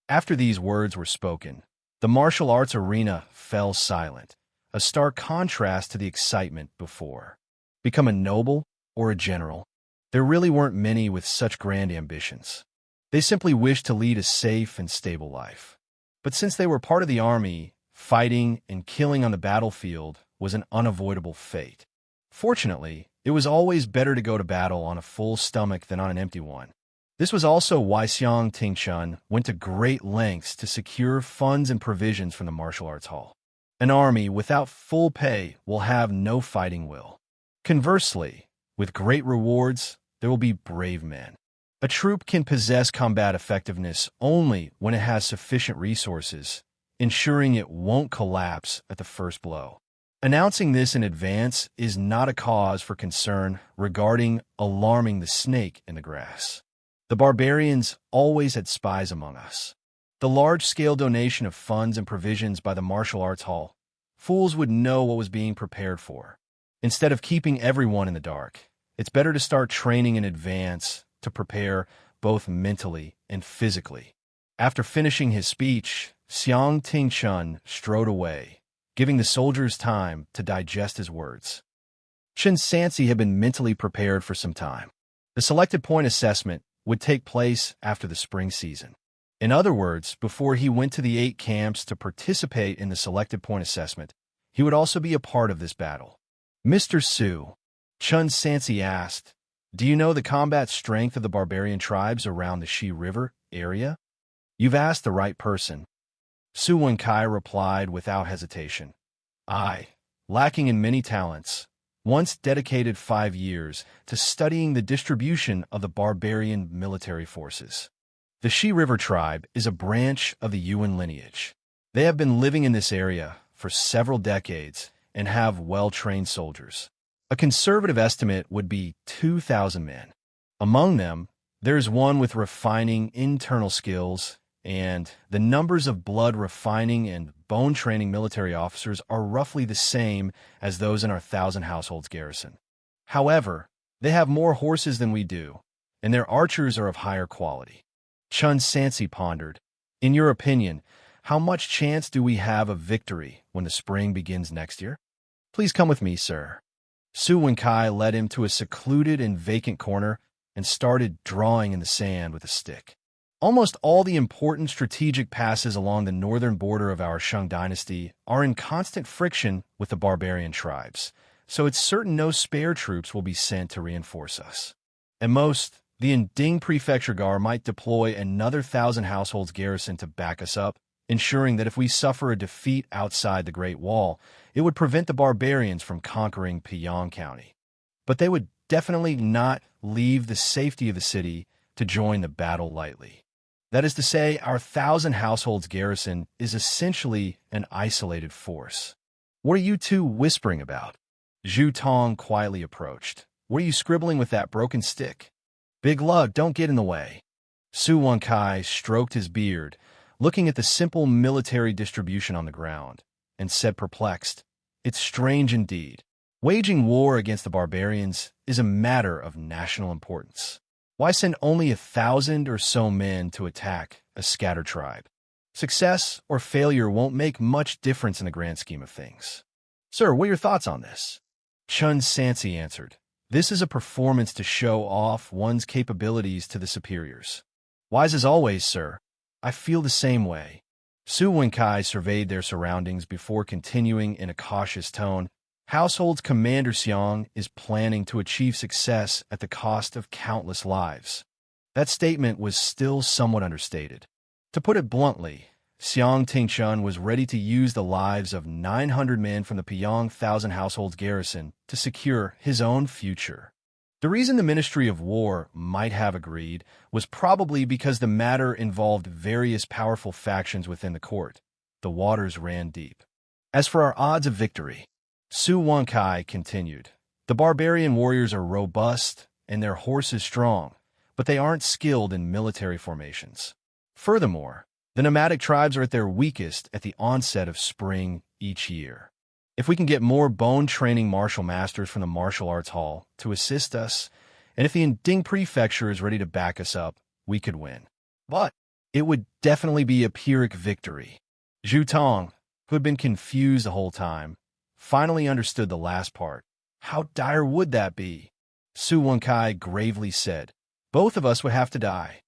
A: After these words were spoken, the martial arts arena fell silent, a stark contrast to the excitement before. Become a noble or a general? There really weren't many with such grand ambitions. They simply wished to lead a safe and stable life. But since they were part of the army, fighting and killing on the battlefield was an unavoidable fate. Fortunately, it was always better to go to battle on a full stomach than on an empty one. This was also why Xianxia went to great lengths to secure funds and provisions from the martial arts hall. An army without full pay will have no fighting will. Conversely, with great rewards, there will be brave men. A troop can possess combat effectiveness only when it has sufficient resources, ensuring it won't collapse at the first blow. Announcing this in advance is not a cause for concern regarding alarming the snake in the grass. The barbarians always had spies among us. The large-scale donation of funds and provisions by the martial arts hall, fools would know what was being prepared for. Instead of keeping everyone in the dark, it's better to start training in advance to prepare both mentally and physically. After finishing his speech, Xianxia strode away, giving the soldiers time to digest his words. Chen Sansi had been mentally prepared for some time. The selected point assessment would take place after the spring season. In other words, before he went to the 8 camps to participate in the selected point assessment, he would also be a part of this battle. Mr. Su, Chen Sansi asked, do you know the combat strength of the barbarian tribes around the Xi River area? You've asked the right person. Su Wenkai replied without hesitation. I, lacking in many talents, once dedicated 5 years to studying the distribution of the barbarian military forces. The Xi River tribe is a branch of the Yuan lineage. They have been living in this area for several decades and have well-trained soldiers. A conservative estimate would be 2,000 men. Among them, there is one with refining internal skills, and the numbers of blood refining and bone training military officers are roughly the same as those in our 1,000 households garrison. However, they have more horses than we do, and their archers are of higher quality. Chen Sansi pondered. In your opinion, how much chance do we have of victory when the spring begins next year? Please come with me, sir. Su Wenkai led him to a secluded and vacant corner and started drawing in the sand with a stick. Almost all the important strategic passes along the northern border of our Shang dynasty are in constant friction with the barbarian tribes, so it's certain no spare troops will be sent to reinforce us. At most, the Inding Prefecture Guard might deploy another 1,000 households garrison to back us up, ensuring that if we suffer a defeat outside the Great Wall, it would prevent the barbarians from conquering Piyang County. But they would definitely not leave the safety of the city to join the battle lightly. That is to say, our 1,000 households garrison is essentially an isolated force. What are you two whispering about? Zhu Tong quietly approached. What are you scribbling with that broken stick? Big lug, don't get in the way. Su Wenkai stroked his beard, looking at the simple military distribution on the ground, and said perplexed, it's strange indeed. Waging war against the barbarians is a matter of national importance. Why send only 1,000 or so men to attack a scattered tribe? Success or failure won't make much difference in the grand scheme of things. Sir, what are your thoughts on this? Chen Sansi answered, this is a performance to show off one's capabilities to the superiors. Wise as always, sir. I feel the same way. Su Wenkai surveyed their surroundings before continuing in a cautious tone. Household's Commander Xiang is planning to achieve success at the cost of countless lives. That statement was still somewhat understated. To put it bluntly, Xianxia was ready to use the lives of 900 men from the Piyang 1,000 households garrison to secure his own future. The reason the Ministry of War might have agreed was probably because the matter involved various powerful factions within the court. The waters ran deep. As for our odds of victory, Su Wenkai continued, the barbarian warriors are robust and their horses strong, but they aren't skilled in military formations. Furthermore, the nomadic tribes are at their weakest at the onset of spring each year. If we can get more bone-training martial masters from the martial arts hall to assist us, and if the Inding Prefecture is ready to back us up, we could win. But it would definitely be a Pyrrhic victory. Zhu Tong, who had been confused the whole time, finally understood the last part. How dire would that be? Su Wenkai gravely said. Both of us would have to die.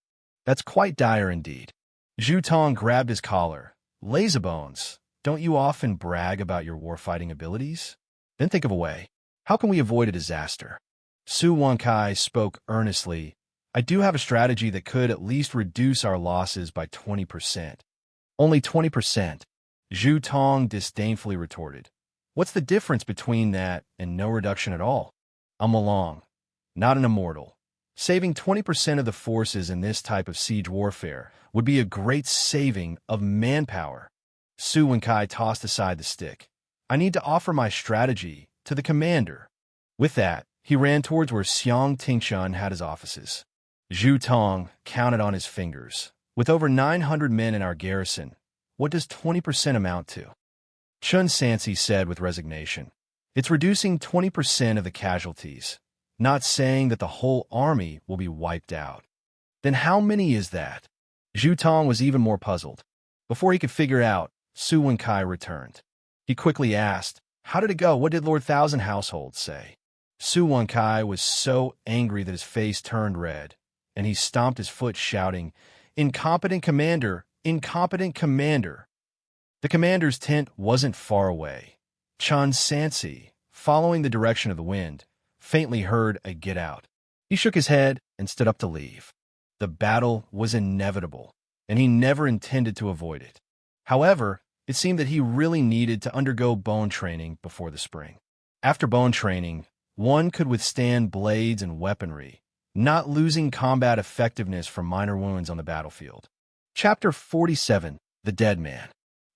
A: That's quite dire indeed. Zhu Tong grabbed his collar. Lazybones, don't you often brag about your warfighting abilities? Then think of a way. How can we avoid a disaster? Su Wenkai spoke earnestly. I do have a strategy that could at least reduce our losses by 20%. Only 20%. Zhu Tong disdainfully retorted. What's the difference between that and no reduction at all? I'm Malong, not an immortal. Saving 20% of the forces in this type of siege warfare would be a great saving of manpower. Su Wenkai tossed aside the stick. I need to offer my strategy to the commander. With that, he ran towards where Xianxia had his offices. Zhu Tong counted on his fingers. With over 900 men in our garrison, what does 20% amount to? Chen Sansi said with resignation. It's reducing 20% of the casualties, not saying that the whole army will be wiped out. Then how many is that? Zhu Tong was even more puzzled. Before he could figure out, Su Wenkai returned. He quickly asked, how did it go? What did Lord Thousand Households say? Su Wenkai was so angry that his face turned red, and he stomped his foot shouting, Incompetent commander! Incompetent commander! The commander's tent wasn't far away. Chen Sansi, following the direction of the wind, faintly heard a get out. He shook his head and stood up to leave. The battle was inevitable, and he never intended to avoid it. However, it seemed that he really needed to undergo bone training before the spring. After bone training, one could withstand blades and weaponry, not losing combat effectiveness from minor wounds on the battlefield. Chapter 47, The Dead Man.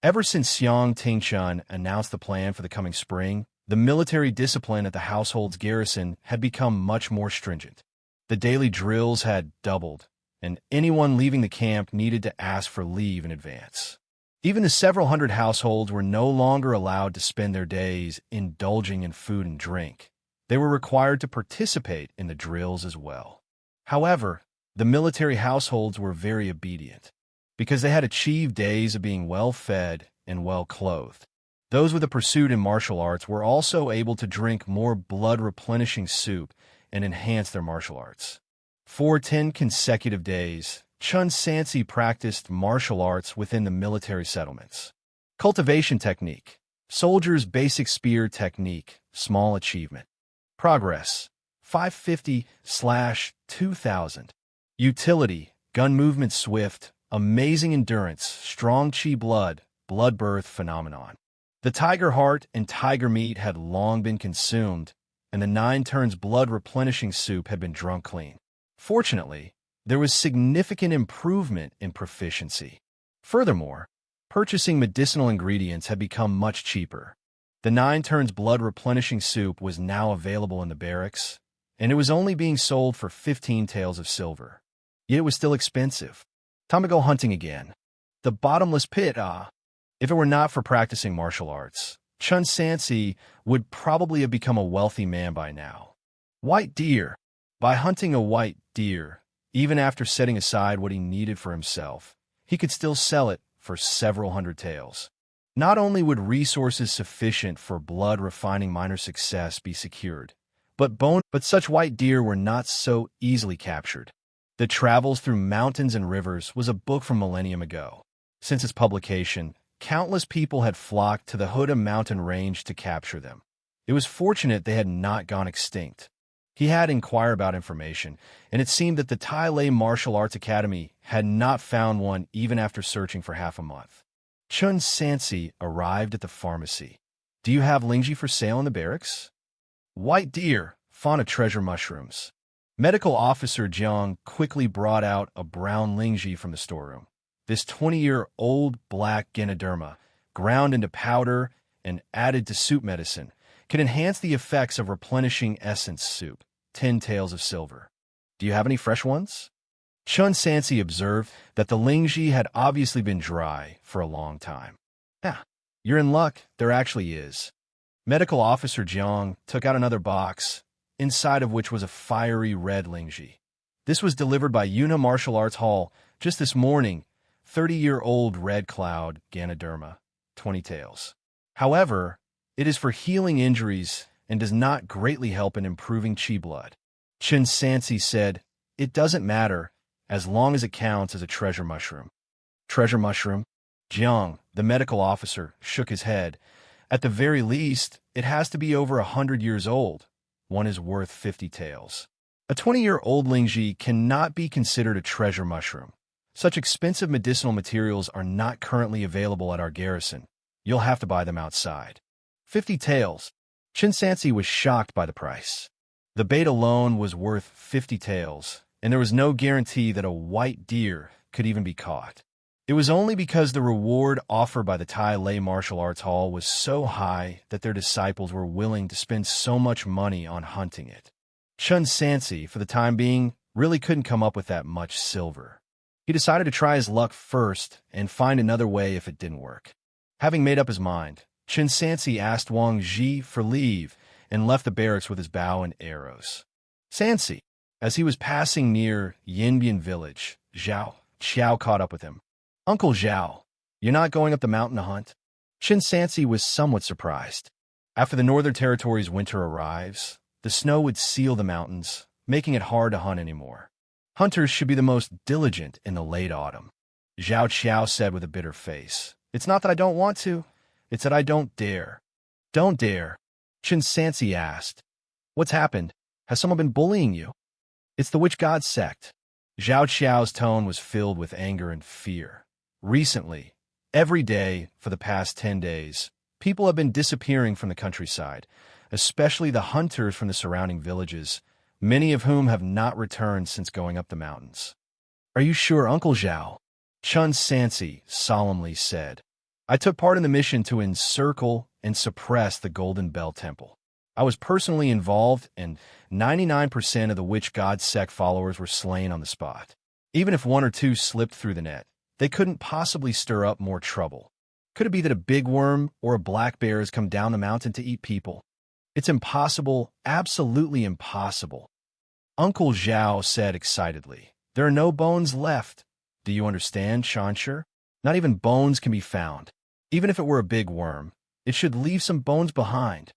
A: Ever since Xianxia announced the plan for the coming spring, the military discipline at the household's garrison had become much more stringent. The daily drills had doubled, and anyone leaving the camp needed to ask for leave in advance. Even the several hundred households were no longer allowed to spend their days indulging in food and drink. They were required to participate in the drills as well. However, the military households were very obedient, because they had achieved days of being well-fed and well-clothed. Those with a pursuit in martial arts were also able to drink more blood-replenishing soup and enhance their martial arts. For 10 consecutive days, Chen Sansi practiced martial arts within the military settlements. Cultivation technique. Soldier's basic spear technique. Small achievement. Progress. 550/2000. Utility. Gun movement swift. Amazing endurance. Strong chi blood. Blood birth phenomenon. The tiger heart and tiger meat had long been consumed, and the 9 turns blood replenishing soup had been drunk clean. Fortunately, there was significant improvement in proficiency. Furthermore, purchasing medicinal ingredients had become much cheaper. The 9 turns blood replenishing soup was now available in the barracks, and it was only being sold for 15 taels of silver. Yet it was still expensive. Time to go hunting again. The bottomless pit, If it were not for practicing martial arts, Chen Sansi would probably have become a wealthy man by now. White deer. By hunting a white deer, even after setting aside what he needed for himself, he could still sell it for several hundred taels. Not only would resources sufficient for blood-refining minor success be secured, but such white deer were not so easily captured. The Travels Through Mountains and Rivers was a book from millennium ago. Since its publication, countless people had flocked to the Huda mountain range to capture them. It was fortunate they had not gone extinct. He had inquired about information, and it seemed that the Tai Lei Martial Arts Academy had not found one even after searching for half a month. Chen Sansi arrived at the pharmacy. Do you have Lingji for sale in the barracks? White deer, fauna treasure mushrooms. Medical Officer Jiang quickly brought out a brown Lingji from the storeroom. This 20-year-old black Ganoderma, ground into powder and added to soup medicine, can enhance the effects of replenishing essence soup. 10 taels of silver. Do you have any fresh ones? Chen Sansi observed that the Lingji had obviously been dry for a long time. Yeah, you're in luck, there actually is. Medical Officer Jiang took out another box, inside of which was a fiery red Lingji. This was delivered by Yuna Martial Arts Hall just this morning. 30-year-old red cloud Ganoderma, 20 taels. However, It is for healing injuries and does not greatly help in improving qi blood. Chen Sansi said, "It doesn't matter as long as it counts as a treasure mushroom." Treasure mushroom? Jiang, the medical officer, shook his head. At the very least, it has to be over 100 years old. One is worth 50 taels. A 20-year-old Lingji cannot be considered a treasure mushroom. Such expensive medicinal materials are not currently available at our garrison. You'll have to buy them outside. 50 taels. Chen Sansi was shocked by the price. The bait alone was worth 50 taels, and there was no guarantee that a white deer could even be caught. It was only because the reward offered by the Tai Lei Martial Arts Hall was so high that their disciples were willing to spend so much money on hunting it. Chen Sansi, for the time being, really couldn't come up with that much silver. He decided to try his luck first and find another way if it didn't work. Having made up his mind, Chen Sansi asked Wang Ji for leave and left the barracks with his bow and arrows. Sansi, as he was passing near Yinbian village, Xiao caught up with him. "Uncle Zhao, you're not going up the mountain to hunt?" Chen Sansi was somewhat surprised. After the Northern Territory's winter arrives, the snow would seal the mountains, making it hard to hunt anymore. Hunters should be the most diligent in the late autumn. Xiao said with a bitter face. "It's not that I don't want to, it's that I don't dare." "Don't dare?" Chen Sansi asked. "What's happened? Has someone been bullying you?" "It's the witch god sect." Xiao's tone was filled with anger and fear. Recently, every day for the past 10 days, people have been disappearing from the countryside, especially the hunters from the surrounding villages, many of whom have not returned since going up the mountains. "Are you sure, Uncle Zhao?" Chen Sansi solemnly said. "I took part in the mission to encircle and suppress the Golden Bell Temple. I was personally involved, and 99% of the witch god sect followers were slain on the spot. Even if one or two slipped through the net, they couldn't possibly stir up more trouble. Could it be that a big worm or a black bear has come down the mountain to eat people? It's impossible, absolutely impossible." Uncle Zhao said excitedly, "There are no bones left. Do you understand, Xianxia? Not even bones can be found. Even if it were a big worm, it should leave some bones behind."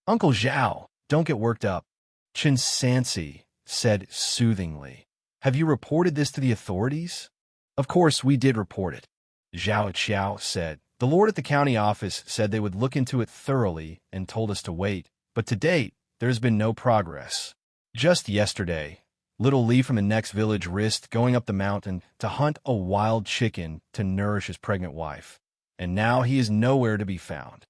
A: "Uncle Zhao, don't get worked up," Chen Sansi said soothingly. "Have you reported this to the authorities?" "Of course we did report it," Xiao said. "The lord at the county office said they would look into it thoroughly and told us to wait, but to date, there has been no progress. Just yesterday, little Li from the next village risked going up the mountain to hunt a wild chicken to nourish his pregnant wife, and now he is nowhere to be found."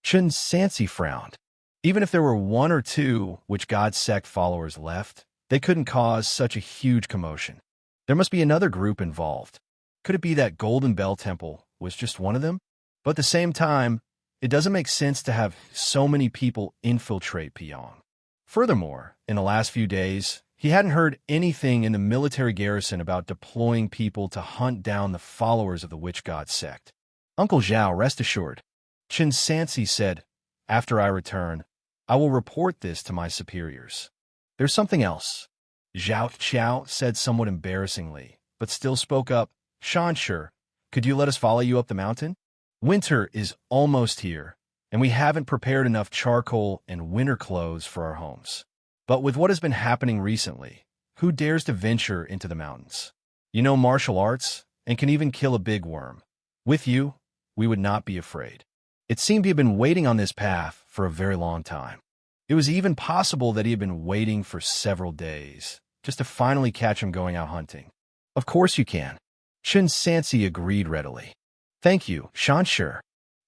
A: Chen Sansi frowned. Even if there were one or two witch god sect followers left, they couldn't cause such a huge commotion. There must be another group involved. Could it be that Golden Bell Temple was just one of them? But at the same time, it doesn't make sense to have so many people infiltrate Pyong. Furthermore, in the last few days, he hadn't heard anything in the military garrison about deploying people to hunt down the followers of the witch god sect. "Uncle Zhao, rest assured," Chen Sansi said, "after I return, I will report this to my superiors." "There's something else," Xiao said somewhat embarrassingly, but still spoke up. "Xianxia, could you let us follow you up the mountain? Winter is almost here, and we haven't prepared enough charcoal and winter clothes for our homes. But with what has been happening recently, who dares to venture into the mountains? You know martial arts, and can even kill a big worm. With you, we would not be afraid." It seemed he had been waiting on this path for a very long time. It was even possible that he had been waiting for several days, just to finally catch him going out hunting. "Of course you can." Chen Sansi agreed readily. "Thank you, Xianxia."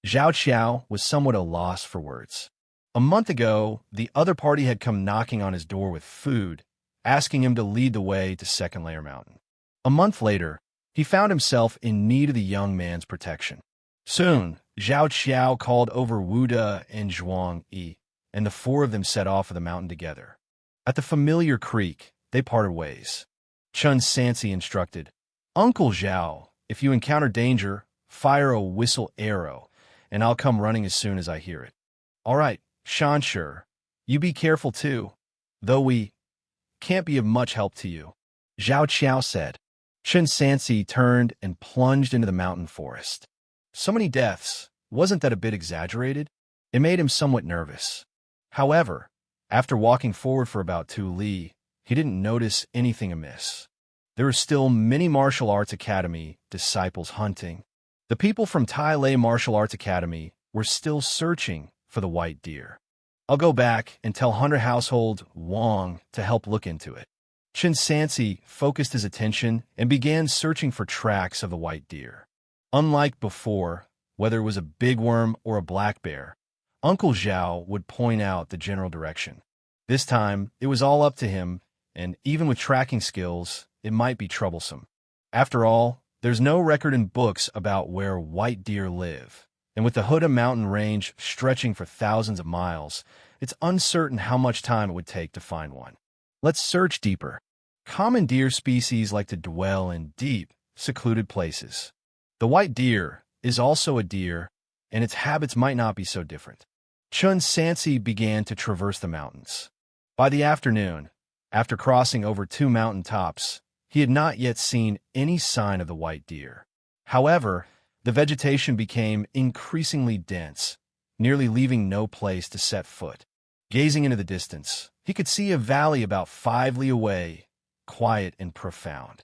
A: Xiao was somewhat at a loss for words. A month ago, the other party had come knocking on his door with food, asking him to lead the way to Second Layer Mountain. A month later, he found himself in need of the young man's protection. Soon, Xiao called over Wu De and Zhuang Yi, and the four of them set off for the mountain together. At the familiar creek, they parted ways. Chen Sansi instructed, "Uncle Zhao, if you encounter danger, fire a whistle arrow, and I'll come running as soon as I hear it." "All right, Xianxia, you be careful too, though we can't be of much help to you," Xiao said. Chen Sansi turned and plunged into the mountain forest. So many deaths, wasn't that a bit exaggerated? It made him somewhat nervous. However, after walking forward for about 2 li, he didn't notice anything amiss. There were still many martial arts academy disciples hunting. The people from Tai Lei Martial Arts Academy were still searching for the white deer. I'll go back and tell Hunter Household Wong to help look into it. Chen Sansi focused his attention and began searching for tracks of the white deer. Unlike before, whether it was a big worm or a black bear, Uncle Zhao would point out the general direction. This time, it was all up to him, and even with tracking skills, it might be troublesome. After all, there's no record in books about where white deer live, and with the Huda mountain range stretching for thousands of miles, it's uncertain how much time it would take to find one. Let's search deeper. Common deer species like to dwell in deep, secluded places. The white deer is also a deer, and its habits might not be so different. Chen Sansi began to traverse the mountains. By the afternoon, after crossing over 2 mountain tops, he had not yet seen any sign of the white deer. However, the vegetation became increasingly dense, nearly leaving no place to set foot. Gazing into the distance, he could see a valley about 5 li away, quiet and profound.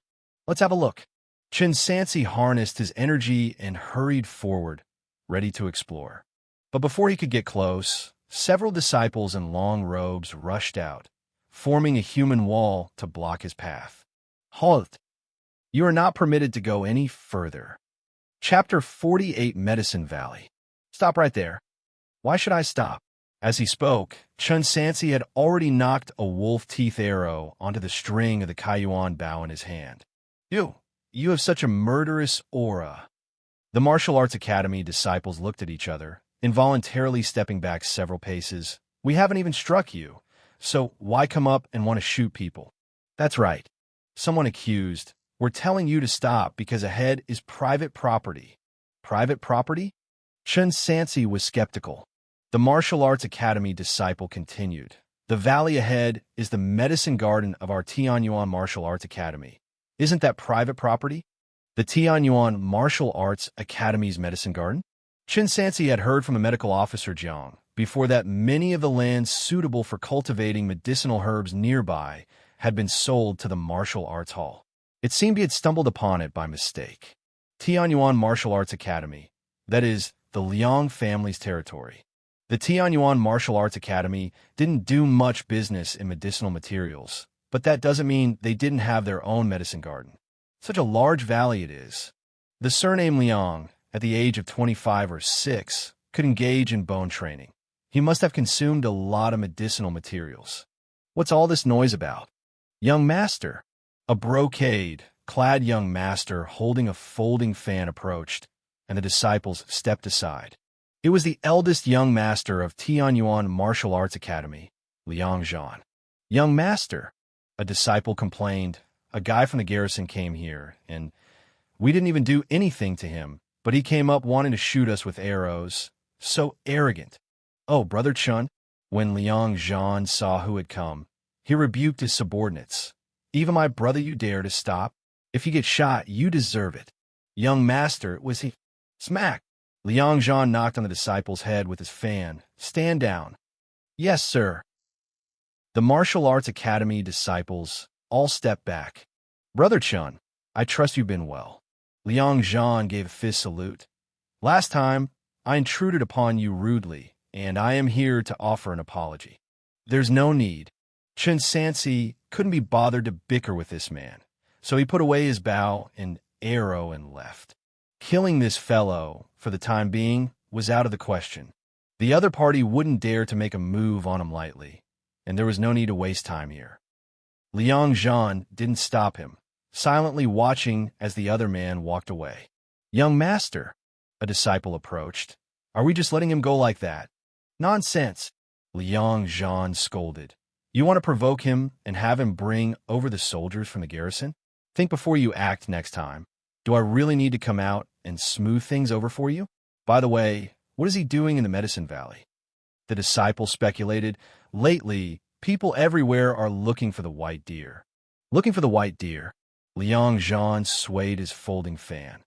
A: Let's have a look. Chen Sansi harnessed his energy and hurried forward, ready to explore. But before he could get close, several disciples in long robes rushed out, forming a human wall to block his path. Halt! You are not permitted to go any further. Chapter 48, Medicine Valley. Stop right there. Why should I stop? As he spoke, Chen Sansi had already knocked a wolf-teeth arrow onto the string of the Kaiyuan bow in his hand. You have such a murderous aura. The Martial Arts Academy disciples looked at each other, involuntarily stepping back several paces. We haven't even struck you, so why come up and want to shoot people? That's right. Someone accused. We're telling you to stop because ahead is private property. Private property? Chen Sansi was skeptical. The Martial Arts Academy disciple continued. The valley ahead is the medicine garden of our Tianyuan Martial Arts Academy. Isn't that private property? The Tianyuan Martial Arts Academy's medicine garden? Chen Sansi had heard from the medical officer Jiang before that many of the lands suitable for cultivating medicinal herbs nearby had been sold to the Martial Arts Hall. It seemed he had stumbled upon it by mistake. Tianyuan Martial Arts Academy, that is, the Liang family's territory. The Tianyuan Martial Arts Academy didn't do much business in medicinal materials, but that doesn't mean they didn't have their own medicine garden. Such a large valley it is. The surname Liang, at the age of 25 or 6, could engage in bone training. He must have consumed a lot of medicinal materials. What's all this noise about? Young master. A brocade-clad young master holding a folding fan approached, and the disciples stepped aside. It was the eldest young master of Tianyuan Martial Arts Academy, Liang Zhan. Young master, a disciple complained. A guy from the garrison came here, and we didn't even do anything to him, but he came up wanting to shoot us with arrows. So arrogant. Oh, Brother Chun. When Liang Zhan saw who had come, he rebuked his subordinates. Even my brother you dare to stop? If you get shot, you deserve it. Young master, was he? Smack! Liang Zhan knocked on the disciple's head with his fan. Stand down. Yes, sir. The Martial Arts Academy disciples all stepped back. Brother Chun, I trust you've been well. Liang Zhan gave a fist salute. Last time, I intruded upon you rudely, and I am here to offer an apology. There's no need. Chen Sansi couldn't be bothered to bicker with this man, so he put away his bow and arrow and left. Killing this fellow, for the time being, was out of the question. The other party wouldn't dare to make a move on him lightly, and there was no need to waste time here. Liang Zhan didn't stop him, silently watching as the other man walked away. Young master, a disciple approached. Are we just letting him go like that? Nonsense, Liang Zhan scolded. You want to provoke him and have him bring over the soldiers from the garrison? Think before you act next time. Do I really need to come out and smooth things over for you? By the way, what is he doing in the Medicine Valley? The disciple speculated. Lately, people everywhere are looking for the white deer. Looking for the white deer? Liang Zhan swayed his folding fan.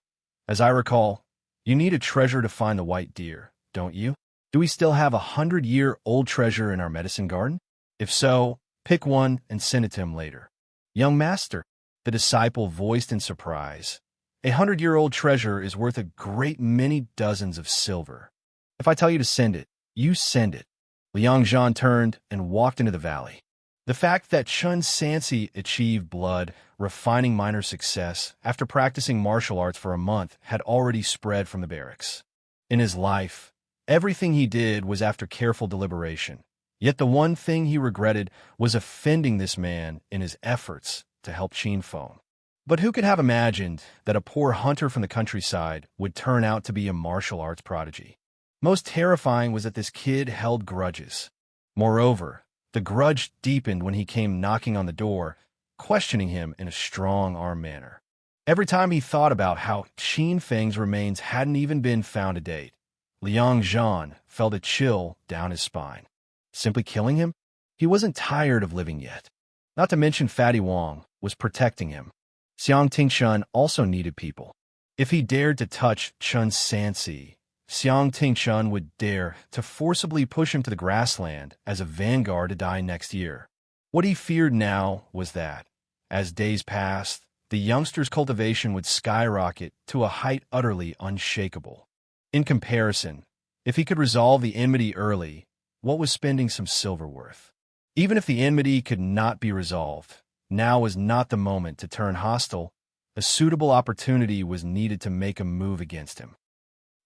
A: As I recall, you need a treasure to find the white deer, don't you? Do we still have 100-year-old treasure in our medicine garden? If so, pick one and send it to him later. Young master, the disciple voiced in surprise, 100-year-old treasure is worth a great many dozens of silver. If I tell you to send it, you send it. Liang Zhan turned and walked into the valley. The fact that Chen Sansi achieved blood, refining minor success after practicing martial arts for a month had already spread from the barracks. In his life, everything he did was after careful deliberation. Yet the one thing he regretted was offending this man in his efforts to help Qin Feng. But who could have imagined that a poor hunter from the countryside would turn out to be a martial arts prodigy? Most terrifying was that this kid held grudges. Moreover, the grudge deepened when he came knocking on the door, questioning him in a strong-arm manner. Every time he thought about how Qin Feng's remains hadn't even been found to date, Liang Zhan felt a chill down his spine. Simply killing him? He wasn't tired of living yet. Not to mention Fatty Wong was protecting him. Xiang Tingshan also needed people. If he dared to touch Chen Sansi, Xiang Tingshan would dare to forcibly push him to the grassland as a vanguard to die next year. What he feared now was that, as days passed, the youngster's cultivation would skyrocket to a height utterly unshakable. In comparison, if he could resolve the enmity early, what was spending some silver worth? Even if the enmity could not be resolved, now was not the moment to turn hostile. A suitable opportunity was needed to make a move against him.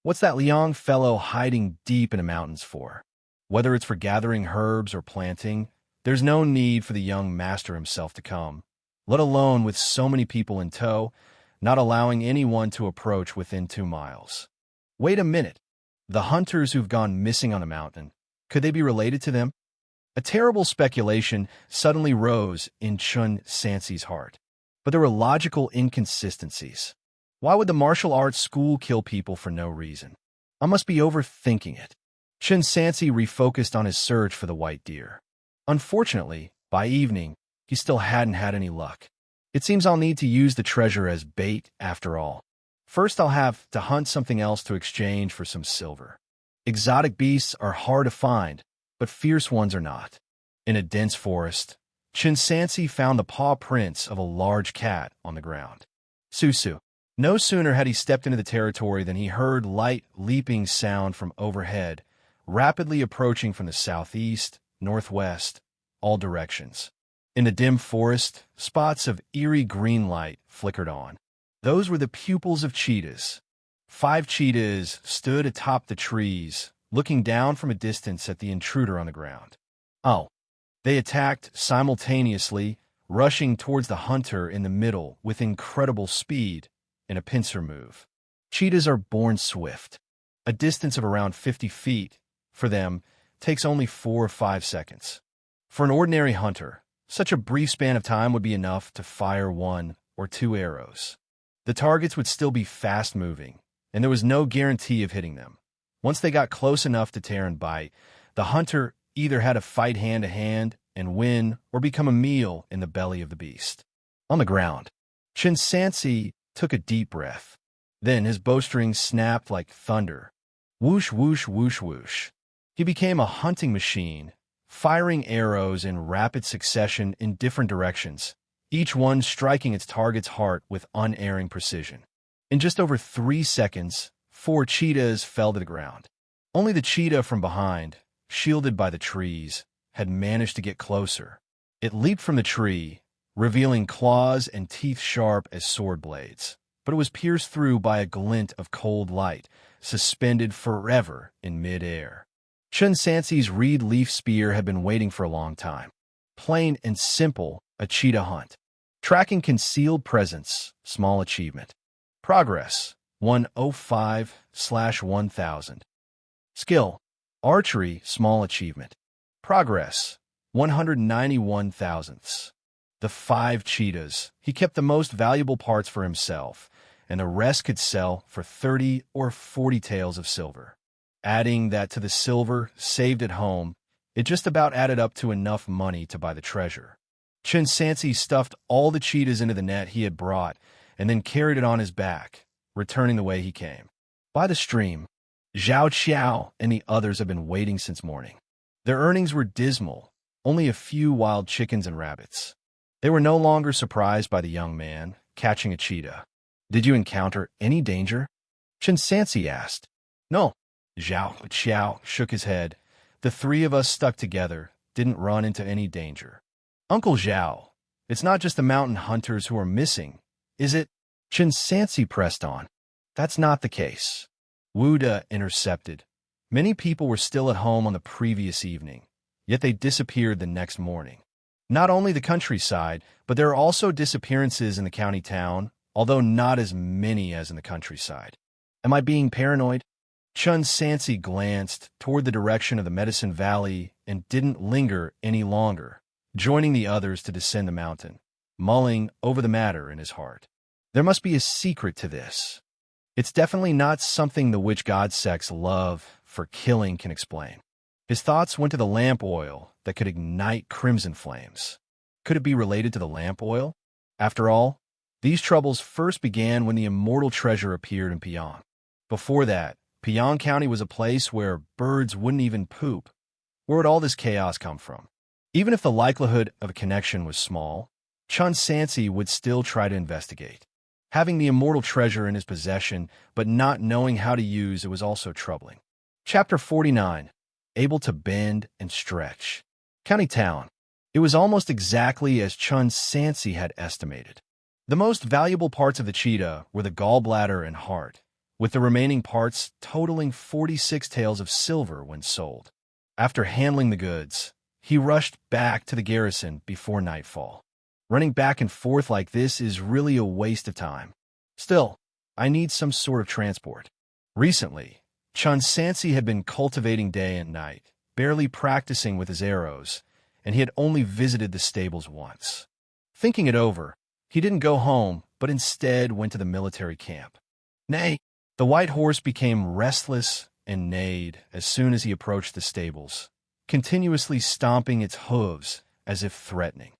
A: What's that Liang fellow hiding deep in the mountains for? Whether it's for gathering herbs or planting, there's no need for the young master himself to come, let alone with so many people in tow, not allowing anyone to approach within 2 miles. Wait a minute. The hunters who've gone missing on the mountain, could they be related to them? A terrible speculation suddenly rose in Chen Sansi's heart. But there were logical inconsistencies. Why would the martial arts school kill people for no reason? I must be overthinking it. Chen Sansi refocused on his search for the white deer. Unfortunately, by evening, he still hadn't had any luck. It seems I'll need to use the treasure as bait after all. First, I'll have to hunt something else to exchange for some silver. Exotic beasts are hard to find, but fierce ones are not. In a dense forest, Chen Sansi found the paw prints of a large cat on the ground. Susu. No sooner had he stepped into the territory than he heard light, leaping sound from overhead, rapidly approaching from the southeast, northwest, all directions. In the dim forest, spots of eerie green light flickered on. Those were the pupils of cheetahs. 5 cheetahs stood atop the trees, looking down from a distance at the intruder on the ground. Oh, they attacked simultaneously, rushing towards the hunter in the middle with incredible speed in a pincer move. Cheetahs are born swift. A distance of around 50 feet, for them, takes only 4 or 5 seconds. For an ordinary hunter, such a brief span of time would be enough to fire 1 or 2 arrows. The targets would still be fast-moving, and there was no guarantee of hitting them. Once they got close enough to tear and bite, the hunter either had to fight hand-to-hand and win or become a meal in the belly of the beast. On the ground, Chen Sansi took a deep breath. Then his bowstring snapped like thunder. Whoosh, whoosh, whoosh, whoosh. He became a hunting machine, firing arrows in rapid succession in different directions, each one striking its target's heart with unerring precision. In just over 3 seconds, 4 cheetahs fell to the ground. Only the cheetah from behind, shielded by the trees, had managed to get closer. It leaped from the tree, revealing claws and teeth sharp as sword blades, but it was pierced through by a glint of cold light, suspended forever in mid-air. Chen Sansi's reed leaf spear had been waiting for a long time. Plain and simple, a cheetah hunt. Tracking concealed presence, small achievement. Progress, 105/1000. Skill, archery, small achievement. Progress, 191 thousandths. The 5 cheetahs, he kept the most valuable parts for himself, and the rest could sell for 30 or 40 taels of silver. Adding that to the silver saved at home, it just about added up to enough money to buy the treasure. Chen Sansi stuffed all the cheetahs into the net he had brought and then carried it on his back, returning the way he came. By the stream, Xiao and the others have been waiting since morning. Their earnings were dismal, only a few wild chickens and rabbits. They were no longer surprised by the young man catching a cheetah. Did you encounter any danger? Chen Sansi asked. No. Xiao shook his head. The three of us stuck together, didn't run into any danger. Uncle Xiao, it's not just the mountain hunters who are missing, is it? Chen Sansi pressed on. That's not the case. Wuda intercepted. Many people were still at home on the previous evening, yet they disappeared the next morning. Not only the countryside, but there are also disappearances in the county town, although not as many as in the countryside. Am I being paranoid? Chen Sansi glanced toward the direction of the Medicine Valley and didn't linger any longer, joining the others to descend the mountain, mulling over the matter in his heart. There must be a secret to this. It's definitely not something the witch god sect's love for killing can explain. His thoughts went to the lamp oil that could ignite crimson flames. Could it be related to the lamp oil? After all, these troubles first began when the immortal treasure appeared in Pyong. Before that, Pyong County was a place where birds wouldn't even poop. Where would all this chaos come from? Even if the likelihood of a connection was small, Chen Sansi would still try to investigate. Having the immortal treasure in his possession, but not knowing how to use it was also troubling. Chapter 49. Able to bend and stretch. County Town. It was almost exactly as Chen Sansi had estimated. The most valuable parts of the cheetah were the gallbladder and heart, with the remaining parts totaling 46 taels of silver when sold. After handling the goods, he rushed back to the garrison before nightfall. Running back and forth like this is really a waste of time. Still, I need some sort of transport. Recently, Chen Sansi had been cultivating day and night, barely practicing with his arrows, and he had only visited the stables once. Thinking it over, he didn't go home, but instead went to the military camp. Nay, the white horse became restless and neighed as soon as he approached the stables, continuously stomping its hooves as if threatening.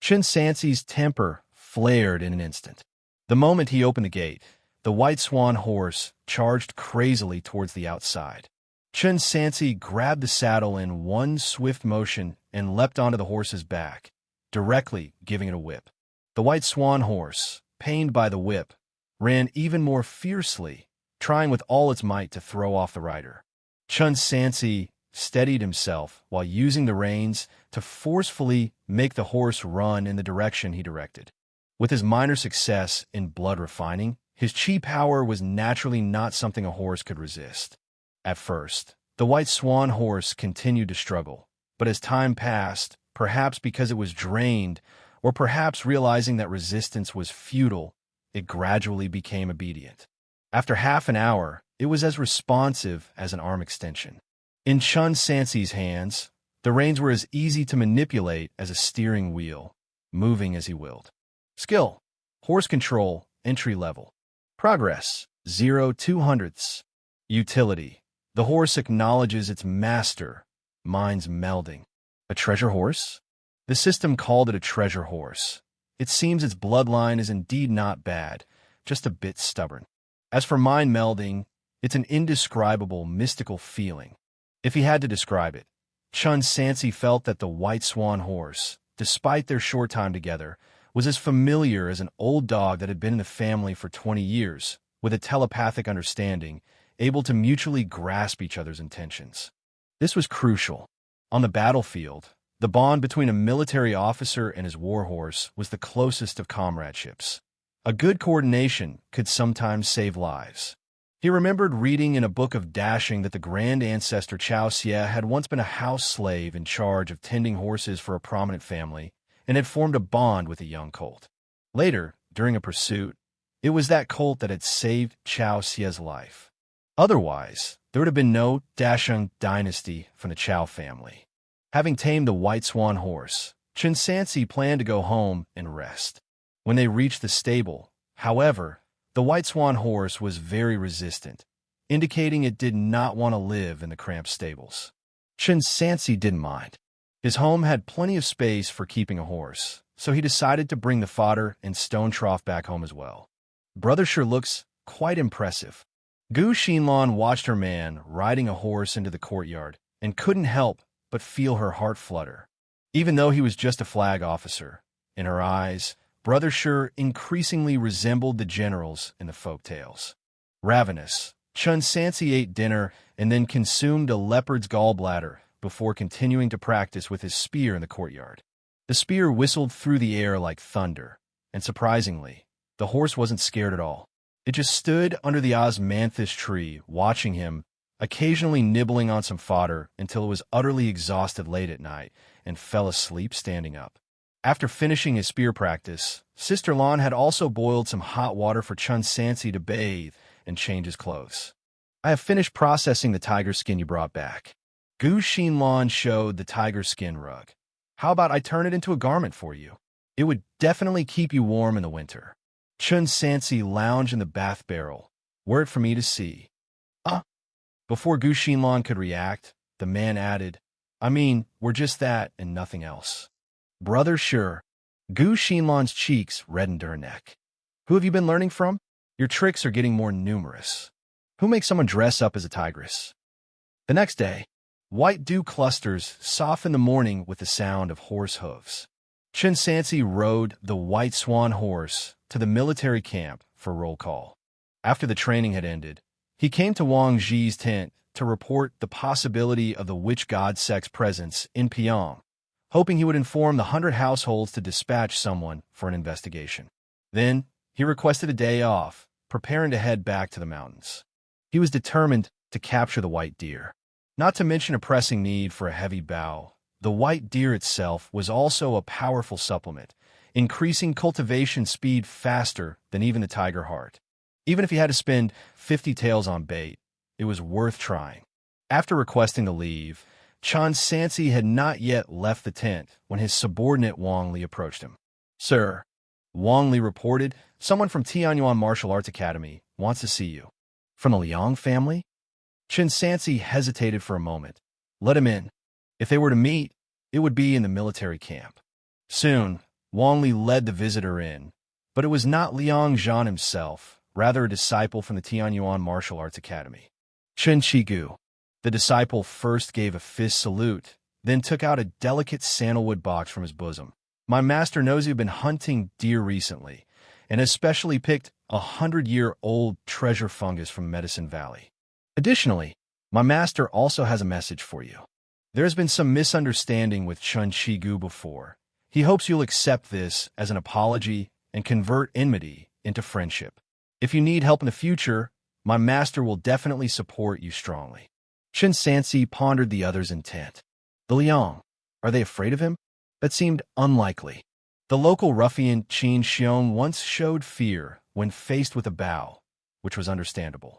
A: Chen Sansi's temper flared in an instant. The moment he opened the gate, the white swan horse charged crazily towards the outside. Chen Sansi grabbed the saddle in one swift motion and leapt onto the horse's back, directly giving it a whip. The white swan horse, pained by the whip, ran even more fiercely, trying with all its might to throw off the rider. Chen Sansi steadied himself while using the reins to forcefully make the horse run in the direction he directed. With his minor success in blood refining, his chi power was naturally not something a horse could resist. At first, the white swan horse continued to struggle, but as time passed, perhaps because it was drained, or perhaps realizing that resistance was futile, it gradually became obedient. After half an hour, it was as responsive as an arm extension. In Chen Sansi's hands, the reins were as easy to manipulate as a steering wheel, moving as he willed. Skill: horse control, entry level. Progress: 0-200ths. Utility: the horse acknowledges its master, minds melding. A treasure horse? The system called it a treasure horse. It seems its bloodline is indeed not bad, just a bit stubborn. As for mind melding, it's an indescribable, mystical feeling. If he had to describe it, Chen Sansi felt that the white swan horse, despite their short time together, was as familiar as an old dog that had been in the family for 20 years, with a telepathic understanding, able to mutually grasp each other's intentions. This was crucial. On the battlefield, the bond between a military officer and his warhorse was the closest of comradeships. A good coordination could sometimes save lives. He remembered reading in a book of dashing that the grand ancestor Xianxia had once been a house slave in charge of tending horses for a prominent family and had formed a bond with a young colt. Later, during a pursuit, it was that colt that had saved Xiaoxia's life. Otherwise, there would have been no Dasheng dynasty from the Chao family. Having tamed the white swan horse, Chen Sansi planned to go home and rest. When they reached the stable, however, the white swan horse was very resistant, indicating it did not want to live in the cramped stables. Chen Sansi didn't mind. His home had plenty of space for keeping a horse, so he decided to bring the fodder and stone trough back home as well. Brother sure looks quite impressive. Gu Xinlan watched her man riding a horse into the courtyard and couldn't help but feel her heart flutter. Even though he was just a flag officer, in her eyes, Brother Shi increasingly resembled the generals in the folk tales. Ravenous, Chen Sansi ate dinner and then consumed a leopard's gallbladder before continuing to practice with his spear in the courtyard. The spear whistled through the air like thunder, and surprisingly, the horse wasn't scared at all. It just stood under the osmanthus tree, watching him, occasionally nibbling on some fodder until it was utterly exhausted late at night and fell asleep standing up. After finishing his spear practice, Sister Lan had also boiled some hot water for Chen Sansi to bathe and change his clothes. I have finished processing the tiger skin you brought back. Gu Xinlan showed the tiger skin rug. How about I turn it into a garment for you? It would definitely keep you warm in the winter. Chen Sansi lounged in the bath barrel. Wear it for me to see. Before Gu Xinlan could react, the man added, I mean, we're just that and nothing else. Brother Shi. Gu Xinlan's cheeks reddened to her neck. Who have you been learning from? Your tricks are getting more numerous. Who makes someone dress up as a tigress? The next day, white dew clusters softened the morning with the sound of horse hooves. Chen Sansi rode the white swan horse to the military camp for roll call. After the training had ended, he came to Wang Zhi's tent to report the possibility of the witch god sect's presence in Pyong, hoping he would inform the 100 households to dispatch someone for an investigation. Then, he requested a day off, preparing to head back to the mountains. He was determined to capture the white deer. Not to mention a pressing need for a heavy bow, the white deer itself was also a powerful supplement, increasing cultivation speed faster than even the tiger heart. Even if he had to spend 50 taels on bait, it was worth trying. After requesting the leave, Chen Sansi had not yet left the tent when his subordinate Wang Li approached him. Sir, Wang Li reported, someone from Tianyuan Martial Arts Academy wants to see you. From the Liang family? Chen Sansi hesitated for a moment. Let him in. If they were to meet, it would be in the military camp. Soon, Wang Li led the visitor in, but it was not Liang Zhan himself, rather a disciple from the Tianyuan Martial Arts Academy. Chen Qigu. The disciple first gave a fist salute, then took out a delicate sandalwood box from his bosom. My master knows you've been hunting deer recently, and especially picked a 100-year-old treasure fungus from Medicine Valley. Additionally, my master also has a message for you. There has been some misunderstanding with Chen Qigu before. He hopes you'll accept this as an apology and convert enmity into friendship. If you need help in the future, my master will definitely support you strongly. Chen Sansi pondered the other's intent. The Liang, are they afraid of him? That seemed unlikely. The local ruffian Qin Xiong once showed fear when faced with a bow, which was understandable.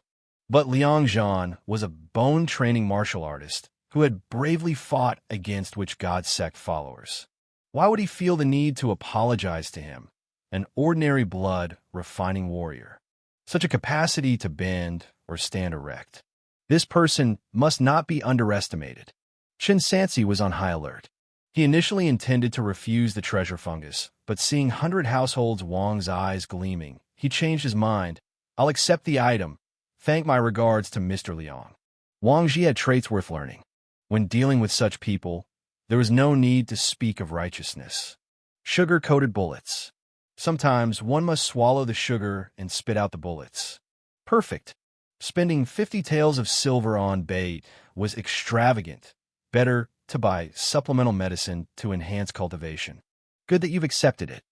A: But Liang Zhan was a bone-training martial artist who had bravely fought against witch god sect followers. Why would he feel the need to apologize to him, an ordinary blood-refining warrior? Such a capacity to bend or stand erect. This person must not be underestimated. Chen Sansi was on high alert. He initially intended to refuse the treasure fungus, but seeing 100 households Wang's eyes gleaming, he changed his mind. I'll accept the item. Thank my regards to Mr. Liang. Wang Zhi had traits worth learning. When dealing with such people, there was no need to speak of righteousness. Sugar-coated bullets. Sometimes one must swallow the sugar and spit out the bullets. Perfect. Spending 50 taels of silver on bait was extravagant. Better to buy supplemental medicine to enhance cultivation. Good that you've accepted it.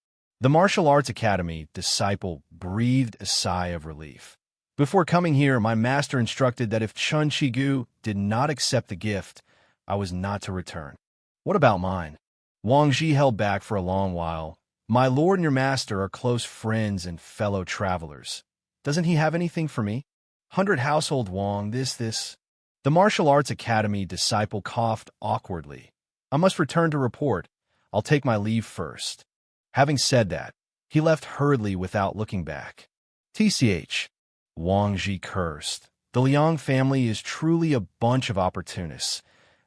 A: The Martial Arts Academy disciple breathed a sigh of relief. Before coming here, my master instructed that if Chen Qigu did not accept the gift, I was not to return. What about mine? Wang Zhi held back for a long while. My lord and your master are close friends and fellow travelers. Doesn't he have anything for me? 100 household Wang, this. The Martial Arts Academy disciple coughed awkwardly. I must return to report. I'll take my leave first. Having said that, he left hurriedly without looking back. TCH. Wang Zhi cursed. The Liang family is truly a bunch of opportunists.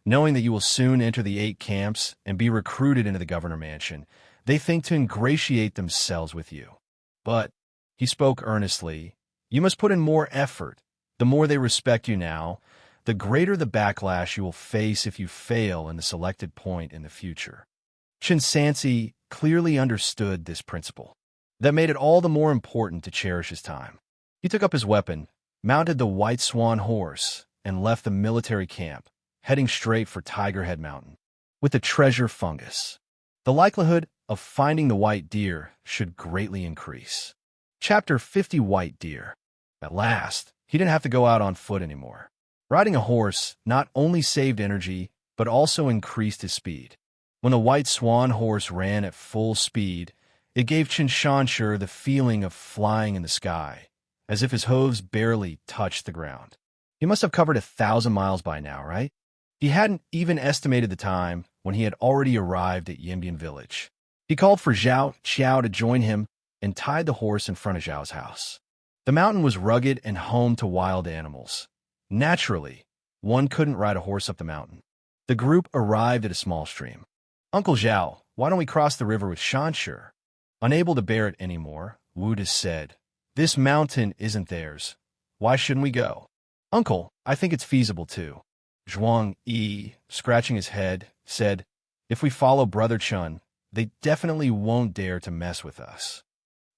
A: Knowing that you will soon enter the 8 camps and be recruited into the governor mansion, they think to ingratiate themselves with you. But, he spoke earnestly, you must put in more effort. The more they respect you now, the greater the backlash you will face if you fail in the selected point in the future. Chen Sansi clearly understood this principle. That made it all the more important to cherish his time. He took up his weapon, mounted the White Swan horse, and left the military camp, heading straight for Tiger Head Mountain. With the treasure fungus, the likelihood of finding the white deer should greatly increase. Chapter 50 White Deer. At last, he didn't have to go out on foot anymore. Riding a horse not only saved energy, but also increased his speed. When the White Swan horse ran at full speed, it gave Chen Sansi the feeling of flying in the sky, as if his hooves barely touched the ground. He must have covered 1,000 miles by now, right? He hadn't even estimated the time when he had already arrived at Yimbian village. He called for Xianxia to join him and tied the horse in front of Zhao's house. The mountain was rugged and home to wild animals. Naturally, one couldn't ride a horse up the mountain. The group arrived at a small stream. "Uncle Zhao, why don't we cross the river with Xianxia?" Unable to bear it anymore, Wu just said, "This mountain isn't theirs. Why shouldn't we go?" "Uncle, I think it's feasible too." Zhuang Yi, scratching his head, said, "If we follow Brother Chen, they definitely won't dare to mess with us."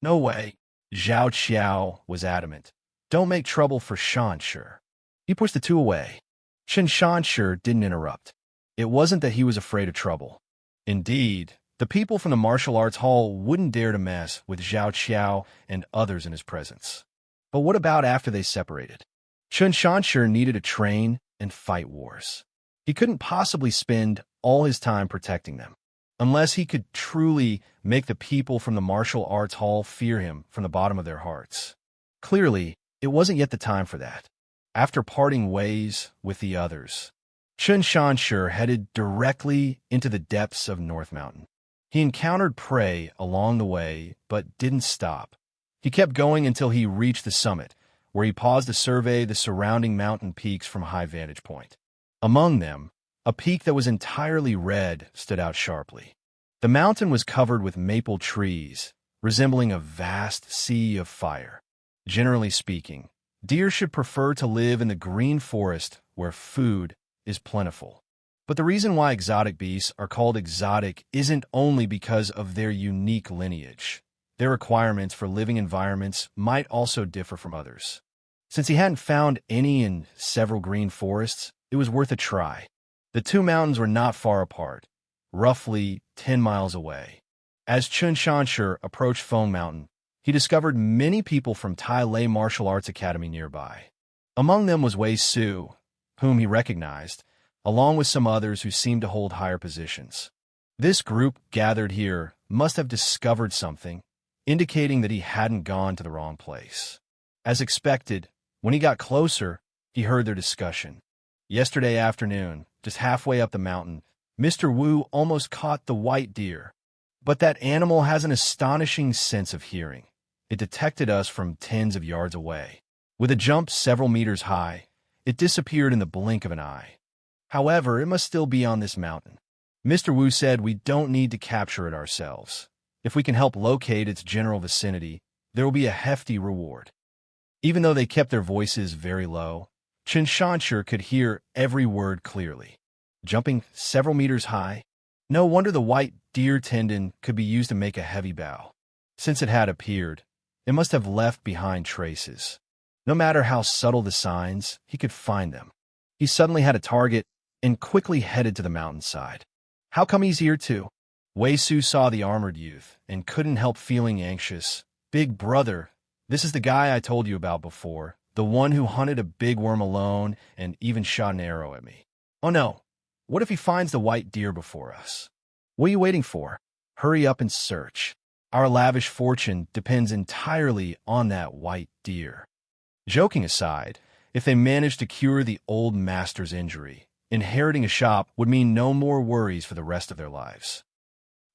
A: "No way." Zhao Qiao was adamant. "Don't make trouble for Xianxia." He pushed the two away. Chen Sansi didn't interrupt. It wasn't that he was afraid of trouble. Indeed, the people from the martial arts hall wouldn't dare to mess with Zhao Qiao and others in his presence. But what about after they separated? Chen Sansi needed to train and fight wars. He couldn't possibly spend all his time protecting them, unless he could truly make the people from the martial arts hall fear him from the bottom of their hearts. Clearly, it wasn't yet the time for that. After parting ways with the others, Chen Sansi headed directly into the depths of North Mountain. He encountered prey along the way, but didn't stop. He kept going until he reached the summit, where he paused to survey the surrounding mountain peaks from a high vantage point. Among them, a peak that was entirely red stood out sharply. The mountain was covered with maple trees, resembling a vast sea of fire. Generally speaking, deer should prefer to live in the green forest where food is plentiful. But the reason why exotic beasts are called exotic isn't only because of their unique lineage. Their requirements for living environments might also differ from others. Since he hadn't found any in several green forests, it was worth a try. The two mountains were not far apart, roughly 10 miles away. As Chen Sansi approached Feng Mountain, he discovered many people from Tai Lei Martial Arts Academy nearby. Among them was Wei Su, whom he recognized, along with some others who seemed to hold higher positions. This group gathered here must have discovered something, indicating that he hadn't gone to the wrong place. As expected, when he got closer, he heard their discussion. Yesterday afternoon, just halfway up the mountain, Mr. Wu almost caught the white deer. But that animal has an astonishing sense of hearing. It detected us from tens of yards away. With a jump several meters high, it disappeared in the blink of an eye. However, it must still be on this mountain. Mr. Wu said we don't need to capture it ourselves. If we can help locate its general vicinity, there will be a hefty reward. Even though they kept their voices very low, Chen Sansi could hear every word clearly. Jumping several meters high, no wonder the white deer tendon could be used to make a heavy bow. Since it had appeared, it must have left behind traces. No matter how subtle the signs, he could find them. He suddenly had a target and quickly headed to the mountainside. How come he's here too? Wei Su saw the armored youth and couldn't help feeling anxious. "Big brother, this is the guy I told you about before, the one who hunted a big worm alone and even shot an arrow at me. Oh no, what if he finds the white deer before us? What are you waiting for? Hurry up and search. Our lavish fortune depends entirely on that white deer." Joking aside, if they managed to cure the old master's injury, inheriting a shop would mean no more worries for the rest of their lives.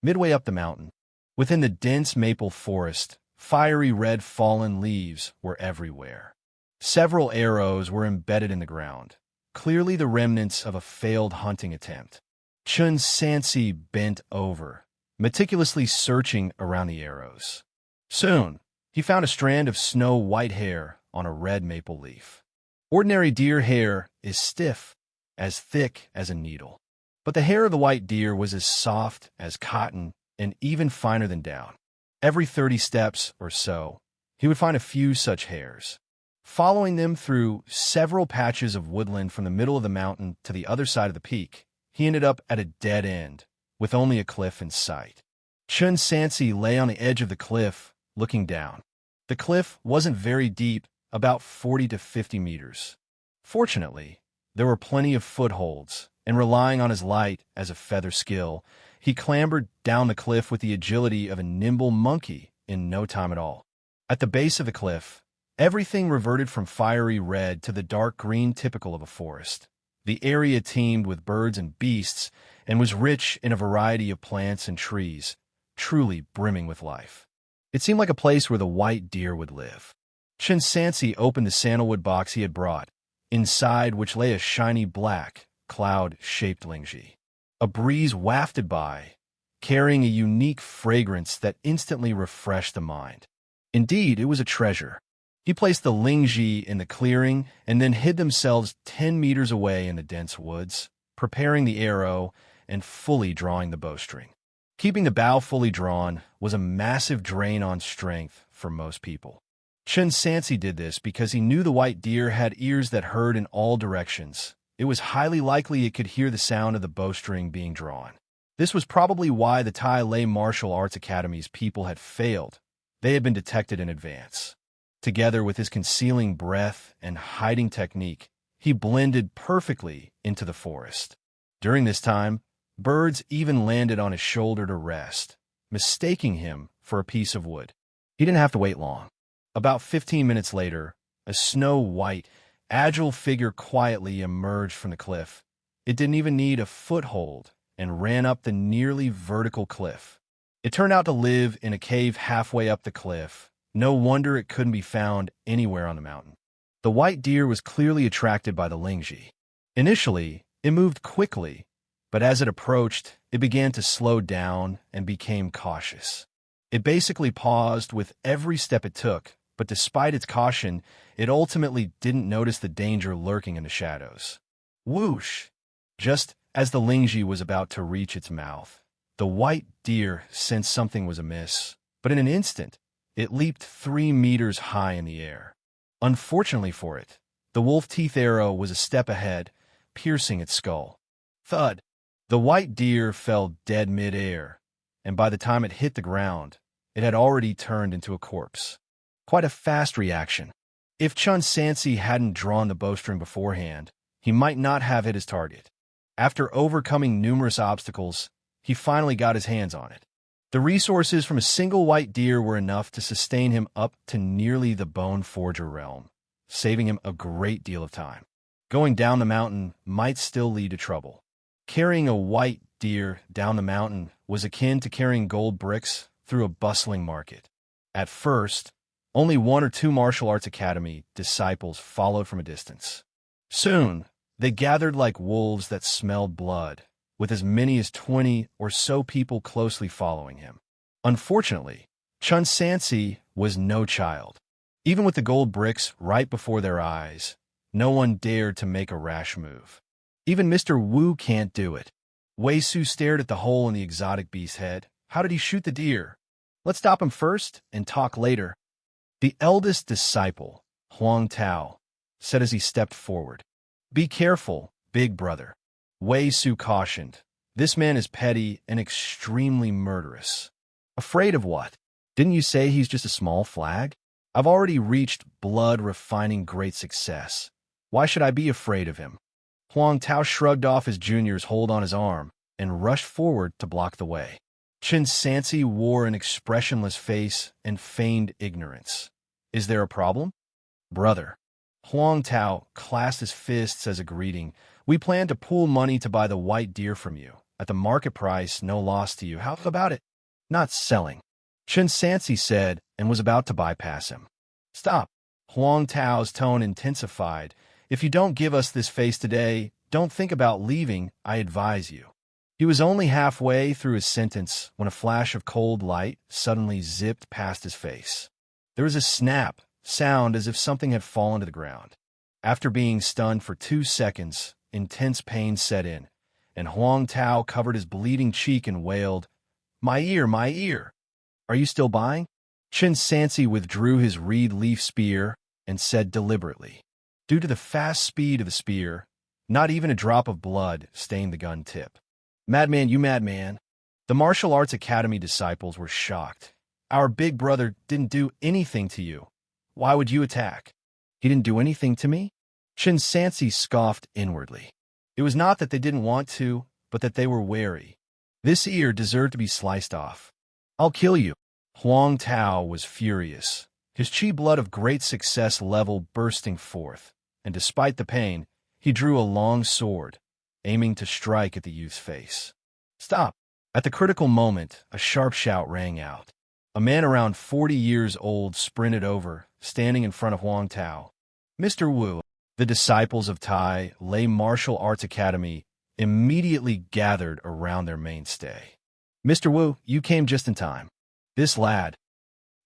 A: Midway up the mountain, within the dense maple forest, fiery red fallen leaves were everywhere. Several arrows were embedded in the ground, clearly the remnants of a failed hunting attempt. Chen Sansi bent over, meticulously searching around the arrows. Soon, he found a strand of snow-white hair on a red maple leaf. Ordinary deer hair is stiff, as thick as a needle. But the hair of the white deer was as soft as cotton and even finer than down. Every 30 steps or so, he would find a few such hairs. Following them through several patches of woodland from the middle of the mountain to the other side of the peak, he ended up at a dead end, with only a cliff in sight. Chen Sansi lay on the edge of the cliff, looking down. The cliff wasn't very deep, about 40 to 50 meters. Fortunately, there were plenty of footholds, and relying on his light as a feather skill, he clambered down the cliff with the agility of a nimble monkey in no time at all. At the base of the cliff, everything reverted from fiery red to the dark green typical of a forest. The area teemed with birds and beasts and was rich in a variety of plants and trees, truly brimming with life. It seemed like a place where the white deer would live. Chen Sansi opened the sandalwood box he had brought, inside which lay a shiny black, cloud-shaped lingji. A breeze wafted by, carrying a unique fragrance that instantly refreshed the mind. Indeed, it was a treasure. He placed the lingji in the clearing and then hid themselves 10 meters away in the dense woods, preparing the arrow and fully drawing the bowstring. Keeping the bow fully drawn was a massive drain on strength for most people. Chen Sansi did this because he knew the white deer had ears that heard in all directions. It was highly likely it could hear the sound of the bowstring being drawn. This was probably why the Thai Lay Martial Arts Academy's people had failed. They had been detected in advance. Together with his concealing breath and hiding technique, he blended perfectly into the forest. During this time, birds even landed on his shoulder to rest, mistaking him for a piece of wood. He didn't have to wait long. About 15 minutes later, a snow-white, agile figure quietly emerged from the cliff. It didn't even need a foothold and ran up the nearly vertical cliff. It turned out to live in a cave halfway up the cliff. No wonder it couldn't be found anywhere on the mountain. The white deer was clearly attracted by the lingji. Initially, it moved quickly, but as it approached, it began to slow down and became cautious. It basically paused with every step it took, but despite its caution, it ultimately didn't notice the danger lurking in the shadows. Whoosh! Just as the lingji was about to reach its mouth, the white deer sensed something was amiss, but in an instant, it leaped 3 meters high in the air. Unfortunately for it, the wolf-teeth arrow was a step ahead, piercing its skull. Thud! The white deer fell dead mid-air, and by the time it hit the ground, it had already turned into a corpse. Quite a fast reaction. If Chen Sansi hadn't drawn the bowstring beforehand, he might not have hit his target. After overcoming numerous obstacles, he finally got his hands on it. The resources from a single white deer were enough to sustain him up to nearly the Bone Forger realm, saving him a great deal of time. Going down the mountain might still lead to trouble. Carrying a white deer down the mountain was akin to carrying gold bricks through a bustling market. At first, only 1 or 2 martial arts academy disciples followed from a distance. Soon, they gathered like wolves that smelled blood, with as many as 20 or so people closely following him. Unfortunately, Chen Sansi was no child. Even with the gold bricks right before their eyes, no one dared to make a rash move. Even Mr. Wu can't do it. Wei Su stared at the hole in the exotic beast's head. How did he shoot the deer? Let's stop him first and talk later. The eldest disciple, Huang Tao, said as he stepped forward. Be careful, big brother. Wei Su cautioned. This man is petty and extremely murderous. Afraid of what? Didn't you say he's just a small flag? I've already reached blood-refining great success. Why should I be afraid of him? Huang Tao shrugged off his junior's hold on his arm and rushed forward to block the way. Chen Sansi wore an expressionless face and feigned ignorance. Is there a problem? Brother. Huang Tao clasped his fists as a greeting. We plan to pool money to buy the white deer from you. At the market price, no loss to you. How about it? Not selling. Chen Sansi said and was about to bypass him. Stop. Huang Tao's tone intensified. If you don't give us this face today, don't think about leaving, I advise you. He was only halfway through his sentence when a flash of cold light suddenly zipped past his face. There was a snap, sound as if something had fallen to the ground. After being stunned for 2 seconds, intense pain set in, and Huang Tao covered his bleeding cheek and wailed, "My ear, my ear! Are you still buying?" Chen Sansi withdrew his reed leaf spear and said deliberately, "Due to the fast speed of the spear, not even a drop of blood stained the gun tip." "Madman, you madman!" The martial arts academy disciples were shocked. "Our big brother didn't do anything to you. Why would you attack?" "He didn't do anything to me?" Chen Sansi scoffed inwardly. It was not that they didn't want to, but that they were wary. This ear deserved to be sliced off. "I'll kill you." Huang Tao was furious, his chi blood of great success level bursting forth, and despite the pain, he drew a long sword, aiming to strike at the youth's face. "Stop!" At the critical moment, a sharp shout rang out. A man around 40 years old sprinted over, standing in front of Huang Tao. "Mr. Wu." The disciples of Tai Lei Martial Arts Academy immediately gathered around their mainstay. "Mr. Wu, you came just in time. This lad.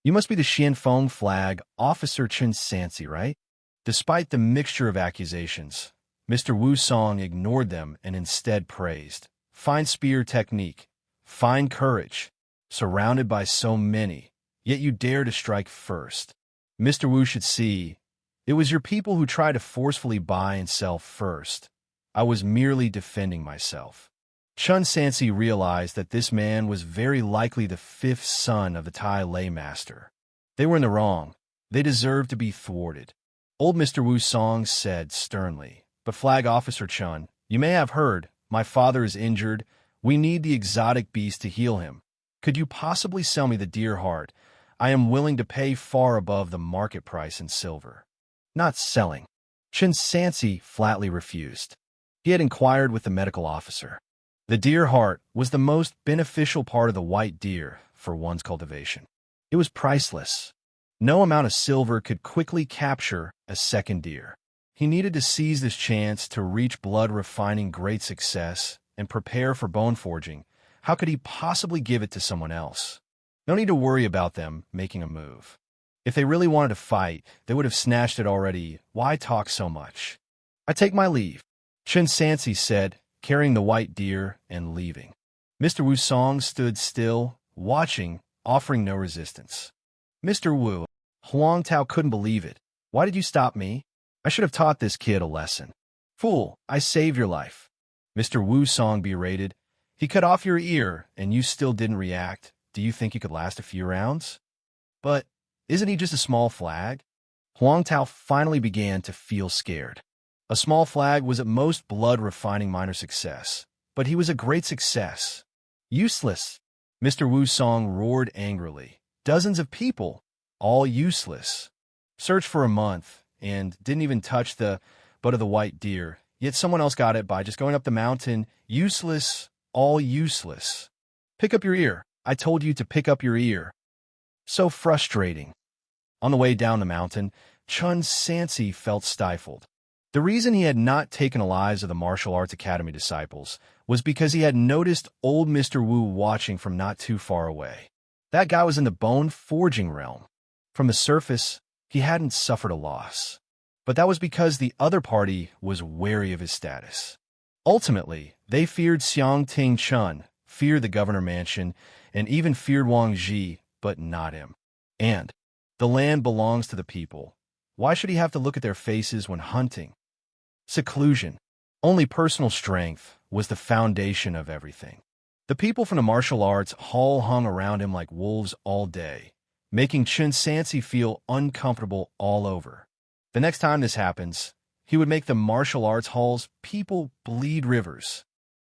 A: You must be the Xianfeng flag officer Chen Sansi, right?" Despite the mixture of accusations, Mr. Wu Song ignored them and instead praised. "Fine spear technique. Fine courage. Surrounded by so many, yet you dare to strike first. Mr. Wu should see. It was your people who tried to forcefully buy and sell first. I was merely defending myself." Chen Sansi realized that this man was very likely the 5th son of the Tai Lei master. They were in the wrong. They deserved to be thwarted. Old Mr. Wu Song said sternly, "But Flag Officer Chen, you may have heard, my father is injured. We need the exotic beast to heal him. Could you possibly sell me the deer heart? I am willing to pay far above the market price in silver." "Not selling." Chen Sansi flatly refused. He had inquired with the medical officer. The deer heart was the most beneficial part of the white deer for one's cultivation. It was priceless. No amount of silver could quickly capture a second deer. He needed to seize this chance to reach blood-refining great success and prepare for bone forging. How could he possibly give it to someone else? No need to worry about them making a move. If they really wanted to fight, they would have snatched it already. Why talk so much? "I take my leave," Chen Sansi said, carrying the white deer and leaving. Mr. Wu Song stood still, watching, offering no resistance. "Mr. Wu," Huang Tao couldn't believe it. "Why did you stop me? I should have taught this kid a lesson." "Fool, I saved your life." Mr. Wu Song berated. "He cut off your ear, and you still didn't react. Do you think you could last a few rounds?" "But isn't he just a small flag?" Huang Tao finally began to feel scared. A small flag was at most blood-refining minor success, but he was a great success. "Useless!" Mr. Wu Song roared angrily. "Dozens of people, all useless. Searched for a month, and didn't even touch the butt of the white deer, yet someone else got it by just going up the mountain. Useless, all useless. Pick up your ear. I told you to pick up your ear." So frustrating. On the way down the mountain, Chen Sansi felt stifled. The reason he had not taken the lives of the martial arts academy disciples was because he had noticed old Mr. Wu watching from not too far away. That guy was in the bone forging realm. From the surface, he hadn't suffered a loss. But that was because the other party was wary of his status. Ultimately, they feared Xiang Ting Chun, feared the governor mansion, and even feared Wang Ji, but not him. And the land belongs to the people. Why should he have to look at their faces when hunting? Seclusion. Only personal strength was the foundation of everything. The people from the martial arts hall hung around him like wolves all day, making Chen Sansi feel uncomfortable all over. The next time this happens, he would make the martial arts hall's people bleed rivers.